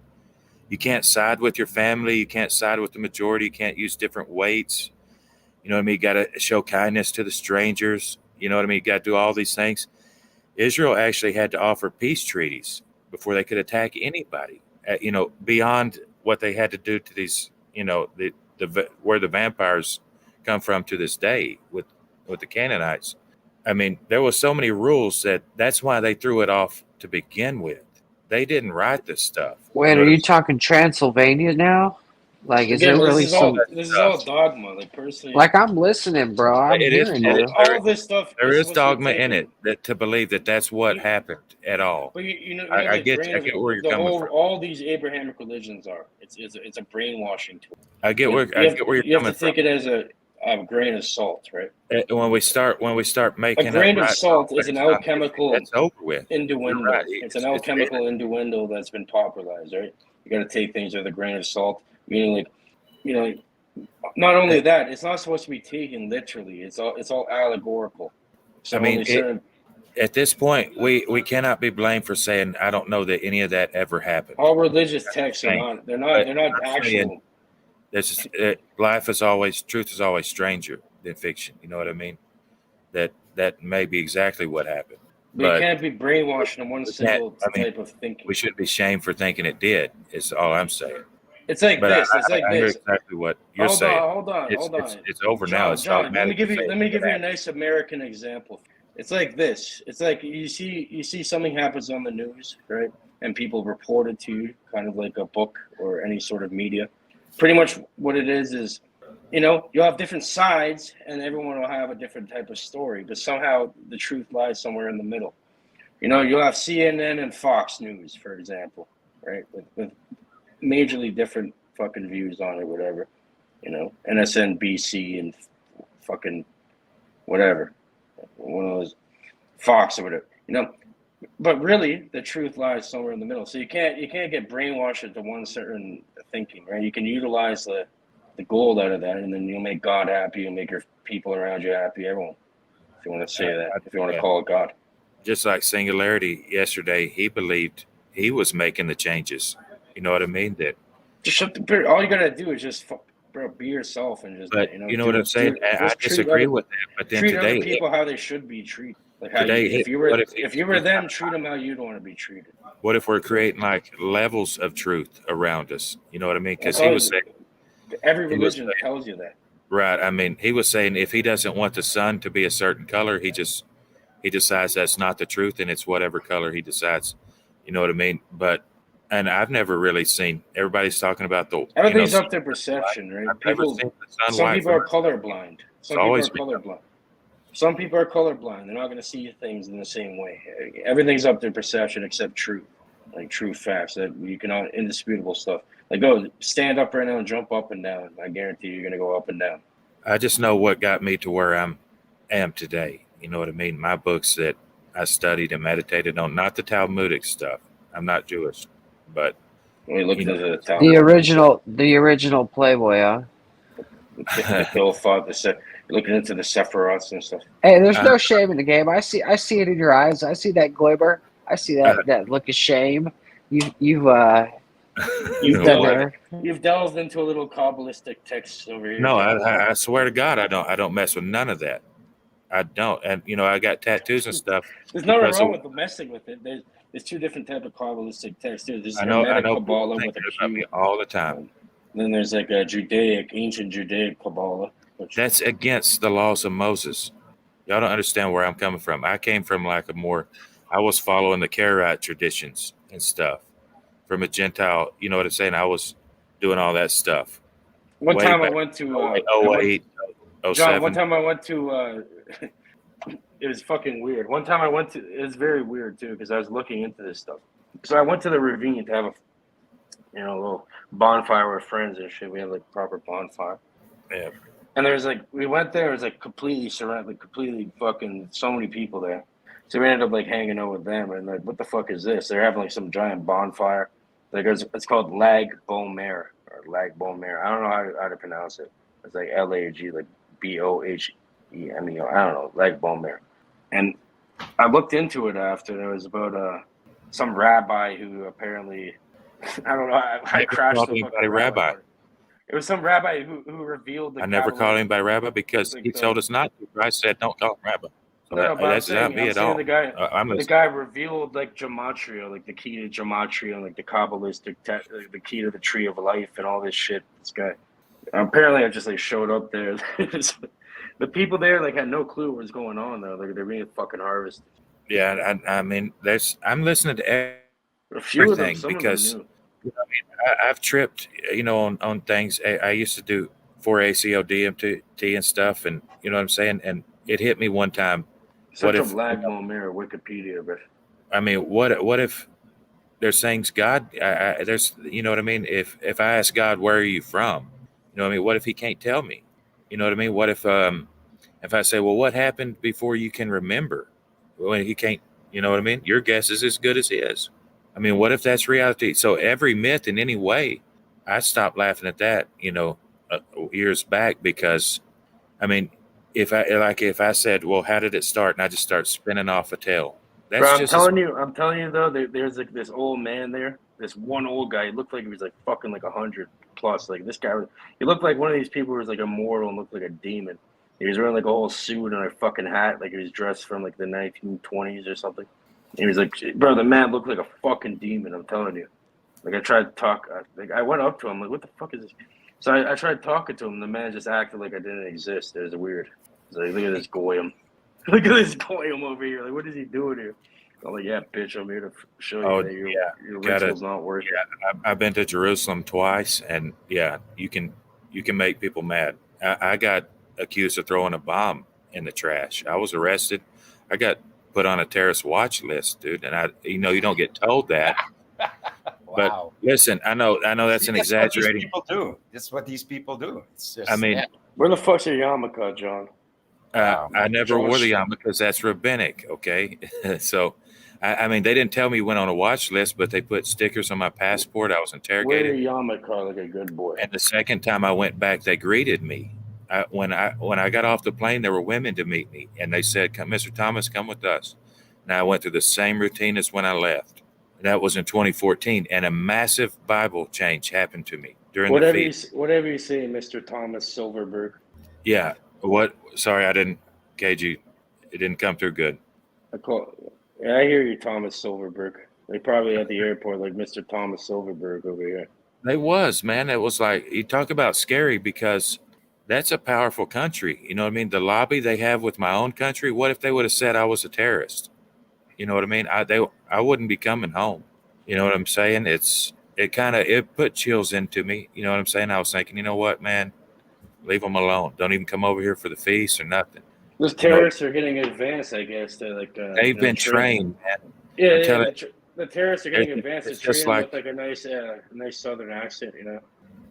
You can't side with your family. You can't side with the majority. You can't use different weights. You know what I mean? You got to show kindness to the strangers. You know what I mean? You got to do all these things. Israel actually had to offer peace treaties before they could attack anybody, beyond what they had to do to these, where the vampires come from to this day with the Canaanites. I mean, there was so many rules that's why they threw it off to begin with. They didn't write this stuff. Wait, are you talking Transylvania now? Like, is Again, there really some? this is all dogma. Like personally, Like, I'm listening, bro. I'm hearing you. all this stuff. There is is supposed to be dogma in taken- it to believe that that's what happened at all. But you know, I the get brain of where you're the coming whole, from. all these Abrahamic religions are. It's a brainwashing tool. I get where you're You have coming to take it as a grain of salt, right? When we start making A grain up of right salt now, is an it's not- alchemical That's over with. innuendo. You're right. It's an alchemical innuendo that's been popularized, right? You got to take things with a grain of salt. Meaning, like, not only that, it's not supposed to be taken literally. It's all allegorical. So I mean, only certain at this point, we cannot be blamed for saying I don't know that any of that ever happened. all religious texts are not. They're not. They're not I'm saying actual. truth is always stranger than fiction. You know what I mean? That may be exactly what happened. But you can't be brainwashed in one we single can't- I mean, type of thinking. we shouldn't be shamed for thinking it did. Is all I'm saying. It's like But this. I, It's like I hear this. exactly what you're Hold saying. on, hold on. It's over now. It's John, let me automatic give to you say let me it give you a happened. nice American example. It's like this. It's like you see something happens on the news, right? And people report it to you, kind of like a book or any sort of media. Pretty much what it is, you'll have different sides and everyone will have a different type of story, but somehow the truth lies somewhere in the middle. You'll have CNN and Fox News, for example, right? With majorly different fucking views on it, whatever. MSNBC and fucking whatever. One of those Fox or whatever. But really the truth lies somewhere in the middle. So you can't get brainwashed into one certain thinking, right? You can utilize the gold out of that, and then you'll make God happy, you'll make your people around you happy, everyone. If you want to say that, if you want to call it God. Just like Singularity yesterday, he believed he was making the changes. You know what I mean? That Just shut the beer. All you gotta do is just be yourself and just. But you know what I'm saying? I disagree with that. But then treat today, other people how they should be treated. Like how Today, if you what were if- them, treat them how you'd want to be treated. what if we're creating like levels of truth around us? You know what I mean? Because That's he all was saying, Every he was religion tells you that. right. I mean, he was saying if he doesn't want the sun to be a certain color, he decides that's not the truth, and it's whatever color he decides. You know what I mean? And I've never really seen. Everybody's talking about the. Everything's up to perception, right? I've never seen the sun Some white people are from- colorblind. Some always people are colorblind. Some people are colorblind. They're not going to see things in the same way. Everything's up to perception except truth, like true facts that you can indisputable stuff. Like, go stand up right now and jump up and down. I guarantee you're going to go up and down. I just know what got me to where I am today. You know what I mean? My books that I studied and meditated on, not the Talmudic stuff. I'm not Jewish, but when you look into the The original Playboy, huh? the Bill thought you're looking into the Sephiroths and stuff. Hey, there's no shame in the game. I see it in your eyes. I see that glitter. I see that look of shame. You've delved into a little Kabbalistic text over here. no, I swear to God, I don't mess with none of that. I don't, and I got tattoos and stuff. There's nothing because wrong of- with messing with it. There's two different type of Kabbalistic texts too. There's I know Hermetic people Kabbalah think with a that about Q. me all the time. Then there's like a ancient Judaic Kabbalah. That's against the laws of Moses. Y'all don't understand where I'm coming from. I came from I was following the Karaite traditions and stuff from a Gentile. You know what I'm saying? I was doing all that stuff. One Way time I back went to 08, John. 07. One time I went to. It was fucking weird. One time I went to. It was very weird too because I was looking into this stuff. So I went to the ravine to have a little bonfire with friends and shit. We had proper bonfire. Yeah. And there's we went there. It was completely surrounded, completely fucking so many people there. So we ended up hanging out with them and what the fuck is this? They're having some giant bonfire. It's called Lag Bomer or Lag Bomer. I don't know how to pronounce it. It's like LAG, like BOHEMEO. I don't know, leg bone marrow. And I looked into it after, and it was about some rabbi who apparently, I don't know, I crashed called the fucking anybody rabbi. It was some rabbi who revealed the I never called Kabbalistic, anybody rabbi because like he told us not to. Christ said, "Don't call him rabbi." So no, but I'm that's not saying, me at all. the guy, I'm the listening. guy revealed like gematria, like the key to gematria, and like the Kabbalistic, the key to the tree of life, and all this shit. This guy, apparently, I just like showed up there. The people there like had no clue what was going on though. Like they're being fucking harvested. Yeah, I mean, I'm listening to A few of them, everything some of them because knew. I've tripped, on things. I used to do 4-ACO DMT and stuff, and you know what I'm saying. And it hit me one time. Such What a if? lag bone mirror, Wikipedia, but I mean, what if there's things God? There's, you know what I mean. If I ask God, where are you from? You know what I mean. What if He can't tell me? You know what I mean. What if I say, well, what happened before you can remember? Well, He can't. You know what I mean. Your guess is as good as His. I mean, what if that's reality? So every myth in any way, I stopped laughing at that, years back because, I mean, if I said, well, how did it start? And I just start spinning off a tale. bro, That's I'm just telling you though, there's like this old man there, this one old guy. He looked like he was like fucking like 100 plus. Like this guy, he looked like one of these people who was like immortal and looked like a demon. He was wearing like a whole suit and a fucking hat, like he was dressed from like the 1920s or something. He was like, bro, the man looked like a fucking demon. I'm telling you. Like I tried to talk, I went up to him like, what the fuck is this? So I tried talking to him. The man just acted like I didn't exist. It was weird. He's like, look at this goyim. Look at this goyim over here. Like, what is he doing here? I'm like, yeah, bitch, I'm here to show you that your ritual's not working. Yeah, I've been to Jerusalem twice, and yeah, you can make people mad. I got accused of throwing a bomb in the trash. I was arrested. I got put on a terrorist watch list, dude. And you don't get told that. But listen, I know that's an exaggerating. People do. That's what these people do. It's just, I mean, where the fuck's your yarmulke, John? I never wore the yarmulke because that's rabbinic. Okay, so I mean, they didn't tell me you went on a watch list, but they put stickers on my passport. I was Wear interrogated. your yarmulke like a good boy. And the second time I went back, they greeted me. When I got off the plane, there were women to meet me, and they said, "Come, Mr. Thomas, come with us." Now I went through the same routine as when I left. That was in 2014, and a massive Bible change happened to me during the feast. Whatever you say, Mr. Thomas Silverberg. Yeah. What? Sorry, I didn't cage you. It didn't come through good. I hear you, Thomas Silverberg. They probably at the airport like Mr. Thomas Silverberg over here. They was, man. It was like, you talk about scary because that's a powerful country. You know what I mean? The lobby they have with my own country. What if they would have said I was a terrorist? You know what I mean? I wouldn't be coming home. You know what I'm saying? It put chills into me. You know what I'm saying? I was thinking, you know what, man? Leave them alone. Don't even come over here for the feast or nothing. Those terrorists are getting advanced, I guess. They're like They've been trained, man. Yeah, the terrorists are getting advanced. It's They're just trained with like a nice southern accent,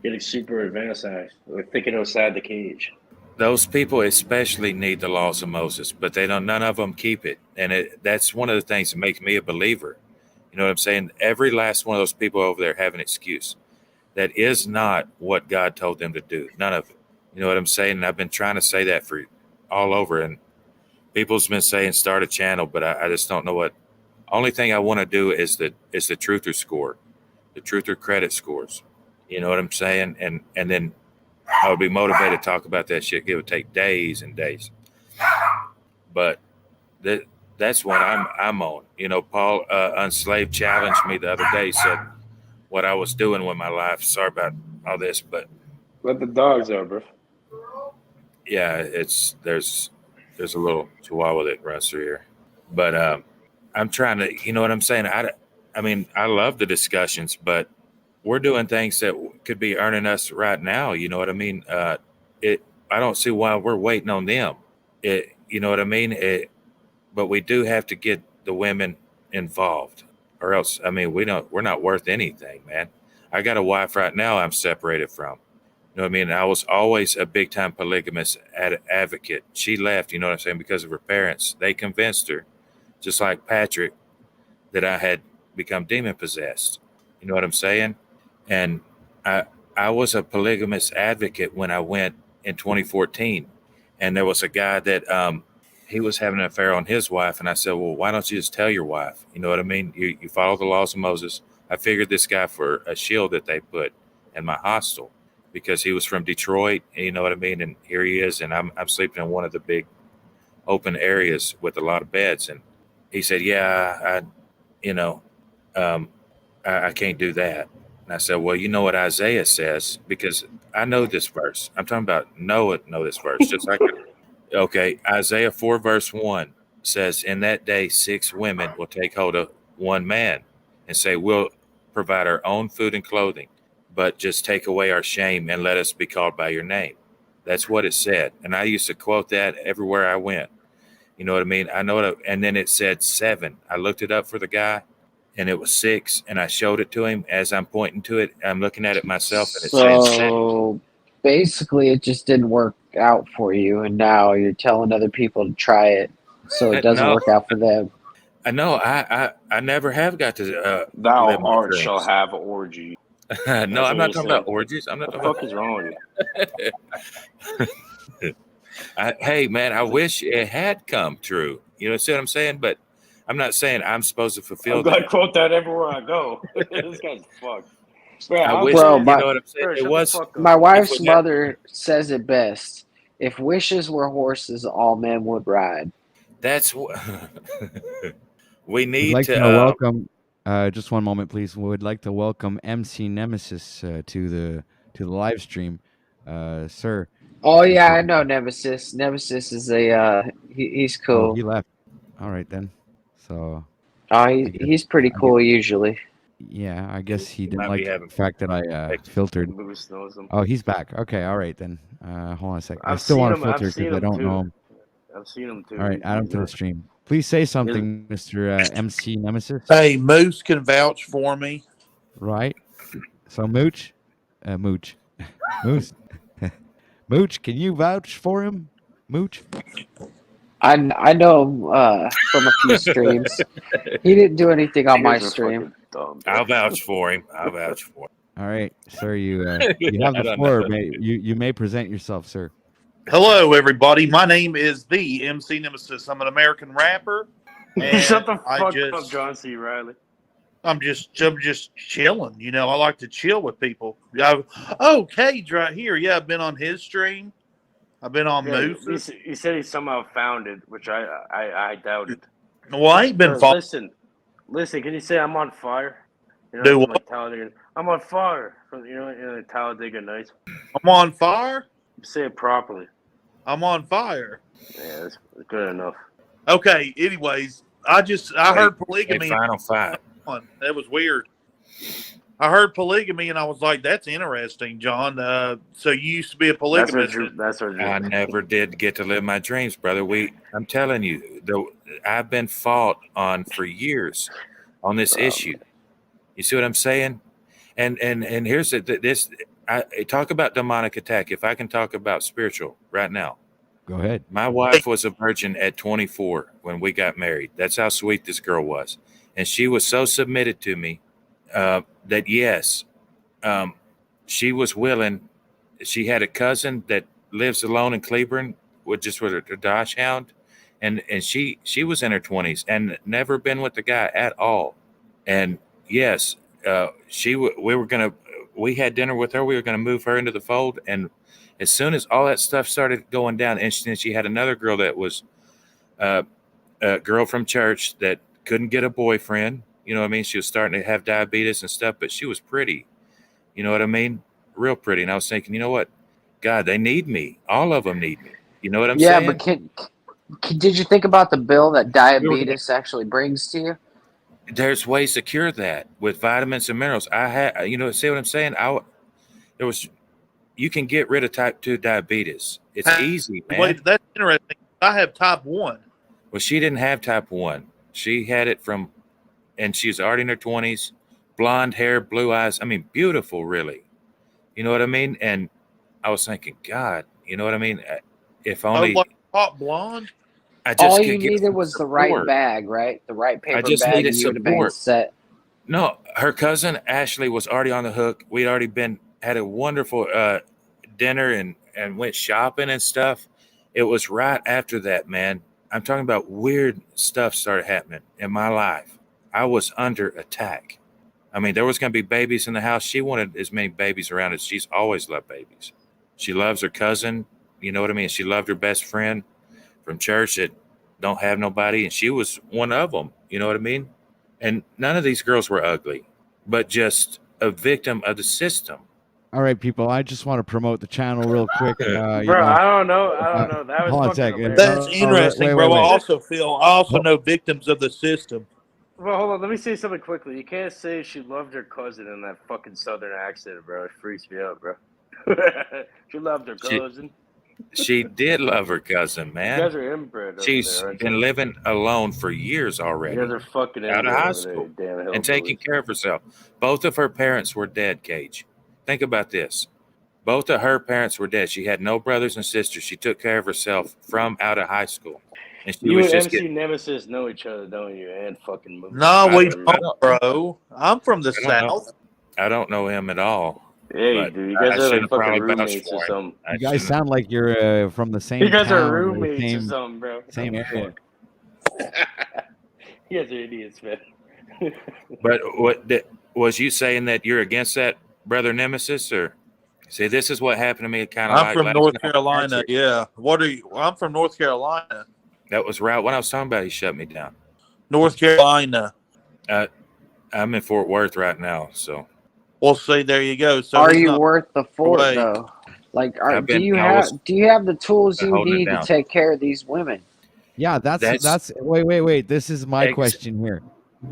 getting super advanced. Like thinking outside the cage. Those people especially need the laws of Moses, but none of them keep it. And that's one of the things that makes me a believer. You know what I'm saying? Every last one of those people over there have an excuse. That is not what God told them to do. None of it. You know what I'm saying? And I've been trying to say that for all over. And people's been saying start a channel, but I just don't know what. Only thing I want to do is the truther score, the truther credit scores. You know what I'm saying? And then I would be motivated to talk about that shit. It would take days and days. But that's what I'm on. Paul Unslaved challenged me the other day, said what I was doing with my life. Sorry about all this, but let the dogs out, bro. Yeah, there's a little chihuahua that runs through here. But I'm trying to, you know what I'm saying? I mean, I love the discussions, but we're doing things that could be earning us right now. You know what I mean? I don't see why we're waiting on them. You know what I mean? But we do have to get the women involved, or else, I mean, we're not worth anything, man. I got a wife right now I'm separated from. You know what I mean? I was always a big time polygamous advocate. She left, you know what I'm saying, because of her parents. They convinced her, just like Patrick, that I had become demon possessed. You know what I'm saying? And I was a polygamous advocate when I went in 2014, and there was a guy that he was having an affair on his wife, and I said, well, why don't you just tell your wife? You know what I mean? You follow the laws of Moses. I figured this guy for a shield that they put in my hostel because he was from Detroit, you know what I mean? And here he is, and I'm sleeping in one of the big open areas with a lot of beds. And he said, yeah, I can't do that. And I said, well, you know what Isaiah says, because I know this verse. I'm talking about know this verse. Just like, okay, Isaiah 4 verse 1 says, in that day 6 women will take hold of one man and say, we'll provide our own food and clothing, but just take away our shame and let us be called by your name. That's what it said. And I used to quote that everywhere I went. You know what I mean? I know it. And then it said 7. I looked it up for the guy, and it was 6. And I showed it to him as I'm pointing to it. I'm looking at it myself, and it says 7. So basically, it just didn't work out for you, and now you're telling other people to try it, so it doesn't No. work out for them. I know. I never have got to Thou live my art dreams. shall have an orgy. No, That's I'm what not he talking said. about orgies. I'm not What the talking fuck is wrong with you? hey, man, I wish it had come true. You know, see what I'm saying? But I'm not saying I'm supposed to fulfill I'm gonna that. quote that everywhere I go. This guy's fucked. Bro, I wish, Bro, you my know what I'm saying? Bro, It shut the was. fuck up. my If wife's we had, mother says it best. If wishes were horses, all men would ride. that's what we We'd need like to to. welcome. Just one moment, please. We would like to welcome MC Nemesis to the live stream, sir. Oh if you yeah, I could- know Nemesis. Nemesis is he's Oh, cool. he left. All right then. So Oh, I guess he's pretty I guess, cool usually. yeah, I guess he didn't Might like be having the fact that I filtered. Moose knows him. Oh, he's back. Okay, all right then. Hold on a sec. I I've still seen want to him. I've filter seen because I him don't know too. him. I've seen him too. All right, add him He's to the not. stream. Please say He doesn't. something, Mr. MC Nemesis. Hey, Moose can vouch for me. Right. So Mooch, Mooch, Moose, Mooch, can you vouch for him, Mooch? I know him from a few streams. He didn't do anything on You my guys are stream. fucking dumb. I'll vouch for him. I'll vouch for him. All right, sir. You Yeah, have I the don't floor. know. You may present yourself, sir. Hello, everybody. My name is the MC Nemesis. I'm an American rapper, Shut and the I fuck up, just, John C. Riley. I'm just chilling. You know, I like to chill with people. Oh, Cage right here. Yeah, I've been on his stream. I've been on Yeah, Moose's. he said he somehow found it, which I doubted. Well, I ain't been Bro, following. listen. Can you say I'm on fire? You know, Do from what? like Talladega. I'm on fire from like Talladega Nights. I'm on fire. Say it properly. I'm on fire. Yeah, that's good enough. Okay. Anyways, I heard polygamy. Final five. That was weird. I heard polygamy and I was like, "That's interesting, John." So you used to be a polygamist. That's what I never did get to live my dreams, brother. I'm telling you, I've been fought on for years on this issue. You see what I'm saying? And here's this. I talk about demonic attack. If I can talk about spiritual right now, go ahead. My wife was a virgin at 24 when we got married. That's how sweet this girl was, and she was so submitted to me that yes, she was willing. She had a cousin that lives alone in Cleburne with her Dodge Hound, and she was in her 20s and never been with the guy at all. And yes, we had dinner with her. We were gonna move her into the fold, and as soon as all that stuff started going down, and she had another girl that was a girl from church that couldn't get a boyfriend. You know what I mean? She was starting to have diabetes and stuff, but she was pretty. You know what I mean? Real pretty. And I was thinking, you know what? God, they need me. All of them need me. You know what I'm saying? Yeah, but did you think about the bill that diabetes actually brings to you? There's ways to cure that with vitamins and minerals. See what I'm saying? You can get rid of type 2 diabetes. It's easy, man. Wait, that's interesting. I have type 1. Well, she didn't have type 1. She had it and she's already in her 20s, blonde hair, blue eyes. I mean, beautiful, really. You know what I mean? And I was thinking, God, you know what I mean? If only like hot blonde. All you needed was the right bag, right? The right paper I just bag, needed and you would have been support. set. No, her cousin Ashley was already on the hook. We'd already had a wonderful dinner and went shopping and stuff. It was right after that, man. I'm talking about weird stuff started happening in my life. I was under attack. I mean, there was going to be babies in the house. She wanted as many babies around as she's always loved babies. She loves her cousin. You know what I mean? She loved her best friend from church that don't have nobody. And she was one of them. You know what I mean? And none of these girls were ugly, but just a victim of the system. All right, people. I just want to promote the channel real quick. Bro, I don't know. That was hold on a fucking second. hilarious. That's interesting, bro. I also know victims of the system. Well, hold on. Let me say something quickly. You can't say she loved her cousin in that fucking southern accent, bro. It freaks me out, bro. She loved her cousin. She did love her cousin, man. You guys are inbred. She's been living alone for years already. You guys are fucking out of inbred high over school there, damn and taking care of herself. Both of her parents were dead, Cage. Think about this. Both of her parents were dead. She had no brothers and sisters. She took care of herself from out of high school. And she You was and just MC getting, Nemesis know each other, don't you? And fucking movie. No, we I don't, bro. I'm from the South. I don't know him at all. Hey, but dude, you guys I are should like have fucking probably vouched roommates for or him. something. You guys sound like you're from the same You guys town are or roommates or same, something, bro. same area. You guys are idiots, man. But was you saying that you're against that, brother Nemesis? Or see, this is what happened to me. Kind of I'm like from last North night. Carolina. Yeah. What are you? I'm from North Carolina. That was right when I was talking about. He shut me down. North Carolina. I'm in Fort Worth right now, so. Well, see, there you go. So Are he's you not worth the fort away. though? Like, I've do been- you I was have the tools you holding it need to down. take care of these women? Yeah, that's wait. This is my Ex- question here.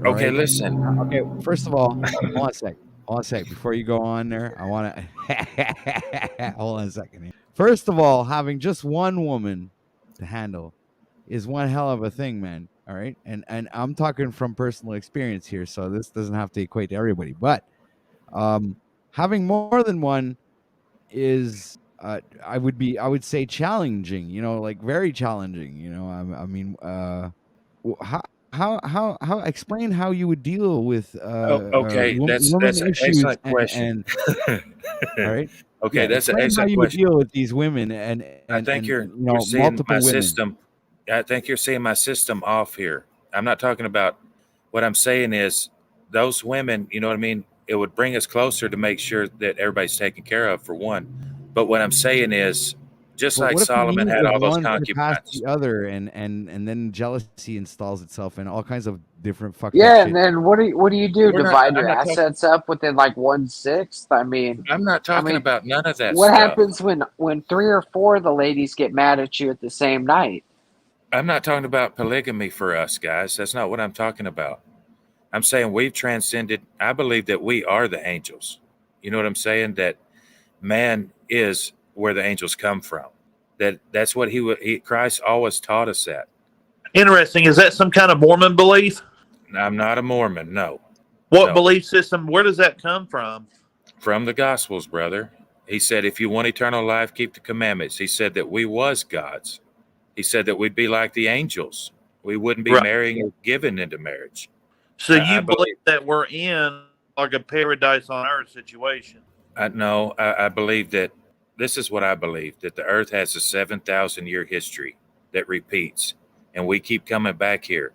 All Okay, right? listen. Okay, first of all, hold on a sec. Before you go on there, I want to hold on a second here. First of all, having just one woman to handle is one hell of a thing, man. All right, and I'm talking from personal experience here, so this doesn't have to equate to everybody. But having more than one is I would say challenging. You know, like very challenging. You know, I mean, how explain how you would deal with Okay, that's woman an issues excellent question. and all right. Okay, Yeah, that's an explain how excellent you would question. deal with these women and I think and you're you know seeing multiple my women. system. I think you're seeing my system off here. I'm not talking about. What I'm saying is those women. You know what I mean? It would bring us closer to make sure that everybody's taken care of, for one. But what I'm saying is, just But like what if the Solomon need had of all those one surpass concubines. the other, and then jealousy installs itself and all kinds of different fucked up Yeah, shit? and then what do you do? We're not. Divide I'm your not talking. assets up within like 1/6? I mean, I'm not talking about none of that what stuff. happens when 3 or 4 of the ladies get mad at you at the same night? I'm not talking about polygamy for us, guys. That's not what I'm talking about. I'm saying we've transcended. I believe that we are the angels. You know what I'm saying? That man is where the angels come from. That's what Christ always taught us that. Interesting. Is that some kind of Mormon belief? I'm not a Mormon, no. What No. belief system? Where does that come from? From the Gospels, brother. He said, if you want eternal life, keep the commandments. He said that we was gods. He said that we'd be like the angels. We wouldn't be Right. marrying or given into marriage. So I you believe. believe that we're in like a paradise on earth situation? No, I believe that this is what I believe, that the earth has a 7,000 year history that repeats, and we keep coming back here.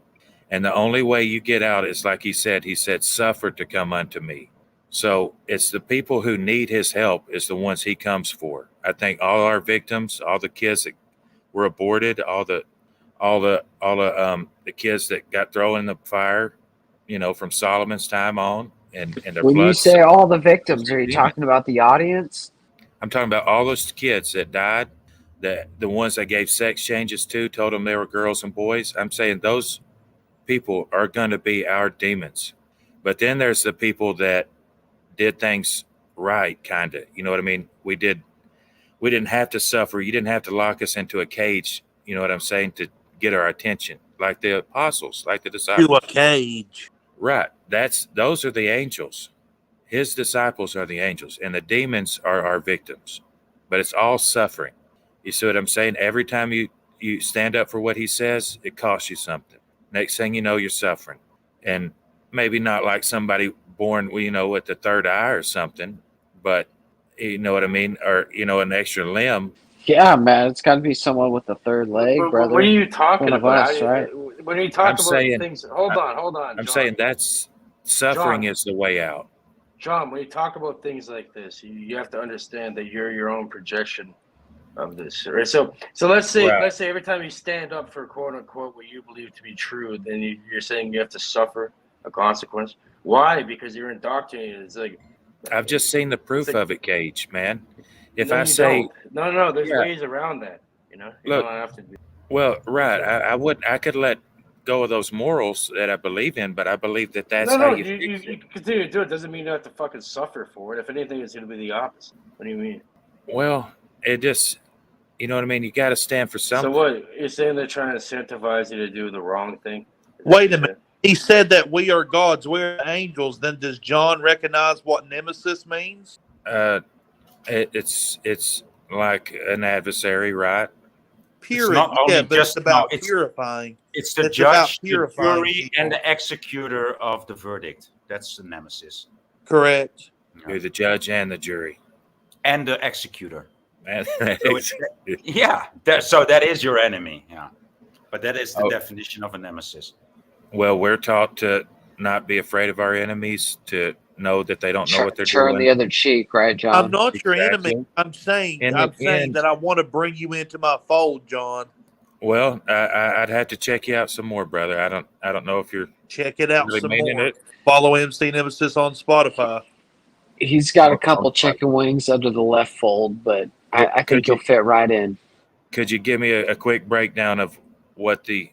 And the only way you get out is like he said, suffer to come unto me. So it's the people who need his help is the ones he comes for. I think all our victims, all the kids that were aborted, all the kids that got thrown in the fire, you know, from Solomon's time on, and their When you blood. say all the victims, are you talking about the audience? I'm talking about all those kids that died, the ones that gave sex changes to, told them they were girls and boys. I'm saying those people are going to be our demons. But then there's the people that did things right, kind of. You know what I mean? We didn't have to suffer. You didn't have to lock us into a cage, you know what I'm saying, to get our attention, like the apostles, like the disciples. To a cage. Right. Those are the angels. His disciples are the angels, and the demons are our victims. But it's all suffering. You see what I'm saying? Every time you stand up for what he says, it costs you something. Next thing you know, you're suffering. And maybe not like somebody born, you know, with the third eye or something, but You know what I mean? Or an extra limb. Yeah, man, it's got to be someone with a third leg, brother. What are you talking One of about? us, right? When you talk I'm about saying. things, hold on. I'm John. saying that's suffering John. is the way out. John, when you talk about things like this, you have to understand that you're your own projection of this. Right? So let's say every time you stand up for quote unquote what you believe to be true, then you're saying you have to suffer a consequence. Why? Because you're indoctrinated. It's like I've just seen the proof of it, Cage, man. If no, I you say don't. No, there's Yeah. ways around that. You Look, don't have to do. well, right, I could let go of those morals that I believe in, but I believe that that's No, how you you continue to do it. Doesn't mean you have to fucking suffer for it. If anything, it's going to be the opposite. What do you mean? Well, it just, you know what I mean? You got to stand for something. So what? You're saying they're trying to incentivize you to do the wrong thing? Wait a minute. He said that we are gods, we're angels. Then does John recognize what nemesis means? It's like an adversary, right? Purity, not only yeah, but just it's about no, it's- purifying. It's the It's about judge, the purifying jury, and people. the executor of the verdict. That's the nemesis. Correct. You're the judge and the jury. And the executor. And So so that is your enemy. Yeah. But that is the Oh. definition of a nemesis. Well, we're taught to not be afraid of our enemies, to know that they don't know what they're Turn doing. the other cheek, right, John? I'm not your Exactly. enemy. I'm saying In the I'm saying end- that I want to bring you into my fold, John. Well, I'd have to check you out some more, brother. I don't know if you're Check it out really some meaning more. it. Follow MC Nemesis on Spotify. He's got a couple chicken wings under the left fold, but I think Could you- he'll fit right in. Could you give me a quick breakdown of what the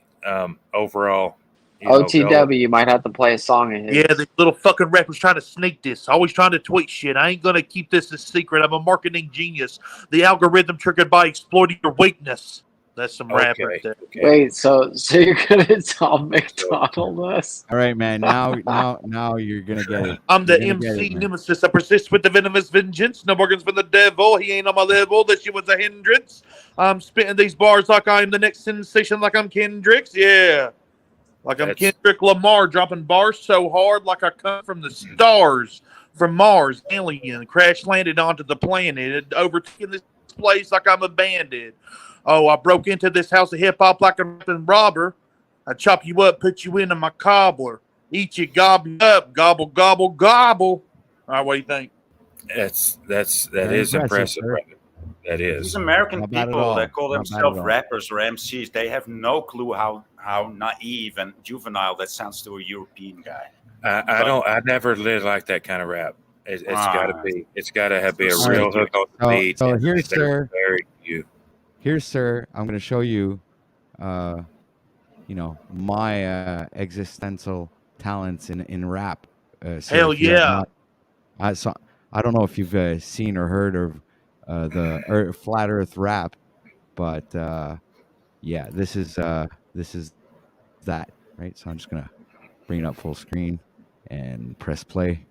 overall goal- OTW, you might have to play a song of his. Yeah, the little fucking rappers trying to sneak this. Always trying to tweet shit. I ain't gonna keep this a secret. I'm a marketing genius. The algorithm triggered by exploiting your weakness. That's some rap right there. Wait, so you're gonna tell McDonald us? All right, man. Now you're gonna get it. I'm the You're gonna get MC it, man. Nemesis. I persist with the venomous vengeance. No bargains for the devil. He ain't on my level. That shit was a hindrance. I'm spitting these bars like I'm the next sensation, like I'm Kendricks. Yeah. Like I'm Kendrick Lamar, dropping bars so hard like I come from the stars, from Mars, alien, crash landed onto the planet, overtaking this place like I'm a bandit. Oh, I broke into this house of hip hop like a rapping robber. I chop you up, put you into my cobbler, eat you, gobble you up, gobble, gobble, gobble. All right, what do you think? that Very is impressive, impressive, sir. brother. That is. These American Not bad at people all. that call Not bad at themselves all. rappers or MCs, they have no clue how naive and juvenile that sounds to a European guy. I never lived like that kind of rap. It's got to be. It's got to be a All real right. hook on the beat. So and here's they're sir. very few. Here's sir. I'm gonna show you, my existential talents in rap. So Hell if you have yeah. not- I don't know if you've seen or heard of the flat Earth rap, but yeah, this is that, right? So I'm just gonna bring it up full screen and press play.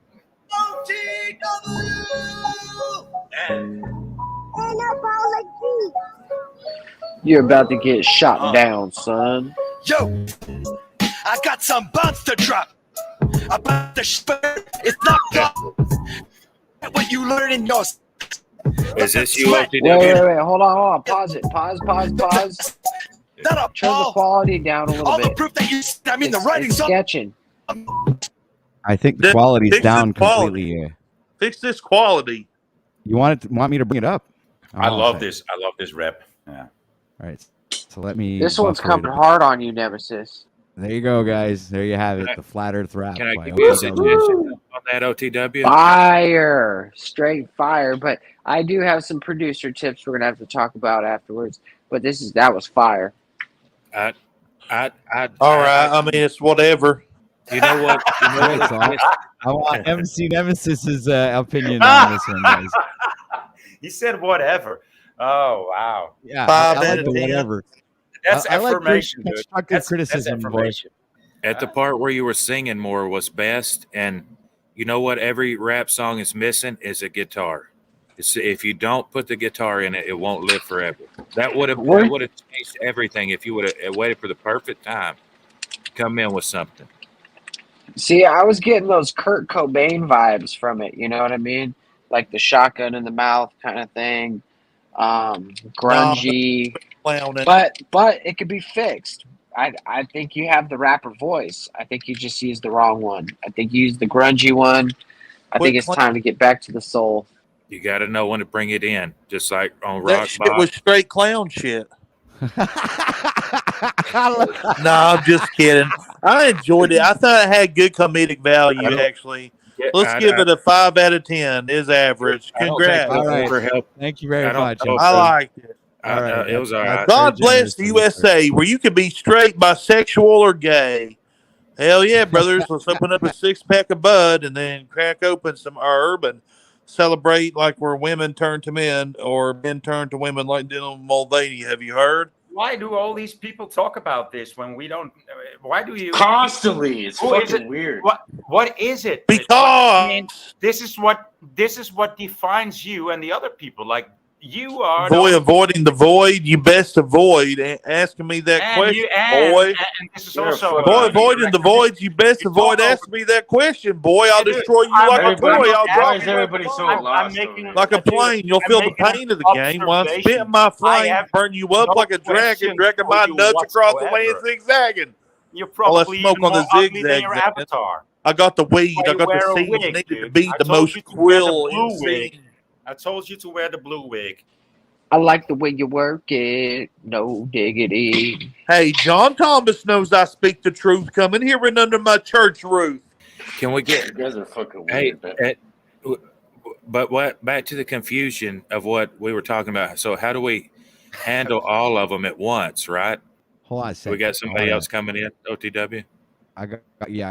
You're about to get shot down, son. Yo, I got some bombs to drop. About the spur, it's not pop. What you learn in your Is this you, Wait, hold on. Pause it. Pause. Turn the quality down a little all the bit. proof that you I mean the It's writing's on sketching. I think the Fix quality's the down quality. completely. Fix this quality. You want me to bring it up? I Oh, love okay. this. I love this rap. Yeah. All right. So let me. This one's buffer it coming a- hard on you, Nemesis. There you go, guys. There you have it. The flat Earth rap. Can I by give you a OTW. suggestion on that OTW? Fire, straight fire. But I do have some producer tips we're gonna have to talk about afterwards. But that was fire. All right. I mean, it's whatever. You know what? Alright, so I want MC Nemesis's opinion on this one, guys. He said whatever. Oh wow. Yeah, Five I like out of the 10. whatever. That's I like good affirmation, dude. constructive That's criticism, boy. affirmation. At the part where you were singing more was best, and you know what? Every rap song is missing is a guitar. If you don't put the guitar in it, it won't live forever. That would have changed everything if you would have waited for the perfect time to come in with something. See, I was getting those Kurt Cobain vibes from it. You know what I mean? like the shotgun in the mouth kind of thing, grungy. Clowning. But it could be fixed. I think you have the rapper voice. I think you just used the wrong one. I think you used the grungy one. I think it's time to get back to the soul. You got to know when to bring it in, just like on That Rock shit Bottom. was straight clown shit. No, I'm just kidding. I enjoyed it. I thought it had good comedic value, actually. Let's give it a 5 out of 10. Is average. Congrats. All right. Thank you very much. I liked it. All right. It was all right. God bless the USA, where you can be straight, bisexual, or gay. Hell yeah, brothers. Let's open up a 6-pack of bud and then crack open some herb and celebrate like we're women turn to men or men turn to women like Dylan Mulvaney. Have you heard? Why do all these people talk about this when we don't? Why do you Constantly? It's Who is fucking it? weird. What is it? Because I mean, this is what defines you and the other people. Like you are Avoiding the void, you best avoid asking me that question, boy. And this is also avoiding the void, you best avoid asking me that question, boy. I'll destroy you like a toy. I'll drop you everybody so lost like a plane. You'll feel the pain of the game while I'm spitting my flame, burn you up like a dragon, dragging my nuts across the land zigzagging. You're I'll let probably smoke even on the more ugly than zigzag. your avatar. I got the weed. I got the seeds needed to be the most krill insane. I told you to wear the blue wig. I like the way you work it. No diggity. Hey, John Thomas knows I speak the truth. Come in here and under my church roof. Can we get? You guys are fucking Hey, weird, man. but what? Back to the confusion of what we were talking about. So, how do we handle all of them at once? Right? Hold on a second. We got somebody Hold else coming in. OTW. I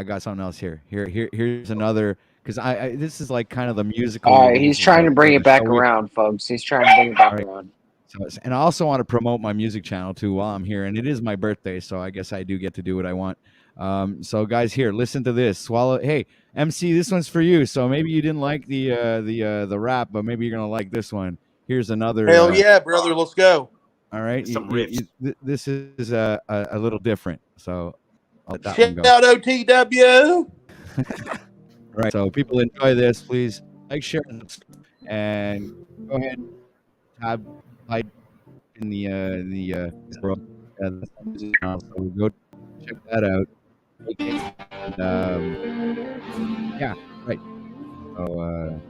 got something else here. Here's another because I this is like kind of the musical. All right, he's trying to bring it back So around, folks. He's trying to bring it back around. So, and I also want to promote my music channel too while I'm here, and it is my birthday, so I guess I do get to do what I want. So guys, here, listen to this. Swallow. Hey, MC, this one's for you. So maybe you didn't like the rap, but maybe you're gonna like this one. Here's another. Hell yeah, brother. Let's go. All right. This is a little different. So I'll let that one Shout go. out OTW. All right. So people enjoy this, please like, share, and go ahead tab type in the world. So we go check that out. And, yeah, right. So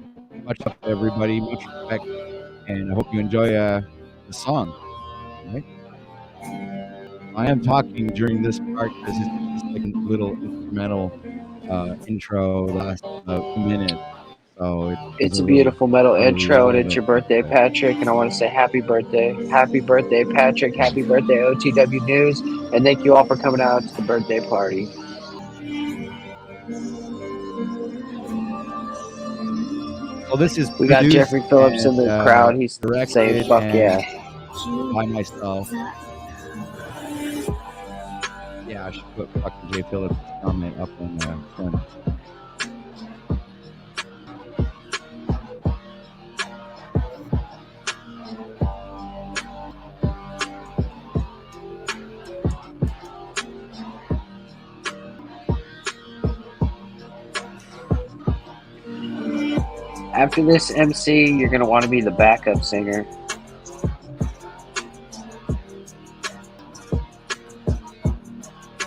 much up to everybody, much respect, and I hope you enjoy the song. All right. I am talking during this part because it's like a little instrumental intro last 2 minutes. So It's a beautiful metal intro, and it's your birthday, Patrick. And I want to say happy birthday, Patrick. Happy birthday, OTW News, and thank you all for coming out to the birthday party. Well, this is We got produced Jeffrey Phillips in the and, crowd. He's directed saying, "Fuck and yeah." by myself. Yeah, I should put fucking Jay Phillips' comment up in the corner. After this MC, you're gonna want to be the backup singer.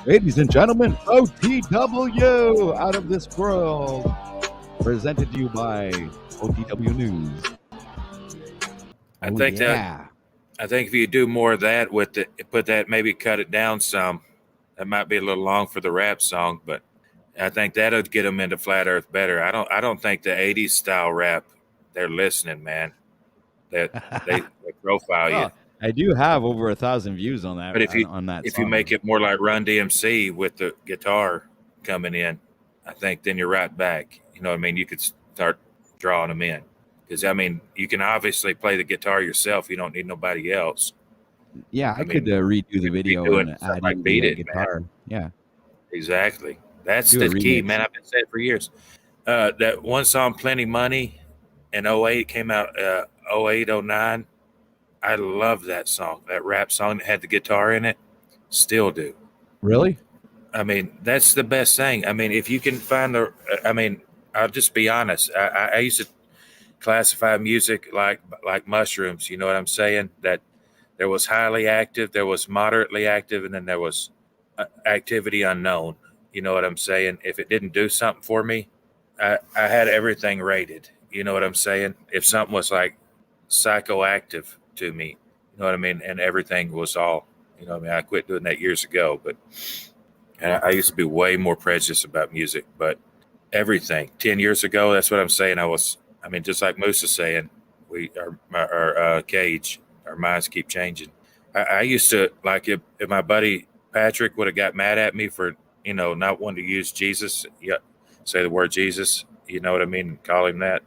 Ladies and gentlemen, OTW Out of This World, presented to you by OTW News. I Oh, think yeah. I think if you do more of that with it, put that, maybe cut it down some. That might be a little long for the rap song, but I think that'll get them into Flat Earth better. I don't think the '80s style rap, they're listening, man. That they profile you. Well, I do have over 1,000 views on that. But if you on that if song. you make it more like Run DMC with the guitar coming in, I think then you're right back. You know what I mean? You could start drawing them in. Because, I mean, you can obviously play the guitar yourself. You don't need nobody else. Yeah, I could mean, redo the video redo and it, add like in Beat the It, guitar. man. Yeah. Exactly. That's Do a the key, remix. man. I've been saying it for years. That one song, Plenty Money, in 08, came out 08, 09. I love that song, that rap song that had the guitar in it. Still do. Really? I mean, that's the best thing. I mean, if you can find I'll just be honest. I used to classify music like mushrooms. You know what I'm saying? That there was highly active, there was moderately active, and then there was activity unknown. You know what I'm saying? If it didn't do something for me, I had everything rated. You know what I'm saying? If something was like psychoactive to me, you know what I mean? And everything was all, you know what I mean? I quit doing that years ago, but and I used to be way more prejudiced about music, but everything 10 years ago, that's what I'm saying. Just like Moose is saying, our cage, our minds keep changing. I used to, like, if my buddy Patrick would have got mad at me for, not wanting to use Jesus, say the word Jesus, you know what I mean? Call him that.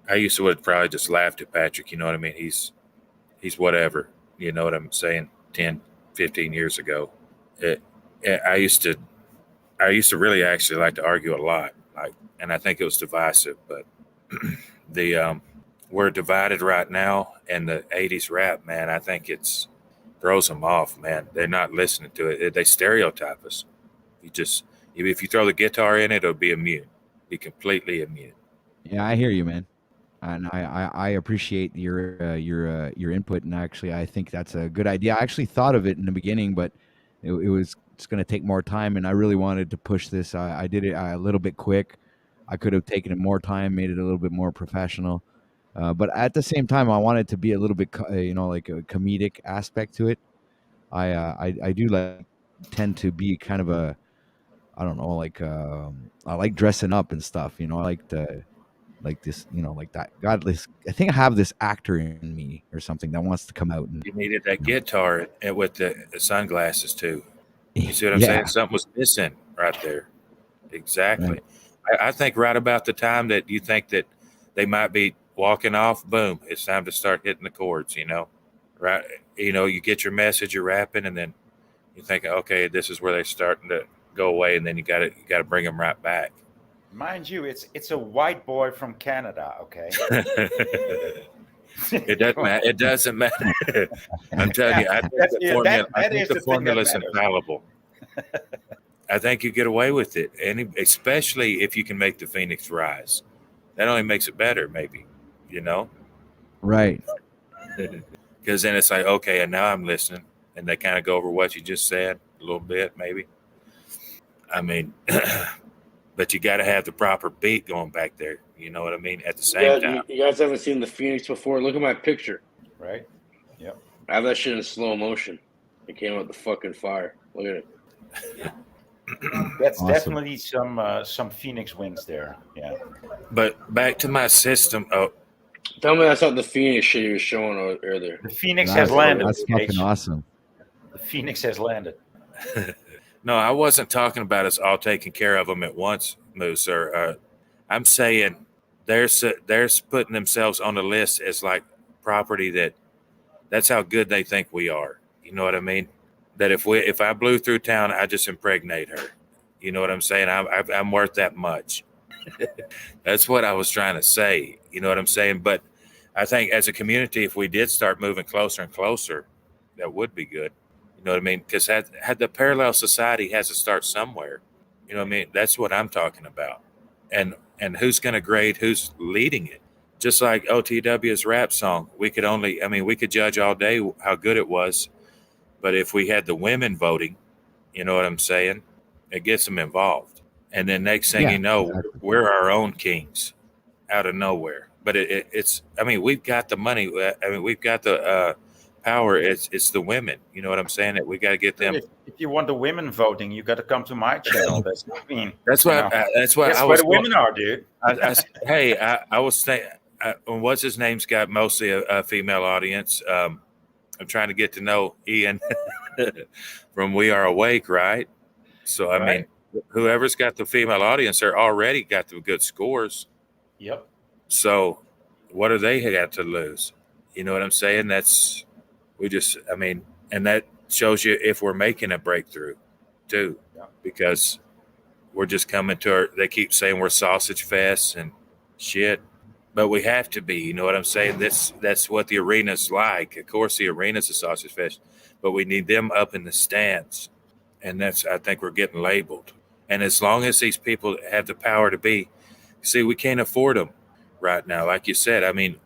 I used to would probably just laughed at Patrick, you know what I mean? He's whatever, you know what I'm saying? 10, 15 years ago. I used to really actually like to argue a lot, and I think it was divisive, but we're divided right now, and the 80s rap, man, I think it's throws them off, man. They're not listening to it. They stereotype us. If you throw the guitar in it, it'll be immune, be completely immune. Yeah, I hear you, man. And I appreciate your input, and actually I think that's a good idea. I actually thought of it in the beginning, but it's going to take more time, and I really wanted to push this. I did it a little bit quick. I could have taken it more time, made it a little bit more professional, but at the same time, I wanted to be a little bit, like a comedic aspect to it. I do tend to be kind of a, I don't know, I like dressing up and stuff. I like to. Like this, like that. God, I think I have this actor in me or something that wants to come out. And you needed that guitar with the sunglasses too. You see what I'm saying? Something was missing right there. Exactly. Right. I think right about the time that you think that they might be walking off, boom, it's time to start hitting the chords. Right? You get your message, you're rapping, and then you think, okay, this is where they're starting to go away, and then you got to bring them right back. Mind you, it's a white boy from Canada, okay? It doesn't matter. It doesn't matter. I'm telling you, I think the formula is infallible. I think you get away with it, and especially if you can make the Phoenix rise. That only makes it better, maybe. Right. Because then it's like, okay, and now I'm listening, and they kind of go over what you just said a little bit, maybe. I mean. But you got to have the proper beat going back there. You know what I mean? At the same time. You guys haven't seen the Phoenix before? Look at my picture. Right. Yep. I have that shit in slow motion. It came out the fucking fire. Look at it. That's awesome. Definitely some Phoenix wings there. Yeah. But back to my system. Oh, tell me that's not the Phoenix shit you were showing earlier. The Phoenix has landed. That's fucking awesome. The Phoenix has landed. No, I wasn't talking about us all taking care of them at once, Moose. I'm saying they're putting themselves on the list as like property that's how good they think we are. You know what I mean? That if I blew through town, I just impregnate her. You know what I'm saying? I'm worth that much. That's what I was trying to say. You know what I'm saying? But I think as a community, if we did start moving closer and closer, that would be good. You know what I mean? Because had the parallel society has to start somewhere. You know what I mean? That's what I'm talking about. And who's going to grade who's leading it? Just like OTW's rap song, we could judge all day how good it was. But if we had the women voting, you know what I'm saying? It gets them involved. And then next thing you know, exactly. We're our own kings out of nowhere. But we've got the money. We've got the power. It's the women. You know what I'm saying? That we got to get them. If you want the women voting, you got to come to my channel. That's what I mean. That's why. That's why. That's where the women are, dude. I was saying. What's his name's got mostly a female audience. I'm trying to get to know Ian from We Are Awake, right? So I mean, whoever's got the female audience, they're already got the good scores. Yep. So what do they have to lose? You know what I'm saying? And that shows you if we're making a breakthrough too, because we're just coming to they keep saying we're sausage fests and shit, but we have to be, you know what I'm saying? That's what the arena's like. Of course, the arena's a sausage fest, but we need them up in the stands. And I think we're getting labeled. And as long as these people have the power to be, see, we can't afford them. right now. Like you said, I mean,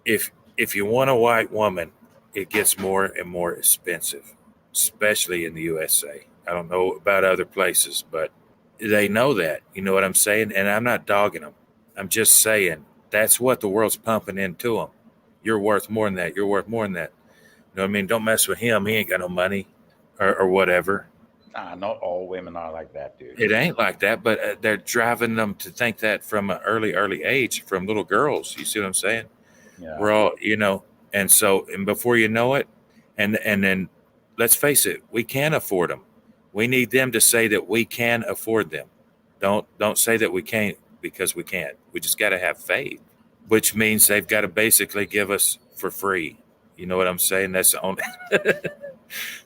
if you want a white woman, it gets more and more expensive, especially in the USA. I don't know about other places, but they know that. You know what I'm saying? And I'm not dogging them. I'm just saying that's what the world's pumping into them. You're worth more than that. You're worth more than that. You know what I mean? Don't mess with him. He ain't got no money or whatever. Nah, not all women are like that, dude. It ain't like that, but they're driving them to think that from an early age, from little girls. You see what I'm saying? Yeah. We're all, and before you know it, and then let's face it, we can afford them. We need them to say that we can afford them. Don't say that we can't, because we can't. We just got to have faith, which means they've got to basically give us for free. You know what I'm saying? That's the only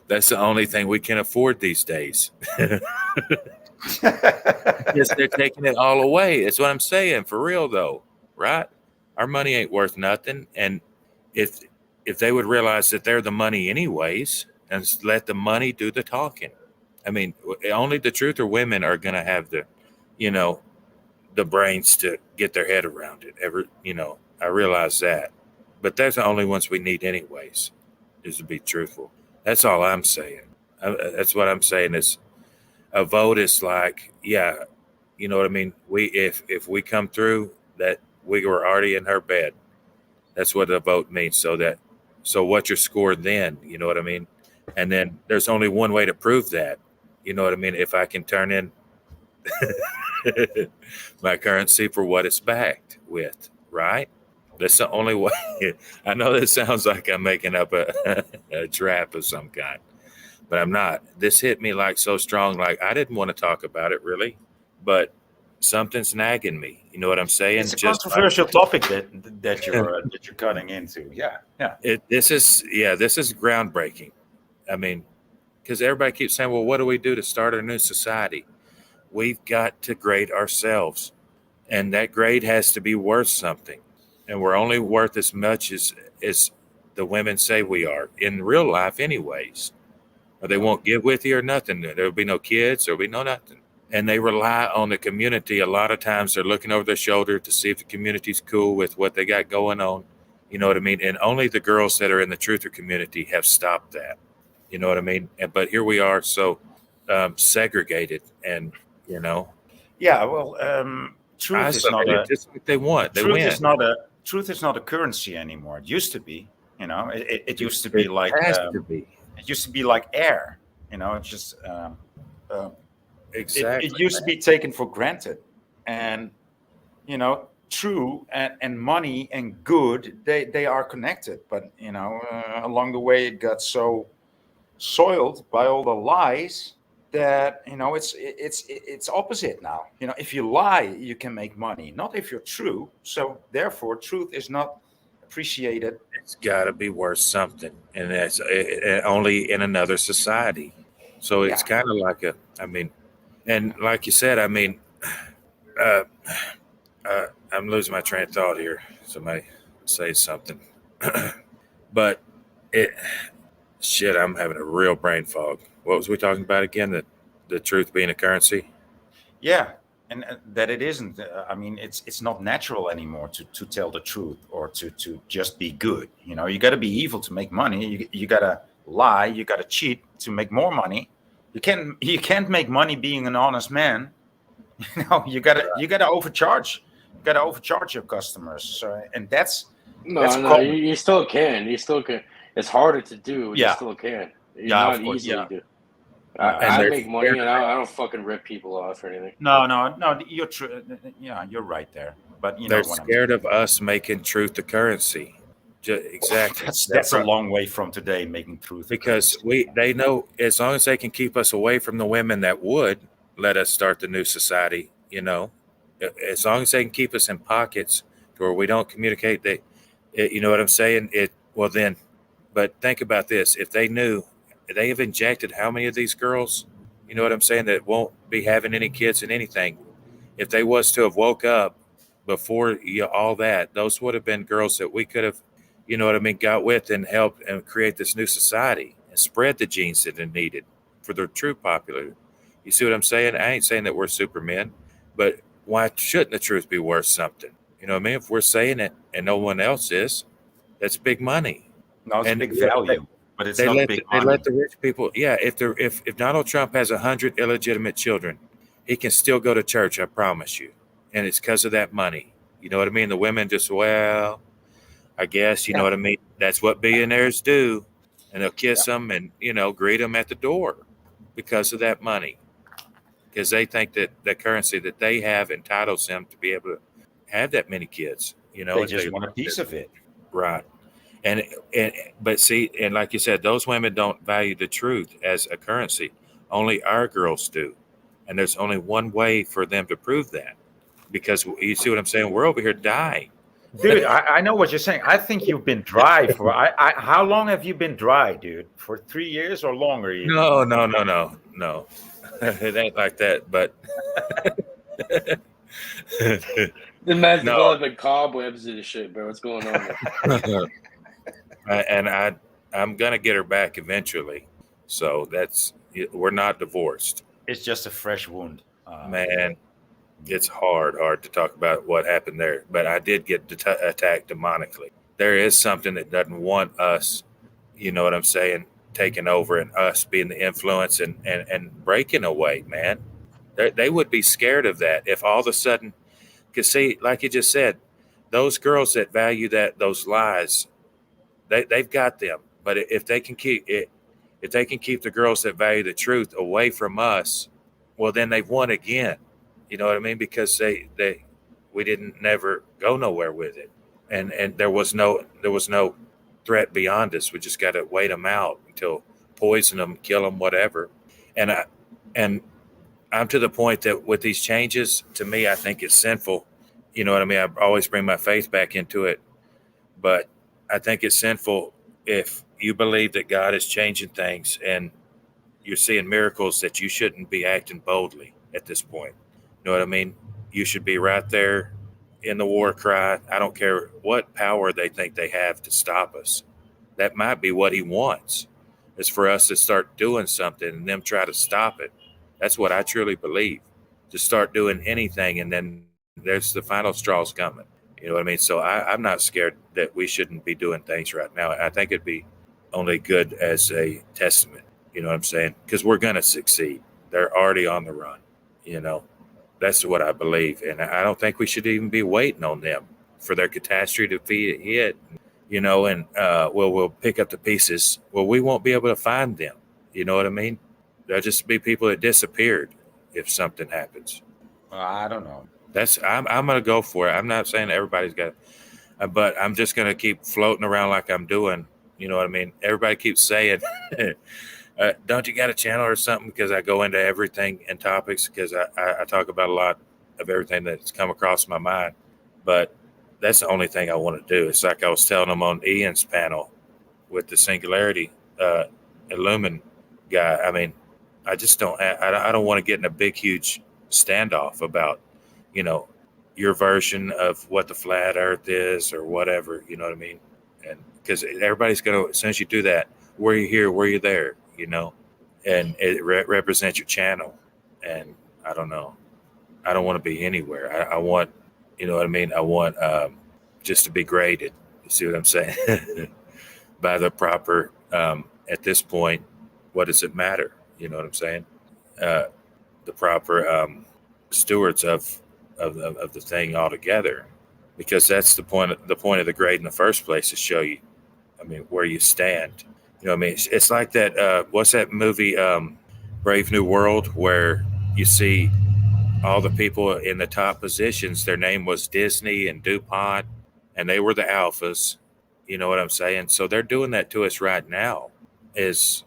that's the only thing we can afford these days. Yes, they're taking it all away. That's what I'm saying, for real though, right? Our money ain't worth nothing, and if they would realize that they're the money anyways, and let the money do the talking. I mean, only the truth or women are going to have the brains to get their head around it. I realize that, but they're the only ones we need anyways, is to be truthful. That's all I'm saying. That's what I'm saying is a vote is like, yeah, you know what I mean? If we come through, that we were already in her bed. That's what a vote means. So what's your score then? You know what I mean? And then there's only one way to prove that. You know what I mean? If I can turn in my currency for what it's backed with, right? That's the only way. I know that sounds like I'm making up a trap of some kind, but I'm not. This hit me like so strong. Like I didn't want to talk about it really, but something's nagging me. You know what I'm saying? It's a controversial topic that you're cutting into. Yeah. This is groundbreaking. I mean, because everybody keeps saying, well, what do we do to start a new society? We've got to grade ourselves, and that grade has to be worth something. And we're only worth as much as the women say we are in real life anyways. Or they won't give with you or nothing. There'll be no kids. There'll be no nothing. And they rely on the community. A lot of times they're looking over their shoulder to see if the community's cool with what they got going on. You know what I mean? And only the girls that are in the truther community have stopped that. You know what I mean? But here we are so segregated and, Yeah, well, truth is not just what they want. They truth win. Truth is not a currency anymore. It used to be, it used to be like It has to be. It used to be like air, it's just exactly. It used to be taken for granted, and true and money and good they are connected, but along the way it got so soiled by all the lies that it's opposite now. If you lie, you can make money, not if you're true. So therefore, truth is not appreciated. It's got to be worth something, and that's only in another society. So it's kind of like and like you said, I mean, I'm losing my train of thought here. Somebody say something, but I'm having a real brain fog. What was we talking about again? The truth being a currency? Yeah, and that it isn't. It's not natural anymore to tell the truth or to just be good. You got to be evil to make money. You got to lie. You got to cheat to make more money. You can't make money being an honest man. You got to overcharge. You got to overcharge your customers. So, and that's you still can. You still can. It's harder to do. But you still can. It's not easy to do. I make money and I don't fucking rip people off or anything. No, you're true. Yeah, you're right there. But they're scared of us making truth the currency. Exactly. That's a long way from today, making truth. Because they know as long as they can keep us away from the women that would let us start the new society, as long as they can keep us in pockets to where we don't communicate, you know what I'm saying? But think about this. If they knew, they have injected how many of these girls, you know what I'm saying, that won't be having any kids and anything. If they was to have woke up before all that, those would have been girls that we could have, you know what I mean, got with and helped and create this new society and spread the genes that are needed for the true popular. You see what I'm saying? I ain't saying that we're supermen, but why shouldn't the truth be worth something? You know what I mean? If we're saying it and no one else is, that's big money. No, it's And big value, but it's they not let big they money. let the rich people. Yeah, if Donald Trump has 100 illegitimate children, he can still go to church. I promise you, and it's because of that money. You know what I mean? The women just, well, I guess, you know what I mean? That's what billionaires do, and they'll kiss them and greet them at the door because of that money, because they think that the currency that they have entitles them to be able to have that many kids. They if just want a piece of it. Right. And but see, and like you said, those women don't value the truth as a currency. Only our girls do. And there's only one way for them to prove that. Because you see what I'm saying? We're over here dying. Dude, I know what you're saying. I think you've been dry for how long have you been dry, dude? For 3 years or longer? Even? No. It ain't like that, but The man's developing cobwebs and shit, bro. What's going on? and I'm gonna get her back eventually. So we're not divorced. It's just a fresh wound. Man, it's hard to talk about what happened there. But I did get attacked demonically. There is something that doesn't want us, you know what I'm saying, taking over and us being the influence and breaking away, man. They would be scared of that if all of a sudden, because see, like you just said, those girls that value those lies, they've got them. But if they can keep the girls that value the truth away from us, well, then they've won again. You know what I mean? Because we didn't never go nowhere with it, and there was no threat beyond us. We just got to wait them out until poison them, kill them, whatever. And I'm to the point that with these changes, to me, I think it's sinful. You know what I mean? I always bring my faith back into it, but I think it's sinful if you believe that God is changing things and you're seeing miracles that you shouldn't be acting boldly at this point. You know what I mean? You should be right there in the war cry. I don't care what power they think they have to stop us. That might be what he wants, is for us to start doing something and them try to stop it. That's what I truly believe. To start doing anything, and then there's the final straws coming. You know what I mean? So I'm not scared that we shouldn't be doing things right now. I think it'd be only good as a testament. You know what I'm saying? Because we're going to succeed. They're already on the run. You know, that's what I believe. And I don't think we should even be waiting on them for their catastrophe to hit, you know, and we'll pick up the pieces. Well, we won't be able to find them. You know what I mean? There'll just be people that disappeared if something happens. I don't know. I'm going to go for it. I'm not saying everybody's got it, but I'm just going to keep floating around like I'm doing. You know what I mean? Everybody keeps saying, don't you got a channel or something? Because I go into everything and topics, because I talk about a lot of everything that's come across my mind. But that's the only thing I want to do. It's like I was telling them on Ian's panel with the Singularity Illumin guy. I mean, I just don't want to get in a big, huge standoff about, you know, your version of what the flat earth is or whatever, you know what I mean? And because everybody's going to, as soon as you do that, were you here, were you there, you know, and it represents your channel. And I don't know. I don't want to be anywhere. I want, you know what I mean? I want just to be graded. You see what I'm saying? By the proper, at this point, what does it matter? You know what I'm saying? The proper stewards of the thing altogether, because that's the point of the grade in the first place, to show you, I mean, where you stand. You know what I mean? It's like that, what's that movie, Brave New World, where you see all the people in the top positions, their name was Disney and DuPont, and they were the alphas. You know what I'm saying? So they're doing that to us right now, is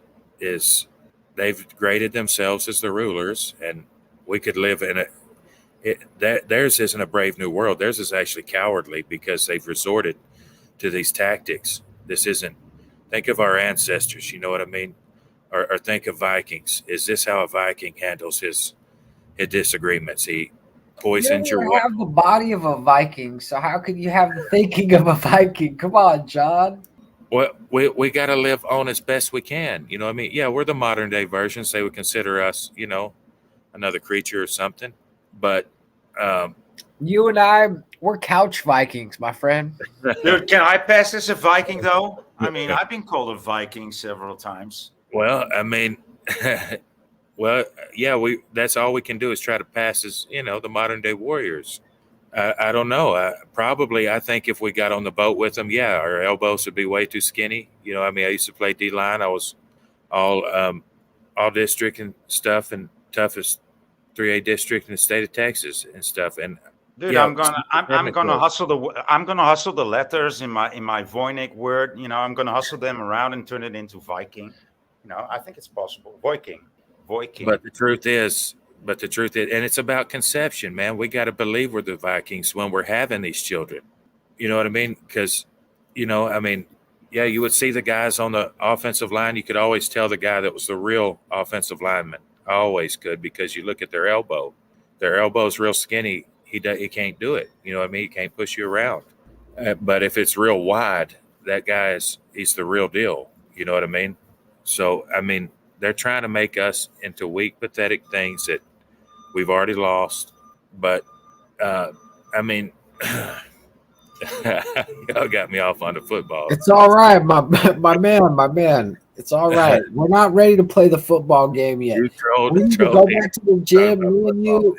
they've graded themselves as the rulers, and we could live in theirs isn't a brave new world. Theirs is actually cowardly, because they've resorted to these tactics. This isn't, think of our ancestors, you know what I mean? Or think of Vikings. Is this how a Viking handles his disagreements? He poisons your You have the body of a Viking, so how could you have the thinking of a Viking? Come on, John. Well, we got to live on as best we can. You know what I mean? Yeah, we're the modern day version. Say we consider us, you know, another creature or something. But You and I, we're couch Vikings, my friend. Dude, can I pass as a Viking though? I mean, I've been called a Viking several times. Well, I mean, well, yeah, that's all we can do is try to pass as, the modern day warriors. I don't know. I think if we got on the boat with them, yeah, our elbows would be way too skinny. I used to play D line. I was all district and stuff, and toughest 3A district in the state of Texas and stuff. And dude, yeah, I'm gonna hustle the letters in my Voynich word. I'm gonna hustle them around and turn it into Viking. I think it's possible. Viking. But the truth is, and it's about conception, man. We got to believe we're the Vikings when we're having these children. You know what I mean? Because, yeah, you would see the guys on the offensive line. You could always tell the guy that was the real offensive lineman. I always could, because you look at their elbow. Their elbow's real skinny. He can't do it. You know what I mean? He can't push you around. But if it's real wide, that guy he's the real deal. You know what I mean? So, they're trying to make us into weak, pathetic things that we've already lost. But, y'all got me off on the football. It's all right, my man. It's all right. We're not ready to play the football game yet. We need to go back to the gym. Me and you.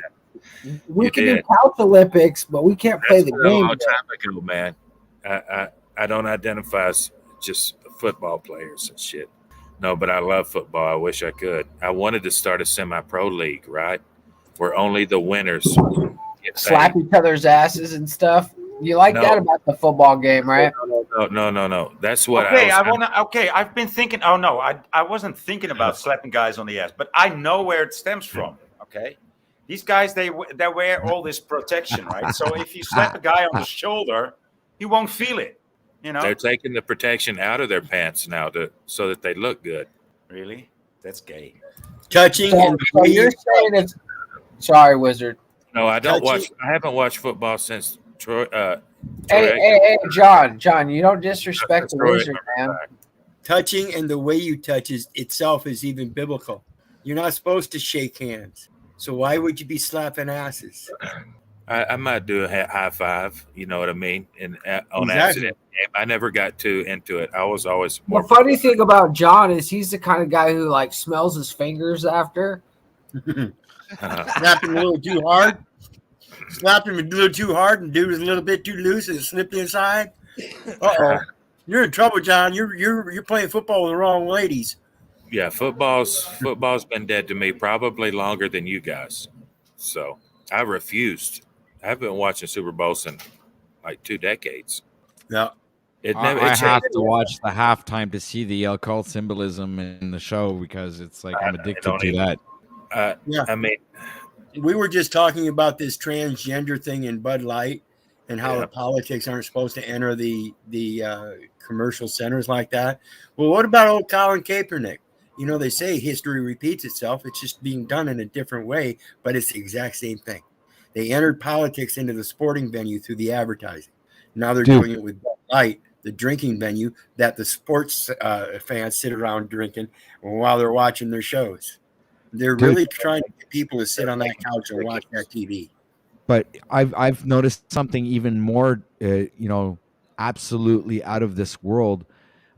We can do couch Olympics, but we can't play the game. A long time ago, man. I don't identify as just football players and shit. No, but I love football. I wish I could. I wanted to start a semi-pro league, right? Where only the winners get slap each other's asses and stuff. You like that about the football game, right? No. That's what I've been thinking. Oh no, I wasn't thinking about slapping guys on the ass, but I know where it stems from. Okay, these guys they wear all this protection, right? So if you slap a guy on the shoulder, he won't feel it. They're taking the protection out of their pants now so that they look good. Really? That's gay. Touching so you're saying it's sorry, Wizard. No, I don't watch. I haven't watched football since Troy. Hey, John, you don't disrespect the Wizard, man. Touching and the way you touch itself is even biblical. You're not supposed to shake hands. So why would you be slapping asses? I might do a high five, you know what I mean? And on accident, I never got too into it. I was always more. The funny thing about John is he's the kind of guy who like smells his fingers after. Slap him a little too hard. Slap him a little too hard, and dude was a little bit too loose and slipped inside. You're in trouble, John. You're playing football with the wrong ladies. Yeah, football's been dead to me probably longer than you guys. So I refused. I've been watching Super Bowl since like 2 decades. Yeah. I have to watch the halftime to see the occult symbolism in the show because it's like I'm addicted to that. Yeah. We were just talking about this transgender thing in Bud Light and how the politics aren't supposed to enter the commercial centers like that. Well, what about old Colin Kaepernick? They say history repeats itself. It's just being done in a different way, but it's the exact same thing. They entered politics into the sporting venue through the advertising. Now they're doing it with Bud Light, the drinking venue that the sports fans sit around drinking while they're watching their shows. They're really trying to get people to sit on that couch and watch that TV. But I've noticed something even more, absolutely out of this world.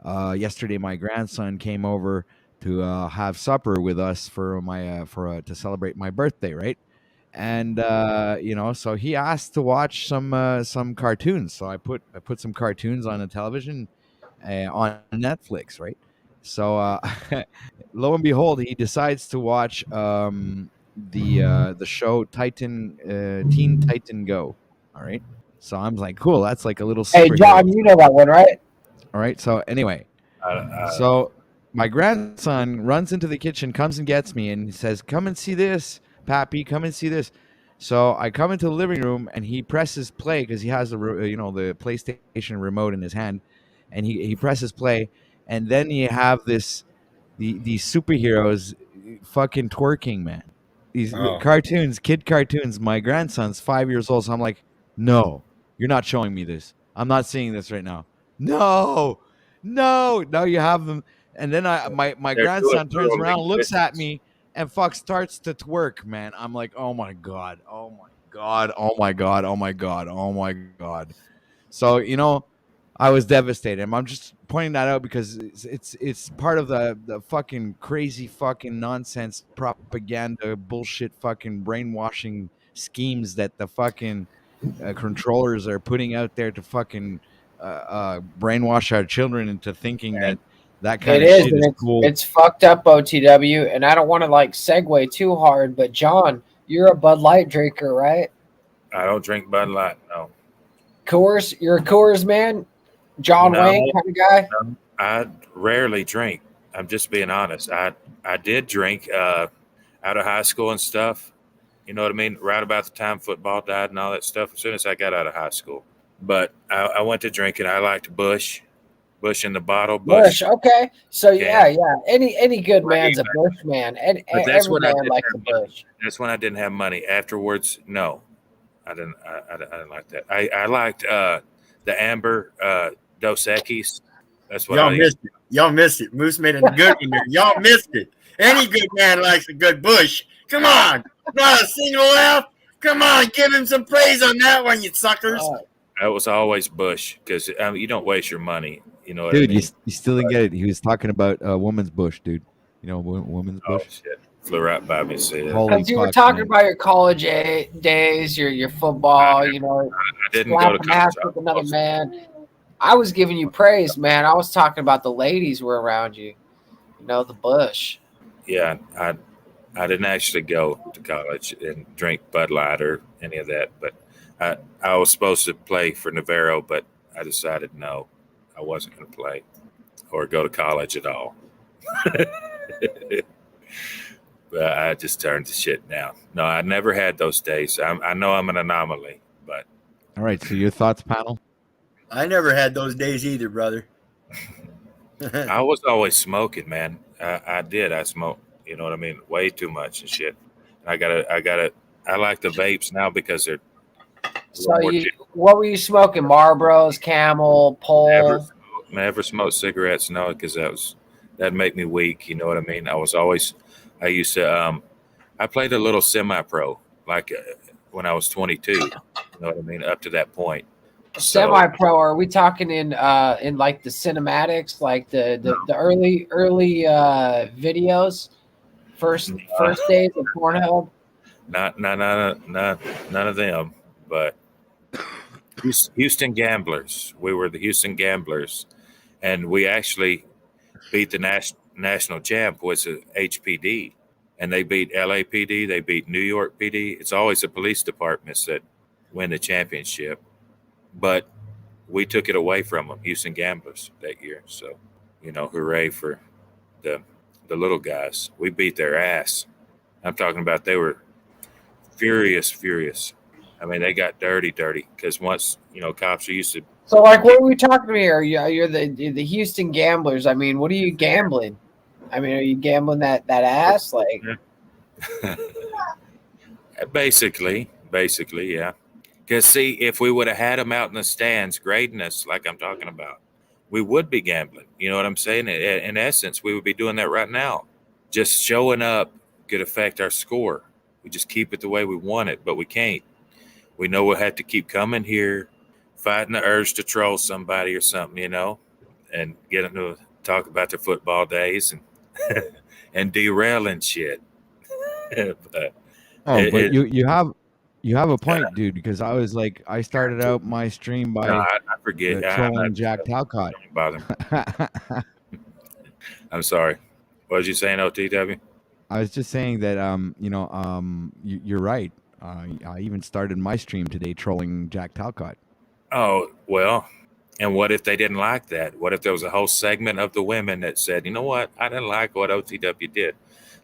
Yesterday, my grandson came over to have supper with us to celebrate my birthday, right? And so he asked to watch some cartoons. So I put some cartoons on the television on Netflix, right? So lo and behold, he decides to watch the show Teen Titan Go. All right. So I'm like, cool. That's like a little. Hey, John, you know that one, right? All right. So anyway, so my grandson runs into the kitchen, comes and gets me, and he says, "Come and see this, Pappy. Come and see this." So I come into the living room, and he presses play because he has the PlayStation remote in his hand, and he presses play, and then you have these superheroes fucking twerking, man. These cartoons, kid cartoons. My grandson's 5 years old, so I'm like, no, you're not showing me this. I'm not seeing this right now. No, you have them. And then my grandson turns around, looks at me, and starts to twerk, man. I'm like, oh my god. God. Oh my God. Oh my God. Oh my God. So, I was devastated. I'm just pointing that out because it's part of the fucking crazy fucking nonsense propaganda bullshit fucking brainwashing schemes that the fucking controllers are putting out there to fucking brainwash our children into thinking that kind It of is, shit and is cool. it's fucked up, OTW. And I don't want to like segue too hard, but John, you're a Bud Light drinker, right? I don't drink Bud Light. No. Coors, you're a Coors man, John No, Wayne kind of guy. no, I rarely drink. I'm just being honest. I did drink out of high school and stuff. You know what I mean? Right about the time football died and all that stuff. As soon as I got out of high school, but I went to drinking. I liked Bush in the bottle, Bush, okay. So yeah, can. yeah. Any good man's a Bush man, and But that's every when I man didn't likes a have money. Bush. That's when I didn't have money. Afterwards, no, I didn't. I didn't like that. I liked the Amber Dos Equis. That's what Y'all I missed it. Y'all missed it. Moose made a good one there. Y'all missed it. Any good man likes a good Bush. Come on. Not a single F. Come on. Give him some praise on that one, you suckers. That was always Bush because you don't waste your money. You know what Dude, I mean? you still didn't get it. He was talking about woman's bush, dude. Woman's bush. Oh shit! Flew right by me. See that? Holy Because you were fuck, talking man. about your college days, your football, I didn't go to slapping ass college. with another man. I was giving you praise, man. I was talking about the ladies were around you. The Bush. Yeah, I didn't actually go to college and drink Bud Light or any of that, but I was supposed to play for Navarro, but I decided no, I wasn't going to play or go to college at all. But I just turned the shit down. No, I never had those days. I know I'm an anomaly, but All right. So your thoughts, panel? I never had those days either, brother. I was always smoking, man. I did. I smoked. You know what I mean? Way too much and shit. I like the vapes now because they're So what were you smoking? Marlboros, Camel, Pole. never smoked cigarettes. No, because that'd make me weak. You know what I mean? I used to. I played a little semi-pro, like when I was 22. You know what I mean? Up to that point. Semi-pro? Are we talking in like the cinematics, like the early videos, first days of Pornhub? None of them. But Houston Gamblers. We were the Houston Gamblers, and we actually beat the national champ, was a HPD, and they beat LAPD. They beat New York PD. It's always the police departments that win the championship, but we took it away from them, Houston Gamblers, that year. So, hooray for the little guys. We beat their ass. I'm talking about they were furious. I mean, they got dirty because once, cops are used to. So, like, what are we talking about here? You're the Houston Gamblers. I mean, what are you gambling? I mean, are you gambling that ass? Like, Basically, yeah. Because, see, if we would have had them out in the stands grading us like I'm talking about, we would be gambling. You know what I'm saying? In essence, we would be doing that right now. Just showing up could affect our score. We just keep it the way we want it, but we can't. We know we'll have to keep coming here, fighting the urge to troll somebody or something, and get them to talk about their football days and and derailing shit. But you have a point, dude. Because I was like, I started out my stream by I forget. trolling Jack Talcott. Don't bother. I'm sorry. What was you saying, OTW? I was just saying that you're right. I even started my stream today trolling Jack Talcott. Oh, well, and what if they didn't like that? What if there was a whole segment of the women that said, you know what, I didn't like what OTW did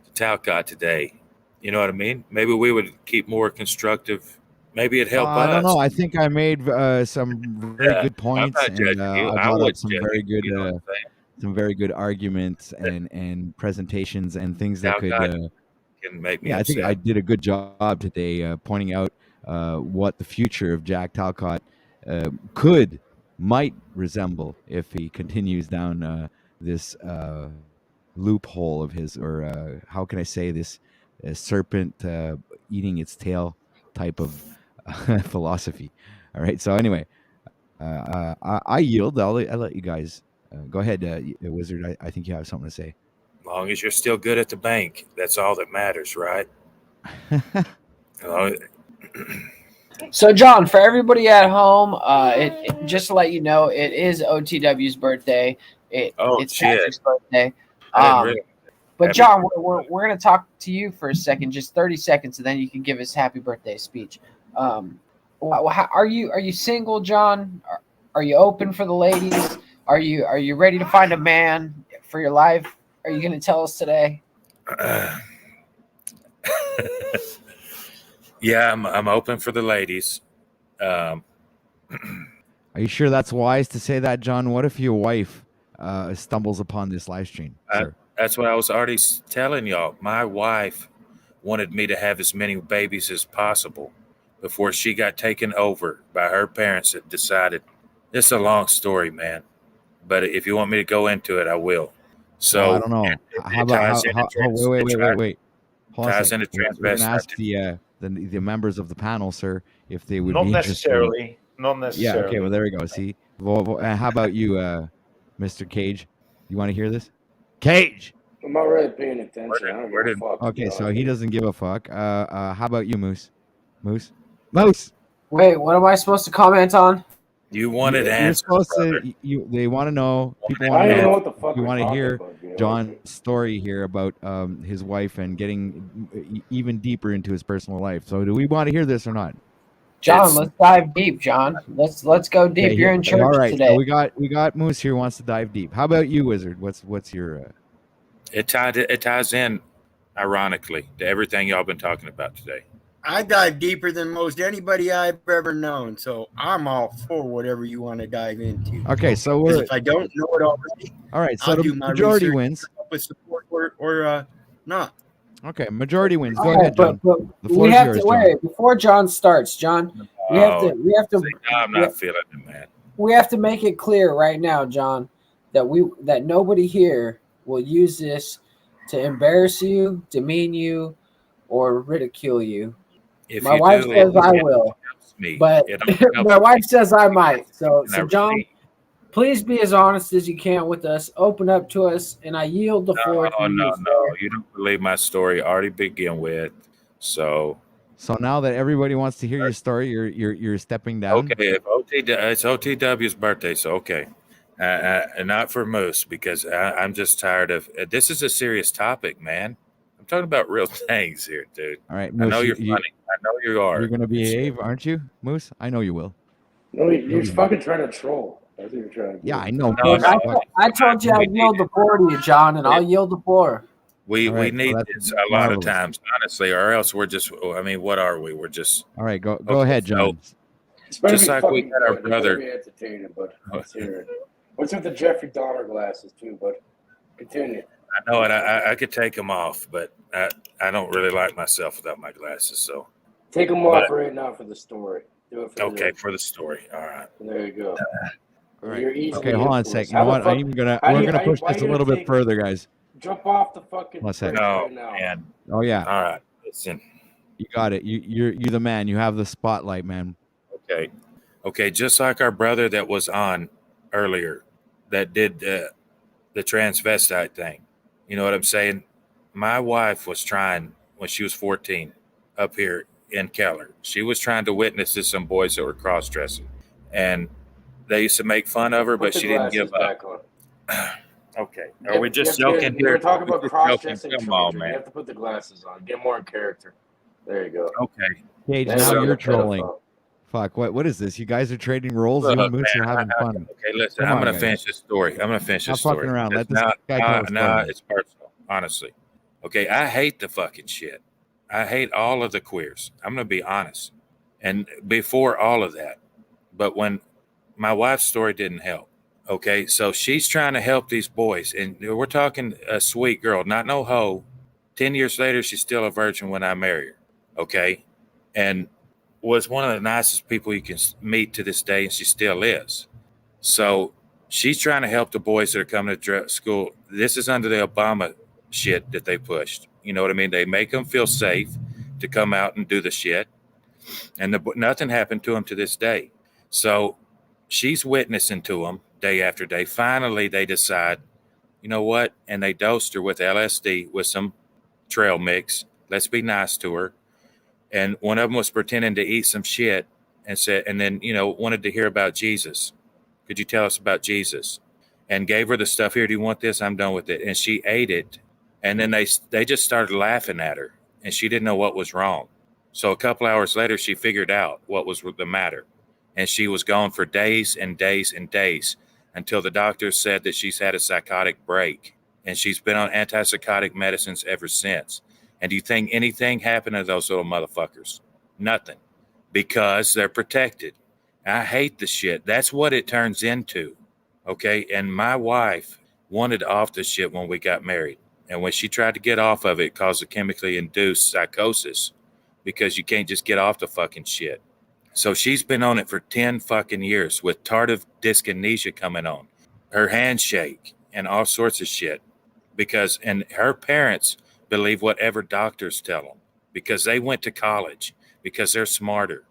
to Talcott today. You know what I mean? Maybe we would keep more constructive. Maybe it'd help us. I don't know. I think I made some very good points, I'm not judging and you. I I brought up would some judge very you, good, you know what I'm saying? some very good arguments and presentations and things that could. Talcott can make me I think upset. I did a good job today pointing out what the future of Jack Talcott might resemble if he continues down this loophole of his, or how can I say this, serpent eating its tail type of philosophy. All right. So anyway, I yield. I'll let you guys go ahead, Wizard. I think you have something to say. As long as you're still good at the bank, that's all that matters, right? So, John, for everybody at home, just to let you know, it is OTW's birthday. It's shit. Patrick's birthday. I didn't really- But Happy John, we're going to talk to you for a second, just 30 seconds, and then you can give us happy birthday speech. Are you single, John? Are you open for the ladies? Are you ready to find a man for your life? Are you going to tell us today? Yeah, I'm open for the ladies. Are you sure that's wise to say that, John? What if your wife stumbles upon this live stream? Sir? That's what I was already telling y'all. My wife wanted me to have as many babies as possible before she got taken over by her parents that decided. It's a long story, man. But if you want me to go into it, I will. So I don't know. How about wait. Hold on a second. We're going to ask the members of the panel, sir, if they would Not be interested. necessarily. Not necessarily. Yeah. Okay. Well, there we go. See. How about you, Mr. Cage? You want to hear this? Cage. I'm already paying attention. I don't give a fuck. Okay, so he doesn't give a fuck. How about you, Moose? Moose. Wait, what am I supposed to comment on? You wanted You're answers, supposed brother. to. They want to know. People I want don't to know know. what the fuck You we're want to talking hear about, you know? John's story here about his wife and getting even deeper into his personal life. So, do we want to hear this or not? John, let's dive deep, John. Let's go deep. Okay, You're in church all right. today. So we got Moose here who wants to dive deep. How about you, Wizard? What's your? It ties in, ironically, to everything y'all been talking about today. I dive deeper than most anybody I've ever known, so I'm all for whatever you want to dive into. Okay, so 'Cause if I don't know it already, all right. So I'll the do my majority research wins. with support or not. Okay, majority wins. Go All right, ahead, John. but The floor we is have yours, to John. wait before John starts. John, we have to See, I'm not feeling it, man. we have to make it clear right now, John, that nobody here will use this to embarrass you, demean you, or ridicule you. If My you wife do, says I it will, helps me. but It don't help my me. wife says I might. So And I John, really- please be as honest as you can with us. Open up to us, and I yield the floor to you. No, sir. you don't believe my story already begin with. So So now that everybody wants to hear your story, you're stepping down. okay, if it's OTW's birthday, so okay, and not for Moose because I'm just tired of. This is a serious topic, man. I'm talking about real things here, dude. All right, I know Moose, you're funny. I know you are. You're going to behave, aren't you, Moose? I know you will. No, you're fucking trying to troll. That's what you're trying to do. Yeah, I know. No, Moose, no. but- I told you I'd yield the floor to you, John, and I'll yield the floor. We All right, need well, that's this a lot of marvelous. times, honestly, or else we're just. I mean, what are we? We're just. All right, go Okay, ahead, John. It's better Just be like we fucking had our good. It better brother. be entertaining, but let's hear it. What's with the Jeffrey Dahmer glasses too? But continue. I know it. I could take them off, but I don't really like myself without my glasses. So Take them off right now for the story. Do it for okay, the for the story. All right. There you go. All right. You're easily Okay, hold on a influenced. sec. You know How the what? fuck- I'm even gonna how do we're you- gonna how you- push why this a you gonna little bit take- further, guys. Jump off the fucking One sec. bridge No, right now. man. Oh yeah, All right. Listen. you got it. You're the man. You have the spotlight, man. Okay. Okay. Just like our brother that was on earlier, that did the transvestite thing. You know what I'm saying? My wife was trying when she was 14 up here in Keller. She was trying to witness to some boys that were cross dressing, and they used to make fun of her, Put but the she didn't glasses give up. back on. Okay. Are we just joking You were here? talking We're about just cross joking. dressing. Come on, You man. have to put the glasses on. Get more in character. There you go. Okay. Cage, That's now not you're a pedophile. trolling. Fuck, what is this? You guys are trading roles. You Look, and Moose are man, having fun. Okay, listen, Come I'm on, going to guys. finish this story. I'm going to finish Stop this story. fucking around. Let It's this guy tell his story. it's personal, honestly. Okay, I hate the fucking shit. I hate all of the queers. I'm going to be honest. And before all of that, but when my wife's story didn't help, okay, so she's trying to help these boys. And we're talking a sweet girl, not no hoe. 10 years later, she's still a virgin when I marry her, okay? And was one of the nicest people you can meet to this day, and she still is. So she's trying to help the boys that are coming to school. This is under the Obama shit that they pushed. You know what I mean? They make them feel safe to come out and do the shit. and nothing happened to him to this day. So she's witnessing to him day after day. Finally, they decide, you know what? And they dosed her with LSD with some trail mix. Let's be nice to her. And one of them was pretending to eat some shit and said, and then, wanted to hear about Jesus. Could you tell us about Jesus? And gave her the stuff. Here, do you want this? I'm done with it. And she ate it. And then they just started laughing at her, and she didn't know what was wrong. So a couple hours later, she figured out what was the matter. And she was gone for days and days and days until the doctor said that she's had a psychotic break. And she's been on antipsychotic medicines ever since. And do you think anything happened to those little motherfuckers? Nothing. Because they're protected. I hate the shit. That's what it turns into. Okay? And my wife wanted off the shit when we got married. And when she tried to get off of it, it caused a chemically induced psychosis. Because you can't just get off the fucking shit. So she's been on it for 10 fucking years with tardive dyskinesia coming on. Her hands shake and all sorts of shit. And her parents believe whatever doctors tell them because they went to college, because they're smarter.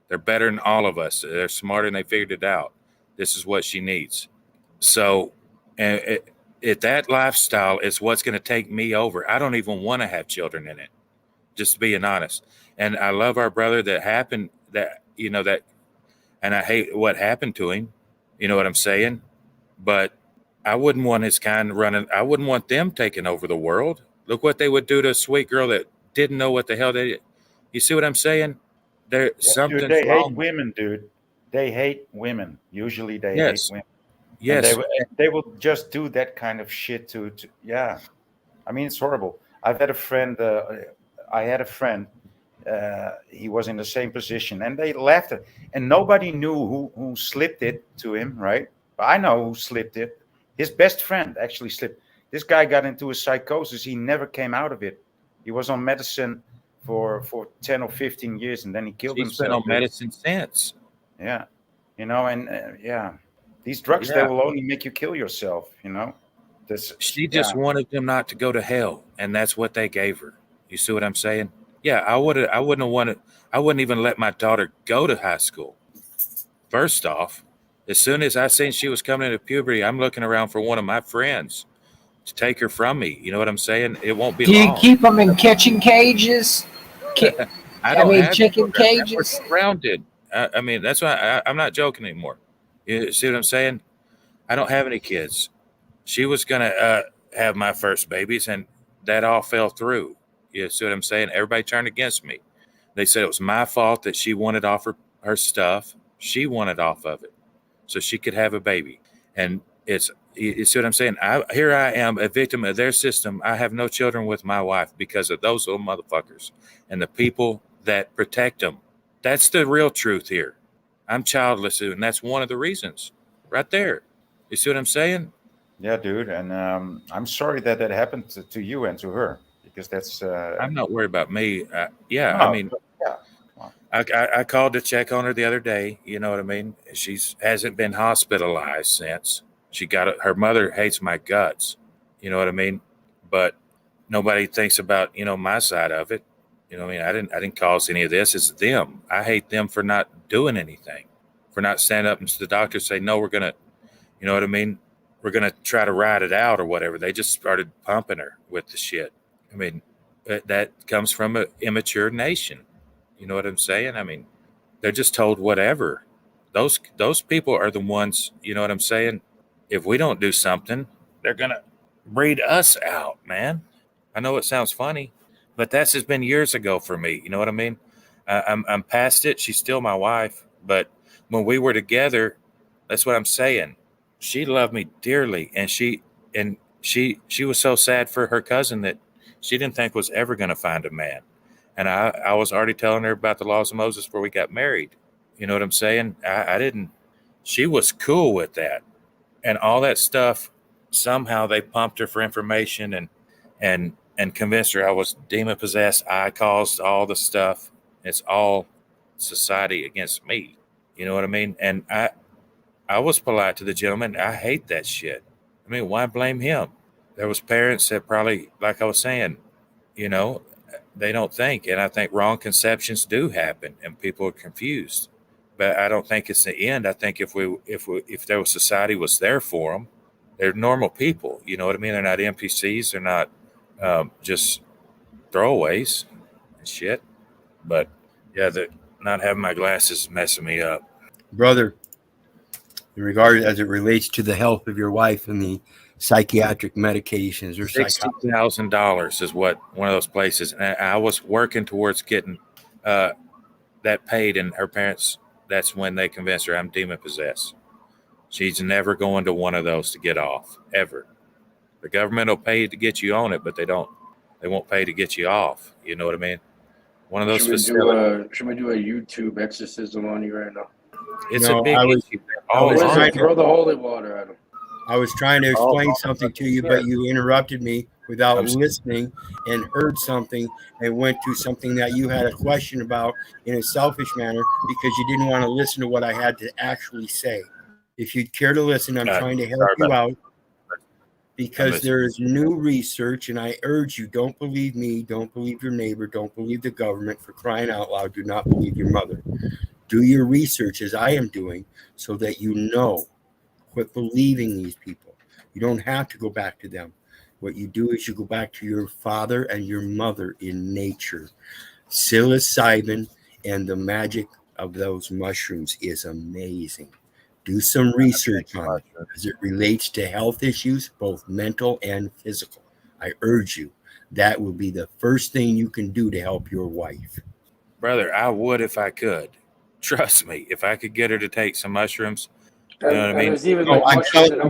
They're better than all of us. They're smarter and they figured it out. This is what she needs. So that lifestyle is what's going to take me over. I don't even want to have children in it, just being honest. And I love our brother and I hate what happened to him. You know what I'm saying? But I wouldn't want his kind running. I wouldn't want them taking over the world. Look what they would do to a sweet girl that didn't know what the hell they did. You see what I'm saying? Something's Dude, they wrong. hate women, dude. They hate women. Usually they Yes. hate women. Yes. And they will just do that kind of shit to yeah. I mean, it's horrible. I had a friend. He was in the same position, and they laughed at, and nobody knew who slipped it to him, right? But I know who slipped it. His best friend actually slipped. This guy got into a psychosis. He never came out of it. He was on medicine for 10 or 15 years, and then he killed She's himself. been on medicine since. Yeah, these drugs, they Yeah. will only make you kill yourself. She just wanted them not to go to hell, and that's what they gave her. You see what I'm saying? Yeah, I wouldn't have wanted. I wouldn't even let my daughter go to high school. First off, as soon as I seen she was coming into puberty, I'm looking around for one of my friends to take her from me. You know what I'm saying? It won't be Do you long. keep them in kitchen cages? I mean, chicken children. cages? We're surrounded. I mean, that's why I'm not joking anymore. You see what I'm saying? I don't have any kids. She was gonna have my first babies, and that all fell through. You see what I'm saying? Everybody turned against me. They said it was my fault that she wanted off her stuff. She wanted off of it so she could have a baby. And you see what I'm saying? Here I am, a victim of their system. I have no children with my wife because of those little motherfuckers and the people that protect them. That's the real truth here. I'm childless, and that's one of the reasons right there. You see what I'm saying? Yeah, dude. And I'm sorry that happened to you and to her, because that's. I'm not worried about me. Yeah, No, I mean, yeah. I called to check on her the other day. You know what I mean? Hasn't been hospitalized since. Her mother hates my guts. You know what I mean? But nobody thinks about, my side of it. You know what I mean? I didn't cause any of this. It's them. I hate them for not doing anything, for not standing up and to the doctor say, no, we're going to, you know what I mean? We're going to try to ride it out or whatever. They just started pumping her with the shit. I mean, that comes from an immature nation. You know what I'm saying? I mean, they're just told whatever. Those people are the ones, you know what I'm saying? If we don't do something, they're going to breed us out, man. I know it sounds funny, but that's has been years ago for me. You know what I mean? I'm past it. She's still my wife, but when we were together, that's what I'm saying. She loved me dearly, and she was so sad for her cousin that she didn't think was ever going to find a man. And I was already telling her about the laws of Moses before we got married. You know what I'm saying? I didn't. She was cool with that, and all that stuff. Somehow they pumped her for information and convinced her I was demon possessed. I caused all the stuff. It's all society against me. You know what I mean? And I was polite to the gentleman. I hate that shit. I mean, why blame him? There was parents that probably, like I was saying, they don't think, and I think wrong conceptions do happen, and people are confused. But I don't think it's the end. I think if their society was there for them, they're normal people. You know what I mean? They're not NPCs. They're not just throwaways and shit. But yeah, not having my glasses is messing me up. Brother, in regard as it relates to the health of your wife and the psychiatric medications or $60,000 is what one of those places. And I was working towards getting that paid, and her parents, that's when they convinced her I'm demon possessed. She's never going to one of those to get off, ever. The government will pay to get you on it, but they won't pay to get you off. You know what I mean? One of those facilities. Should we do a YouTube exorcism on you right now? It's a big issue. Throw the holy water at him. I was trying to explain something to you, but you interrupted me without listening and heard something and went to something that you had a question about in a selfish manner because you didn't want to listen to what I had to actually say. If you'd care to listen, I'm trying to help you out because there is new research, and I urge you, don't believe me, don't believe your neighbor, don't believe the government. For crying out loud, do not believe your mother. Do your research as I am doing so that you know. Quit believing these people. You don't have to go back to them. What you do is you go back to your father and your mother in nature. Psilocybin and the magic of those mushrooms is amazing. Do some research on it as it relates to health issues, both mental and physical. I urge you, that will be the first thing you can do to help your wife. Brother, I would if I could. Trust me, if I could get her to take some mushrooms, you know what I mean? I'm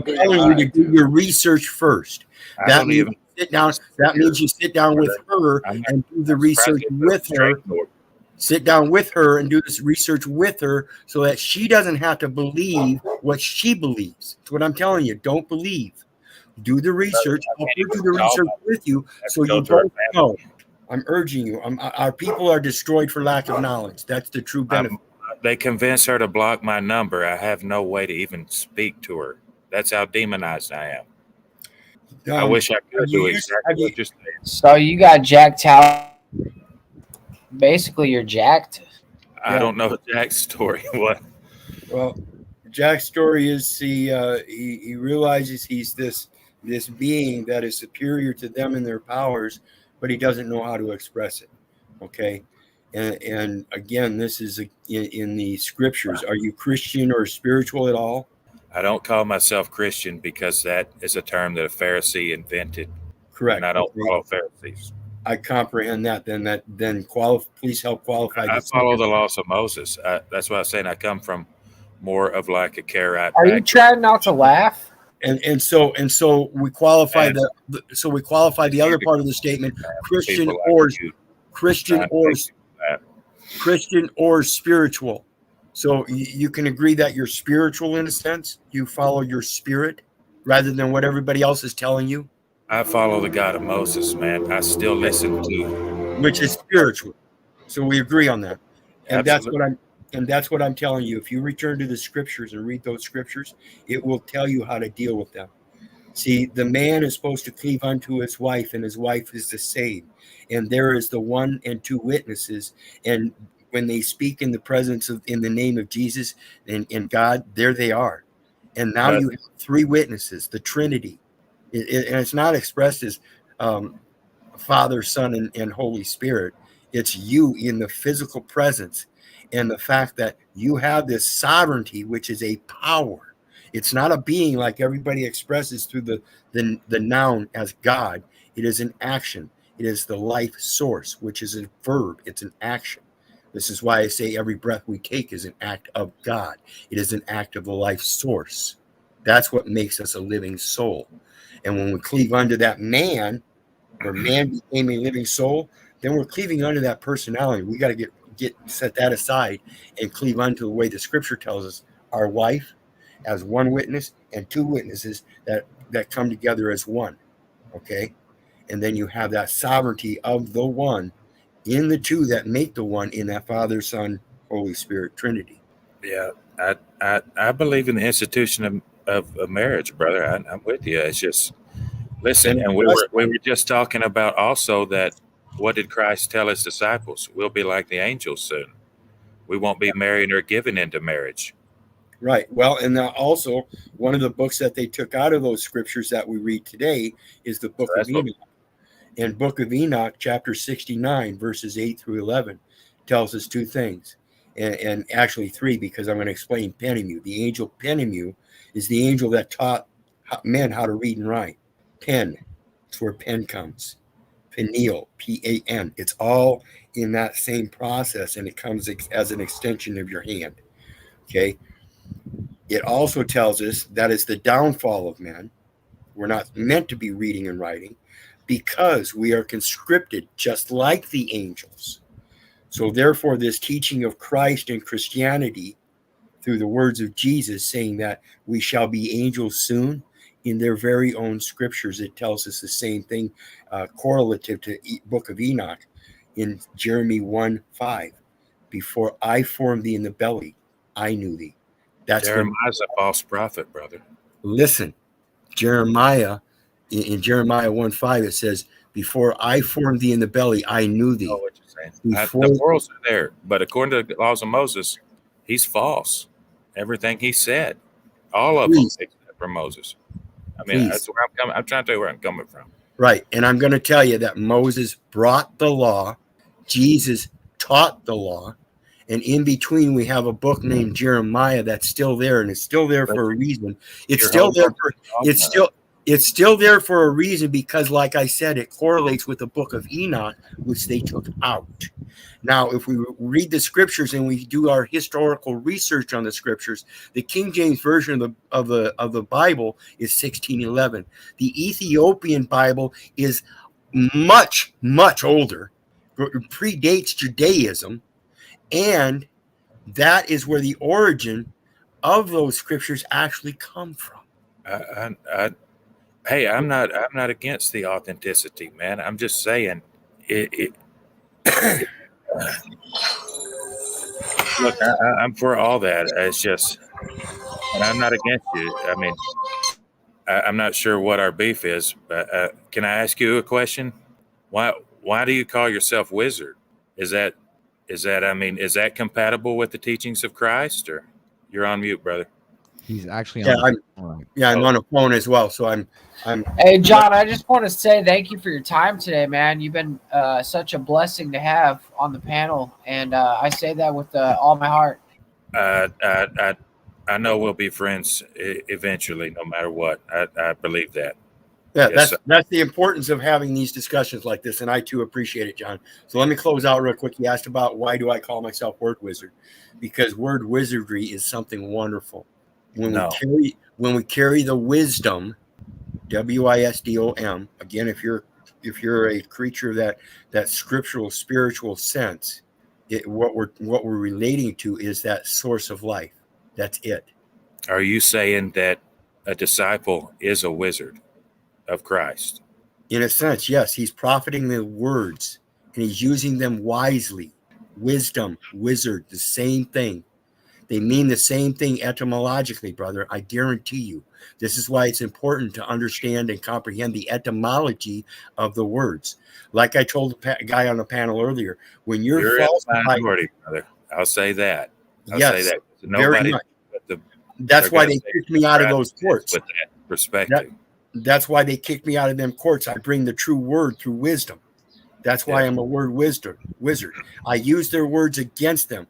telling you to do your research first. That means you sit down with her and do the research with her. Sit down with her and do this research with her so that she doesn't have to believe what she believes. That's what I'm telling you. Don't believe. Do the research. I'll do the research with you so you both know. I'm urging you. Our people are destroyed for lack of knowledge. That's the true benefit. They convinced her to block my number. I have no way to even speak to her. That's how demonized I am. I wish I could do exactly what you're saying. So you got jacked out. Basically, you're jacked. I don't know Jack's story. What? Well, Jack's story is he realizes he's this being that is superior to them in their powers, but he doesn't know how to express it. Okay. And again, this is in the scriptures. Are you Christian or spiritual at all? I don't call myself Christian because that is a term that a Pharisee invented. Correct. And I don't follow Pharisees. I comprehend that. Then please help qualify. I follow the laws of Moses. That's what I'm saying. I come from more of like a Karaite. Are you trying not to laugh? And so we qualify the other part of the statement: Christian or spiritual. So you can agree that you're spiritual in a sense. You follow your spirit rather than what everybody else is telling you. I follow the God of Moses, man. I still listen to, which is spiritual. So we agree on that. And Absolutely. that's what I'm telling you. If you return to the scriptures and read those scriptures, it will tell you how to deal with them. See, the man is supposed to cleave unto his wife, and his wife is the same. And there is the one and two witnesses. And when they speak in the presence of, in the name of Jesus and God, there they are. And now you have three witnesses, the Trinity. And it's not expressed as Father, Son, and Holy Spirit. It's you in the physical presence, and the fact that you have this sovereignty, which is a power. It's not a being like everybody expresses through the noun as God. It is an action. It is the life source, which is a verb. It's an action. This is why I say every breath we take is an act of God. It is an act of the life source. That's what makes us a living soul. And when we cleave unto that man, or man became a living soul, then we're cleaving unto that personality. We got to get set that aside and cleave unto the way the scripture tells us, our wife as one witness and two witnesses that come together as one. Okay. And then you have that sovereignty of the one in the two that make the one in that Father, Son, Holy Spirit Trinity. Yeah. I believe in the institution of marriage, brother. I'm with you. It's just, listen, and we were just talking about also that what did Christ tell his disciples? We'll be like the angels soon. We won't be marrying or giving into marriage. Right. Well, and also one of the books that they took out of those scriptures that we read today is the book of Enoch. And book of Enoch, chapter 69, verses 8 through 11, tells us two things. And actually three, because I'm going to explain Penemu. The angel Penemu is the angel that taught men how to read and write. Pen, it's where pen comes. Peniel, P-A-N. It's all in that same process, and it comes as an extension of your hand. Okay. It also tells us that it's the downfall of men. We're not meant to be reading and writing because we are conscripted just like the angels. So therefore, this teaching of Christ and Christianity through the words of Jesus saying that we shall be angels soon, in their very own scriptures, it tells us the same thing, correlative to book of Enoch in Jeremy 1:5. Before I formed thee in the belly, I knew thee. That's Jeremiah's a false prophet, brother. Listen, Jeremiah, in Jeremiah 1:5, it says, before I formed thee in the belly, I knew thee. I know what you're saying. The morals are there, but according to the laws of Moses, he's false. Everything he said, all of them except for Moses. I mean, that's where I'm coming. I'm trying to tell you where I'm coming from. Right. And I'm going to tell you that Moses brought the law. Jesus taught the law. And in between, we have a book named Jeremiah that's still there, and it's still there for a reason. It's still there for it's still there for a reason because, like I said, it correlates with the book of Enoch, which they took out. Now, if we read the scriptures and we do our historical research on the scriptures, the King James version of the Bible is 1611. The Ethiopian Bible is much older, predates Judaism. And that is where the origin of those scriptures actually come from. Hey, I'm not against the authenticity, man. I'm just saying it look, I'm for all that. It's just, and I'm not against you. I mean, I'm not sure what our beef is, but can I ask you a question? Why do you call yourself wizard? Is that compatible with the teachings of Christ? Or you're on mute, brother? He's actually on I'm on a phone as well, so I'm. Hey, John, I just want to say thank you for your time today, man. You've been such a blessing to have on the panel, and I say that with all my heart. I know we'll be friends eventually, no matter what. I believe that. Yeah, Yes, that's the importance of having these discussions like this, and I too appreciate it, John. So let me close out real quick. You asked about why do I call myself word wizard? Because word wizardry is something wonderful. When we carry the wisdom, WISDOM. Again, if you're a creature of that scriptural spiritual sense, what we're relating to is that source of life. That's it. Are you saying that a disciple is a wizard of Christ? In a sense, yes. He's profiting the words and he's using them wisely. Wisdom, wizard, the same thing. They mean the same thing etymologically, brother. I guarantee you. This is why it's important to understand and comprehend the etymology of the words. Like I told the guy on the panel earlier, when you're in false, the minority, brother. I'll say that. Yes, Nobody. That's why they kicked me out of those courts. With that perspective. That's why they kicked me out of them courts. I bring the true word through wisdom. That's why I'm a word wizard. I use their words against them.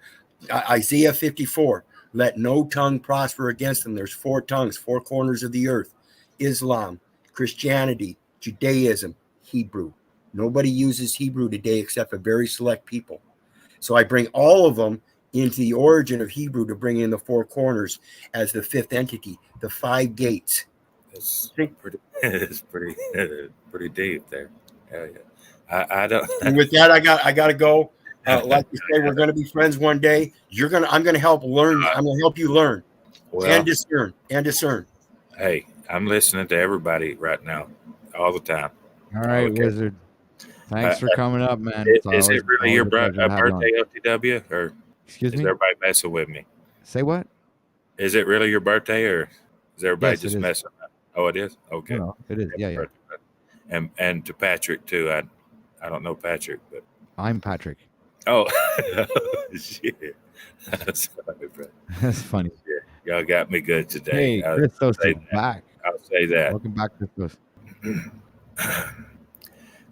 Isaiah 54, let no tongue prosper against them. There's 4 tongues, 4 corners of the earth. Islam, Christianity, Judaism, Hebrew. Nobody uses Hebrew today except for very select people. So I bring all of them into the origin of Hebrew to bring in the 4 corners as the 5th entity, the 5 gates. It's pretty deep there. Yeah. I don't. And with that, I got to go. Like you say, we're going to be friends one day. I'm going to help learn. I'm going to help you learn and discern. Hey, I'm listening to everybody right now, all the time. All right, Wizard. Thanks for coming up, man. Is it really your birthday, OTW, or excuse me? Is everybody messing with me? Say what? Is it really your birthday, or is everybody Yes, just it is. messing up? Oh, it is. Okay, No, it is. Yeah. And to Patrick too. I don't know Patrick, but I'm Patrick. oh, shit. Sorry, bro. That's funny. Shit. Y'all got me good today. Hey, Christos is back. I'll say that. Welcome back, Christos.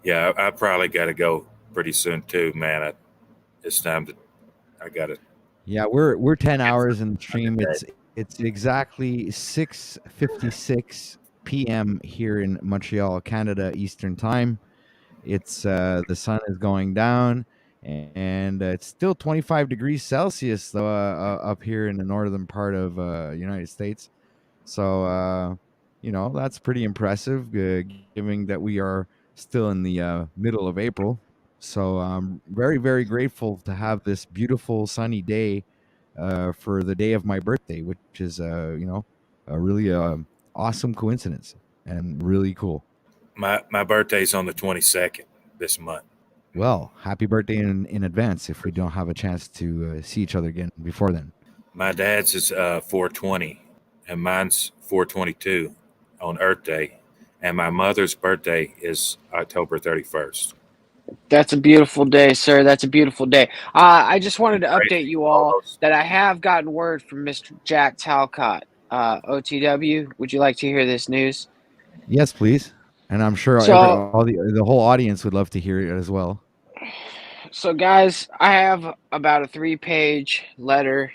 Yeah, I probably got to go pretty soon too, man. It's time to. I got to. Yeah, we're 10 hours in the stream. It's exactly 6:56 p.m. here in Montreal, Canada, Eastern Time. It's the sun is going down, and it's still 25 degrees Celsius though up here in the northern part of United States. So that's pretty impressive, given that we are still in the middle of April. So I'm very, very grateful to have this beautiful sunny day for the day of my birthday, which is a really awesome coincidence and really cool. My birthday's on the 22nd this month. Well, happy birthday in advance if we don't have a chance to see each other again before then. My dad's is 420 and mine's 422 on Earth Day, and my mother's birthday is October 31st. That's a beautiful day, sir. That's a beautiful day. I just wanted to update you all that I have gotten word from Mr. Jack Talcott. OTW, would you like to hear this news? Yes, please. And I'm sure the whole audience would love to hear it as well. So, guys, I have about a 3-page letter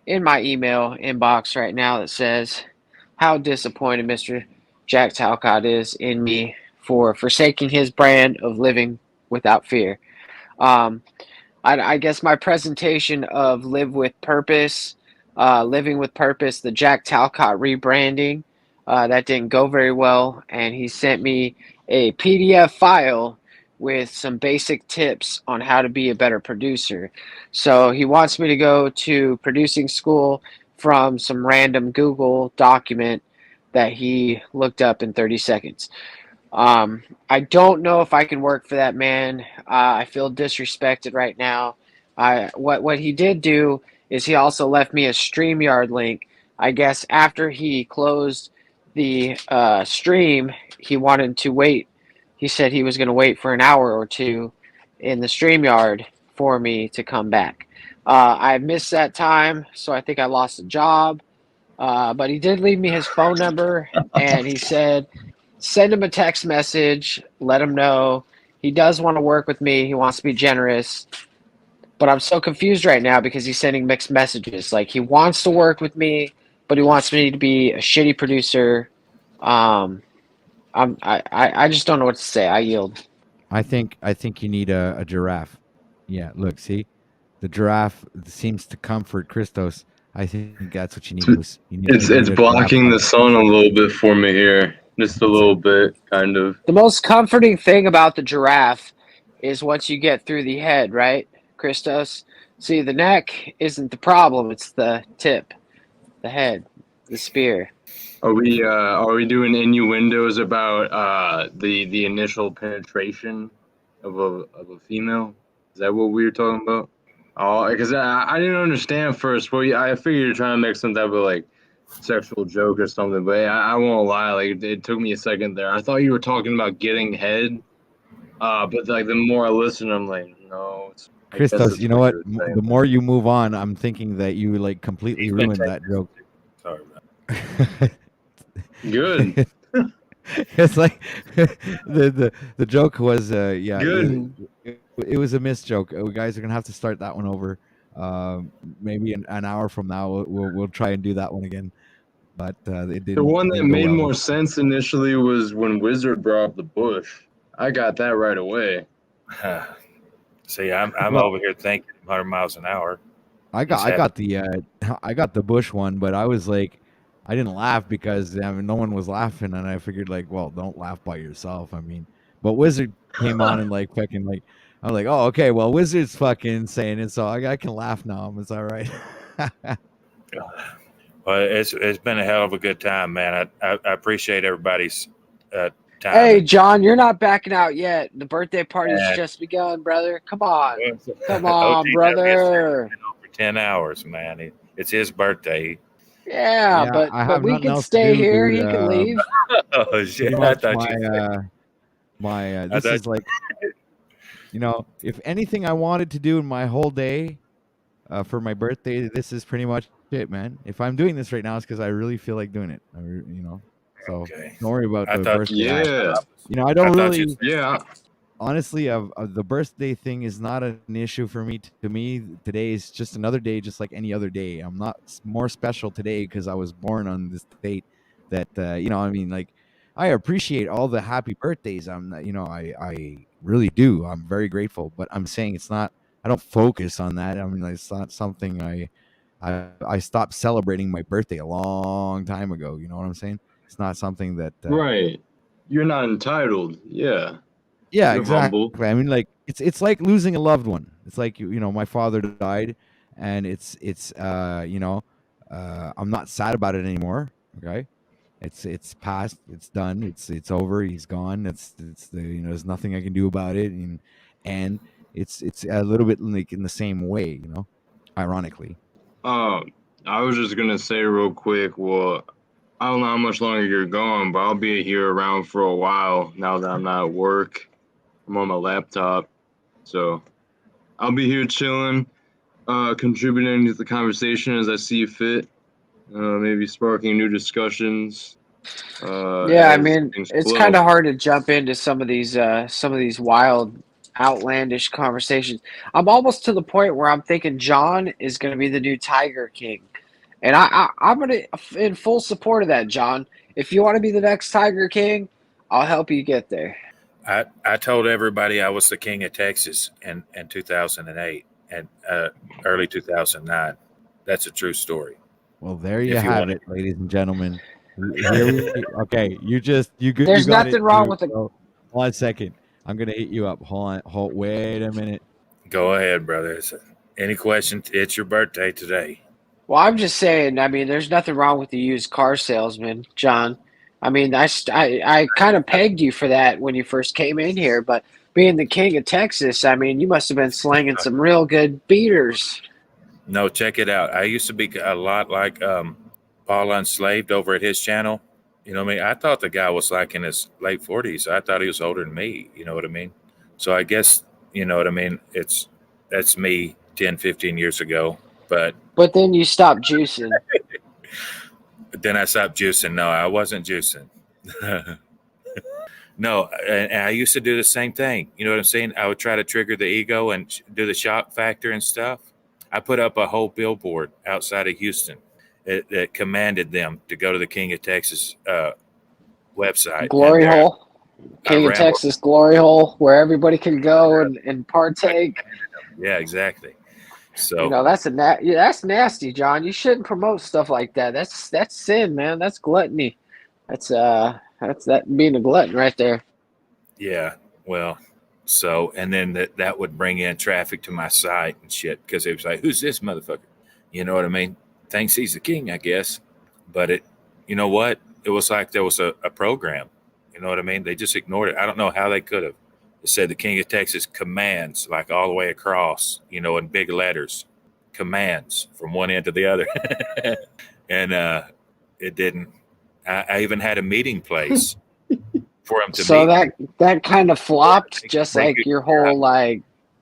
in my email inbox right now that says how disappointed Mr. Jack Talcott is in me for forsaking his brand of living without fear. I guess my presentation of Live with Purpose, Living with Purpose, the Jack Talcott rebranding, that didn't go very well, and he sent me a PDF file with some basic tips on how to be a better producer. So he wants me to go to producing school from some random Google document that he looked up in 30 seconds. I don't know if I can work for that man. I feel disrespected right now. What he did do is he also left me a StreamYard link. I guess after he closed the stream, he wanted to wait. He said he was going to wait for an hour or two in the StreamYard for me to come back. I missed that time, so I think I lost a job. But he did leave me his phone number, and he said, send him a text message, let him know. He does want to work with me. He wants to be generous. But I'm so confused right now because he's sending mixed messages. Like, he wants to work with me, but he wants me to be a shitty producer. I just don't know what to say. I yield. I think you need a giraffe. Yeah, look, see? The giraffe seems to comfort Christos. I think that's what you need. It's blocking the sun a little bit for me here. Just a little bit, kind of. The most comforting thing about the giraffe is once you get through the head, right, Christos? See, the neck isn't the problem. It's the tip, the head, the spear. Are we doing innuendos about the initial penetration of a female? Is that what we were talking about? Oh, because I didn't understand first. Well, I figured you're trying to make some type of like sexual joke or something, but I won't lie. Like, it took me a second there. I thought you were talking about getting head, but like the more I listen, I'm like, no. Christos, you know what? The more you move on, I'm thinking that you like completely ruined that joke. Sorry, Good. It's like the joke was Good. It was a missed joke. Guys are gonna have to start that one over. Maybe an hour from now we'll try and do that one again. But it didn't. The one that didn't go made well. more sense initially was when Wizard brought up the bush. I got that right away. See, I'm over here thinking 100 miles an hour. I got the Bush one, but I was like, I didn't laugh because no one was laughing, and I figured like, well, don't laugh by yourself. I mean, but Wizard came on and like fucking like, I was like, oh, okay, well, Wizard's fucking saying it, so I can laugh now. It's all right. Well, it's been a hell of a good time, man. I appreciate everybody's time. Hey, John, you're not backing out yet. The birthday party's just begun, brother. Come on. Come on, OTW brother. For 10 hours, man. It's his birthday. Yeah, I but have we nothing can else to stay do, here. dude. He can leave. Oh, shit. Pretty I much thought you said. this is like You know, if anything I wanted to do in my whole day for my birthday, this is pretty much it, man. If I'm doing this right now, it's because I really feel like doing it. You know, so don't worry about I the thought birthday. Yeah. You know, I I don't thought you really. Yeah. Honestly, the birthday thing is not an issue for me. To me, today is just another day, just like any other day. I'm not more special today because I was born on this date. That you know, I mean, like, I appreciate all the happy birthdays. You know, I really do. I'm very grateful. But I'm saying it's not. I don't focus on that. I mean, like, it's not something I stopped celebrating my birthday a long time ago. You know what I'm saying? It's not something that. Right. You're not entitled. Yeah. Yeah, You're exactly. humble. I mean, like, it's like losing a loved one. It's like, you know, my father died, and it's you know, I'm not sad about it anymore. Okay, it's past, it's done, it's over, he's gone. It's the, you know, there's nothing I can do about it, and it's a little bit like in the same way, you know, ironically. I was just gonna say real quick. Well, I don't know how much longer you're gone, but I'll be here around for a while now that I'm not at work. I'm on my laptop, so I'll be here chilling, contributing to the conversation as I see fit. Maybe sparking new discussions. Yeah, I As mean, things it's flow. kind of hard to jump into some of these wild, outlandish conversations. I'm almost to the point where I'm thinking John is going to be the new Tiger King, and I'm gonna in full support of that, John. If you want to be the next Tiger King, I'll help you get there. I told everybody I was the king of Texas in 2008 and early 2009. That's a true story. Well, there you If you have want it, ladies and gentlemen. Okay, you There's got nothing it, wrong dude. with the. So, 1 second. I'm gonna hit you up. Hold. Wait a minute. Go ahead, brother. Any questions? It's your birthday today. Well, I'm just saying. I mean, there's nothing wrong with the used car salesman, John. I mean, I kind of pegged you for that when you first came in here, but being the king of Texas, I mean, you must have been slinging some real good beaters. No, check it out. I used to be a lot like Paul Unslaved over at his channel. You know what I mean? I thought the guy was like in his late 40s. I thought he was older than me. You know what I mean? So I guess, you know what I mean? That's me 10, 15 years ago. But then you stopped juicing. Then I stopped juicing. No, I wasn't juicing. No, and I used to do the same thing. You know what I'm saying? I would try to trigger the ego and do the shock factor and stuff. I put up a whole billboard outside of Houston that commanded them to go to the King of Texas website. Glory And hole. King of rambled. Texas glory hole where everybody can go and partake. Yeah, exactly. So You know, that's nasty, John. You shouldn't promote stuff like that. That's sin, man. That's gluttony. That's that being a glutton right there. yeah, well, so and then that would bring in traffic to my site and shit because it was like, who's this motherfucker? You know what I mean? Thinks he's the king, I guess. But you know what? It was like there was a program. You know what I mean? They just ignored it. I don't know how they could have. It said the King of Texas commands, like all the way across, you know, in big letters, commands from one end to the other. And it didn't. I even had a meeting place for him to So meet. that kind of flopped, just like your whole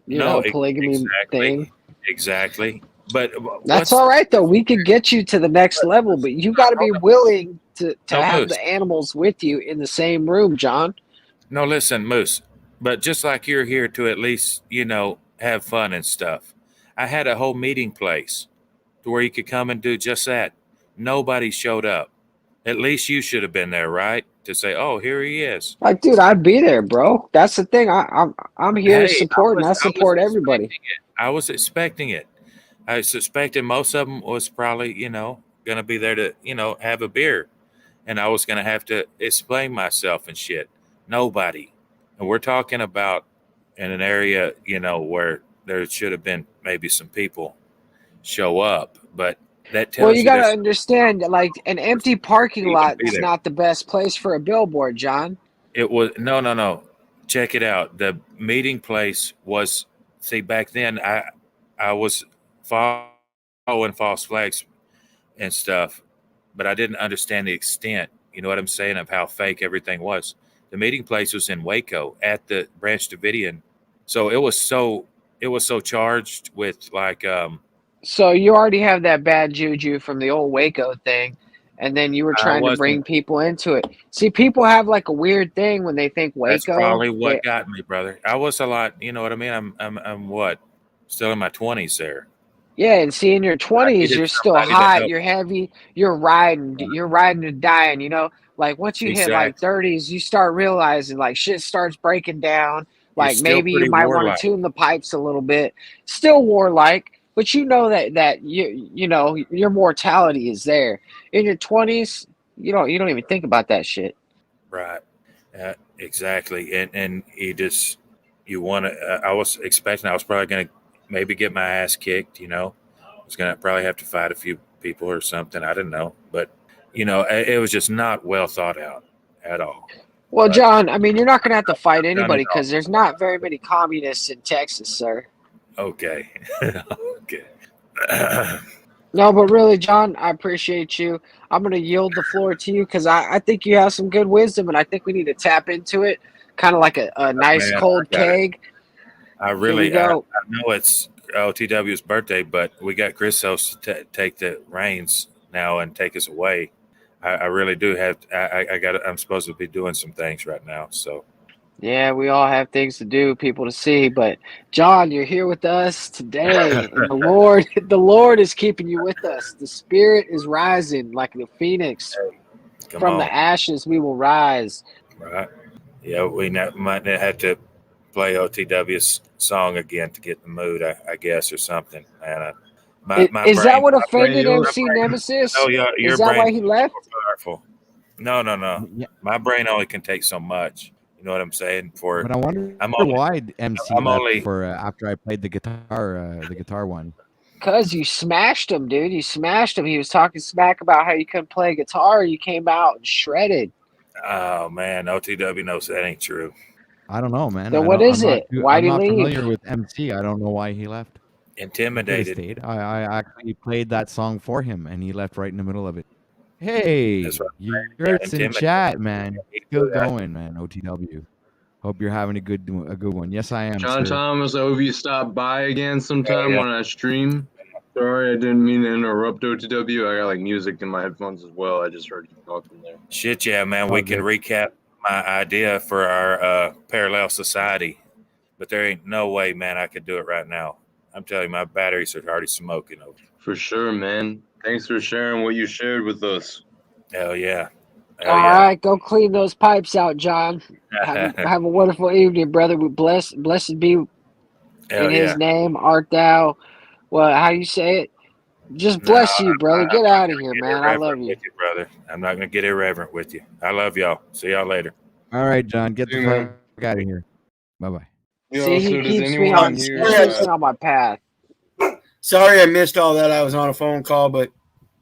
No, polygamy thing. Exactly. But That's all right though. We could get you to the next level, but you got to be willing to No, have Moose. the animals with you in the same room, John. No, listen, Moose. But just like you're here to at least, you know, have fun and stuff, I had a whole meeting place to where you could come and do just that. Nobody showed up. At least you should have been there, right? To say, "Oh, here he is." Like, dude, I'd be there, bro. That's the thing. I'm here to Hey, support, and I support everybody. I was expecting it. I suspected most of them was probably, you know, going to be there to, you know, have a beer. And I was going to have to explain myself and shit. Nobody. And we're talking about in an area, you know, where there should have been maybe some people show up. But that tells Well, you got to there's- understand, like, an empty parking lot be is there. not the best place for a billboard, John. It was no. Check it out. The meeting place was, see, back then I was following false flags and stuff, but I didn't understand the extent, you know what I'm saying, of how fake everything was. The meeting place was in Waco at the Branch Davidian So it was so charged with like So you already have that bad juju from the old Waco thing, and then you were I trying to wasn't. bring people into it. See, people have like a weird thing when they think That's Waco. probably what got me, brother. I was a lot, you know what I mean? I'm what? Still in my 20s there. Yeah, and see, in your 20s, needed you're still somebody to hot, help. you're heavy, you're riding and dying, you know? Like, once you hit like Exactly. 30s, you start realizing like shit starts breaking down. You're Like, still maybe you pretty might want warlike. to tune the pipes a little bit. Still warlike, but you know that you know your mortality is there. In your 20s, you don't even think about that shit. Right. Exactly. And you want to, I was expecting I was probably going to maybe get my ass kicked, you know. I was going to probably have to fight a few people or something. I didn't know. But, you know, it was just not well thought out at all. Well, John, I mean, you're not going to have to fight Done it anybody all. because there's not very many communists in Texas, sir. Okay. Okay. No, but really, John, I appreciate you. I'm going to yield the floor to you because I think you have some good wisdom, and I think we need to tap into it, kind of like a nice Man, cold I got it. keg. I Here we really, I go. know it's OTW's birthday, but we got Christos to take the reins now and take us away. I really do have. I'm supposed to be doing some things right now. So Yeah, we all have things to do, people to see, but John, you're here with us today, and the Lord is keeping you with us. The Spirit is rising like the phoenix. come From on, the ashes we will rise. right? Yeah, we might have to play OTW's song again to get in the mood, I guess, or something. Man, Is that what my brain- offended my MC brain- Nemesis? No, your Is that brain why he left? powerful. No. My brain only can take so much. You know what I'm saying? But I wonder I'm only, why MC I'm left only for after I played the guitar one. Because you smashed him, dude. You smashed him. He was talking smack about how you couldn't play guitar. You came out and shredded. Oh man, OTW knows that ain't true. I don't know, man. Then what is I'm it? Why'd he not leave? familiar with MC. I don't know why he left. He could have Intimidated. stayed. I actually played that song for him, and he left right in the middle of it. Hey, That's right. you're Yeah, in intimidated. chat, man. He Still could have. going, man. OTW. Hope you're having a good one. Yes, I am, John sir. Thomas, I hope you stop by again sometime yeah. when I stream. Sorry, I didn't mean to interrupt OTW. I got like music in my headphones as well. I just heard you talking there. Shit, yeah, man. We can recap my idea for our parallel society, but there ain't no way, man, I could do it right now. I'm telling you, my batteries are already smoking over. For sure, man. Thanks for sharing what you shared with us. Hell yeah. All right, go clean those pipes out, John. Have a wonderful evening, brother. We blessed be in Hell his yeah. name. Art thou? Well, how you say it? Just bless you, brother. Get out of here, man. I love you. With you, brother. I'm not gonna get irreverent with you. I love y'all. See y'all later. All right, John. Get See the you, man. fuck out of here. Bye bye. See, he keeps me on my path. Sorry I missed all that. I was on a phone call, but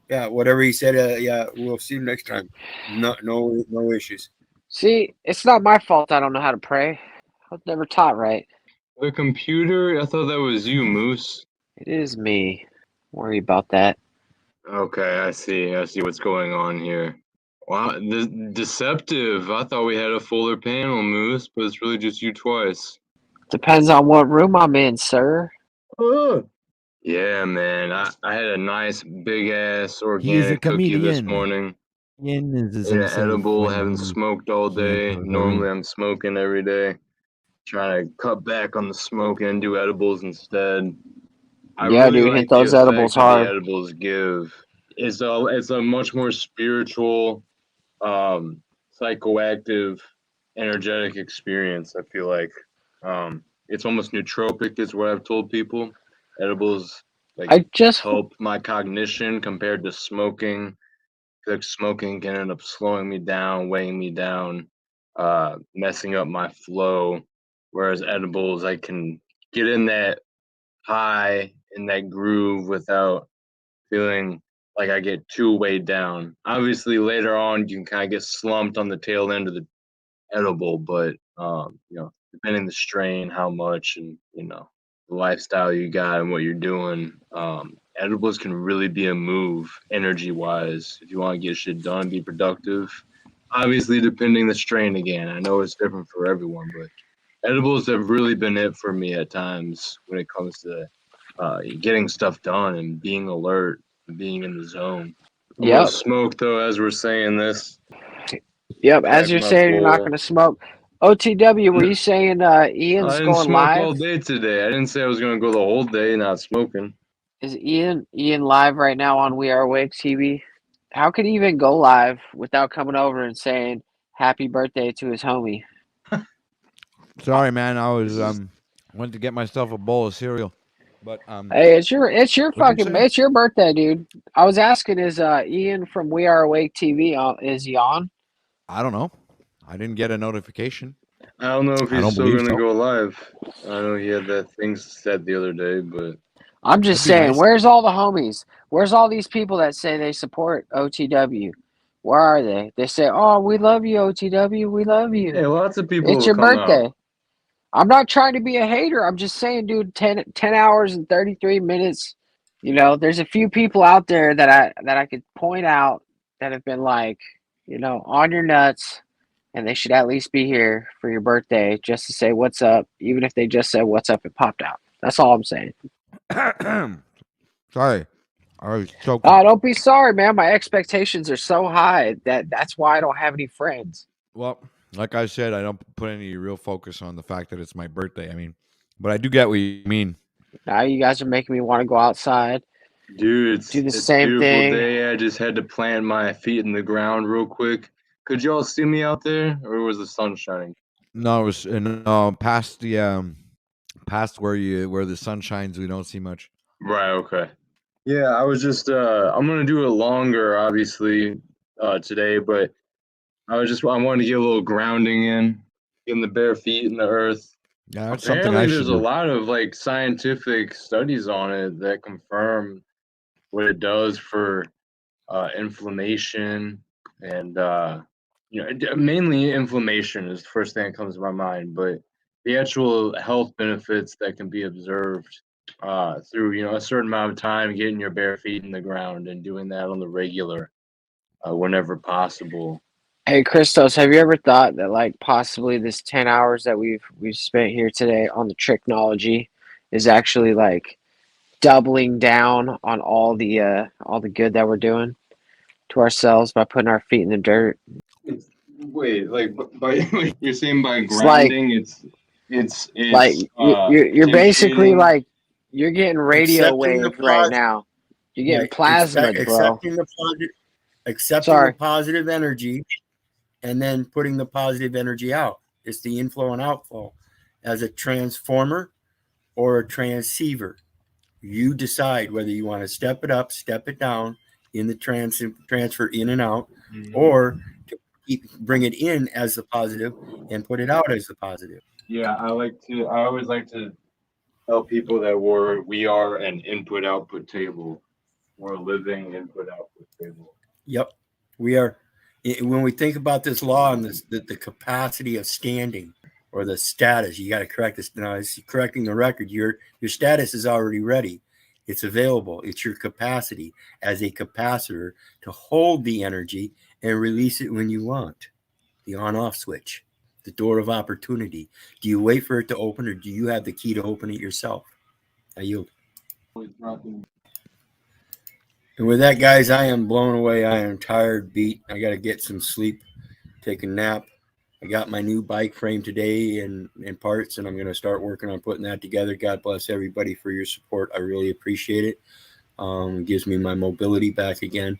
yeah, whatever he said, yeah, we'll see you next time. No issues. See, it's not my fault I don't know how to pray. I was never taught right. The computer? I thought that was you, Moose. It is me. Don't worry about that. Okay, I see. I see what's going on here. Wow, deceptive. I thought we had a fuller panel, Moose, but it's really just you twice. Depends on what room I'm in, sir. Yeah, man. I had a nice big ass He's a organic cookie this comedian. morning. Ian is Yeah, himself edible. when Haven't he smoked all day. enters the Normally, room. I'm smoking every day. Trying to cut back on the smoking and do edibles instead. I Yeah, really dude, like hit those the edibles effect that hard. the edibles give. It's a much more spiritual, psychoactive, energetic experience. I feel like it's almost nootropic, is what I've told people. Edibles help my cognition compared to smoking. I feel like smoking can end up slowing me down, weighing me down, messing up my flow. Whereas edibles, I can get in that high, in that groove without feeling like I get too weighed down. Obviously, later on, you can kind of get slumped on the tail end of the edible, but depending the strain, how much, and the lifestyle you got and what you're doing, edibles can really be a move energy wise if you want to get shit done, be productive. Obviously, depending the strain again. I know it's different for everyone, but edibles have really been it for me at times when it comes to getting stuff done and being alert and being in the zone. I'm gonna Yep. smoke though as we're saying this. Yep. As Crack you're my saying, you're not bowl. going to smoke. OTW, were you saying Ian's I didn't going smoke live? all day today. I didn't say I was gonna go the whole day not smoking. Is Ian live right now on We Are Awake TV? How could he even go live without coming over and saying happy birthday to his homie? Sorry, man. I was went to get myself a bowl of cereal, but Hey, it's your what'd you fucking say? it's your birthday, dude. I was asking, is Ian from We Are Awake TV is he on? I don't know. I didn't get a notification. I don't know if I he's don't still believe gonna so. go live. I know he had that thing said the other day, but I'm just That'd be saying, nice. where's all the homies? Where's all these people that say they support OTW? Where are they? They say, "Oh, we love you, OTW. We love you. hey, lots of people It's will your come out. birthday." I'm not trying to be a hater. I'm just saying, dude, 10 hours and 33 minutes. You know, there's a few people out there that I could point out that have been like, you know, on your nuts, and they should at least be here for your birthday just to say what's up, even if they just said what's up and popped out. That's all I'm saying. Sorry, I was choking. Oh, don't be sorry, man. My expectations are so high that's why I don't have any friends. Well, like I said, I don't put any real focus on the fact that it's my birthday. I mean, but I do get what you mean. Now you guys are making me want to go outside, Dude, do the it's a same beautiful thing. day. I just had to plant my feet in the ground real quick. Could y'all see me out there, or was the sun shining? No, it was past the past where the sun shines. We don't see much. Right. Okay. Yeah, I was just I'm gonna do it longer, obviously, today, but I wanted to get a little grounding in, getting the bare feet in the earth. Yeah, that's something Apparently, I should there's a do. lot of like scientific studies on it that confirm what it does for inflammation and mainly inflammation is the first thing that comes to my mind, but the actual health benefits that can be observed through a certain amount of time getting your bare feet in the ground and doing that on the regular whenever possible. Hey, Christos, have you ever thought that like possibly this 10 hours that we've spent here today on the technology is actually like doubling down on all the good that we're doing to ourselves by putting our feet in the dirt? Wait, like by you're saying by It's like grounding, it's like you're basically potentiating. like you're getting radio Accepting the wave right positive, now. You're getting right? plasmid, bro. Accepting Sorry. the positive energy, and then putting the positive energy out. It's the inflow and outflow. As a transformer or a transceiver, you decide whether you want to step it up, step it down in the transfer in and out, or to bring it in as the positive and put it out as the positive. Yeah, I always like to tell people that we are an input output table. We're a living input output table. Yep. We are. When we think about this law and the capacity of standing or the status, you got to correct this. Now, it's correcting the record. Your status is already ready. It's available. It's your capacity as a capacitor to hold the energy and release it when you want. The on-off switch, the door of opportunity. Do you wait for it to open, or do you have the key to open it yourself? I yield. And with that, guys, I am blown away. I am tired, beat. I got to get some sleep, take a nap. I got my new bike frame today and parts, and I'm going to start working on putting that together. God bless everybody for your support. I really appreciate it. It gives me my mobility back again.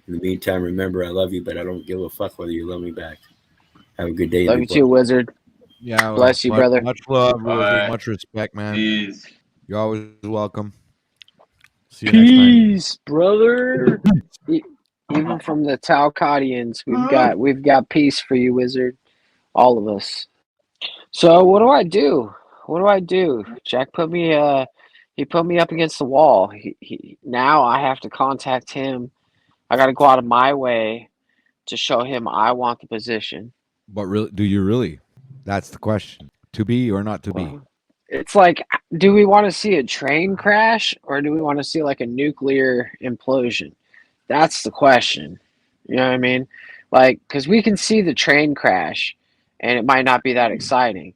In the meantime, remember, I love you, but I don't give a fuck whether you love me back. Have a good day. Love you too, Wizard. Yeah, Bless you, brother. Much love, Bye. much respect, man. Peace. You're always welcome. See you next time. Peace, brother. Even from the Talcottians, we've got peace for you, Wizard. All of us. So what do I do? What do I do? Jack put me he put me up against the wall. Now I have to contact him. I got to go out of my way to show him I want the position. But really, do you really? That's the question. To be or not to be? It's like, do we want to see a train crash or do we want to see like a nuclear implosion? That's the question. You know what I mean? Like, because we can see the train crash and it might not be that exciting.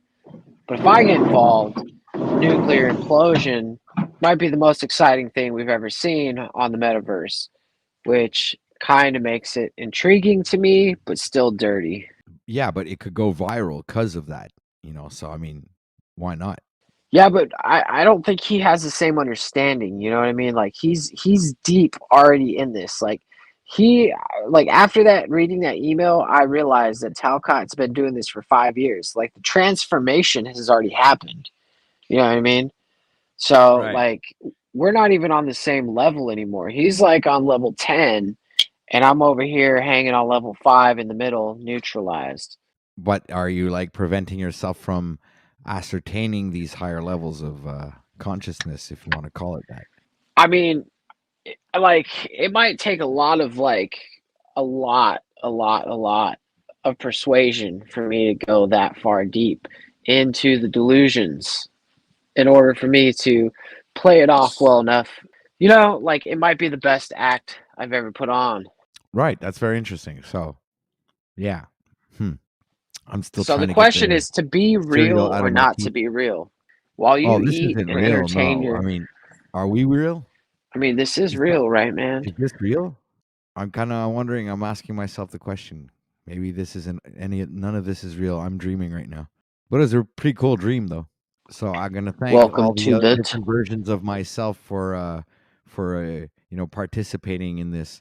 But if I get involved, nuclear implosion might be the most exciting thing we've ever seen on the metaverse, which kind of makes it intriguing to me, but still dirty. Yeah, but it could go viral because of that, you know. So I mean, why not? Yeah, but I don't think he has the same understanding. You know what I mean? Like he's deep already in this. Like after that reading that email, I realized that Talcott's been doing this for 5 years. Like the transformation has already happened. You know what I mean? So Right. like we're not even on the same level anymore. He's like on level 10 and I'm over here hanging on level 5 in the middle, neutralized. But are you like preventing yourself from ascertaining these higher levels of consciousness, if you want to call it that? I mean, like it might take a lot of of persuasion for me to go that far deep into the delusions in order for me to play it off well enough. You know, like it might be the best act I've ever put on. Right. That's very interesting. So, yeah. I'm still So trying the to get question is to be real cereal out or of my not to teeth. be real. While you Oh, this eat isn't and real. entertain No, I your mean, are we real? I mean, this is Is real, right, man? Is this real? I'm kind of wondering. I'm asking myself the question. Maybe this isn't none of this is real. I'm dreaming right now. But it was a pretty cool dream, though. So I'm gonna thank Welcome all the to other the different versions of myself for participating in this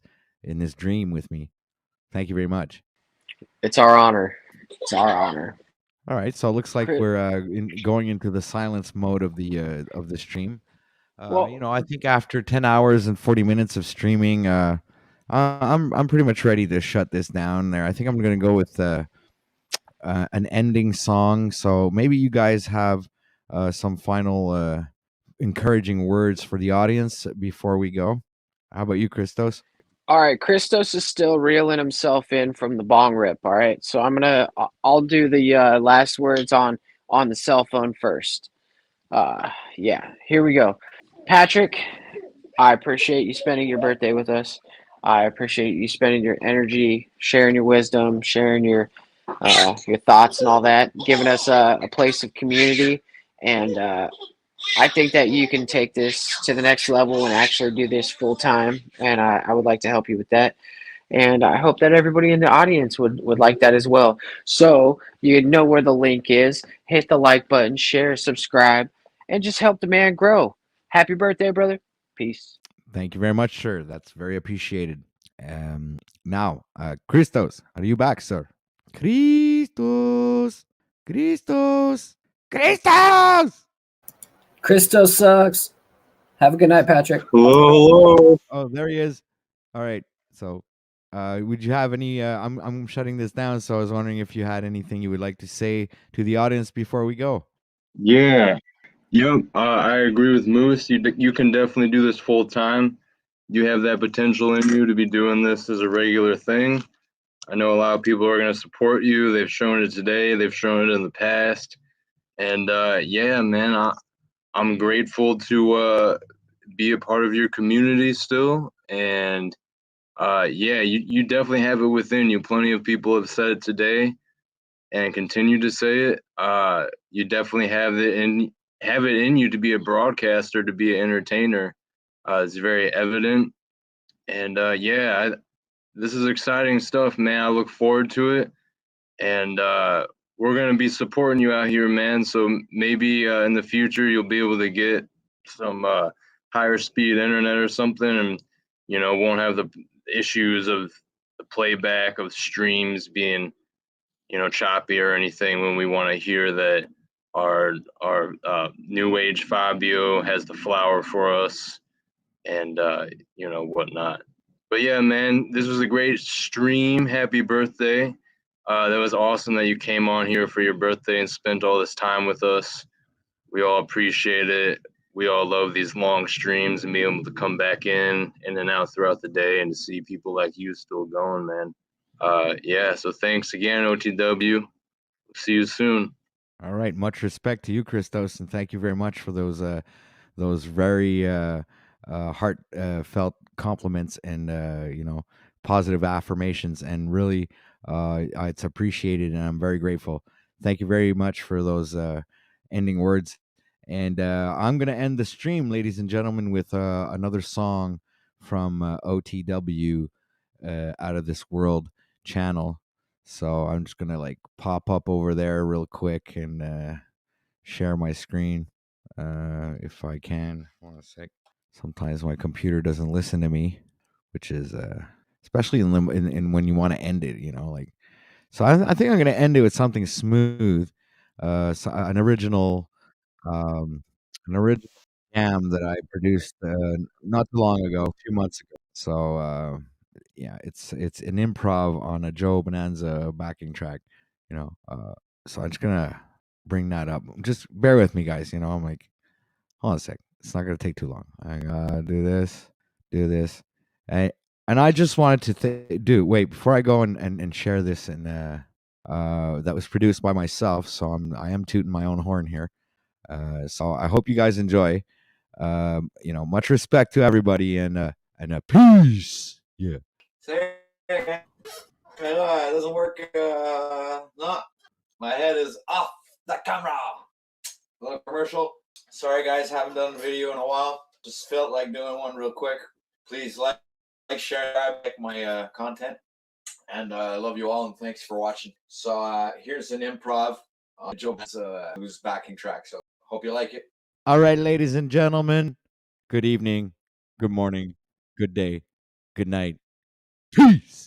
dream with me. Thank you very much. It's our honor. It's our honor. All right, so it looks like Crit- we're going into the silence mode of the stream. Well- I think after 10 hours and 40 minutes of streaming, I'm pretty much ready to shut this down. There, I think I'm going to go with an ending song. So maybe you guys have some final encouraging words for the audience before we go. How about you, Christos? All right, Christos is still reeling himself in from the bong rip. All right, so I'll do the last words on the cell phone first. Yeah, here we go. Patrick, I appreciate you spending your birthday with us. I appreciate you spending your energy, sharing your wisdom, sharing your thoughts and all that, giving us a place of community. And I think that you can take this to the next level and actually do this full time. And I would like to help you with that. And I hope that everybody in the audience would like that as well. So you know where the link is. Hit the like button, share, subscribe, and just help the man grow. Happy birthday, brother. Peace. Thank you very much, sir. That's very appreciated. Now, Christos, are you back, sir? Christos! Christos sucks. Have a good night, Patrick. Hello. Oh, there he is. All right. So, would you have any? I'm shutting this down. So I was wondering if you had anything you would like to say to the audience before we go. Yeah. Yep. I agree with Moose. You can definitely do this full time. You have that potential in you to be doing this as a regular thing. I know a lot of people are going to support you. They've shown it today. They've shown it in the past. And yeah, man, I'm grateful to be a part of your community still. And yeah, you definitely have it within you. Plenty of people have said it today and continue to say it. You definitely have it in you to be a broadcaster, to be an entertainer. It's very evident. And yeah, this is exciting stuff, man. I look forward to it. And we're going to be supporting you out here, man. So maybe in the future, you'll be able to get some higher speed internet or something, and, won't have the issues of the playback of streams being, choppy or anything when we want to hear that our new age Fabio has the flower for us and, whatnot. But yeah, man, this was a great stream. Happy birthday. That was awesome that you came on here for your birthday and spent all this time with us. We all appreciate it. We all love these long streams and being able to come back in and out throughout the day and to see people like you still going, man. Yeah, so thanks again, OTW. See you soon. All right. Much respect to you, Christos, and thank you very much for those very heartfelt compliments and positive affirmations. And really, it's appreciated, and I'm very grateful. Thank you very much for those ending words. And I'm gonna end the stream, ladies and gentlemen, with another song from OTW, Out of This World channel. So I'm just gonna like pop up over there real quick and share my screen if I can. Hold on a sec. Sometimes my computer doesn't listen to me, which is especially in when you want to end it, you know, like. So I think I'm gonna end it with something smooth, so an original jam that I produced not too long ago, a few months ago. So yeah, it's an improv on a Joe Bonanza backing track, you know. So I'm just gonna bring that up. Just bear with me, guys. You know, I'm like, hold on a sec. It's not gonna take too long. I gotta do this, and I just wanted to wait before I go and share this and that was produced by myself. So I am tooting my own horn here. So I hope you guys enjoy. You know, much respect to everybody and a peace. Yeah. Say, it doesn't work. No, my head is off the camera. Little commercial. Sorry, guys, haven't done a video in a while. Just felt like doing one real quick. Please like, share, like my content. And I love you all, and thanks for watching. So here's an improv. Joe who's backing track. So hope you like it. All right, ladies and gentlemen. Good evening. Good morning. Good day. Good night. Peace.